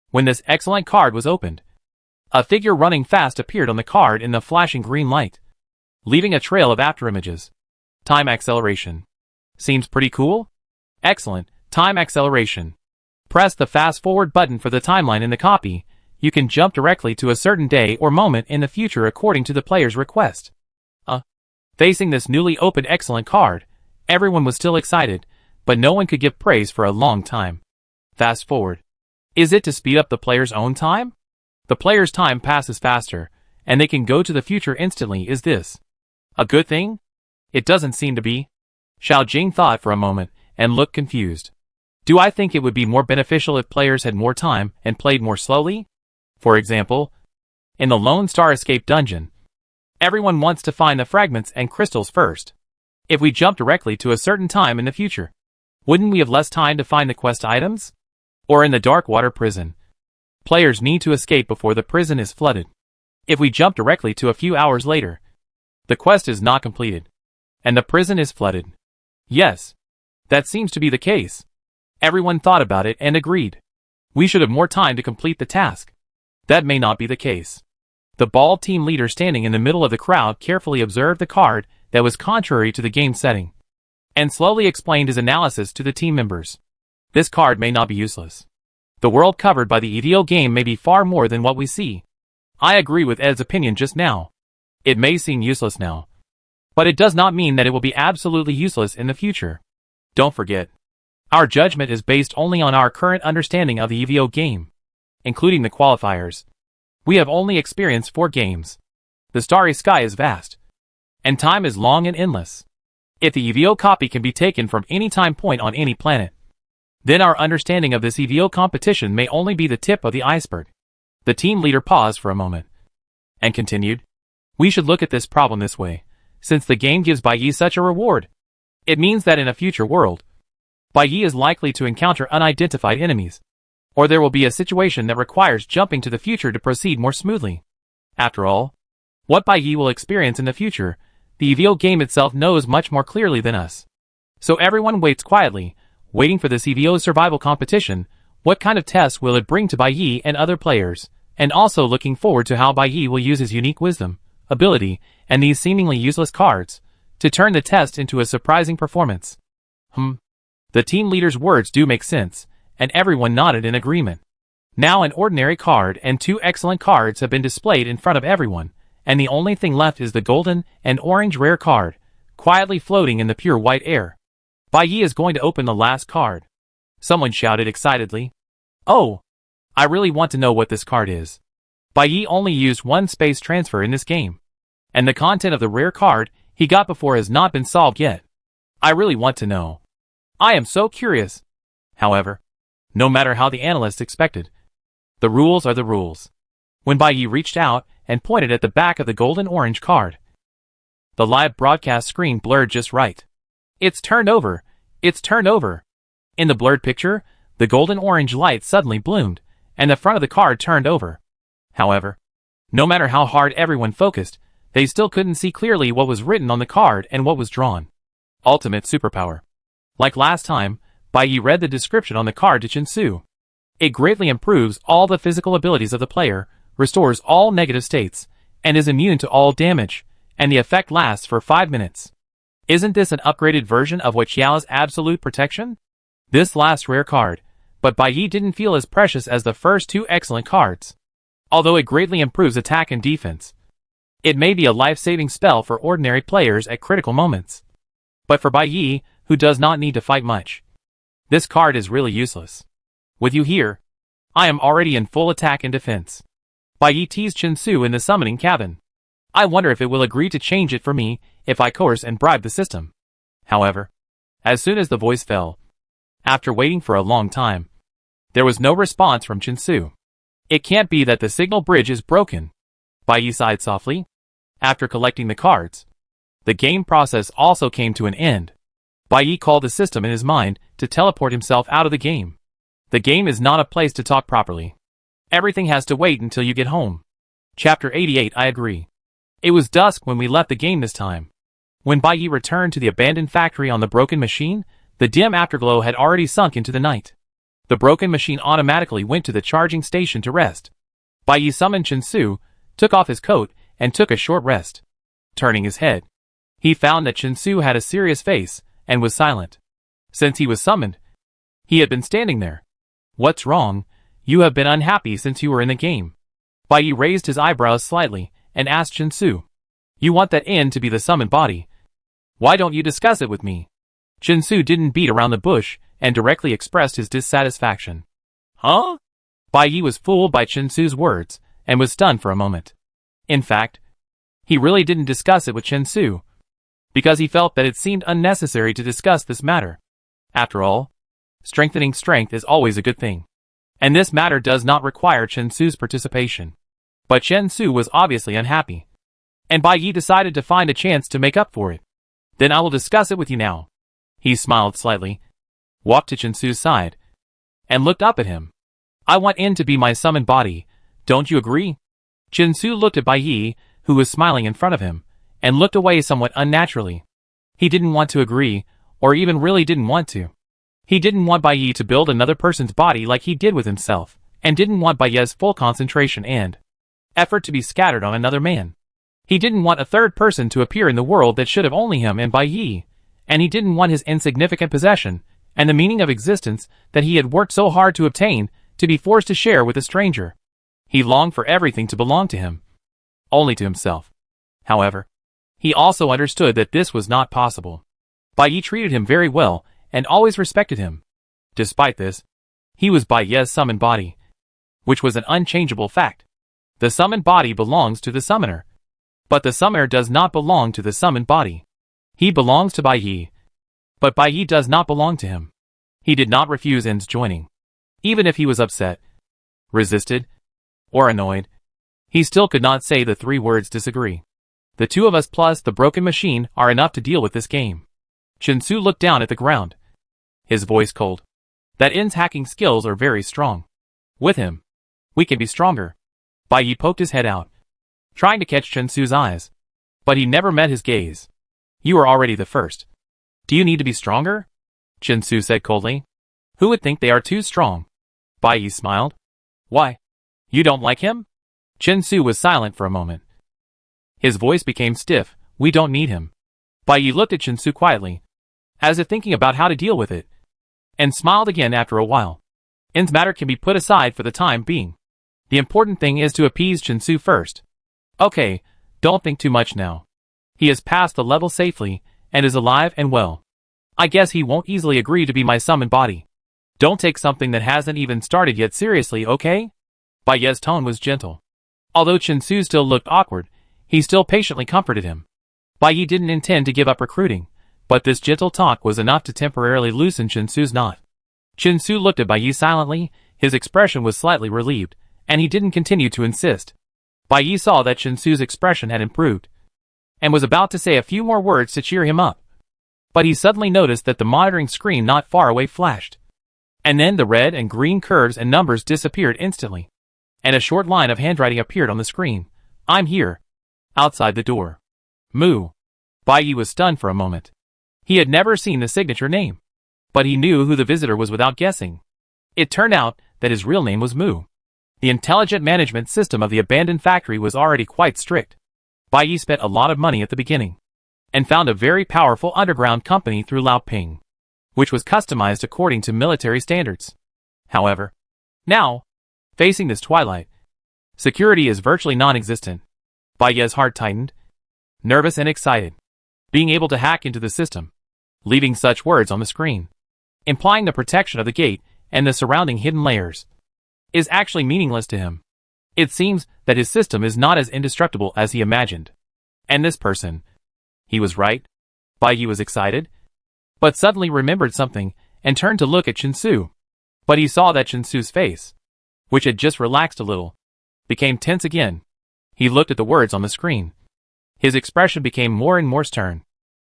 When this excellent card was opened, a figure running fast appeared on the card in the flashing green light, leaving a trail of afterimages. Time acceleration. Seems pretty cool? Excellent. Time acceleration. Press the fast-forward button for the timeline in the copy. You can jump directly to a certain day or moment in the future according to the player's request. Facing this newly opened excellent card, everyone was still excited, but no one could give praise for a long time. Fast forward. Is it to speed up the player's own time? The player's time passes faster, and they can go to the future instantly. Is this a good thing? It doesn't seem to be. Xiao Jing thought for a moment, and looked confused. Do I think it would be more beneficial if players had more time and played more slowly? For example, in the Lone Star Escape dungeon, everyone wants to find the fragments and crystals first. If we jump directly to a certain time in the future, wouldn't we have less time to find the quest items? Or in the Dark Water Prison, players need to escape before the prison is flooded. If we jump directly to a few hours later, the quest is not completed, and the prison is flooded. Yes, that seems to be the case. Everyone thought about it and agreed. We should have more time to complete the task. That may not be the case. The bald team leader standing in the middle of the crowd carefully observed the card that was contrary to the game setting, and slowly explained his analysis to the team members. This card may not be useless. The world covered by the EVO game may be far more than what we see. I agree with Ed's opinion just now. It may seem useless now, but it does not mean that it will be absolutely useless in the future. Don't forget, our judgment is based only on our current understanding of the EVO game, including the qualifiers. We have only experienced 4 games. The starry sky is vast, and time is long and endless. If the EVO copy can be taken from any time point on any planet, then our understanding of this EVO competition may only be the tip of the iceberg. The team leader paused for a moment, and continued. We should look at this problem this way. Since the game gives Bai Yi such a reward, it means that in a future world, Bai Yi is likely to encounter unidentified enemies, or there will be a situation that requires jumping to the future to proceed more smoothly. After all, what Bai Yi will experience in the future the EVO game itself knows much more clearly than us. So everyone waits quietly, waiting for this EVO survival competition. What kind of test will it bring to Baiyi and other players? And also looking forward to how Baiyi will use his unique wisdom, ability, and these seemingly useless cards to turn the test into a surprising performance. The team leader's words do make sense, and everyone nodded in agreement. Now an ordinary card and two excellent cards have been displayed in front of everyone, and the only thing left is the golden and orange rare card, quietly floating in the pure white air. Baiyi is going to open the last card. Someone shouted excitedly. Oh! I really want to know what this card is. Baiyi only used one space transfer in this game, and the content of the rare card he got before has not been solved yet. I really want to know. I am so curious. However, no matter how the analysts expected, the rules are the rules. When Baiyi reached out and pointed at the back of the golden orange card, the live broadcast screen blurred just right. It's turned over. It's turned over. In the blurred picture, the golden orange light suddenly bloomed, and the front of the card turned over. However, no matter how hard everyone focused, they still couldn't see clearly what was written on the card and what was drawn. Ultimate superpower. Like last time, Baiyi read the description on the card to Chinsu. It greatly improves all the physical abilities of the player, restores all negative states, and is immune to all damage, and the effect lasts for 5 minutes. Isn't this an upgraded version of what Xiao's absolute protection? This last rare card, but Baiyi didn't feel as precious as the first two excellent cards. Although it greatly improves attack and defense, it may be a life-saving spell for ordinary players at critical moments. But for Baiyi, who does not need to fight much, this card is really useless. With you here, I am already in full attack and defense. Baiyi teased Chinsu in the summoning cabin. I wonder if it will agree to change it for me if I coerce and bribe the system. However, as soon as the voice fell, after waiting for a long time, there was no response from Chinsu. It can't be that the signal bridge is broken. Baiyi sighed softly. After collecting the cards, the game process also came to an end. Baiyi called the system in his mind to teleport himself out of the game. The game is not a place to talk properly. Everything has to wait until you get home. Chapter 88. I agree. It was dusk when we left the game this time. When Baiyi returned to the abandoned factory on the broken machine, the dim afterglow had already sunk into the night. The broken machine automatically went to the charging station to rest. Baiyi summoned Chinsu, took off his coat, and took a short rest. Turning his head, he found that Chinsu had a serious face and was silent. Since he was summoned, he had been standing there. What's wrong? You have been unhappy since you were in the game. Baiyi raised his eyebrows slightly and asked Chinsu. You want that end to be the summoned body. Why don't you discuss it with me? Chinsu didn't beat around the bush and directly expressed his dissatisfaction. Huh? Baiyi was fooled by Chinsu's words and was stunned for a moment. In fact, he really didn't discuss it with Chinsu, because he felt that it seemed unnecessary to discuss this matter. After all, strengthening strength is always a good thing, and this matter does not require Chinsu's participation. But Chinsu was obviously unhappy, and Baiyi decided to find a chance to make up for it. Then I will discuss it with you now. He smiled slightly, walked to Chinsu's side, and looked up at him. I want In to be my summoned body, don't you agree? Chinsu looked at Baiyi, who was smiling in front of him, and looked away somewhat unnaturally. He didn't want to agree, or even really didn't want to. He didn't want Baiyi to build another person's body like he did with himself, and didn't want Baiyi's full concentration and effort to be scattered on another man. He didn't want a third person to appear in the world that should have only him and Baiyi, and he didn't want his insignificant possession, and the meaning of existence that he had worked so hard to obtain, to be forced to share with a stranger. He longed for everything to belong to him, only to himself. However, he also understood that this was not possible. Baiyi treated him very well, and always respected him. Despite this, he was Baiyi's summoned body, which was an unchangeable fact. The summoned body belongs to the summoner, but the summoner does not belong to the summoned body. He belongs to Baiyi, but Baiyi does not belong to him. He did not refuse In's joining. Even if he was upset, resisted, or annoyed, he still could not say the 3 words disagree. The 2 of us plus the broken machine are enough to deal with this game. Chinsu looked down at the ground, his voice cold. That In's hacking skills are very strong. With him, we can be stronger. Baiyi poked his head out, trying to catch Chinsu's eyes. But he never met his gaze. You are already the first. Do you need to be stronger? Chin-Su said coldly. Who would think they are too strong? Bai Yi smiled. Why? You don't like him? Chin-Su was silent for a moment. His voice became stiff. We don't need him. Bai Yi looked at Chin-Su quietly, as if thinking about how to deal with it, and smiled again after a while. In's matter can be put aside for the time being. The important thing is to appease Chin-Su first. Okay, don't think too much now. He has passed the level safely, and is alive and well. I guess he won't easily agree to be my summoned body. Don't take something that hasn't even started yet seriously, okay? Bai Yi's tone was gentle. Although Chin-Su still looked awkward, he still patiently comforted him. Bai Yi didn't intend to give up recruiting, but this gentle talk was enough to temporarily loosen Chin-Su's knot. Chin-Su looked at Bai Yi silently. His expression was slightly relieved, and he didn't continue to insist. Bai Yi saw that Chin-Su's expression had improved, and was about to say a few more words to cheer him up. But he suddenly noticed that the monitoring screen not far away flashed. And then the red and green curves and numbers disappeared instantly, and a short line of handwriting appeared on the screen. I'm here. Outside the door. Mu. Bai Yi was stunned for a moment. He had never seen the signature name, but he knew who the visitor was without guessing. It turned out that his real name was Mu. The intelligent management system of the abandoned factory was already quite strict. Bai Yi spent a lot of money at the beginning, and found a very powerful underground company through Lao Ping, which was customized according to military standards. However, now, facing this twilight, security is virtually non-existent. Bai Yi's heart tightened, nervous and excited. Being able to hack into the system, leaving such words on the screen, implying the protection of the gate and the surrounding hidden layers, is actually meaningless to him. It seems that his system is not as indestructible as he imagined. And this person, he was right. Bai Yi was excited, but suddenly remembered something and turned to look at Chin-Su. But he saw that Chin-Su's face, which had just relaxed a little, became tense again. He looked at the words on the screen. His expression became more and more stern,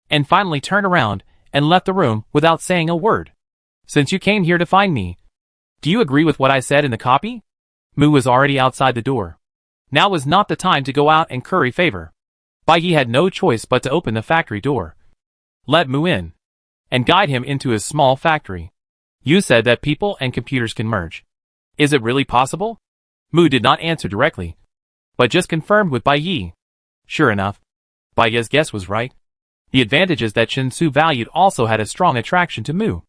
and finally turned around and left the room without saying a word. Since you came here to find me, do you agree with what I said in the copy? Mu was already outside the door. Now was not the time to go out and curry favor. Bai Yi had no choice but to open the factory door, let Mu in, and guide him into his small factory. You said that people and computers can merge. Is it really possible? Mu did not answer directly, but just confirmed with Bai Yi. Sure enough, Bai Yi's guess was right. The advantages that Chin-Su valued also had a strong attraction to Mu,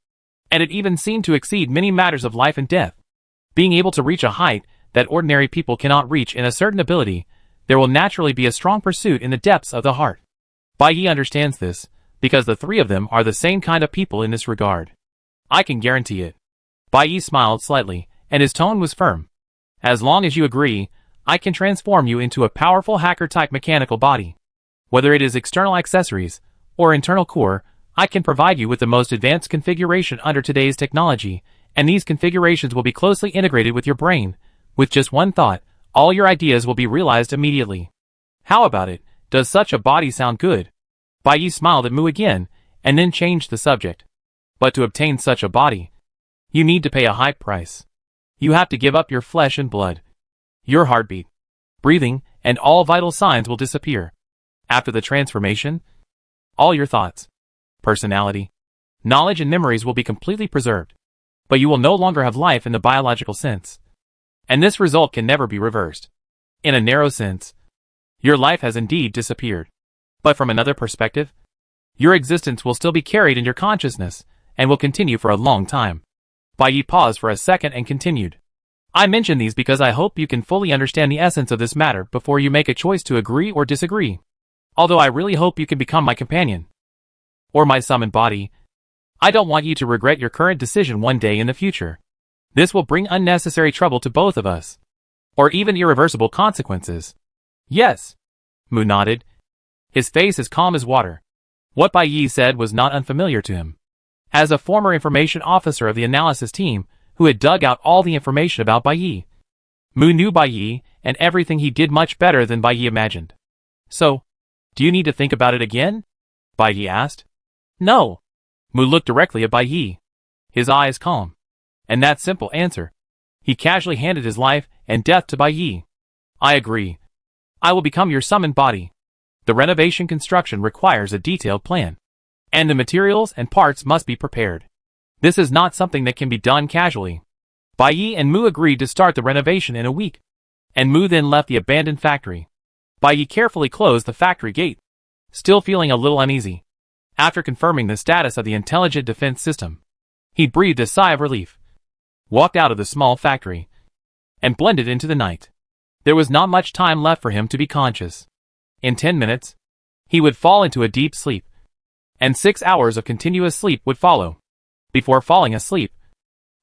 and it even seemed to exceed many matters of life and death. Being able to reach a height that ordinary people cannot reach in a certain ability, there will naturally be a strong pursuit in the depths of the heart. Bai Yi understands this, because the three of them are the same kind of people in this regard. I can guarantee it. Bai Yi smiled slightly, and his tone was firm. As long as you agree, I can transform you into a powerful hacker-type mechanical body. Whether it is external accessories or internal core, I can provide you with the most advanced configuration under today's technology, and these configurations will be closely integrated with your brain. With just one thought, all your ideas will be realized immediately. How about it? Does such a body sound good? Bai Yi smiled at Mu again, and then changed the subject. But to obtain such a body, you need to pay a high price. You have to give up your flesh and blood. Your heartbeat, breathing, and all vital signs will disappear. After the transformation, all your thoughts, personality, knowledge and memories will be completely preserved. But you will no longer have life in the biological sense. And this result can never be reversed. In a narrow sense, your life has indeed disappeared. But from another perspective, your existence will still be carried in your consciousness, and will continue for a long time. Bai Yi paused for a second and continued. I mention these because I hope you can fully understand the essence of this matter before you make a choice to agree or disagree. Although I really hope you can become my companion, or my summoned body, I don't want you to regret your current decision one day in the future. This will bring unnecessary trouble to both of us, or even irreversible consequences. Yes. Mu nodded, his face as calm as water. What Bai Yi said was not unfamiliar to him. As a former information officer of the analysis team, who had dug out all the information about Bai Yi, Mu knew Bai Yi and everything he did much better than Bai Yi imagined. So, do you need to think about it again? Bai Yi asked. No. Mu looked directly at Bai Yi, his eyes calm. And that simple answer. He casually handed his life and death to Bai Yi. I agree. I will become your summoned body. The renovation construction requires a detailed plan, and the materials and parts must be prepared. This is not something that can be done casually. Bai Yi and Mu agreed to start the renovation in a week, and Mu then left the abandoned factory. Bai Yi carefully closed the factory gate, still feeling a little uneasy. After confirming the status of the intelligent defense system, he breathed a sigh of relief, walked out of the small factory, and blended into the night. There was not much time left for him to be conscious. In 10 minutes, he would fall into a deep sleep, and 6 hours of continuous sleep would follow. Before falling asleep,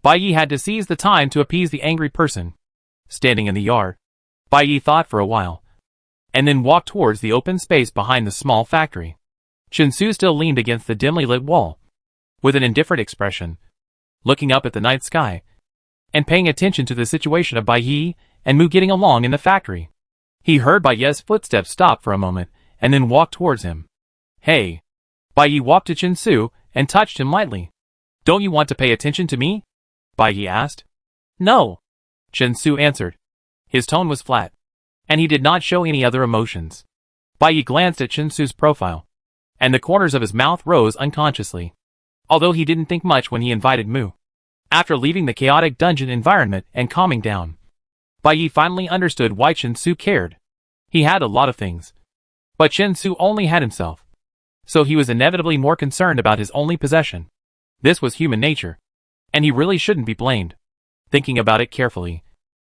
Bai Yi had to seize the time to appease the angry person. Standing in the yard, Bai Yi thought for a while, and then walked towards the open space behind the small factory. Chen Su still leaned against the dimly lit wall, with an indifferent expression, looking up at the night sky, and paying attention to the situation of Bai Yi and Mu getting along in the factory. He heard Bai Yi's footsteps stop for a moment, and then walked towards him. "Hey." Bai Yi walked to Chen Su and touched him lightly. "Don't you want to pay attention to me?" Bai Yi asked. "No," Chen Su answered. His tone was flat, and he did not show any other emotions. Bai Yi glanced at Chen Su's profile, and the corners of his mouth rose unconsciously, although he didn't think much when he invited Mu. After leaving the chaotic dungeon environment and calming down, Bai Yi finally understood why Chen Su cared. He had a lot of things, but Chen Su only had himself, so he was inevitably more concerned about his only possession. This was human nature, and he really shouldn't be blamed. Thinking about it carefully,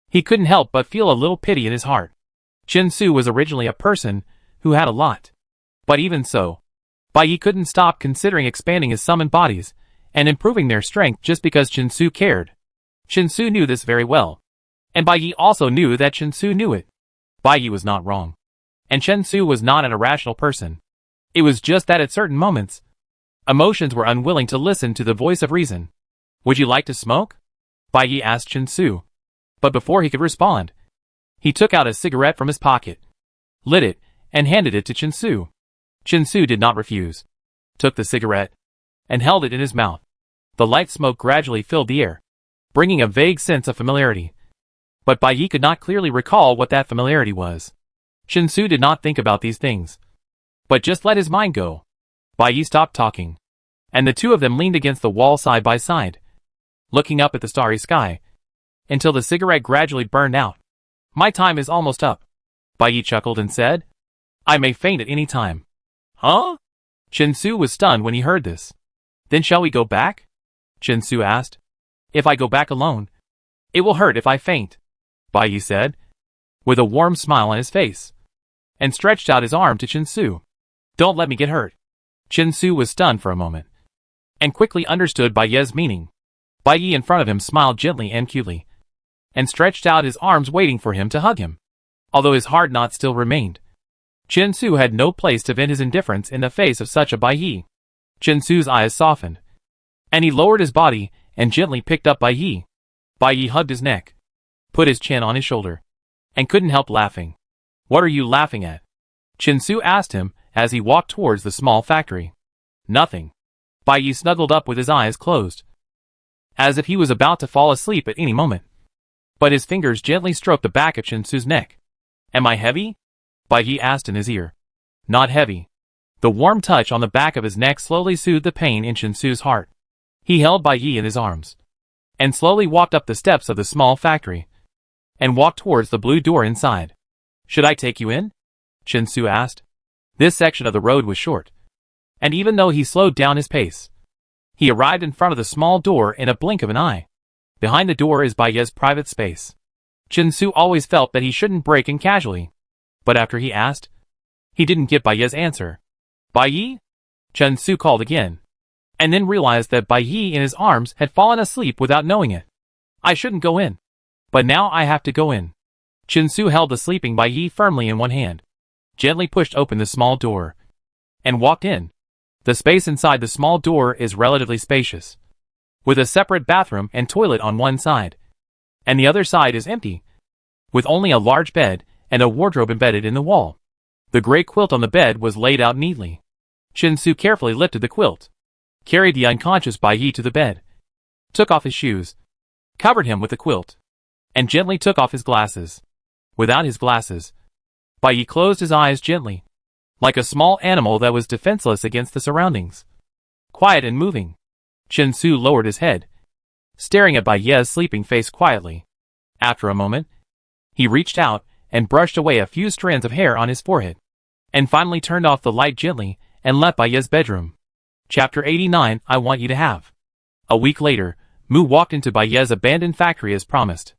he couldn't help but feel a little pity in his heart. Chen Su was originally a person who had a lot, but even so, Bai Yi couldn't stop considering expanding his summoned bodies and improving their strength just because Chen Su cared. Chen Su knew this very well, and Bai Yi also knew that Chen Su knew it. Bai Yi was not wrong, and Chen Su was not an irrational person. It was just that at certain moments, emotions were unwilling to listen to the voice of reason. "Would you like to smoke?" Bai Yi asked Chen Su. But before he could respond, he took out a cigarette from his pocket, lit it, and handed it to Chen Su. Chen Su did not refuse, took the cigarette, and held it in his mouth. The light smoke gradually filled the air, bringing a vague sense of familiarity. But Bai Yi could not clearly recall what that familiarity was. Chen Su did not think about these things, but just let his mind go. Bai Yi stopped talking, and the two of them leaned against the wall side by side, looking up at the starry sky, until the cigarette gradually burned out. "My time is almost up," Bai Yi chuckled and said. "I may faint at any time." "Huh?" Chen Su was stunned when he heard this. "Then shall we go back?" Chen Su asked. "If I go back alone, it will hurt if I faint," Bai Yi said, with a warm smile on his face, and stretched out his arm to Chen Su. "Don't let me get hurt." Chen Su was stunned for a moment, and quickly understood Bai Yi's meaning. Bai Yi in front of him smiled gently and cutely, and stretched out his arms waiting for him to hug him, although his hard knot still remained. Chen Su had no place to vent his indifference in the face of such a Bai Yi. Chen Su's eyes softened, and he lowered his body and gently picked up Bai Yi. Bai Yi hugged his neck, put his chin on his shoulder, and couldn't help laughing. "What are you laughing at?" Chen Su asked him as he walked towards the small factory. "Nothing." Bai Yi snuggled up with his eyes closed, as if he was about to fall asleep at any moment. But his fingers gently stroked the back of Chen Su's neck. "Am I heavy?" Bai Yi asked in his ear. "Not heavy." The warm touch on the back of his neck slowly soothed the pain in Chen Su's heart. He held Bai Yi in his arms, and slowly walked up the steps of the small factory, and walked towards the blue door inside. "Should I take you in?" Chen Su asked. This section of the road was short, and even though he slowed down his pace, he arrived in front of the small door in a blink of an eye. Behind the door is Bai Yi's private space. Chen Su always felt that he shouldn't break in casually, but after he asked, he didn't get Bai Yi's answer. "Bai Yi?" Chen Su called again, and then realized that Bai Yi in his arms had fallen asleep without knowing it. "I shouldn't go in, but now I have to go in." Chen Su held the sleeping Bai Yi firmly in one hand, gently pushed open the small door, and walked in. The space inside the small door is relatively spacious, with a separate bathroom and toilet on one side, and the other side is empty, with only a large bed and a wardrobe embedded in the wall. The gray quilt on the bed was laid out neatly. Chen Su carefully lifted the quilt, carried the unconscious Bai Yi to the bed, took off his shoes, covered him with the quilt, and gently took off his glasses. Without his glasses, Bai Yi closed his eyes gently, like a small animal that was defenseless against the surroundings. Quiet and moving. Chen Su lowered his head, staring at Bai Ye's sleeping face quietly. After a moment, he reached out and brushed away a few strands of hair on his forehead, and finally turned off the light gently and left Bai Ye's bedroom. Chapter 89, I Want You to Have. A week later, Mu walked into Bai Ye's abandoned factory as promised.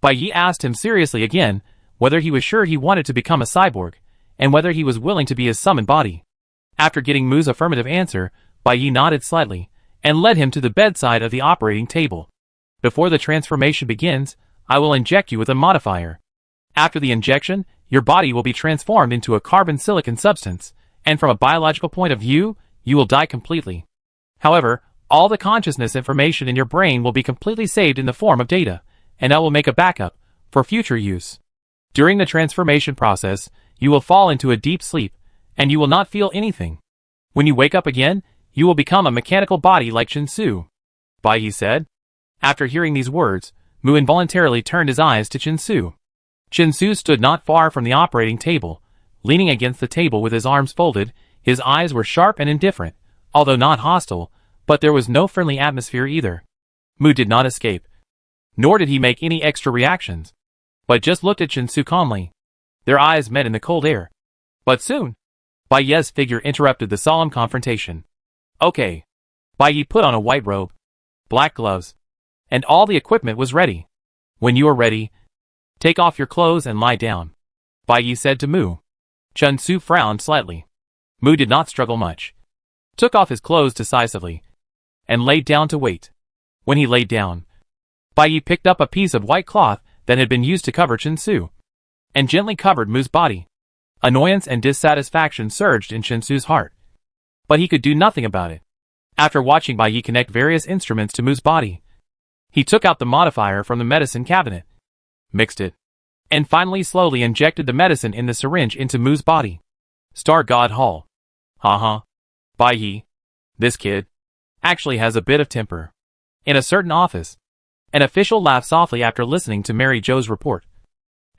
Bai Ye asked him seriously again whether he was sure he wanted to become a cyborg, and whether he was willing to be his summoned body. After getting Mu's affirmative answer, Bai Ye nodded slightly, and led him to the bedside of the operating table. Before the transformation begins, I will inject you with a modifier. After the injection, your body will be transformed into a carbon-silicon substance, and from a biological point of view, you will die completely. However, all the consciousness information in your brain will be completely saved in the form of data, and I will make a backup for future use. During the transformation process, you will fall into a deep sleep, and you will not feel anything. When you wake up again, you will become a mechanical body like Chen Su, Bai Ye said. After hearing these words, Mu involuntarily turned his eyes to Chen Su. Chen Su stood not far from the operating table, leaning against the table with his arms folded. His eyes were sharp and indifferent, although not hostile, but there was no friendly atmosphere either. Mu did not escape, nor did he make any extra reactions, but just looked at Chen Su calmly. Their eyes met in the cold air. But soon, Bai Ye's figure interrupted the solemn confrontation. Okay. Bai Ye put on a white robe, black gloves, and all the equipment was ready. When you are ready, take off your clothes and lie down, Bai Ye said to Mu. Chen Su frowned slightly. Mu did not struggle much, took off his clothes decisively, and laid down to wait. When he laid down, Bai Ye picked up a piece of white cloth that had been used to cover Chen Su, and gently covered Mu's body. Annoyance and dissatisfaction surged in Chen Su's heart, but he could do nothing about it. After watching Bai Ye connect various instruments to Mu's body, he took out the modifier from the medicine cabinet, mixed it, and finally slowly injected the medicine in the syringe into Mu's body. Star God Hall. Haha. Bai Ye, this kid, actually has a bit of temper. In a certain office, an official laughed softly after listening to Mary Jo's report,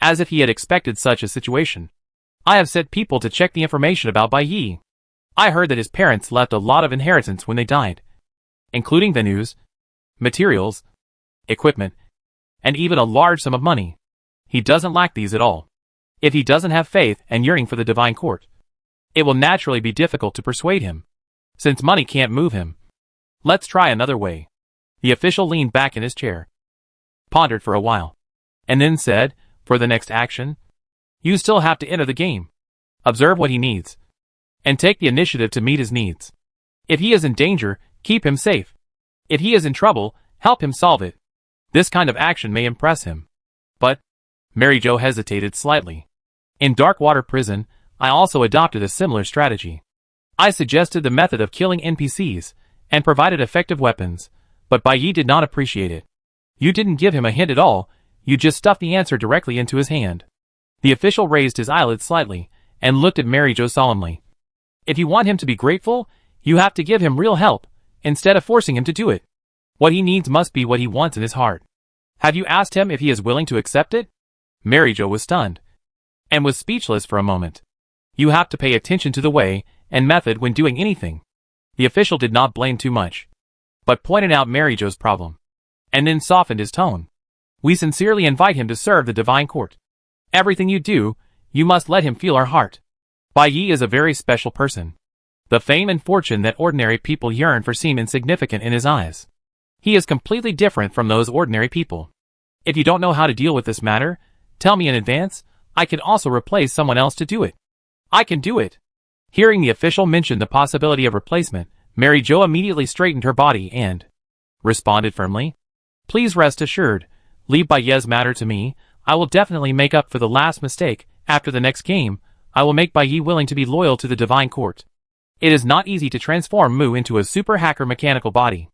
as if he had expected such a situation. I have sent people to check the information about Bai Ye. I heard that his parents left a lot of inheritance when they died, including venues, materials, equipment, and even a large sum of money. He doesn't lack these at all. If he doesn't have faith and yearning for the divine court, it will naturally be difficult to persuade him, since money can't move him. Let's try another way. The official leaned back in his chair, pondered for a while, and then said, for the next action, you still have to enter the game. Observe what he needs, and take the initiative to meet his needs. If he is in danger, keep him safe. If he is in trouble, help him solve it. This kind of action may impress him. But, Mary Jo hesitated slightly. In Darkwater Prison, I also adopted a similar strategy. I suggested the method of killing NPCs, and provided effective weapons, but Bai Ye did not appreciate it. You didn't give him a hint at all, you just stuffed the answer directly into his hand. The official raised his eyelids slightly, and looked at Mary Jo solemnly. If you want him to be grateful, you have to give him real help, instead of forcing him to do it. What he needs must be what he wants in his heart. Have you asked him if he is willing to accept it? Mary Jo was stunned, and was speechless for a moment. You have to pay attention to the way and method when doing anything. The official did not blame too much, but pointed out Mary Jo's problem, and then softened his tone. We sincerely invite him to serve the divine court. Everything you do, you must let him feel our heart. Bai Ye is a very special person. The fame and fortune that ordinary people yearn for seem insignificant in his eyes. He is completely different from those ordinary people. If you don't know how to deal with this matter, tell me in advance. I can also replace someone else to do it. I can do it. Hearing the official mention the possibility of replacement, Mary Jo immediately straightened her body and responded firmly. Please rest assured, leave Bai Ye's matter to me. I will definitely make up for the last mistake. After the next game, I will make Bai Ye willing to be loyal to the divine court. It is not easy to transform Mu into a super hacker mechanical body.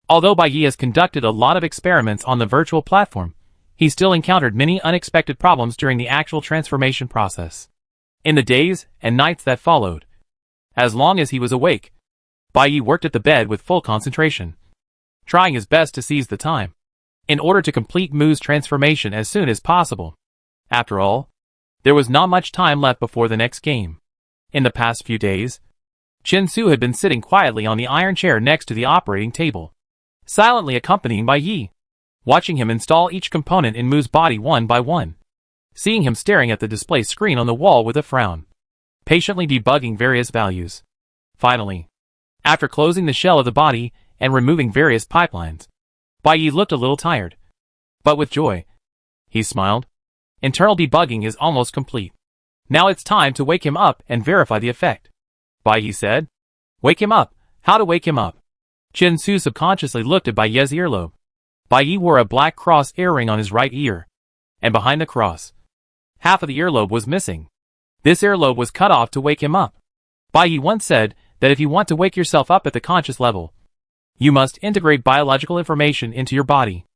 Although Bai Ye has conducted a lot of experiments on the virtual platform, he still encountered many unexpected problems during the actual transformation process. In the days and nights that followed, as long as he was awake, Bai Ye worked at the bed with full concentration, trying his best to seize the time, in order to complete Mu's transformation as soon as possible. After all, there was not much time left before the next game. In the past few days, Chin-Su had been sitting quietly on the iron chair next to the operating table, silently accompanying Bai Yi, watching him install each component in Mu's body one by one, seeing him staring at the display screen on the wall with a frown, patiently debugging various values. Finally, after closing the shell of the body and removing various pipelines, Bai Yi looked a little tired, but with joy. He smiled. Internal debugging is almost complete. Now it's time to wake him up and verify the effect. Bai Yi said. Wake him up. How to wake him up? Chin-Su subconsciously looked at Bai Yi's earlobe. Bai Yi wore a black cross earring on his right ear, and behind the cross, half of the earlobe was missing. This earlobe was cut off to wake him up. Bai Yi once said that if you want to wake yourself up at the conscious level, you must integrate biological information into your body.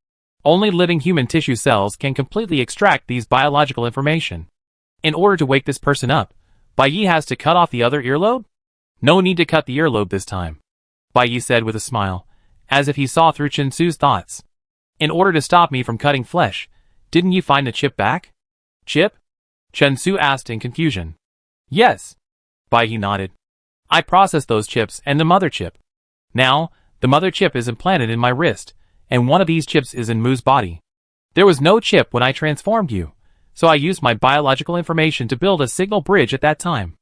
Only living human tissue cells can completely extract these biological information. In order to wake this person up, Bai Yi has to cut off the other earlobe? No need to cut the earlobe this time, Bai Yi said with a smile, as if he saw through Chin-Su's thoughts. In order to stop me from cutting flesh, didn't you find the chip back? Chip? Chin-Su asked in confusion. Yes. Bai Yi nodded. I processed those chips and the mother chip. Now, the mother chip is implanted in my wrist, and one of these chips is in Mu's body. There was no chip when I transformed you, so I used my biological information to build a signal bridge at that time.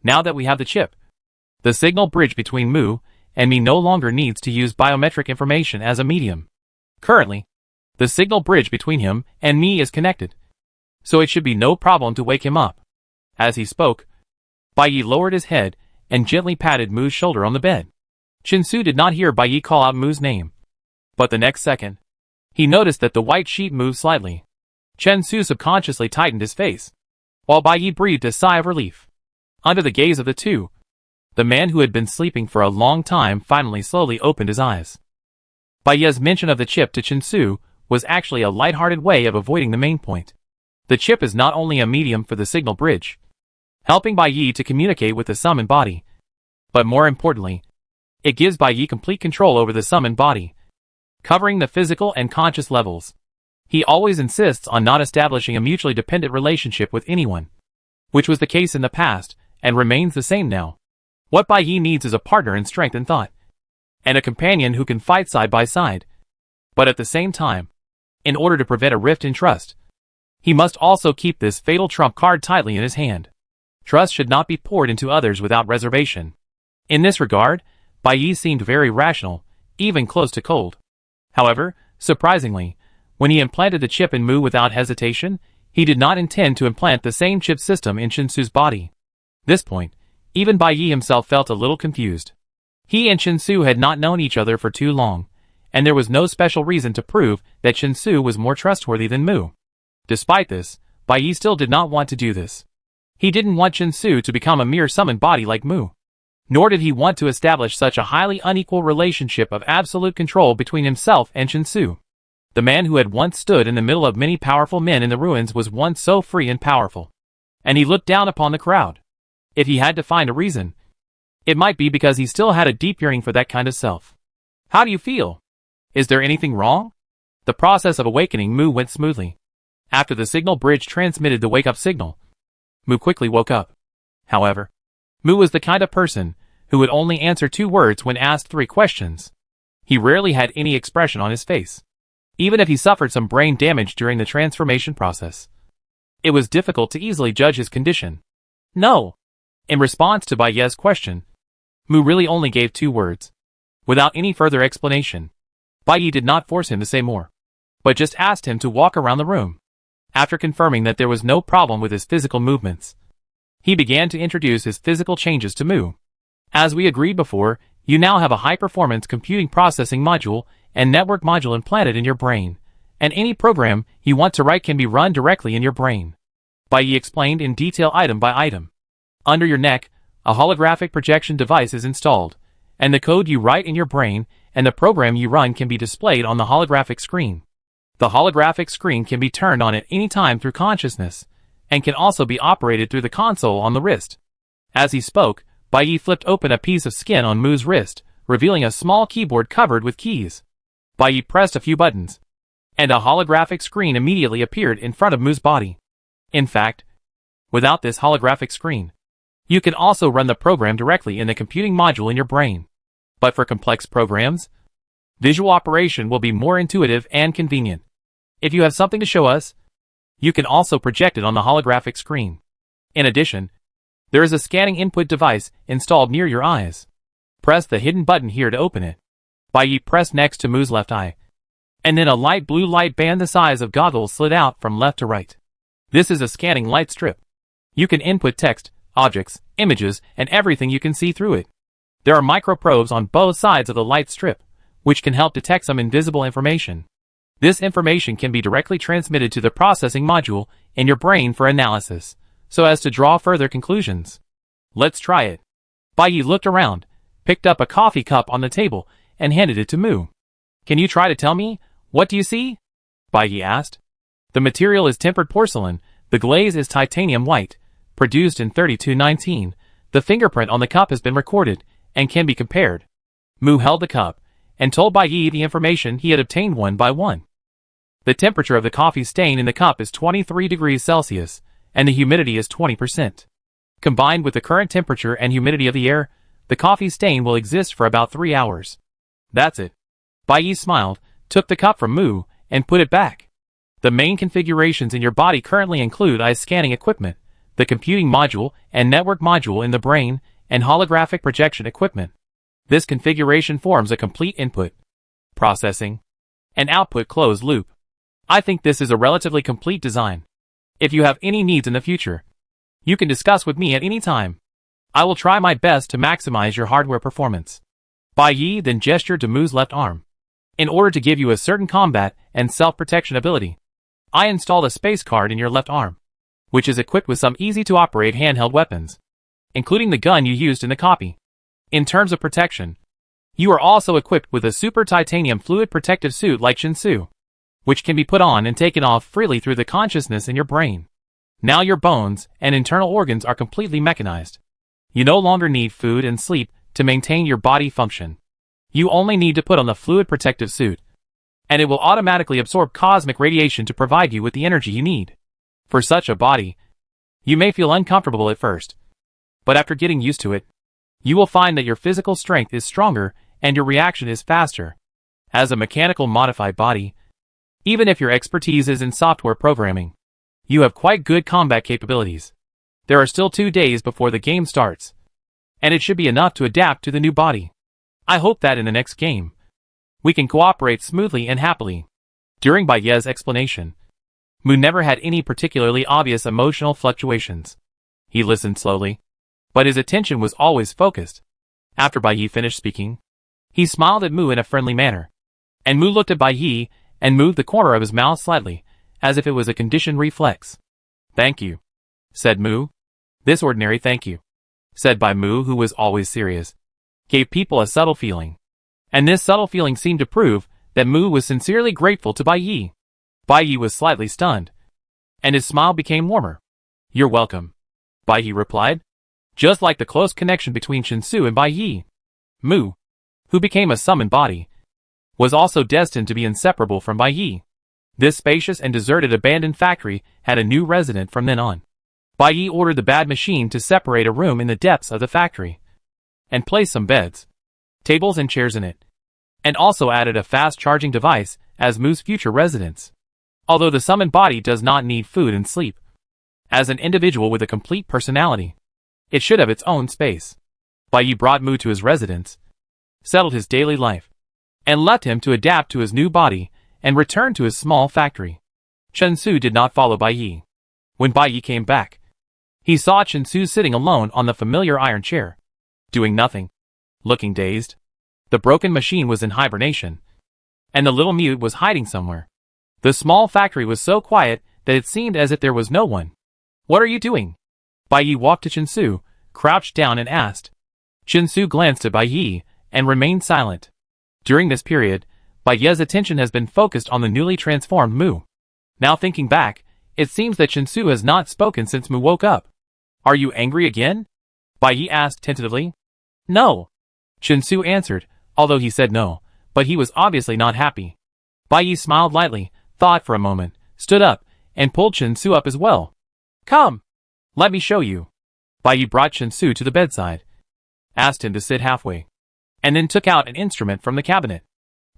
Now that we have the chip, the signal bridge between Mu and me no longer needs to use biometric information as a medium. Currently, the signal bridge between him and me is connected, so it should be no problem to wake him up. As he spoke, Bai Yi lowered his head and gently patted Mu's shoulder on the bed. Chin-Su did not hear Bai Yi call out Mu's name, but the next second, he noticed that the white sheet moved slightly. Chin-Su subconsciously tightened his face, while Bai Yi breathed a sigh of relief. Under the gaze of the two, the man who had been sleeping for a long time finally slowly opened his eyes. Bai Yi's mention of the chip to Chin-Su was actually a light-hearted way of avoiding the main point. The chip is not only a medium for the signal bridge, helping Bai Yi to communicate with the summoned body, but more importantly, it gives Bai Yi complete control over the summoned body, covering the physical and conscious levels. He always insists on not establishing a mutually dependent relationship with anyone, which was the case in the past and remains the same now. What Bai Yi needs is a partner in strength and thought, and a companion who can fight side by side. But at the same time, in order to prevent a rift in trust, he must also keep this fatal trump card tightly in his hand. Trust should not be poured into others without reservation. In this regard, Bai Yi seemed very rational, even close to cold. However, surprisingly, when he implanted the chip in Mu without hesitation, he did not intend to implant the same chip system in Chin-Su's body. This point, even Bai Yi himself felt a little confused. He and Chin-Su had not known each other for too long, and there was no special reason to prove that Chin-Su was more trustworthy than Mu. Despite this, Bai Yi still did not want to do this. He didn't want Chin-Su to become a mere summoned body like Mu. Nor did he want to establish such a highly unequal relationship of absolute control between himself and Chin-Su. The man who had once stood in the middle of many powerful men in the ruins was once so free and powerful. And he looked down upon the crowd. If he had to find a reason, it might be because he still had a deep yearning for that kind of self. How do you feel? Is there anything wrong? The process of awakening Mu went smoothly. After the signal bridge transmitted the wake-up signal, Mu quickly woke up. However, Mu was the kind of person who would only answer 2 words when asked 3 questions. He rarely had any expression on his face, even if he suffered some brain damage during the transformation process. It was difficult to easily judge his condition. No. In response to Bai Yi's question, Mu really only gave 2 words. Without any further explanation, Bai Yi did not force him to say more, but just asked him to walk around the room. After confirming that there was no problem with his physical movements, he began to introduce his physical changes to Mu. As we agreed before, you now have a high-performance computing processing module and network module implanted in your brain, and any program you want to write can be run directly in your brain. Bai Yi explained in detail item by item. Under your neck, a holographic projection device is installed, and the code you write in your brain and the program you run can be displayed on the holographic screen. The holographic screen can be turned on at any time through consciousness, and can also be operated through the console on the wrist. As he spoke, Bai Yi flipped open a piece of skin on Mu's wrist, revealing a small keyboard covered with keys. Bai Yi pressed a few buttons, and a holographic screen immediately appeared in front of Mu's body. In fact, without this holographic screen, You can also run the program directly in the computing module in your brain. But for complex programs, visual operation will be more intuitive and convenient. If you have something to show us, you can also project it on the holographic screen. In addition, there is a scanning input device installed near your eyes. Press the hidden button here to open it. Baiyi pressed next to Mu's left eye. And then a light blue light band the size of goggles slid out from left to right. This is a scanning light strip. You can input text, objects, images, and everything you can see through it. There are microprobes on both sides of the light strip, which can help detect some invisible information. This information can be directly transmitted to the processing module in your brain for analysis, so as to draw further conclusions. Let's try it. Baiyi looked around, picked up a coffee cup on the table, and handed it to Mu. Can you try to tell me, what do you see? Baiyi asked. The material is tempered porcelain, the glaze is titanium white, produced in 3219. The fingerprint on the cup has been recorded, and can be compared. Mu held the cup, and told Baiyi the information he had obtained one by one. The temperature of the coffee stain in the cup is 23 degrees Celsius, and the humidity is 20%. Combined with the current temperature and humidity of the air, the coffee stain will exist for about 3 hours. That's it. Baiyi smiled, took the cup from Mu, and put it back. The main configurations in your body currently include eye scanning equipment, the computing module and network module in the brain, and holographic projection equipment. This configuration forms a complete input, processing, and output closed loop. I think this is a relatively complete design. If you have any needs in the future, you can discuss with me at any time. I will try my best to maximize your hardware performance. Baiyi then gestured to Mu's left arm. In order to give you a certain combat and self-protection ability, I installed a space card in your left arm, which is equipped with some easy-to-operate handheld weapons, including the gun you used in the copy. In terms of protection, you are also equipped with a super titanium fluid protective suit like Shinsu, which can be put on and taken off freely through the consciousness in your brain. Now your bones and internal organs are completely mechanized. You no longer need food and sleep to maintain your body function. You only need to put on the fluid protective suit, and it will automatically absorb cosmic radiation to provide you with the energy you need. For such a body, you may feel uncomfortable at first, but after getting used to it, you will find that your physical strength is stronger and your reaction is faster. As a mechanical modified body, even if your expertise is in software programming, you have quite good combat capabilities. There are still 2 days before the game starts, and it should be enough to adapt to the new body. I hope that in the next game, we can cooperate smoothly and happily. During Baiyi's explanation, Mu never had any particularly obvious emotional fluctuations. He listened slowly, but his attention was always focused. After Baiyi finished speaking, he smiled at Mu in a friendly manner, and Mu looked at Baiyi and moved the corner of his mouth slightly, as if it was a conditioned reflex. Thank you, said Mu. This ordinary thank you, said by Mu, who was always serious, gave people a subtle feeling. And this subtle feeling seemed to prove that Mu was sincerely grateful to Baiyi. Baiyi was slightly stunned, and his smile became warmer. You're welcome, Baiyi replied, just like the close connection between Shinsu and Baiyi. Mu, who became a summoned body, was also destined to be inseparable from Baiyi. This spacious and deserted abandoned factory had a new resident from then on. Baiyi ordered the bad machine to separate a room in the depths of the factory, and place some beds, tables and chairs in it, and also added a fast-charging device as Mu's future residence. Although the summoned body does not need food and sleep, as an individual with a complete personality, it should have its own space. Baiyi brought Mu to his residence, settled his daily life, and left him to adapt to his new body and return to his small factory. Shinsu did not follow Baiyi. When Baiyi came back, he saw Shinsu sitting alone on the familiar iron chair, doing nothing, looking dazed. The broken machine was in hibernation, and the little mute was hiding somewhere. The small factory was so quiet that it seemed as if there was no one. What are you doing? Baiyi walked to Shinsu, crouched down and asked. Shinsu glanced at Baiyi and remained silent. During this period, Baiyi's attention has been focused on the newly transformed Mu. Now thinking back, it seems that Shinsu has not spoken since Mu woke up. Are you angry again? Baiyi asked tentatively. No, Shinsu answered, although he said no, but he was obviously not happy. Baiyi smiled lightly, thought for a moment, stood up, and pulled Shinsu up as well. Come, let me show you. Bai Yi brought Chen Su to the bedside, asked him to sit halfway, and then took out an instrument from the cabinet.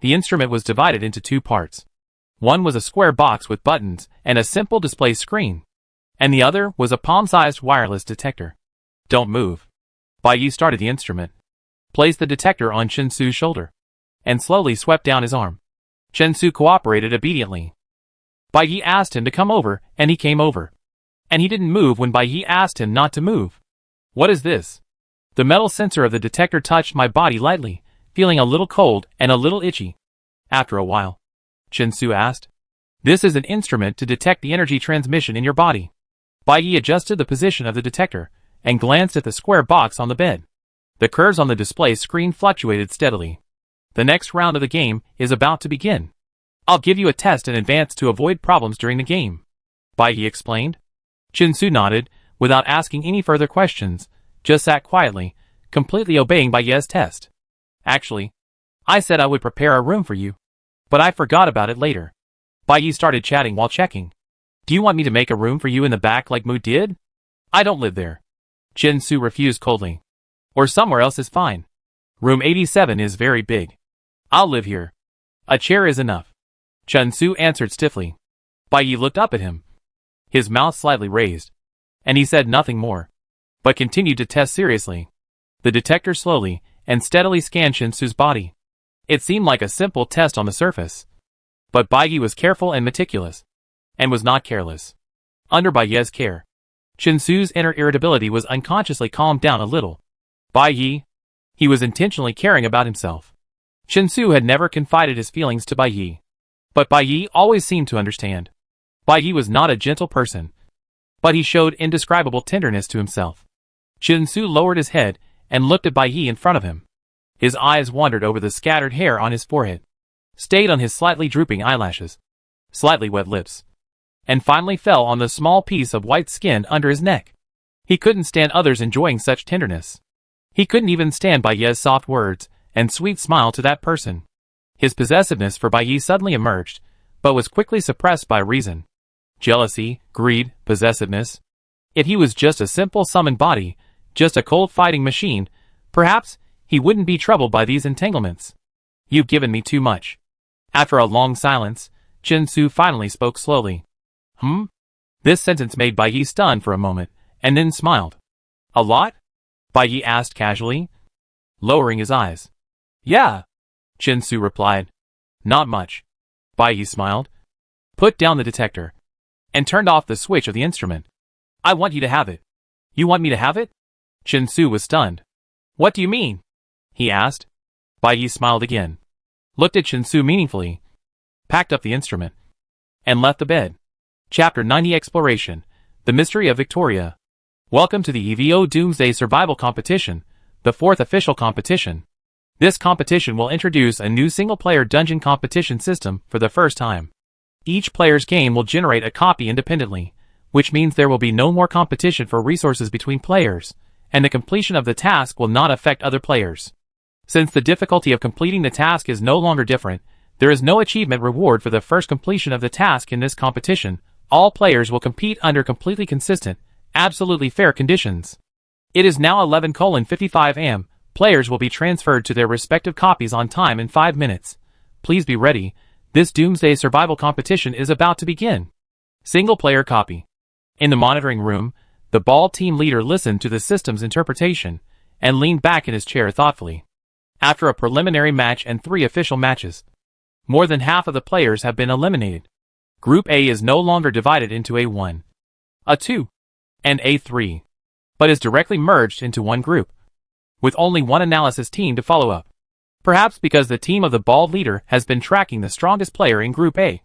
The instrument was divided into two parts. One was a square box with buttons and a simple display screen, and the other was a palm-sized wireless detector. Don't move. Bai Yi started the instrument, placed the detector on Chen Su's shoulder, and slowly swept down his arm. Chen Su cooperated obediently. Bai Yi asked him to come over, and he came over. And he didn't move when Bai Yi asked him not to move. What is this? The metal sensor of the detector touched my body lightly, feeling a little cold and a little itchy. After a while, Chen Su asked, "This is an instrument to detect the energy transmission in your body." Bai Yi adjusted the position of the detector and glanced at the square box on the bed. The curves on the display screen fluctuated steadily. The next round of the game is about to begin. I'll give you a test in advance to avoid problems during the game, Bai Yi explained. Chen Su nodded, without asking any further questions, just sat quietly, completely obeying Bai Yi's test. Actually, I said I would prepare a room for you, but I forgot about it later. Bai Yi started chatting while checking. Do you want me to make a room for you in the back like Mu did? I don't live there. Chen Su refused coldly. Or somewhere else is fine. Room 87 is very big. I'll live here. A chair is enough. Chen Su answered stiffly. Bai Yi looked up at him, his mouth slightly raised, and he said nothing more, but continued to test seriously. The detector slowly and steadily scanned Chen Su's body. It seemed like a simple test on the surface, but Bai Yi was careful and meticulous, and was not careless. Under Bai Yi's care, Chen Su's inner irritability was unconsciously calmed down a little. Bai Yi, he was intentionally caring about himself. Chen Su had never confided his feelings to Bai Yi, but Bai Yi always seemed to understand. Bai Yi was not a gentle person, but he showed indescribable tenderness to himself. Chen Su lowered his head and looked at Bai Yi in front of him. His eyes wandered over the scattered hair on his forehead, stayed on his slightly drooping eyelashes, slightly wet lips, and finally fell on the small piece of white skin under his neck. He couldn't stand others enjoying such tenderness. He couldn't even stand Bai Yi's soft words and sweet smile to that person. His possessiveness for Bai Yi suddenly emerged, but was quickly suppressed by reason. Jealousy, greed, possessiveness. If he was just a simple summoned body, just a cold fighting machine, perhaps he wouldn't be troubled by these entanglements. You've given me too much. After a long silence, Chen Su finally spoke slowly. This sentence made Bai Yi stun for a moment, and then smiled. A lot? Bai Yi asked casually, lowering his eyes. Yeah, Chen Su replied. Not much. Bai Yi smiled, put down the detector, and turned off the switch of the instrument. I want you to have it. You want me to have it? Chen Su was stunned. What do you mean? He asked. Bai Yi smiled again, looked at Chen Su meaningfully, packed up the instrument, and left the bed. Chapter 90 Exploration, The Mystery of Victoria. Welcome to the EVO Doomsday Survival Competition, the fourth official competition. This competition will introduce a new single-player dungeon competition system for the first time. Each player's game will generate a copy independently, which means there will be no more competition for resources between players, and the completion of the task will not affect other players. Since the difficulty of completing the task is no longer different, there is no achievement reward for the first completion of the task in this competition. All players will compete under completely consistent, absolutely fair conditions. It is now 11:55 am. Players will be transferred to their respective copies on time in 5 minutes. Please be ready. This Doomsday Survival Competition is about to begin. Single-player copy. In the monitoring room, the ball team leader listened to the system's interpretation and leaned back in his chair thoughtfully. After a preliminary match and 3 official matches, more than half of the players have been eliminated. Group A is no longer divided into A1, A2, and A3, but is directly merged into one group, with only one analysis team to follow up. Perhaps because the team of the bald leader has been tracking the strongest player in Group A.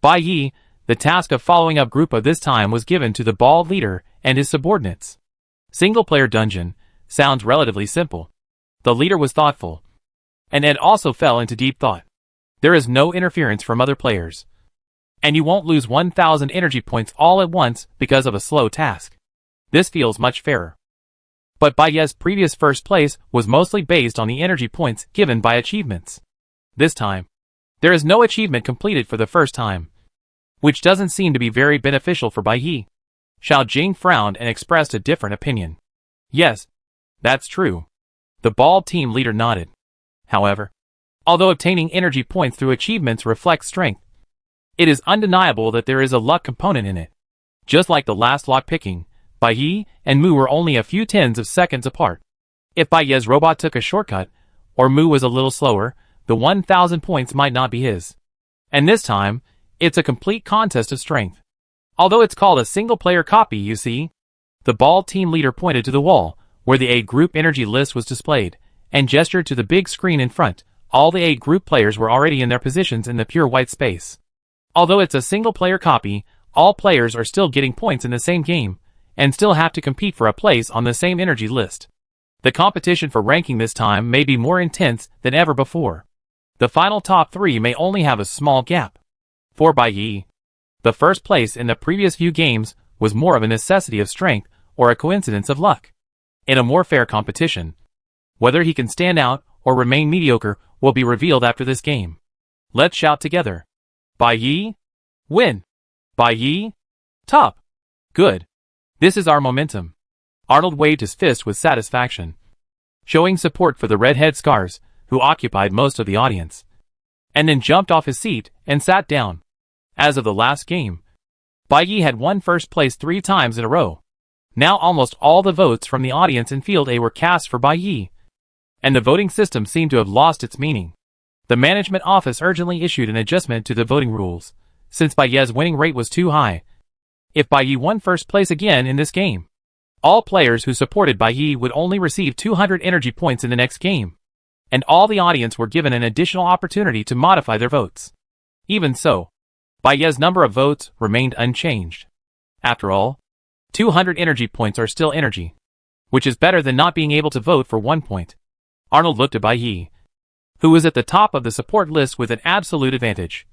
Bai Yi, the task of following up Group A this time was given to the bald leader and his subordinates. Single-player dungeon sounds relatively simple. The leader was thoughtful, and Ed also fell into deep thought. There is no interference from other players, and you won't lose 1,000 energy points all at once because of a slow task. This feels much fairer. But Bai Yi's previous first place was mostly based on the energy points given by achievements. This time, there is no achievement completed for the first time, which doesn't seem to be very beneficial for Bai Yi. Xiao Jing frowned and expressed a different opinion. Yes, that's true. The bald team leader nodded. However, although obtaining energy points through achievements reflects strength, it is undeniable that there is a luck component in it. Just like the last lock-picking, Baiyi and Mu were only a few tens of seconds apart. If Baiyi's robot took a shortcut, or Mu was a little slower, the 1,000 points might not be his. And this time, it's a complete contest of strength. Although it's called a single-player copy, you see. The bald team leader pointed to the wall, where the 8 group energy list was displayed, and gestured to the big screen in front. All the 8 group players were already in their positions in the pure white space. Although it's a single-player copy, all players are still getting points in the same game, and still have to compete for a place on the same energy list. The competition for ranking this time may be more intense than ever before. The final top 3 may only have a small gap. For Baiyi, the first place in the previous few games was more of a necessity of strength or a coincidence of luck. In a more fair competition, whether he can stand out or remain mediocre will be revealed after this game. Let's shout together. Baiyi, win! Baiyi, top! Good. This is our momentum. Arnold waved his fist with satisfaction, showing support for the redhead scars, who occupied most of the audience, and then jumped off his seat and sat down. As of the last game, Baiyi had won first place 3 times in a row. Now almost all the votes from the audience in Field A were cast for Baiyi, and the voting system seemed to have lost its meaning. The management office urgently issued an adjustment to the voting rules, since Baiyi's winning rate was too high. If Baiyi won first place again in this game, all players who supported Baiyi would only receive 200 energy points in the next game, and all the audience were given an additional opportunity to modify their votes. Even so, Baiyi's number of votes remained unchanged. After all, 200 energy points are still energy, which is better than not being able to vote for 1 point. Arnold looked at Baiyi, who was at the top of the support list with an absolute advantage,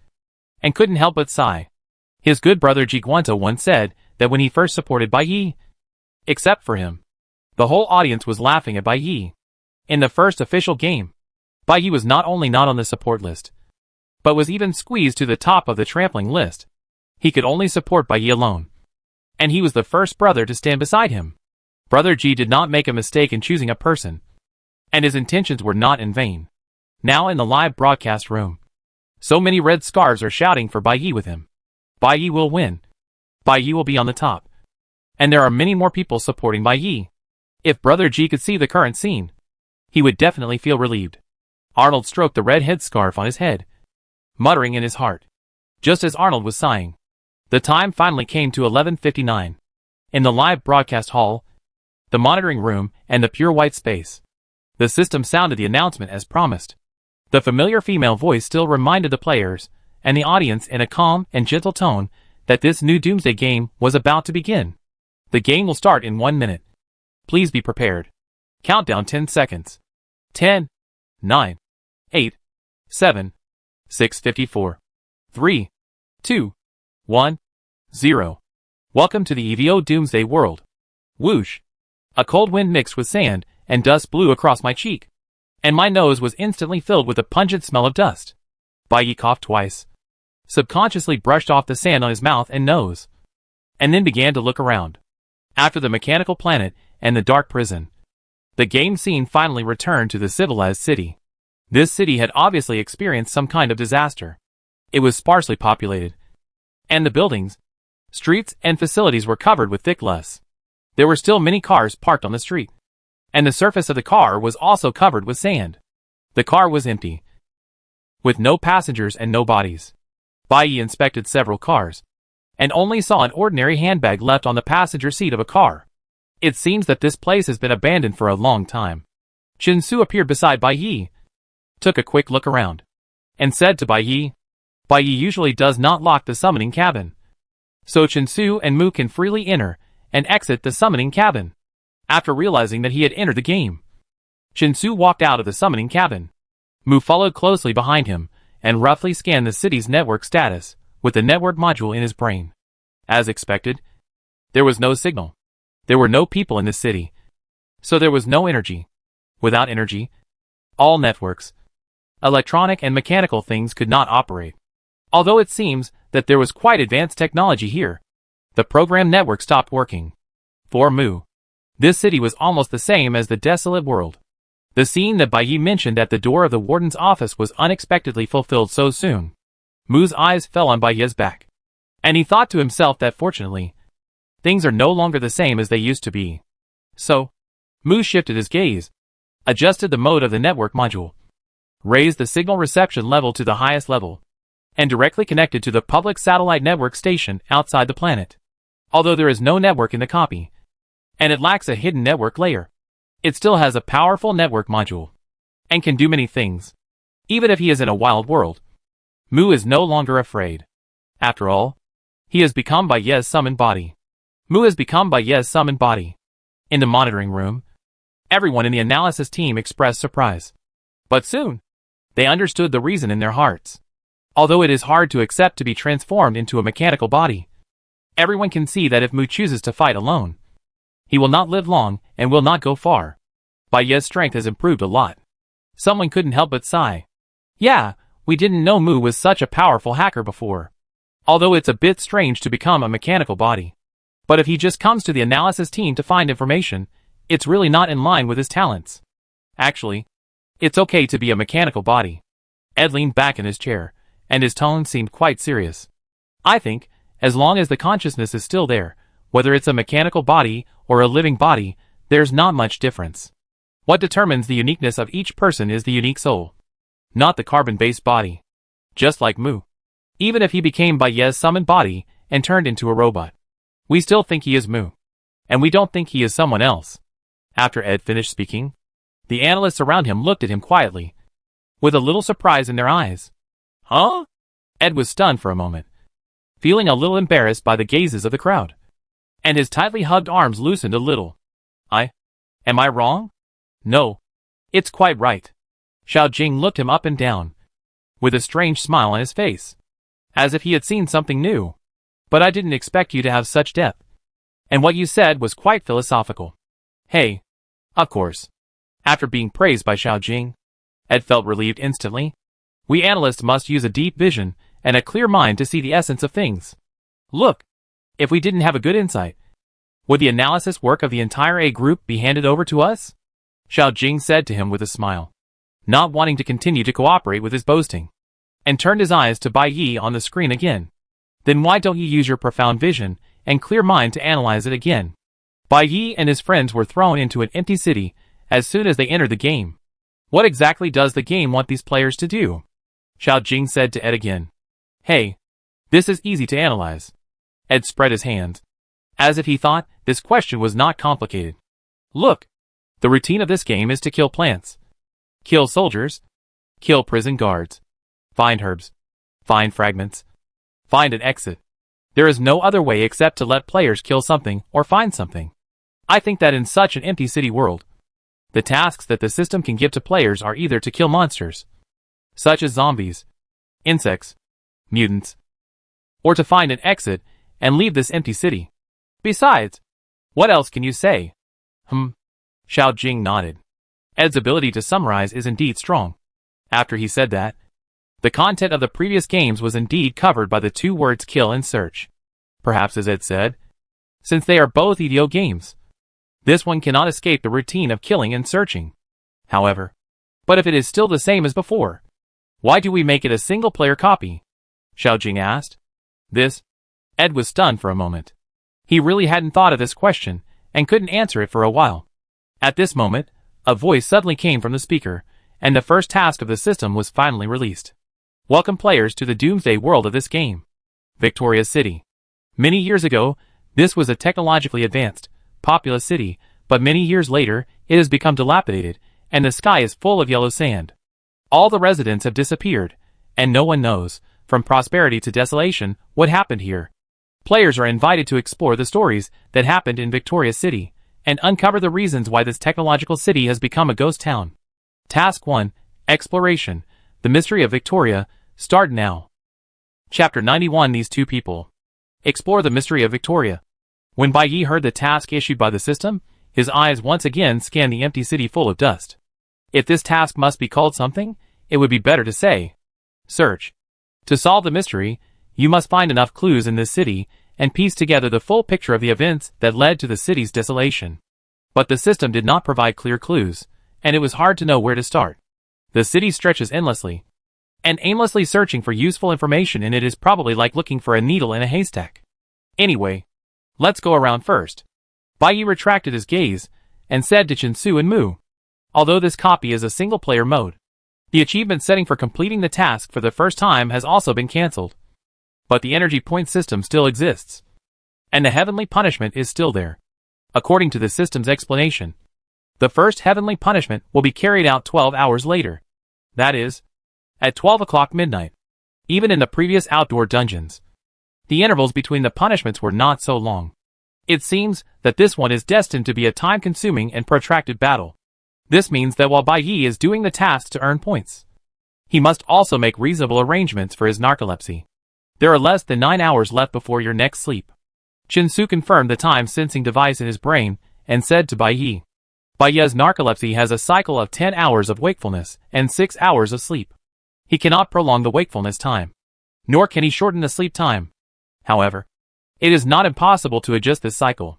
and couldn't help but sigh. His good brother Jiguanto once said that when he first supported Baiyi, except for him, the whole audience was laughing at Baiyi. In the first official game, Baiyi was not only not on the support list, but was even squeezed to the top of the trampling list. He could only support Baiyi alone, and he was the first brother to stand beside him. Brother G did not make a mistake in choosing a person, and his intentions were not in vain. Now in the live broadcast room, so many red scarves are shouting for Baiyi with him. Baiyi will win. Baiyi will be on the top. And there are many more people supporting Baiyi. If Brother G could see the current scene, he would definitely feel relieved. Arnold stroked the red headscarf on his head, muttering in his heart. Just as Arnold was sighing, the time finally came to 11:59. In the live broadcast hall, the monitoring room, and the pure white space, the system sounded the announcement as promised. The familiar female voice still reminded the players and the audience in a calm and gentle tone that this new Doomsday game was about to begin. The game will start in 1 minute. Please be prepared. Countdown 10 seconds. 10, 9, 8, 7, 6:54, 3, 2, 1, 0. Welcome to the EVO Doomsday world. Whoosh. A cold wind mixed with sand and dust blew across my cheek, and my nose was instantly filled with a pungent smell of dust. Baiyi coughed twice, subconsciously brushed off the sand on his mouth and nose, and then began to look around. After the mechanical planet and the dark prison, the game scene finally returned to the civilized city. This city had obviously experienced some kind of disaster. It was sparsely populated, and the buildings, streets, and facilities were covered with thick dust. There were still many cars parked on the street, and the surface of the car was also covered with sand. The car was empty, with no passengers and no bodies. Baiyi inspected several cars, and only saw an ordinary handbag left on the passenger seat of a car. It seems that this place has been abandoned for a long time. Chinsu appeared beside Baiyi, took a quick look around, and said to Baiyi, Baiyi usually does not lock the summoning cabin, so Chinsu and Mu can freely enter and exit the summoning cabin. After realizing that he had entered the game, Chinsu walked out of the summoning cabin. Mu followed closely behind him and roughly scanned the city's network status with the network module in his brain. As expected, there was no signal. There were no people in the city, so there was no energy. Without energy, all networks, electronic and mechanical things could not operate. Although it seems that there was quite advanced technology here, the program network stopped working. For Mu, This city was almost the same as the desolate world. The scene that Bai Yi mentioned at the door of the warden's office was unexpectedly fulfilled so soon. Mu's eyes fell on Bai Yi's back, and he thought to himself that fortunately, things are no longer the same as they used to be. So, Mu shifted his gaze, adjusted the mode of the network module, raised the signal reception level to the highest level, and directly connected to the public satellite network station outside the planet. Although there is no network in the copy, and it lacks a hidden network layer, it still has a powerful network module, and can do many things. Even if he is in a wild world, Mu is no longer afraid. After all, he has become Bai Yi's summoned body. Mu has become Bai Yi's summoned body. In the monitoring room, everyone in the analysis team expressed surprise. But soon, they understood the reason in their hearts. Although it is hard to accept to be transformed into a mechanical body, everyone can see that if Mu chooses to fight alone, he will not live long and will not go far. Bai Yi's strength has improved a lot. Someone couldn't help but sigh. Yeah, we didn't know Mu was such a powerful hacker before. Although it's a bit strange to become a mechanical body. But if he just comes to the analysis team to find information, it's really not in line with his talents. Actually, it's okay to be a mechanical body. Ed leaned back in his chair, and his tone seemed quite serious. I think, as long as the consciousness is still there, whether it's a mechanical body or a living body, there's not much difference. What determines the uniqueness of each person is the unique soul, not the carbon-based body. Just like Mu. Even if he became Bai Yi's summoned body and turned into a robot, we still think he is Mu. And we don't think he is someone else. After Ed finished speaking, the analysts around him looked at him quietly, with a little surprise in their eyes. Huh? Ed was stunned for a moment, feeling a little embarrassed by the gazes of the crowd. And his tightly hugged arms loosened a little. Am I wrong? No. It's quite right. Xiao Jing looked him up and down, with a strange smile on his face, as if he had seen something new. But I didn't expect you to have such depth. And what you said was quite philosophical. Hey. Of course. After being praised by Xiao Jing, Ed felt relieved instantly. We analysts must use a deep vision and a clear mind to see the essence of things. Look, if we didn't have a good insight, would the analysis work of the entire A group be handed over to us? Xiao Jing said to him with a smile, not wanting to continue to cooperate with his boasting, and turned his eyes to Bai Yi on the screen again. Then why don't you use your profound vision and clear mind to analyze it again? Bai Yi and his friends were thrown into an empty city as soon as they entered the game. What exactly does the game want these players to do? Xiao Jing said to Ed again. Hey, this is easy to analyze. Ed spread his hands, as if he thought this question was not complicated. Look, the routine of this game is to kill plants, kill soldiers, kill prison guards, find herbs, find fragments, find an exit. There is no other way except to let players kill something or find something. I think that in such an empty city world, the tasks that the system can give to players are either to kill monsters, such as zombies, insects, mutants, or to find an exit and leave this empty city. Besides, what else can you say? Xiao Jing nodded. Ed's ability to summarize is indeed strong. After he said that, the content of the previous games was indeed covered by the two words kill and search. Perhaps as Ed said, since they are both EDO games, this one cannot escape the routine of killing and searching. However, but if it is still the same as before, why do we make it a single-player copy? Xiao Jing asked. Ed was stunned for a moment. He really hadn't thought of this question, and couldn't answer it for a while. At this moment, a voice suddenly came from the speaker, and the first task of the system was finally released. Welcome players to the doomsday world of this game. Victoria City. Many years ago, this was a technologically advanced, populous city, but many years later, it has become dilapidated, and the sky is full of yellow sand. All the residents have disappeared, and no one knows, from prosperity to desolation, what happened here. Players are invited to explore the stories that happened in Victoria City, and uncover the reasons why this technological city has become a ghost town. Task 1, Exploration, The Mystery of Victoria, start now. Chapter 91 These two people. Explore the mystery of Victoria. When Bai Yi heard the task issued by the system, his eyes once again scanned the empty city full of dust. If this task must be called something, it would be better to say, search. To solve the mystery, you must find enough clues in this city, and piece together the full picture of the events that led to the city's desolation. But the system did not provide clear clues, and it was hard to know where to start. The city stretches endlessly, and aimlessly searching for useful information in it is probably like looking for a needle in a haystack. Anyway, let's go around first. Bai Yi retracted his gaze, and said to Chinsu and Mu, although this copy is a single-player mode, the achievement setting for completing the task for the first time has also been cancelled. But the energy point system still exists, and the heavenly punishment is still there. According to the system's explanation, the first heavenly punishment will be carried out 12 hours later. That is, at 12 o'clock midnight. Even in the previous outdoor dungeons, the intervals between the punishments were not so long. It seems that this one is destined to be a time-consuming and protracted battle. This means that while Bai Yi is doing the tasks to earn points, he must also make reasonable arrangements for his narcolepsy. There are less than 9 hours left before your next sleep. Chinsu confirmed the time-sensing device in his brain and said to Bai Yi, Bai Yi's narcolepsy has a cycle of 10 hours of wakefulness and 6 hours of sleep. He cannot prolong the wakefulness time, nor can he shorten the sleep time. However, it is not impossible to adjust this cycle.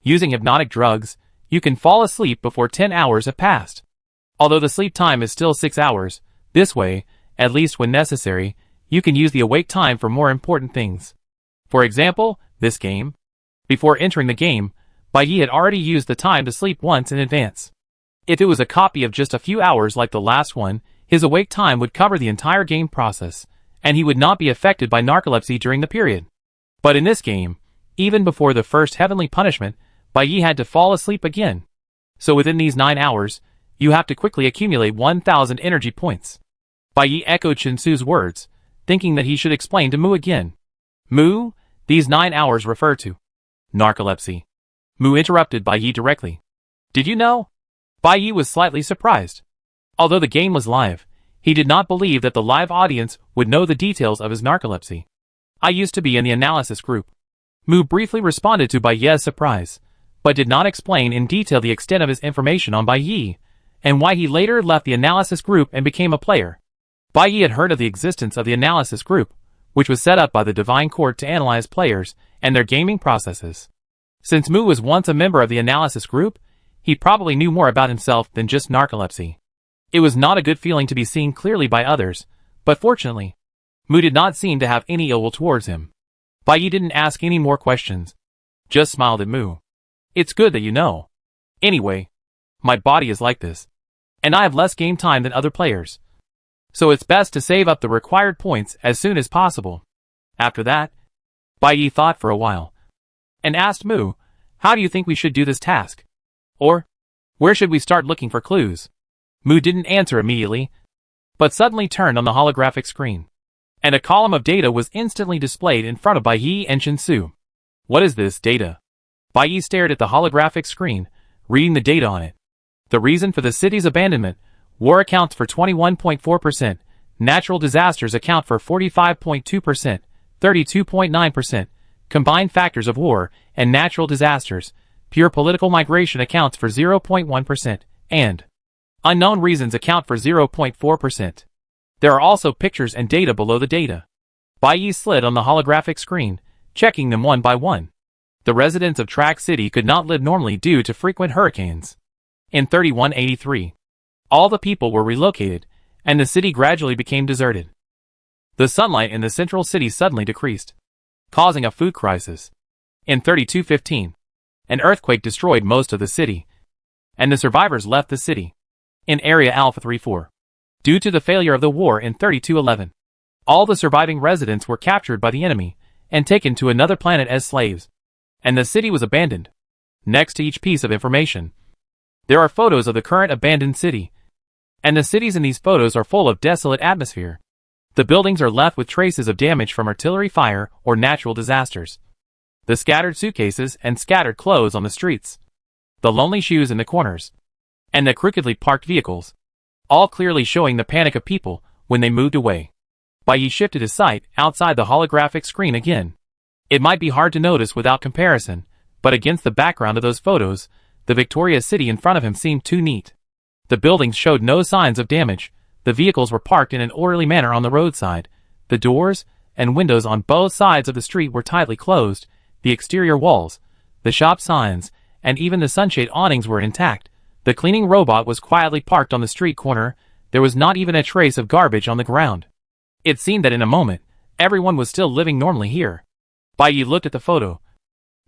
Using hypnotic drugs, you can fall asleep before 10 hours have passed. Although the sleep time is still 6 hours, this way, at least when necessary, you can use the awake time for more important things. For example, this game. Before entering the game, Bai Yi had already used the time to sleep once in advance. If it was a copy of just a few hours like the last one, his awake time would cover the entire game process, and he would not be affected by narcolepsy during the period. But in this game, even before the first heavenly punishment, Bai Yi had to fall asleep again. So within these 9 hours, you have to quickly accumulate 1,000 energy points. Bai Yi echoed Chinsu's words, thinking that he should explain to Mu again. Mu, these 9 hours refer to narcolepsy. Mu interrupted Bai Yi directly. Did you know? Bai Yi was slightly surprised. Although the game was live, he did not believe that the live audience would know the details of his narcolepsy. I used to be in the analysis group. Mu briefly responded to Bai Yi's surprise, but did not explain in detail the extent of his information on Bai Yi, and why he later left the analysis group and became a player. Bai Yi had heard of the existence of the analysis group, which was set up by the Divine Court to analyze players and their gaming processes. Since Mu was once a member of the analysis group, he probably knew more about himself than just narcolepsy. It was not a good feeling to be seen clearly by others, but fortunately, Mu did not seem to have any ill will towards him. Bai Yi didn't ask any more questions, just smiled at Mu. It's good that you know. Anyway, my body is like this, and I have less game time than other players. So it's best to save up the required points as soon as possible. After that, Bai Yi thought for a while, and asked Mu, how do you think we should do this task? Or, where should we start looking for clues? Mu didn't answer immediately, but suddenly turned on the holographic screen, and a column of data was instantly displayed in front of Bai Yi and Chinsu. What is this data? Bai Yi stared at the holographic screen, reading the data on it. The reason for the city's abandonment: war accounts for 21.4%, natural disasters account for 45.2%, 32.9%, combined factors of war and natural disasters, pure political migration accounts for 0.1%, and unknown reasons account for 0.4%. There are also pictures and data below the data. Bai Yi slid on the holographic screen, checking them one by one. The residents of Track City could not live normally due to frequent hurricanes. In 3183, all the people were relocated, and the city gradually became deserted. The sunlight in the central city suddenly decreased, causing a food crisis. In 3215, an earthquake destroyed most of the city, and the survivors left the city. In Area Alpha 34, due to the failure of the war in 3211, all the surviving residents were captured by the enemy and taken to another planet as slaves, and the city was abandoned. Next to each piece of information, there are photos of the current abandoned city, and the cities in these photos are full of desolate atmosphere. The buildings are left with traces of damage from artillery fire or natural disasters. The scattered suitcases and scattered clothes on the streets, the lonely shoes in the corners, and the crookedly parked vehicles, all clearly showing the panic of people when they moved away. Bai Yi shifted his sight outside the holographic screen again. It might be hard to notice without comparison, but against the background of those photos, the Victoria City in front of him seemed too neat. The buildings showed no signs of damage, the vehicles were parked in an orderly manner on the roadside, the doors and windows on both sides of the street were tightly closed, the exterior walls, the shop signs, and even the sunshade awnings were intact. The cleaning robot was quietly parked on the street corner. There was not even a trace of garbage on the ground. It seemed that in a moment, everyone was still living normally here. Bai Yi looked at the photo,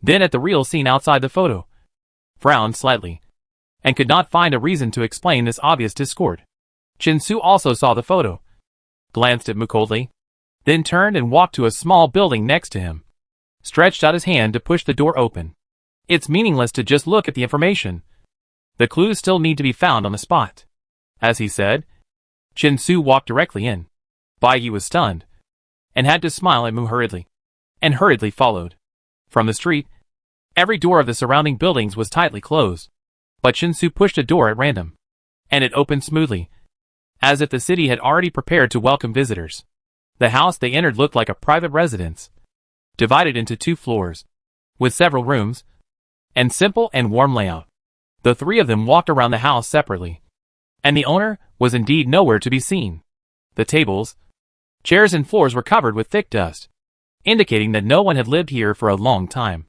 then at the real scene outside the photo, frowned slightly, and could not find a reason to explain this obvious discord. Chin-Su also saw the photo, glanced at Mu coldly, then turned and walked to a small building next to him, stretched out his hand to push the door open. It's meaningless to just look at the information. The clues still need to be found on the spot. As he said, Chin-Su walked directly in. Bai Yi was stunned, and had to smile at Mu hurriedly, and hurriedly followed. From the street, every door of the surrounding buildings was tightly closed, but Chin-Su pushed a door at random, and it opened smoothly, as if the city had already prepared to welcome visitors. The house they entered looked like a private residence, divided into 2 floors, with several rooms, and simple and warm layout. The 3 of them walked around the house separately, and the owner was indeed nowhere to be seen. The tables, chairs and floors were covered with thick dust, indicating that no one had lived here for a long time.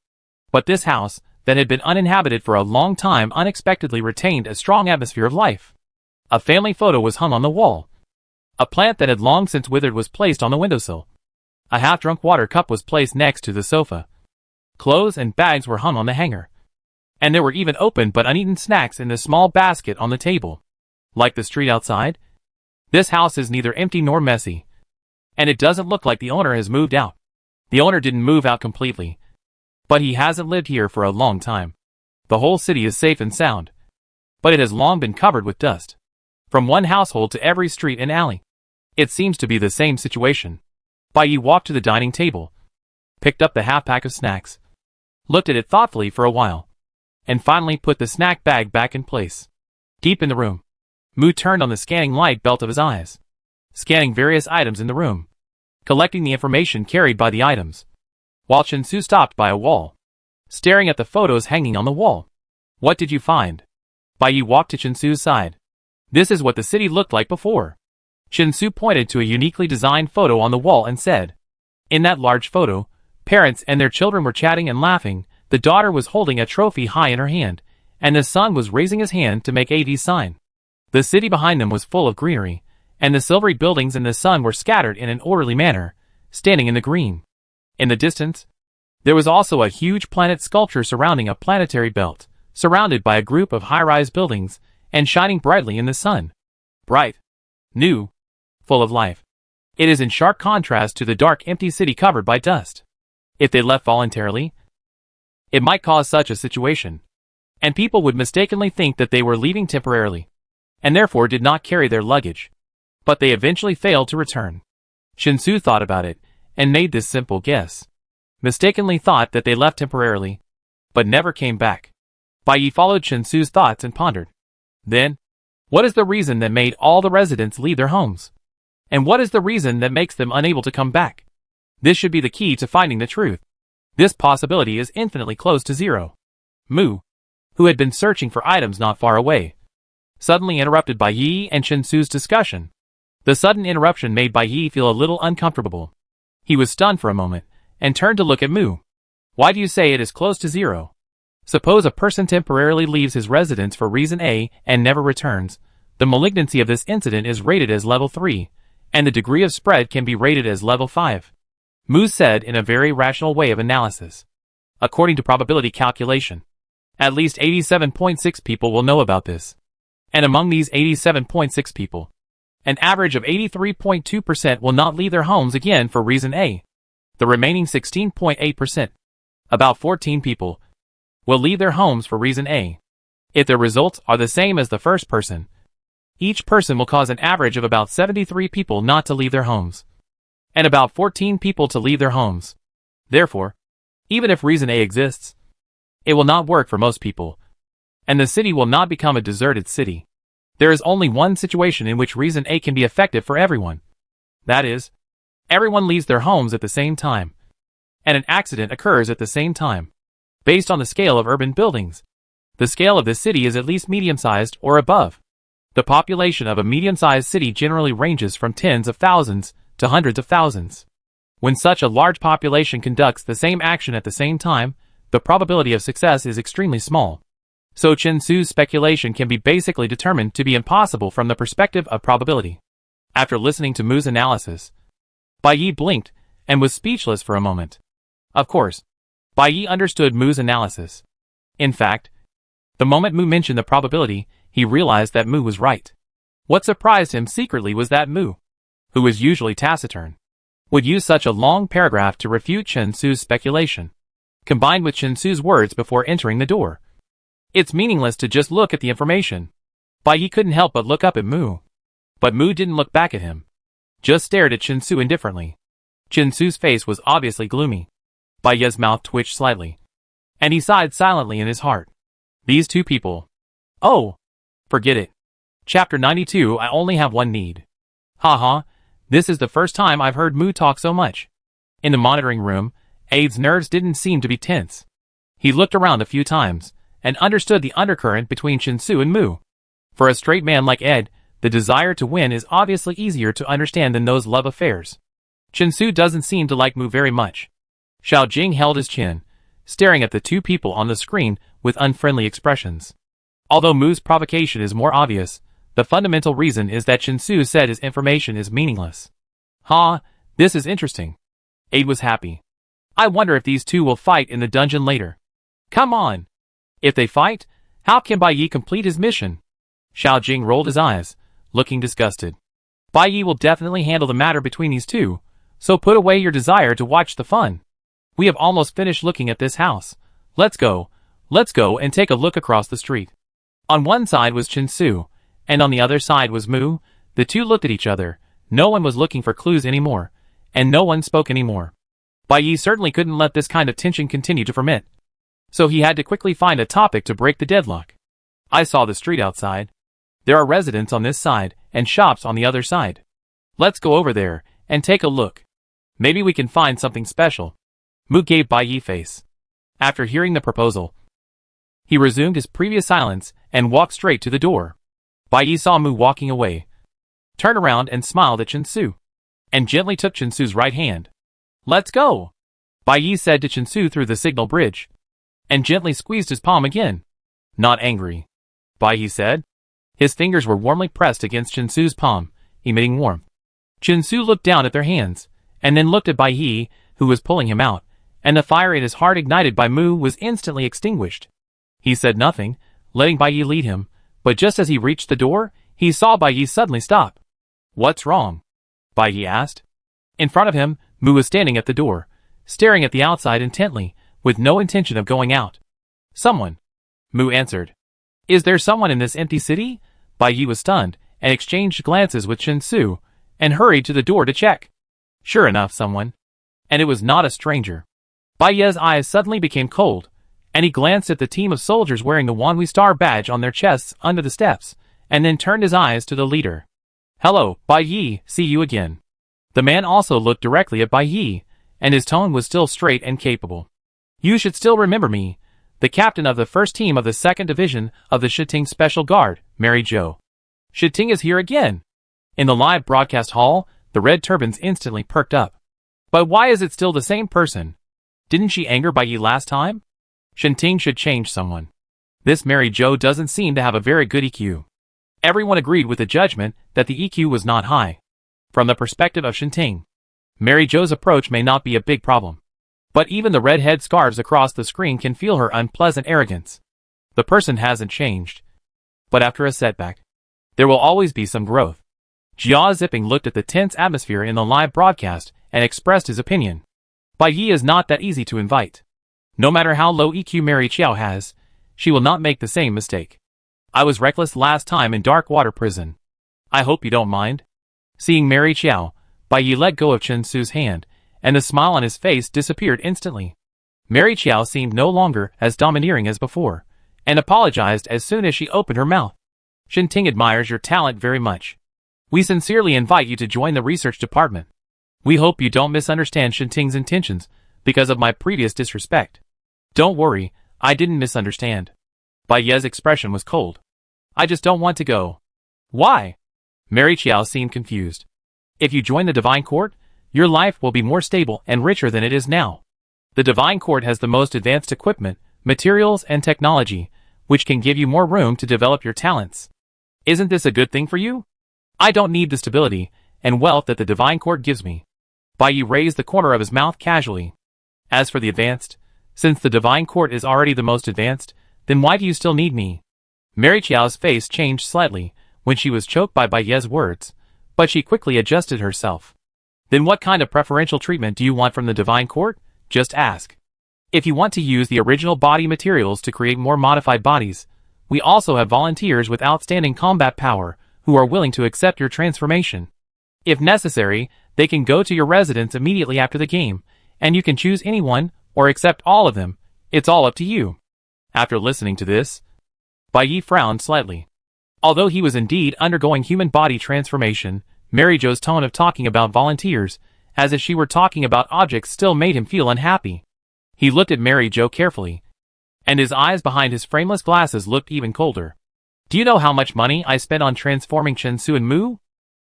But this house, that had been uninhabited for a long time, unexpectedly retained a strong atmosphere of life. A family photo was hung on the wall. A plant that had long since withered was placed on the windowsill. A half-drunk water cup was placed next to the sofa. Clothes and bags were hung on the hanger, and there were even open but uneaten snacks in the small basket on the table. Like the street outside, this house is neither empty nor messy, and it doesn't look like the owner has moved out. The owner didn't move out completely, but he hasn't lived here for a long time. The whole city is safe and sound, but it has long been covered with dust. From one household to every street and alley, it seems to be the same situation. Bai Yi walked to the dining table, picked up the half-pack of snacks, looked at it thoughtfully for a while, and finally put the snack bag back in place. Deep in the room, Mu turned on the scanning light belt of his eyes, scanning various items in the room, collecting the information carried by the items, while Chin-Su stopped by a wall, staring at the photos hanging on the wall. What did you find? Bai Yi walked to Chin-Su's side. This is what the city looked like before. Chin-Su pointed to a uniquely designed photo on the wall and said, in that large photo, parents and their children were chatting and laughing. The daughter was holding a trophy high in her hand, and the son was raising his hand to make a sign. The city behind them was full of greenery, and the silvery buildings in the sun were scattered in an orderly manner, standing in the green. In the distance, there was also a huge planet sculpture surrounding a planetary belt, surrounded by a group of high-rise buildings, and shining brightly in the sun. Bright, new, full of life. It is in sharp contrast to the dark, empty city covered by dust. If they left voluntarily, it might cause such a situation, and people would mistakenly think that they were leaving temporarily, and therefore did not carry their luggage. But they eventually failed to return. Chin-Su thought about it, and made this simple guess. Mistakenly thought that they left temporarily, but never came back. Bai Yi followed Chin-Su's thoughts and pondered. Then, what is the reason that made all the residents leave their homes? And what is the reason that makes them unable to come back? This should be the key to finding the truth. This possibility is infinitely close to zero. Mu, who had been searching for items not far away, suddenly interrupted Bai Yi and Chin-Su's discussion. The sudden interruption made Bai Yi feel a little uncomfortable. He was stunned for a moment, and turned to look at Mu. Why do you say it is close to zero? Suppose a person temporarily leaves his residence for reason A and never returns. The malignancy of this incident is rated as level 3, and the degree of spread can be rated as level 5. Mu said in a very rational way of analysis. According to probability calculation, at least 87.6 people will know about this. And among these 87.6 people, an average of 83.2% will not leave their homes again for reason A. The remaining 16.8%, about 14 people, will leave their homes for reason A. If their results are the same as the first person, each person will cause an average of about 73 people not to leave their homes, and about 14 people to leave their homes. Therefore, even if reason A exists, it will not work for most people, and the city will not become a deserted city. There is only one situation in which reason A can be effective for everyone. That is, everyone leaves their homes at the same time, and an accident occurs at the same time. Based on the scale of urban buildings, the scale of the city is at least medium-sized or above. The population of a medium-sized city generally ranges from tens of thousands to hundreds of thousands. When such a large population conducts the same action at the same time, the probability of success is extremely small. So Chen Su's speculation can be basically determined to be impossible from the perspective of probability. After listening to Mu's analysis, Bai Yi blinked and was speechless for a moment. Of course, Bai Yi understood Mu's analysis. In fact, the moment Mu mentioned the probability, he realized that Mu was right. What surprised him secretly was that Mu, who was usually taciturn, would use such a long paragraph to refute Chen Su's speculation, combined with Chen Su's words before entering the door. It's meaningless to just look at the information. Bai Yi couldn't help but look up at Mu. But Mu didn't look back at him, just stared at Chen Su indifferently. Chen Su's face was obviously gloomy. Bai Yi's mouth twitched slightly, and he sighed silently in his heart. These two people. Oh, forget it. Chapter 92. I only have one need. Haha, this is the first time I've heard Mu talk so much. In the monitoring room, Ade's nerves didn't seem to be tense. He looked around a few times, and understood the undercurrent between Chen Su and Mu. For a straight man like Ed, the desire to win is obviously easier to understand than those love affairs. Chen Su doesn't seem to like Mu very much. Xiao Jing held his chin, staring at the two people on the screen with unfriendly expressions. Although Mu's provocation is more obvious, the fundamental reason is that Chen Su said his information is meaningless. This is interesting. Ade was happy. I wonder if these two will fight in the dungeon later. Come on! If they fight, how can Bai Yi complete his mission? Xiao Jing rolled his eyes, looking disgusted. Bai Yi will definitely handle the matter between these two, so put away your desire to watch the fun. We have almost finished looking at this house. Let's go and take a look across the street. On one side was Chen Su, and on the other side was Mu. The two looked at each other. No one was looking for clues anymore, and no one spoke anymore. Bai Yi certainly couldn't let this kind of tension continue to ferment, so he had to quickly find a topic to break the deadlock. I saw the street outside. There are residents on this side, and shops on the other side. Let's go over there, and take a look. Maybe we can find something special. Mu gave Bai Yi face. After hearing the proposal, he resumed his previous silence, and walked straight to the door. Bai Yi saw Mu walking away, turned around and smiled at Chen Su, and gently took Chen Su's right hand. Let's go, Bai Yi said to Chen Su through the signal bridge, and gently squeezed his palm again. Not angry, Bai Yi said. His fingers were warmly pressed against Chen Su's palm, emitting warmth. Chen Su looked down at their hands, and then looked at Bai Yi, who was pulling him out, and the fire in his heart ignited by Mu was instantly extinguished. He said nothing, letting Bai Yi lead him, but just as he reached the door, he saw Bai Yi suddenly stop. What's wrong? Bai Yi asked. In front of him, Mu was standing at the door, staring at the outside intently, with no intention of going out. Someone, Mu answered. Is there someone in this empty city? Bai Yi was stunned, and exchanged glances with Chen Su, and hurried to the door to check. Sure enough, someone. And it was not a stranger. Bai Yi's eyes suddenly became cold, and he glanced at the team of soldiers wearing the Wanhui Star badge on their chests under the steps, and then turned his eyes to the leader. Hello, Bai Yi, see you again. The man also looked directly at Bai Yi, and his tone was still straight and capable. You should still remember me, the captain of the first team of the 2nd Division of the Shiting Special Guard, Mary Jo. Shiting is here again. In the live broadcast hall, the red turbans instantly perked up. But why is it still the same person? Didn't she anger Bai Yi last time? Shiting should change someone. This Mary Jo doesn't seem to have a very good EQ. Everyone agreed with the judgment that the EQ was not high. From the perspective of Shiting, Mary Jo's approach may not be a big problem. But even the red head scarves across the screen can feel her unpleasant arrogance. The person hasn't changed. But after a setback, there will always be some growth. Jia Zipping looked at the tense atmosphere in the live broadcast and expressed his opinion. Bai Yi is not that easy to invite. No matter how low EQ Mary Chiao has, she will not make the same mistake. I was reckless last time in Dark Water Prison. I hope you don't mind. Seeing Mary Chiao, Bai Yi let go of Chen Su's hand, and the smile on his face disappeared instantly. Mary Chiao seemed no longer as domineering as before, and apologized as soon as she opened her mouth. Shiting admires your talent very much. We sincerely invite you to join the research department. We hope you don't misunderstand Shiting's intentions because of my previous disrespect. Don't worry, I didn't misunderstand. Bai Yi's expression was cold. I just don't want to go. Why? Mary Chiao seemed confused. If you join the Divine Court, your life will be more stable and richer than it is now. The Divine Court has the most advanced equipment, materials, and technology, which can give you more room to develop your talents. Isn't this a good thing for you? I don't need the stability and wealth that the Divine Court gives me. Bai Yi raised the corner of his mouth casually. As for the advanced, since the Divine Court is already the most advanced, then why do you still need me? Mary Chiao's face changed slightly when she was choked by Bai Ye's words, but she quickly adjusted herself. Then what kind of preferential treatment do you want from the Divine Court? Just ask. If you want to use the original body materials to create more modified bodies, we also have volunteers with outstanding combat power who are willing to accept your transformation. If necessary, they can go to your residence immediately after the game, and you can choose anyone or accept all of them. It's all up to you. After listening to this, Bai Yi frowned slightly. Although he was indeed undergoing human body transformation, Mary Jo's tone of talking about volunteers, as if she were talking about objects, still made him feel unhappy. He looked at Mary Jo carefully, and his eyes behind his frameless glasses looked even colder. Do you know how much money I spent on transforming Chen Su and Mu?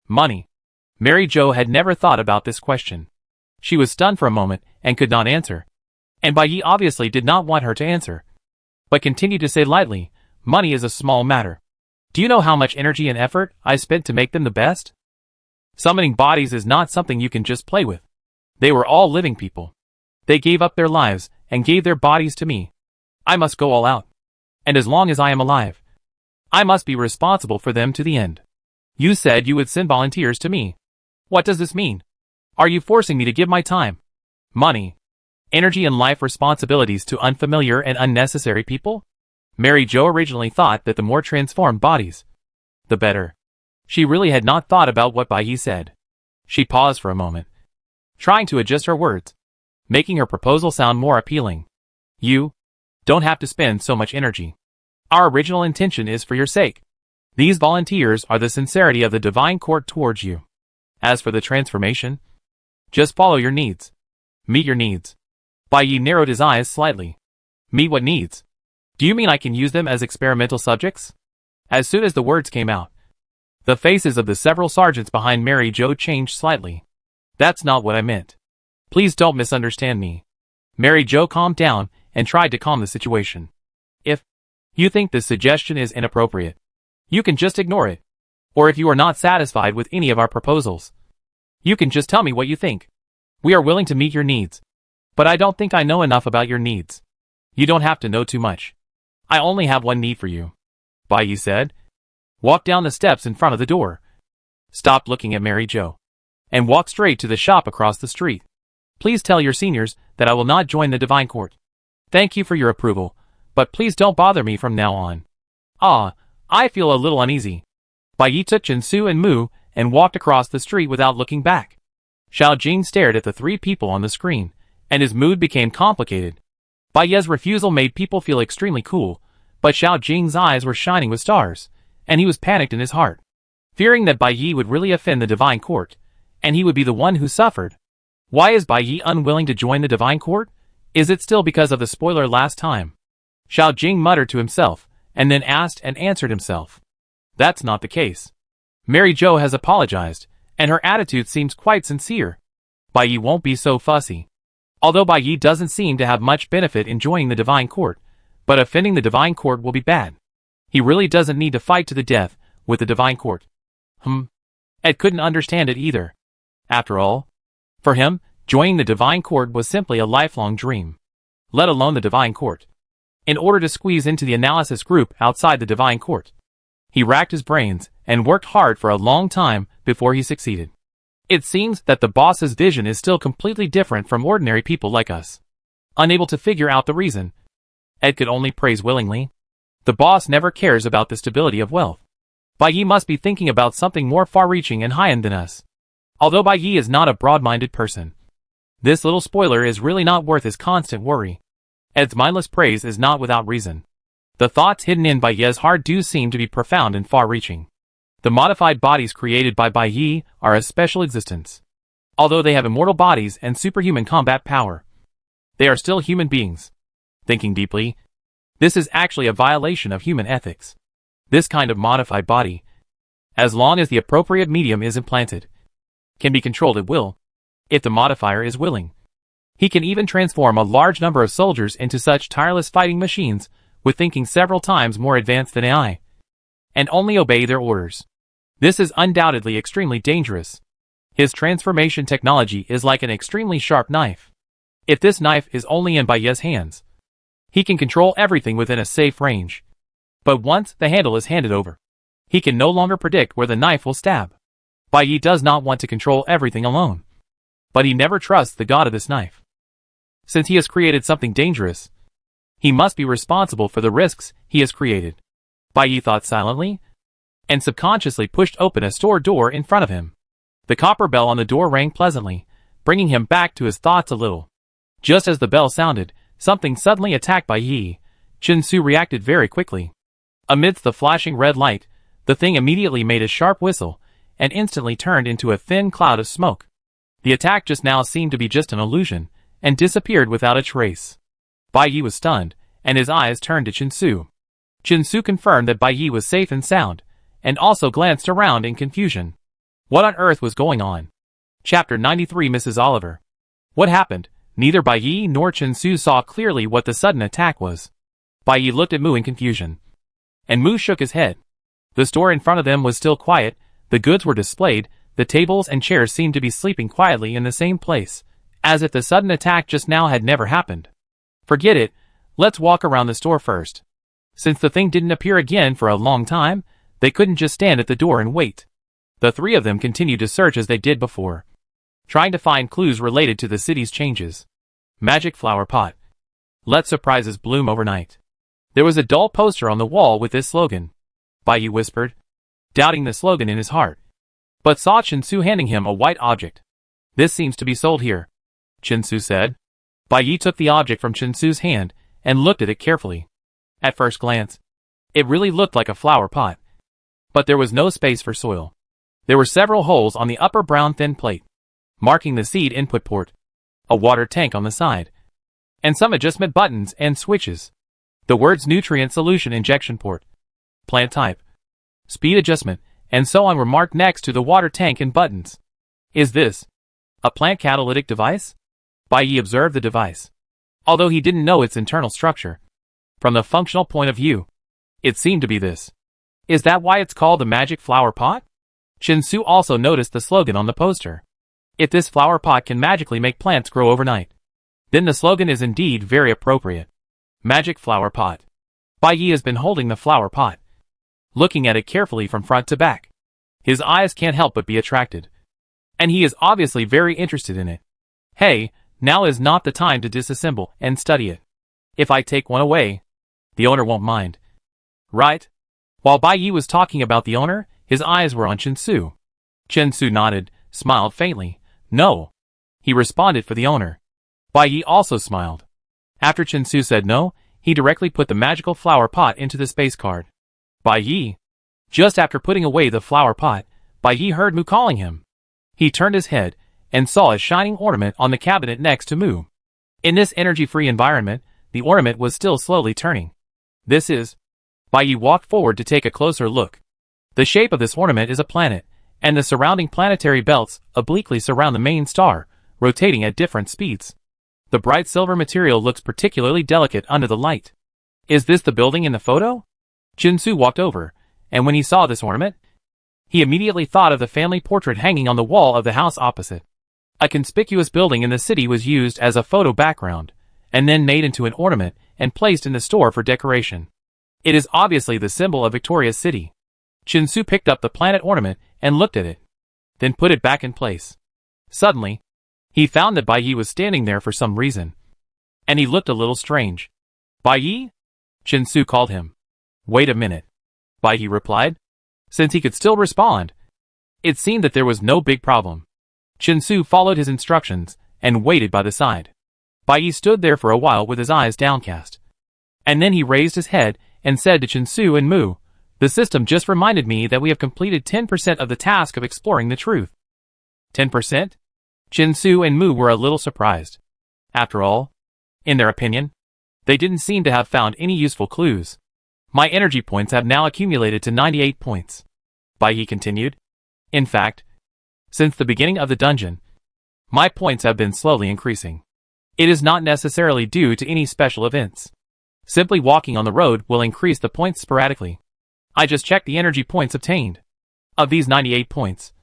Money. Mary Jo had never thought about this question. She was stunned for a moment and could not answer. And Bai Yi obviously did not want her to answer, but continued to say lightly, money is a small matter. Do you know how much energy and effort I spent to make them the best? Summoning bodies is not something you can just play with. They were all living people. They gave up their lives and gave their bodies to me. I must go all out. And as long as I am alive, I must be responsible for them to the end. You said you would send volunteers to me. What does this mean? Are you forcing me to give my time, money, energy and life responsibilities to unfamiliar and unnecessary people? Mary Jo originally thought that the more transformed bodies, the better. She really had not thought about what Bai Yi said. She paused for a moment, trying to adjust her words, making her proposal sound more appealing. You don't have to spend so much energy. Our original intention is for your sake. These volunteers are the sincerity of the Divine Court towards you. As for the transformation, just follow your needs. Meet your needs. Bai Yi narrowed his eyes slightly. Meet what needs? Do you mean I can use them as experimental subjects? As soon as the words came out, the faces of the several sergeants behind Mary Jo changed slightly. That's not what I meant. Please don't misunderstand me. Mary Jo calmed down and tried to calm the situation. If you think this suggestion is inappropriate, you can just ignore it. Or if you are not satisfied with any of our proposals, you can just tell me what you think. We are willing to meet your needs. But I don't think I know enough about your needs. You don't have to know too much. I only have one need for you. Bai Yi said. Walked down the steps in front of the door, stopped looking at Mary Jo, and walked straight to the shop across the street. Please tell your seniors that I will not join the Divine Court. Thank you for your approval, but please don't bother me from now on. I feel a little uneasy. Bai Yi took Chen Su and Mu and walked across the street without looking back. Xiao Jing stared at the three people on the screen, and his mood became complicated. Bai Ye's refusal made people feel extremely cool, but Xiao Jing's eyes were shining with stars, and he was panicked in his heart, fearing that Bai Yi would really offend the Divine Court, and he would be the one who suffered. Why is Bai Yi unwilling to join the Divine Court? Is it still because of the spoiler last time? Xiao Jing muttered to himself, and then asked and answered himself. That's not the case. Mary Jo has apologized, and her attitude seems quite sincere. Bai Yi won't be so fussy. Although Bai Yi doesn't seem to have much benefit in joining the Divine Court, but offending the Divine Court will be bad. He really doesn't need to fight to the death with the Divine Court. Ed couldn't understand it either. After all, for him, joining the Divine Court was simply a lifelong dream, let alone the Divine Court. In order to squeeze into the analysis group outside the Divine Court, he racked his brains and worked hard for a long time before he succeeded. It seems that the boss's vision is still completely different from ordinary people like us. Unable to figure out the reason, Ed could only praise willingly. The boss never cares about the stability of wealth. Bai Yi must be thinking about something more far-reaching and high-end than us. Although Bai Yi is not a broad-minded person, this little spoiler is really not worth his constant worry. Ed's mindless praise is not without reason. The thoughts hidden in Bai Yi's heart do seem to be profound and far-reaching. The modified bodies created by Bai Yi are a special existence. Although they have immortal bodies and superhuman combat power, they are still human beings. Thinking deeply, this is actually a violation of human ethics. This kind of modified body, as long as the appropriate medium is implanted, can be controlled at will, if the modifier is willing. He can even transform a large number of soldiers into such tireless fighting machines, with thinking several times more advanced than AI, and only obey their orders. This is undoubtedly extremely dangerous. His transformation technology is like an extremely sharp knife. If this knife is only in Baiye's hands, he can control everything within a safe range. But once the handle is handed over, he can no longer predict where the knife will stab. Baiye does not want to control everything alone, but he never trusts the god of this knife. Since he has created something dangerous, he must be responsible for the risks he has created. Baiye thought silently, and subconsciously pushed open a store door in front of him. The copper bell on the door rang pleasantly, bringing him back to his thoughts a little. Just as the bell sounded, something suddenly attacked Baiye. Chinsu reacted very quickly. Amidst the flashing red light, the thing immediately made a sharp whistle, and instantly turned into a thin cloud of smoke. The attack just now seemed to be just an illusion, and disappeared without a trace. Baiye was stunned, and his eyes turned to Chinsu. Chinsu confirmed that Baiye was safe and sound, and also glanced around in confusion. What on earth was going on? Chapter 93. Mrs. Oliver. What happened? Neither Baiye nor Chinsu saw clearly what the sudden attack was. Baiye looked at Mu in confusion, and Mu shook his head. The store in front of them was still quiet, the goods were displayed, the tables and chairs seemed to be sleeping quietly in the same place, as if the sudden attack just now had never happened. Forget it, let's walk around the store first. Since the thing didn't appear again for a long time, they couldn't just stand at the door and wait. The three of them continued to search as they did before, trying to find clues related to the city's changes. Magic flower pot. Let surprises bloom overnight. There was a dull poster on the wall with this slogan. Baiye whispered, doubting the slogan in his heart, but saw Chinsu handing him a white object. This seems to be sold here, Chinsu said. Baiye took the object from Chinsu's hand and looked at it carefully. At first glance, it really looked like a flower pot, but there was no space for soil. There were several holes on the upper brown thin plate, marking the seed input port, a water tank on the side, and some adjustment buttons and switches. The words nutrient solution injection port, plant type, speed adjustment, and so on were marked next to the water tank and buttons. Is this a plant catalytic device? Baiye observed the device, although he didn't know its internal structure. From the functional point of view, it seemed to be this. Is that why it's called the magic flower pot? Chinsu also noticed the slogan on the poster. If this flower pot can magically make plants grow overnight, then the slogan is indeed very appropriate. Magic flower pot. Baiye has been holding the flower pot, looking at it carefully from front to back. His eyes can't help but be attracted, and he is obviously very interested in it. Hey, now is not the time to disassemble and study it. If I take one away, the owner won't mind, right? While Baiye was talking about the owner, his eyes were on Chinsu. Chinsu nodded, smiled faintly. No. He responded for the owner. Baiye also smiled. After Chinsu said no, he directly put the magical flower pot into the space card. Baiye. Just after putting away the flower pot, Baiye heard Mu calling him. He turned his head and saw a shining ornament on the cabinet next to Mu. In this energy-free environment, the ornament was still slowly turning. This is... Baiye walked forward to take a closer look. The shape of this ornament is a planet, and the surrounding planetary belts obliquely surround the main star, rotating at different speeds. The bright silver material looks particularly delicate under the light. Is this the building in the photo? Chinsu walked over, and when he saw this ornament, he immediately thought of the family portrait hanging on the wall of the house opposite. A conspicuous building in the city was used as a photo background, and then made into an ornament and placed in the store for decoration. It is obviously the symbol of Victoria's City. Chinsu picked up the planet ornament and looked at it, then put it back in place. Suddenly, he found that Baiye was standing there for some reason, and he looked a little strange. Baiye? Chinsu called him. Wait a minute, Baiye replied. Since he could still respond, it seemed that there was no big problem. Chinsu followed his instructions and waited by the side. Baiye stood there for a while with his eyes downcast, and then he raised his head and said to Chinsu and Mu, the system just reminded me that we have completed 10% of the task of exploring the truth. 10%? Chinsu and Mu were a little surprised. After all, in their opinion, they didn't seem to have found any useful clues. My energy points have now accumulated to 98 points. Baiye continued. In fact, since the beginning of the dungeon, my points have been slowly increasing. It is not necessarily due to any special events. Simply walking on the road will increase the points sporadically. I just checked the energy points obtained. Of these 98 points,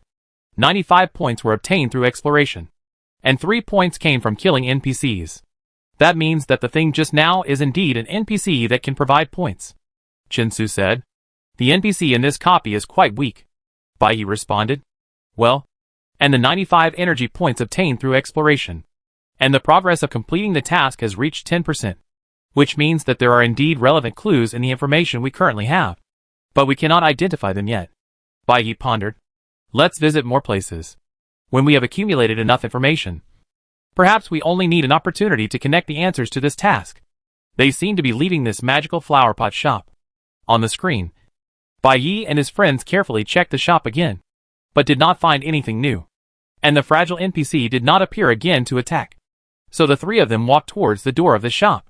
95 points were obtained through exploration, and 3 points came from killing NPCs. That means that the thing just now is indeed an NPC that can provide points, Chinsu said. The NPC in this copy is quite weak, Baiyi responded. Well, and the 95 energy points obtained through exploration, and the progress of completing the task has reached 10%, which means that there are indeed relevant clues in the information we currently have, but we cannot identify them yet. Baiyi pondered. Let's visit more places. When we have accumulated enough information, perhaps we only need an opportunity to connect the answers to this task. They seem to be leaving this magical flower pot shop. On the screen, Baiyi and his friends carefully checked the shop again, but did not find anything new, and the fragile NPC did not appear again to attack. So the three of them walked towards the door of the shop.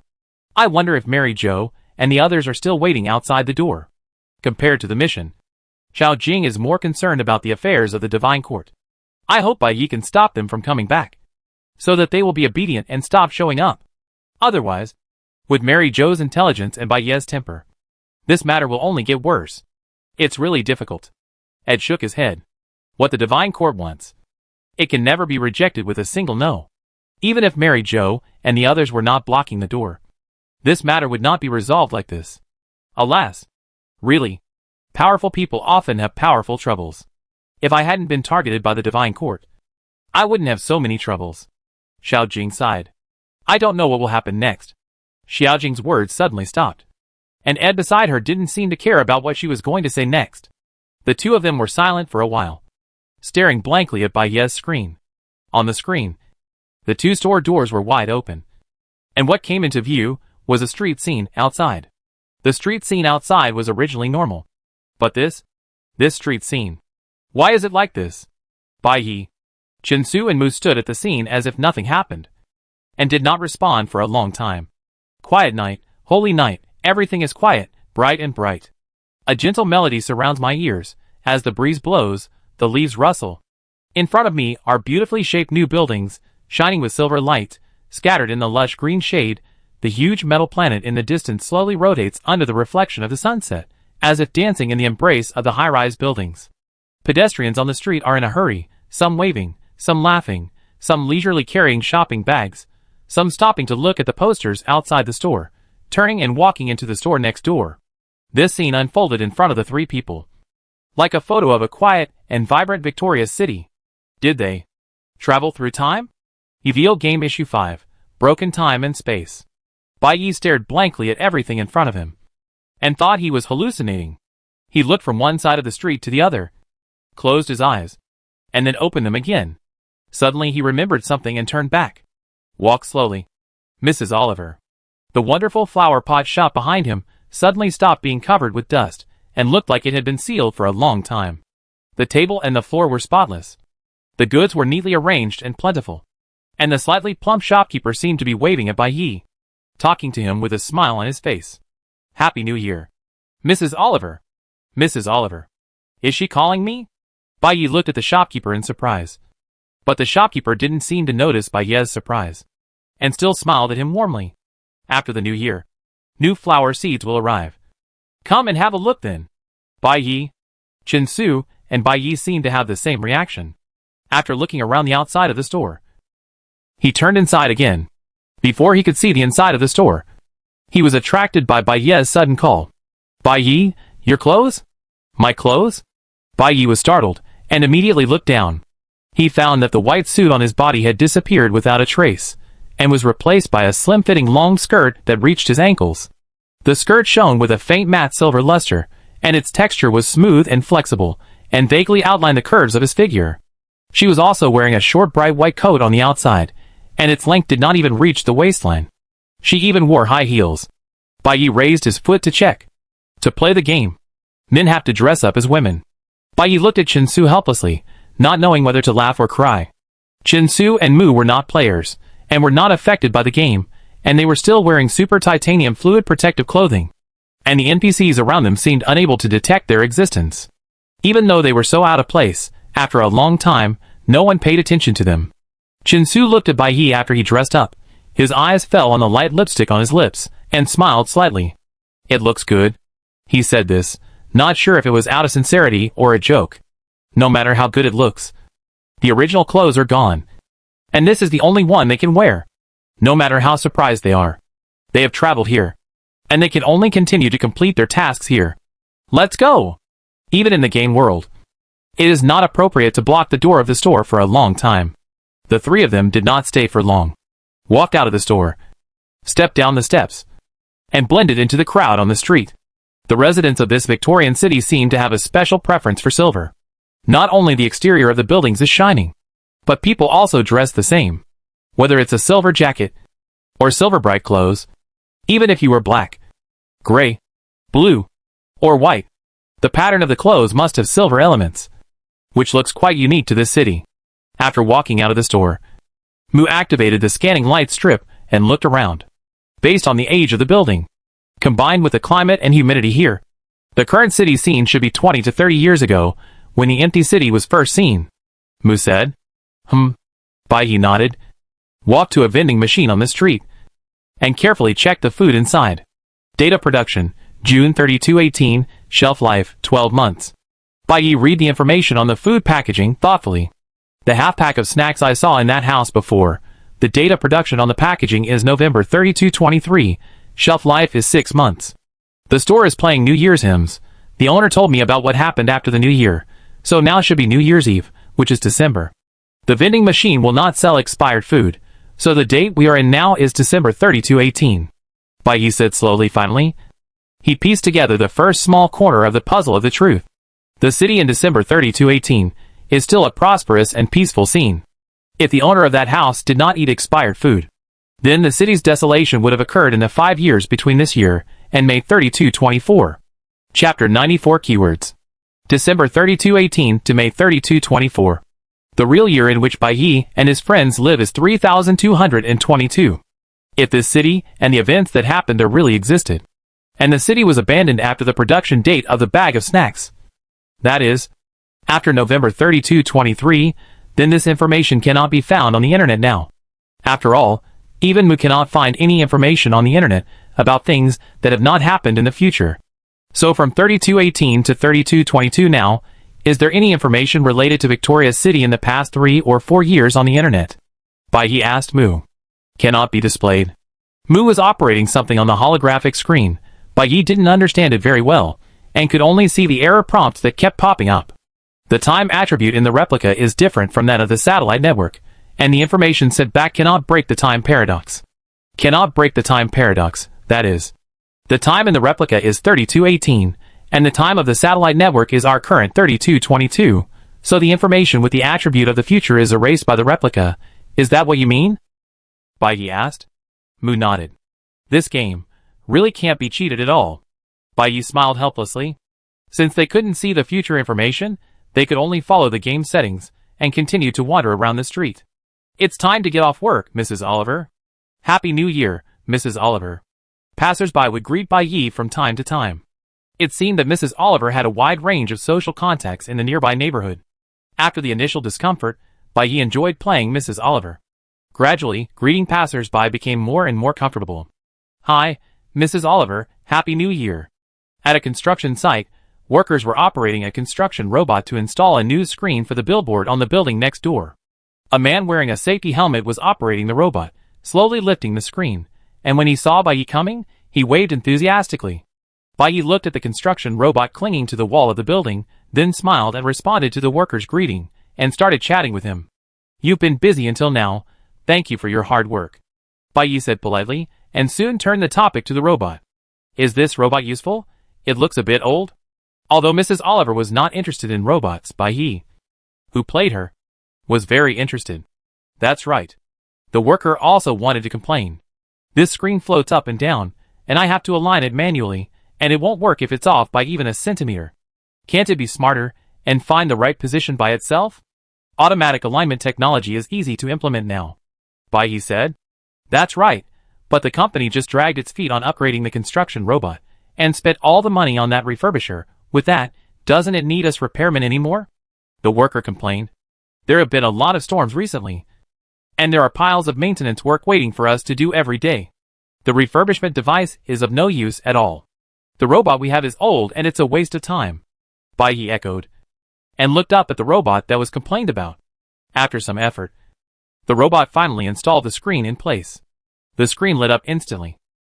I wonder if Mary Jo and the others are still waiting outside the door. Compared to the mission, Xiao Jing is more concerned about the affairs of the Divine Court. I hope Baiyi can stop them from coming back, so that they will be obedient and stop showing up. Otherwise, with Mary Jo's intelligence and Baiyi's temper, this matter will only get worse. It's really difficult. Ed shook his head. What the Divine Court wants, it can never be rejected with a single no. Even if Mary Jo and the others were not blocking the door, this matter would not be resolved like this. Alas, really, powerful people often have powerful troubles. If I hadn't been targeted by the Divine Court, I wouldn't have so many troubles. Xiao Jing sighed. I don't know what will happen next. Xiao Jing's words suddenly stopped, and Ed beside her didn't seem to care about what she was going to say next. The two of them were silent for a while, staring blankly at Baiyi's screen. On the screen, the two store doors were wide open, and what came into view was a street scene outside. The street scene outside was originally normal, but this street scene, why is it like this? Baiyi, Chinsu and Mu stood at the scene as if nothing happened, and did not respond for a long time. Quiet night, holy night, everything is quiet, bright and bright. A gentle melody surrounds my ears. As the breeze blows, the leaves rustle. In front of me are beautifully shaped new buildings, shining with silver light. Scattered in the lush green shade, the huge metal planet in the distance slowly rotates under the reflection of the sunset, as if dancing in the embrace of the high-rise buildings. Pedestrians on the street are in a hurry, some waving, some laughing, some leisurely carrying shopping bags, some stopping to look at the posters outside the store, turning and walking into the store next door. This scene unfolded in front of the three people, like a photo of a quiet and vibrant victorious city. Did they travel through time? Eviel Game Issue 5, Broken Time and Space. Baiyi stared blankly at everything in front of him, and thought he was hallucinating. He looked from one side of the street to the other, closed his eyes, and then opened them again. Suddenly he remembered something and turned back. Walk slowly. Mrs. Oliver. The wonderful flower pot shop behind him suddenly stopped being covered with dust, and looked like it had been sealed for a long time. The table and the floor were spotless. The goods were neatly arranged and plentiful, and the slightly plump shopkeeper seemed to be waving at Baiyi, talking to him with a smile on his face. Happy New Year. Mrs. Oliver. Mrs. Oliver. Is she calling me? Baiyi looked at the shopkeeper in surprise, but the shopkeeper didn't seem to notice Baiyi's surprise, and still smiled at him warmly. After the new year, new flower seeds will arrive. Come and have a look then. Baiyi, Chinsu, and Baiyi seemed to have the same reaction. After looking around the outside of the store, he turned inside again. Before he could see the inside of the store, he was attracted by Baiyi's sudden call. Baiyi, your clothes? My clothes? Baiyi was startled, and immediately looked down. He found that the white suit on his body had disappeared without a trace, and was replaced by a slim-fitting long skirt that reached his ankles. The skirt shone with a faint matte silver luster, and its texture was smooth and flexible, and vaguely outlined the curves of his figure. She was also wearing a short bright white coat on the outside, and its length did not even reach the waistline. She even wore high heels. Baiyi raised his foot to check. To play the game, men have to dress up as women. Baiyi looked at Chinsu helplessly, not knowing whether to laugh or cry. Chinsu and Mu were not players, and were not affected by the game, and they were still wearing super titanium fluid protective clothing, and the NPCs around them seemed unable to detect their existence. Even though they were so out of place, after a long time, no one paid attention to them. Chinsu looked at Baiyi after he dressed up. His eyes fell on the light lipstick on his lips, and smiled slightly. "It looks good." He said this, not sure if it was out of sincerity or a joke. No matter how good it looks, the original clothes are gone. And this is the only one they can wear. No matter how surprised they are. They have traveled here. And they can only continue to complete their tasks here. Let's go! Even in the game world, it is not appropriate to block the door of the store for a long time. The three of them did not stay for long. Walked out of the store, stepped down the steps, and blended into the crowd on the street. The residents of this Victorian city seem to have a special preference for silver. Not only the exterior of the buildings is shining, but people also dress the same. Whether it's a silver jacket, or silver bright clothes, even if you wear black, gray, blue, or white, the pattern of the clothes must have silver elements, which looks quite unique to this city. After walking out of the store, Mu activated the scanning light strip and looked around. Based on the age of the building, combined with the climate and humidity here, the current city scene should be 20 to 30 years ago, when the empty city was first seen. Mu said. Bai nodded, walked to a vending machine on the street, and carefully checked the food inside. Data production, June 30, 2018, shelf life, 12 months. Bai read the information on the food packaging thoughtfully. The half pack of snacks I saw in that house before. The data production on the packaging is November 32, 23. Shelf life is 6 months. The store is playing New Year's hymns. The owner told me about what happened after the New Year, so now should be New Year's Eve, which is December. The vending machine will not sell expired food, so the date we are in now is December 32, 18. Bai said slowly finally. He pieced together the first small corner of the puzzle of the truth. The city in December 32, 18 is still a prosperous and peaceful scene. If the owner of that house did not eat expired food, then the city's desolation would have occurred in the 5 years between this year and May 32, 24. Chapter 94 Keywords. December 32, 18 to May 32, 24. The real year in which Bai and his friends live is 3222. If this city and the events that happened there really existed, and the city was abandoned after the production date of the bag of snacks, that is, after November 32, 23, then this information cannot be found on the internet now. After all, even Mu cannot find any information on the internet about things that have not happened in the future. So from 3218 to 3222 now, is there any information related to Victoria's City in the past 3 or 4 years on the internet? Bai asked Mu. Cannot be displayed. Mu was operating something on the holographic screen. Bai didn't understand it very well, and could only see the error prompts that kept popping up. The time attribute in the replica is different from that of the satellite network, and the information sent back cannot break the time paradox. Cannot break the time paradox, that is. The time in the replica is 3218, and the time of the satellite network is our current 3222, so the information with the attribute of the future is erased by the replica. Is that what you mean? Bai asked. Mu nodded. This game really can't be cheated at all. Bai smiled helplessly. Since they couldn't see the future information, they could only follow the game settings and continue to wander around the street. It's time to get off work, Mrs. Oliver. Happy New Year, Mrs. Oliver. Passers-by would greet Bai from time to time. It seemed that Mrs. Oliver had a wide range of social contacts in the nearby neighborhood. After the initial discomfort, Bai enjoyed playing Mrs. Oliver. Gradually, greeting passers-by became more and more comfortable. Hi, Mrs. Oliver, Happy New Year. At a construction site, workers were operating a construction robot to install a news screen for the billboard on the building next door. A man wearing a safety helmet was operating the robot, slowly lifting the screen, and when he saw Bai coming, he waved enthusiastically. Bai looked at the construction robot clinging to the wall of the building, then smiled and responded to the worker's greeting, and started chatting with him. You've been busy until now. Thank you for your hard work. Bai said politely, and soon turned the topic to the robot. Is this robot useful? It looks a bit old. Although Mrs. Oliver was not interested in robots, Bai, who played her, was very interested. That's right. The worker also wanted to complain. This screen floats up and down, and I have to align it manually, and it won't work if it's off by even a centimeter. Can't it be smarter and find the right position by itself? Automatic alignment technology is easy to implement now. Bai said. That's right, but the company just dragged its feet on upgrading the construction robot, and spent all the money on that refurbisher. With that, doesn't it need us repairmen anymore? The worker complained. There have been a lot of storms recently. And there are piles of maintenance work waiting for us to do every day. The refurbishment device is of no use at all. The robot we have is old and it's a waste of time. Bai Yi echoed, and looked up at the robot that was complained about. After some effort, the robot finally installed the screen in place. The screen lit up instantly,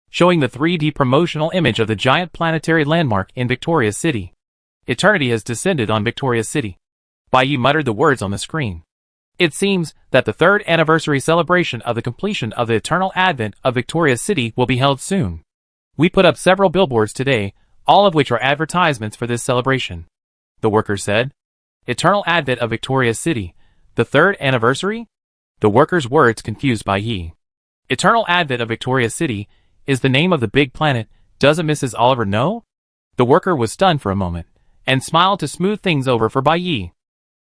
showing the 3D promotional image of the giant planetary landmark in Victoria's City. Eternity has descended on Victoria's City. Bai Yi muttered the words on the screen. It seems that the 3rd anniversary celebration of the completion of the eternal advent of Victoria's City will be held soon. We put up several billboards today, all of which are advertisements for this celebration. The worker said. Eternal advent of Victoria's City, the 3rd anniversary? The worker's words confused Bai Yi. Eternal advent of Victoria's City is the name of the big planet, doesn't Mrs. Oliver know? The worker was stunned for a moment, and smiled to smooth things over for Bai Yi.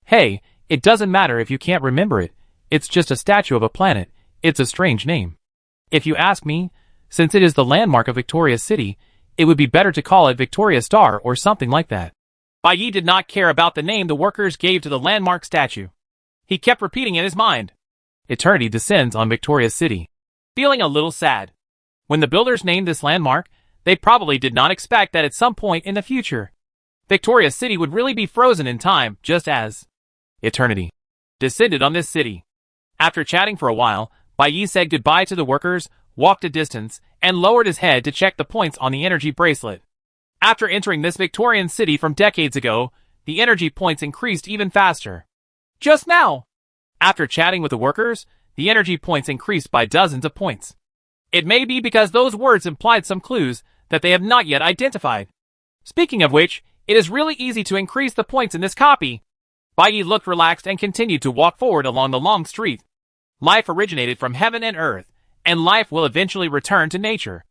Hey, it doesn't matter if you can't remember it, it's just a statue of a planet, it's a strange name. If you ask me, since it is the landmark of Victoria's City, it would be better to call it Victoria Star or something like that. Bai Yi did not care about the name the workers gave to the landmark statue. He kept repeating in his mind. Eternity descends on Victoria's City. Feeling a little sad. When the builders named this landmark, they probably did not expect that at some point in the future, Victoria's City would really be frozen in time, just as eternity descended on this city. After chatting for a while, Bai Yi said goodbye to the workers, walked a distance, and lowered his head to check the points on the energy bracelet. After entering this Victorian city from decades ago, the energy points increased even faster. Just now! After chatting with the workers, the energy points increased by dozens of points. It may be because those words implied some clues that they have not yet identified. Speaking of which, it is really easy to increase the points in this copy. Bai Yi looked relaxed and continued to walk forward along the long street. Life originated from heaven and earth, and life will eventually return to nature.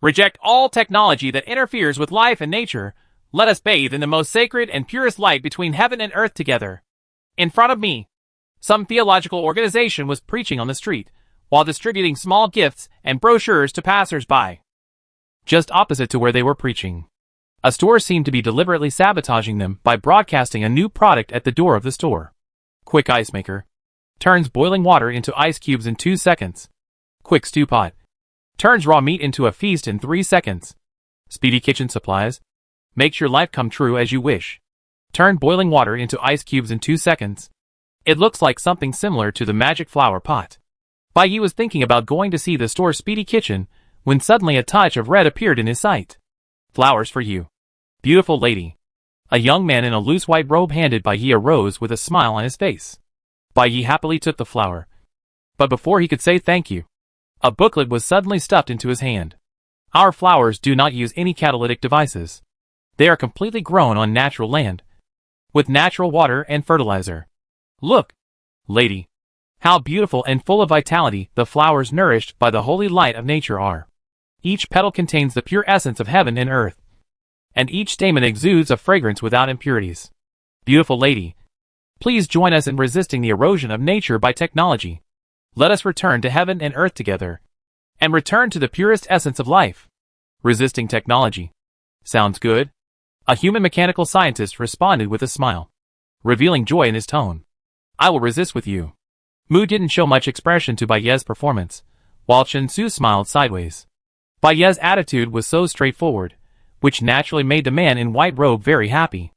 Reject all technology that interferes with life and nature. Let us bathe in the most sacred and purest light between heaven and earth together. In front of me, some theological organization was preaching on the street, while distributing small gifts and brochures to passers-by. Just opposite to where they were preaching, a store seemed to be deliberately sabotaging them by broadcasting a new product at the door of the store. Quick ice maker. Turns boiling water into ice cubes in 2 seconds. Quick stew pot. Turns raw meat into a feast in 3 seconds. Speedy kitchen supplies. Makes your life come true as you wish. Turn boiling water into ice cubes in 2 seconds. It looks like something similar to the magic flower pot. Bai Yi was thinking about going to see the store's speedy kitchen, when suddenly a touch of red appeared in his sight. Flowers for you. Beautiful lady. A young man in a loose white robe handed Bai Yi a rose with a smile on his face. Bai Yi happily took the flower. But before he could say thank you, a booklet was suddenly stuffed into his hand. Our flowers do not use any catalytic devices. They are completely grown on natural land, with natural water and fertilizer. Look, lady, how beautiful and full of vitality the flowers nourished by the holy light of nature are. Each petal contains the pure essence of heaven and earth, and each stamen exudes a fragrance without impurities. Beautiful lady, please join us in resisting the erosion of nature by technology. Let us return to heaven and earth together, and return to the purest essence of life. Resisting technology. Sounds good? A human mechanical scientist responded with a smile, revealing joy in his tone. I will resist with you. Mu didn't show much expression to Bai Yi's performance, while Chen Su smiled sideways. Bai Yi's attitude was so straightforward, which naturally made the man in white robe very happy.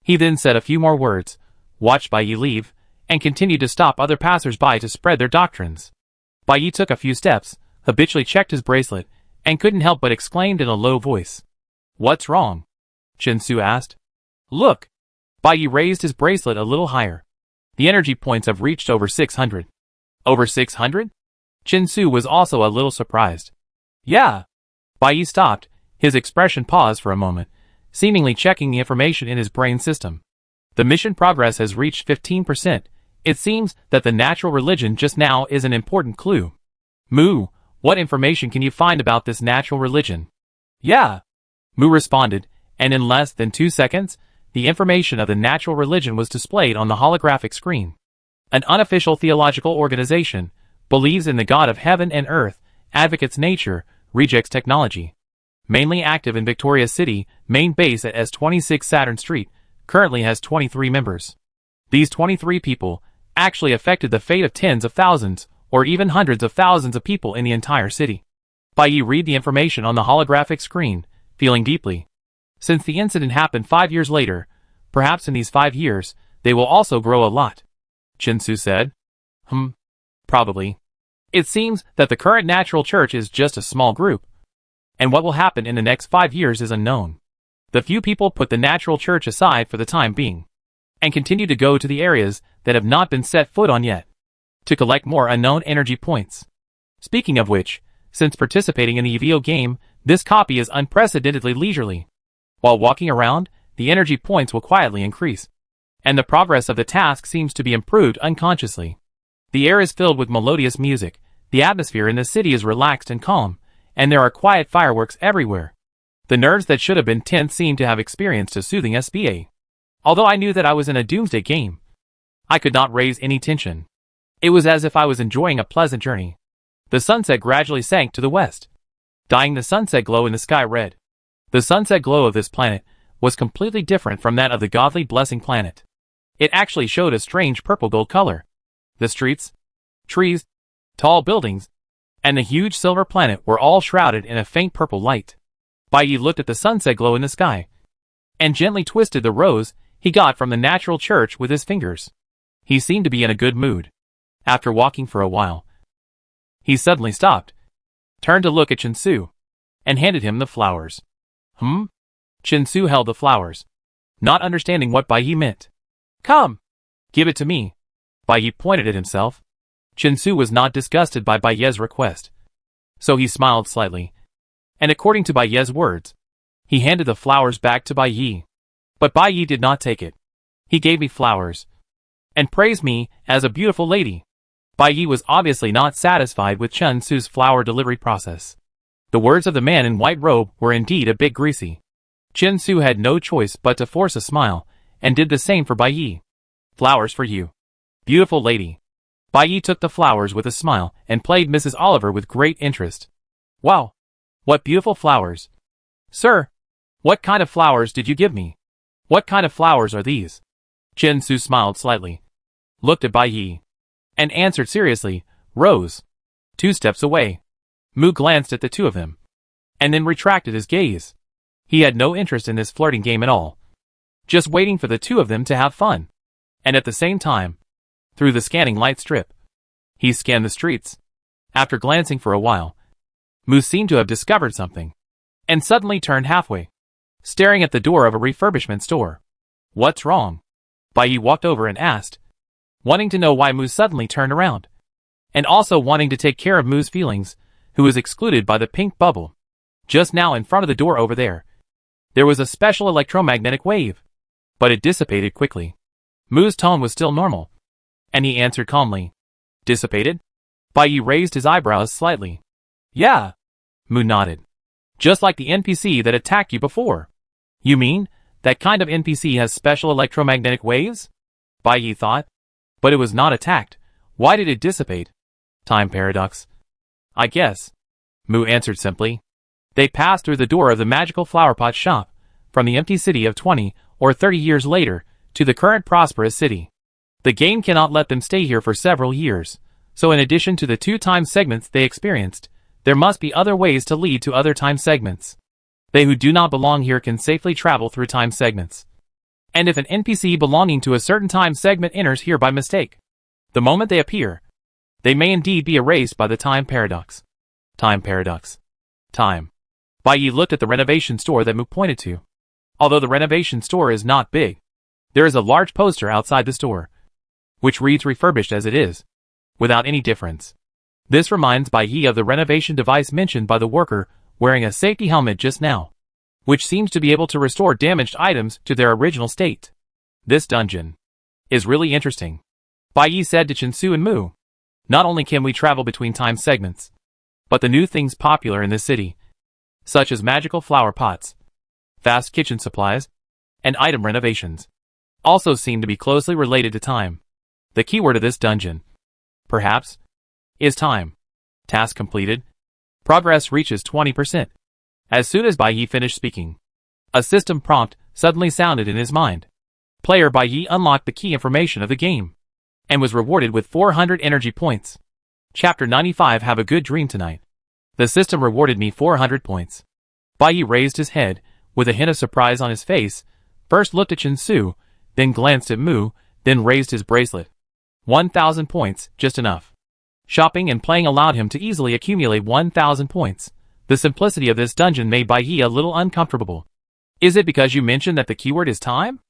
He then said a few more words, watched Bai Yi leave, and continued to stop other passers-by to spread their doctrines. Bai Yi took a few steps, habitually checked his bracelet, and couldn't help but exclaimed in a low voice. What's wrong? Chen Su asked. Look! Bai Yi raised his bracelet a little higher. The energy points have reached over 600. Over 600? Chen Su was also a little surprised. Yeah. Bai Yi stopped, his expression paused for a moment, seemingly checking the information in his brain system. The mission progress has reached 15%. It seems that the natural religion just now is an important clue. Mu, what information can you find about this natural religion? Yeah. Mu responded, and in less than 2 seconds, the information of the natural religion was displayed on the holographic screen. An unofficial theological organization, believes in the God of heaven and earth, advocates nature, rejects technology. Mainly active in Victoria's City, main base at S26 Saturn Street, currently has 23 members. These 23 people actually affected the fate of tens of thousands, or even hundreds of thousands of people in the entire city. Bai Yi read the information on the holographic screen, feeling deeply. Since the incident happened 5 years later, perhaps in these 5 years, they will also grow a lot. Chinsu said. Probably. It seems that the current natural church is just a small group, and what will happen in the next 5 years is unknown. The few people put the natural church aside for the time being, and continue to go to the areas that have not been set foot on yet, to collect more unknown energy points. Speaking of which, since participating in the EVO game, this copy is unprecedentedly leisurely. While walking around, the energy points will quietly increase, and the progress of the task seems to be improved unconsciously. The air is filled with melodious music, the atmosphere in the city is relaxed and calm, and there are quiet fireworks everywhere. The nerves that should have been tense seem to have experienced a soothing SBA. Although I knew that I was in a doomsday game, I could not raise any tension. It was as if I was enjoying a pleasant journey. The sunset gradually sank to the west, dyeing the sunset glow in the sky red. The sunset glow of this planet was completely different from that of the godly blessing planet. It actually showed a strange purple-gold color. The streets, trees, tall buildings, and the huge silver planet were all shrouded in a faint purple light. Bai Yi looked at the sunset glow in the sky, and gently twisted the rose he got from the natural church with his fingers. He seemed to be in a good mood. After walking for a while, he suddenly stopped, turned to look at Chinsu, and handed him the flowers. Chinsu held the flowers, not understanding what Bai Yi meant. Come, give it to me. Bai Yi pointed at himself. Chinsu was not disgusted by Bai Yi's request, so he smiled slightly, and according to Bai Yi's words, he handed the flowers back to Bai Yi. But Bai Yi did not take it. He gave me flowers, and praised me as a beautiful lady. Bai Yi was obviously not satisfied with Chinsu's flower delivery process. The words of the man in white robe were indeed a bit greasy. Chinsu had no choice but to force a smile, and did the same for Bai Yi. Flowers for you, beautiful lady. Bai Yi took the flowers with a smile and played Mrs. Oliver with great interest. Wow! What beautiful flowers! Sir, what kind of flowers did you give me? What kind of flowers are these? Chinsu smiled slightly, looked at Bai Yi, and answered seriously, Rose. 2 steps away. Mu glanced at the two of them, and then retracted his gaze. He had no interest in this flirting game at all, just waiting for the two of them to have fun. And at the same time, through the scanning light strip, he scanned the streets. After glancing for a while, Mu seemed to have discovered something, and suddenly turned halfway, staring at the door of a refurbishment store. What's wrong? Bai Yi walked over and asked, wanting to know why Mu suddenly turned around, and also wanting to take care of Mu's feelings, who was excluded by the pink bubble. Just now in front of the door over there was a special electromagnetic wave, but it dissipated quickly. Mu's tone was still normal, and he answered calmly. Dissipated? Bai Yi raised his eyebrows slightly. Yeah. Mu nodded. Just like the NPC that attacked you before. You mean, that kind of NPC has special electromagnetic waves? Bai Yi thought. But it was not attacked. Why did it dissipate? Time paradox. I guess. Mu answered simply. They passed through the door of the magical flowerpot shop, from the empty city of 20 or 30 years later, to the current prosperous city. The game cannot let them stay here for several years, so in addition to the 2 time segments they experienced, there must be other ways to lead to other time segments. They who do not belong here can safely travel through time segments. And if an NPC belonging to a certain time segment enters here by mistake, the moment they appear, they may indeed be erased by the time paradox. Time paradox. Time. Bai Yi looked at the renovation store that Mu pointed to. Although the renovation store is not big, there is a large poster outside the store, which reads refurbished as it is, without any difference. This reminds Bai Yi of the renovation device mentioned by the worker wearing a safety helmet just now, which seems to be able to restore damaged items to their original state. This dungeon is really interesting, Bai Yi said to Chinsu and Mu. Not only can we travel between time segments, but the new things popular in this city, such as magical flower pots, fast kitchen supplies, and item renovations, also seem to be closely related to time. The keyword of this dungeon, perhaps, is time. Task completed. Progress reaches 20%. As soon as Bai Yi finished speaking, a system prompt suddenly sounded in his mind. Player Bai Yi unlocked the key information of the game, and was rewarded with 400 energy points. Chapter 95. Have a good dream tonight. The system rewarded me 400 points. Bai Yi raised his head, with a hint of surprise on his face, first looked at Chen Su, then glanced at Mu, then raised his bracelet. 1,000 points, just enough. Shopping and playing allowed him to easily accumulate 1,000 points. The simplicity of this dungeon made Bai Yi a little uncomfortable. Is it because you mentioned that the keyword is time?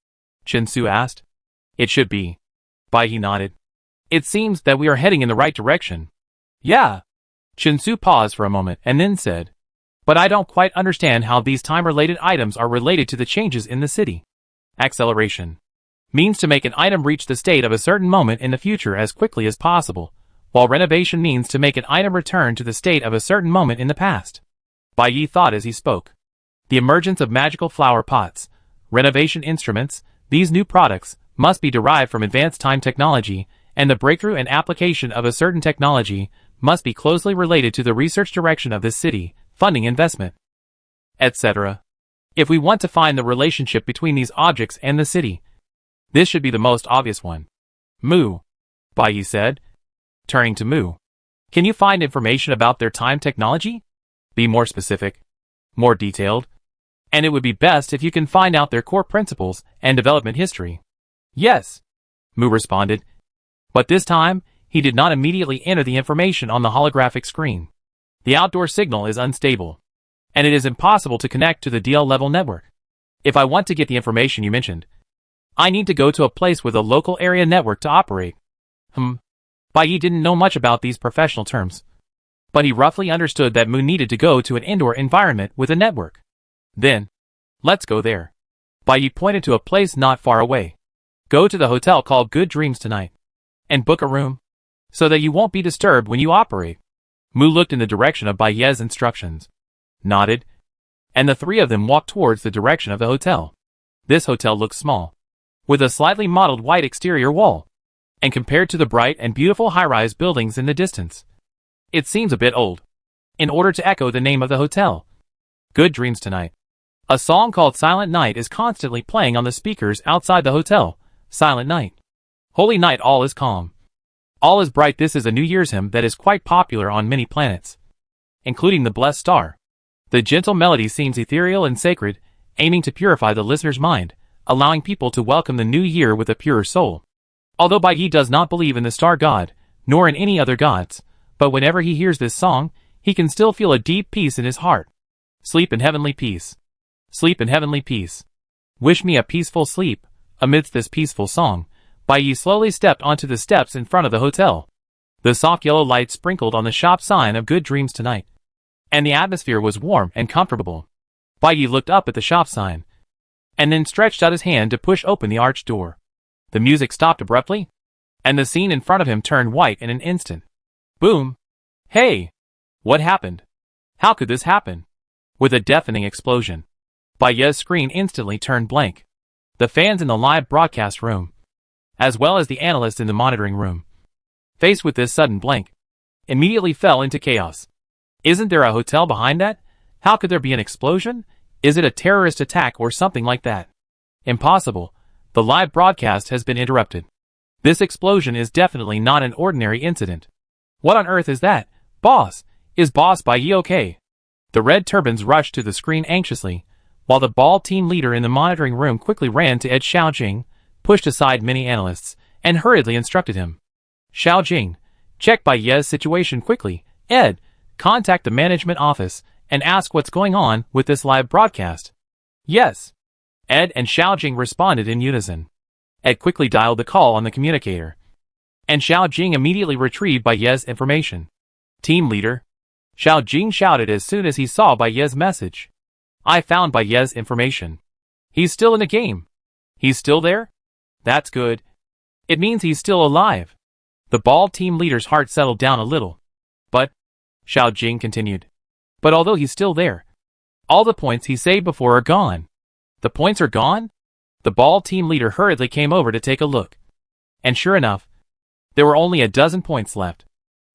Chen Su asked. It should be. Bai Yi nodded. It seems that we are heading in the right direction. Yeah. Chen Su paused for a moment and then said, but I don't quite understand how these time-related items are related to the changes in the city. Acceleration means to make an item reach the state of a certain moment in the future as quickly as possible, while renovation means to make an item return to the state of a certain moment in the past. Bai Yi thought as he spoke. The emergence of magical flower pots, renovation instruments, these new products, must be derived from advanced time technology, and the breakthrough and application of a certain technology must be closely related to the research direction of this city, funding investment, etc. If we want to find the relationship between these objects and the city, this should be the most obvious one. Mu, Bai Yi said, turning to Mu. Can you find information about their time technology? Be more specific, more detailed, and it would be best if you can find out their core principles and development history. Yes, Mu responded, but this time, he did not immediately enter the information on the holographic screen. The outdoor signal is unstable, and it is impossible to connect to the DL-level network. If I want to get the information you mentioned, I need to go to a place with a local area network to operate. Bai Yi didn't know much about these professional terms, but he roughly understood that Mu needed to go to an indoor environment with a network. Then, let's go there. Bai Yi pointed to a place not far away. Go to the hotel called Good Dreams tonight, and book a room, so that you won't be disturbed when you operate. Mu looked in the direction of Bai Yi's instructions, nodded, and the three of them walked towards the direction of the hotel. This hotel looked small, with a slightly mottled white exterior wall, and compared to the bright and beautiful high-rise buildings in the distance, it seems a bit old. In order to echo the name of the hotel, Good Dreams tonight, a song called Silent Night is constantly playing on the speakers outside the hotel. Silent Night. Holy night, all is calm. All is bright. This is a New Year's hymn that is quite popular on many planets, including the blessed star. The gentle melody seems ethereal and sacred, aiming to purify the listener's mind, allowing people to welcome the new year with a purer soul. Although Bai Yi does not believe in the star god, nor in any other gods, but whenever he hears this song, he can still feel a deep peace in his heart. Sleep in heavenly peace. Sleep in heavenly peace. Wish me a peaceful sleep. Amidst this peaceful song, Bai Yi slowly stepped onto the steps in front of the hotel. The soft yellow light sprinkled on the shop sign of Good Dreams tonight, and the atmosphere was warm and comfortable. Bai Yi looked up at the shop sign, and then stretched out his hand to push open the arched door. The music stopped abruptly, and the scene in front of him turned white in an instant. Boom! Hey! What happened? How could this happen? With a deafening explosion, Bai Yi's screen instantly turned blank. The fans in the live broadcast room, as well as the analysts in the monitoring room, faced with this sudden blank, immediately fell into chaos. Isn't there a hotel behind that? How could there be an explosion? Is it a terrorist attack or something like that? Impossible. The live broadcast has been interrupted. This explosion is definitely not an ordinary incident. What on earth is that? Boss! Is Boss Bai Yi okay? The red turbans rushed to the screen anxiously, while the ball team leader in the monitoring room quickly ran to Ed Xiaojing, pushed aside many analysts, and hurriedly instructed him. Xiaojing, check Bai Yi's situation quickly. Ed, contact the management office and ask what's going on with this live broadcast. Yes. Ed and Xiaojing responded in unison. Ed quickly dialed the call on the communicator, and Xiaojing immediately retrieved Bai Yi's information. Team leader, Xiaojing shouted as soon as he saw Bai Yi's message. I found Bai Yi's information. He's still in the game. He's still there? That's good. It means he's still alive. The ball team leader's heart settled down a little. But, Xiaojing continued, but although he's still there, all the points he saved before are gone. The points are gone? The ball team leader hurriedly came over to take a look. And sure enough, there were only a dozen points left.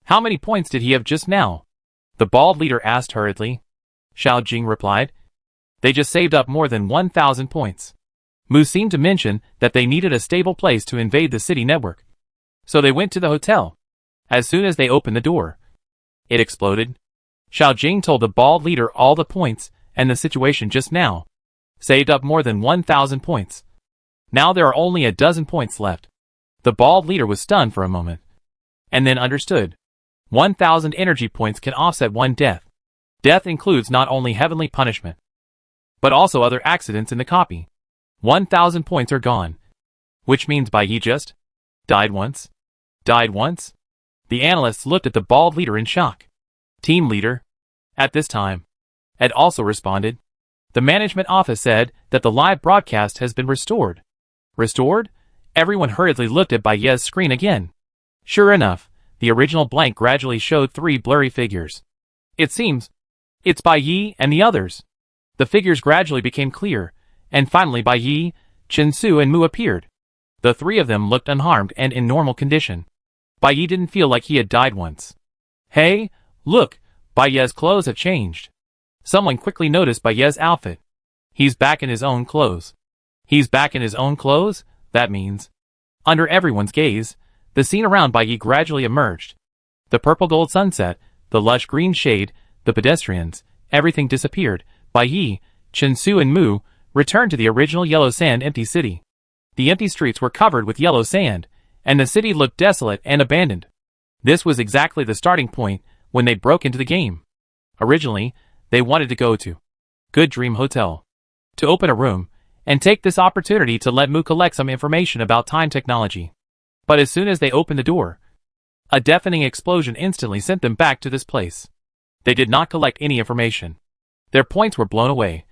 How many points did he have just now? The bald leader asked hurriedly. Xiaojing replied. They just saved up more than 1,000 points. Mu seemed to mention that they needed a stable place to invade the city network, so they went to the hotel. As soon as they opened the door, it exploded. Xiao Jing told the bald leader all the points and the situation just now. Saved up more than 1,000 points. Now there are only a dozen points left. The bald leader was stunned for a moment, and then understood. 1,000 energy points can offset one death. Death includes not only heavenly punishment, but also other accidents in the copy. 1,000 points are gone. Which means Bai Yi just died once? Died once? The analysts looked at the bald leader in shock. Team leader, at this time, had also responded. The management office said that the live broadcast has been restored. Restored? Everyone hurriedly looked at Bai Yi's screen again. Sure enough, the original blank gradually showed three blurry figures. It seems it's Bai Yi and the others. The figures gradually became clear, and finally Bai Yi, Chen Su and Mu appeared. The three of them looked unharmed and in normal condition. Bai Yi didn't feel like he had died once. Hey, look, Bai Yi's clothes have changed. Someone quickly noticed Bai Yi's outfit. He's back in his own clothes. He's back in his own clothes? That means, under everyone's gaze, the scene around Bai Yi gradually emerged. The purple gold sunset, the lush green shade, the pedestrians, everything disappeared. Bai Yi, Chen Su and Mu returned to the original yellow sand empty city. The empty streets were covered with yellow sand, and the city looked desolate and abandoned. This was exactly the starting point when they broke into the game. Originally, they wanted to go to Good Dream Hotel to open a room and take this opportunity to let Mu collect some information about time technology. But as soon as they opened the door, a deafening explosion instantly sent them back to this place. They did not collect any information. Their points were blown away,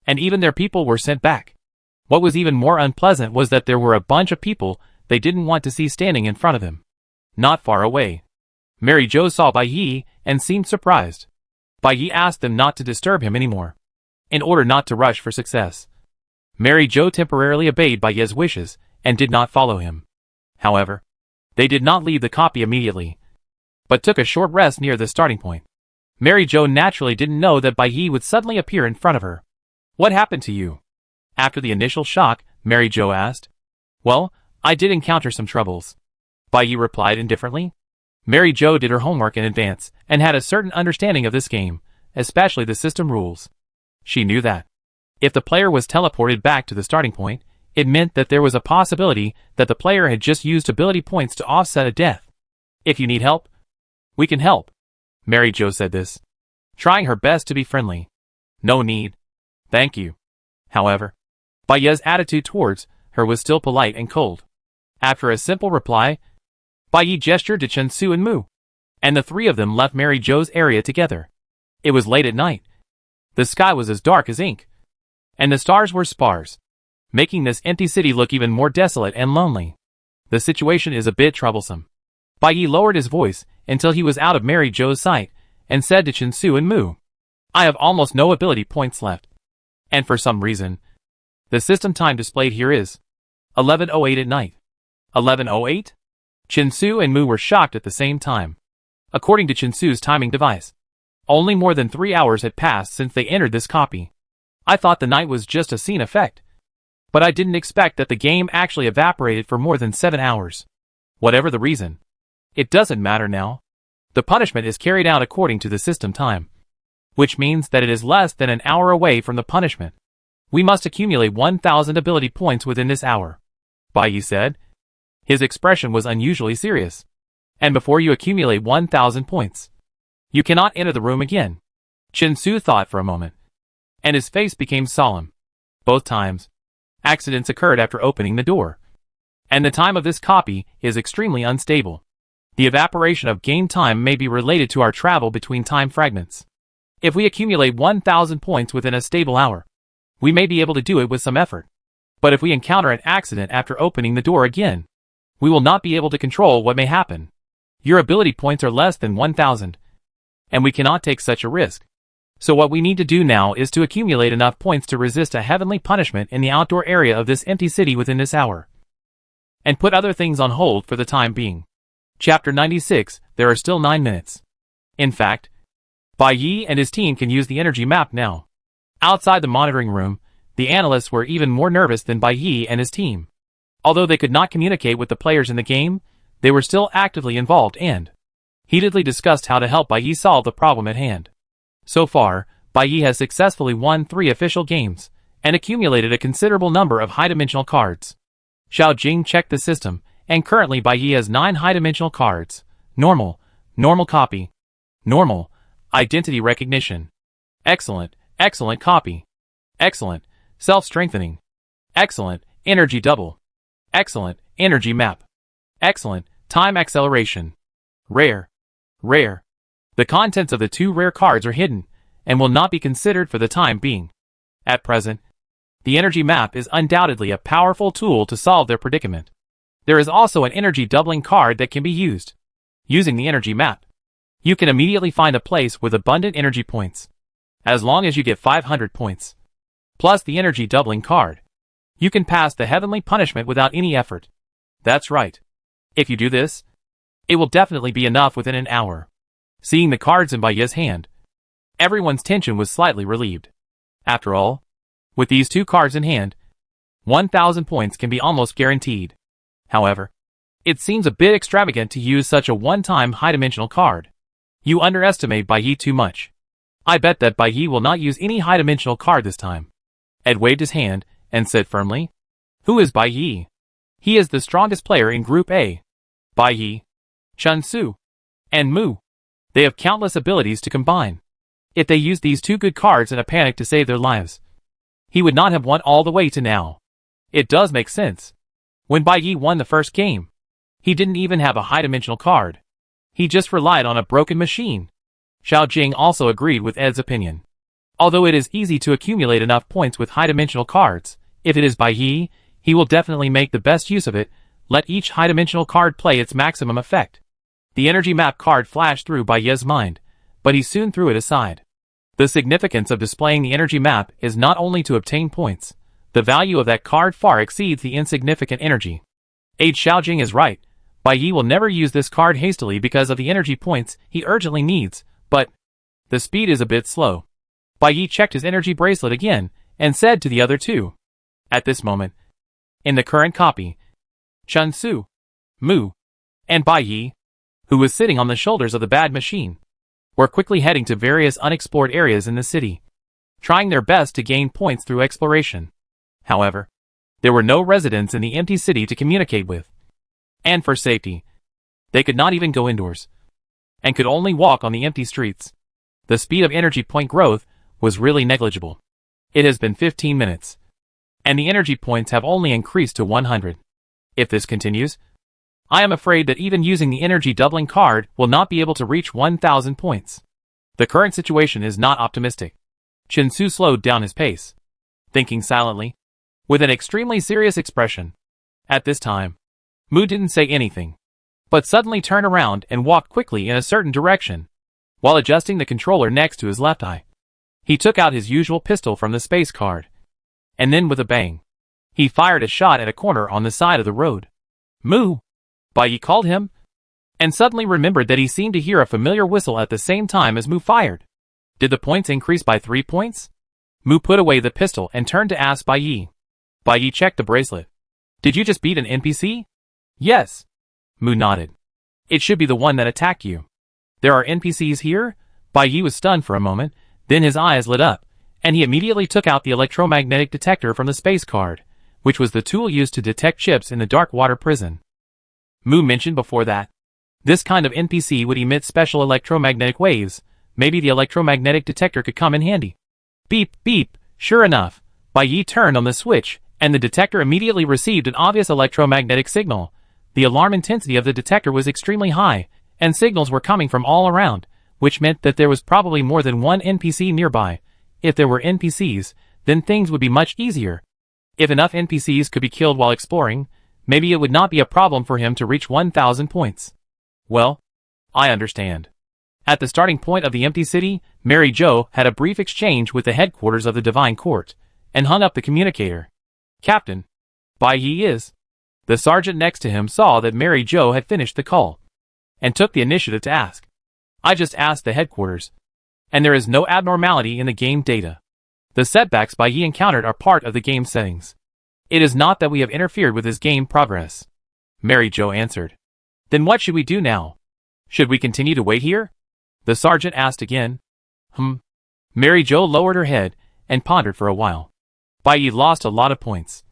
and even their people were sent back. What was even more unpleasant was that there were a bunch of people they didn't want to see standing in front of them. Not far away, Mary Jo saw Bai Yi and seemed surprised. Bai Yi asked them not to disturb him anymore, in order not to rush for success. Mary Jo temporarily obeyed Bai Yi's wishes and did not follow him. However, they did not leave the copy immediately, but took a short rest near the starting point. Mary Jo naturally didn't know that Bai Yi would suddenly appear in front of her. What happened to you? After the initial shock, Mary Jo asked. Well, I did encounter some troubles, Bai Yi replied indifferently. Mary Jo did her homework in advance and had a certain understanding of this game, especially the system rules. She knew that if the player was teleported back to the starting point, it meant that there was a possibility that the player had just used ability points to offset a death. If you need help, we can help. Mary Jo said this, trying her best to be friendly. No need. Thank you. However, Bai Yi's attitude towards her was still polite and cold. After a simple reply, Bai Yi gestured to Chen Su and Mu, and the three of them left Mary Jo's area together. It was late at night. The sky was as dark as ink, and the stars were sparse, making this empty city look even more desolate and lonely. The situation is a bit troublesome. Bai Yi lowered his voice until he was out of Mary Jo's sight, and said to Chen Su and Mu, I have almost no ability points left. And for some reason, the system time displayed here is 11:08 at night. 11:08? Chen Su and Mu were shocked at the same time. According to Chen Su's timing device, only more than 3 hours had passed since they entered this copy. I thought the night was just a scene effect, but I didn't expect that the game actually evaporated for more than 7 hours. Whatever the reason, it doesn't matter now. The punishment is carried out according to the system time, which means that it is less than an hour away from the punishment. We must accumulate 1,000 ability points within this hour, Bai Yi said. His expression was unusually serious. And before you accumulate 1,000 points, you cannot enter the room again. Chen Su thought for a moment, and his face became solemn. Both times, accidents occurred after opening the door, and the time of this copy is extremely unstable. The evaporation of game time may be related to our travel between time fragments. If we accumulate 1,000 points within a stable hour, we may be able to do it with some effort. But if we encounter an accident after opening the door again, we will not be able to control what may happen. Your ability points are less than 1,000, and we cannot take such a risk. So what we need to do now is to accumulate enough points to resist a heavenly punishment in the outdoor area of this empty city within this hour, and put other things on hold for the time being. Chapter 96, there are still 9 minutes. In fact, Bai Yi and his team can use the energy map now. Outside the monitoring room, the analysts were even more nervous than Bai Yi and his team. Although they could not communicate with the players in the game, they were still actively involved and heatedly discussed how to help Bai Yi solve the problem at hand. So far, Bai Yi has successfully won 3 official games and accumulated a considerable number of high-dimensional cards. Xiao Jing checked the system, and currently Bai Yi has 9 high-dimensional cards: normal, normal copy, normal, identity recognition, excellent, excellent copy, excellent, self-strengthening, excellent, energy double, excellent, energy map, excellent, time acceleration, rare, rare. The contents of the 2 rare cards are hidden and will not be considered for the time being. At present, the energy map is undoubtedly a powerful tool to solve their predicament. There is also an energy doubling card that can be used. Using the energy map, you can immediately find a place with abundant energy points. As long as you get 500 points, plus the energy doubling card, you can pass the heavenly punishment without any effort. That's right. If you do this, it will definitely be enough within an hour. Seeing the cards in Bai Yi's hand, everyone's tension was slightly relieved. After all, with these 2 cards in hand, 1,000 points can be almost guaranteed. However, it seems a bit extravagant to use such a one-time high-dimensional card. You underestimate Bai Yi too much. I bet that Bai Yi will not use any high-dimensional card this time. Ed waved his hand and said firmly, "Who is Bai Yi? He is the strongest player in Group A. Bai Yi, Chun Su, and Mu. They have countless abilities to combine. If they used these 2 good cards in a panic to save their lives, he would not have won all the way to now. It does make sense. When Bai Yi won the first game, he didn't even have a high-dimensional card. He just relied on a broken machine." Xiao Jing also agreed with Ed's opinion. Although it is easy to accumulate enough points with high-dimensional cards, if it is Bai Yi, he will definitely make the best use of it. Let each high-dimensional card play its maximum effect. The energy map card flashed through Bai Yi's mind, but he soon threw it aside. The significance of displaying the energy map is not only to obtain points. The value of that card far exceeds the insignificant energy. Age Xiaojing is right. Bai Yi will never use this card hastily because of the energy points he urgently needs, but the speed is a bit slow. Bai Yi checked his energy bracelet again and said to the other 2. At this moment, in the current copy, Chun Su, Mu, and Bai Yi, who was sitting on the shoulders of the bad machine, were quickly heading to various unexplored areas in the city, trying their best to gain points through exploration. However, there were no residents in the empty city to communicate with. And for safety, they could not even go indoors, and could only walk on the empty streets. The speed of energy point growth was really negligible. It has been 15 minutes, and the energy points have only increased to 100. If this continues, I am afraid that even using the energy doubling card will not be able to reach 1,000 points. The current situation is not optimistic. Chen Su slowed down his pace, thinking silently, with an extremely serious expression. At this time, Mu didn't say anything, but suddenly turned around and walked quickly in a certain direction, while adjusting the controller next to his left eye. He took out his usual pistol from the space card, and then with a bang, he fired a shot at a corner on the side of the road. "Mu!" Bai Yi called him, and suddenly remembered that he seemed to hear a familiar whistle at the same time as Mu fired. Did the points increase by 3 points? Mu put away the pistol and turned to ask Bai Yi. Bai Yi checked the bracelet. "Did you just beat an NPC?" "Yes." Mu nodded. "It should be the one that attacked you." "There are NPCs here?" Bai Yi was stunned for a moment, then his eyes lit up, and he immediately took out the electromagnetic detector from the space card, which was the tool used to detect chips in the dark water prison. Mu mentioned before that this kind of NPC would emit special electromagnetic waves. Maybe the electromagnetic detector could come in handy. Beep, beep. Sure enough, Bai Yi turned on the switch, and the detector immediately received an obvious electromagnetic signal. The alarm intensity of the detector was extremely high, and signals were coming from all around, which meant that there was probably more than one NPC nearby. If there were NPCs, then things would be much easier. If enough NPCs could be killed while exploring, maybe it would not be a problem for him to reach 1,000 points. Well, I understand. At the starting point of the empty city, Mary Jo had a brief exchange with the headquarters of the Divine Court, and hung up the communicator. "Captain, Bai Yi is." The sergeant next to him saw that Mary Jo had finished the call, and took the initiative to ask. "I just asked the headquarters, and there is no abnormality in the game data. The setbacks Bai Yi encountered are part of the game settings. It is not that we have interfered with his game progress." Mary Jo answered. Then what should we do now? Should we continue to wait here? The sergeant asked again. Mary Jo lowered her head and pondered for a while. Bai Yi lost a lot of points,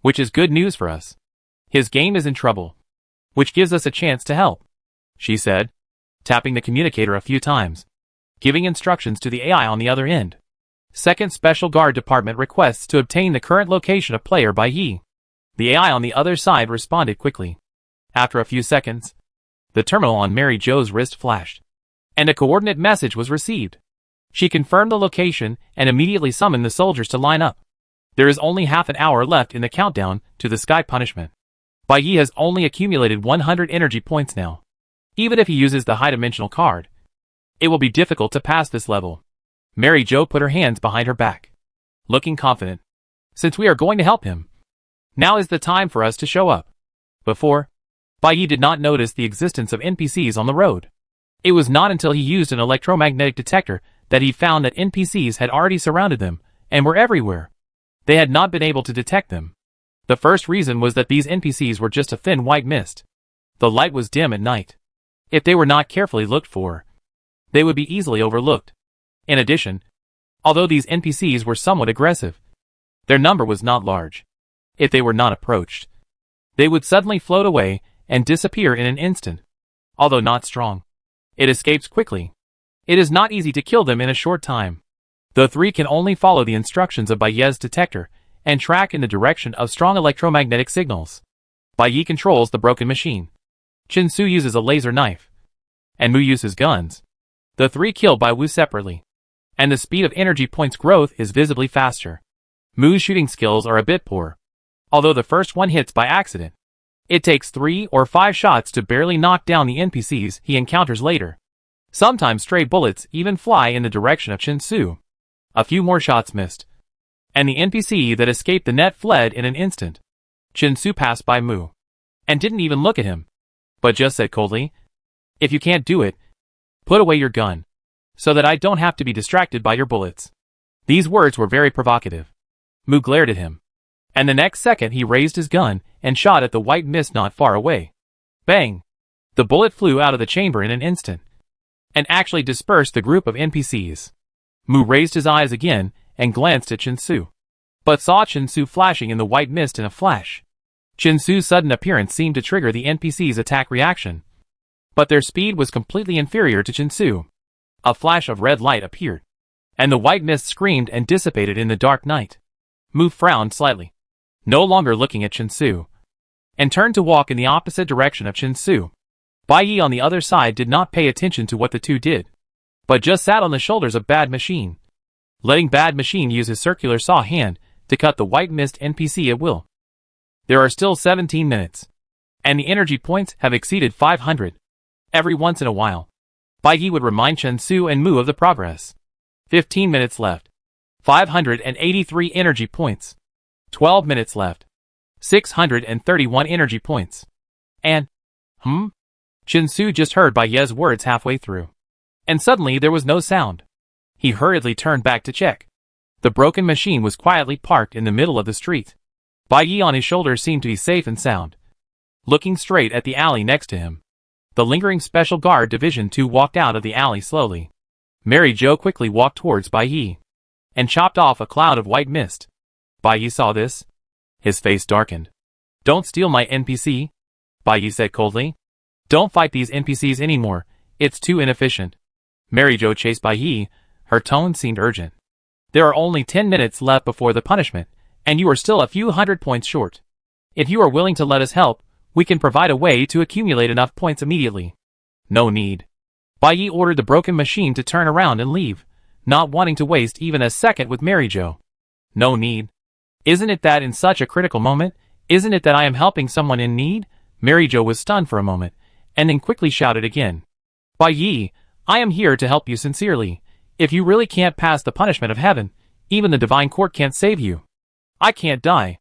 which is good news for us. His game is in trouble, which gives us a chance to help, she said, tapping the communicator a few times, giving instructions to the AI on the other end. Second Special Guard Department requests to obtain the current location of player Bai Yi. The AI on the other side responded quickly. After a few seconds, the terminal on Mary Jo's wrist flashed, and a coordinate message was received. She confirmed the location and immediately summoned the soldiers to line up. There is only half an hour left in the countdown to the sky punishment. Bai Yi has only accumulated 100 energy points now. Even if he uses the high-dimensional card, it will be difficult to pass this level. Mary Jo put her hands behind her back, looking confident. Since we are going to help him, now is the time for us to show up. Before, Bai Yi did not notice the existence of NPCs on the road. It was not until he used an electromagnetic detector that he found that NPCs had already surrounded them and were everywhere. They had not been able to detect them. The first reason was that these NPCs were just a thin white mist. The light was dim at night. If they were not carefully looked for, they would be easily overlooked. In addition, although these NPCs were somewhat aggressive, their number was not large. If they were not approached, they would suddenly float away and disappear in an instant. Although not strong, it escapes quickly. It is not easy to kill them in a short time. The three can only follow the instructions of Bai Yi's detector and track in the direction of strong electromagnetic signals. Bai Yi controls the broken machine. Chen Su uses a laser knife, and Mu uses guns. The three kill Bai Wu separately, and the speed of energy points growth is visibly faster. Mu's shooting skills are a bit poor. Although the first one hits by accident, it takes 3 or 5 shots to barely knock down the NPCs he encounters later. Sometimes stray bullets even fly in the direction of Chen Su. A few more shots missed, and the NPC that escaped the net fled in an instant. Chen Su passed by Mu, and didn't even look at him, but just said coldly, "If you can't do it, put away your gun, so that I don't have to be distracted by your bullets." These words were very provocative. Mu glared at him, and the next second he raised his gun and shot at the white mist not far away. Bang! The bullet flew out of the chamber in an instant, and actually dispersed the group of NPCs. Mu raised his eyes again and glanced at Chen Su, but saw Chen Su flashing in the white mist in a flash. Chen Su's sudden appearance seemed to trigger the NPC's attack reaction, but their speed was completely inferior to Chen Su. A flash of red light appeared, and the white mist screamed and dissipated in the dark night. Mu frowned slightly, no longer looking at Chen Su, and turned to walk in the opposite direction of Chen Su. Bai Yi on the other side did not pay attention to what the two did, but just sat on the shoulders of Bad Machine, letting Bad Machine use his circular saw hand to cut the white mist NPC at will. There are still 17 minutes, and the energy points have exceeded 500. Every once in a while, Bai Yi would remind Chen Su and Mu of the progress. 15 minutes left. 583 energy points. 12 minutes left. 631 energy points. And, Chen Su just heard Bai Yi's words halfway through, and suddenly there was no sound. He hurriedly turned back to check. The broken machine was quietly parked in the middle of the street. Bai Yi on his shoulder seemed to be safe and sound, looking straight at the alley next to him. The lingering Special Guard Division 2 walked out of the alley slowly. Mary Jo quickly walked towards Bai Yi, and chopped off a cloud of white mist. Bai Yi saw this. His face darkened. "Don't steal my NPC," Bai Yi said coldly. "Don't fight these NPCs anymore, it's too inefficient." Mary Jo chased Bai Yi. Her tone seemed urgent. "There are only 10 minutes left before the punishment, and you are still a few hundred points short. If you are willing to let us help, we can provide a way to accumulate enough points immediately." "No need." Bai Yi ordered the broken machine to turn around and leave, not wanting to waste even a second with Mary Jo. "No need. Isn't it that in such a critical moment, isn't it that I am helping someone in need?" Mary Jo was stunned for a moment, and then quickly shouted again. "Bai Yi, I am here to help you sincerely. If you really can't pass the punishment of heaven, even the divine court can't save you. I can't die."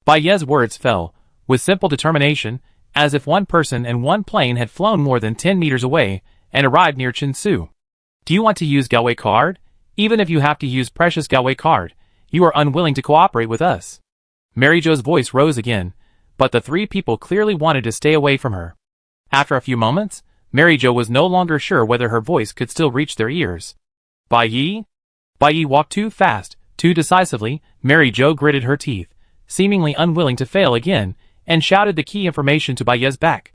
Bai Yi's words fell, with simple determination, as if one person and one plane had flown more than 10 meters away, and arrived near Chen Su. "Do you want to use Galway card? Even if you have to use precious Galway card, you are unwilling to cooperate with us." Mary Jo's voice rose again, but the three people clearly wanted to stay away from her. After a few moments, Mary Jo was no longer sure whether her voice could still reach their ears. Bai Yi? Bai Yi walked too fast, too decisively. Mary Jo gritted her teeth, seemingly unwilling to fail again, and shouted the key information to Bai Yi's back.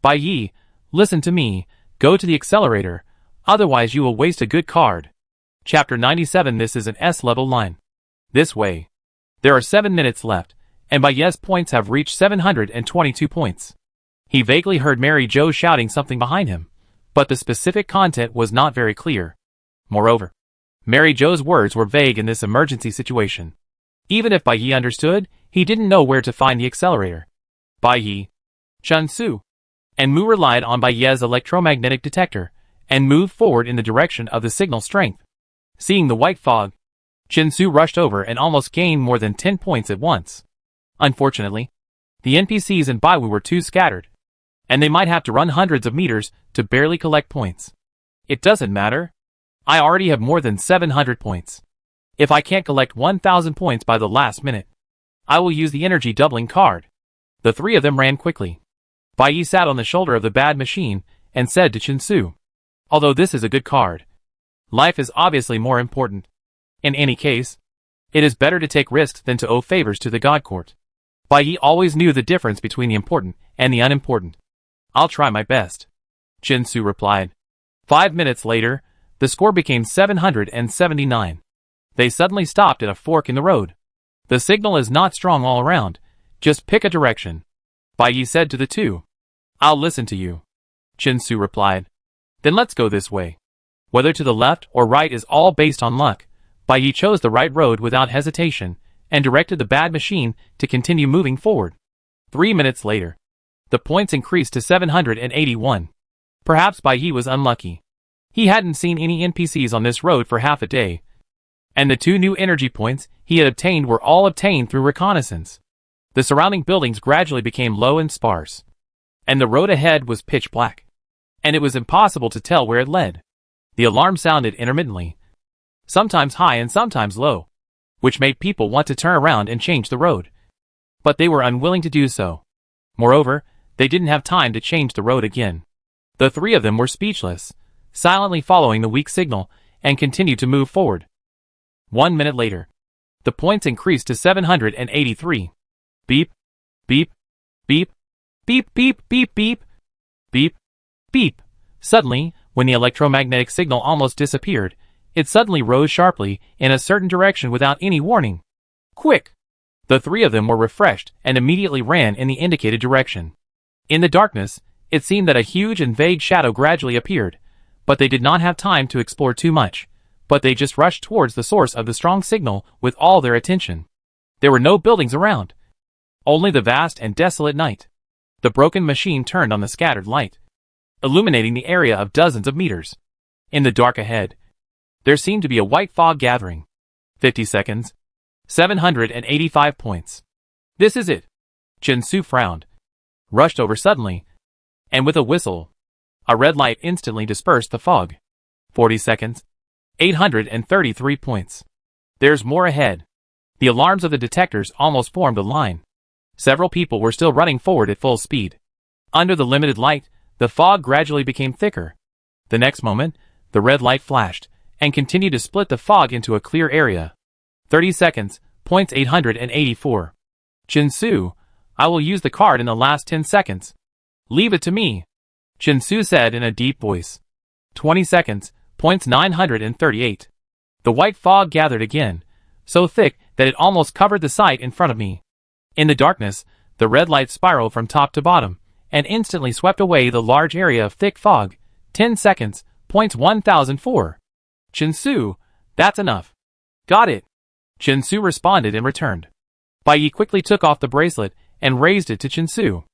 Bai Yi, listen to me, go to the accelerator, otherwise you will waste a good card. Chapter 97. This is an S-level line. This way. There are 7 minutes left, and Bai Yi's points have reached 722 points. He vaguely heard Mary Jo shouting something behind him, but the specific content was not very clear. Moreover, Mary Jo's words were vague in this emergency situation. Even if Bai Yi understood, he didn't know where to find the accelerator. Bai Yi, Chun Su, and Mu relied on Bai Yi's electromagnetic detector, and moved forward in the direction of the signal strength. Seeing the white fog, Chun Su rushed over and almost gained more than 10 points at once. Unfortunately, the NPCs in Baiwu were too scattered, and they might have to run hundreds of meters to barely collect points. It doesn't matter. I already have more than 700 points. If I can't collect 1,000 points by the last minute, I will use the energy doubling card. The three of them ran quickly. Bai Yi sat on the shoulder of the bad machine and said to Chun Su, although this is a good card, life is obviously more important. In any case, it is better to take risks than to owe favors to the God Court. Bai Yi always knew the difference between the important and the unimportant. I'll try my best, Chun Su replied. 5 minutes later, the score became 779. They suddenly stopped at a fork in the road. The signal is not strong all around, just pick a direction, Bai Yi said to the two. I'll listen to you, Chun Su replied. Then let's go this way. Whether to the left or right is all based on luck. Bai Yi chose the right road without hesitation, and directed the bad machine to continue moving forward. 3 minutes later, the points increased to 781. Perhaps Bai Yi was unlucky. He hadn't seen any NPCs on this road for half a day, and the 2 new energy points he had obtained were all obtained through reconnaissance. The surrounding buildings gradually became low and sparse, and the road ahead was pitch black, and it was impossible to tell where it led. The alarm sounded intermittently, sometimes high and sometimes low, which made people want to turn around and change the road. But they were unwilling to do so. Moreover, they didn't have time to change the road again. The three of them were speechless, silently following the weak signal, and continued to move forward. 1 minute later, the points increased to 783. Beep, beep, beep, beep, beep, beep, beep, beep, beep. Suddenly, when the electromagnetic signal almost disappeared, it suddenly rose sharply in a certain direction without any warning. Quick! The three of them were refreshed and immediately ran in the indicated direction. In the darkness, it seemed that a huge and vague shadow gradually appeared, but they did not have time to explore too much, but they just rushed towards the source of the strong signal with all their attention. There were no buildings around, only the vast and desolate night. The broken machine turned on the scattered light, illuminating the area of dozens of meters. In the dark ahead, there seemed to be a white fog gathering. 50 seconds. 785 points. This is it. Chun Su frowned, rushed over suddenly, and with a whistle, a red light instantly dispersed the fog. 40 seconds. 833 points. There's more ahead. The alarms of the detectors almost formed a line. Several people were still running forward at full speed. Under the limited light, the fog gradually became thicker. The next moment, the red light flashed, and continued to split the fog into a clear area. 30 seconds, points 884. Chun Su, I will use the card in the last 10 seconds. Leave it to me, Chun Su said in a deep voice. 20 seconds, points 938. The white fog gathered again, so thick that it almost covered the sight in front of me. In the darkness, the red light spiraled from top to bottom, and instantly swept away the large area of thick fog. 10 seconds, points 1004. Chun Su, that's enough. Got it. Chun Su responded and returned. Bai Yi quickly took off the bracelet and raised it to Chun Su.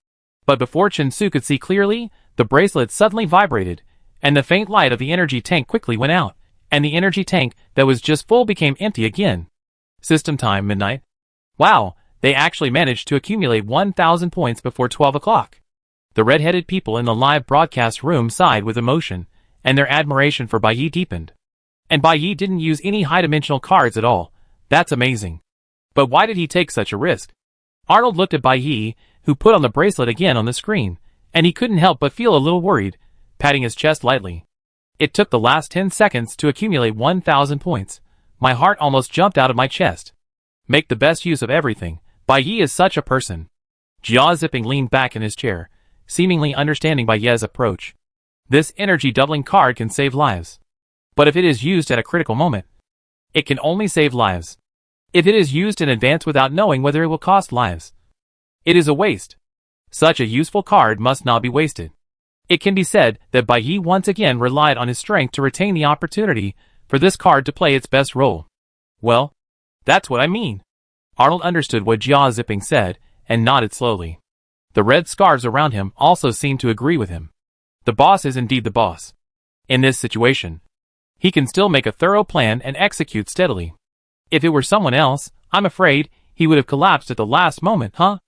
But before Chun Su could see clearly, the bracelet suddenly vibrated, and the faint light of the energy tank quickly went out, and the energy tank that was just full became empty again. System time midnight. Wow, they actually managed to accumulate 1,000 points before 12 o'clock. The red-headed people in the live broadcast room sighed with emotion, and their admiration for Bai Yi deepened. And Bai Yi didn't use any high-dimensional cards at all. That's amazing. But why did he take such a risk? Arnold looked at Bai Yi, who put on the bracelet again on the screen, and he couldn't help but feel a little worried, patting his chest lightly. It took the last 10 seconds to accumulate 1,000 points. My heart almost jumped out of my chest. Make the best use of everything. Bai Yi is such a person. Jia Zipping leaned back in his chair, seemingly understanding Bai Ye's approach. This energy doubling card can save lives. But if it is used at a critical moment, it can only save lives. If it is used in advance without knowing whether it will cost lives, it is a waste. Such a useful card must not be wasted. It can be said that Bai Yi once again relied on his strength to retain the opportunity for this card to play its best role. Well, that's what I mean. Arnold understood what Jia Zipping said and nodded slowly. The red scarves around him also seemed to agree with him. The boss is indeed the boss. In this situation, he can still make a thorough plan and execute steadily. If it were someone else, I'm afraid he would have collapsed at the last moment, huh?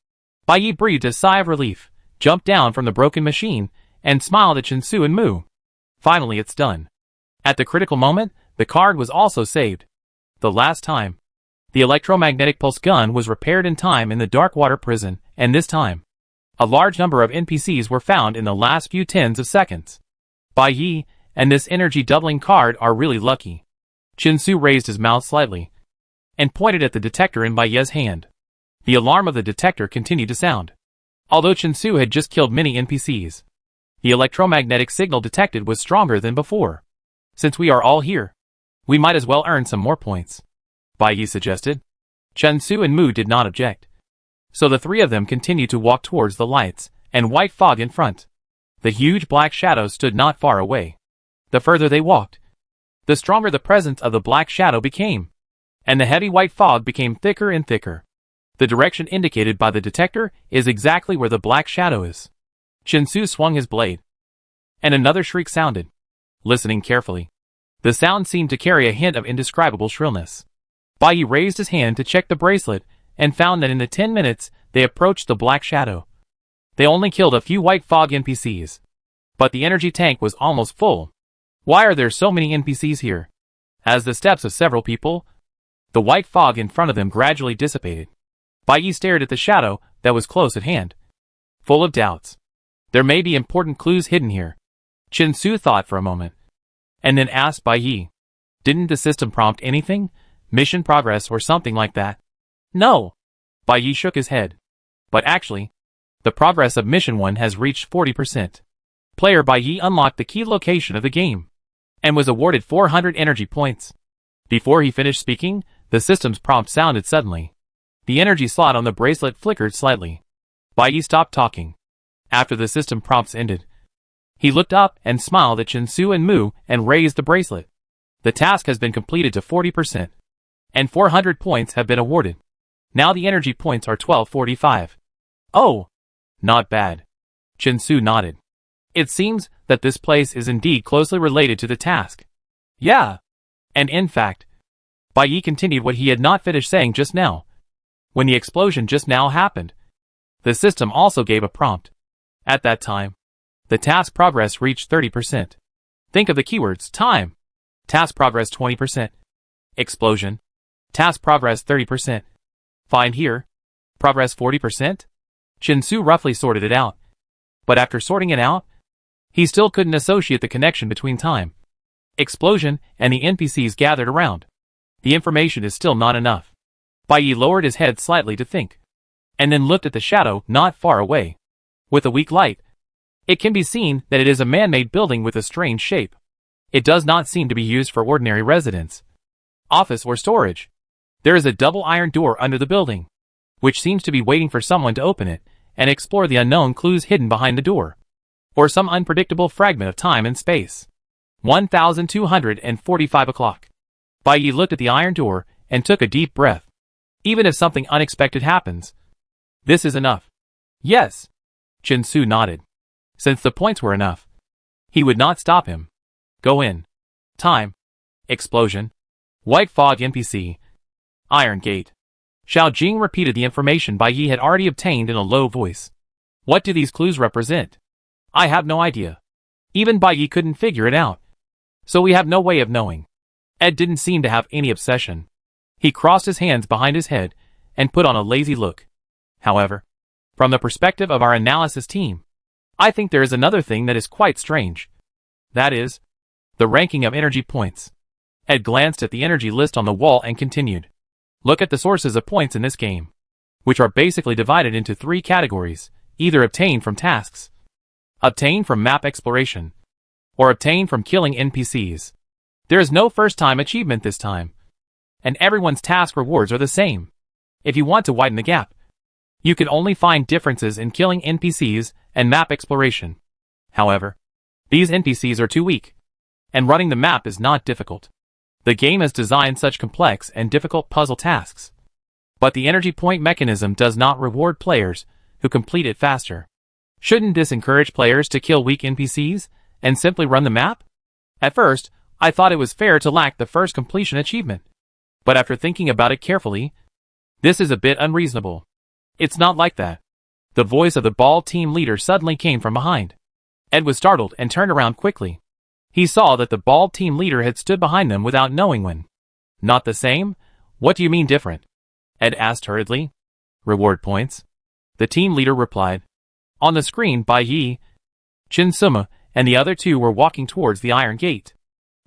Bai Yi breathed a sigh of relief, jumped down from the broken machine, and smiled at Chinsu and Mu. Finally, it's done. At the critical moment, the card was also saved. The last time. The electromagnetic pulse gun was repaired in time in the Darkwater prison, and this time, a large number of NPCs were found in the last few tens of seconds. Bai Yi and this energy doubling card are really lucky. Chinsu raised his mouth slightly and pointed at the detector in Bai Ye's hand. The alarm of the detector continued to sound. Although Chinsu had just killed many NPCs, the electromagnetic signal detected was stronger than before. Since we are all here, we might as well earn some more points, Bai Yi suggested. Chinsu and Mu did not object. So the three of them continued to walk towards the lights and white fog in front. The huge black shadow stood not far away. The further they walked, the stronger the presence of the black shadow became, and the heavy white fog became thicker and thicker. The direction indicated by the detector is exactly where the black shadow is. Chinsu swung his blade, and another shriek sounded. Listening carefully, the sound seemed to carry a hint of indescribable shrillness. Bai Yi raised his hand to check the bracelet and found that in the 10 minutes they approached the black shadow. They only killed a few white fog NPCs, but the energy tank was almost full. Why are there so many NPCs here? As the steps of several people, the white fog in front of them gradually dissipated. Bai Yi stared at the shadow that was close at hand, full of doubts. There may be important clues hidden here. Chinsu thought for a moment, and then asked Bai Yi, "Didn't the system prompt anything? Mission progress or something like that?" "No." Bai Yi shook his head. "But actually, the progress of Mission 1 has reached 40%. Player Bai Yi unlocked the key location of the game, and was awarded 400 energy points." Before he finished speaking, the system's prompt sounded suddenly. The energy slot on the bracelet flickered slightly. Bai Yi stopped talking. After the system prompts ended, he looked up and smiled at Chinsu and Mu and raised the bracelet. The task has been completed to 40%, and 400 points have been awarded. Now the energy points are 1245. Oh, not bad. Chinsu nodded. It seems that this place is indeed closely related to the task. Yeah. And in fact, Bai Yi continued what he had not finished saying just now. When the explosion just now happened, the system also gave a prompt. At that time, the task progress reached 30%. Think of the keywords: time, task progress 20%, explosion, task progress 30%, find here, progress 40%. Chinsu roughly sorted it out. But after sorting it out, he still couldn't associate the connection between time, explosion, and the NPCs gathered around. The information is still not enough. Bai Yi lowered his head slightly to think, and then looked at the shadow not far away. With a weak light, it can be seen that it is a man-made building with a strange shape. It does not seem to be used for ordinary residence, office, or storage. There is a double iron door under the building, which seems to be waiting for someone to open it and explore the unknown clues hidden behind the door, or some unpredictable fragment of time and space. 1245 o'clock. Bai Yi looked at the iron door and took a deep breath. Even if something unexpected happens, this is enough. Yes. Chinsu nodded. Since the points were enough, he would not stop him. Go in. Time. Explosion. White fog NPC. Iron gate. Xiao Jing repeated the information Bai Yi had already obtained in a low voice. What do these clues represent? I have no idea. Even Bai Yi couldn't figure it out. So we have no way of knowing. Ed didn't seem to have any obsession. He crossed his hands behind his head and put on a lazy look. However, from the perspective of our analysis team, I think there is another thing that is quite strange. That is, the ranking of energy points. Ed glanced at the energy list on the wall and continued. Look at the sources of points in this game, which are basically divided into 3 categories, either obtained from tasks, obtained from map exploration, or obtained from killing NPCs. There is no first-time achievement this time, and everyone's task rewards are the same. If you want to widen the gap, you can only find differences in killing NPCs and map exploration. However, these NPCs are too weak, and running the map is not difficult. The game has designed such complex and difficult puzzle tasks, but the energy point mechanism does not reward players who complete it faster. Shouldn't this encourage players to kill weak NPCs and simply run the map? At first, I thought it was fair to lack the first completion achievement, but after thinking about it carefully, this is a bit unreasonable. It's not like that. The voice of the bald team leader suddenly came from behind. Ed was startled and turned around quickly. He saw that the bald team leader had stood behind them without knowing when. Not the same? What do you mean different? Ed asked hurriedly. Reward points. The team leader replied. On the screen, Bai Yi, Chin Suma, and the other 2 were walking towards the iron gate.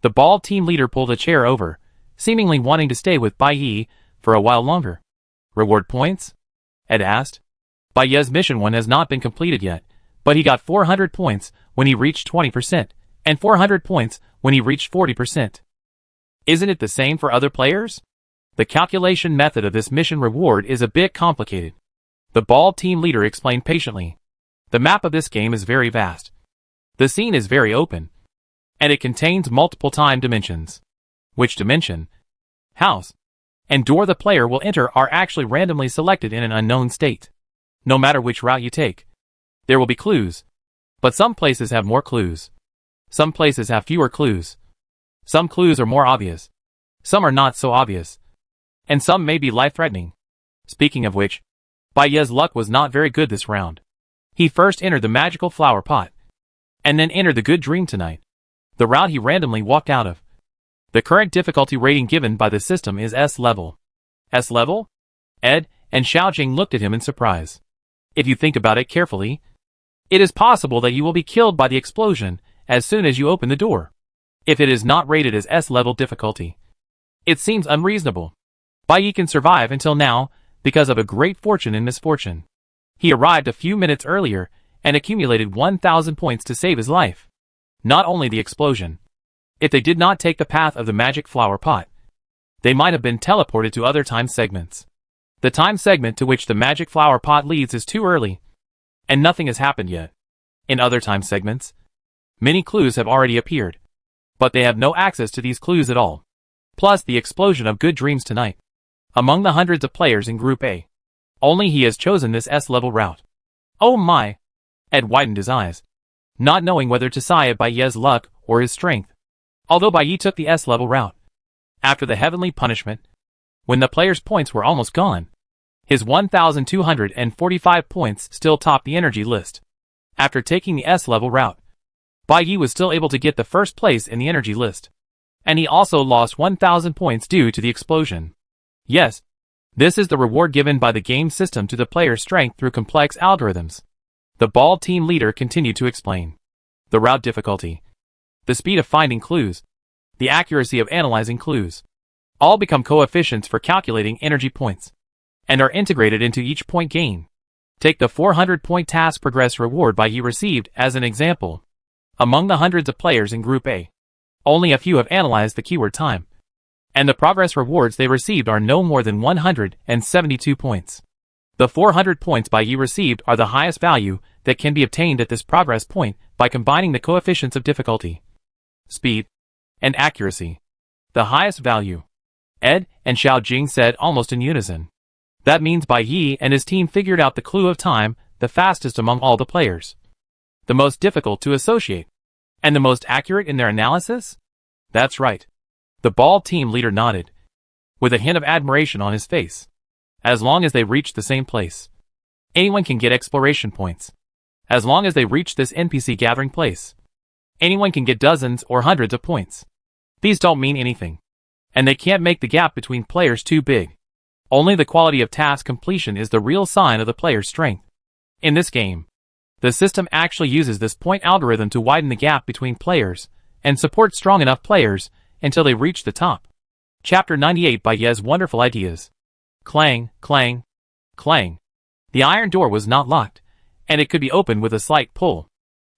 The bald team leader pulled a chair over, seemingly wanting to stay with Bai Yi for a while longer. Reward points? Ed asked. Bai Yi's mission 1 has not been completed yet, but he got 400 points when he reached 20%, and 400 points when he reached 40%. Isn't it the same for other players? The calculation method of this mission reward is a bit complicated. The bald team leader explained patiently. The map of this game is very vast. The scene is very open, and it contains multiple time dimensions. Which dimension, house, and door the player will enter are actually randomly selected in an unknown state. No matter which route you take, there will be clues, but some places have more clues. Some places have fewer clues. Some clues are more obvious. Some are not so obvious. And some may be life-threatening. Speaking of which, Bai Yi's luck was not very good this round. He first entered the magical flower pot, and then entered the good dream tonight, the route he randomly walked out of. The current difficulty rating given by the system is S level. S level? Ed and Xiaojing looked at him in surprise. If you think about it carefully, it is possible that you will be killed by the explosion as soon as you open the door, if it is not rated as S-level difficulty. It seems unreasonable. Bai Yi can survive until now because of a great fortune in misfortune. He arrived a few minutes earlier and accumulated 1,000 points to save his life. Not only the explosion. If they did not take the path of the magic flower pot, they might have been teleported to other time segments. The time segment to which the magic flower pot leads is too early, and nothing has happened yet. In other time segments, many clues have already appeared, but they have no access to these clues at all. Plus the explosion of good dreams tonight. Among the hundreds of players in Group A, only he has chosen this S-level route. Oh my! Ed widened his eyes, not knowing whether to sigh at Bai Yi's luck or his strength. Although Bai Yi took the S-level route, after the heavenly punishment, when the player's points were almost gone, his 1,245 points still topped the energy list. After taking the S-level route, Bai Yi was still able to get the first place in the energy list. And he also lost 1,000 points due to the explosion. Yes, this is the reward given by the game system to the player's strength through complex algorithms. The bald team leader continued to explain. The route difficulty, the speed of finding clues, the accuracy of analyzing clues, all become coefficients for calculating energy points, and are integrated into each point gain. Take the 400-point task progress reward Bai Yi received as an example. Among the hundreds of players in Group A, only a few have analyzed the keyword time, and the progress rewards they received are no more than 172 points. The 400 points Bai Yi received are the highest value that can be obtained at this progress point by combining the coefficients of difficulty, speed, and accuracy. The highest value. Ed and Xiaojing said almost in unison. That means Bai Yi and his team figured out the clue of time the fastest among all the players. The most difficult to associate, and the most accurate in their analysis? That's right. The bald team leader nodded, with a hint of admiration on his face. As long as they reach the same place, anyone can get exploration points. As long as they reach this NPC gathering place, anyone can get dozens or hundreds of points. These don't mean anything, and they can't make the gap between players too big. Only the quality of task completion is the real sign of the player's strength. In this game, The system actually uses this point algorithm to widen the gap between players and support strong enough players until they reach the top. Chapter 98 by Yez Wonderful Ideas. Clang, clang, clang. The iron door was not locked, and it could be opened with a slight pull.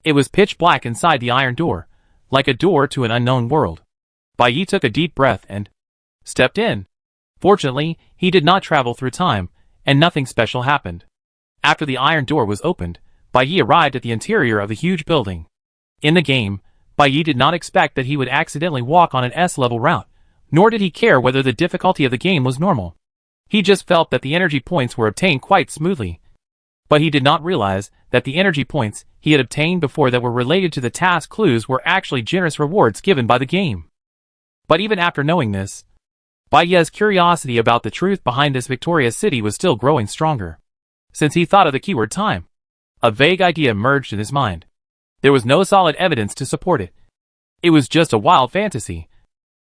It was pitch black inside the iron door, like a door to an unknown world. Bai Yi took a deep breath and stepped in. Fortunately, he did not travel through time, and nothing special happened. After the iron door was opened, Bai Yi arrived at the interior of the huge building. In the game, Bai Yi did not expect that he would accidentally walk on an S-level route, nor did he care whether the difficulty of the game was normal. He just felt that the energy points were obtained quite smoothly. But he did not realize that the energy points he had obtained before that were related to the task clues were actually generous rewards given by the game. But even after knowing this, Bai Yi's curiosity about the truth behind this victorious city was still growing stronger. Since he thought of the keyword time, a vague idea emerged in his mind. There was no solid evidence to support it. It was just a wild fantasy.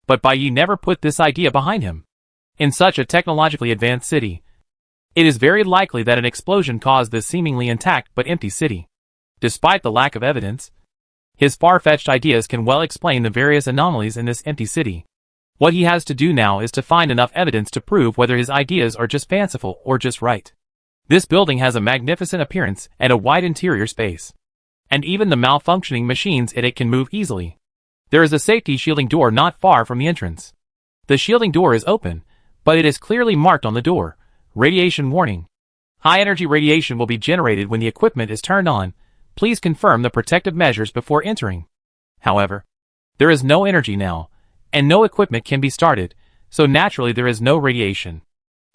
But Bai Yi never put this idea behind him. In such a technologically advanced city, it is very likely that an explosion caused this seemingly intact but empty city. Despite the lack of evidence, his far-fetched ideas can well explain the various anomalies in this empty city. What he has to do now is to find enough evidence to prove whether his ideas are just fanciful or just right. This building has a magnificent appearance and a wide interior space. And even the malfunctioning machines in it can move easily. There is a safety shielding door not far from the entrance. The shielding door is open, but it is clearly marked on the door. Radiation warning. High energy radiation will be generated when the equipment is turned on. Please confirm the protective measures before entering. However, there is no energy now, and no equipment can be started, so naturally there is no radiation.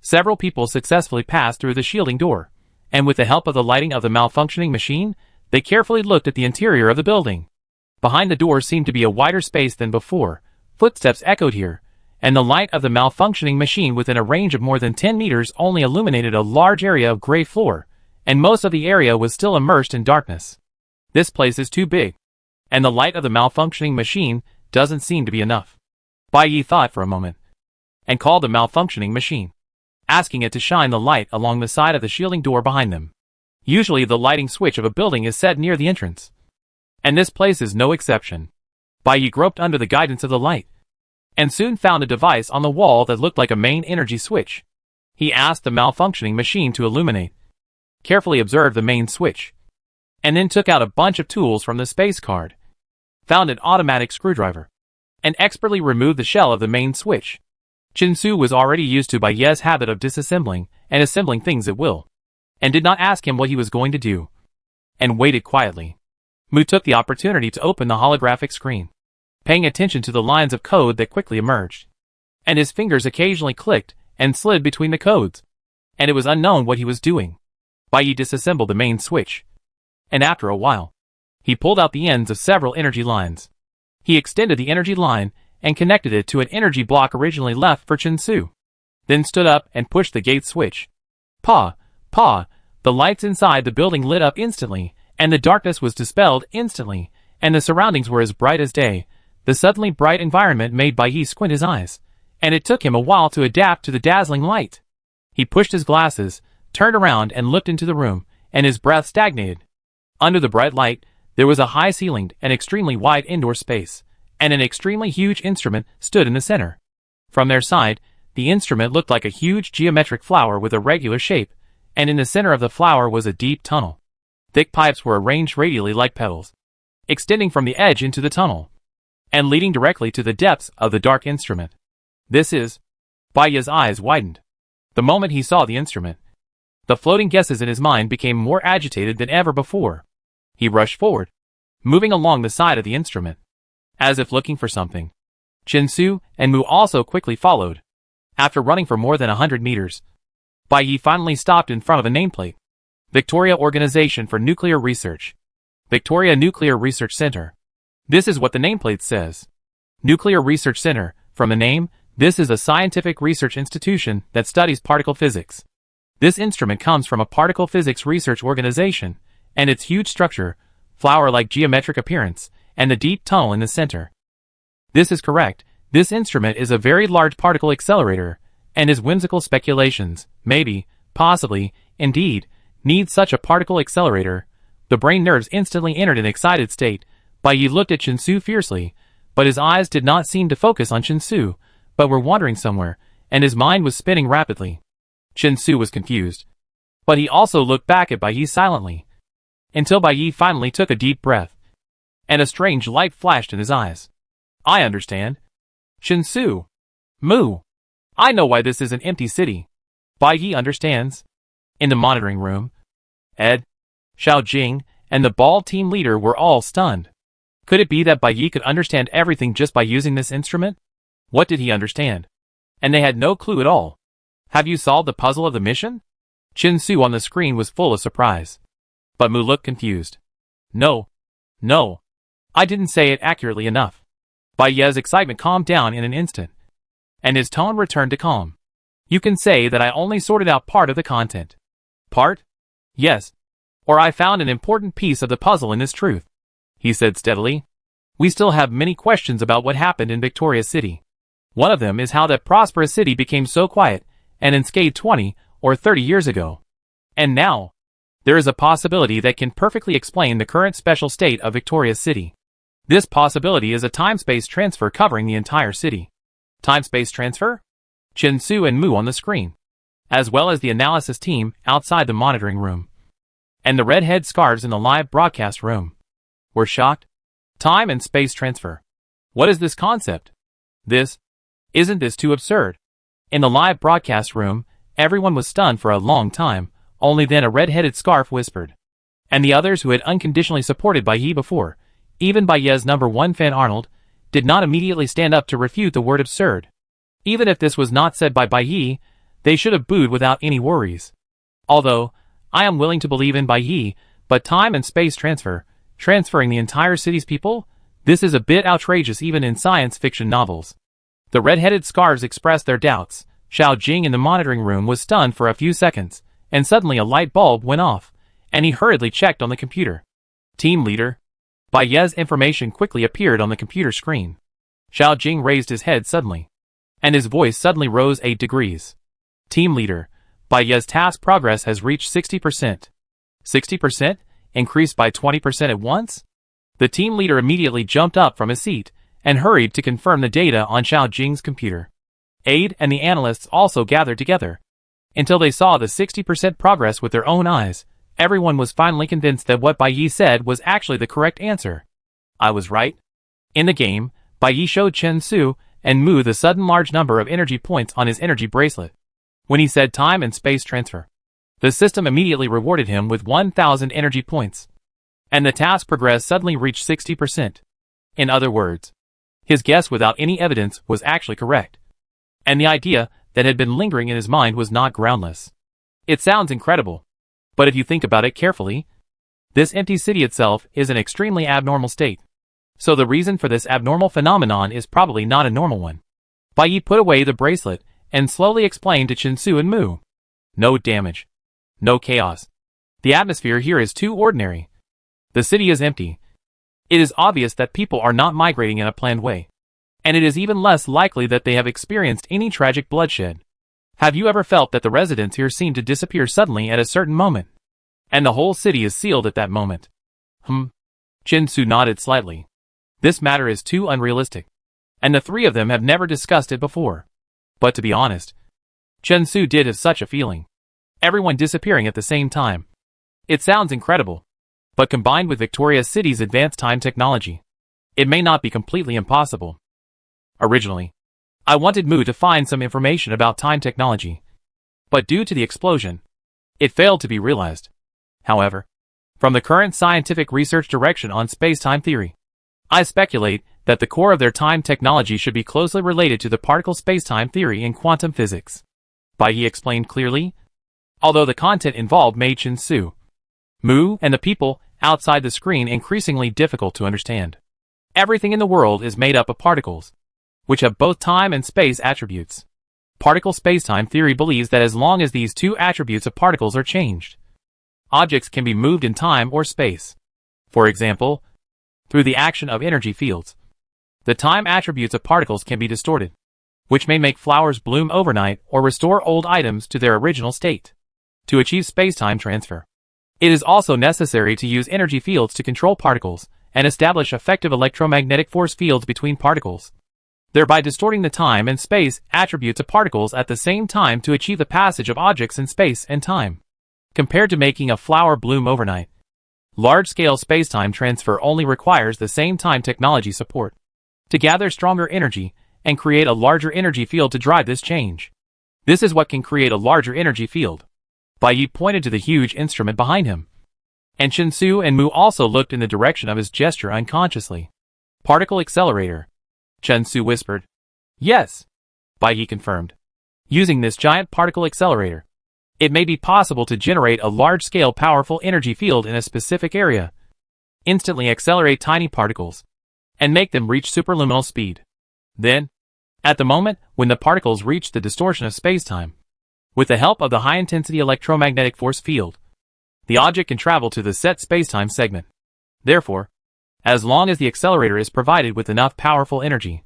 Several people successfully passed through the shielding door, and with the help of the lighting of the malfunctioning machine, they carefully looked at the interior of the building. Behind the door seemed to be a wider space than before. Footsteps echoed here, and the light of the malfunctioning machine within a range of more than 10 meters only illuminated a large area of gray floor, and most of the area was still immersed in darkness. This place is too big, and the light of the malfunctioning machine doesn't seem to be enough. Bai Yi thought for a moment, and called the malfunctioning machine, asking it to shine the light along the side of the shielding door behind them. Usually the lighting switch of a building is set near the entrance, and this place is no exception. Bai Yi groped under the guidance of the light, and soon found a device on the wall that looked like a main energy switch. He asked the malfunctioning machine to illuminate, carefully observed the main switch, and then took out a bunch of tools from the space card, found an automatic screwdriver, and expertly removed the shell of the main switch. Chinsu was already used to Bai Yi's habit of disassembling and assembling things at will, and did not ask him what he was going to do, and waited quietly. Mu took the opportunity to open the holographic screen, paying attention to the lines of code that quickly emerged, and his fingers occasionally clicked and slid between the codes, and it was unknown what he was doing. Bai Yi disassembled the main switch, and after a while, he pulled out the ends of several energy lines. He extended the energy line and connected it to an energy block originally left for Chinsu, then stood up and pushed the gate switch. Pa! The lights inside the building lit up instantly, and the darkness was dispelled instantly, and the surroundings were as bright as day. The suddenly bright environment made Bai Yi squint his eyes, and it took him a while to adapt to the dazzling light. He pushed his glasses, turned around and looked into the room, and his breath stagnated. Under the bright light, there was a high-ceilinged and extremely wide indoor space, and an extremely huge instrument stood in the center. From their side, the instrument looked like a huge geometric flower with a regular shape, and in the center of the flower was a deep tunnel. Thick pipes were arranged radially like petals, extending from the edge into the tunnel, and leading directly to the depths of the dark instrument. This is... Bai Yi's eyes widened the moment he saw the instrument. The floating guesses in his mind became more agitated than ever before. He rushed forward, moving along the side of the instrument, as if looking for something. Chinsu and Mu also quickly followed. After running for more than 100 meters, Bai Yi finally stopped in front of a nameplate. Victoria Organization for Nuclear Research. Victoria Nuclear Research Center. This is what the nameplate says. Nuclear Research Center. From the name, this is a scientific research institution that studies particle physics. This instrument comes from a particle physics research organization, and its huge structure, flower-like geometric appearance, and the deep tunnel in the center. This is correct. This instrument is a very large particle accelerator, and his whimsical speculations, maybe, possibly, indeed, need such a particle accelerator. The brain nerves instantly entered an excited state. Bai Yi looked at Chinsu fiercely, but his eyes did not seem to focus on Chinsu, but were wandering somewhere, and his mind was spinning rapidly. Chinsu was confused, but he also looked back at Bai Yi silently, until Bai Yi finally took a deep breath, and a strange light flashed in his eyes. I understand. Chinsu. Mu. I know why this is an empty city. Bai Yi understands. In the monitoring room, Ed, Xiao Jing, and the ball team leader were all stunned. Could it be that Bai Yi could understand everything just by using this instrument? What did he understand? And they had no clue at all. Have you solved the puzzle of the mission? Chinsu on the screen was full of surprise. But Mu looked confused. No. I didn't say it accurately enough. Bai Yi's excitement calmed down in an instant, and his tone returned to calm. You can say that I only sorted out part of the content. Part? Yes. Or I found an important piece of the puzzle in this truth, he said steadily. We still have many questions about what happened in Victoria City. One of them is how that prosperous city became so quiet and unscathed 20 or 30 years ago. And now, there is a possibility that can perfectly explain the current special state of Victoria City. This possibility is a time-space transfer covering the entire city. Time-space transfer? Chinsu and Mu on the screen, as well as the analysis team outside the monitoring room, and the red-head scarves in the live broadcast room, were shocked. Time and space transfer. What is this concept? Isn't this too absurd? In the live broadcast room, everyone was stunned for a long time. Only then a red-headed scarf whispered. And the others who had unconditionally supported Bai Yi before, even Bai Yi's #1 fan Arnold, did not immediately stand up to refute the word absurd. Even if this was not said by Bai Yi, they should have booed without any worries. Although, I am willing to believe in Bai Yi, but time and space transfer, transferring the entire city's people, this is a bit outrageous even in science fiction novels. The red-headed scarves expressed their doubts. Xiao Jing in the monitoring room was stunned for a few seconds, and suddenly a light bulb went off, and he hurriedly checked on the computer. Team leader. Bai Yi's information quickly appeared on the computer screen. Xiao Jing raised his head suddenly, and his voice suddenly rose 8 degrees. Team leader. Bai Yi's task progress has reached 60%. 60%? Increased by 20% at once? The team leader immediately jumped up from his seat and hurried to confirm the data on Xiao Jing's computer. Aide and the analysts also gathered together. Until they saw the 60% progress with their own eyes, everyone was finally convinced that what Bai Yi said was actually the correct answer. I was right. In the game, Bai Yi showed Chen Su and Mu the sudden large number of energy points on his energy bracelet. When he said time and space transfer, the system immediately rewarded him with 1,000 energy points. And the task progress suddenly reached 60%. In other words, his guess without any evidence was actually correct. And the idea that had been lingering in his mind was not groundless. It sounds incredible. But if you think about it carefully, this empty city itself is an extremely abnormal state. So the reason for this abnormal phenomenon is probably not a normal one. Bai Yi put away the bracelet and slowly explained to Chinsu and Mu. No damage. No chaos. The atmosphere here is too ordinary. The city is empty. It is obvious that people are not migrating in a planned way. And it is even less likely that they have experienced any tragic bloodshed. Have you ever felt that the residents here seem to disappear suddenly at a certain moment? And the whole city is sealed at that moment. Chinsu nodded slightly. This matter is too unrealistic. And the three of them have never discussed it before. But to be honest, Chinsu did have such a feeling. Everyone disappearing at the same time. It sounds incredible. But combined with Victoria City's advanced time technology, it may not be completely impossible. Originally, I wanted Mu to find some information about time technology. But due to the explosion, it failed to be realized. However, from the current scientific research direction on space-time theory, I speculate that the core of their time technology should be closely related to the particle space-time theory in quantum physics. Bai Yi explained clearly, although the content involved made Chinsu, Mu, and the people outside the screen increasingly difficult to understand. Everything in the world is made up of particles, which have both time and space attributes. Particle space-time theory believes that as long as these two attributes of particles are changed, objects can be moved in time or space. For example, through the action of energy fields, the time attributes of particles can be distorted, which may make flowers bloom overnight or restore old items to their original state. To achieve space-time transfer, It is also necessary to use energy fields to control particles and establish effective electromagnetic force fields between particles, thereby distorting the time and space attributes of particles at the same time to achieve the passage of objects in space and time. Compared to making a flower bloom overnight, large-scale spacetime transfer only requires the same time technology support to gather stronger energy and create a larger energy field to drive this change. This is what can create a larger energy field. Bai Yi pointed to the huge instrument behind him, and Chensu and Mu also looked in the direction of his gesture unconsciously. Particle accelerator, Chensu whispered. Yes, Bai Yi confirmed. Using this giant particle accelerator, it may be possible to generate a large-scale powerful energy field in a specific area, instantly accelerate tiny particles, and make them reach superluminal speed. Then, at the moment when the particles reach the distortion of spacetime, with the help of the high-intensity electromagnetic force field, the object can travel to the set spacetime segment. Therefore, as long as the accelerator is provided with enough powerful energy,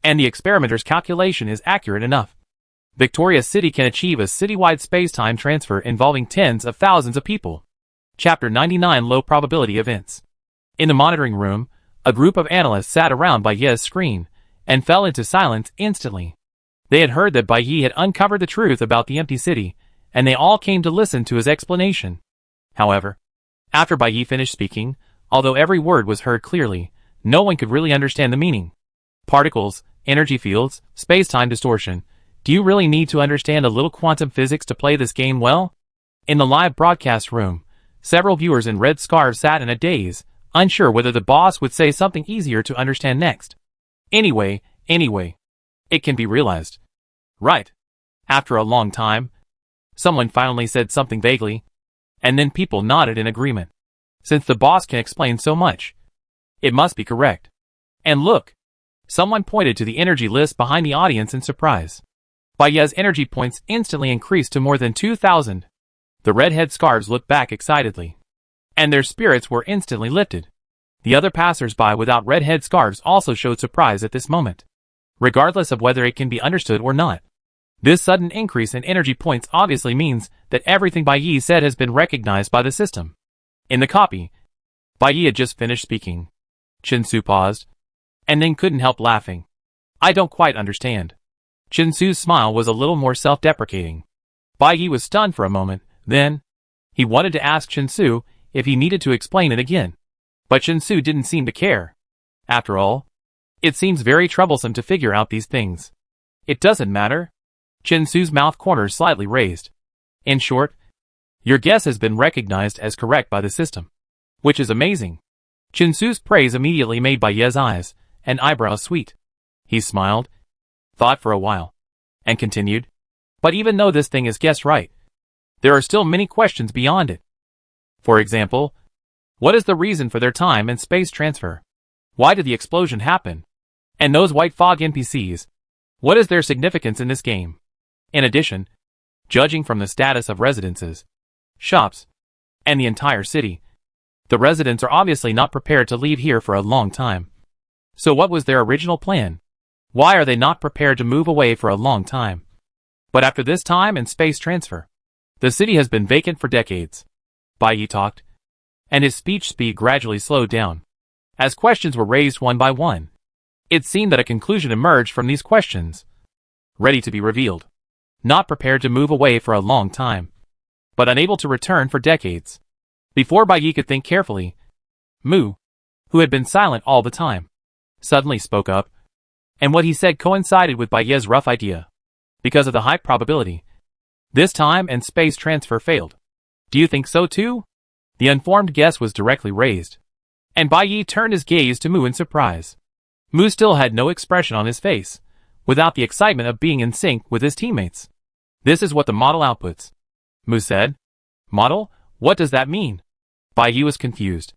and the experimenter's calculation is accurate enough, Victoria City can achieve a citywide spacetime transfer involving tens of thousands of people. Chapter 99 Low Probability Events. In the monitoring room, a group of analysts sat around Bai Yi's screen and fell into silence instantly. They had heard that Bai Yi had uncovered the truth about the empty city, and they all came to listen to his explanation. However, after Bai Yi finished speaking, although every word was heard clearly, no one could really understand the meaning. Particles, energy fields, space-time distortion. Do you really need to understand a little quantum physics to play this game well? In the live broadcast room, several viewers in red scarves sat in a daze, unsure whether the boss would say something easier to understand next. Anyway, it can be realized. Right. After a long time, someone finally said something vaguely, and then people nodded in agreement. Since the boss can explain so much, it must be correct. And look! Someone pointed to the energy list behind the audience in surprise. Bai Yi's energy points instantly increased to more than 2,000. The red-head scarves looked back excitedly, and their spirits were instantly lifted. The other passers-by without red-head scarves also showed surprise at this moment, regardless of whether it can be understood or not. This sudden increase in energy points obviously means that everything Bai Yi said has been recognized by the system. In the copy, Bai Yi had just finished speaking. Chensu paused, and then couldn't help laughing. I don't quite understand. Chensu's smile was a little more self-deprecating. Bai Yi was stunned for a moment, then he wanted to ask Chensu if he needed to explain it again. But Chensu didn't seem to care. After all, it seems very troublesome to figure out these things. It doesn't matter. Chensu's mouth corners slightly raised. In short, your guess has been recognized as correct by the system, which is amazing. Chensu's praise immediately made Bai Yi's eyes and eyebrows sweet. He smiled, thought for a while, and continued. But even though this thing is guessed right, there are still many questions beyond it. For example, what is the reason for their time and space transfer? Why did the explosion happen? And those white fog NPCs, what is their significance in this game? In addition, judging from the status of residences, shops, and the entire city, the residents are obviously not prepared to leave here for a long time. So what was their original plan? Why are they not prepared to move away for a long time? But after this time and space transfer, the city has been vacant for decades. Bai Yi talked, and his speech speed gradually slowed down. As questions were raised one by one, it seemed that a conclusion emerged from these questions, ready to be revealed. Not prepared to move away for a long time, but unable to return for decades. Before Bai Yi could think carefully, Mu, who had been silent all the time, suddenly spoke up, and what he said coincided with Bai Yi's rough idea. Because of the high probability, this time and space transfer failed. Do you think so too? The informed guess was directly raised, and Bai Yi turned his gaze to Mu in surprise. Mu still had no expression on his face, without the excitement of being in sync with his teammates. This is what the model outputs, Mu said. Model? What does that mean? Bai Yi was confused.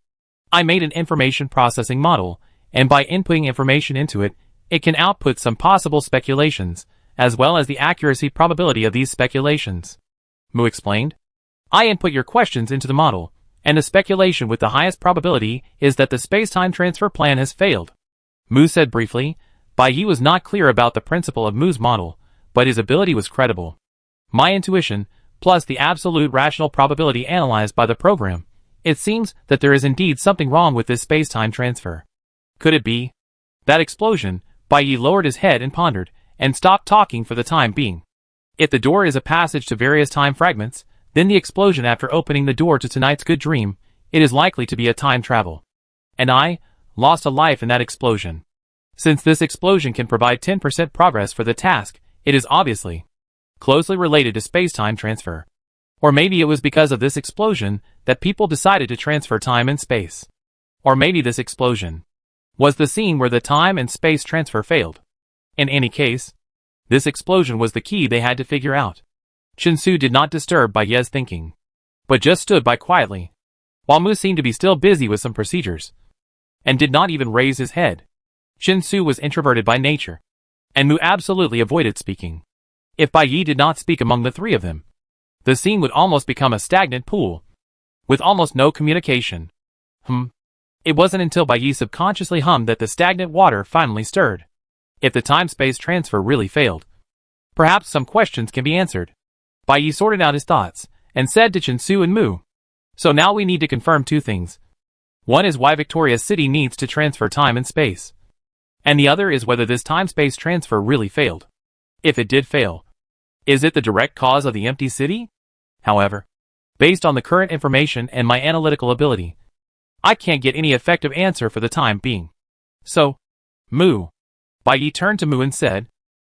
I made an information processing model, and by inputting information into it, it can output some possible speculations, as well as the accuracy probability of these speculations. Mu explained. I input your questions into the model, and the speculation with the highest probability is that the space-time transfer plan has failed. Mu said briefly. Bai Yi was not clear about the principle of Mu's model, but his ability was credible. My intuition, plus the absolute rational probability analyzed by the program, it seems that there is indeed something wrong with this space-time transfer. Could it be? That explosion, Bai Yi lowered his head and pondered, and stopped talking for the time being. If the door is a passage to various time fragments, then the explosion after opening the door to tonight's good dream, it is likely to be a time travel. And I lost a life in that explosion. Since this explosion can provide 10% progress for the task, it is obviously closely related to space-time transfer. Or maybe it was because of this explosion that people decided to transfer time and space. Or maybe this explosion was the scene where the time and space transfer failed. In any case, this explosion was the key they had to figure out. Chinsu did not disturb Bai Ye's thinking, but just stood by quietly, while Mu seemed to be still busy with some procedures, and did not even raise his head. Chinsu was introverted by nature, and Mu absolutely avoided speaking. If Bai Yi did not speak among the three of them, the scene would almost become a stagnant pool, with almost no communication. It wasn't until Bai Yi subconsciously hummed that the stagnant water finally stirred. If the time-space transfer really failed, perhaps some questions can be answered. Bai Yi sorted out his thoughts, and said to Chinsu and Mu, "So now we need to confirm two things. One is why Victoria's City needs to transfer time and space. And the other is whether this time-space transfer really failed. If it did fail, is it the direct cause of the empty city? However, based on the current information and my analytical ability, I can't get any effective answer for the time being. So, Mu." Bai Yi turned to Mu and said,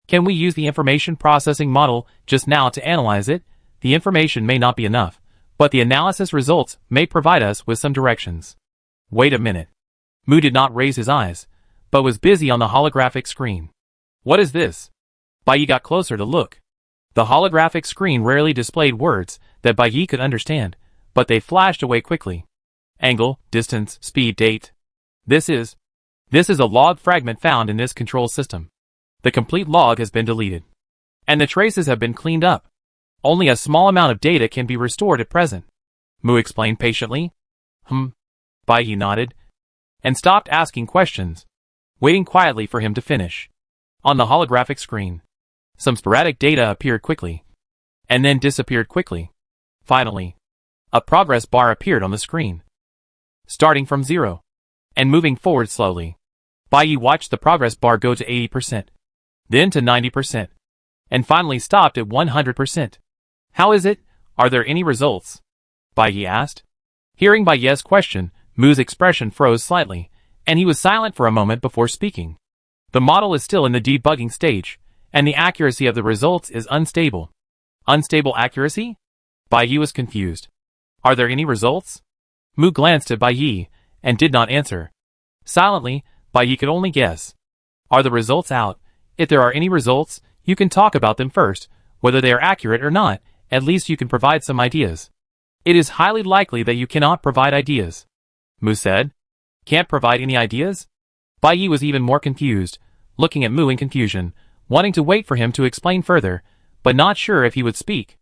"Can we use the information processing model just now to analyze it? The information may not be enough, but the analysis results may provide us with some directions." Wait a minute. Mu did not raise his eyes, but was busy on the holographic screen. What is this? Bai Yi got closer to look. The holographic screen rarely displayed words that Bai Yi could understand, but they flashed away quickly. Angle, distance, speed, date. This is a log fragment found in this control system. The complete log has been deleted, and the traces have been cleaned up. Only a small amount of data can be restored at present. Mu explained patiently. Bai Yi nodded, and stopped asking questions, waiting quietly for him to finish. On the holographic screen, some sporadic data appeared quickly, and then disappeared quickly. Finally, a progress bar appeared on the screen, starting from 0, and moving forward slowly. Bai Yi watched the progress bar go to 80%, then to 90%, and finally stopped at 100%. "How is it? Are there any results?" Bai Yi asked. Hearing Bai Ye's question, Mu's expression froze slightly, and he was silent for a moment before speaking. "The model is still in the debugging stage, and the accuracy of the results is unstable." Unstable accuracy? Bai Yi was confused. "Are there any results?" Mu glanced at Bai Yi, and did not answer. Silently, Bai Yi could only guess. "Are the results out? If there are any results, you can talk about them first. Whether they are accurate or not, at least you can provide some ideas." "It is highly likely that you cannot provide ideas," Mu said. "Can't provide any ideas?" Bai Yi was even more confused, looking at Mu in confusion, wanting to wait for him to explain further, but not sure if he would speak.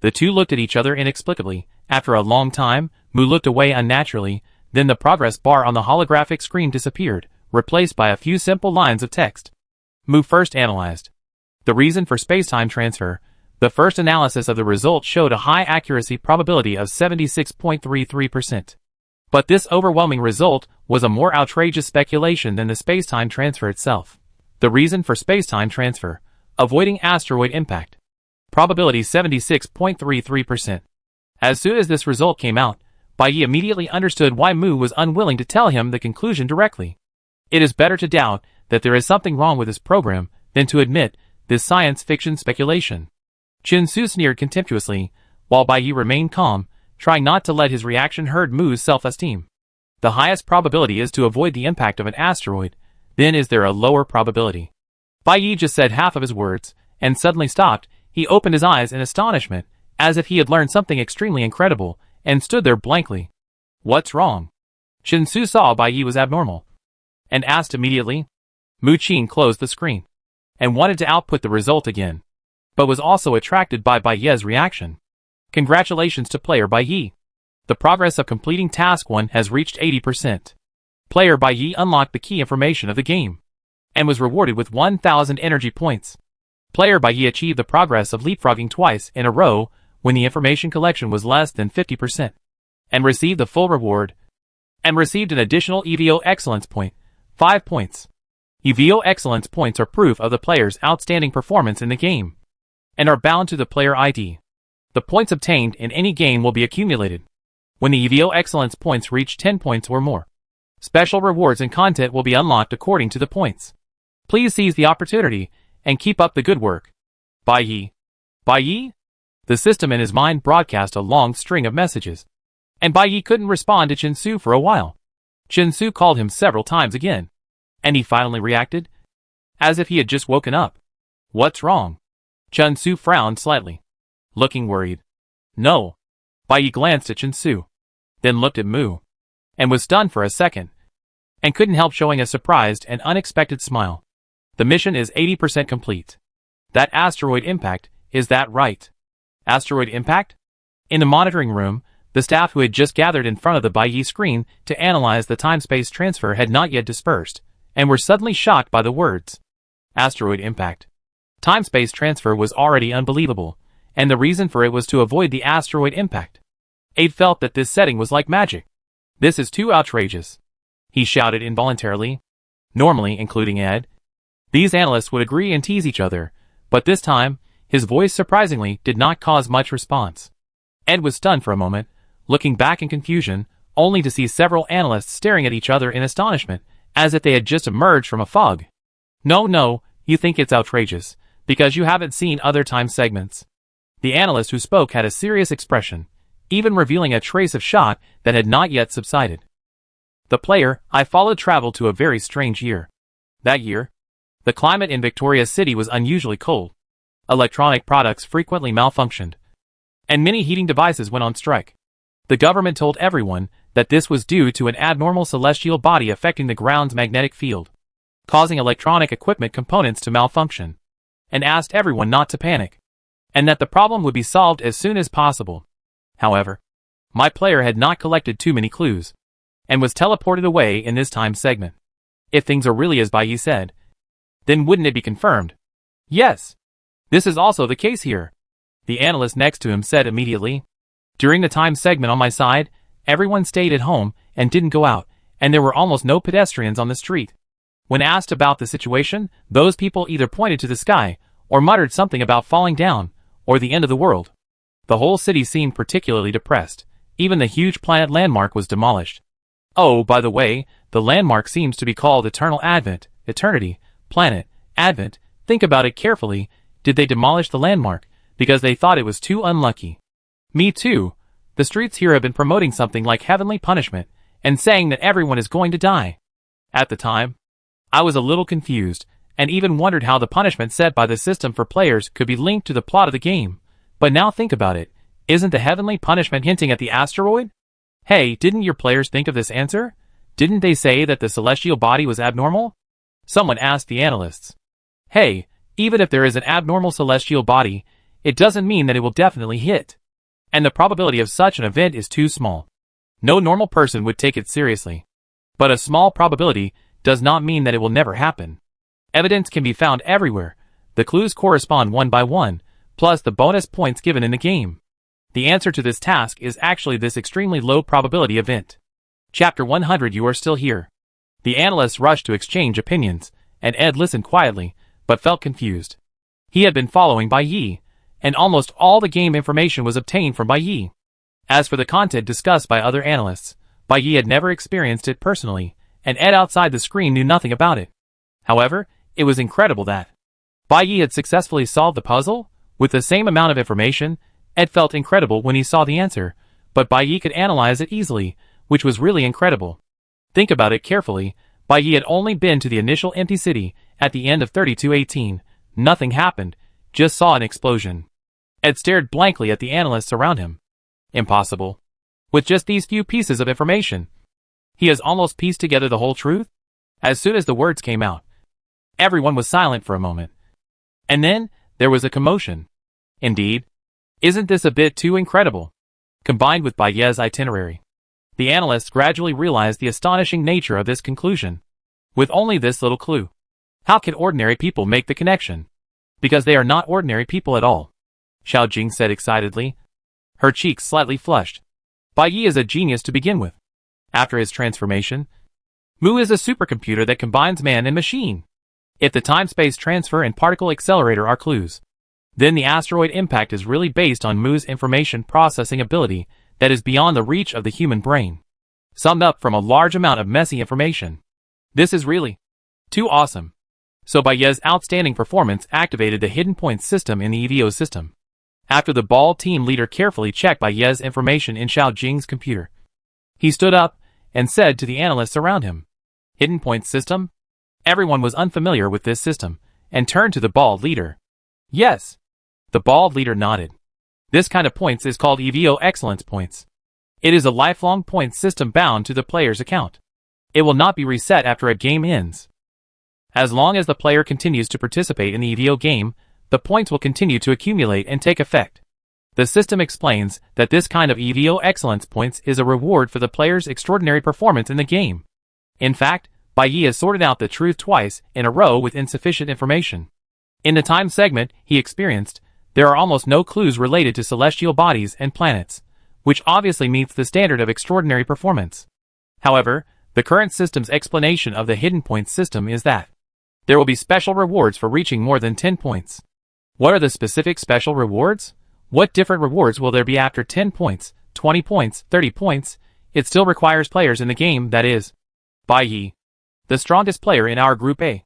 The two looked at each other inexplicably. After a long time, Mu looked away unnaturally, then the progress bar on the holographic screen disappeared, replaced by a few simple lines of text. Mu first analyzed the reason for space-time transfer. The first analysis of the results showed a high accuracy probability of 76.33%. But this overwhelming result was a more outrageous speculation than the space-time transfer itself. The reason for space-time transfer: avoiding asteroid impact. Probability 76.33%. As soon as this result came out, Bai Yi immediately understood why Mu was unwilling to tell him the conclusion directly. It is better to doubt that there is something wrong with this program than to admit this science fiction speculation. Chinsu sneered contemptuously, while Bai Yi remained calm, trying not to let his reaction hurt Mu's self-esteem. The highest probability is to avoid the impact of an asteroid, then is there a lower probability? Bai Yi just said half of his words, and suddenly stopped. He opened his eyes in astonishment, as if he had learned something extremely incredible, and stood there blankly. "What's wrong?" Chinsu saw Bai Yi was abnormal, and asked immediately. Mu Qin closed the screen, and wanted to output the result again, but was also attracted by Bai Ye's reaction. "Congratulations to player Bai Yi. The progress of completing task 1 has reached 80%. Player Bai Yi unlocked the key information of the game, and was rewarded with 1,000 energy points. Player Bai Yi achieved the progress of leapfrogging twice in a row when the information collection was less than 50%, and received the full reward, and received an additional EVO Excellence point, 5 points. EVO Excellence points are proof of the player's outstanding performance in the game, and are bound to the player ID. The points obtained in any game will be accumulated. When the EVO Excellence points reach 10 points or more, special rewards and content will be unlocked according to the points. Please seize the opportunity, and keep up the good work. Bai Yi. Bai Yi? The system in his mind broadcast a long string of messages, and Bai Yi couldn't respond to Chen Su for a while. Chen Su called him several times again, and he finally reacted, as if he had just woken up. What's wrong? Chen Su frowned slightly, looking worried. No. Bai Yi glanced at Chen Su, then looked at Mu, and was stunned for a second, and couldn't help showing a surprised and unexpected smile. The mission is 80% complete. That asteroid impact, is that right? Asteroid impact? In the monitoring room, the staff who had just gathered in front of the Bai Yi screen to analyze the time-space transfer had not yet dispersed, and were suddenly shocked by the words. Asteroid impact. Time-space transfer was already unbelievable, and the reason for it was to avoid the asteroid impact. Abe felt that this setting was like magic. This is too outrageous, he shouted involuntarily. Normally, including Ed, these analysts would agree and tease each other, but this time, his voice surprisingly did not cause much response. Ed was stunned for a moment, looking back in confusion, only to see several analysts staring at each other in astonishment, as if they had just emerged from a fog. No, you think it's outrageous, because you haven't seen other time segments. The analyst who spoke had a serious expression, even revealing a trace of shock that had not yet subsided. The player I followed traveled to a very strange year. That year, the climate in Victoria City was unusually cold. Electronic products frequently malfunctioned, and many heating devices went on strike. The government told everyone that this was due to an abnormal celestial body affecting the ground's magnetic field, causing electronic equipment components to malfunction, and asked everyone not to panic, and that the problem would be solved as soon as possible. However, my player had not collected too many clues, and was teleported away in this time segment. If things are really as Bai Yi said, then wouldn't it be confirmed? Yes. This is also the case here, the analyst next to him said immediately. During the time segment on my side, everyone stayed at home and didn't go out, and there were almost no pedestrians on the street. When asked about the situation, those people either pointed to the sky, or muttered something about falling down, or the end of the world. The whole city seemed particularly depressed. Even the huge planet landmark was demolished. Oh, by the way, the landmark seems to be called Eternal Advent, Eternity, Planet, Advent. Think about it carefully. Did they demolish the landmark because they thought it was too unlucky? Me too. The streets here have been promoting something like heavenly punishment, and saying that everyone is going to die. At the time, I was a little confused, and even wondered how the punishment set by the system for players could be linked to the plot of the game. But now think about it, isn't the heavenly punishment hinting at the asteroid? Hey, didn't your players think of this answer? Didn't they say that the celestial body was abnormal? Someone asked the analysts. Hey, even if there is an abnormal celestial body, it doesn't mean that it will definitely hit. And the probability of such an event is too small. No normal person would take it seriously. But a small probability does not mean that it will never happen. Evidence can be found everywhere. The clues correspond one by one, plus the bonus points given in the game. The answer to this task is actually this extremely low probability event. Chapter 100. You are still here. The analysts rushed to exchange opinions, and Ed listened quietly, but felt confused. He had been following Bai Yi, and almost all the game information was obtained from Bai Yi. As for the content discussed by other analysts, Bai Yi had never experienced it personally, and Ed outside the screen knew nothing about it. However, it was incredible that Bai Yi had successfully solved the puzzle. With the same amount of information, Ed felt incredible when he saw the answer, but Bai Yi could analyze it easily, which was really incredible. Think about it carefully. Bai Yi had only been to the initial empty city at the end of 3218. Nothing happened, just saw an explosion. Ed stared blankly at the analysts around him. Impossible. With just these few pieces of information, he has almost pieced together the whole truth? As soon as the words came out, everyone was silent for a moment. And then, there was a commotion. Indeed. Isn't this a bit too incredible? Combined with Bai Yi's itinerary, the analysts gradually realized the astonishing nature of this conclusion. With only this little clue, how can ordinary people make the connection? Because they are not ordinary people at all, Xiao Jing said excitedly. her cheeks slightly flushed. Bai Yi is a genius to begin with. After his transformation, Mu is a supercomputer that combines man and machine. If the time-space transfer and particle accelerator are clues, then the asteroid impact is really based on Mu's information processing ability that is beyond the reach of the human brain, summed up from a large amount of messy information. This is really too awesome. So Bai Yi's outstanding performance activated the hidden points system in the EVO system. After the ball team leader carefully checked Bai Yi's information in Xiao Jing's computer, he stood up and said to the analysts around him, "Hidden points system?" Everyone was unfamiliar with this system and turned to the bald leader. "Yes." The bald leader nodded. "This kind of points is called EVO Excellence Points. It is a lifelong points system bound to the player's account. It will not be reset after a game ends. As long as the player continues to participate in the EVO game, the points will continue to accumulate and take effect. The system explains that this kind of EVO Excellence Points is a reward for the player's extraordinary performance in the game. In fact, Bai Yi has sorted out the truth twice in a row with insufficient information. In the time segment he experienced, there are almost no clues related to celestial bodies and planets, which obviously meets the standard of extraordinary performance. However, the current system's explanation of the hidden points system is that there will be special rewards for reaching more than 10 points. What are the specific special rewards? What different rewards will there be after 10 points, 20 points, 30 points? It still requires players in the game, that is, Bai Yi, the strongest player in our Group A,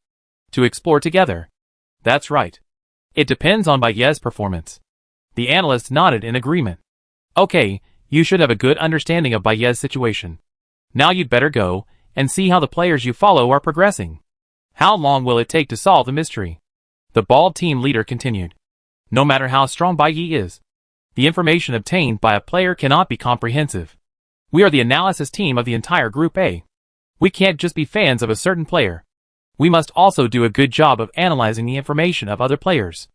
to explore together. That's right. It depends on Bai Yi's performance. The analysts nodded in agreement. Okay, you should have a good understanding of Bai Yi's situation. Now you'd better go and see how the players you follow are progressing. How long will it take to solve the mystery? The bald team leader continued. No matter how strong Bai Yi is, the information obtained by a player cannot be comprehensive. We are the analysis team of the entire Group A. We can't just be fans of a certain player. We must also do a good job of analyzing the information of other players.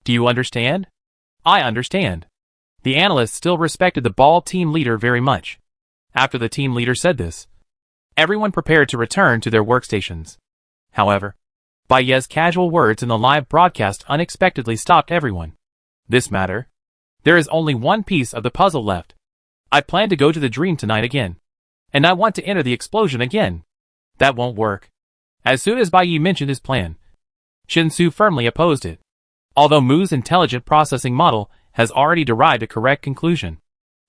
Do you understand? I understand. The analysts still respected the bald team leader very much. After the team leader said this, everyone prepared to return to their workstations. However, Bai Yi's casual words in the live broadcast unexpectedly stopped everyone. This matter? There is only one piece of the puzzle left. I plan to go to the dream tonight again. And I want to enter the explosion again. That won't work. As soon as Bai Yi mentioned his plan, Shinsu firmly opposed it. Although Mu's intelligent processing model has already derived a correct conclusion,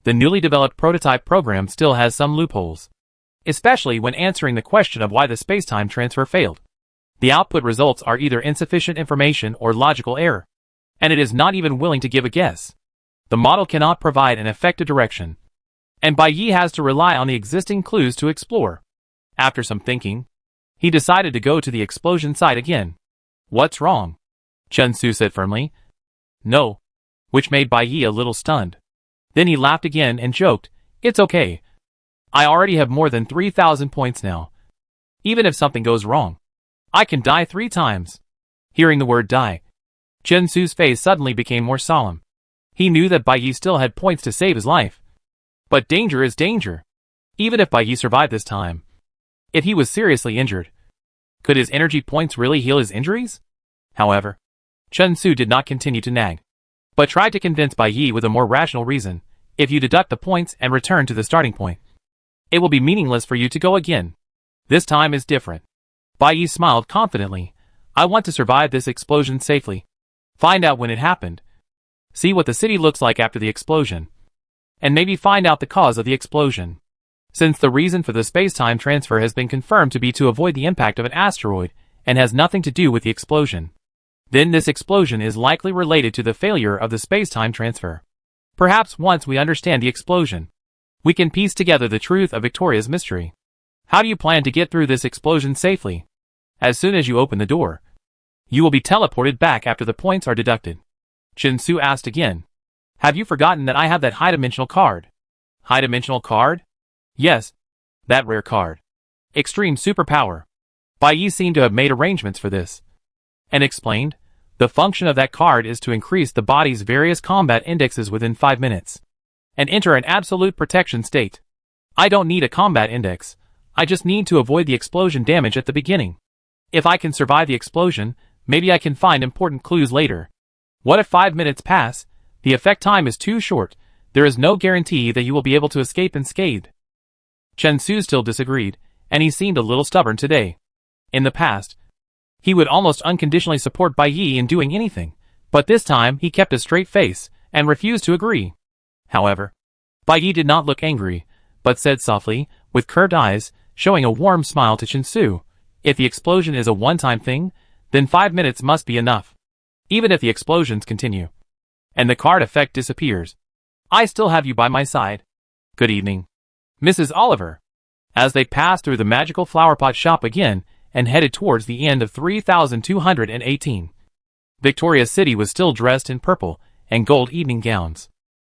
the newly developed prototype program still has some loopholes, especially when answering the question of why the spacetime transfer failed. The output results are either insufficient information or logical error, and it is not even willing to give a guess. The model cannot provide an effective direction, and Bai Yi has to rely on the existing clues to explore. After some thinking, he decided to go to the explosion site again. What's wrong? Chen Su said firmly. No. Which made Bai Yi a little stunned. Then he laughed again and joked, "It's okay. I already have more than 3,000 points now. Even if something goes wrong, I can die 3 times. Hearing the word die, Chen Su's face suddenly became more solemn. He knew that Bai Yi still had points to save his life. But danger is danger. Even if Bai Yi survived this time, if he was seriously injured, could his energy points really heal his injuries? However, Chen Su did not continue to nag, but tried to convince Bai Yi with a more rational reason. If you deduct the points and return to the starting point, it will be meaningless for you to go again. This time is different. Bai Yi smiled confidently. I want to survive this explosion safely. Find out when it happened. See what the city looks like after the explosion. And maybe find out the cause of the explosion. Since the reason for the space-time transfer has been confirmed to be to avoid the impact of an asteroid and has nothing to do with the explosion, then this explosion is likely related to the failure of the space-time transfer. Perhaps once we understand the explosion, we can piece together the truth of Victoria's mystery. How do you plan to get through this explosion safely? As soon as you open the door, you will be teleported back after the points are deducted. Chen Su asked again. Have you forgotten that I have that high-dimensional card? High-dimensional card? Yes, that rare card. Extreme superpower. Bai Yi seemed to have made arrangements for this, and explained, the function of that card is to increase the body's various combat indexes within 5 minutes, and enter an absolute protection state. I don't need a combat index, I just need to avoid the explosion damage at the beginning. If I can survive the explosion, maybe I can find important clues later. What if 5 minutes pass, the effect time is too short, There is no guarantee that you will be able to escape unscathed. Chen Su still disagreed, and he seemed a little stubborn today. In the past, he would almost unconditionally support Bai Yi in doing anything, but this time he kept a straight face and refused to agree. However, Bai Yi did not look angry, but said softly, with curved eyes, showing a warm smile to Chen Su, "If the explosion is a one-time thing, then 5 minutes must be enough. Even if the explosions continue, and the card effect disappears, I still have you by my side. Good evening, Mrs. Oliver." As they passed through the magical flowerpot shop again and headed towards the end of 3218, Victoria's City was still dressed in purple and gold evening gowns.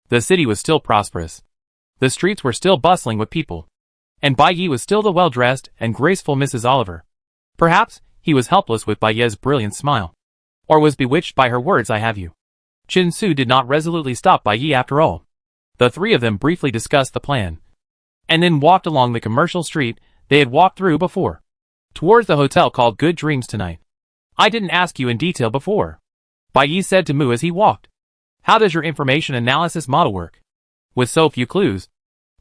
The city was still prosperous. The streets were still bustling with people. And Bai Yi was still the well-dressed and graceful Mrs. Oliver. Perhaps he was helpless with Bai Yi's brilliant smile, or was bewitched by her words, "I have you." Chen Su did not resolutely stop Bai Yi after all. The three of them briefly discussed the plan, and then walked along the commercial street they had walked through before, towards the hotel called Good Dreams tonight. "I didn't ask you in detail before," Bai Yi said to Mu as he walked. "How does your information analysis model work? With so few clues,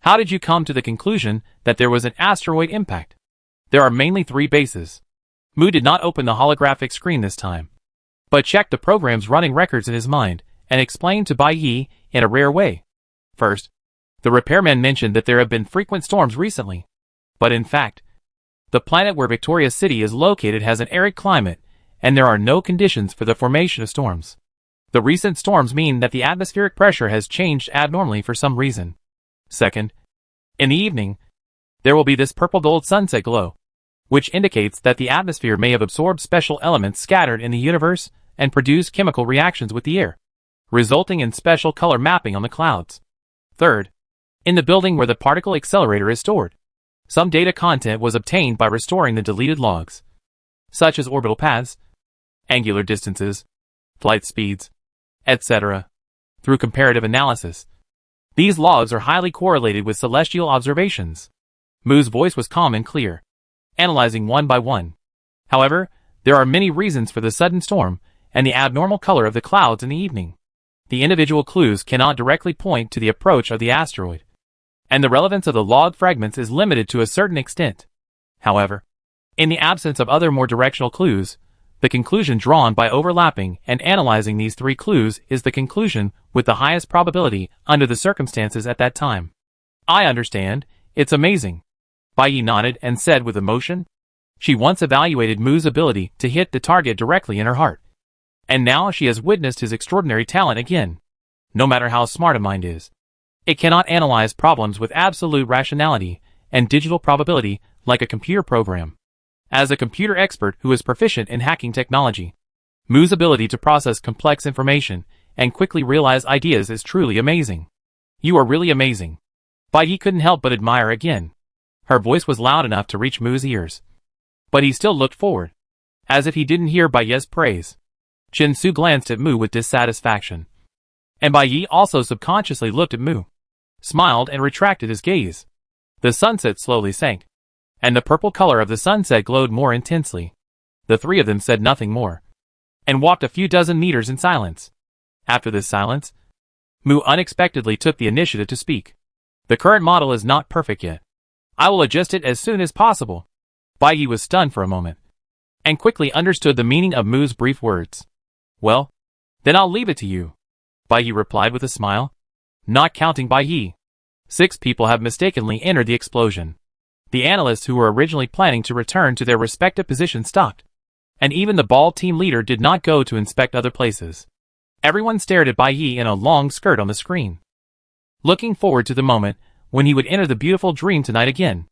how did you come to the conclusion that there was an asteroid impact? There are mainly 3 bases." Mu did not open the holographic screen this time, but checked the program's running records in his mind and explained to Bai Yi in a rare way. First, the repairman mentioned that there have been frequent storms recently. But in fact, the planet where Victoria's City is located has an arid climate, and there are no conditions for the formation of storms. The recent storms mean that the atmospheric pressure has changed abnormally for some reason. Second, in the evening, there will be this purple gold sunset glow, which indicates that the atmosphere may have absorbed special elements scattered in the universe and produced chemical reactions with the air, resulting in special color mapping on the clouds. Third, in the building where the particle accelerator is stored, some data content was obtained by restoring the deleted logs, such as orbital paths, angular distances, flight speeds, etc., through comparative analysis. These logs are highly correlated with celestial observations. Mu's voice was calm and clear, analyzing one by one. However, there are many reasons for the sudden storm and the abnormal color of the clouds in the evening. The individual clues cannot directly point to the approach of the asteroid, and the relevance of the log fragments is limited to a certain extent. However, in the absence of other more directional clues, the conclusion drawn by overlapping and analyzing these 3 clues is the conclusion with the highest probability under the circumstances at that time. "I understand, it's amazing," Bai Yi nodded and said with emotion. She once evaluated Mu's ability to hit the target directly in her heart, and now she has witnessed his extraordinary talent again. No matter how smart a mind is, it cannot analyze problems with absolute rationality and digital probability like a computer program. As a computer expert who is proficient in hacking technology, Mu's ability to process complex information and quickly realize ideas is truly amazing. "You are really amazing." Bai Yi couldn't help but admire again. Her voice was loud enough to reach Mu's ears, but he still looked forward, as if he didn't hear Bai Yi's praise. Chen Su glanced at Mu with dissatisfaction, and Bai Yi also subconsciously looked at Mu, smiled and retracted his gaze. The sunset slowly sank, and the purple color of the sunset glowed more intensely. The 3 of them said nothing more, and walked a few dozen meters in silence. After this silence, Mu unexpectedly took the initiative to speak. "The current model is not perfect yet. I will adjust it as soon as possible." Bai Yi was stunned for a moment, and quickly understood the meaning of Mu's brief words. "Well, then I'll leave it to you," Bai Yi replied with a smile. Not counting Bai Yi, 6 people have mistakenly entered the explosion. The analysts who were originally planning to return to their respective positions stopped, and even the ball team leader did not go to inspect other places. Everyone stared at Bai Yi in a long skirt on the screen, looking forward to the moment when he would enter the beautiful dream tonight again.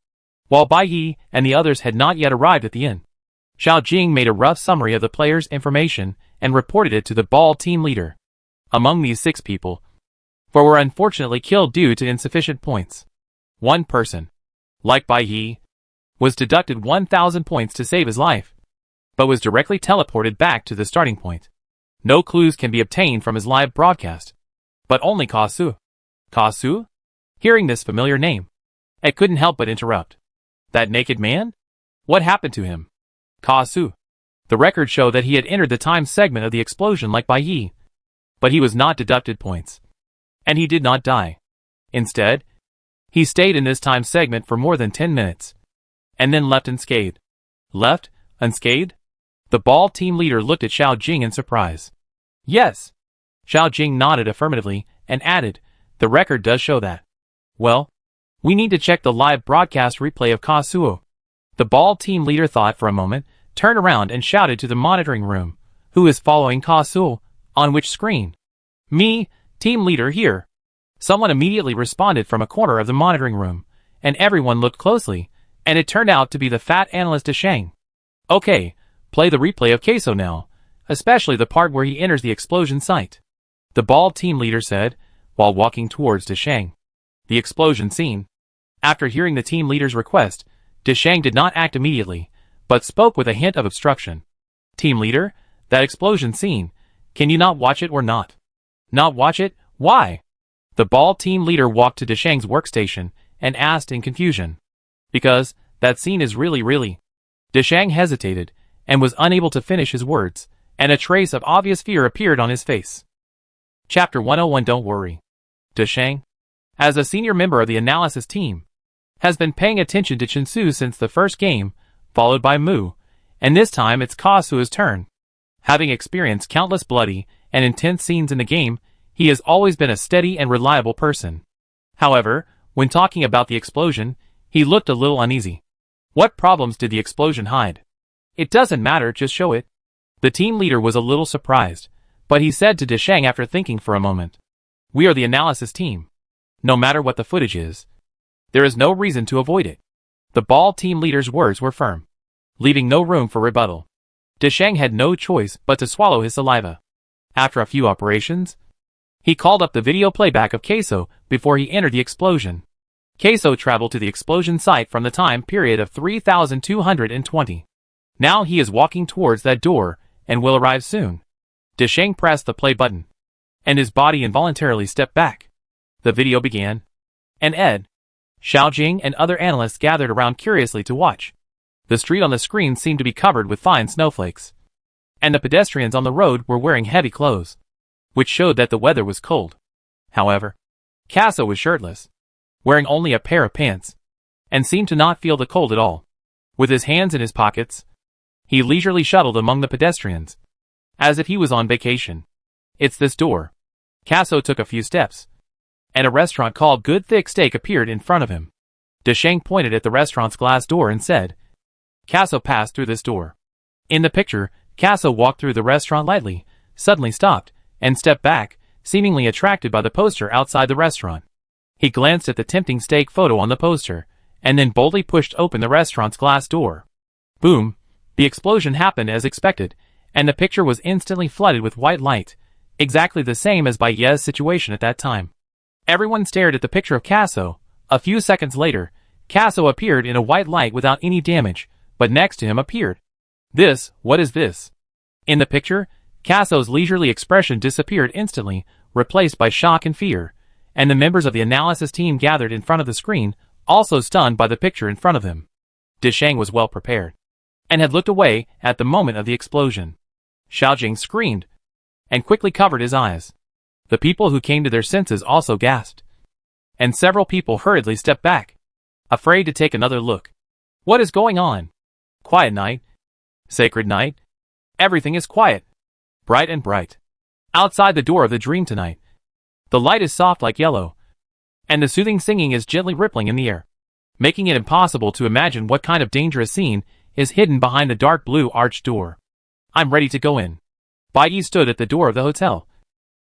While Bai Yi and the others had not yet arrived at the inn, Xiao Jing made a rough summary of the players' information and reported it to the ball team leader. Among these 6 people, 4 were unfortunately killed due to insufficient points. One person, like Bai Yi, was deducted 1,000 points to save his life, but was directly teleported back to the starting point. No clues can be obtained from his live broadcast, but only Ka Su. Ka Su? Hearing this familiar name, Ed couldn't help but interrupt. That naked man? What happened to him? Ka Su. The records show that he had entered the time segment of the explosion like Bai Yi, but he was not deducted points. And he did not die. Instead, he stayed in this time segment for more than 10 minutes. And then left unscathed. Left? Unscathed? The ball team leader looked at Xiao Jing in surprise. Yes. Xiao Jing nodded affirmatively and added, the record does show that. Well, we need to check the live broadcast replay of Kazuo. The ball team leader thought for a moment, turned around and shouted to the monitoring room, who is following Kazuo, on which screen? Me, team leader here. Someone immediately responded from a corner of the monitoring room, and everyone looked closely, and it turned out to be the fat analyst Desheng. Okay, play the replay of Queso now, especially the part where he enters the explosion site. The ball team leader said, while walking towards Desheng. The explosion scene. After hearing the team leader's request, Desheng did not act immediately, but spoke with a hint of obstruction. Team leader, that explosion scene, can you not watch it or not? Not watch it? Why? The ball team leader walked to Desheng's workstation and asked in confusion. Because, that scene is really. Desheng hesitated, and was unable to finish his words, and a trace of obvious fear appeared on his face. Chapter 101 Don't worry. Desheng, as a senior member of the analysis team, has been paying attention to Chinsu since the first game, followed by Mu, and this time it's Kazuo's turn. Having experienced countless bloody and intense scenes in the game, he has always been a steady and reliable person. However, when talking about the explosion, he looked a little uneasy. What problems did the explosion hide? It doesn't matter, just show it. The team leader was a little surprised, but he said to Desheng after thinking for a moment. We are the analysis team. No matter what the footage is, there is no reason to avoid it. The ball team leader's words were firm, leaving no room for rebuttal. Desheng had no choice but to swallow his saliva. After a few operations, he called up the video playback of Queso before he entered the explosion. Queso traveled to the explosion site from the time period of 3220. Now he is walking towards that door and will arrive soon. Desheng pressed the play button, and his body involuntarily stepped back. The video began, and Ed, Xiao Jing and other analysts gathered around curiously to watch. The street on the screen seemed to be covered with fine snowflakes, and the pedestrians on the road were wearing heavy clothes, which showed that the weather was cold. However, Kazuo was shirtless, wearing only a pair of pants, and seemed to not feel the cold at all. With his hands in his pockets, he leisurely shuttled among the pedestrians, as if he was on vacation. It's this door. Kazuo took a few steps, and a restaurant called Good Thick Steak appeared in front of him. Desheng pointed at the restaurant's glass door and said, Kazuo passed through this door. In the picture, Kazuo walked through the restaurant lightly, suddenly stopped, and stepped back, seemingly attracted by the poster outside the restaurant. He glanced at the tempting steak photo on the poster, and then boldly pushed open the restaurant's glass door. Boom! The explosion happened as expected, and the picture was instantly flooded with white light, exactly the same as by Ye's situation at that time. Everyone stared at the picture of Kazuo. A few seconds later, Kazuo appeared in a white light without any damage, but next to him appeared. What is this? In the picture, Kazuo's leisurely expression disappeared instantly, replaced by shock and fear, and the members of the analysis team gathered in front of the screen, also stunned by the picture in front of him. Desheng was well prepared, and had looked away at the moment of the explosion. Xiao Jing screamed, and quickly covered his eyes. The people who came to their senses also gasped, and several people hurriedly stepped back, afraid to take another look. What is going on? Quiet night. Sacred night. Everything is quiet. Bright and bright. Outside the door of the dream tonight. The light is soft like yellow, and the soothing singing is gently rippling in the air, making it impossible to imagine what kind of dangerous scene is hidden behind the dark blue arched door. I'm ready to go in. Bai Yi stood at the door of the hotel,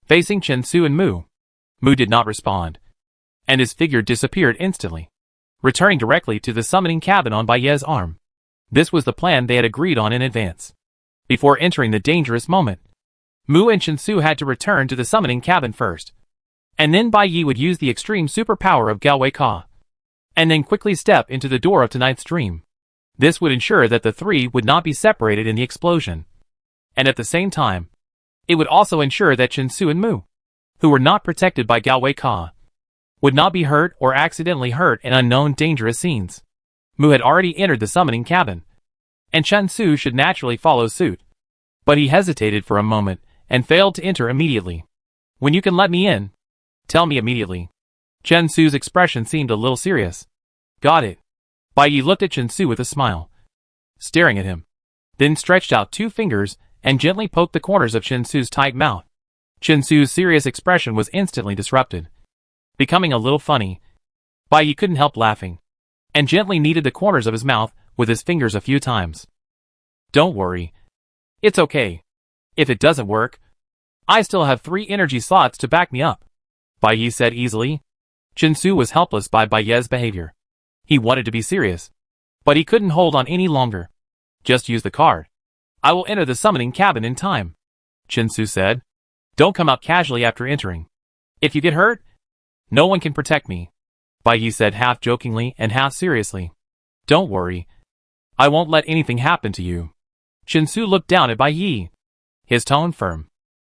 facing Chen Su and Mu. Mu did not respond, and his figure disappeared instantly, returning directly to the summoning cabin on Bai Ye's arm. This was the plan they had agreed on in advance. Before entering the dangerous moment, Mu and Chen Su had to return to the summoning cabin first, and then Bai Yi would use the extreme superpower of Galway Ka, and then quickly step into the door of tonight's dream. This would ensure that the three would not be separated in the explosion, and at the same time, it would also ensure that Chen Su and Mu, who were not protected by Galway Ka, would not be hurt or accidentally hurt in unknown dangerous scenes. Mu had already entered the summoning cabin, and Chen Su should naturally follow suit. But he hesitated for a moment, and failed to enter immediately. When you can let me in? Tell me immediately. Chen Su's expression seemed a little serious. Got it. Bai Yi looked at Chen Su with a smile, staring at him, then stretched out 2 fingers and gently poked the corners of Chen Su's tight mouth. Chen Su's serious expression was instantly disrupted, becoming a little funny. Bai Yi couldn't help laughing, and gently kneaded the corners of his mouth with his fingers a few times. Don't worry. It's okay. If it doesn't work, I still have 3 energy slots to back me up, Bai Yi said easily. Chen Su was helpless by Bai Yi's behavior. He wanted to be serious, but he couldn't hold on any longer. Just use the card. I will enter the summoning cabin in time, Chen Su said. Don't come out casually after entering. If you get hurt, no one can protect me, Bai Yi said half jokingly and half seriously. Don't worry. I won't let anything happen to you. Chen Su looked down at Bai Yi, his tone firm.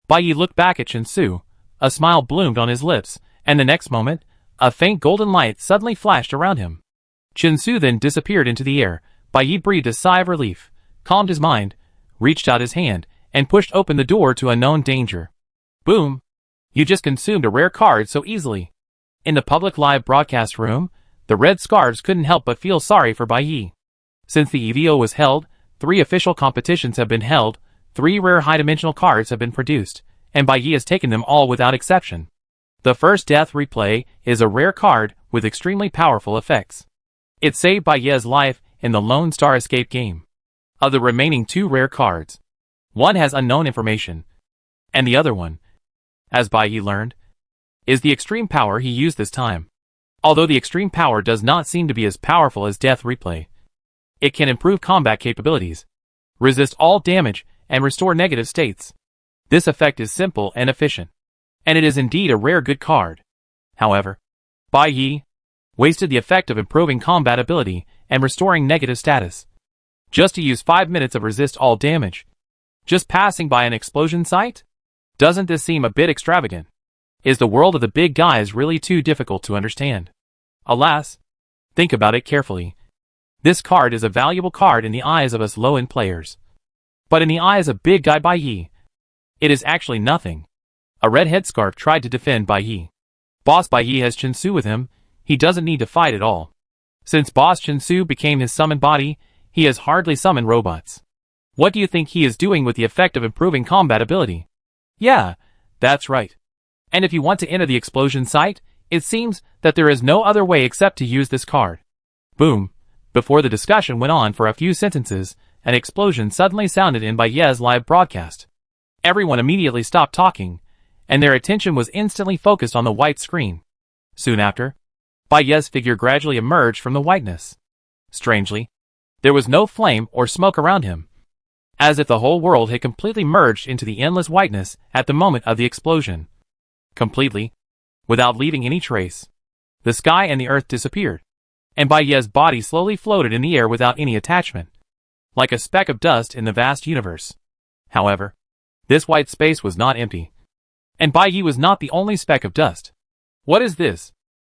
Bai Yi looked back at Chen Su. A smile bloomed on his lips, and the next moment, a faint golden light suddenly flashed around him. Chen Su then disappeared into the air. Bai Yi breathed a sigh of relief, calmed his mind, reached out his hand, and pushed open the door to unknown danger. Boom! You just consumed a rare card so easily. In the public live broadcast room, the Red Scarves couldn't help but feel sorry for Bai Yi. Since the EVO was held, 3 official competitions have been held, 3 rare high-dimensional cards have been produced, and Bai Yi has taken them all without exception. The first Death Replay is a rare card with extremely powerful effects. It saved Bai Yi's life in the Lone Star Escape game. Of the remaining 2 rare cards, one has unknown information, and the other one, as Bai Yi learned, is the extreme power he used this time. Although the extreme power does not seem to be as powerful as Death Replay, it can improve combat capabilities, resist all damage, and restore negative states. This effect is simple and efficient, and it is indeed a rare good card. However, Bai Yi wasted the effect of improving combat ability and restoring negative status, just to use 5 minutes of resist all damage. Just passing by an explosion site? Doesn't this seem a bit extravagant? Is the world of the big guys really too difficult to understand? Alas, think about it carefully. This card is a valuable card in the eyes of us low-end players. But in the eyes of big guy Bai Yi, it is actually nothing. A red headscarf tried to defend Bai Yi. Boss Bai Yi has Chen Su with him. He doesn't need to fight at all. Since Boss Chen Su became his summoned body, he has hardly summoned robots. What do you think he is doing with the effect of improving combat ability? Yeah, that's right. And if you want to enter the explosion site, it seems that there is no other way except to use this card. Boom. Before the discussion went on for a few sentences, an explosion suddenly sounded in Bai Yi's live broadcast. Everyone immediately stopped talking, and their attention was instantly focused on the white screen. Soon after, Bai Yi's figure gradually emerged from the whiteness. Strangely, there was no flame or smoke around him, as if the whole world had completely merged into the endless whiteness at the moment of the explosion. Completely, without leaving any trace, the sky and the earth disappeared, and Bai Yi's body slowly floated in the air without any attachment, like a speck of dust in the vast universe. However, this white space was not empty, and Bai Yi was not the only speck of dust. What is this?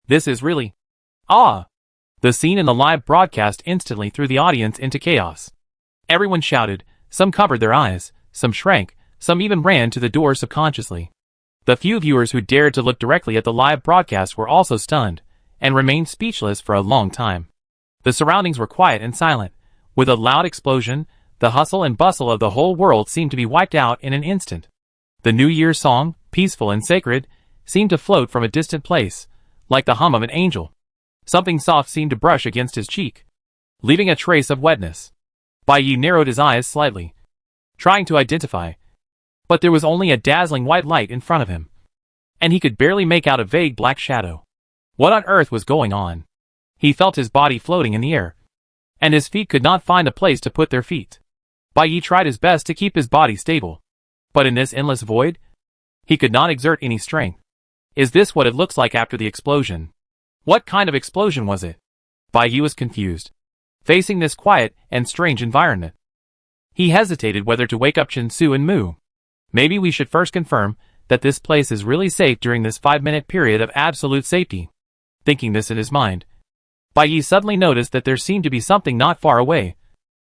This is really... Ah! The scene in the live broadcast instantly threw the audience into chaos. Everyone shouted, some covered their eyes, some shrank, some even ran to the door subconsciously. The few viewers who dared to look directly at the live broadcast were also stunned, and remained speechless for a long time. The surroundings were quiet and silent. With a loud explosion, the hustle and bustle of the whole world seemed to be wiped out in an instant. The New Year's song, peaceful and sacred, seemed to float from a distant place, like the hum of an angel. Something soft seemed to brush against his cheek, leaving a trace of wetness. Bai Yi narrowed his eyes slightly, trying to identify, but there was only a dazzling white light in front of him, and he could barely make out a vague black shadow. What on earth was going on? He felt his body floating in the air, and his feet could not find a place to put their feet. Bai Yi tried his best to keep his body stable, but in this endless void, he could not exert any strength. Is this what it looks like after the explosion? What kind of explosion was it? Bai Yi was confused, facing this quiet and strange environment. He hesitated whether to wake up Chen Su and Mu. Maybe we should first confirm that this place is really safe during this 5-minute period of absolute safety. Thinking this in his mind, Bai Yi suddenly noticed that there seemed to be something not far away,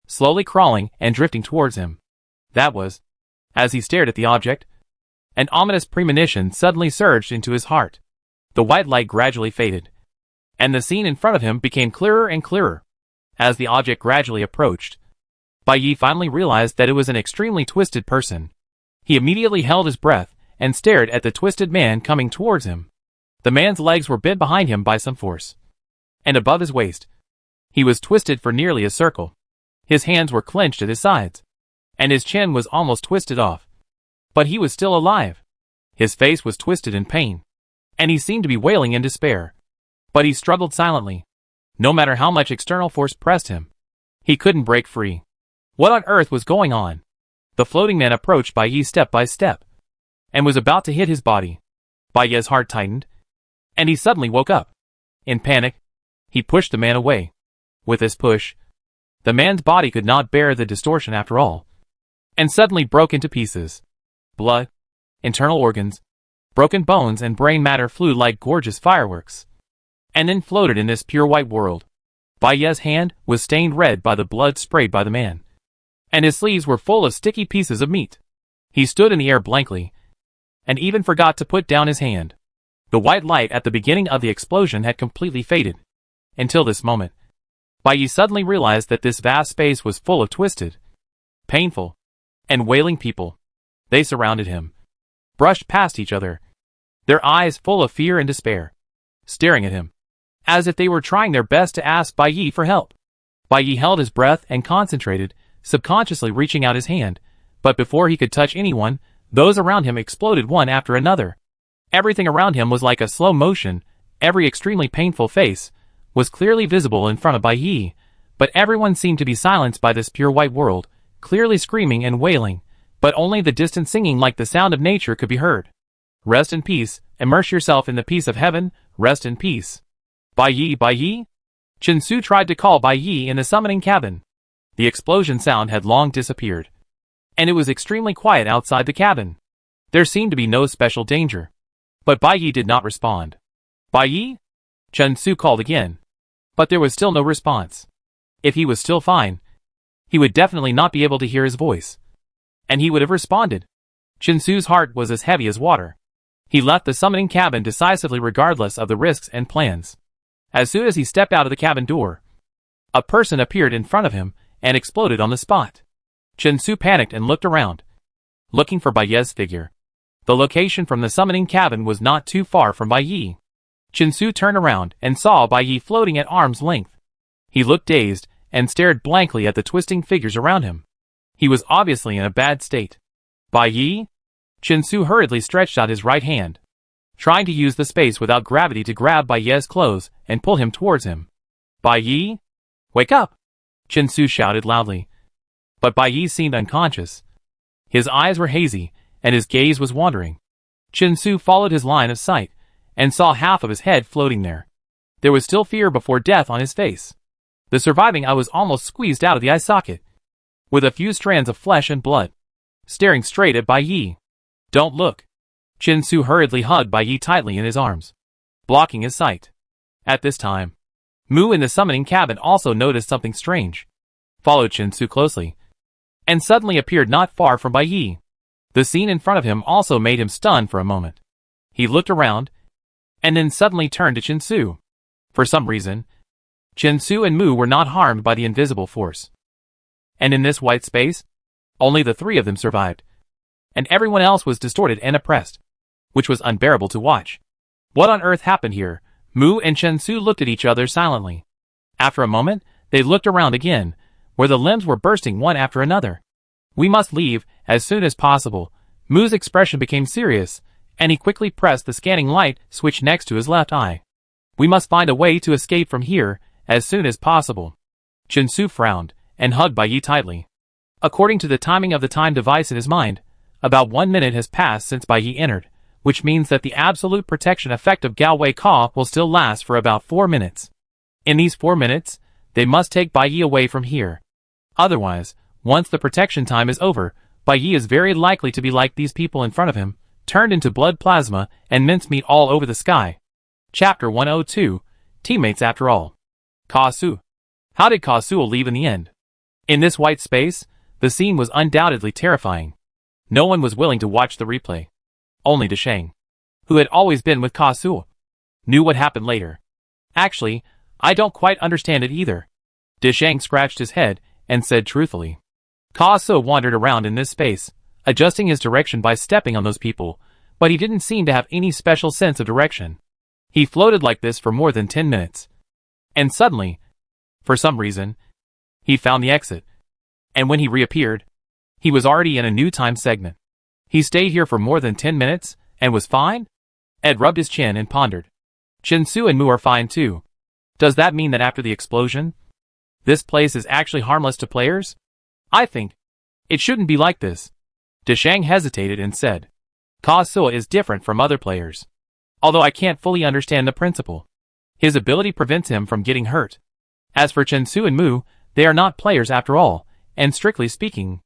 slowly crawling and drifting towards him. That was, as he stared at the object, An ominous premonition suddenly surged into his heart. The white light gradually faded, and the scene in front of him became clearer and clearer. As the object gradually approached, Bai Yi finally realized that it was an extremely twisted person. He immediately held his breath and stared at the twisted man coming towards him. The man's legs were bent behind him by some force, and above his waist, he was twisted for nearly a circle. His hands were clenched at his sides, and his chin was almost twisted off. But he was still alive. His face was twisted in pain, and he seemed to be wailing in despair. But he struggled silently. No matter how much external force pressed him, he couldn't break free. What on earth was going on? The floating man approached Bai Yi step by step, and was about to hit his body. Bai Yi's heart tightened, and he suddenly woke up. In panic, he pushed the man away. With this push, the man's body could not bear the distortion after all, and suddenly broke into pieces. Blood, internal organs, broken bones and brain matter flew like gorgeous fireworks, and then floated in this pure white world. Bai Yi's hand was stained red by the blood sprayed by the man, and his sleeves were full of sticky pieces of meat. He stood in the air blankly, and even forgot to put down his hand. The white light at the beginning of the explosion had completely faded. Until this moment, Bai Yi suddenly realized that this vast space was full of twisted, painful, and wailing people. They surrounded him, brushed past each other, their eyes full of fear and despair, staring at him, as if they were trying their best to ask Bai Yi for help. Bai Yi held his breath and concentrated, subconsciously reaching out his hand, but before he could touch anyone, those around him exploded one after another. Everything around him was like a slow motion. Every extremely painful face was clearly visible in front of Bai Yi, but everyone seemed to be silenced by this pure white world, clearly screaming and wailing, but only the distant singing like the sound of nature could be heard. Rest in peace, immerse yourself in the peace of heaven, rest in peace. Bai Yi, Bai Yi? Chen Su tried to call Bai Yi in the summoning cabin. The explosion sound had long disappeared, and it was extremely quiet outside the cabin. There seemed to be no special danger. But Bai Yi did not respond. Bai Yi? Chen Su called again, but there was still no response. If he was still fine, he would definitely not be able to hear his voice, and he would have responded. Chen Su's heart was as heavy as water. He left the summoning cabin decisively regardless of the risks and plans. As soon as he stepped out of the cabin door, a person appeared in front of him and exploded on the spot. Chen Su panicked and looked around, looking for Bai Yi's figure. The location from the summoning cabin was not too far from Bai Yi. Chen Su turned around and saw Bai Yi floating at arm's length. He looked dazed and stared blankly at the twisting figures around him. He was obviously in a bad state. Bai Yi? Chen Su hurriedly stretched out his right hand, trying to use the space without gravity to grab Bai Yi's clothes and pull him towards him. Bai Yi? Wake up! Chen Su shouted loudly. But Bai Yi seemed unconscious. His eyes were hazy, and his gaze was wandering. Chen Su followed his line of sight, and saw half of his head floating there. There was still fear before death on his face. The surviving eye was almost squeezed out of the eye socket, with a few strands of flesh and blood, staring straight at Bai Yi. Don't look. Chen Su hurriedly hugged Bai Yi tightly in his arms, blocking his sight. At this time, Mu in the summoning cabin also noticed something strange, followed Chen Su closely, and suddenly appeared not far from Bai Yi. The scene in front of him also made him stunned for a moment. He looked around, and then suddenly turned to Chen Su. For some reason, Chen Su and Mu were not harmed by the invisible force. And in this white space, only the three of them survived, and everyone else was distorted and oppressed, which was unbearable to watch. What on earth happened here? Mu and Chen Su looked at each other silently. After a moment, they looked around again, where the limbs were bursting one after another. We must leave as soon as possible. Mu's expression became serious, and he quickly pressed the scanning light switch next to his left eye. We must find a way to escape from here as soon as possible. Chen Su frowned and hugged Bai Yi tightly. According to the timing of the time device in his mind, about 1 minute has passed since Bai Yi entered, which means that the absolute protection effect of Gao Wei Ka will still last for about 4 minutes. In these 4 minutes, they must take Bai Yi away from here. Otherwise, once the protection time is over, Bai Yi is very likely to be like these people in front of him, turned into blood plasma and mincemeat all over the sky. Chapter 102, Teammates After All. Ka Su. How did Ka Su leave in the end? In this white space, the scene was undoubtedly terrifying. No one was willing to watch the replay. Only Desheng, who had always been with Ka Suo, knew what happened later. Actually, I don't quite understand it either. Desheng scratched his head and said truthfully. Ka Suo wandered around in this space, adjusting his direction by stepping on those people, but he didn't seem to have any special sense of direction. He floated like this for more than 10 minutes. And suddenly, for some reason, he found the exit. And when he reappeared, he was already in a new time segment. He stayed here for more than 10 minutes and was fine? Ed rubbed his chin and pondered. Chinsu and Mu are fine too. Does that mean that after the explosion, this place is actually harmless to players? I think it shouldn't be like this. Desheng hesitated and said, Ka Suo is different from other players. Although I can't fully understand the principle. His ability prevents him from getting hurt. As for Chinsu and Mu, they are not players after all, and strictly speaking,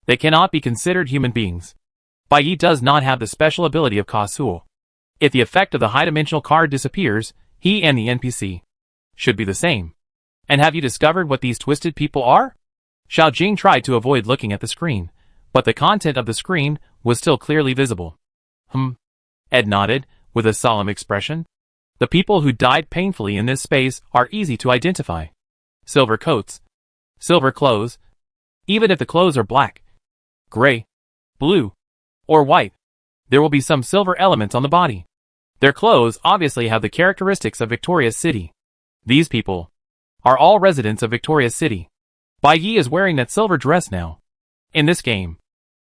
they cannot be considered human beings. Bai Yi does not have the special ability of Ka Suo. If the effect of the high-dimensional card disappears, he and the NPC should be the same. And have you discovered what these twisted people are? Xiao Jing tried to avoid looking at the screen, but the content of the screen was still clearly visible. Ed nodded, with a solemn expression. The people who died painfully in this space are easy to identify. Silver coats, silver clothes, even if the clothes are black, gray, blue, or white, there will be some silver elements on the body. Their clothes obviously have the characteristics of Victoria's City. These people are all residents of Victoria's City. Bai Yi is wearing that silver dress now. In this game,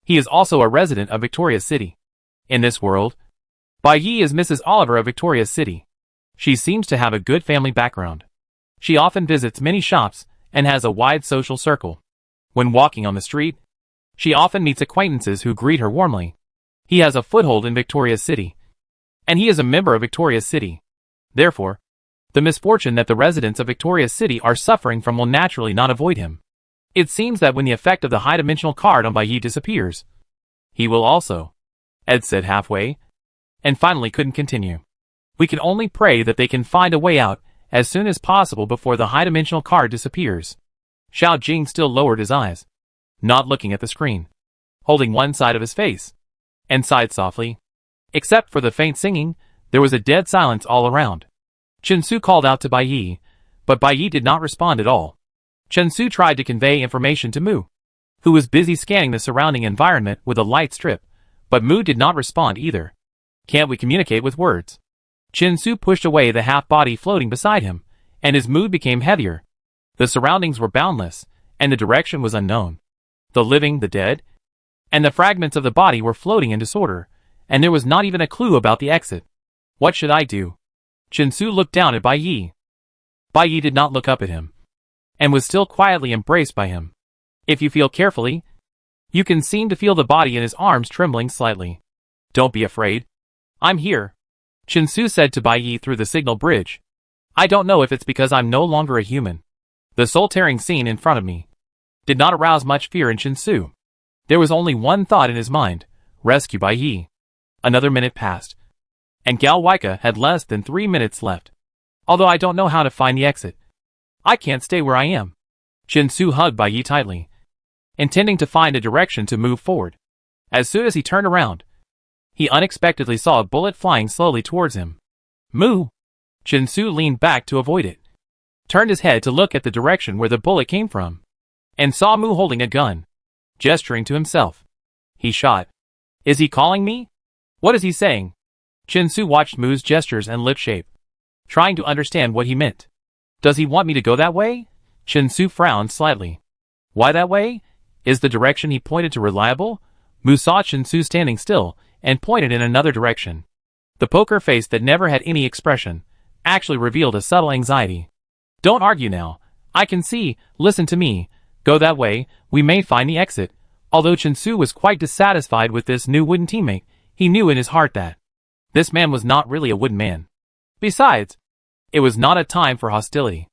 he is also a resident of Victoria's City. In this world, Bai Yi is Mrs. Oliver of Victoria's City. She seems to have a good family background. She often visits many shops and has a wide social circle. When walking on the street, she often meets acquaintances who greet her warmly. He has a foothold in Victoria's City, and he is a member of Victoria's City. Therefore, the misfortune that the residents of Victoria's City are suffering from will naturally not avoid him. It seems that when the effect of the high-dimensional card on Bai Yi disappears, he will also, Ed said halfway, and finally couldn't continue. We can only pray that they can find a way out as soon as possible before the high-dimensional card disappears. Xiao Jing still lowered his eyes, not looking at the screen, holding one side of his face, and sighed softly. Except for the faint singing, there was a dead silence all around. Chinsu called out to Bai Yi, but Bai Yi did not respond at all. Chinsu tried to convey information to Mu, who was busy scanning the surrounding environment with a light strip, but Mu did not respond either. Can't we communicate with words? Chinsu pushed away the half-body floating beside him, and his mood became heavier. The surroundings were boundless, and the direction was unknown. The living, the dead, and the fragments of the body were floating in disorder, and there was not even a clue about the exit. What should I do? Chinsu looked down at Bai Yi. Bai Yi did not look up at him, and was still quietly embraced by him. If you feel carefully, you can seem to feel the body in his arms trembling slightly. Don't be afraid. I'm here, Chinsu said to Bai Yi through the signal bridge. I don't know if it's because I'm no longer a human. The soul-tearing scene in front of me did not arouse much fear in Chinsu. There was only one thought in his mind: rescue Bai Yi. Another minute passed, and Gal Waika had less than 3 minutes left. Although I don't know how to find the exit, I can't stay where I am. Chinsu hugged Bai Yi tightly, intending to find a direction to move forward. As soon as he turned around, he unexpectedly saw a bullet flying slowly towards him. Mu! Chinsu leaned back to avoid it, turned his head to look at the direction where the bullet came from, and saw Mu holding a gun, gesturing to himself. He shot. Is he calling me? What is he saying? Chinsu watched Mu's gestures and lip shape, trying to understand what he meant. Does he want me to go that way? Chinsu frowned slightly. Why that way? Is the direction he pointed to reliable? Mu saw Chinsu standing still, and pointed in another direction. The poker face that never had any expression actually revealed a subtle anxiety. Don't argue now. I can see. Listen to me. Go that way. We may find the exit. Although Chinsu was quite dissatisfied with this new wooden teammate, he knew in his heart that this man was not really a wooden man. Besides, it was not a time for hostility.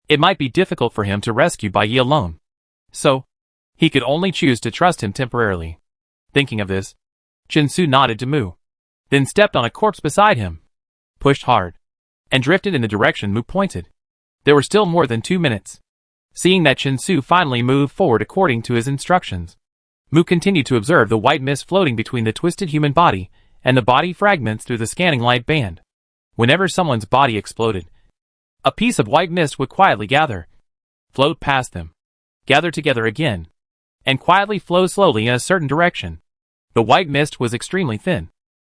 It might be difficult for him to rescue Bai Yi alone. So, he could only choose to trust him temporarily. Thinking of this, Chinsu nodded to Mu, then stepped on a corpse beside him, pushed hard, and drifted in the direction Mu pointed. There were still more than 2 minutes. Seeing that Chinsu finally moved forward according to his instructions, Mu continued to observe the white mist floating between the twisted human body and the body fragments through the scanning light band. Whenever someone's body exploded, a piece of white mist would quietly gather, float past them, gather together again, and quietly flow slowly in a certain direction. The white mist was extremely thin,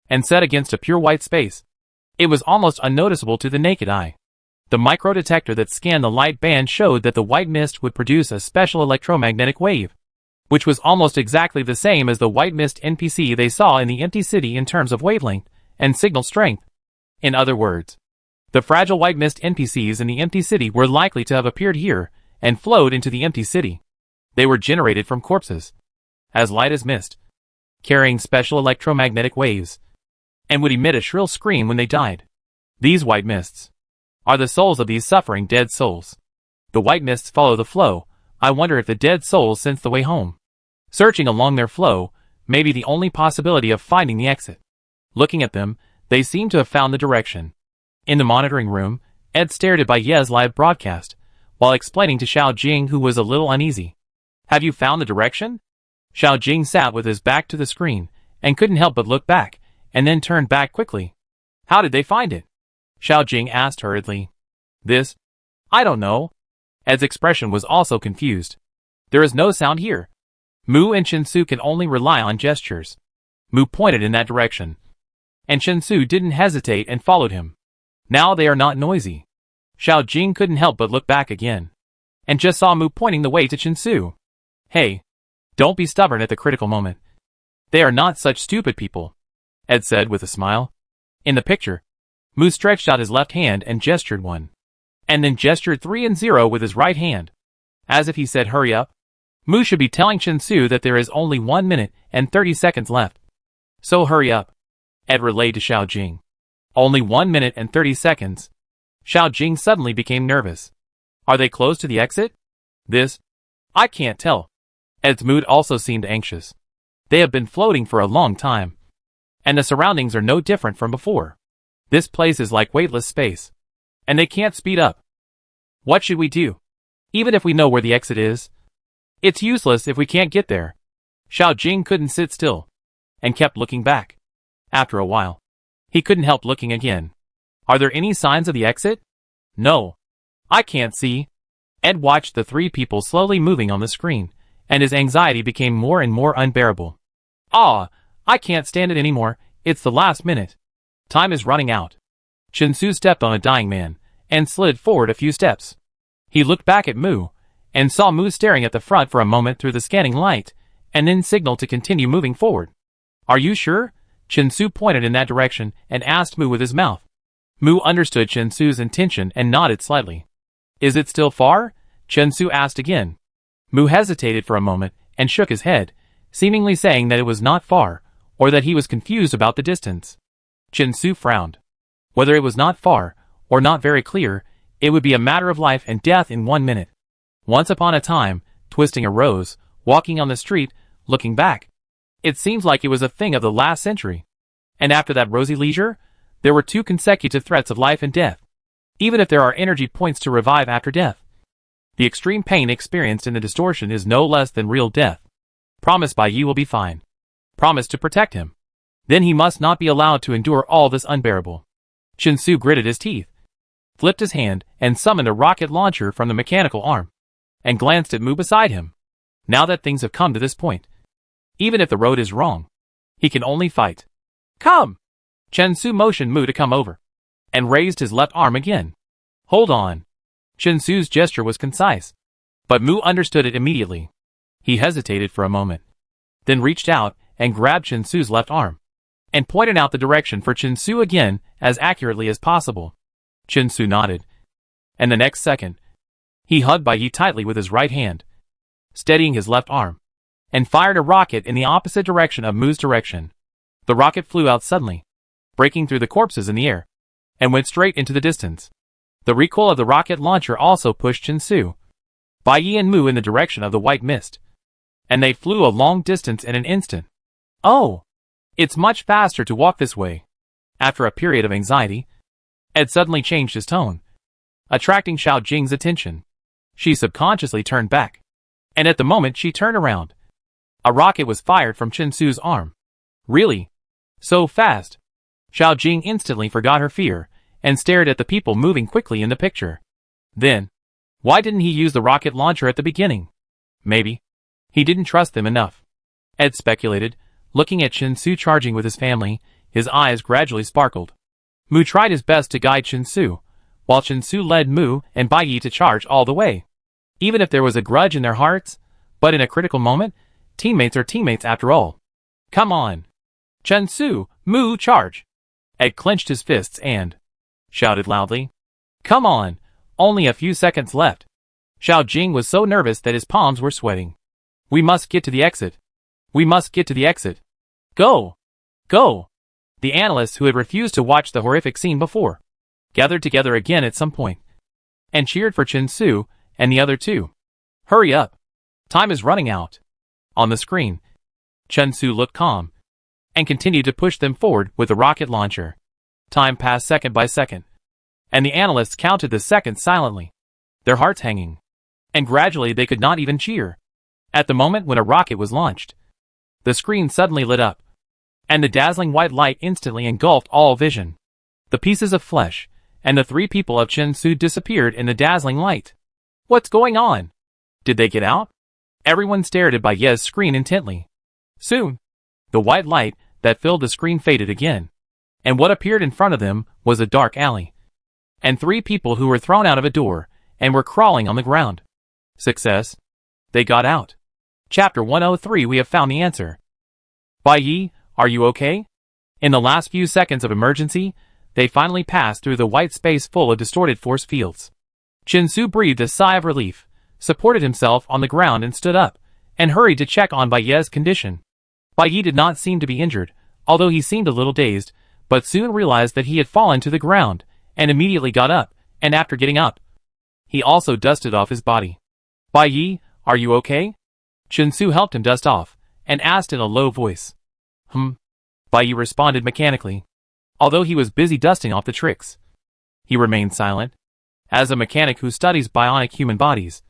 and set against a pure white space. It was almost unnoticeable to the naked eye. The microdetector that scanned the light band showed that the white mist would produce a special electromagnetic wave, which was almost exactly the same as the white mist NPC they saw in the empty city in terms of wavelength and signal strength. In other words, the fragile white mist NPCs in the empty city were likely to have appeared here and flowed into the empty city. They were generated from corpses, as light as mist, carrying special electromagnetic waves, and would emit a shrill scream when they died. These white mists are the souls of these suffering dead souls. The white mists follow the flow. I wonder if the dead souls sense the way home. Searching along their flow may be the only possibility of finding the exit. Looking at them, they seem to have found the direction. In the monitoring room, Ed stared at Ye's live broadcast, while explaining to Xiao Jing, who was a little uneasy. Have you found the direction? Xiao Jing sat with his back to the screen, and couldn't help but look back, and then turned back quickly. How did they find it? Xiao Jing asked hurriedly. I don't know. Ed's expression was also confused. There is no sound here. Mu and Chensu can only rely on gestures. Mu pointed in that direction, and Chensu didn't hesitate and followed him. Now they are not noisy. Xiao Jing couldn't help but look back again, and just saw Mu pointing the way to Chensu. Hey, don't be stubborn at the critical moment. They are not such stupid people, Ed said with a smile. In the picture, Mu stretched out his left hand and gestured 1. And then gestured 3 and 0 with his right hand, as if he said hurry up. Mu should be telling Chensu that there is only 1 minute and 30 seconds left. So hurry up, Ed relayed to Xiao Jing. Only 1 minute and 30 seconds. Xiao Jing suddenly became nervous. Are they close to the exit? I can't tell. Ed's mood also seemed anxious. They have been floating for a long time, and the surroundings are no different from before. This place is like weightless space, and they can't speed up. What should we do? Even if we know where the exit is, it's useless if we can't get there. Xiao Jing couldn't sit still, and kept looking back. After a while, he couldn't help looking again. Are there any signs of the exit? No. I can't see. Ed watched the 3 people slowly moving on the screen, and his anxiety became more and more unbearable. I can't stand it anymore. It's the last minute. Time is running out. Chensu stepped on a dying man, and slid forward a few steps. He looked back at Mu, and saw Mu staring at the front for a moment through the scanning light, and then signaled to continue moving forward. Are you sure? Chensu pointed in that direction, and asked Mu with his mouth. Mu understood Chensu's intention and nodded slightly. Is it still far? Chensu asked again. Mu hesitated for a moment, and shook his head, seemingly saying that it was not far, or that he was confused about the distance. Chensu frowned. Whether it was not far, or not very clear, it would be a matter of life and death in 1 minute. Once upon a time, twisting a rose, walking on the street, looking back. It seems like it was a thing of the last century. And after that rosy leisure, there were 2 consecutive threats of life and death. Even if there are energy points to revive after death, the extreme pain experienced in the distortion is no less than real death. Promise Yi will be fine. Promise to protect him. Then he must not be allowed to endure all this unbearable. Chensu gritted his teeth, flipped his hand, and summoned a rocket launcher from the mechanical arm, and glanced at Mu beside him. Now that things have come to this point, even if the road is wrong, he can only fight. Come! Chensu motioned Mu to come over, and raised his left arm again. Hold on. Chensu's gesture was concise, but Mu understood it immediately. He hesitated for a moment, then reached out and grabbed Chensu's left arm, and pointed out the direction for Chensu again as accurately as possible. Chensu nodded, and the next second, he hugged Yi tightly with his right hand, steadying his left arm, and fired a rocket in the opposite direction of Mu's direction. The rocket flew out suddenly, breaking through the corpses in the air, and went straight into the distance. The recoil of the rocket launcher also pushed Chensu, Yi and Mu in the direction of the white mist, and they flew a long distance in an instant. Oh! It's much faster to walk this way. After a period of anxiety, Ed suddenly changed his tone, attracting Xiao Jing's attention. She subconsciously turned back, and at the moment she turned around, a rocket was fired from Chensu's arm. Really? So fast. Xiao Jing instantly forgot her fear and stared at the people moving quickly in the picture. Then, why didn't he use the rocket launcher at the beginning? Maybe he didn't trust them enough. Ed speculated, looking at Chen Su charging with his family. His eyes gradually sparkled. Mu tried his best to guide Chen Su, while Chen Su led Mu and Bai Yi to charge all the way. Even if there was a grudge in their hearts, but in a critical moment, teammates are teammates after all. Come on. Chen Su, Mu, charge. Ed clenched his fists and shouted loudly. Come on, only a few seconds left. Xiao Jing was so nervous that his palms were sweating. We must get to the exit. We must get to the exit. Go! Go! The analysts who had refused to watch the horrific scene before gathered together again at some point and cheered for Chen Su and the other two. Hurry up. Time is running out. On the screen, Chen Su looked calm and continued to push them forward with the rocket launcher. Time passed second by second, and the analysts counted the seconds silently, their hearts hanging, and gradually they could not even cheer. At the moment when a rocket was launched, the screen suddenly lit up, and the dazzling white light instantly engulfed all vision. The pieces of flesh and the three people of Chen Su disappeared in the dazzling light. What's going on? Did they get out? Everyone stared at Bai Ye's screen intently. Soon, the white light that filled the screen faded again, and what appeared in front of them was a dark alley, and three people who were thrown out of a door and were crawling on the ground. Success. They got out. Chapter 103. We have found the answer. Bai Yi, are you okay? In the last few seconds of emergency, they finally passed through the white space full of distorted force fields. Chen Su breathed a sigh of relief, supported himself on the ground and stood up, and hurried to check on Bai Ye's condition. Bai Yi did not seem to be injured, although he seemed a little dazed, but soon realized that he had fallen to the ground, and immediately got up, and after getting up, he also dusted off his body. Bai Yi, are you okay? Chen Su helped him dust off, and asked in a low voice. Bai Yi responded mechanically, although he was busy dusting off the tricks. He remained silent. As a mechanic who studies bionic human bodies,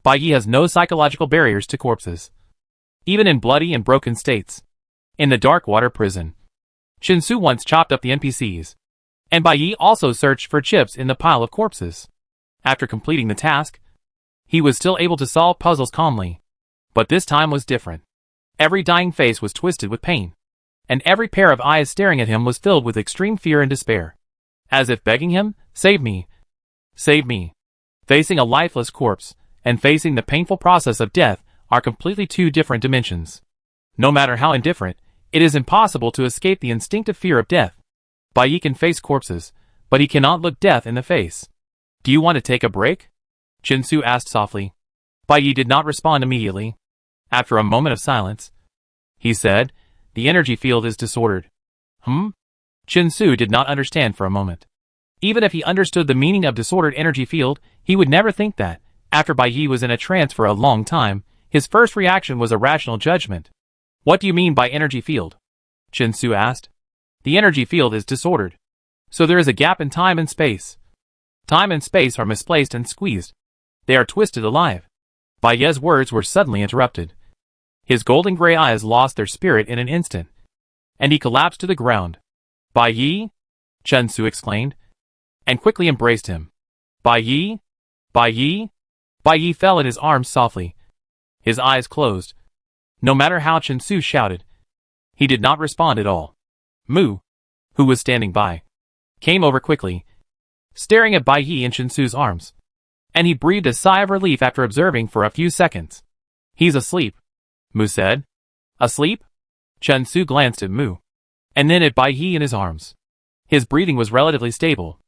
Bai Yi has no psychological barriers to corpses, even in bloody and broken states. In the dark water prison, Chen Su once chopped up the NPCs, and Bai Yi also searched for chips in the pile of corpses. After completing the task, he was still able to solve puzzles calmly, but this time was different. Every dying face was twisted with pain, and every pair of eyes staring at him was filled with extreme fear and despair, as if begging him, save me, save me. Facing a lifeless corpse, and facing the painful process of death are completely two different dimensions. No matter how indifferent, it is impossible to escape the instinctive fear of death. Bai Yi can face corpses, but he cannot look death in the face. Do you want to take a break? Chen Su asked softly. Bai Yi did not respond immediately. After a moment of silence, he said, the energy field is disordered. Chen Su did not understand for a moment. Even if he understood the meaning of disordered energy field, he would never think that. After Bai Yi was in a trance for a long time, his first reaction was a rational judgment. What do you mean by energy field? Chen Su asked. The energy field is disordered. So there is a gap in time and space. Time and space are misplaced and squeezed. They are twisted alive. Bai Ye's words were suddenly interrupted. His golden gray eyes lost their spirit in an instant, and he collapsed to the ground. Bai Yi? Chen Su exclaimed, and quickly embraced him. Bai Yi? Bai Yi? Bai Yi fell in his arms softly. His eyes closed. No matter how Chen Su shouted, he did not respond at all. Mu, who was standing by, came over quickly, staring at Bai Yi in Chen Su's arms, and he breathed a sigh of relief after observing for a few seconds. He's asleep, Mu said. Asleep? Chen Su glanced at Mu, and then at Bai Yi in his arms. His breathing was relatively stable,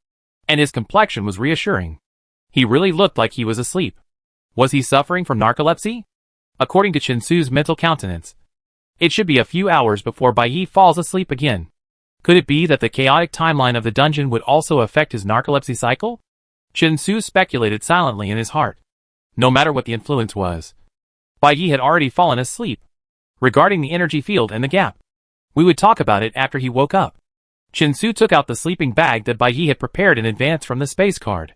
and his complexion was reassuring. He really looked like he was asleep. Was he suffering from narcolepsy? According to Chen Su's mental countenance, it should be a few hours before Bai Yi falls asleep again. Could it be that the chaotic timeline of the dungeon would also affect his narcolepsy cycle? Chen Su speculated silently in his heart. No matter what the influence was, Bai Yi had already fallen asleep. Regarding the energy field and the gap, we would talk about it after he woke up. Chen Su took out the sleeping bag that Bai Yi had prepared in advance from the space card,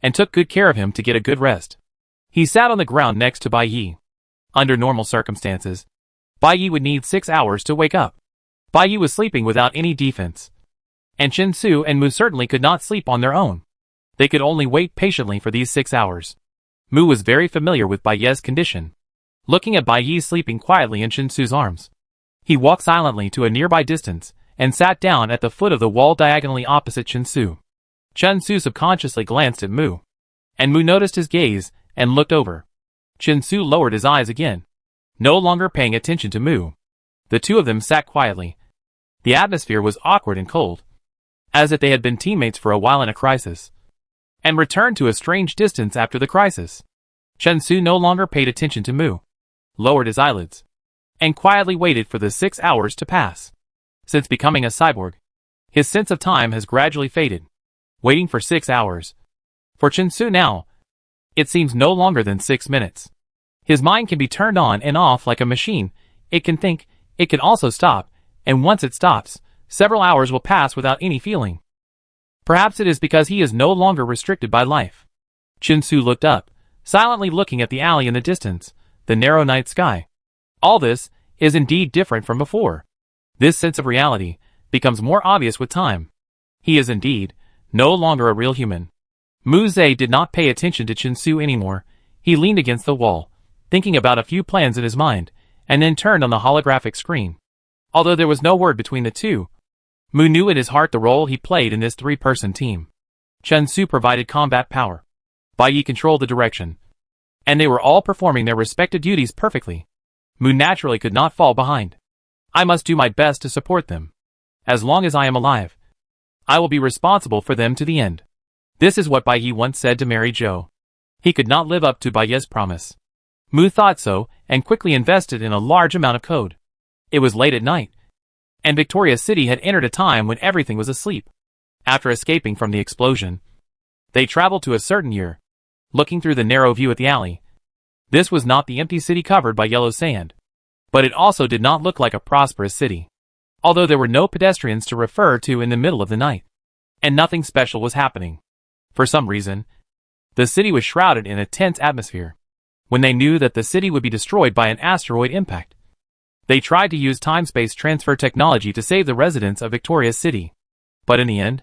and took good care of him to get a good rest. He sat on the ground next to Bai Yi. Under normal circumstances, Bai Yi would need 6 hours to wake up. Bai Yi was sleeping without any defense. And Chen Su and Mu certainly could not sleep on their own. They could only wait patiently for these 6 hours. Mu was very familiar with Bai Yi's condition. Looking at Bai Yi sleeping quietly in Chen Su's arms, he walked silently to a nearby distance and sat down at the foot of the wall diagonally opposite Chen Su. Chen Su subconsciously glanced at Mu, and Mu noticed his gaze and looked over. Chen Su lowered his eyes again, no longer paying attention to Mu. The two of them sat quietly. The atmosphere was awkward and cold, as if they had been teammates for a while in a crisis, and returned to a strange distance after the crisis. Chen Su no longer paid attention to Mu, lowered his eyelids, and quietly waited for the 6 hours to pass. Since becoming a cyborg, his sense of time has gradually faded. Waiting for 6 hours. For Chen Su now, it seems no longer than 6 minutes. His mind can be turned on and off like a machine. It can think, it can also stop, and once it stops, several hours will pass without any feeling. Perhaps it is because he is no longer restricted by life. Chen Su looked up, silently looking at the alley in the distance, the narrow night sky. All this is indeed different from before. This sense of reality becomes more obvious with time. He is indeed no longer a real human. Mu Zhe did not pay attention to Chen Su anymore. He leaned against the wall, thinking about a few plans in his mind, and then turned on the holographic screen. Although there was no word between the two, Mu knew in his heart the role he played in this 3-person team. Chen Su provided combat power. Bai Yi controlled the direction, and they were all performing their respective duties perfectly. Mu naturally could not fall behind. I must do my best to support them. As long as I am alive, I will be responsible for them to the end. This is what Bai Yi once said to Mary Jo. He could not live up to Bai Yi's promise. Mu thought so, and quickly invested in a large amount of code. It was late at night, and Victoria City had entered a time when everything was asleep. After escaping from the explosion, they traveled to a certain year. Looking through the narrow view at the alley, this was not the empty city covered by yellow sand, but it also did not look like a prosperous city. Although there were no pedestrians to refer to in the middle of the night, and nothing special was happening. For some reason, the city was shrouded in a tense atmosphere. When they knew that the city would be destroyed by an asteroid impact, they tried to use time-space transfer technology to save the residents of Victoria City. But in the end,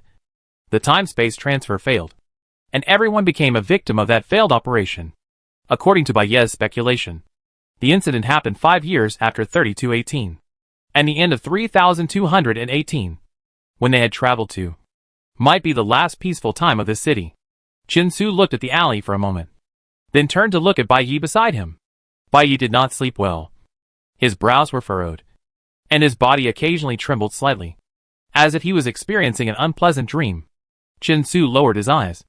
the time-space transfer failed, and everyone became a victim of that failed operation. According to Bai Yi's speculation, the incident happened 5 years after 3218, and the end of 3218, when they had traveled to, might be the last peaceful time of this city. Chen Su looked at the alley for a moment, then turned to look at Bai Yi beside him. Bai Yi did not sleep well. His brows were furrowed, and his body occasionally trembled slightly, as if he was experiencing an unpleasant dream. Chen Su lowered his eyes,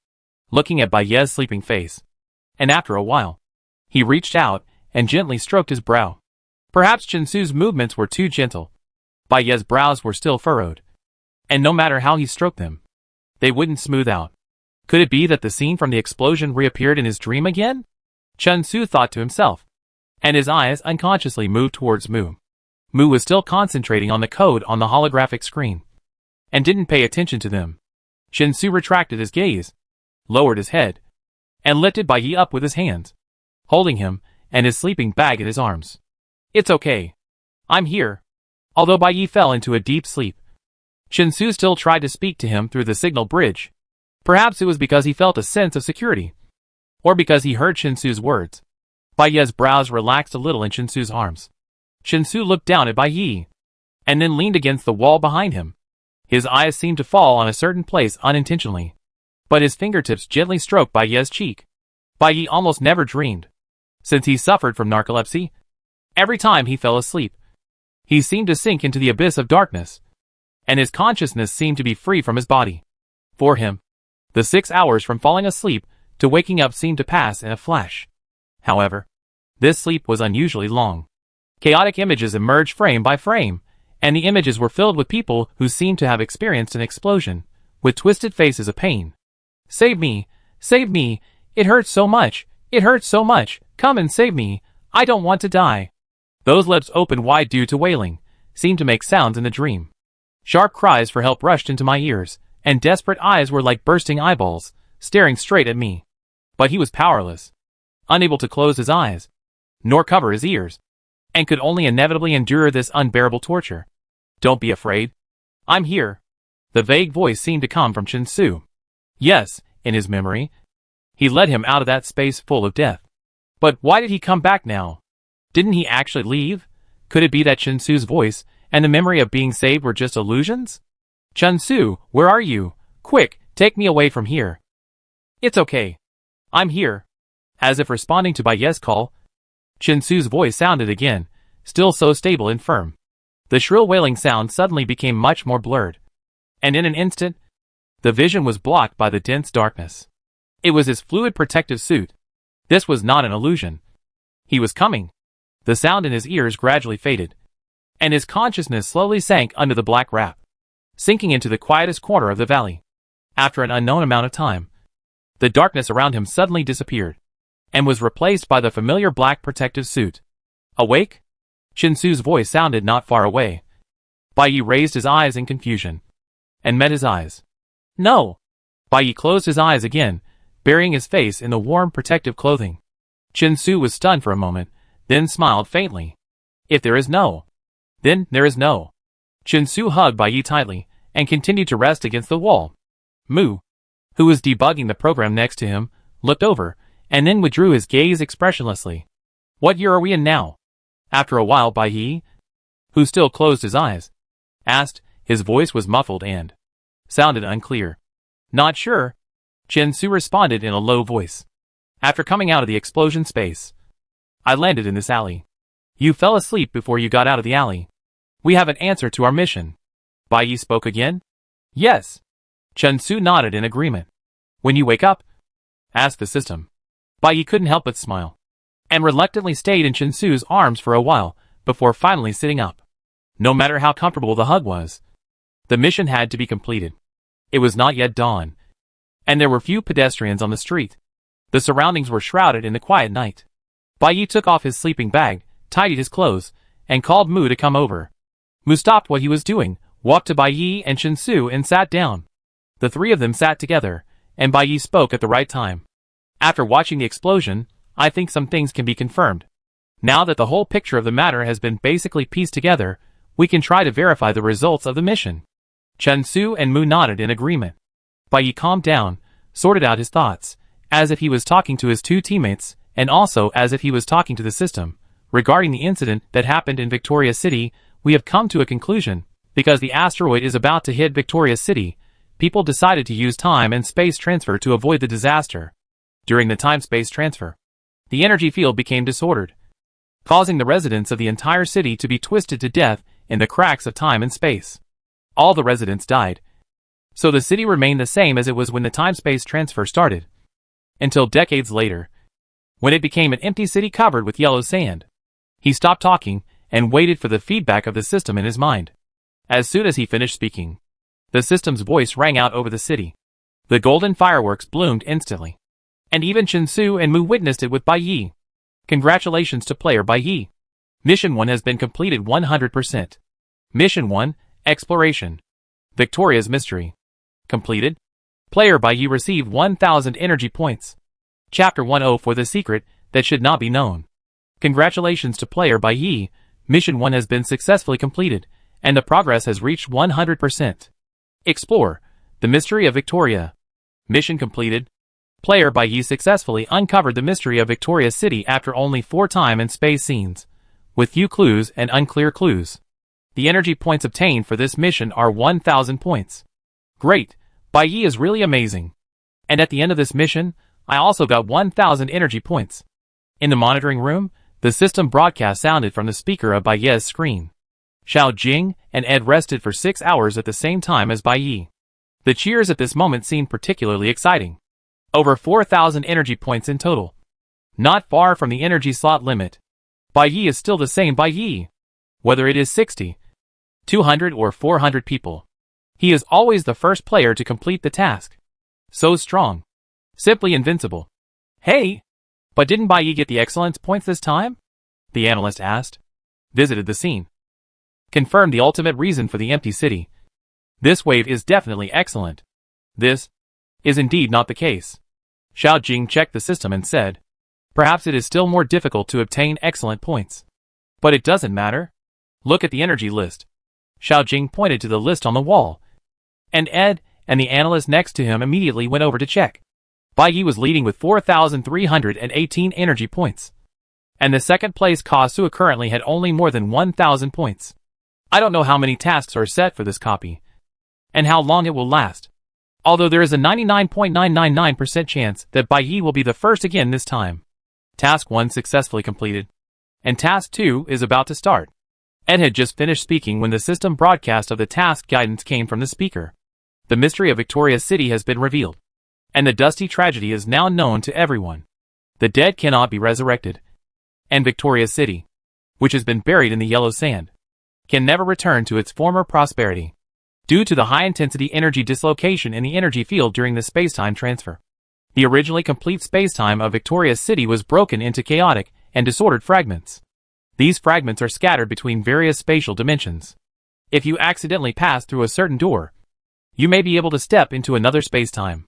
looking at Bai Yi's sleeping face, and after a while, he reached out and gently stroked his brow. Perhaps Chen Su's movements were too gentle. Bai Yi's brows were still furrowed, and no matter how he stroked them, they wouldn't smooth out. Could it be that the scene from the explosion reappeared in his dream again? Chen Su thought to himself, and his eyes unconsciously moved towards Mu. Mu was still concentrating on the code on the holographic screen, and didn't pay attention to them. Chen Su retracted his gaze, lowered his head, and lifted Bai Yi up with his hands, holding him and his sleeping bag in his arms. It's okay. I'm here. Although Bai Yi fell into a deep sleep, Chen Su still tried to speak to him through the signal bridge. Perhaps it was because he felt a sense of security, or because he heard Chen Su's words. Bai Yi's brows relaxed a little in Chen Su's arms. Chen Su looked down at Bai Yi, and then leaned against the wall behind him. His eyes seemed to fall on a certain place unintentionally, but his fingertips gently stroked Bai Yi's cheek. Bai Yi almost never dreamed. Since he suffered from narcolepsy, every time he fell asleep, he seemed to sink into the abyss of darkness, and his consciousness seemed to be free from his body. For him, the 6 hours from falling asleep to waking up seemed to pass in a flash. However, this sleep was unusually long. Chaotic images emerged frame by frame, and the images were filled with people who seemed to have experienced an explosion, with twisted faces of pain. Save me! Save me! It hurts so much! It hurts so much! Come and save me! I don't want to die! Those lips opened wide due to wailing, seemed to make sounds in the dream. Sharp cries for help rushed into my ears, and desperate eyes were like bursting eyeballs, staring straight at me. But he was powerless, unable to close his eyes, nor cover his ears, and could only inevitably endure this unbearable torture. Don't be afraid. I'm here. The vague voice seemed to come from Chen Su. Yes, in his memory. He led him out of that space full of death. But why did he come back now? Didn't he actually leave? Could it be that Chen Su's voice and the memory of being saved were just illusions? Chen Su, where are you? Quick, take me away from here. It's okay. I'm here. As if responding to Bai Ye's call, Chen Su's voice sounded again, still so stable and firm. The shrill wailing sound suddenly became much more blurred. And in an instant, the vision was blocked by the dense darkness. It was his fluid protective suit. This was not an illusion. He was coming. The sound in his ears gradually faded, and his consciousness slowly sank under the black wrap, sinking into the quietest corner of the valley. After an unknown amount of time, the darkness around him suddenly disappeared, and was replaced by the familiar black protective suit. Awake? Chen Su's voice sounded not far away. Bai Yi raised his eyes in confusion, and met his eyes. No! Bai Yi closed his eyes again, burying his face in the warm protective clothing. Chen Su was stunned for a moment, then smiled faintly. If there is no, then there is no. Chen Su hugged Bai Yi tightly, and continued to rest against the wall. Mu, who was debugging the program next to him, looked over, and then withdrew his gaze expressionlessly. What year are we in now? After a while Bai Yi, who still closed his eyes, asked. His voice was muffled and sounded unclear. Not sure. Chen Su responded in a low voice. After coming out of the explosion space, I landed in this alley. You fell asleep before you got out of the alley. We have an answer to our mission. Bai Yi spoke again. Yes. Chen Su nodded in agreement. When you wake up? Asked the system. Bai Yi couldn't help but smile, and reluctantly stayed in Chen Su's arms for a while, before finally sitting up. No matter how comfortable the hug was, the mission had to be completed. It was not yet dawn, and there were few pedestrians on the street. The surroundings were shrouded in the quiet night. Bai Yi took off his sleeping bag, tidied his clothes, and called Mu to come over. Mu stopped what he was doing, walked to Bai Yi and Chen Su and sat down. The three of them sat together, and Bai Yi spoke at the right time. After watching the explosion, I think some things can be confirmed. Now that the whole picture of the matter has been basically pieced together, we can try to verify the results of the mission. Chen Su and Mu nodded in agreement. Bai Yi calmed down, sorted out his thoughts, as if he was talking to his two teammates, and also as if he was talking to the system. Regarding the incident that happened in Victoria City, we have come to a conclusion. Because the asteroid is about to hit Victoria City, people decided to use time and space transfer to avoid the disaster. During the time-space transfer, the energy field became disordered, causing the residents of the entire city to be twisted to death in the cracks of time and space. All the residents died, so the city remained the same as it was when the time-space transfer started, until decades later, when it became an empty city covered with yellow sand. He stopped talking and waited for the feedback of the system in his mind. As soon as he finished speaking, the system's voice rang out over the city. The golden fireworks bloomed instantly, and even Chen Su and Mu witnessed it with Bai Yi. Congratulations to player Bai Yi. Mission 1 has been completed 100%. Mission 1, Exploration. Victoria's Mystery. Completed. Player Bai Yi received 1000 energy points. Chapter 10 for the secret that should not be known. Congratulations to player Bai Yi. Mission 1 has been successfully completed, and the progress has reached 100%. Explore. The Mystery of Victoria. Mission completed. Player Bai Yi successfully uncovered the mystery of Victoria City after only 4 time and space scenes, with few clues and unclear clues. The energy points obtained for this mission are 1000 points. Great, Bai Yi is really amazing. And at the end of this mission, I also got 1000 energy points. In the monitoring room, the system broadcast sounded from the speaker of Bai Yi's screen. Xiao Jing and Ed rested for 6 hours at the same time as Bai Yi. The cheers at this moment seemed particularly exciting. Over 4000 energy points in total. Not far from the energy slot limit. Bai Yi is still the same Bai Yi. Whether it is 60, 200 or 400 people, he is always the first player to complete the task. So strong. Simply invincible. Hey! But didn't Bai Yi get the excellence points this time? The analyst asked. Visited the scene. Confirmed the ultimate reason for the empty city. This wave is definitely excellent. This is indeed not the case. Xiao Jing checked the system and said, perhaps it is still more difficult to obtain excellent points. But it doesn't matter. Look at the energy list. Xiao Jing pointed to the list on the wall, and Ed and the analyst next to him immediately went over to check. Bai Yi was leading with 4,318 energy points, and the second place Ka Sue currently had only more than 1,000 points. I don't know how many tasks are set for this copy, and how long it will last, although there is a 99.999% chance that Bai Yi will be the first again this time. Task 1 successfully completed, and Task 2 is about to start. Ed had just finished speaking when the system broadcast of the task guidance came from the speaker. The mystery of Victoria City has been revealed, and the dusty tragedy is now known to everyone. The dead cannot be resurrected, and Victoria City, which has been buried in the yellow sand, can never return to its former prosperity, due to the high-intensity energy dislocation in the energy field during the spacetime transfer. The originally complete spacetime of Victoria City was broken into chaotic and disordered fragments. These fragments are scattered between various spatial dimensions. If you accidentally pass through a certain door, you may be able to step into another spacetime.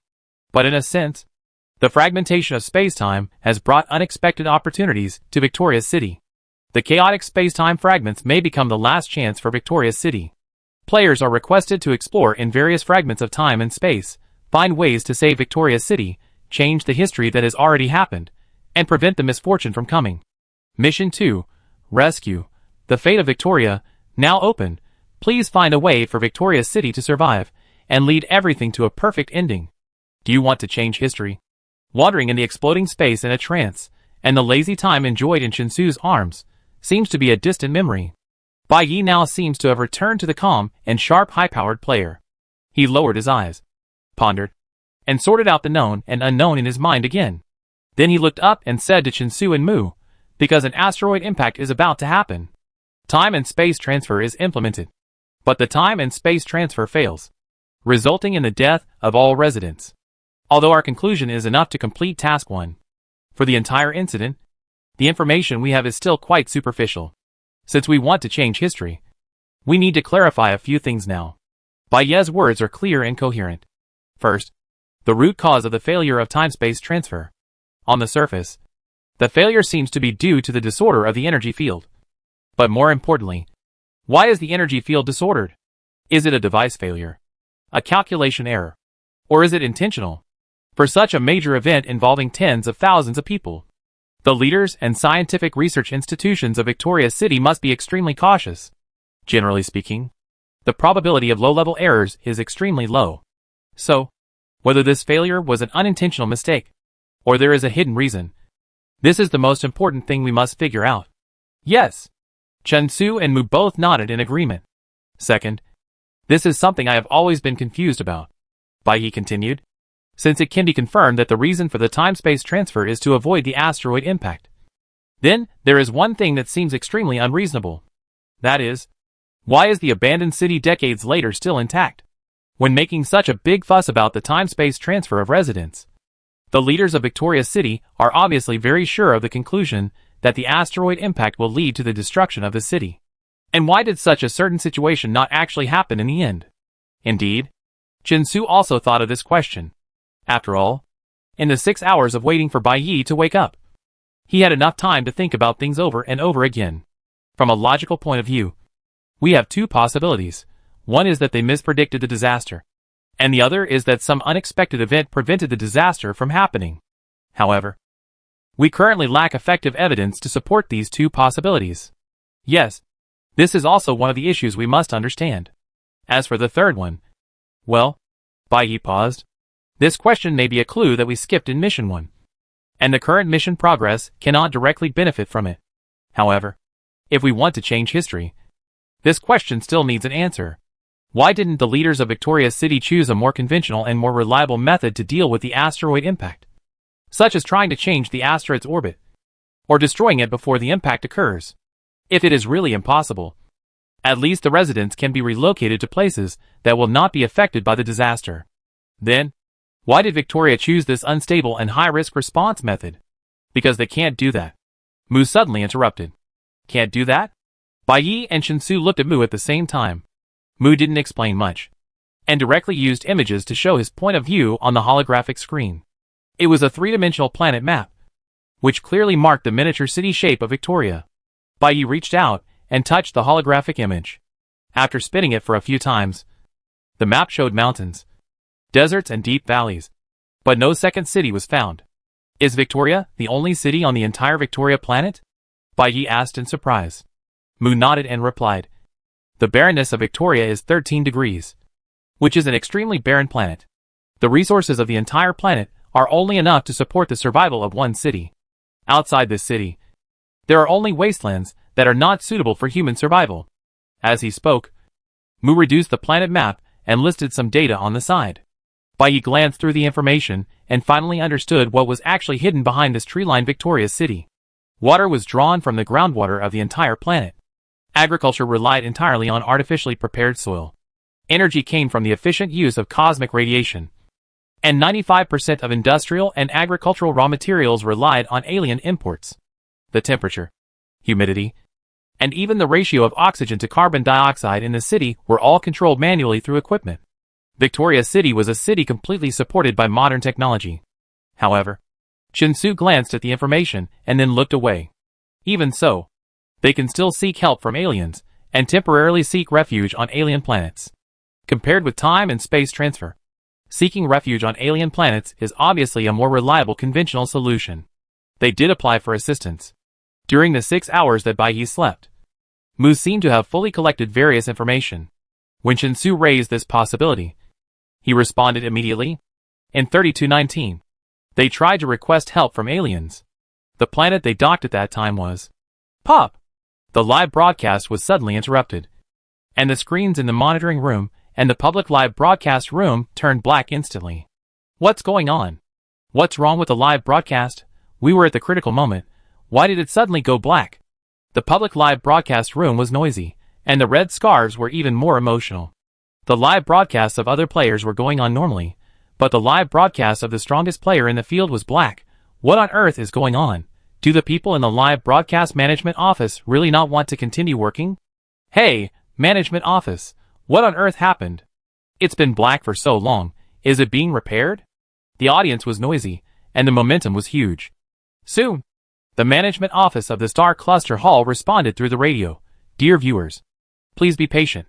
But in a sense, the fragmentation of spacetime has brought unexpected opportunities to Victoria City. The chaotic spacetime fragments may become the last chance for Victoria City. Players are requested to explore in various fragments of time and space, find ways to save Victoria City, change the history that has already happened, and prevent the misfortune from coming. Mission 2. Rescue. The fate of Victoria, now open. Please find a way for Victoria City to survive, and lead everything to a perfect ending. Do you want to change history? Wandering in the exploding space in a trance, and the lazy time enjoyed in Shinsu's arms, seems to be a distant memory. Bai Yi now seems to have returned to the calm and sharp high-powered player. He lowered his eyes, pondered, and sorted out the known and unknown in his mind again. Then he looked up and said to Shinsu and Mu, because an asteroid impact is about to happen. Time and space transfer is implemented, but the time and space transfer fails, resulting in the death of all residents. Although our conclusion is enough to complete Task 1. For the entire incident, the information we have is still quite superficial. Since we want to change history, we need to clarify a few things now. Bai Ye's words are clear and coherent. First, the root cause of the failure of time-space transfer. On the surface, the failure seems to be due to the disorder of the energy field. But more importantly, why is the energy field disordered? Is it a device failure, a calculation error, or is it intentional? For such a major event involving tens of thousands of people, the leaders and scientific research institutions of Victoria City must be extremely cautious. Generally speaking, the probability of low-level errors is extremely low. So, whether this failure was an unintentional mistake, or there is a hidden reason, this is the most important thing we must figure out. Yes. Chen Su and Mu both nodded in agreement. Second, this is something I have always been confused about. Bai Yi continued. Since it can be confirmed that the reason for the time-space transfer is to avoid the asteroid impact, then there is one thing that seems extremely unreasonable. That is, why is the abandoned city decades later still intact, when making such a big fuss about the time-space transfer of residents? The leaders of Victoria City are obviously very sure of the conclusion that the asteroid impact will lead to the destruction of the city. And why did such a certain situation not actually happen in the end? Indeed, Chen Su also thought of this question. After all, in the 6 hours of waiting for Bai Yi to wake up, he had enough time to think about things over and over again. From a logical point of view, we have two possibilities. One is that they mispredicted the disaster, and the other is that some unexpected event prevented the disaster from happening. However, we currently lack effective evidence to support these two possibilities. Yes, this is also one of the issues we must understand. As for the third one, well, Bai Yi paused. This question may be a clue that we skipped in Mission 1, and the current mission progress cannot directly benefit from it. However, if we want to change history, this question still needs an answer. Why didn't the leaders of Victoria City choose a more conventional and more reliable method to deal with the asteroid impact, such as trying to change the asteroid's orbit, or destroying it before the impact occurs? If it is really impossible, at least the residents can be relocated to places that will not be affected by the disaster. Then, why did Victoria choose this unstable and high-risk response method? Because they can't do that. Mu suddenly interrupted. Can't do that? Bai Yi and Shinsu looked at Mu at the same time. Mu didn't explain much, and directly used images to show his point of view on the holographic screen. It was a three-dimensional planet map, which clearly marked the miniature city shape of Victoria. Bai Yi reached out and touched the holographic image. After spinning it for a few times, the map showed mountains, deserts and deep valleys, but no second city was found. Is Victoria the only city on the entire Victoria planet? Bai Yi asked in surprise. Mu nodded and replied, the barrenness of Victoria is 13 degrees, which is an extremely barren planet. The resources of the entire planet are only enough to support the survival of one city. Outside this city, there are only wastelands that are not suitable for human survival. As he spoke, Mu reduced the planet map and listed some data on the side. Bai Yi glanced through the information and finally understood what was actually hidden behind this tree-lined Victoria city. Water was drawn from the groundwater of the entire planet. Agriculture relied entirely on artificially prepared soil. Energy came from the efficient use of cosmic radiation. And 95% of industrial and agricultural raw materials relied on alien imports. The temperature, humidity, and even the ratio of oxygen to carbon dioxide in the city were all controlled manually through equipment. Victoria City was a city completely supported by modern technology. However, Shinsu glanced at the information and then looked away. Even so, they can still seek help from aliens and temporarily seek refuge on alien planets. Compared with time and space transfer, seeking refuge on alien planets is obviously a more reliable conventional solution. They did apply for assistance. During the 6 hours that Bai Yi slept, Mu seemed to have fully collected various information. When Shinsu raised this possibility, he responded immediately. In 3219, they tried to request help from aliens. The planet they docked at that time was Pop. The live broadcast was suddenly interrupted, and the screens in the monitoring room and the public live broadcast room turned black instantly. What's going on? What's wrong with the live broadcast? We were at the critical moment. Why did it suddenly go black? The public live broadcast room was noisy, and the red scarves were even more emotional. The live broadcasts of other players were going on normally, but the live broadcast of the strongest player in the field was black. What on earth is going on? Do the people in the live broadcast management office really not want to continue working? Hey, management office, what on earth happened? It's been black for so long, is it being repaired? The audience was noisy, and the momentum was huge. Soon, the management office of the Star Cluster Hall responded through the radio. Dear viewers, please be patient.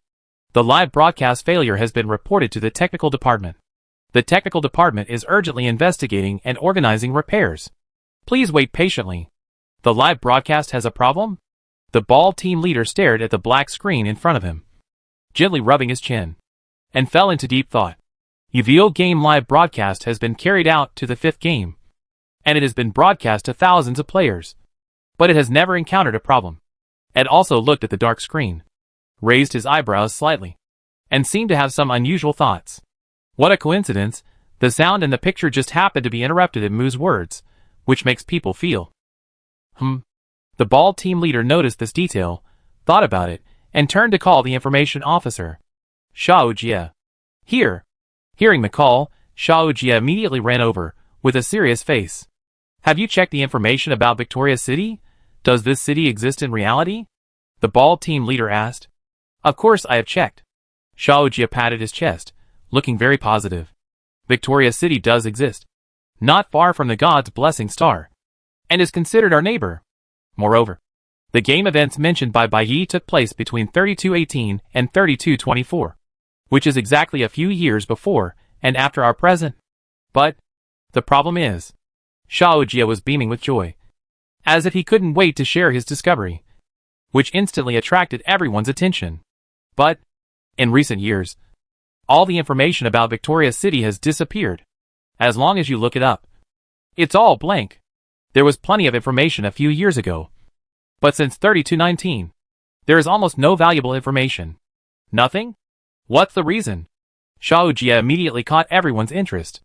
The live broadcast failure has been reported to the technical department. The technical department is urgently investigating and organizing repairs. Please wait patiently. The live broadcast has a problem? The ball team leader stared at the black screen in front of him, gently rubbing his chin, and fell into deep thought. Yu-Gi-Oh! Game live broadcast has been carried out to the 5th game, and it has been broadcast to thousands of players. But it has never encountered a problem. Ed also looked at the dark screen, raised his eyebrows slightly, and seemed to have some unusual thoughts. What a coincidence, the sound and the picture just happened to be interrupted at Mu's words, which makes people feel. The ball team leader noticed this detail, thought about it, and turned to call the information officer. Xiao Jie. Here. Hearing the call, Xiao Jie immediately ran over, with a serious face. Have you checked the information about Victoria City? Does this city exist in reality? The ball team leader asked. Of course I have checked. Xiao Jie patted his chest, looking very positive. Victoria City does exist, not far from the God's Blessing Star, and is considered our neighbor. Moreover, the game events mentioned by Bai Yi took place between 3218 and 3224, which is exactly a few years before and after our present. But the problem is, Xiao Jie was beaming with joy, as if he couldn't wait to share his discovery, which instantly attracted everyone's attention. But, in recent years, all the information about Victoria City has disappeared. As long as you look it up, it's all blank. There was plenty of information a few years ago, but since 3219, there is almost no valuable information. Nothing? What's the reason? Xiao Jie immediately caught everyone's interest.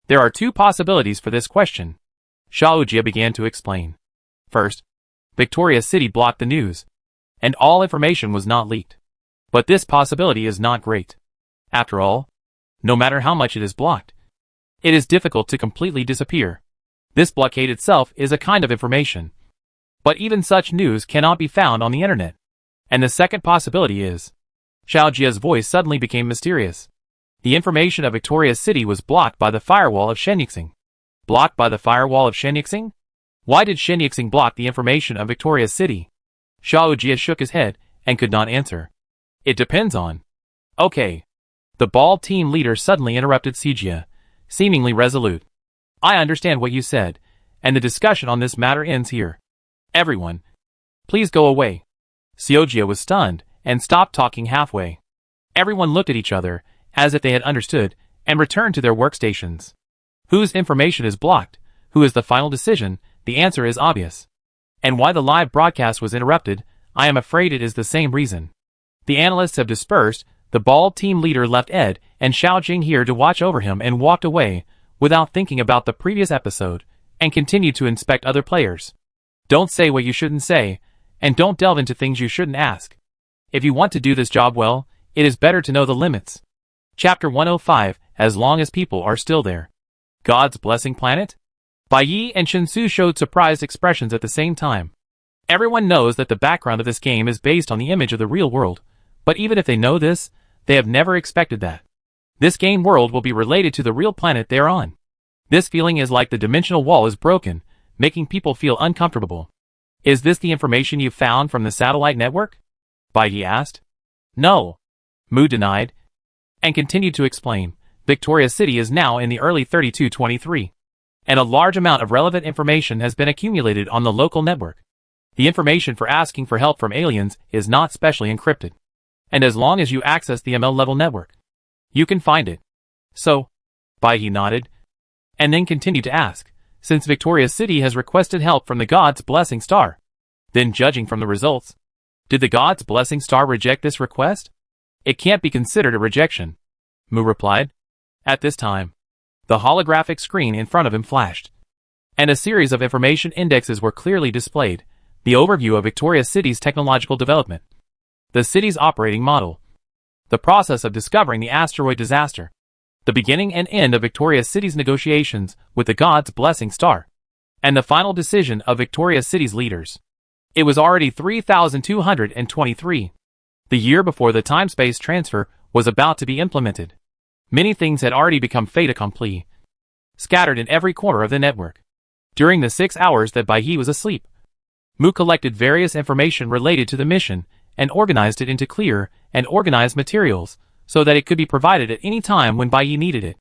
There are 2 possibilities for this question. Xiao Jie began to explain. First, Victoria City blocked the news, and all information was not leaked. But this possibility is not great. After all, no matter how much it is blocked, it is difficult to completely disappear. This blockade itself is a kind of information. But even such news cannot be found on the internet. And the second possibility is, Xiao Jie's voice suddenly became mysterious. The information of Victoria City was blocked by the firewall of Shenyixing. Blocked by the firewall of Shenyixing? Why did Shenyixing block the information of Victoria City? Xiao Jie shook his head and could not answer. It depends on. Okay. The bald team leader suddenly interrupted Sijia, seemingly resolute. I understand what you said, and the discussion on this matter ends here. Everyone, please go away. Seojia was stunned and stopped talking halfway. Everyone looked at each other, as if they had understood, and returned to their workstations. Whose information is blocked? Who is the final decision? The answer is obvious. And why the live broadcast was interrupted, I am afraid it is the same reason. The analysts have dispersed. The bald team leader left Ed and Xiao Jing here to watch over him and walked away, without thinking about the previous episode, and continued to inspect other players. Don't say what you shouldn't say, and don't delve into things you shouldn't ask. If you want to do this job well, it is better to know the limits. Chapter 105, As long as people are still there. God's Blessing Planet? Bai Yi and Shinsu showed surprised expressions at the same time. Everyone knows that the background of this game is based on the image of the real world, but even if they know this, they have never expected that. This game world will be related to the real planet they are on. This feeling is like the dimensional wall is broken, making people feel uncomfortable. Is this the information you found from the satellite network? Bai Yi asked. No. Mu denied, and continued to explain. Victoria City is now in the early 3223, and a large amount of relevant information has been accumulated on the local network. The information for asking for help from aliens is not specially encrypted, and as long as you access the ML level network, you can find it. So, Bai Yi nodded, and then continued to ask, since Victoria City has requested help from the God's Blessing Star, then judging from the results, did the God's Blessing Star reject this request? It can't be considered a rejection, Mu replied. At this time, the holographic screen in front of him flashed, and a series of information indexes were clearly displayed. The overview of Victoria City's technological development, the city's operating model, the process of discovering the asteroid disaster, the beginning and end of Victoria City's negotiations with the God's Blessing Star, and the final decision of Victoria City's leaders. It was already 3223, the year before the time-space transfer was about to be implemented. Many things had already become fait accompli, scattered in every corner of the network. During the 6 hours that Bai Yi was asleep, Mu collected various information related to the mission and organized it into clear and organized materials so that it could be provided at any time when Bai Yi needed it.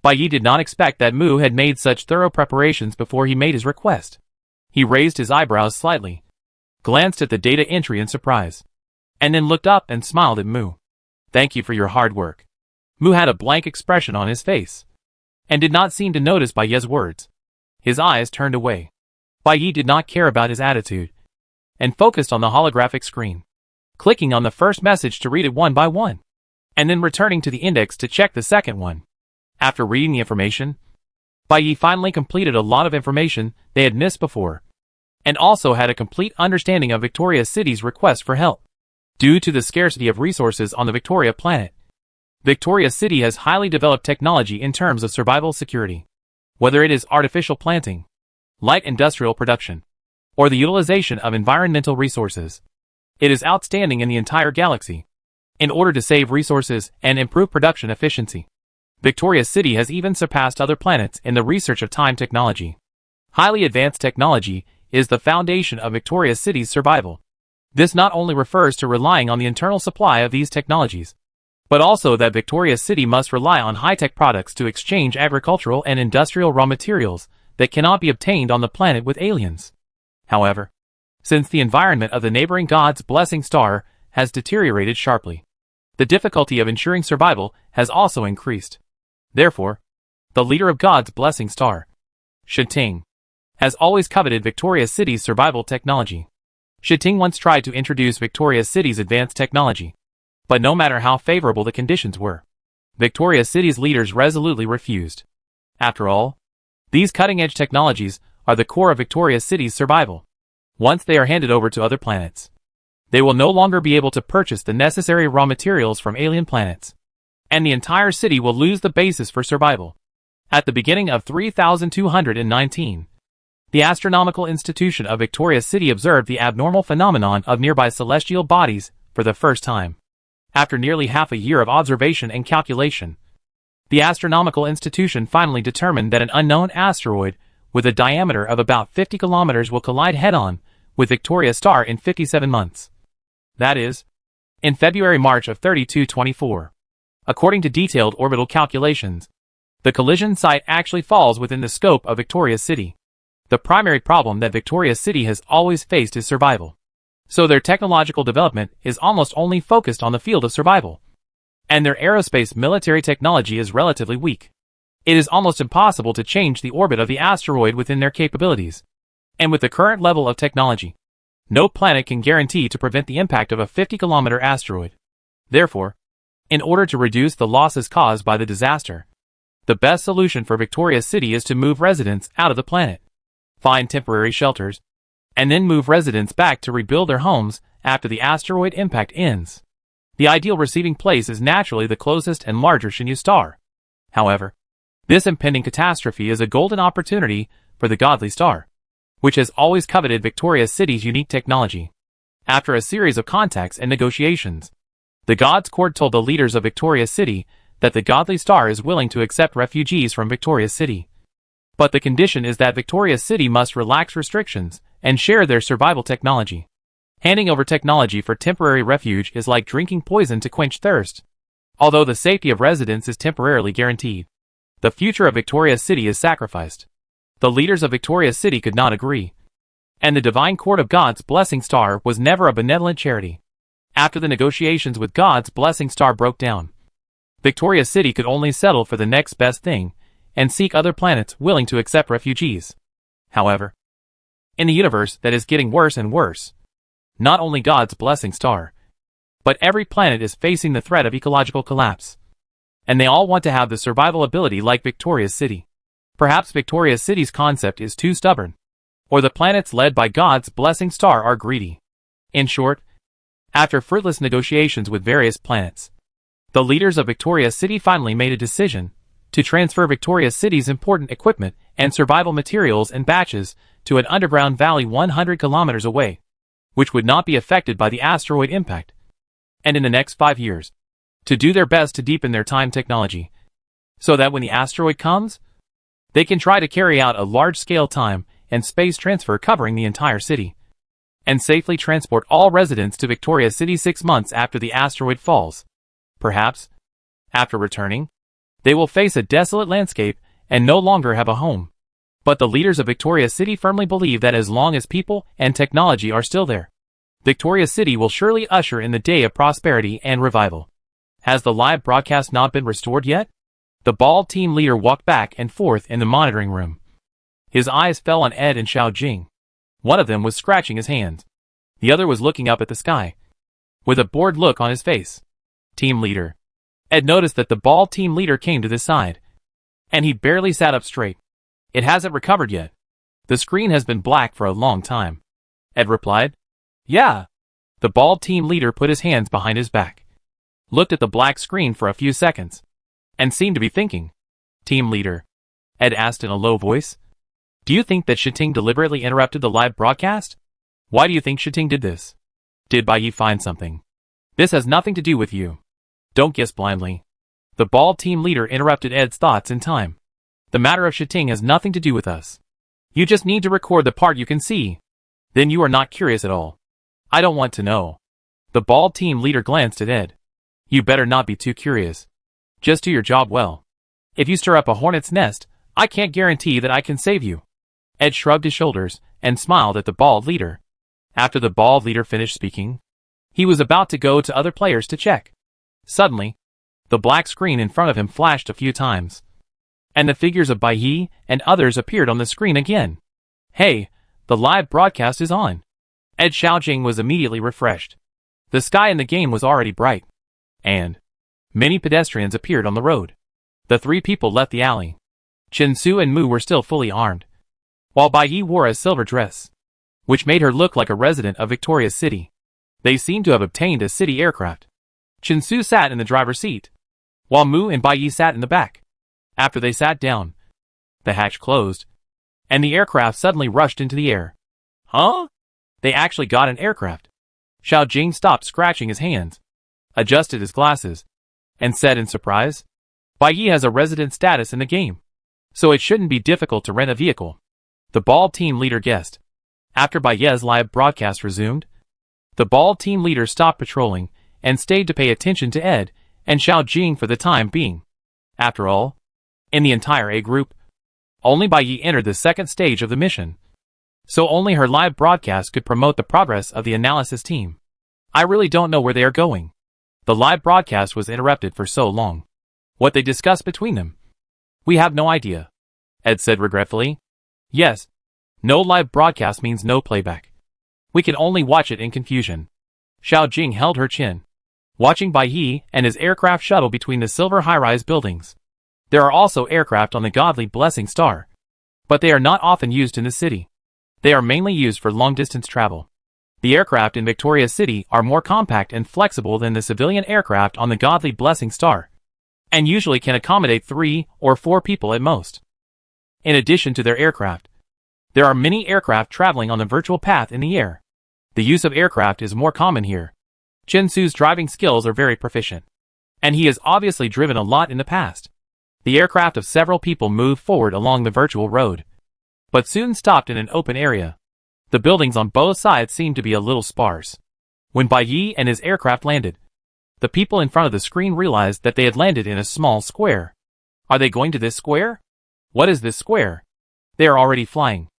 Bai Yi did not expect that Mu had made such thorough preparations before he made his request. He raised his eyebrows slightly, glanced at the data entry in surprise, and then looked up and smiled at Mu. Thank you for your hard work. Mu had a blank expression on his face, and did not seem to notice Bai Yi's words. His eyes turned away. Bai Yi did not care about his attitude, and focused on the holographic screen, clicking on the first message to read it one by one, and then returning to the index to check the second one. After reading the information, Bai Yi finally completed a lot of information they had missed before, and also had a complete understanding of Victoria City's request for help. Due to the scarcity of resources on the Victoria planet, Victoria City has highly developed technology in terms of survival security. Whether it is artificial planting, light industrial production, or the utilization of environmental resources, it is outstanding in the entire galaxy. In order to save resources and improve production efficiency, Victoria City has even surpassed other planets in the research of time technology. Highly advanced technology is the foundation of Victoria City's survival. This not only refers to relying on the internal supply of these technologies, but also that Victoria City must rely on high-tech products to exchange agricultural and industrial raw materials that cannot be obtained on the planet with aliens. However, since the environment of the neighboring God's Blessing Star has deteriorated sharply, the difficulty of ensuring survival has also increased. Therefore, the leader of God's Blessing Star, Shiting, has always coveted Victoria City's survival technology. Shiting once tried to introduce Victoria City's advanced technology, but no matter how favorable the conditions were, Victoria City's leaders resolutely refused. After all, these cutting-edge technologies are the core of Victoria City's survival. Once they are handed over to other planets, they will no longer be able to purchase the necessary raw materials from alien planets, and the entire city will lose the basis for survival. At the beginning of 3219, the Astronomical Institution of Victoria City observed the abnormal phenomenon of nearby celestial bodies for the first time. After nearly half a year of observation and calculation, the Astronomical Institution finally determined that an unknown asteroid with a diameter of about 50 kilometers will collide head-on with Victoria Star in 57 months. That is, in February-March of 3224. According to detailed orbital calculations, the collision site actually falls within the scope of Victoria City. The primary problem that Victoria City has always faced is survival. So their technological development is almost only focused on the field of survival. And their aerospace military technology is relatively weak. It is almost impossible to change the orbit of the asteroid within their capabilities. And with the current level of technology, no planet can guarantee to prevent the impact of a 50-kilometer asteroid. Therefore, in order to reduce the losses caused by the disaster, the best solution for Victoria City is to move residents out of the planet, find temporary shelters, and then move residents back to rebuild their homes after the asteroid impact ends. The ideal receiving place is naturally the closest and larger Shinyu star. However, this impending catastrophe is a golden opportunity for the godly star, which has always coveted Victoria City's unique technology. After a series of contacts and negotiations, the God's Court told the leaders of Victoria City that the godly star is willing to accept refugees from Victoria City. But the condition is that Victoria City must relax restrictions and share their survival technology. Handing over technology for temporary refuge is like drinking poison to quench thirst. Although the safety of residents is temporarily guaranteed, the future of Victoria City is sacrificed. The leaders of Victoria City could not agree. And the Divine Court of God's Blessing Star was never a benevolent charity. After the negotiations with God's Blessing Star broke down, Victoria City could only settle for the next best thing and seek other planets willing to accept refugees. However, in the universe that is getting worse and worse, not only God's Blessing Star, but every planet is facing the threat of ecological collapse. And they all want to have the survival ability like Victoria City. Perhaps Victoria City's concept is too stubborn, or the planets led by God's Blessing Star are greedy. In short, after fruitless negotiations with various planets, the leaders of Victoria City finally made a decision to transfer Victoria City's important equipment and survival materials in batches to an underground valley 100 kilometers away, which would not be affected by the asteroid impact. And in the next 5 years, to do their best to deepen their time technology, so that when the asteroid comes, they can try to carry out a large-scale time and space transfer covering the entire city, and safely transport all residents to Victoria City 6 months after the asteroid falls. Perhaps, after returning, they will face a desolate landscape and no longer have a home. But the leaders of Victoria City firmly believe that as long as people and technology are still there, Victoria City will surely usher in the day of prosperity and revival. Has the live broadcast not been restored yet? The bald team leader walked back and forth in the monitoring room. His eyes fell on Ed and Xiao Jing. One of them was scratching his hands. The other was looking up at the sky, with a bored look on his face. Team leader. Ed noticed that the bald team leader came to this side, and he barely sat up straight. It hasn't recovered yet. The screen has been black for a long time. Ed replied. Yeah. The bald team leader put his hands behind his back, looked at the black screen for a few seconds, and seemed to be thinking. Team leader. Ed asked in a low voice. Do you think that Shiting deliberately interrupted the live broadcast? Why do you think Shiting did this? Did Bai Yi find something? This has nothing to do with you. Don't guess blindly. The bald team leader interrupted Ed's thoughts in time. The matter of Shiting has nothing to do with us. You just need to record the part you can see. Then you are not curious at all. I don't want to know. The bald team leader glanced at Ed. You better not be too curious. Just do your job well. If you stir up a hornet's nest, I can't guarantee that I can save you. Ed shrugged his shoulders and smiled at the bald leader. After the bald leader finished speaking, he was about to go to other players to check. Suddenly, the black screen in front of him flashed a few times, and the figures of Bai Yi and others appeared on the screen again. Hey, the live broadcast is on. Ed Xiaojing was immediately refreshed. The sky in the game was already bright, and many pedestrians appeared on the road. The 3 people left the alley. Chen Su and Mu were still fully armed, while Bai Yi wore a silver dress, which made her look like a resident of Victoria City. They seemed to have obtained a city aircraft. Chen Su sat in the driver's seat, while Mu and Bai Yi sat in the back. After they sat down, the hatch closed, and the aircraft suddenly rushed into the air. Huh? They actually got an aircraft. Xiao Jing stopped scratching his hands, adjusted his glasses, and said in surprise, Bai Yi has a resident status in the game, so it shouldn't be difficult to rent a vehicle. The bald team leader guessed. After Bai Yi's live broadcast resumed, the bald team leader stopped patrolling and stayed to pay attention to Ed and Xiao Jing for the time being. After all, in the entire A group, only Bai Yi entered the second stage of the mission, so only her live broadcast could promote the progress of the analysis team. I really don't know where they are going. The live broadcast was interrupted for so long. What they discussed between them? We have no idea, Ed said regretfully. Yes, no live broadcast means no playback. We can only watch it in confusion. Xiao Jing held her chin, watching Bai Yi and his aircraft shuttle between the silver high-rise buildings. There are also aircraft on the Godly Blessing Star, but they are not often used in the city. They are mainly used for long-distance travel. The aircraft in Victoria City are more compact and flexible than the civilian aircraft on the Godly Blessing Star, and usually can accommodate 3 or 4 people at most. In addition to their aircraft, there are many aircraft traveling on the virtual path in the air. The use of aircraft is more common here. Chen Su's driving skills are very proficient, and he has obviously driven a lot in the past. The aircraft of several people moved forward along the virtual road, but soon stopped in an open area. The buildings on both sides seemed to be a little sparse. When Bai Yi and his aircraft landed, the people in front of the screen realized that they had landed in a small square. Are they going to this square? What is this square? They are already flying.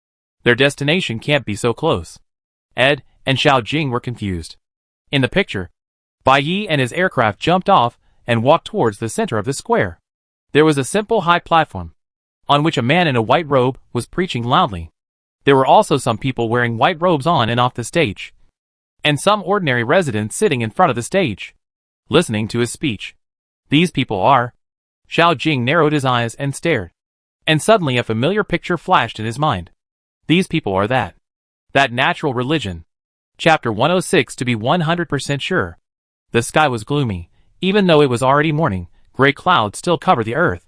Their destination can't be so close. Ed and Xiao Jing were confused. In the picture, Bai Yi and his aircraft jumped off and walked towards the center of the square. There was a simple high platform, on which a man in a white robe was preaching loudly. There were also some people wearing white robes on and off the stage, and some ordinary residents sitting in front of the stage, listening to his speech. These people are... Xiao Jing narrowed his eyes and stared, and suddenly a familiar picture flashed in his mind. These people are that natural religion. Chapter 106. To be 100% sure. The sky was gloomy. Even though it was already morning, gray clouds still covered the earth.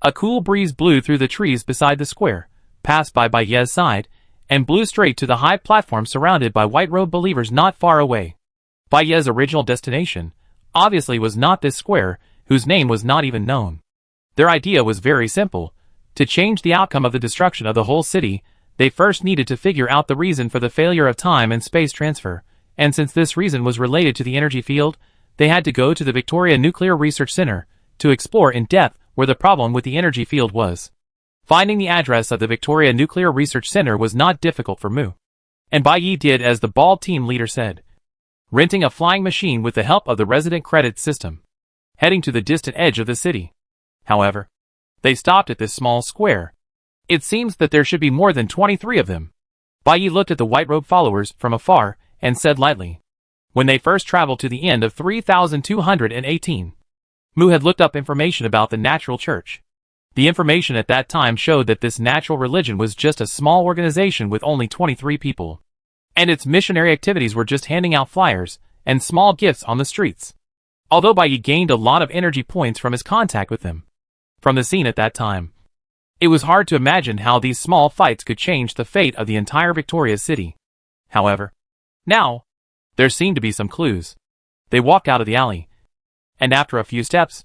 A cool breeze blew through the trees beside the square, passed by Ye's side, and blew straight to the high platform surrounded by white-robed believers not far away. Ye's original destination, obviously, was not this square, whose name was not even known. Their idea was very simple. To change the outcome of the destruction of the whole city, they first needed to figure out the reason for the failure of time and space transfer, and since this reason was related to the energy field, they had to go to the Victoria Nuclear Research Center to explore in depth where the problem with the energy field was. Finding the address of the Victoria Nuclear Research Center was not difficult for Mu, and Bai Yi did as the bald team leader said, renting a flying machine with the help of the resident credit system, heading to the distant edge of the city. However, they stopped at this small square. It seems that there should be more than 23 of them. Bai Yi looked at the white-robed followers from afar and said lightly, when they first traveled to the end of 3218, Mu had looked up information about the natural church. The information at that time showed that this natural religion was just a small organization with only 23 people, and its missionary activities were just handing out flyers and small gifts on the streets. Although Bai Yi gained a lot of energy points from his contact with them, from the scene at that time, it was hard to imagine how these small fights could change the fate of the entire Victoria City. However, now, there seemed to be some clues. They walked out of the alley, and after a few steps,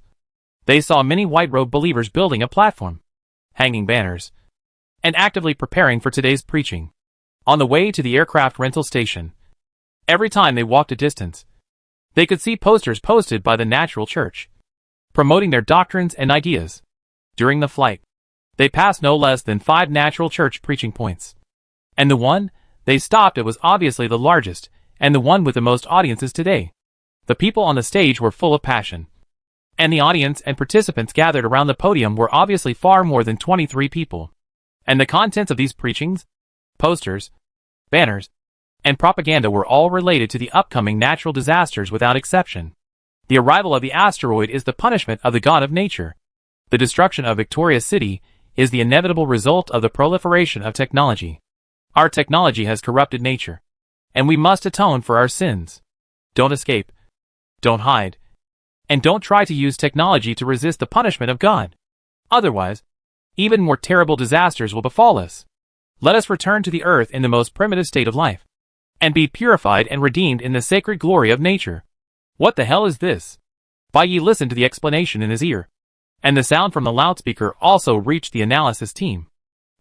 they saw many white-robed believers building a platform, hanging banners, and actively preparing for today's preaching. On the way to the aircraft rental station, every time they walked a distance, they could see posters posted by the Natural Church, promoting their doctrines and ideas. During the flight, they passed no less than 5 Natural Church preaching points, and the one they stopped at was obviously the largest, and the one with the most audiences today. The people on the stage were full of passion, and the audience and participants gathered around the podium were obviously far more than 23 people. And the contents of these preachings, posters, banners, and propaganda were all related to the upcoming natural disasters without exception. The arrival of the asteroid is the punishment of the god of nature. The destruction of Victoria City is the inevitable result of the proliferation of technology. Our technology has corrupted nature, and we must atone for our sins. Don't escape. Don't hide. And don't try to use technology to resist the punishment of God. Otherwise, even more terrible disasters will befall us. Let us return to the earth in the most primitive state of life, and be purified and redeemed in the sacred glory of nature. What the hell is this? Bai Yi listened to the explanation in his ear, and the sound from the loudspeaker also reached the analysis team.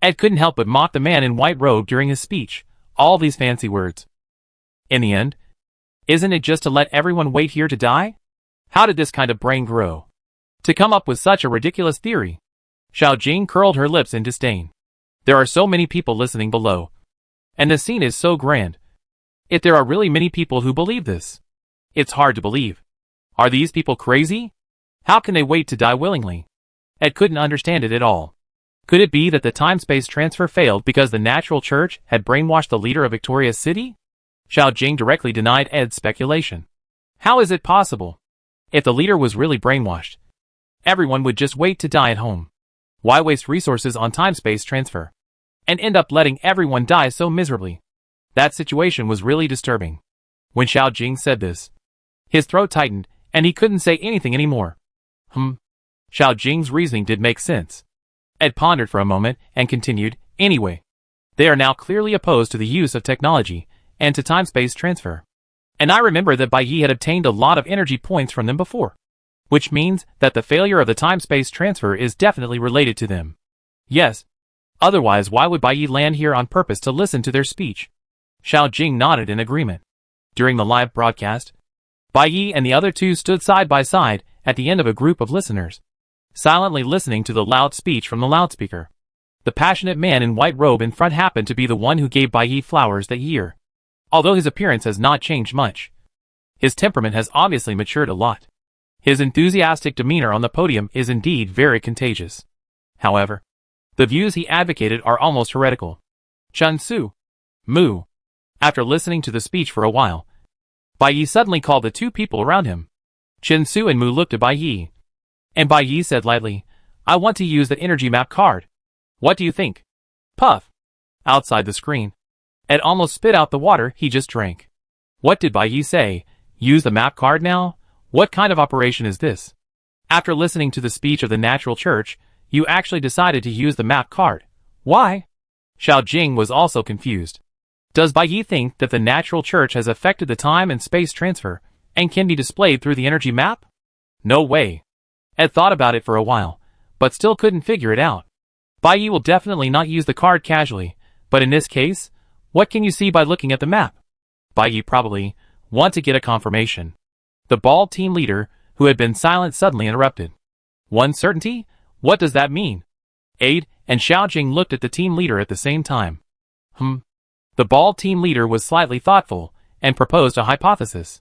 Ed couldn't help but mock the man in white robe during his speech, all these fancy words. In the end, Isn't it just to let everyone wait here to die? How did this kind of brain grow to come up with such a ridiculous theory? Xiao Jing curled her lips in disdain. There are so many people listening below. And the scene is so grand. If there are really many people who believe this, it's hard to believe. Are these people crazy? How can they wait to die willingly? Ed couldn't understand it at all. Could it be that the time-space transfer failed because the natural church had brainwashed the leader of Victoria's City? Xiao Jing directly denied Ed's speculation. How is it possible? If the leader was really brainwashed, everyone would just wait to die at home. Why waste resources on time-space transfer and end up letting everyone die so miserably? That situation was really disturbing. When Xiao Jing said this, his throat tightened and he couldn't say anything anymore. Xiao Jing's reasoning did make sense. Ed pondered for a moment and continued, anyway, they are now clearly opposed to the use of technology and to time-space transfer. And I remember that Bai Yi had obtained a lot of energy points from them before, which means that the failure of the time-space transfer is definitely related to them. Yes. Otherwise, why would Bai Yi land here on purpose to listen to their speech? Xiao Jing nodded in agreement. During the live broadcast, Bai Yi and the other two stood side by side at the end of a group of listeners, silently listening to the loud speech from the loudspeaker. The passionate man in white robe in front happened to be the one who gave Bai Yi flowers that year. Although his appearance has not changed much, his temperament has obviously matured a lot. His enthusiastic demeanor on the podium is indeed very contagious. However, the views he advocated are almost heretical. Chun Su, Mu. After listening to the speech for a while, Bai Yi suddenly called the two people around him. Chen Su and Mu looked at Bai Yi, and Bai Yi said lightly, I want to use that energy map card. What do you think? Puff. Outside the screen, Ed almost spit out the water he just drank. What did Bai Yi say? Use the map card now? What kind of operation is this? After listening to the speech of the natural church, you actually decided to use the map card. Why? Xiao Jing was also confused. Does Bai Yi think that the natural church has affected the time and space transfer and can be displayed through the energy map? No way. Ed thought about it for a while, but still couldn't figure it out. Bai Yi will definitely not use the card casually, but in this case, what can you see by looking at the map? Bai Yi probably want to get a confirmation. The bald team leader, who had been silent, suddenly interrupted. One certainty? What does that mean? Aide and Xiao Jing looked at the team leader at the same time. The bald team leader was slightly thoughtful and proposed a hypothesis.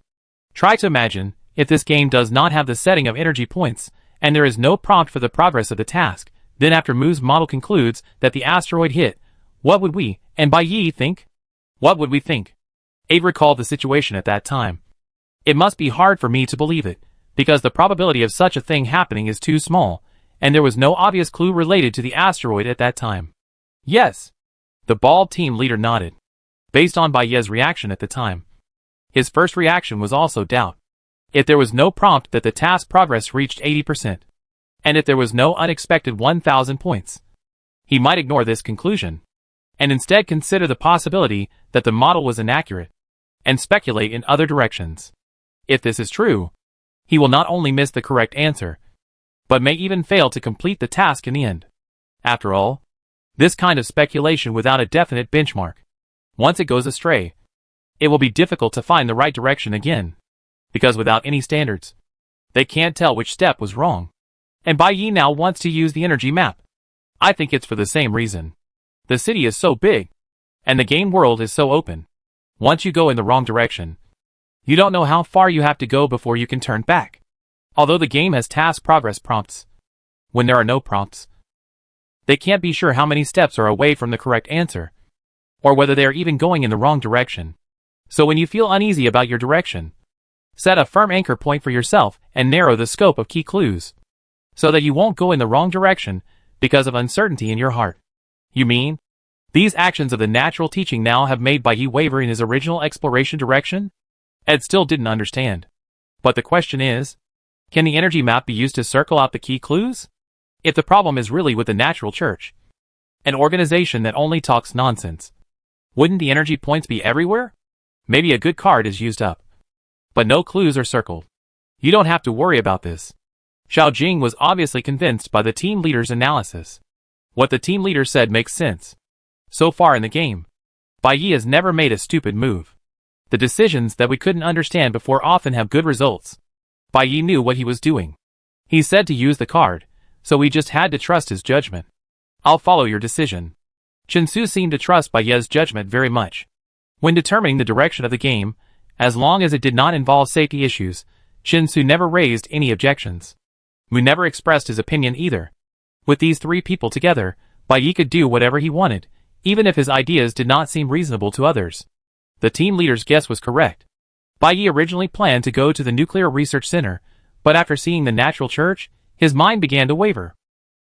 Try to imagine if this game does not have the setting of energy points and there is no prompt for the progress of the task, then after Mu's model concludes that the asteroid hit, what would we, and Bai Yi, think? What would we think? Aide recalled the situation at that time. It must be hard for me to believe it, because the probability of such a thing happening is too small, and there was no obvious clue related to the asteroid at that time. Yes. The bald team leader nodded. Based on Bai Yi's reaction at the time, his first reaction was also doubt. If there was no prompt that the task progress reached 80%, and if there was no unexpected 1,000 points, he might ignore this conclusion, and instead consider the possibility that the model was inaccurate, and speculate in other directions. If this is true, he will not only miss the correct answer, but may even fail to complete the task in the end. After all, this kind of speculation without a definite benchmark, once it goes astray, it will be difficult to find the right direction again, because without any standards, they can't tell which step was wrong. And Bai Yi now wants to use the energy map. I think it's for the same reason. The city is so big, and the game world is so open. Once you go in the wrong direction, you don't know how far you have to go before you can turn back. Although the game has task progress prompts, when there are no prompts, they can't be sure how many steps are away from the correct answer, or whether they are even going in the wrong direction. So when you feel uneasy about your direction, set a firm anchor point for yourself and narrow the scope of key clues, so that you won't go in the wrong direction because of uncertainty in your heart. You mean, these actions of the natural teaching now have made Bai Yi waver in his original exploration direction? Ed still didn't understand. But the question is, can the energy map be used to circle out the key clues? If the problem is really with the natural church, an organization that only talks nonsense, wouldn't the energy points be everywhere? Maybe a good card is used up, but no clues are circled. You don't have to worry about this. Xiao Jing was obviously convinced by the team leader's analysis. What the team leader said makes sense. So far in the game, Bai Yi has never made a stupid move. The decisions that we couldn't understand before often have good results. Bai Yi knew what he was doing. He said to use the card, so we just had to trust his judgment. I'll follow your decision. Chen Su seemed to trust Bai Yi's judgment very much. When determining the direction of the game, as long as it did not involve safety issues, Chen Su never raised any objections. Mu never expressed his opinion either. With these three people together, Bai Yi could do whatever he wanted, even if his ideas did not seem reasonable to others. The team leader's guess was correct. Bai Yi originally planned to go to the Nuclear Research Center, but after seeing the Natural Church, his mind began to waver.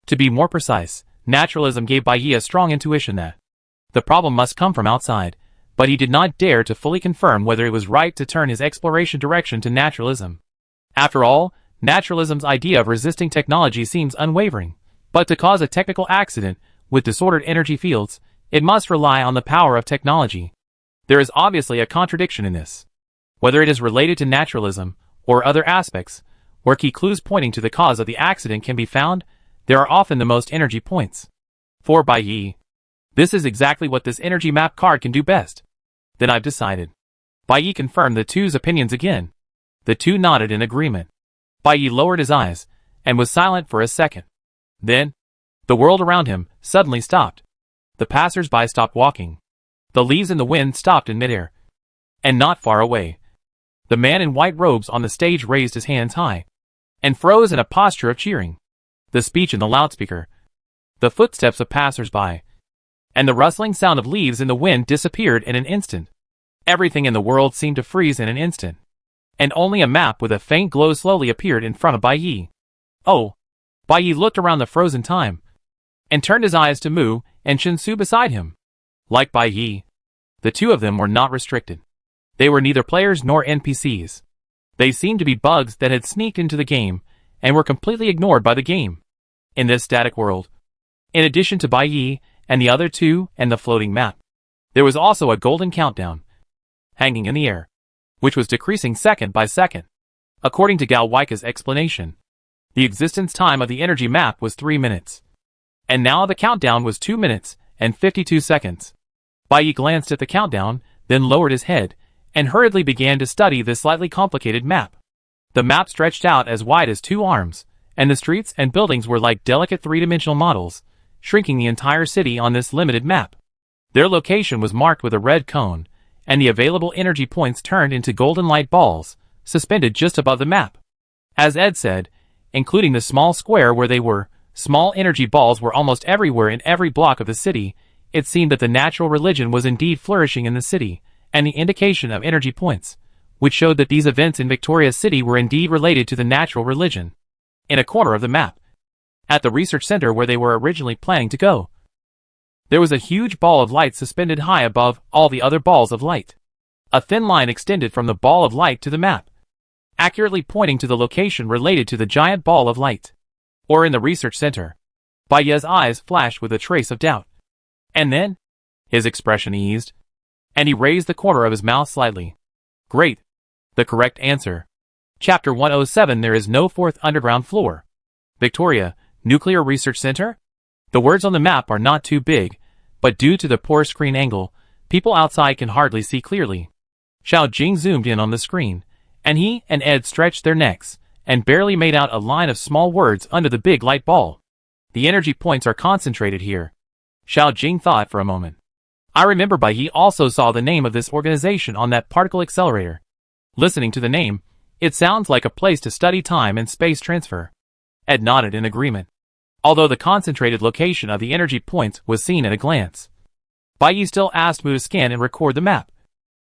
To be more precise, naturalism gave Bai Yi a strong intuition that the problem must come from outside, but he did not dare to fully confirm whether it was right to turn his exploration direction to naturalism. After all, naturalism's idea of resisting technology seems unwavering, but to cause a technical accident with disordered energy fields, it must rely on the power of technology. There is obviously a contradiction in this. Whether it is related to naturalism, or other aspects, where key clues pointing to the cause of the accident can be found, there are often the most energy points. For Bai Yi, this is exactly what this energy map card can do best. Then I've decided. Bai Yi confirmed the two's opinions again. The two nodded in agreement. Bai Yi lowered his eyes, and was silent for a second. Then, the world around him suddenly stopped. The passers-by stopped walking. The leaves in the wind stopped in midair. And not far away, the man in white robes on the stage raised his hands high, and froze in a posture of cheering. The speech in the loudspeaker, the footsteps of passers-by, and the rustling sound of leaves in the wind disappeared in an instant. Everything in the world seemed to freeze in an instant. And only a map with a faint glow slowly appeared in front of Bai Yi. Oh! Bai Yi looked around the frozen time, and turned his eyes to Mu and Chen Su beside him. Like Bai Yi, the two of them were not restricted. They were neither players nor NPCs. They seemed to be bugs that had sneaked into the game, and were completely ignored by the game. In this static world, in addition to Bai Yi and the other two and the floating map, there was also a golden countdown, hanging in the air, which was decreasing second by second. According to Gao Weika's explanation, the existence time of the energy map was 3 minutes. And now the countdown was 2 minutes and 52 seconds. Bai Yi glanced at the countdown, then lowered his head, and hurriedly began to study this slightly complicated map. The map stretched out as wide as 2 arms, and the streets and buildings were like delicate three-dimensional models, shrinking the entire city on this limited map. Their location was marked with a red cone, and the available energy points turned into golden light balls, suspended just above the map. As Ed said, including the small square where they were, small energy balls were almost everywhere in every block of the city. It seemed that the natural religion was indeed flourishing in the city, and the indication of energy points, which showed that these events in Victoria City were indeed related to the natural religion. In a corner of the map, at the research center where they were originally planning to go, there was a huge ball of light suspended high above all the other balls of light. A thin line extended from the ball of light to the map, accurately pointing to the location related to the giant ball of light. Or in the research center. Bai Yi's eyes flashed with a trace of doubt. And then, his expression eased, and he raised the corner of his mouth slightly. Great. The correct answer. Chapter 107. There is no fourth underground floor. Victoria, Nuclear Research Center? The words on the map are not too big, but due to the poor screen angle, people outside can hardly see clearly. Xiao Jing zoomed in on the screen, and he and Ed stretched their necks, and barely made out a line of small words under the big light ball. The energy points are concentrated here. Xiao Jing thought for a moment. I remember Bai Yi also saw the name of this organization on that particle accelerator. Listening to the name, it sounds like a place to study time and space transfer. Ed nodded in agreement, although the concentrated location of the energy points was seen at a glance. Bai Yi still asked Mu to scan and record the map,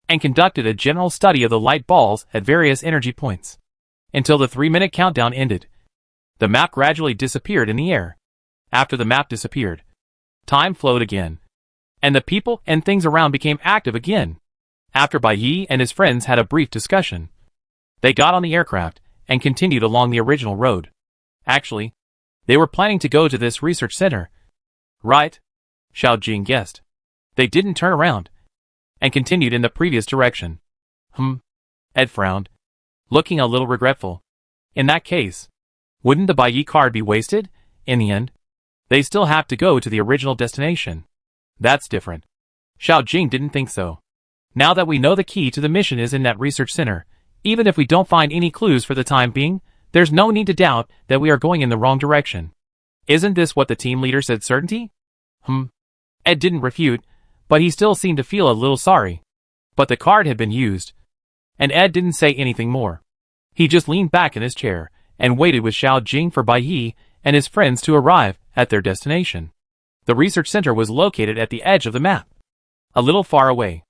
and conducted a general study of the light balls at various energy points, until the 3-minute countdown ended. The map gradually disappeared in the air. After the map disappeared, time flowed again, and the people and things around became active again. After Bai Yi and his friends had a brief discussion, they got on the aircraft and continued along the original road. Actually, they were planning to go to this research center. Right? Xiao Jing guessed. They didn't turn around, and continued in the previous direction. Ed frowned, looking a little regretful. In that case, wouldn't the Bai Yi card be wasted, in the end? They still have to go to the original destination. That's different. Xiao Jing didn't think so. Now that we know the key to the mission is in that research center, even if we don't find any clues for the time being, there's no need to doubt that we are going in the wrong direction. Isn't this what the team leader said, certainty? Ed didn't refute, but he still seemed to feel a little sorry. But the card had been used, and Ed didn't say anything more. He just leaned back in his chair and waited with Xiao Jing for Bai Yi and his friends to arrive at their destination. The research center was located at the edge of the map, a little far away.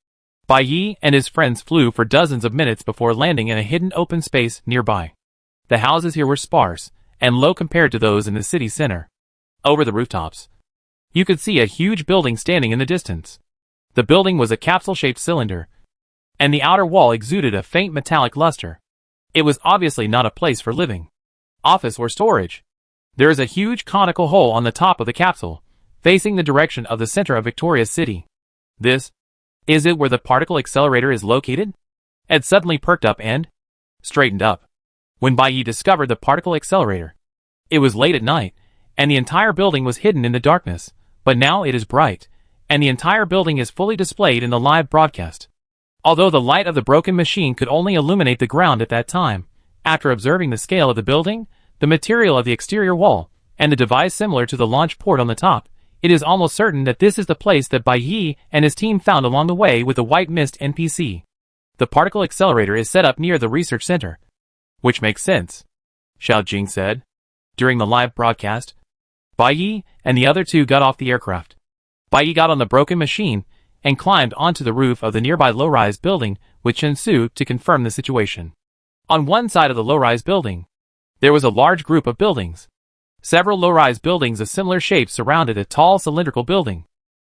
Bai Yi and his friends flew for dozens of minutes before landing in a hidden open space nearby. The houses here were sparse and low compared to those in the city center. Over the rooftops, you could see a huge building standing in the distance. The building was a capsule-shaped cylinder, and the outer wall exuded a faint metallic luster. It was obviously not a place for living, office, or storage. There is a huge conical hole on the top of the capsule, facing the direction of the center of Victoria's City. Is it where the particle accelerator is located? Ed suddenly perked up and straightened up when Bai Yi discovered the particle accelerator. It was late at night, and the entire building was hidden in the darkness, but now it is bright, and the entire building is fully displayed in the live broadcast. Although the light of the broken machine could only illuminate the ground at that time, after observing the scale of the building, the material of the exterior wall, and the device similar to the launch port on the top, it is almost certain that this is the place that Bai Yi and his team found along the way with the white mist NPC. The particle accelerator is set up near the research center, which makes sense, Xiao Jing said. During the live broadcast, Bai Yi and the other two got off the aircraft. Bai Yi got on the broken machine and climbed onto the roof of the nearby low-rise building with Chen Su to confirm the situation. On one side of the low-rise building, there was a large group of buildings. Several low-rise buildings of similar shape surrounded a tall cylindrical building.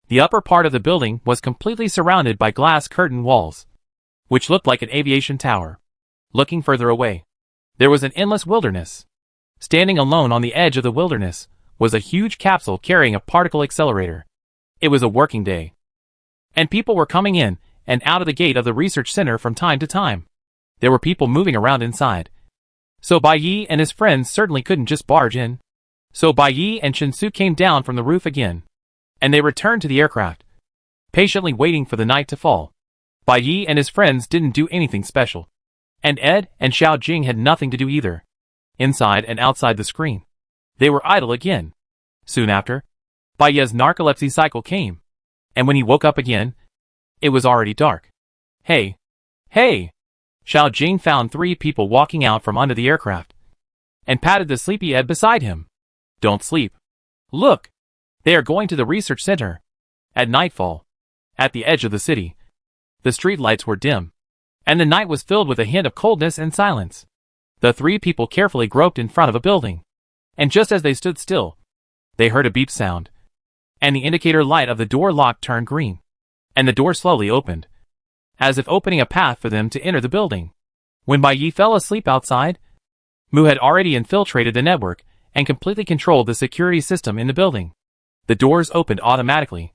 The upper part of the building was completely surrounded by glass curtain walls, which looked like an aviation tower. Looking further away, there was an endless wilderness. Standing alone on the edge of the wilderness was a huge capsule carrying a particle accelerator. It was a working day, and people were coming in and out of the gate of the research center from time to time. There were people moving around inside, so Bai Yi and his friends certainly couldn't just barge in. So Bai Yi and Chen Su came down from the roof again, and they returned to the aircraft, patiently waiting for the night to fall. Bai Yi and his friends didn't do anything special, and Ed and Xiao Jing had nothing to do either. Inside and outside the screen, they were idle again. Soon after, Bai Yi's narcolepsy cycle came, and when he woke up again, it was already dark. Hey! Xiao Jing found 3 people walking out from under the aircraft, and patted the sleepy Ed beside him. Don't sleep. Look! They are going to the research center. At nightfall, at the edge of the city, the street lights were dim, and the night was filled with a hint of coldness and silence. The 3 people carefully groped in front of a building, and just as they stood still, they heard a beep sound, and the indicator light of the door lock turned green, and the door slowly opened, as if opening a path for them to enter the building. When Bai Yi fell asleep outside, Mu had already infiltrated the network and completely controlled the security system in the building. The doors opened automatically,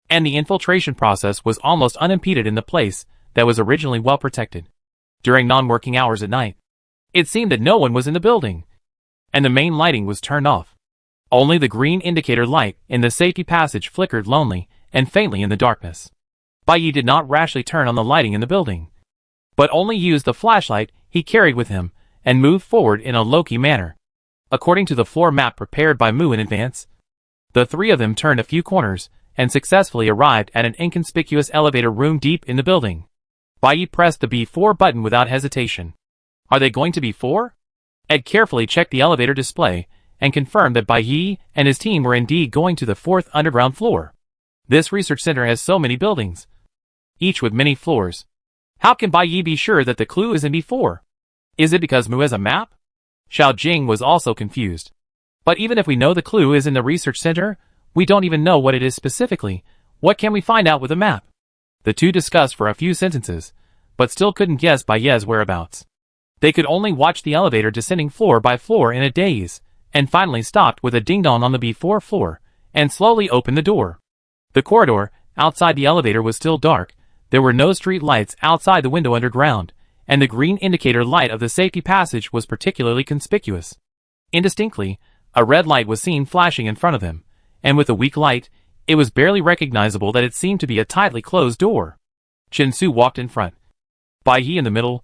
and the infiltration process was almost unimpeded in the place that was originally well protected. During non-working hours at night, it seemed that no one was in the building, and the main lighting was turned off. Only the green indicator light in the safety passage flickered lonely and faintly in the darkness. Bai Yi did not rashly turn on the lighting in the building, but only used the flashlight he carried with him and moved forward in a low-key manner. According to the floor map prepared by Mu in advance, the 3 of them turned a few corners and successfully arrived at an inconspicuous elevator room deep in the building. Bai Yi pressed the B4 button without hesitation. Are they going to B4? Ed carefully checked the elevator display and confirmed that Bai Yi and his team were indeed going to the 4th underground floor. This research center has so many buildings, each with many floors. How can Bai Yi be sure that the clue is in B4? Is it because Mu has a map? Xiao Jing was also confused. But even if we know the clue is in the research center, we don't even know what it is specifically. What can we find out with a map? The two discussed for a few sentences, but still couldn't guess Bai Yi's whereabouts. They could only watch the elevator descending floor by floor in a daze, and finally stopped with a ding-dong on the B4 floor, and slowly opened the door. The corridor outside the elevator was still dark. There were no street lights outside the window underground, and the green indicator light of the safety passage was particularly conspicuous. Indistinctly, a red light was seen flashing in front of them, and with a weak light, it was barely recognizable that it seemed to be a tightly closed door. Chinsu walked in front, Bai Yi in the middle,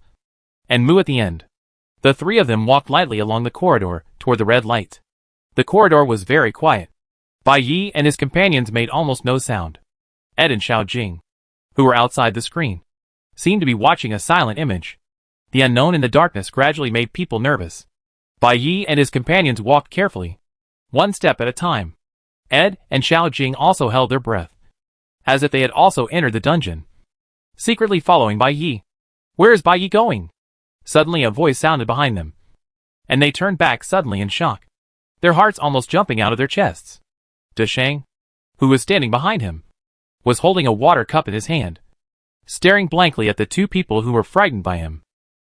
and Mu at the end. The three of them walked lightly along the corridor toward the red light. The corridor was very quiet. Bai Yi and his companions made almost no sound. Ed and Xiao Jing, who were outside the screen, seemed to be watching a silent image. The unknown in the darkness gradually made people nervous. Bai Yi and his companions walked carefully, one step at a time. Ed and Xiao Jing also held their breath, as if they had also entered the dungeon, secretly following Bai Yi. "Where is Bai Yi going?" Suddenly a voice sounded behind them, and they turned back suddenly in shock, their hearts almost jumping out of their chests. Deshang, who was standing behind him, was holding a water cup in his hand, staring blankly at the two people who were frightened by him.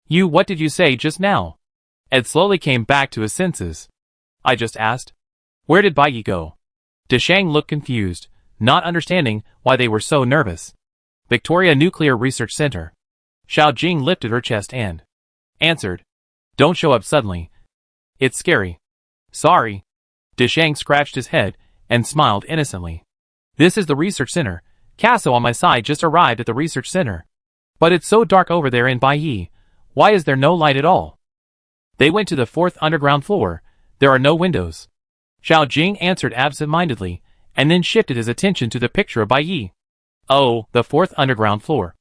What did you say just now?" Ed slowly came back to his senses. "I just asked, where did Bai Yi go?" Deshang looked confused, not understanding why they were so nervous. "Victoria Nuclear Research Center." Xiao Jing lifted her chest and answered, "Don't show up suddenly. It's scary." "Sorry." Deshang scratched his head and smiled innocently. "This is the research center. Casso on my side just arrived at the research center. But it's so dark over there in Bai Yi. Why is there no light at all?" "They went to the 4th underground floor. There are no windows." Xiao Jing answered absent-mindedly, and then shifted his attention to the picture of Bai Yi. "Oh, the 4th underground floor."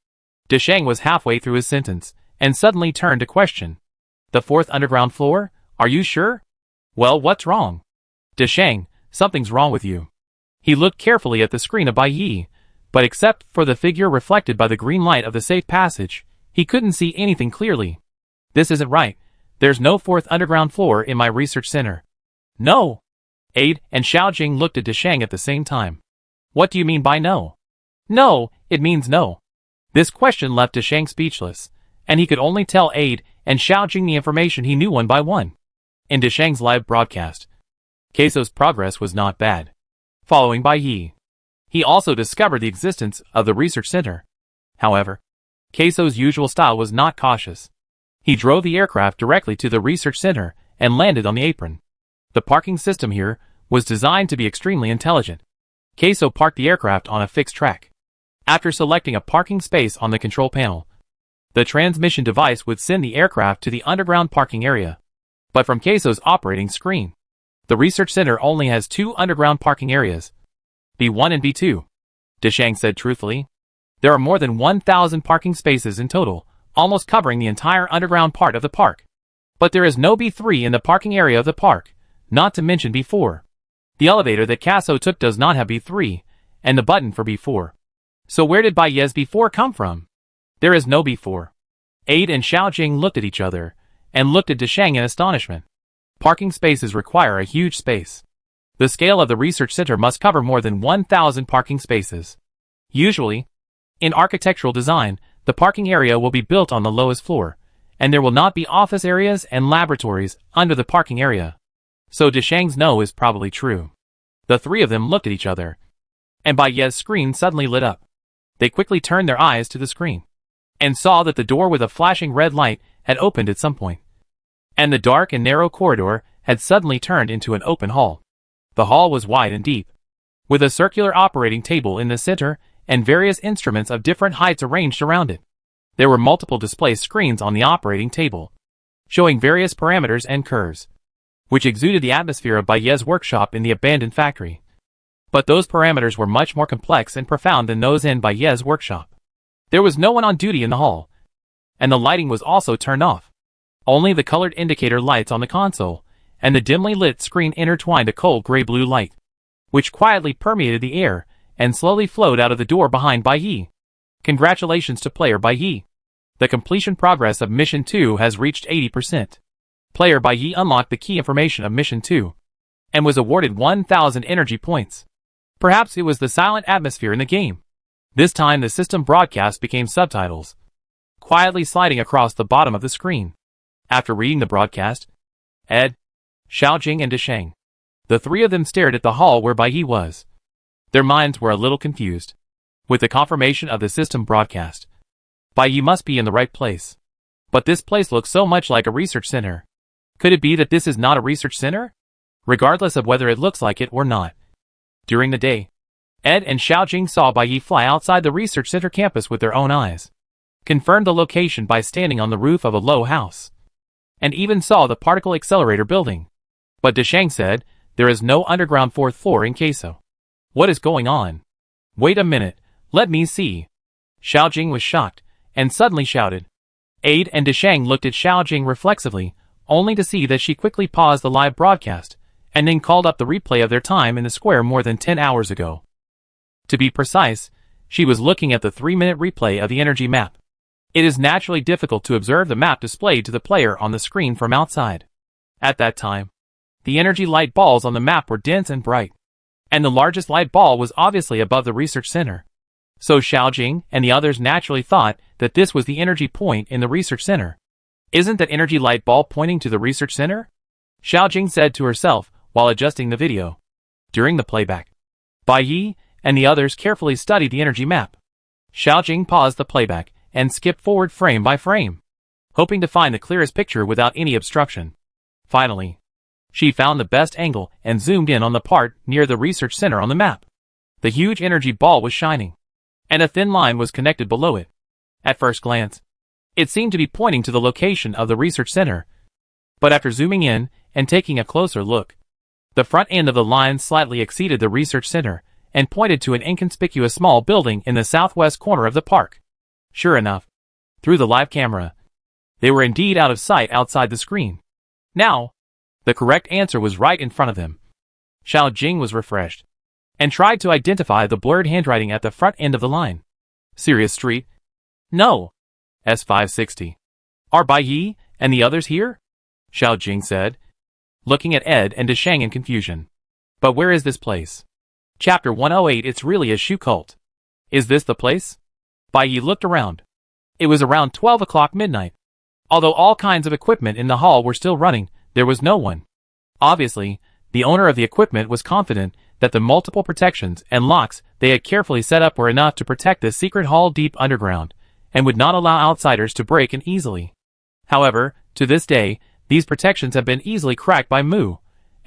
Deshang was halfway through his sentence, and suddenly turned to question. "The 4th underground floor? Are you sure?" "Well, what's wrong?" "Deshang, something's wrong with you." He looked carefully at the screen of Bai Yi, but except for the figure reflected by the green light of the safe passage, he couldn't see anything clearly. "This isn't right. There's no 4th underground floor in my research center." "No." Ade and Xiao Jing looked at Deshang at the same time. "What do you mean by no?" "No, it means no." This question left Deshang speechless, and he could only tell Ade and Xiao Jing the information he knew one by one. In Deshang's live broadcast, Queso's progress was not bad. Following Bai Yi, he also discovered the existence of the research center. However, Queso's usual style was not cautious. He drove the aircraft directly to the research center and landed on the apron. The parking system here was designed to be extremely intelligent. Queso parked the aircraft on a fixed track. After selecting a parking space on the control panel, the transmission device would send the aircraft to the underground parking area. But from Queso's operating screen, the research center only has 2 underground parking areas, B1 and B2. Deshang said truthfully. There are more than 1,000 parking spaces in total, almost covering the entire underground part of the park. But there is no B3 in the parking area of the park, not to mention B4. The elevator that Casso took does not have B3, and the button for B4. So where did Bai Yi's B4 come from? There is no B4. Ade and Xiao Jing looked at each other, and looked at Deshang in astonishment. Parking spaces require a huge space. The scale of the research center must cover more than 1,000 parking spaces. Usually, in architectural design, the parking area will be built on the lowest floor, and there will not be office areas and laboratories under the parking area. So Deshang's no is probably true. The three of them looked at each other, and Bai Yi's screen suddenly lit up. They quickly turned their eyes to the screen, and saw that the door with a flashing red light had opened at some point, and the dark and narrow corridor had suddenly turned into an open hall. The hall was wide and deep, with a circular operating table in the center and various instruments of different heights arranged around it. There were multiple display screens on the operating table, showing various parameters and curves, which exuded the atmosphere of Bai Yi's workshop in the abandoned factory. But those parameters were much more complex and profound than those in Bai Yi's workshop. There was no one on duty in the hall, and the lighting was also turned off. Only the colored indicator lights on the console, and the dimly lit screen intertwined a cold gray-blue light, which quietly permeated the air and slowly flowed out of the door behind Bai Yi. Congratulations to player Bai Yi. The completion progress of Mission 2 has reached 80%. Player Bai Yi unlocked the key information of Mission 2, and was awarded 1,000 energy points. Perhaps it was the silent atmosphere in the game. This time the system broadcast became subtitles, quietly sliding across the bottom of the screen. After reading the broadcast, Ed, Xiao Jing and Deshang, the three of them stared at the hall where Bai Yi was. Their minds were a little confused. With the confirmation of the system broadcast, Bai Yi must be in the right place. But this place looks so much like a research center. Could it be that this is not a research center? Regardless of whether it looks like it or not. During the day, Ed and Xiaojing saw Bai Yi fly outside the research center campus with their own eyes, confirmed the location by standing on the roof of a low house, and even saw the particle accelerator building. But Deshang said, there is no underground fourth floor in Queso. What is going on? Wait a minute, let me see. Xiaojing was shocked, and suddenly shouted. Ade and Deshang looked at Xiaojing reflexively, only to see that she quickly paused the live broadcast, and then called up the replay of their time in the square more than 10 hours ago. To be precise, she was looking at the 3-minute replay of the energy map. It is naturally difficult to observe the map displayed to the player on the screen from outside. At that time, the energy light balls on the map were dense and bright, and the largest light ball was obviously above the research center. So Xiaojing and the others naturally thought that this was the energy point in the research center. Isn't that energy light ball pointing to the research center? Xiaojing said to herself while adjusting the video. During the playback, Bai Yi and the others carefully studied the energy map. Xiaojing paused the playback and skipped forward frame by frame, hoping to find the clearest picture without any obstruction. Finally, she found the best angle and zoomed in on the part near the research center on the map. The huge energy ball was shining, and a thin line was connected below it. At first glance, it seemed to be pointing to the location of the research center, but after zooming in and taking a closer look, the front end of the line slightly exceeded the research center and pointed to an inconspicuous small building in the southwest corner of the park. Sure enough, through the live camera, they were indeed out of sight outside the screen. Now, the correct answer was right in front of them. Xiaojing was refreshed and tried to identify the blurred handwriting at the front end of the line. Sirius Street? No. S560. Are Bai Yi and the others here? Xiaojing said, looking at Ed and Deshang in confusion. But where is this place? Chapter 108. It's really a shoe cult. Is this the place? Bai Yi looked around. It was around 12 o'clock midnight. Although all kinds of equipment in the hall were still running, there was no one. Obviously, the owner of the equipment was confident that the multiple protections and locks they had carefully set up were enough to protect this secret hall deep underground, and would not allow outsiders to break in easily. However, to this day, these protections have been easily cracked by Mu,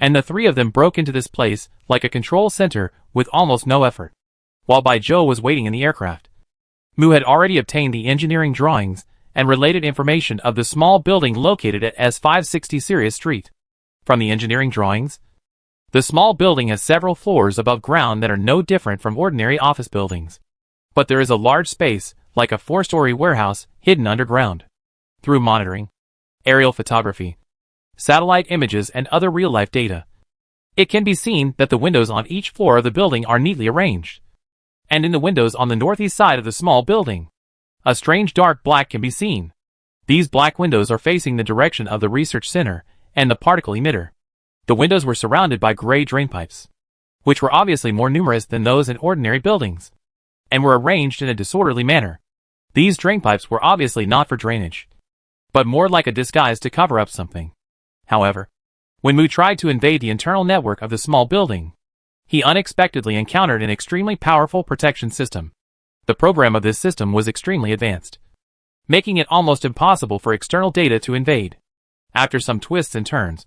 and the three of them broke into this place like a control center with almost no effort. While Bai Zhou was waiting in the aircraft, Mu had already obtained the engineering drawings and related information of the small building located at S560 Sirius Street. From the engineering drawings, the small building has several floors above ground that are no different from ordinary office buildings. But there is a large space, like a 4-story warehouse, hidden underground. Through monitoring, aerial photography, satellite images and other real-life data, it can be seen that the windows on each floor of the building are neatly arranged. And in the windows on the northeast side of the small building, a strange dark black can be seen. These black windows are facing the direction of the research center and the particle emitter. The windows were surrounded by gray drainpipes, which were obviously more numerous than those in ordinary buildings, and were arranged in a disorderly manner. These drainpipes were obviously not for drainage, but more like a disguise to cover up something. However, when Mu tried to invade the internal network of the small building, he unexpectedly encountered an extremely powerful protection system. The program of this system was extremely advanced, making it almost impossible for external data to invade. After some twists and turns,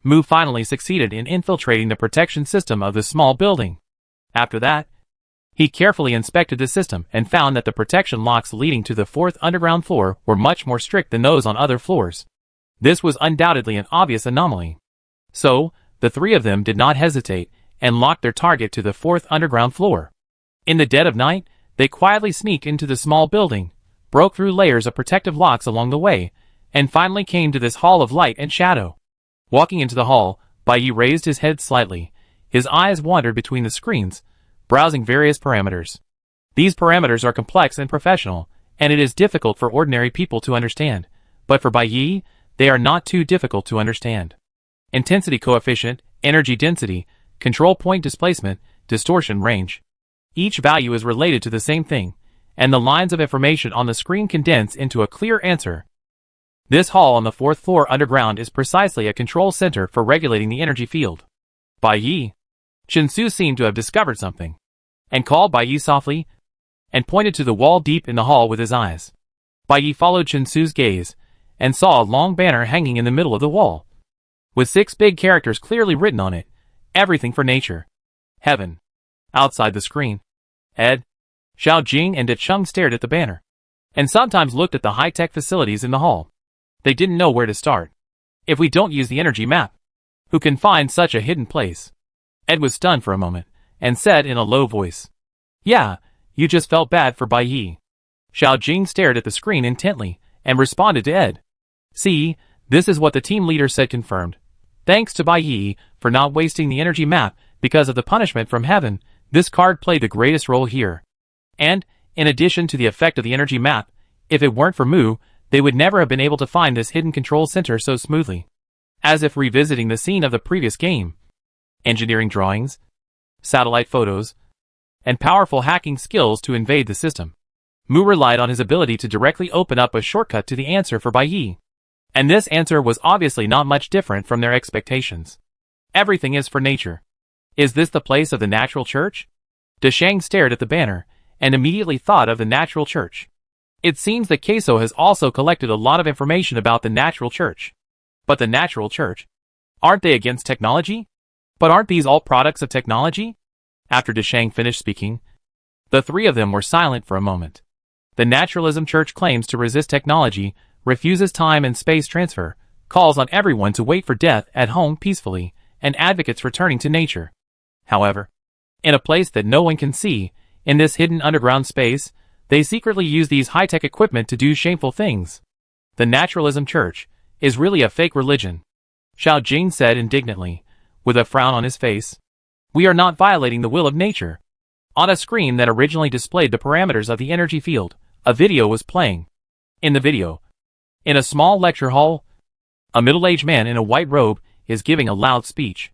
Mu finally succeeded in infiltrating the protection system of the small building. After that, he carefully inspected the system and found that the protection locks leading to the 4th underground floor were much more strict than those on other floors. This was undoubtedly an obvious anomaly. So, the three of them did not hesitate and locked their target to the 4th underground floor. In the dead of night, they quietly sneaked into the small building, broke through layers of protective locks along the way, and finally came to this hall of light and shadow. Walking into the hall, Bai Yi raised his head slightly. His eyes wandered between the screens, browsing various parameters. These parameters are complex and professional, and it is difficult for ordinary people to understand, but for Bai Yi, they are not too difficult to understand. Intensity coefficient, energy density, control point displacement, distortion range. Each value is related to the same thing, and the lines of information on the screen condense into a clear answer. This hall on the 4th floor underground is precisely a control center for regulating the energy field. Bai Yi. Chensu seemed to have discovered something, and called Bai Yi softly, and pointed to the wall deep in the hall with his eyes. Bai Yi followed Chensu's gaze, and saw a long banner hanging in the middle of the wall, with 6 big characters clearly written on it: everything for nature, heaven, Outside the screen, Ed, Xiao Jing and Decheng stared at the banner, and sometimes looked at the high-tech facilities in the hall. They didn't know where to start. If we don't use the energy map, who can find such a hidden place? Ed was stunned for a moment, and said in a low voice, "Yeah, you just felt bad for Bai Yi." Xiao Jing stared at the screen intently, and responded to Ed. "See, this is what the team leader said confirmed. Thanks to Bai Yi for not wasting the energy map because of the punishment from heaven, this card played the greatest role here. And, in addition to the effect of the energy map, if it weren't for Mu, they would never have been able to find this hidden control center so smoothly." As if revisiting the scene of the previous game. Engineering drawings, satellite photos, and powerful hacking skills to invade the system. Mu relied on his ability to directly open up a shortcut to the answer for Bai Yi. And this answer was obviously not much different from their expectations. Everything is for nature. Is this the place of the natural church? Deshang stared at the banner, and immediately thought of the natural church. It seems that Queso has also collected a lot of information about the natural church. But the natural church? Aren't they against technology? But aren't these all products of technology? After Deshang finished speaking, the three of them were silent for a moment. The naturalism church claims to resist technology, refuses time and space transfer, calls on everyone to wait for death at home peacefully, and advocates returning to nature. However, in a place that no one can see, in this hidden underground space, they secretly use these high-tech equipment to do shameful things. The naturalism church is really a fake religion, Xiao Jing said indignantly, with a frown on his face. We are not violating the will of nature. On a screen that originally displayed the parameters of the energy field, a video was playing. In the video, in a small lecture hall, a middle-aged man in a white robe is giving a loud speech.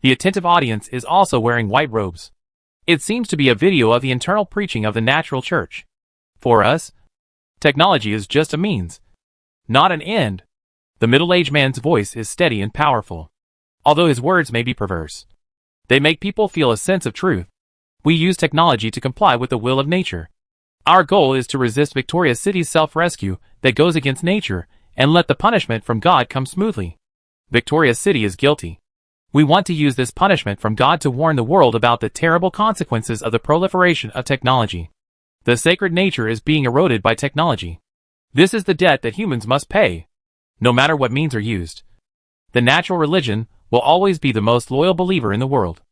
The attentive audience is also wearing white robes. It seems to be a video of the internal preaching of the natural church. For us, technology is just a means, not an end. The middle-aged man's voice is steady and powerful. Although his words may be perverse, they make people feel a sense of truth. We use technology to comply with the will of nature. Our goal is to resist Victoria City's self-rescue that goes against nature and let the punishment from God come smoothly. Victoria City is guilty. We want to use this punishment from God to warn the world about the terrible consequences of the proliferation of technology. The sacred nature is being eroded by technology. This is the debt that humans must pay, no matter what means are used. The natural religion will always be the most loyal believer in the world.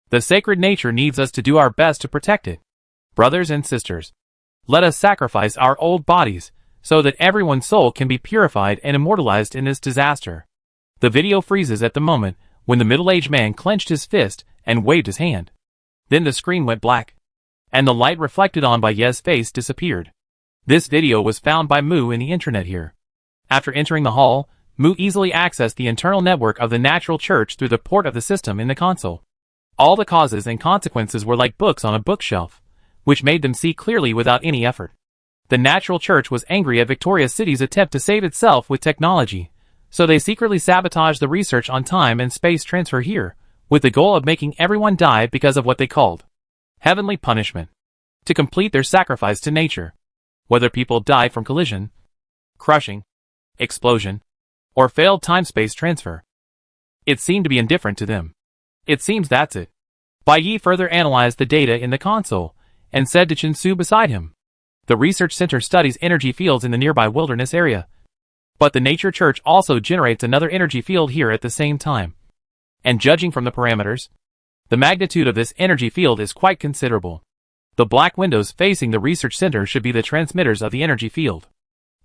The sacred nature needs us to do our best to protect it. Brothers and sisters, let us sacrifice our old bodies so that everyone's soul can be purified and immortalized in this disaster. The video freezes at the moment when the middle-aged man clenched his fist and waved his hand. Then the screen went black, and the light reflected on Bai Ye's face disappeared. This video was found by Mu in the intranet here. After entering the hall, Mu easily accessed the internal network of the natural church through the port of the system in the console. All the causes and consequences were like books on a bookshelf, which made them see clearly without any effort. The natural church was angry at Victoria City's attempt to save itself with technology, so they secretly sabotaged the research on time and space transfer here, with the goal of making everyone die because of what they called heavenly punishment, to complete their sacrifice to nature. Whether people die from collision, crushing, explosion, or failed time-space transfer, it seemed to be indifferent to them. It seems that's it. Bai Yi further analyzed the data in the console, and said to Chen Su beside him, "The research center studies energy fields in the nearby wilderness area. But the nature church also generates another energy field here at the same time. And judging from the parameters, the magnitude of this energy field is quite considerable. The black windows facing the research center should be the transmitters of the energy field.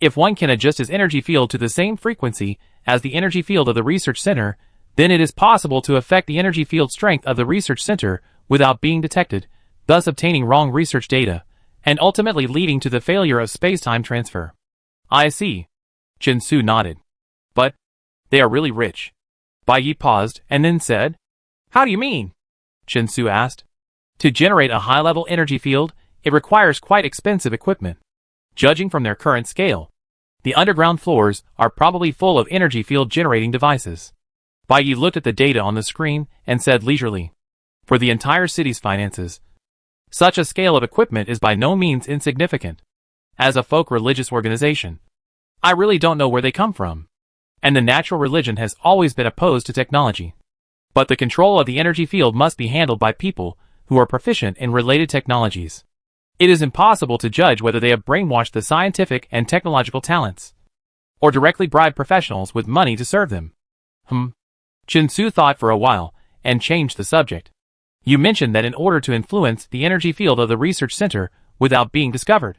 If one can adjust his energy field to the same frequency as the energy field of the research center, then it is possible to affect the energy field strength of the research center without being detected, thus obtaining wrong research data, and ultimately leading to the failure of space-time transfer." "I see." Chen Su nodded. "But they are really rich." Bai Yi paused and then said, "How do you mean?" Chen Su asked. "To generate a high-level energy field, it requires quite expensive equipment. Judging from their current scale, the underground floors are probably full of energy field generating devices." Bai Yi looked at the data on the screen and said leisurely, "For the entire city's finances, such a scale of equipment is by no means insignificant. As a folk religious organization, I really don't know where they come from. And the natural religion has always been opposed to technology. But the control of the energy field must be handled by people who are proficient in related technologies. It is impossible to judge whether they have brainwashed the scientific and technological talents, or directly bribed professionals with money to serve them. Chin-Su thought for a while, and changed the subject. You mentioned that in order to influence the energy field of the research center without being discovered,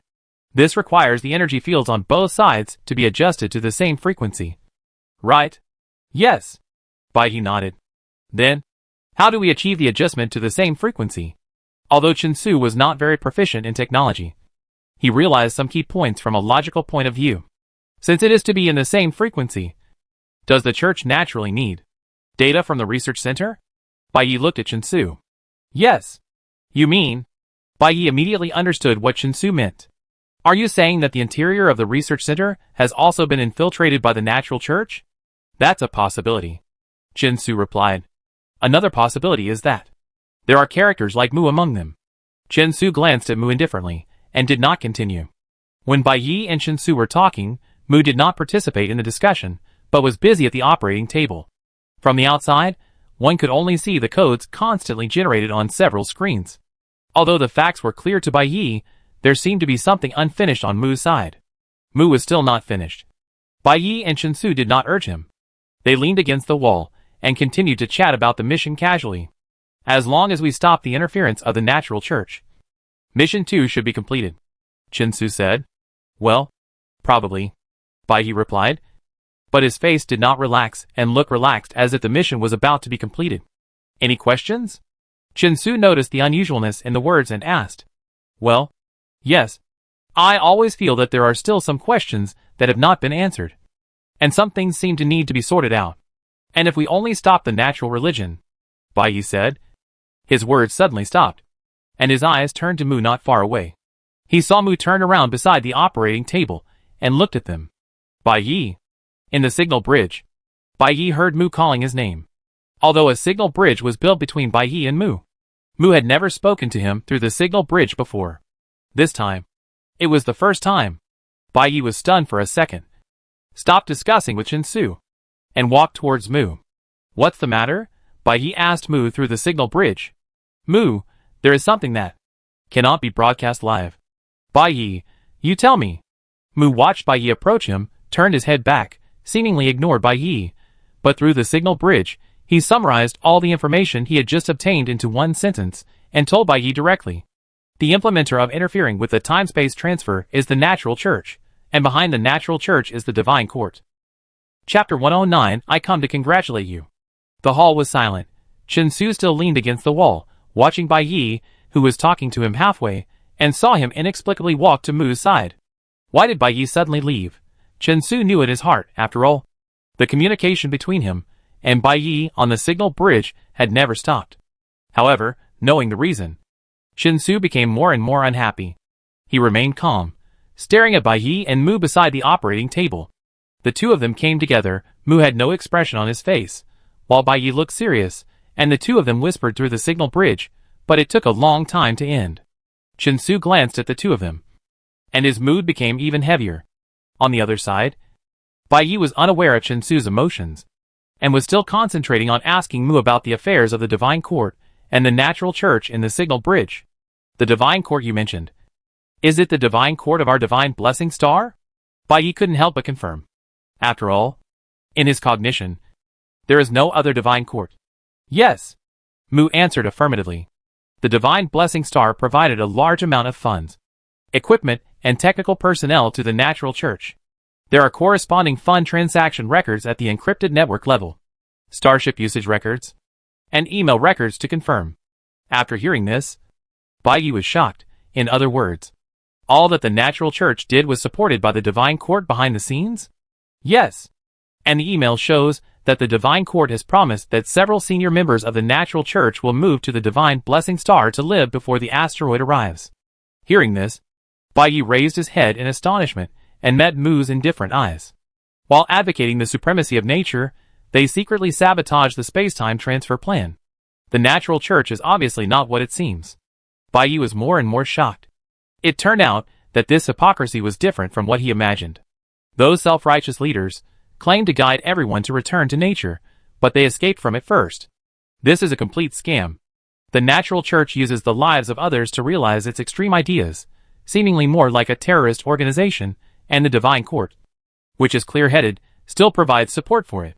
this requires the energy fields on both sides to be adjusted to the same frequency. Right? Yes. Bai-He nodded. Then, how do we achieve the adjustment to the same frequency? Although Chin-Su was not very proficient in technology, he realized some key points from a logical point of view. Since it is to be in the same frequency, does the church naturally need data from the research center? Bai-He looked at Chin-Su. Yes. You mean? Bai-He immediately understood what Chin-Su meant. Are you saying that the interior of the research center has also been infiltrated by the natural church? That's a possibility. Chin-Su replied. Another possibility is that there are characters like Mu among them. Chin-Su glanced at Mu indifferently, and did not continue. When Bai-He and Chin-Su were talking, Mu did not participate in the discussion, but was busy at the operating table. From the outside, one could only see the codes constantly generated on several screens. Although the facts were clear to Bai-He, there seemed to be something unfinished on Mu's side. Mu was still not finished. Bai-He and Chin-Su did not urge him. They leaned against the wall, and continued to chat about the mission casually. As long as we stop the interference of the natural church, Mission 2 should be completed, Chin-Su said. Well, probably, Bai-He replied. But his face did not relax and look relaxed as if the mission was about to be completed. Any questions? Chin-Su noticed the unusualness in the words and asked. Well, yes. I always feel that there are still some questions that have not been answered. And some things seem to need to be sorted out. And if we only stop the natural religion, Bai-He said. His words suddenly stopped, and his eyes turned to Mu not far away. He saw Mu turn around beside the operating table, and looked at them. Bai-He. In the signal bridge, Bai-He heard Mu calling his name. Although a signal bridge was built between Bai-He and Mu, Mu had never spoken to him through the signal bridge before. This time, it was the first time. Bai-He was stunned for a second, stopped discussing with Chin-Su, and walked towards Mu. What's the matter? Bai-He asked Mu through the signal bridge. Mu, there is something that cannot be broadcast live. Bai-He, you tell me. Mu watched Bai-He approach him, turned his head back, seemingly ignored Bai-He, but through the signal bridge, he summarized all the information he had just obtained into one sentence, and told Bai-He directly. The implementer of interfering with the time-space transfer is the natural church, and behind the natural church is the divine court. Chapter 109, I come to congratulate you. The hall was silent. Chin-Su still leaned against the wall, watching Bai-He, who was talking to him halfway, and saw him inexplicably walk to Mu's side. Why did Bai-He suddenly leave? Chin-Su knew in his heart, after all. The communication between him and Bai-He on the signal bridge had never stopped. However, knowing the reason, Chin-Su became more and more unhappy. He remained calm, staring at Bai-He and Mu beside the operating table. The two of them came together. Mu had no expression on his face, while Bai-He looked serious, and the two of them whispered through the signal bridge, but it took a long time to end. Chin-Su glanced at the two of them, and his mood became even heavier. On the other side, Bai-He was unaware of Chin-Su's emotions, and was still concentrating on asking Mu about the affairs of the Divine Court and the Natural Church in the signal bridge. The Divine Court you mentioned. Is it the Divine Court of our Divine Blessing Star? Bai-He couldn't help but confirm. After all, in his cognition, there is no other Divine Court. Yes. Mu answered affirmatively. The Divine Blessing Star provided a large amount of funds, equipment, and technical personnel to the Natural Church. There are corresponding fund transaction records at the encrypted network level, starship usage records, and email records to confirm. After hearing this, Bai-He was shocked. In other words, all that the Natural Church did was supported by the Divine Court behind the scenes? Yes. And the email shows that the Divine Court has promised that several senior members of the Natural Church will move to the Divine Blessing Star to live before the asteroid arrives. Hearing this, Bai-He raised his head in astonishment and met Mu's indifferent eyes. While advocating the supremacy of nature, they secretly sabotaged the space-time transfer plan. The Natural Church is obviously not what it seems. Bai-He was more and more shocked. It turned out that this hypocrisy was different from what he imagined. Those self-righteous leaders claimed to guide everyone to return to nature, but they escaped from it first. This is a complete scam. The natural church uses the lives of others to realize its extreme ideas, seemingly more like a terrorist organization, and the divine court, which is clear-headed, still provides support for it.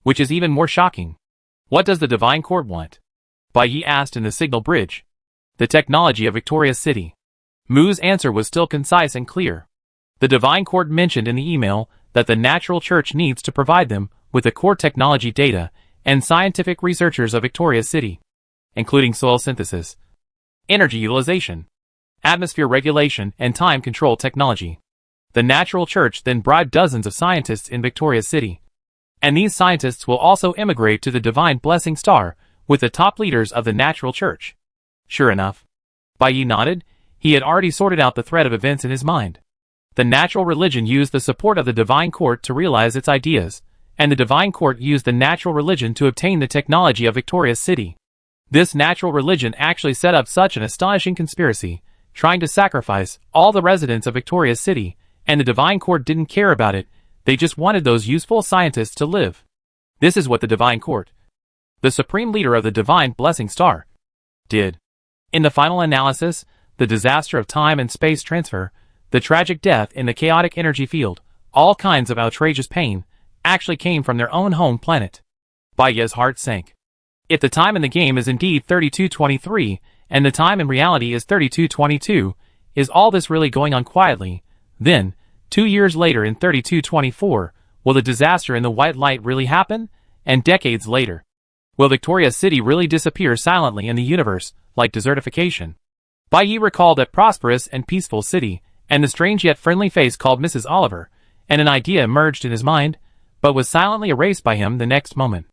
Which is even more shocking. What does the divine court want? Bai asked in the signal bridge. The technology of Victoria's City. Mu's answer was still concise and clear. The divine court mentioned in the email that the natural church needs to provide them with the core technology data and scientific researchers of Victoria's City, including soil synthesis, energy utilization, atmosphere regulation, and time control technology. The natural church then bribed dozens of scientists in Victoria's City. And these scientists will also immigrate to the Divine Blessing Star with the top leaders of the natural church. Sure enough. Bai nodded. He had already sorted out the thread of events in his mind. The natural religion used the support of the divine court to realize its ideas, and the divine court used the natural religion to obtain the technology of Victoria's City. This natural religion actually set up such an astonishing conspiracy, trying to sacrifice all the residents of Victoria's City, and the divine court didn't care about it. They just wanted those useful scientists to live. This is what the divine court, the supreme leader of the Divine Blessing Star, did. In the final analysis, the disaster of time and space transfer, the tragic death in the chaotic energy field, all kinds of outrageous pain, actually came from their own home planet. Bai's heart sank. If the time in the game is indeed 3223, and the time in reality is 3222, is all this really going on quietly? Then, 2 years later in 3224, will the disaster in the white light really happen? And decades later, will Victoria's City really disappear silently in the universe, like desertification? Bai recalled that prosperous and peaceful city, and the strange yet friendly face called Mrs. Oliver, and an idea emerged in his mind, but was silently erased by him the next moment.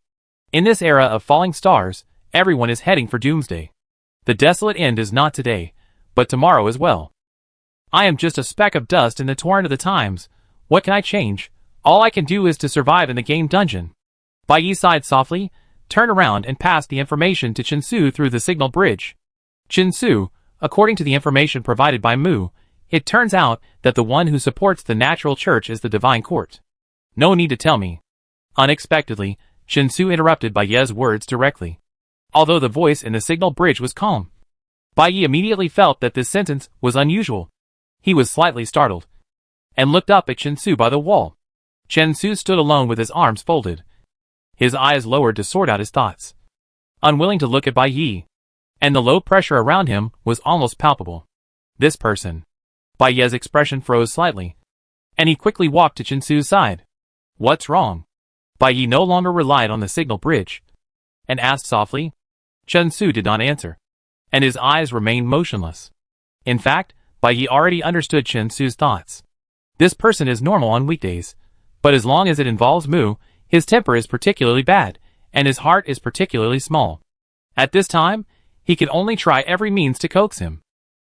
In this era of falling stars, everyone is heading for doomsday. The desolate end is not today, but tomorrow as well. I am just a speck of dust in the torrent of the times. What can I change? All I can do is to survive in the game dungeon. Bai sighed softly, turned around and passed the information to Chinsu through the signal bridge. Chinsu, according to the information provided by Mu, it turns out that the one who supports the natural church is the divine court. No need to tell me. Unexpectedly, Chinsu interrupted Bai's words directly. Although the voice in the signal bridge was calm, Bai immediately felt that this sentence was unusual. He was slightly startled, and looked up at Chinsu by the wall. Chinsu stood alone with his arms folded, his eyes lowered to sort out his thoughts, unwilling to look at Bai, and the low pressure around him was almost palpable. This person. Bai's expression froze slightly, and he quickly walked to Chinsu's side. What's wrong? Bai no longer relied on the signal bridge, and asked softly. Chinsu did not answer, and his eyes remained motionless. In fact, Bai already understood Chinsu's thoughts. This person is normal on weekdays, but as long as it involves Mu, his temper is particularly bad, and his heart is particularly small. At this time, he could only try every means to coax him.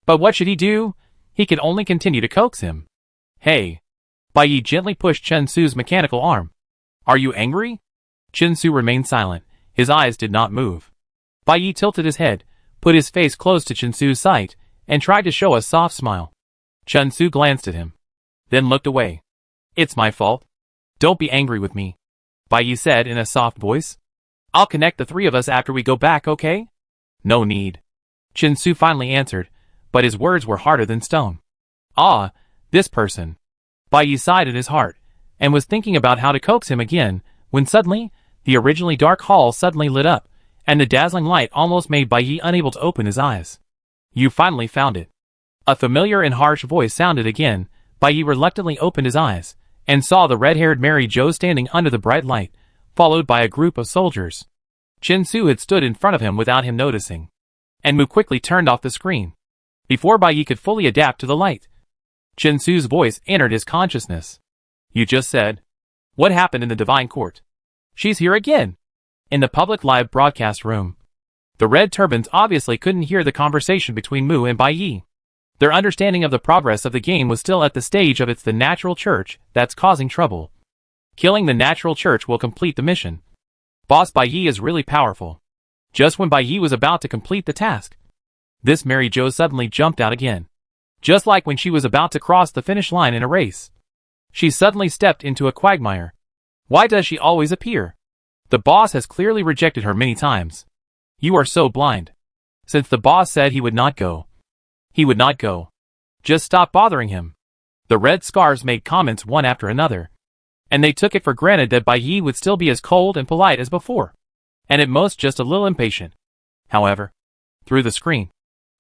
But what should he do? He could only continue to coax him. Hey! Bai gently pushed Chinsu's mechanical arm. Are you angry? Chinsu remained silent. His eyes did not move. Bai tilted his head, put his face close to Chinsu's sight, and tried to show a soft smile. Chinsu glanced at him, then looked away. It's my fault. Don't be angry with me, Bai said in a soft voice. I'll connect the three of us after we go back, okay? No need. Chinsu finally answered, but his words were harder than stone. Ah, this person. Bai sighed in his heart, and was thinking about how to coax him again, when suddenly, the originally dark hall suddenly lit up, and the dazzling light almost made Bai unable to open his eyes. You finally found it. A familiar and harsh voice sounded again. Bai reluctantly opened his eyes, and saw the red-haired Mary Jo standing under the bright light, followed by a group of soldiers. Chinsu had stood in front of him without him noticing, and Mu quickly turned off the screen, before Bai could fully adapt to the light. Chinsu's voice entered his consciousness. You just said. What happened in the divine court? She's here again. In the public live broadcast room. The red turbans obviously couldn't hear the conversation between Mu and Bai. Their understanding of the progress of the game was still at the stage of it's the natural church that's causing trouble. Killing the natural church will complete the mission. Boss Bai is really powerful. Just when Bai was about to complete the task, this Mary Jo suddenly jumped out again. Just like when she was about to cross the finish line in a race. She suddenly stepped into a quagmire. Why does she always appear? The boss has clearly rejected her many times. You are so blind. Since the boss said he would not go, he would not go. Just stop bothering him. The Red Scarves made comments one after another, and they took it for granted that Bai Yi would still be as cold and polite as before, and at most just a little impatient. However, through the screen,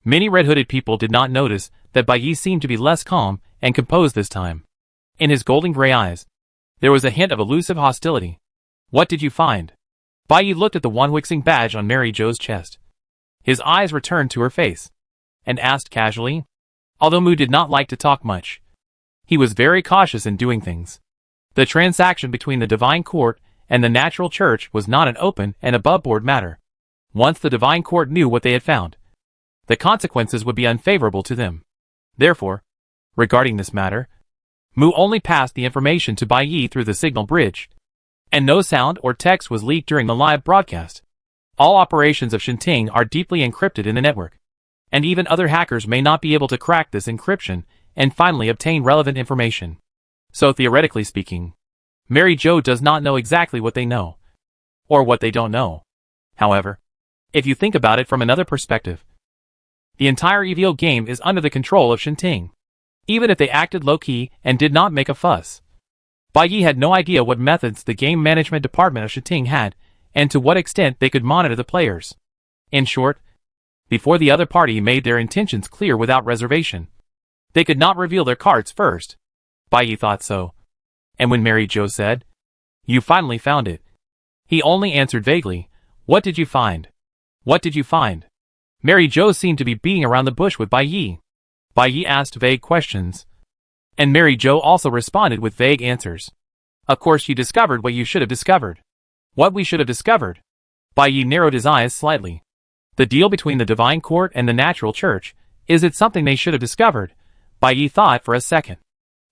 many red-hooded people did not notice that Bai Yi seemed to be less calm and composed this time. In his golden gray eyes, there was a hint of elusive hostility. What did you find? Bai Yi looked at the one-wixing badge on Mary Jo's chest. His eyes returned to her face, and asked casually, although Mu did not like to talk much. He was very cautious in doing things. The transaction between the Divine Court and the Natural Church was not an open and above-board matter. Once the Divine Court knew what they had found, the consequences would be unfavorable to them. Therefore, regarding this matter, Mu only passed the information to Bai Yi through the signal bridge, and no sound or text was leaked during the live broadcast. All operations of Shinting are deeply encrypted in the network, and even other hackers may not be able to crack this encryption and finally obtain relevant information. So theoretically speaking, Mary Jo does not know exactly what they know, or what they don't know. However, if you think about it from another perspective, the entire EVO game is under the control of Shinting. Even if they acted low-key and did not make a fuss, Bai Yi had no idea what methods the game management department of Shinting had, and to what extent they could monitor the players. In short, before the other party made their intentions clear without reservation, they could not reveal their cards first. Bai Yi thought so. And when Mary Jo said, "You finally found it," he only answered vaguely, "What did you find? What did you find?" Mary Jo seemed to be beating around the bush with Bai Yi. Bai Yi asked vague questions, and Mary Jo also responded with vague answers. "Of course you discovered what you should have discovered." "What we should have discovered?" Bai Yi narrowed his eyes slightly. "The deal between the Divine Court and the Natural Church, is it something they should have discovered?" Bai Yi thought for a second.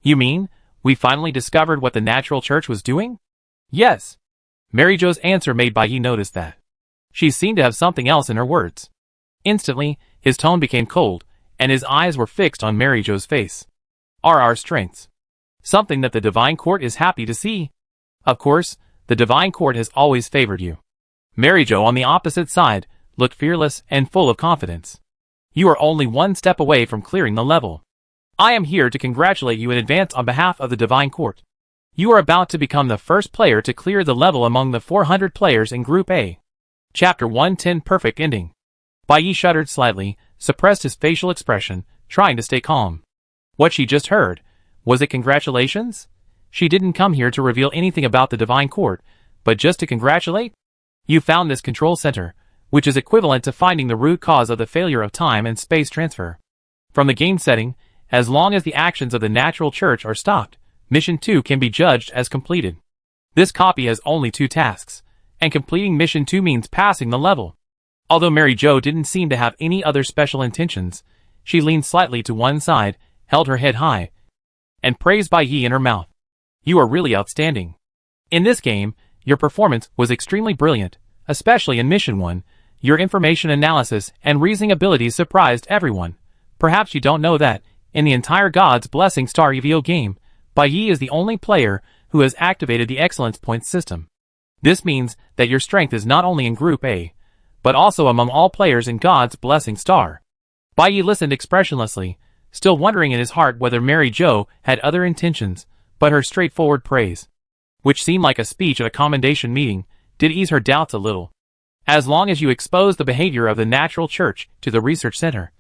"You mean, we finally discovered what the Natural Church was doing?" "Yes." Mary Jo's answer made Bai Yi notice that she seemed to have something else in her words. Instantly, his tone became cold, and his eyes were fixed on Mary Jo's face. "Are our strengths something that the Divine Court is happy to see?" "Of course, the Divine Court has always favored you." Mary Jo, on the opposite side, looked fearless and full of confidence. "You are only one step away from clearing the level. I am here to congratulate you in advance on behalf of the Divine Court. You are about to become the first player to clear the level among the 400 players in Group A. Chapter 110 Perfect Ending. Bai Yi shuddered slightly, suppressed his facial expression, trying to stay calm. What she just heard, was it congratulations? She didn't come here to reveal anything about the Divine Court, but just to congratulate? You found this control center, which is equivalent to finding the root cause of the failure of time and space transfer. From the game setting, as long as the actions of the Natural Church are stopped, Mission 2 can be judged as completed. This copy has only 2 tasks, and completing Mission 2 means passing the level. Although Mary Jo didn't seem to have any other special intentions, she leaned slightly to one side, held her head high, and praised Bai Yi in her mouth. "You are really outstanding. In this game, your performance was extremely brilliant, especially in Mission 1. Your information analysis and reasoning abilities surprised everyone. Perhaps you don't know that, in the entire God's Blessing Star EVO game, Bai Yi is the only player who has activated the Excellence Points system. This means that your strength is not only in Group A, but also among all players in God's Blessing Star." Bai Yi listened expressionlessly, still wondering in his heart whether Mary Jo had other intentions, but her straightforward praise, which seemed like a speech at a commendation meeting, did ease her doubts a little. As long as you expose the behavior of the Natural Church to the Research Center,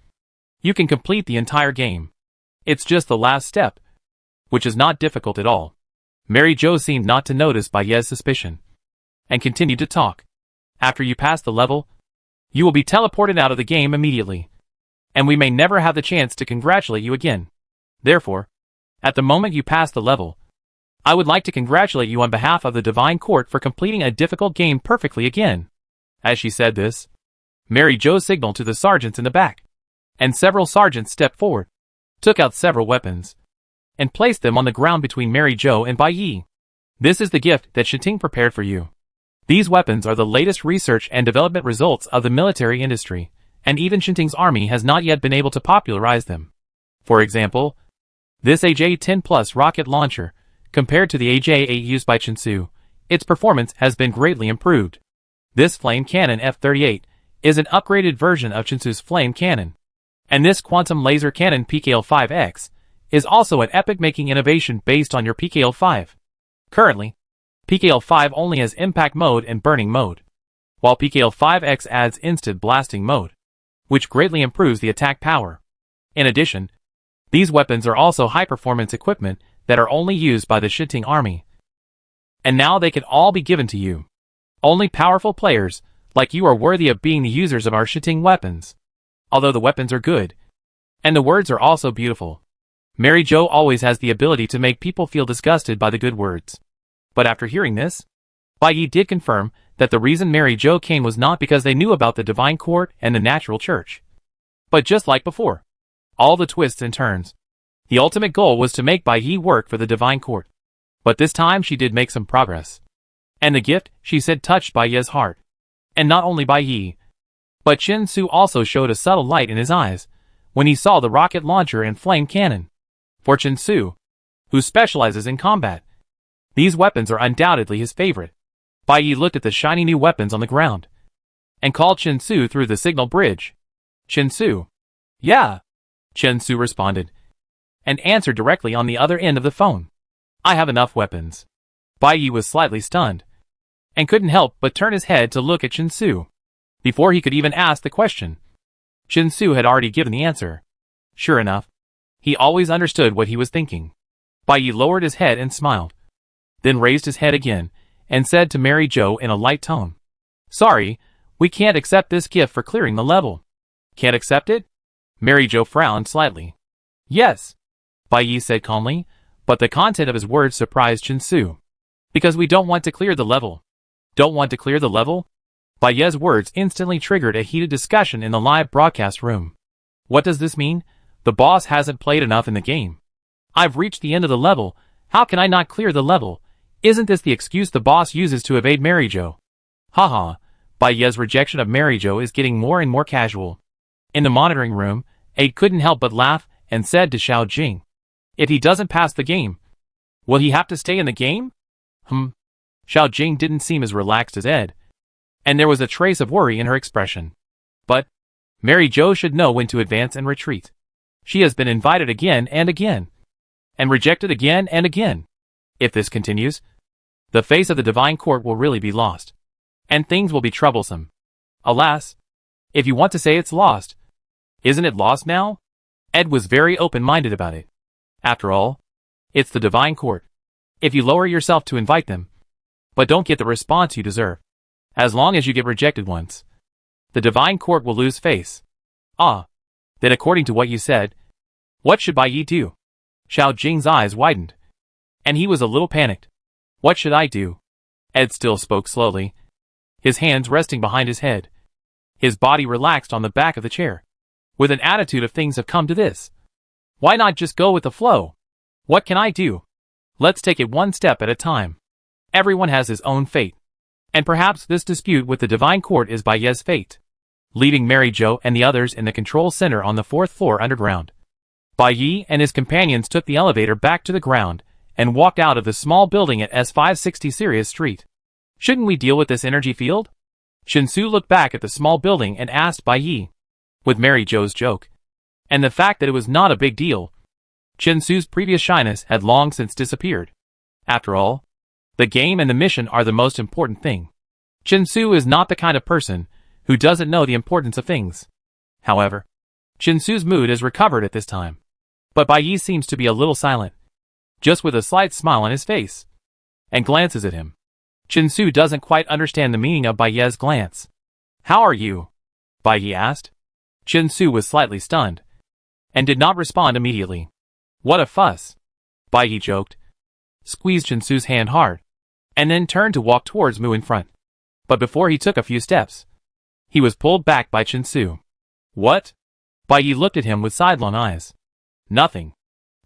you can complete the entire game. It's just the last step, which is not difficult at all. Mary Jo seemed not to notice Bai Yi's suspicion, and continued to talk. "After you pass the level, you will be teleported out of the game immediately, and we may never have the chance to congratulate you again. Therefore, at the moment you pass the level, I would like to congratulate you on behalf of the Divine Court for completing a difficult game perfectly again." As she said this, Mary Jo signaled to the sergeants in the back, and several sergeants stepped forward, took out several weapons, and placed them on the ground between Mary Jo and Bai Yi. "This is the gift that Shinting prepared for you. These weapons are the latest research and development results of the military industry, and even Shinting's army has not yet been able to popularize them. For example, this AJ-10 Plus rocket launcher, compared to the AJ-8 used by Chinsu, its performance has been greatly improved. This flame cannon F-38 is an upgraded version of Chinsu's flame cannon. And this quantum laser cannon PKL-5X is also an epic-making innovation based on your PKL-5. Currently, PKL-5 only has impact mode and burning mode, while PKL-5X adds instant blasting mode, which greatly improves the attack power. In addition, these weapons are also high-performance equipment that are only used by the Shiting army. And now they can all be given to you. Only powerful players like you are worthy of being the users of our Shiting weapons. Although the weapons are good, and the words are also beautiful, Mary Jo always has the ability to make people feel disgusted by the good words. But after hearing this, Bai Yi did confirm that the reason Mary Jo came was not because they knew about the Divine Court and the Natural Church. But just like before, all the twists and turns, the ultimate goal was to make Bai Yi work for the Divine Court. But this time she did make some progress. And the gift, she said, touched Bai Yi's heart. And not only Bai Yi, but Chen Su also showed a subtle light in his eyes when he saw the rocket launcher and flame cannon. For Chen Su, who specializes in combat, these weapons are undoubtedly his favorite. Bai Yi looked at the shiny new weapons on the ground and called Chen Su through the signal bridge. Chen Su. Yeah. Chen Su responded and answered directly on the other end of the phone. I have enough weapons. Bai Yi was slightly stunned and couldn't help but turn his head to look at Chen Su. Before he could even ask the question, Chen Su had already given the answer. Sure enough, he always understood what he was thinking. Bai Yi lowered his head and smiled, then raised his head again and said to Mary Jo in a light tone, Sorry, we can't accept this gift for clearing the level. Can't accept it? Mary Jo frowned slightly. Yes, Bai Yi said calmly, but the content of his words surprised Chen Su. Because we don't want to clear the level. Don't want to clear the level? Bai Yi's words instantly triggered a heated discussion in the live broadcast room. What does this mean? The boss hasn't played enough in the game. I've reached the end of the level. How can I not clear the level? Isn't this the excuse the boss uses to evade Mary Jo? Haha, Bai Yi's rejection of Mary Jo is getting more and more casual. In the monitoring room, Aide couldn't help but laugh and said to Xiao Jing, If he doesn't pass the game, will he have to stay in the game? Xiao Jing didn't seem as relaxed as Ed, and there was a trace of worry in her expression. But Mary Jo should know when to advance and retreat. She has been invited again and again, and rejected again and again. If this continues, the face of the Divine Court will really be lost, and things will be troublesome. Alas, if you want to say it's lost, isn't it lost now? Ed was very open-minded about it. After all, it's the Divine Court. If you lower yourself to invite them, but don't get the response you deserve, as long as you get rejected once, the Divine Court will lose face. Ah, then according to what you said, what should Bai Yi do? Xiao Jing's eyes widened, and he was a little panicked. What should I do? Ed still spoke slowly, his hands resting behind his head, his body relaxed on the back of the chair, with an attitude of things have come to this. Why not just go with the flow? What can I do? Let's take it one step at a time. Everyone has his own fate. And perhaps this dispute with the Divine Court is Bai Yi's fate. Leaving Mary Jo and the others in the control center on the 4th floor underground, Bai Yi and his companions took the elevator back to the ground and walked out of the small building at S560 Sirius Street. Shouldn't we deal with this energy field? Chen Su looked back at the small building and asked Bai Yi. With Mary Jo's joke, and the fact that it was not a big deal, Chen Su's previous shyness had long since disappeared. After all, the game and the mission are the most important thing. Chen Su is not the kind of person who doesn't know the importance of things. However, Chen Su's mood is recovered at this time. But Bai Yi seems to be a little silent, just with a slight smile on his face, and glances at him. Chen Su doesn't quite understand the meaning of Bai Yi's glance. How are you? Bai Yi asked. Chen Su was slightly stunned, and did not respond immediately. What a fuss! Bai Yi joked, squeezed Chen Su's hand hard, and then turned to walk towards Mu in front. But before he took a few steps, he was pulled back by Chen Su. What? Bai Yi looked at him with sidelong eyes. Nothing.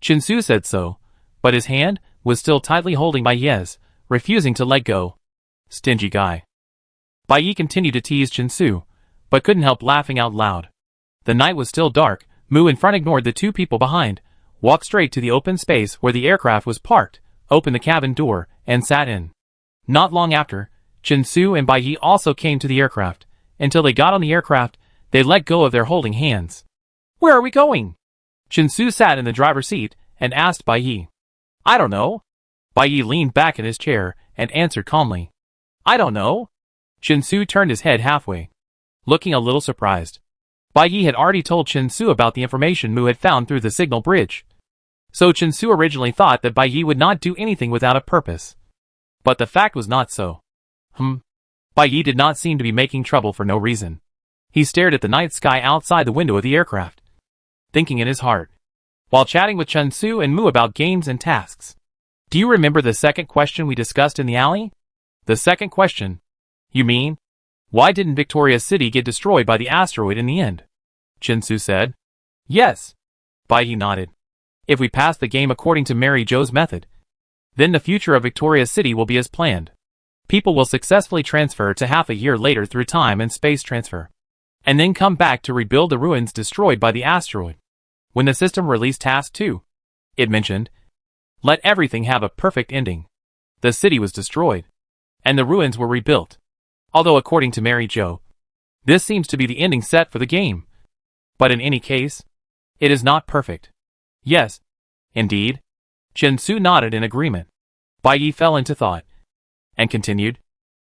Chen Su said so, but his hand was still tightly holding Bai Yi's, refusing to let go. Stingy guy. Bai Yi continued to tease Chen Su, but couldn't help laughing out loud. The night was still dark. Mu in front ignored the two people behind, walked straight to the open space where the aircraft was parked, opened the cabin door, and sat in. Not long after, Chen Su and Bai Yi also came to the aircraft, until they got on the aircraft, they let go of their holding hands. Where are we going? Chinsu sat in the driver's seat and asked Bai Yi. I don't know. Bai Yi leaned back in his chair and answered calmly. I don't know. Chinsu turned his head halfway, looking a little surprised. Bai Yi had already told Chinsu about the information Mu had found through the signal bridge. So Chinsu originally thought that Bai Yi would not do anything without a purpose. But the fact was not so. Bai Yi did not seem to be making trouble for no reason. He stared at the night sky outside the window of the aircraft, thinking in his heart, while chatting with Chinsu and Mu about games and tasks. Do you remember the second question we discussed in the alley? The second question? You mean, why didn't Victoria City get destroyed by the asteroid in the end? Chinsu said. Yes. Bai Yi nodded. If we pass the game according to Mary Jo's method, then the future of Victoria City will be as planned. People will successfully transfer to half a year later through time and space transfer, and then come back to rebuild the ruins destroyed by the asteroid. When the system released Task 2, it mentioned, let everything have a perfect ending. The city was destroyed, and the ruins were rebuilt. Although according to Mary Jo, this seems to be the ending set for the game. But in any case, it is not perfect. Yes, indeed. Chinsu nodded in agreement. Bai Yi fell into thought, and continued.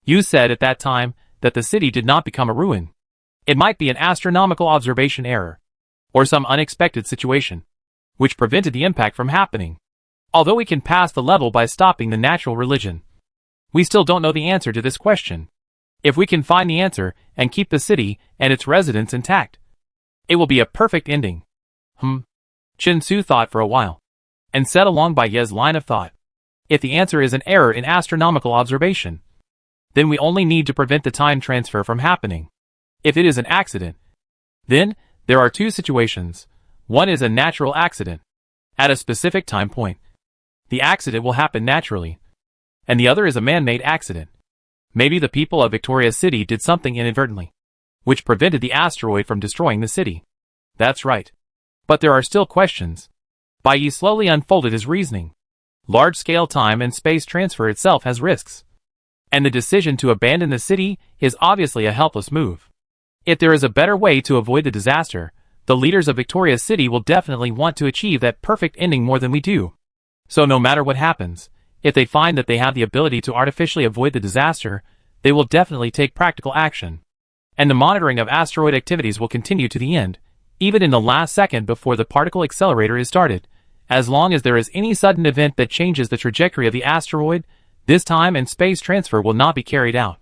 You said at that time that the city did not become a ruin. It might be an astronomical observation error, or some unexpected situation, which prevented the impact from happening. Although we can pass the level by stopping the natural religion, we still don't know the answer to this question. If we can find the answer and keep the city and its residents intact, it will be a perfect ending. Chinsu thought for a while, and said along Bai Yi's line of thought. If the answer is an error in astronomical observation, then we only need to prevent the time transfer from happening. If it is an accident, then there are two situations. One is a natural accident, at a specific time point. The accident will happen naturally. And the other is a man-made accident. Maybe the people of Victoria City did something inadvertently, which prevented the asteroid from destroying the city. That's right. But there are still questions. Bai Yi slowly unfolded his reasoning. Large-scale time and space transfer itself has risks, and the decision to abandon the city is obviously a helpless move. If there is a better way to avoid the disaster, the leaders of Victoria City will definitely want to achieve that perfect ending more than we do. So no matter what happens, if they find that they have the ability to artificially avoid the disaster, they will definitely take practical action. And the monitoring of asteroid activities will continue to the end, even in the last second before the particle accelerator is started. As long as there is any sudden event that changes the trajectory of the asteroid, this time and space transfer will not be carried out.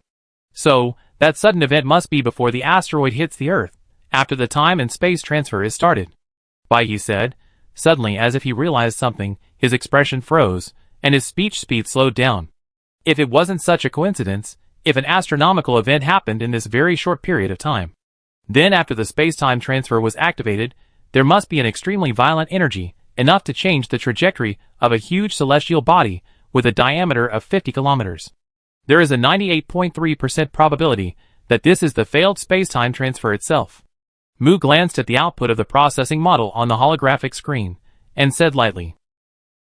So, that sudden event must be before the asteroid hits the Earth, after the time and space transfer is started. Bai Yi said. Suddenly, as if he realized something, his expression froze, and his speed slowed down. If it wasn't such a coincidence, if an astronomical event happened in this very short period of time, then after the space-time transfer was activated, there must be an extremely violent energy, enough to change the trajectory of a huge celestial body with a diameter of 50 kilometers. There is a 98.3% probability that this is the failed space-time transfer itself. Mu glanced at the output of the processing model on the holographic screen, and said lightly,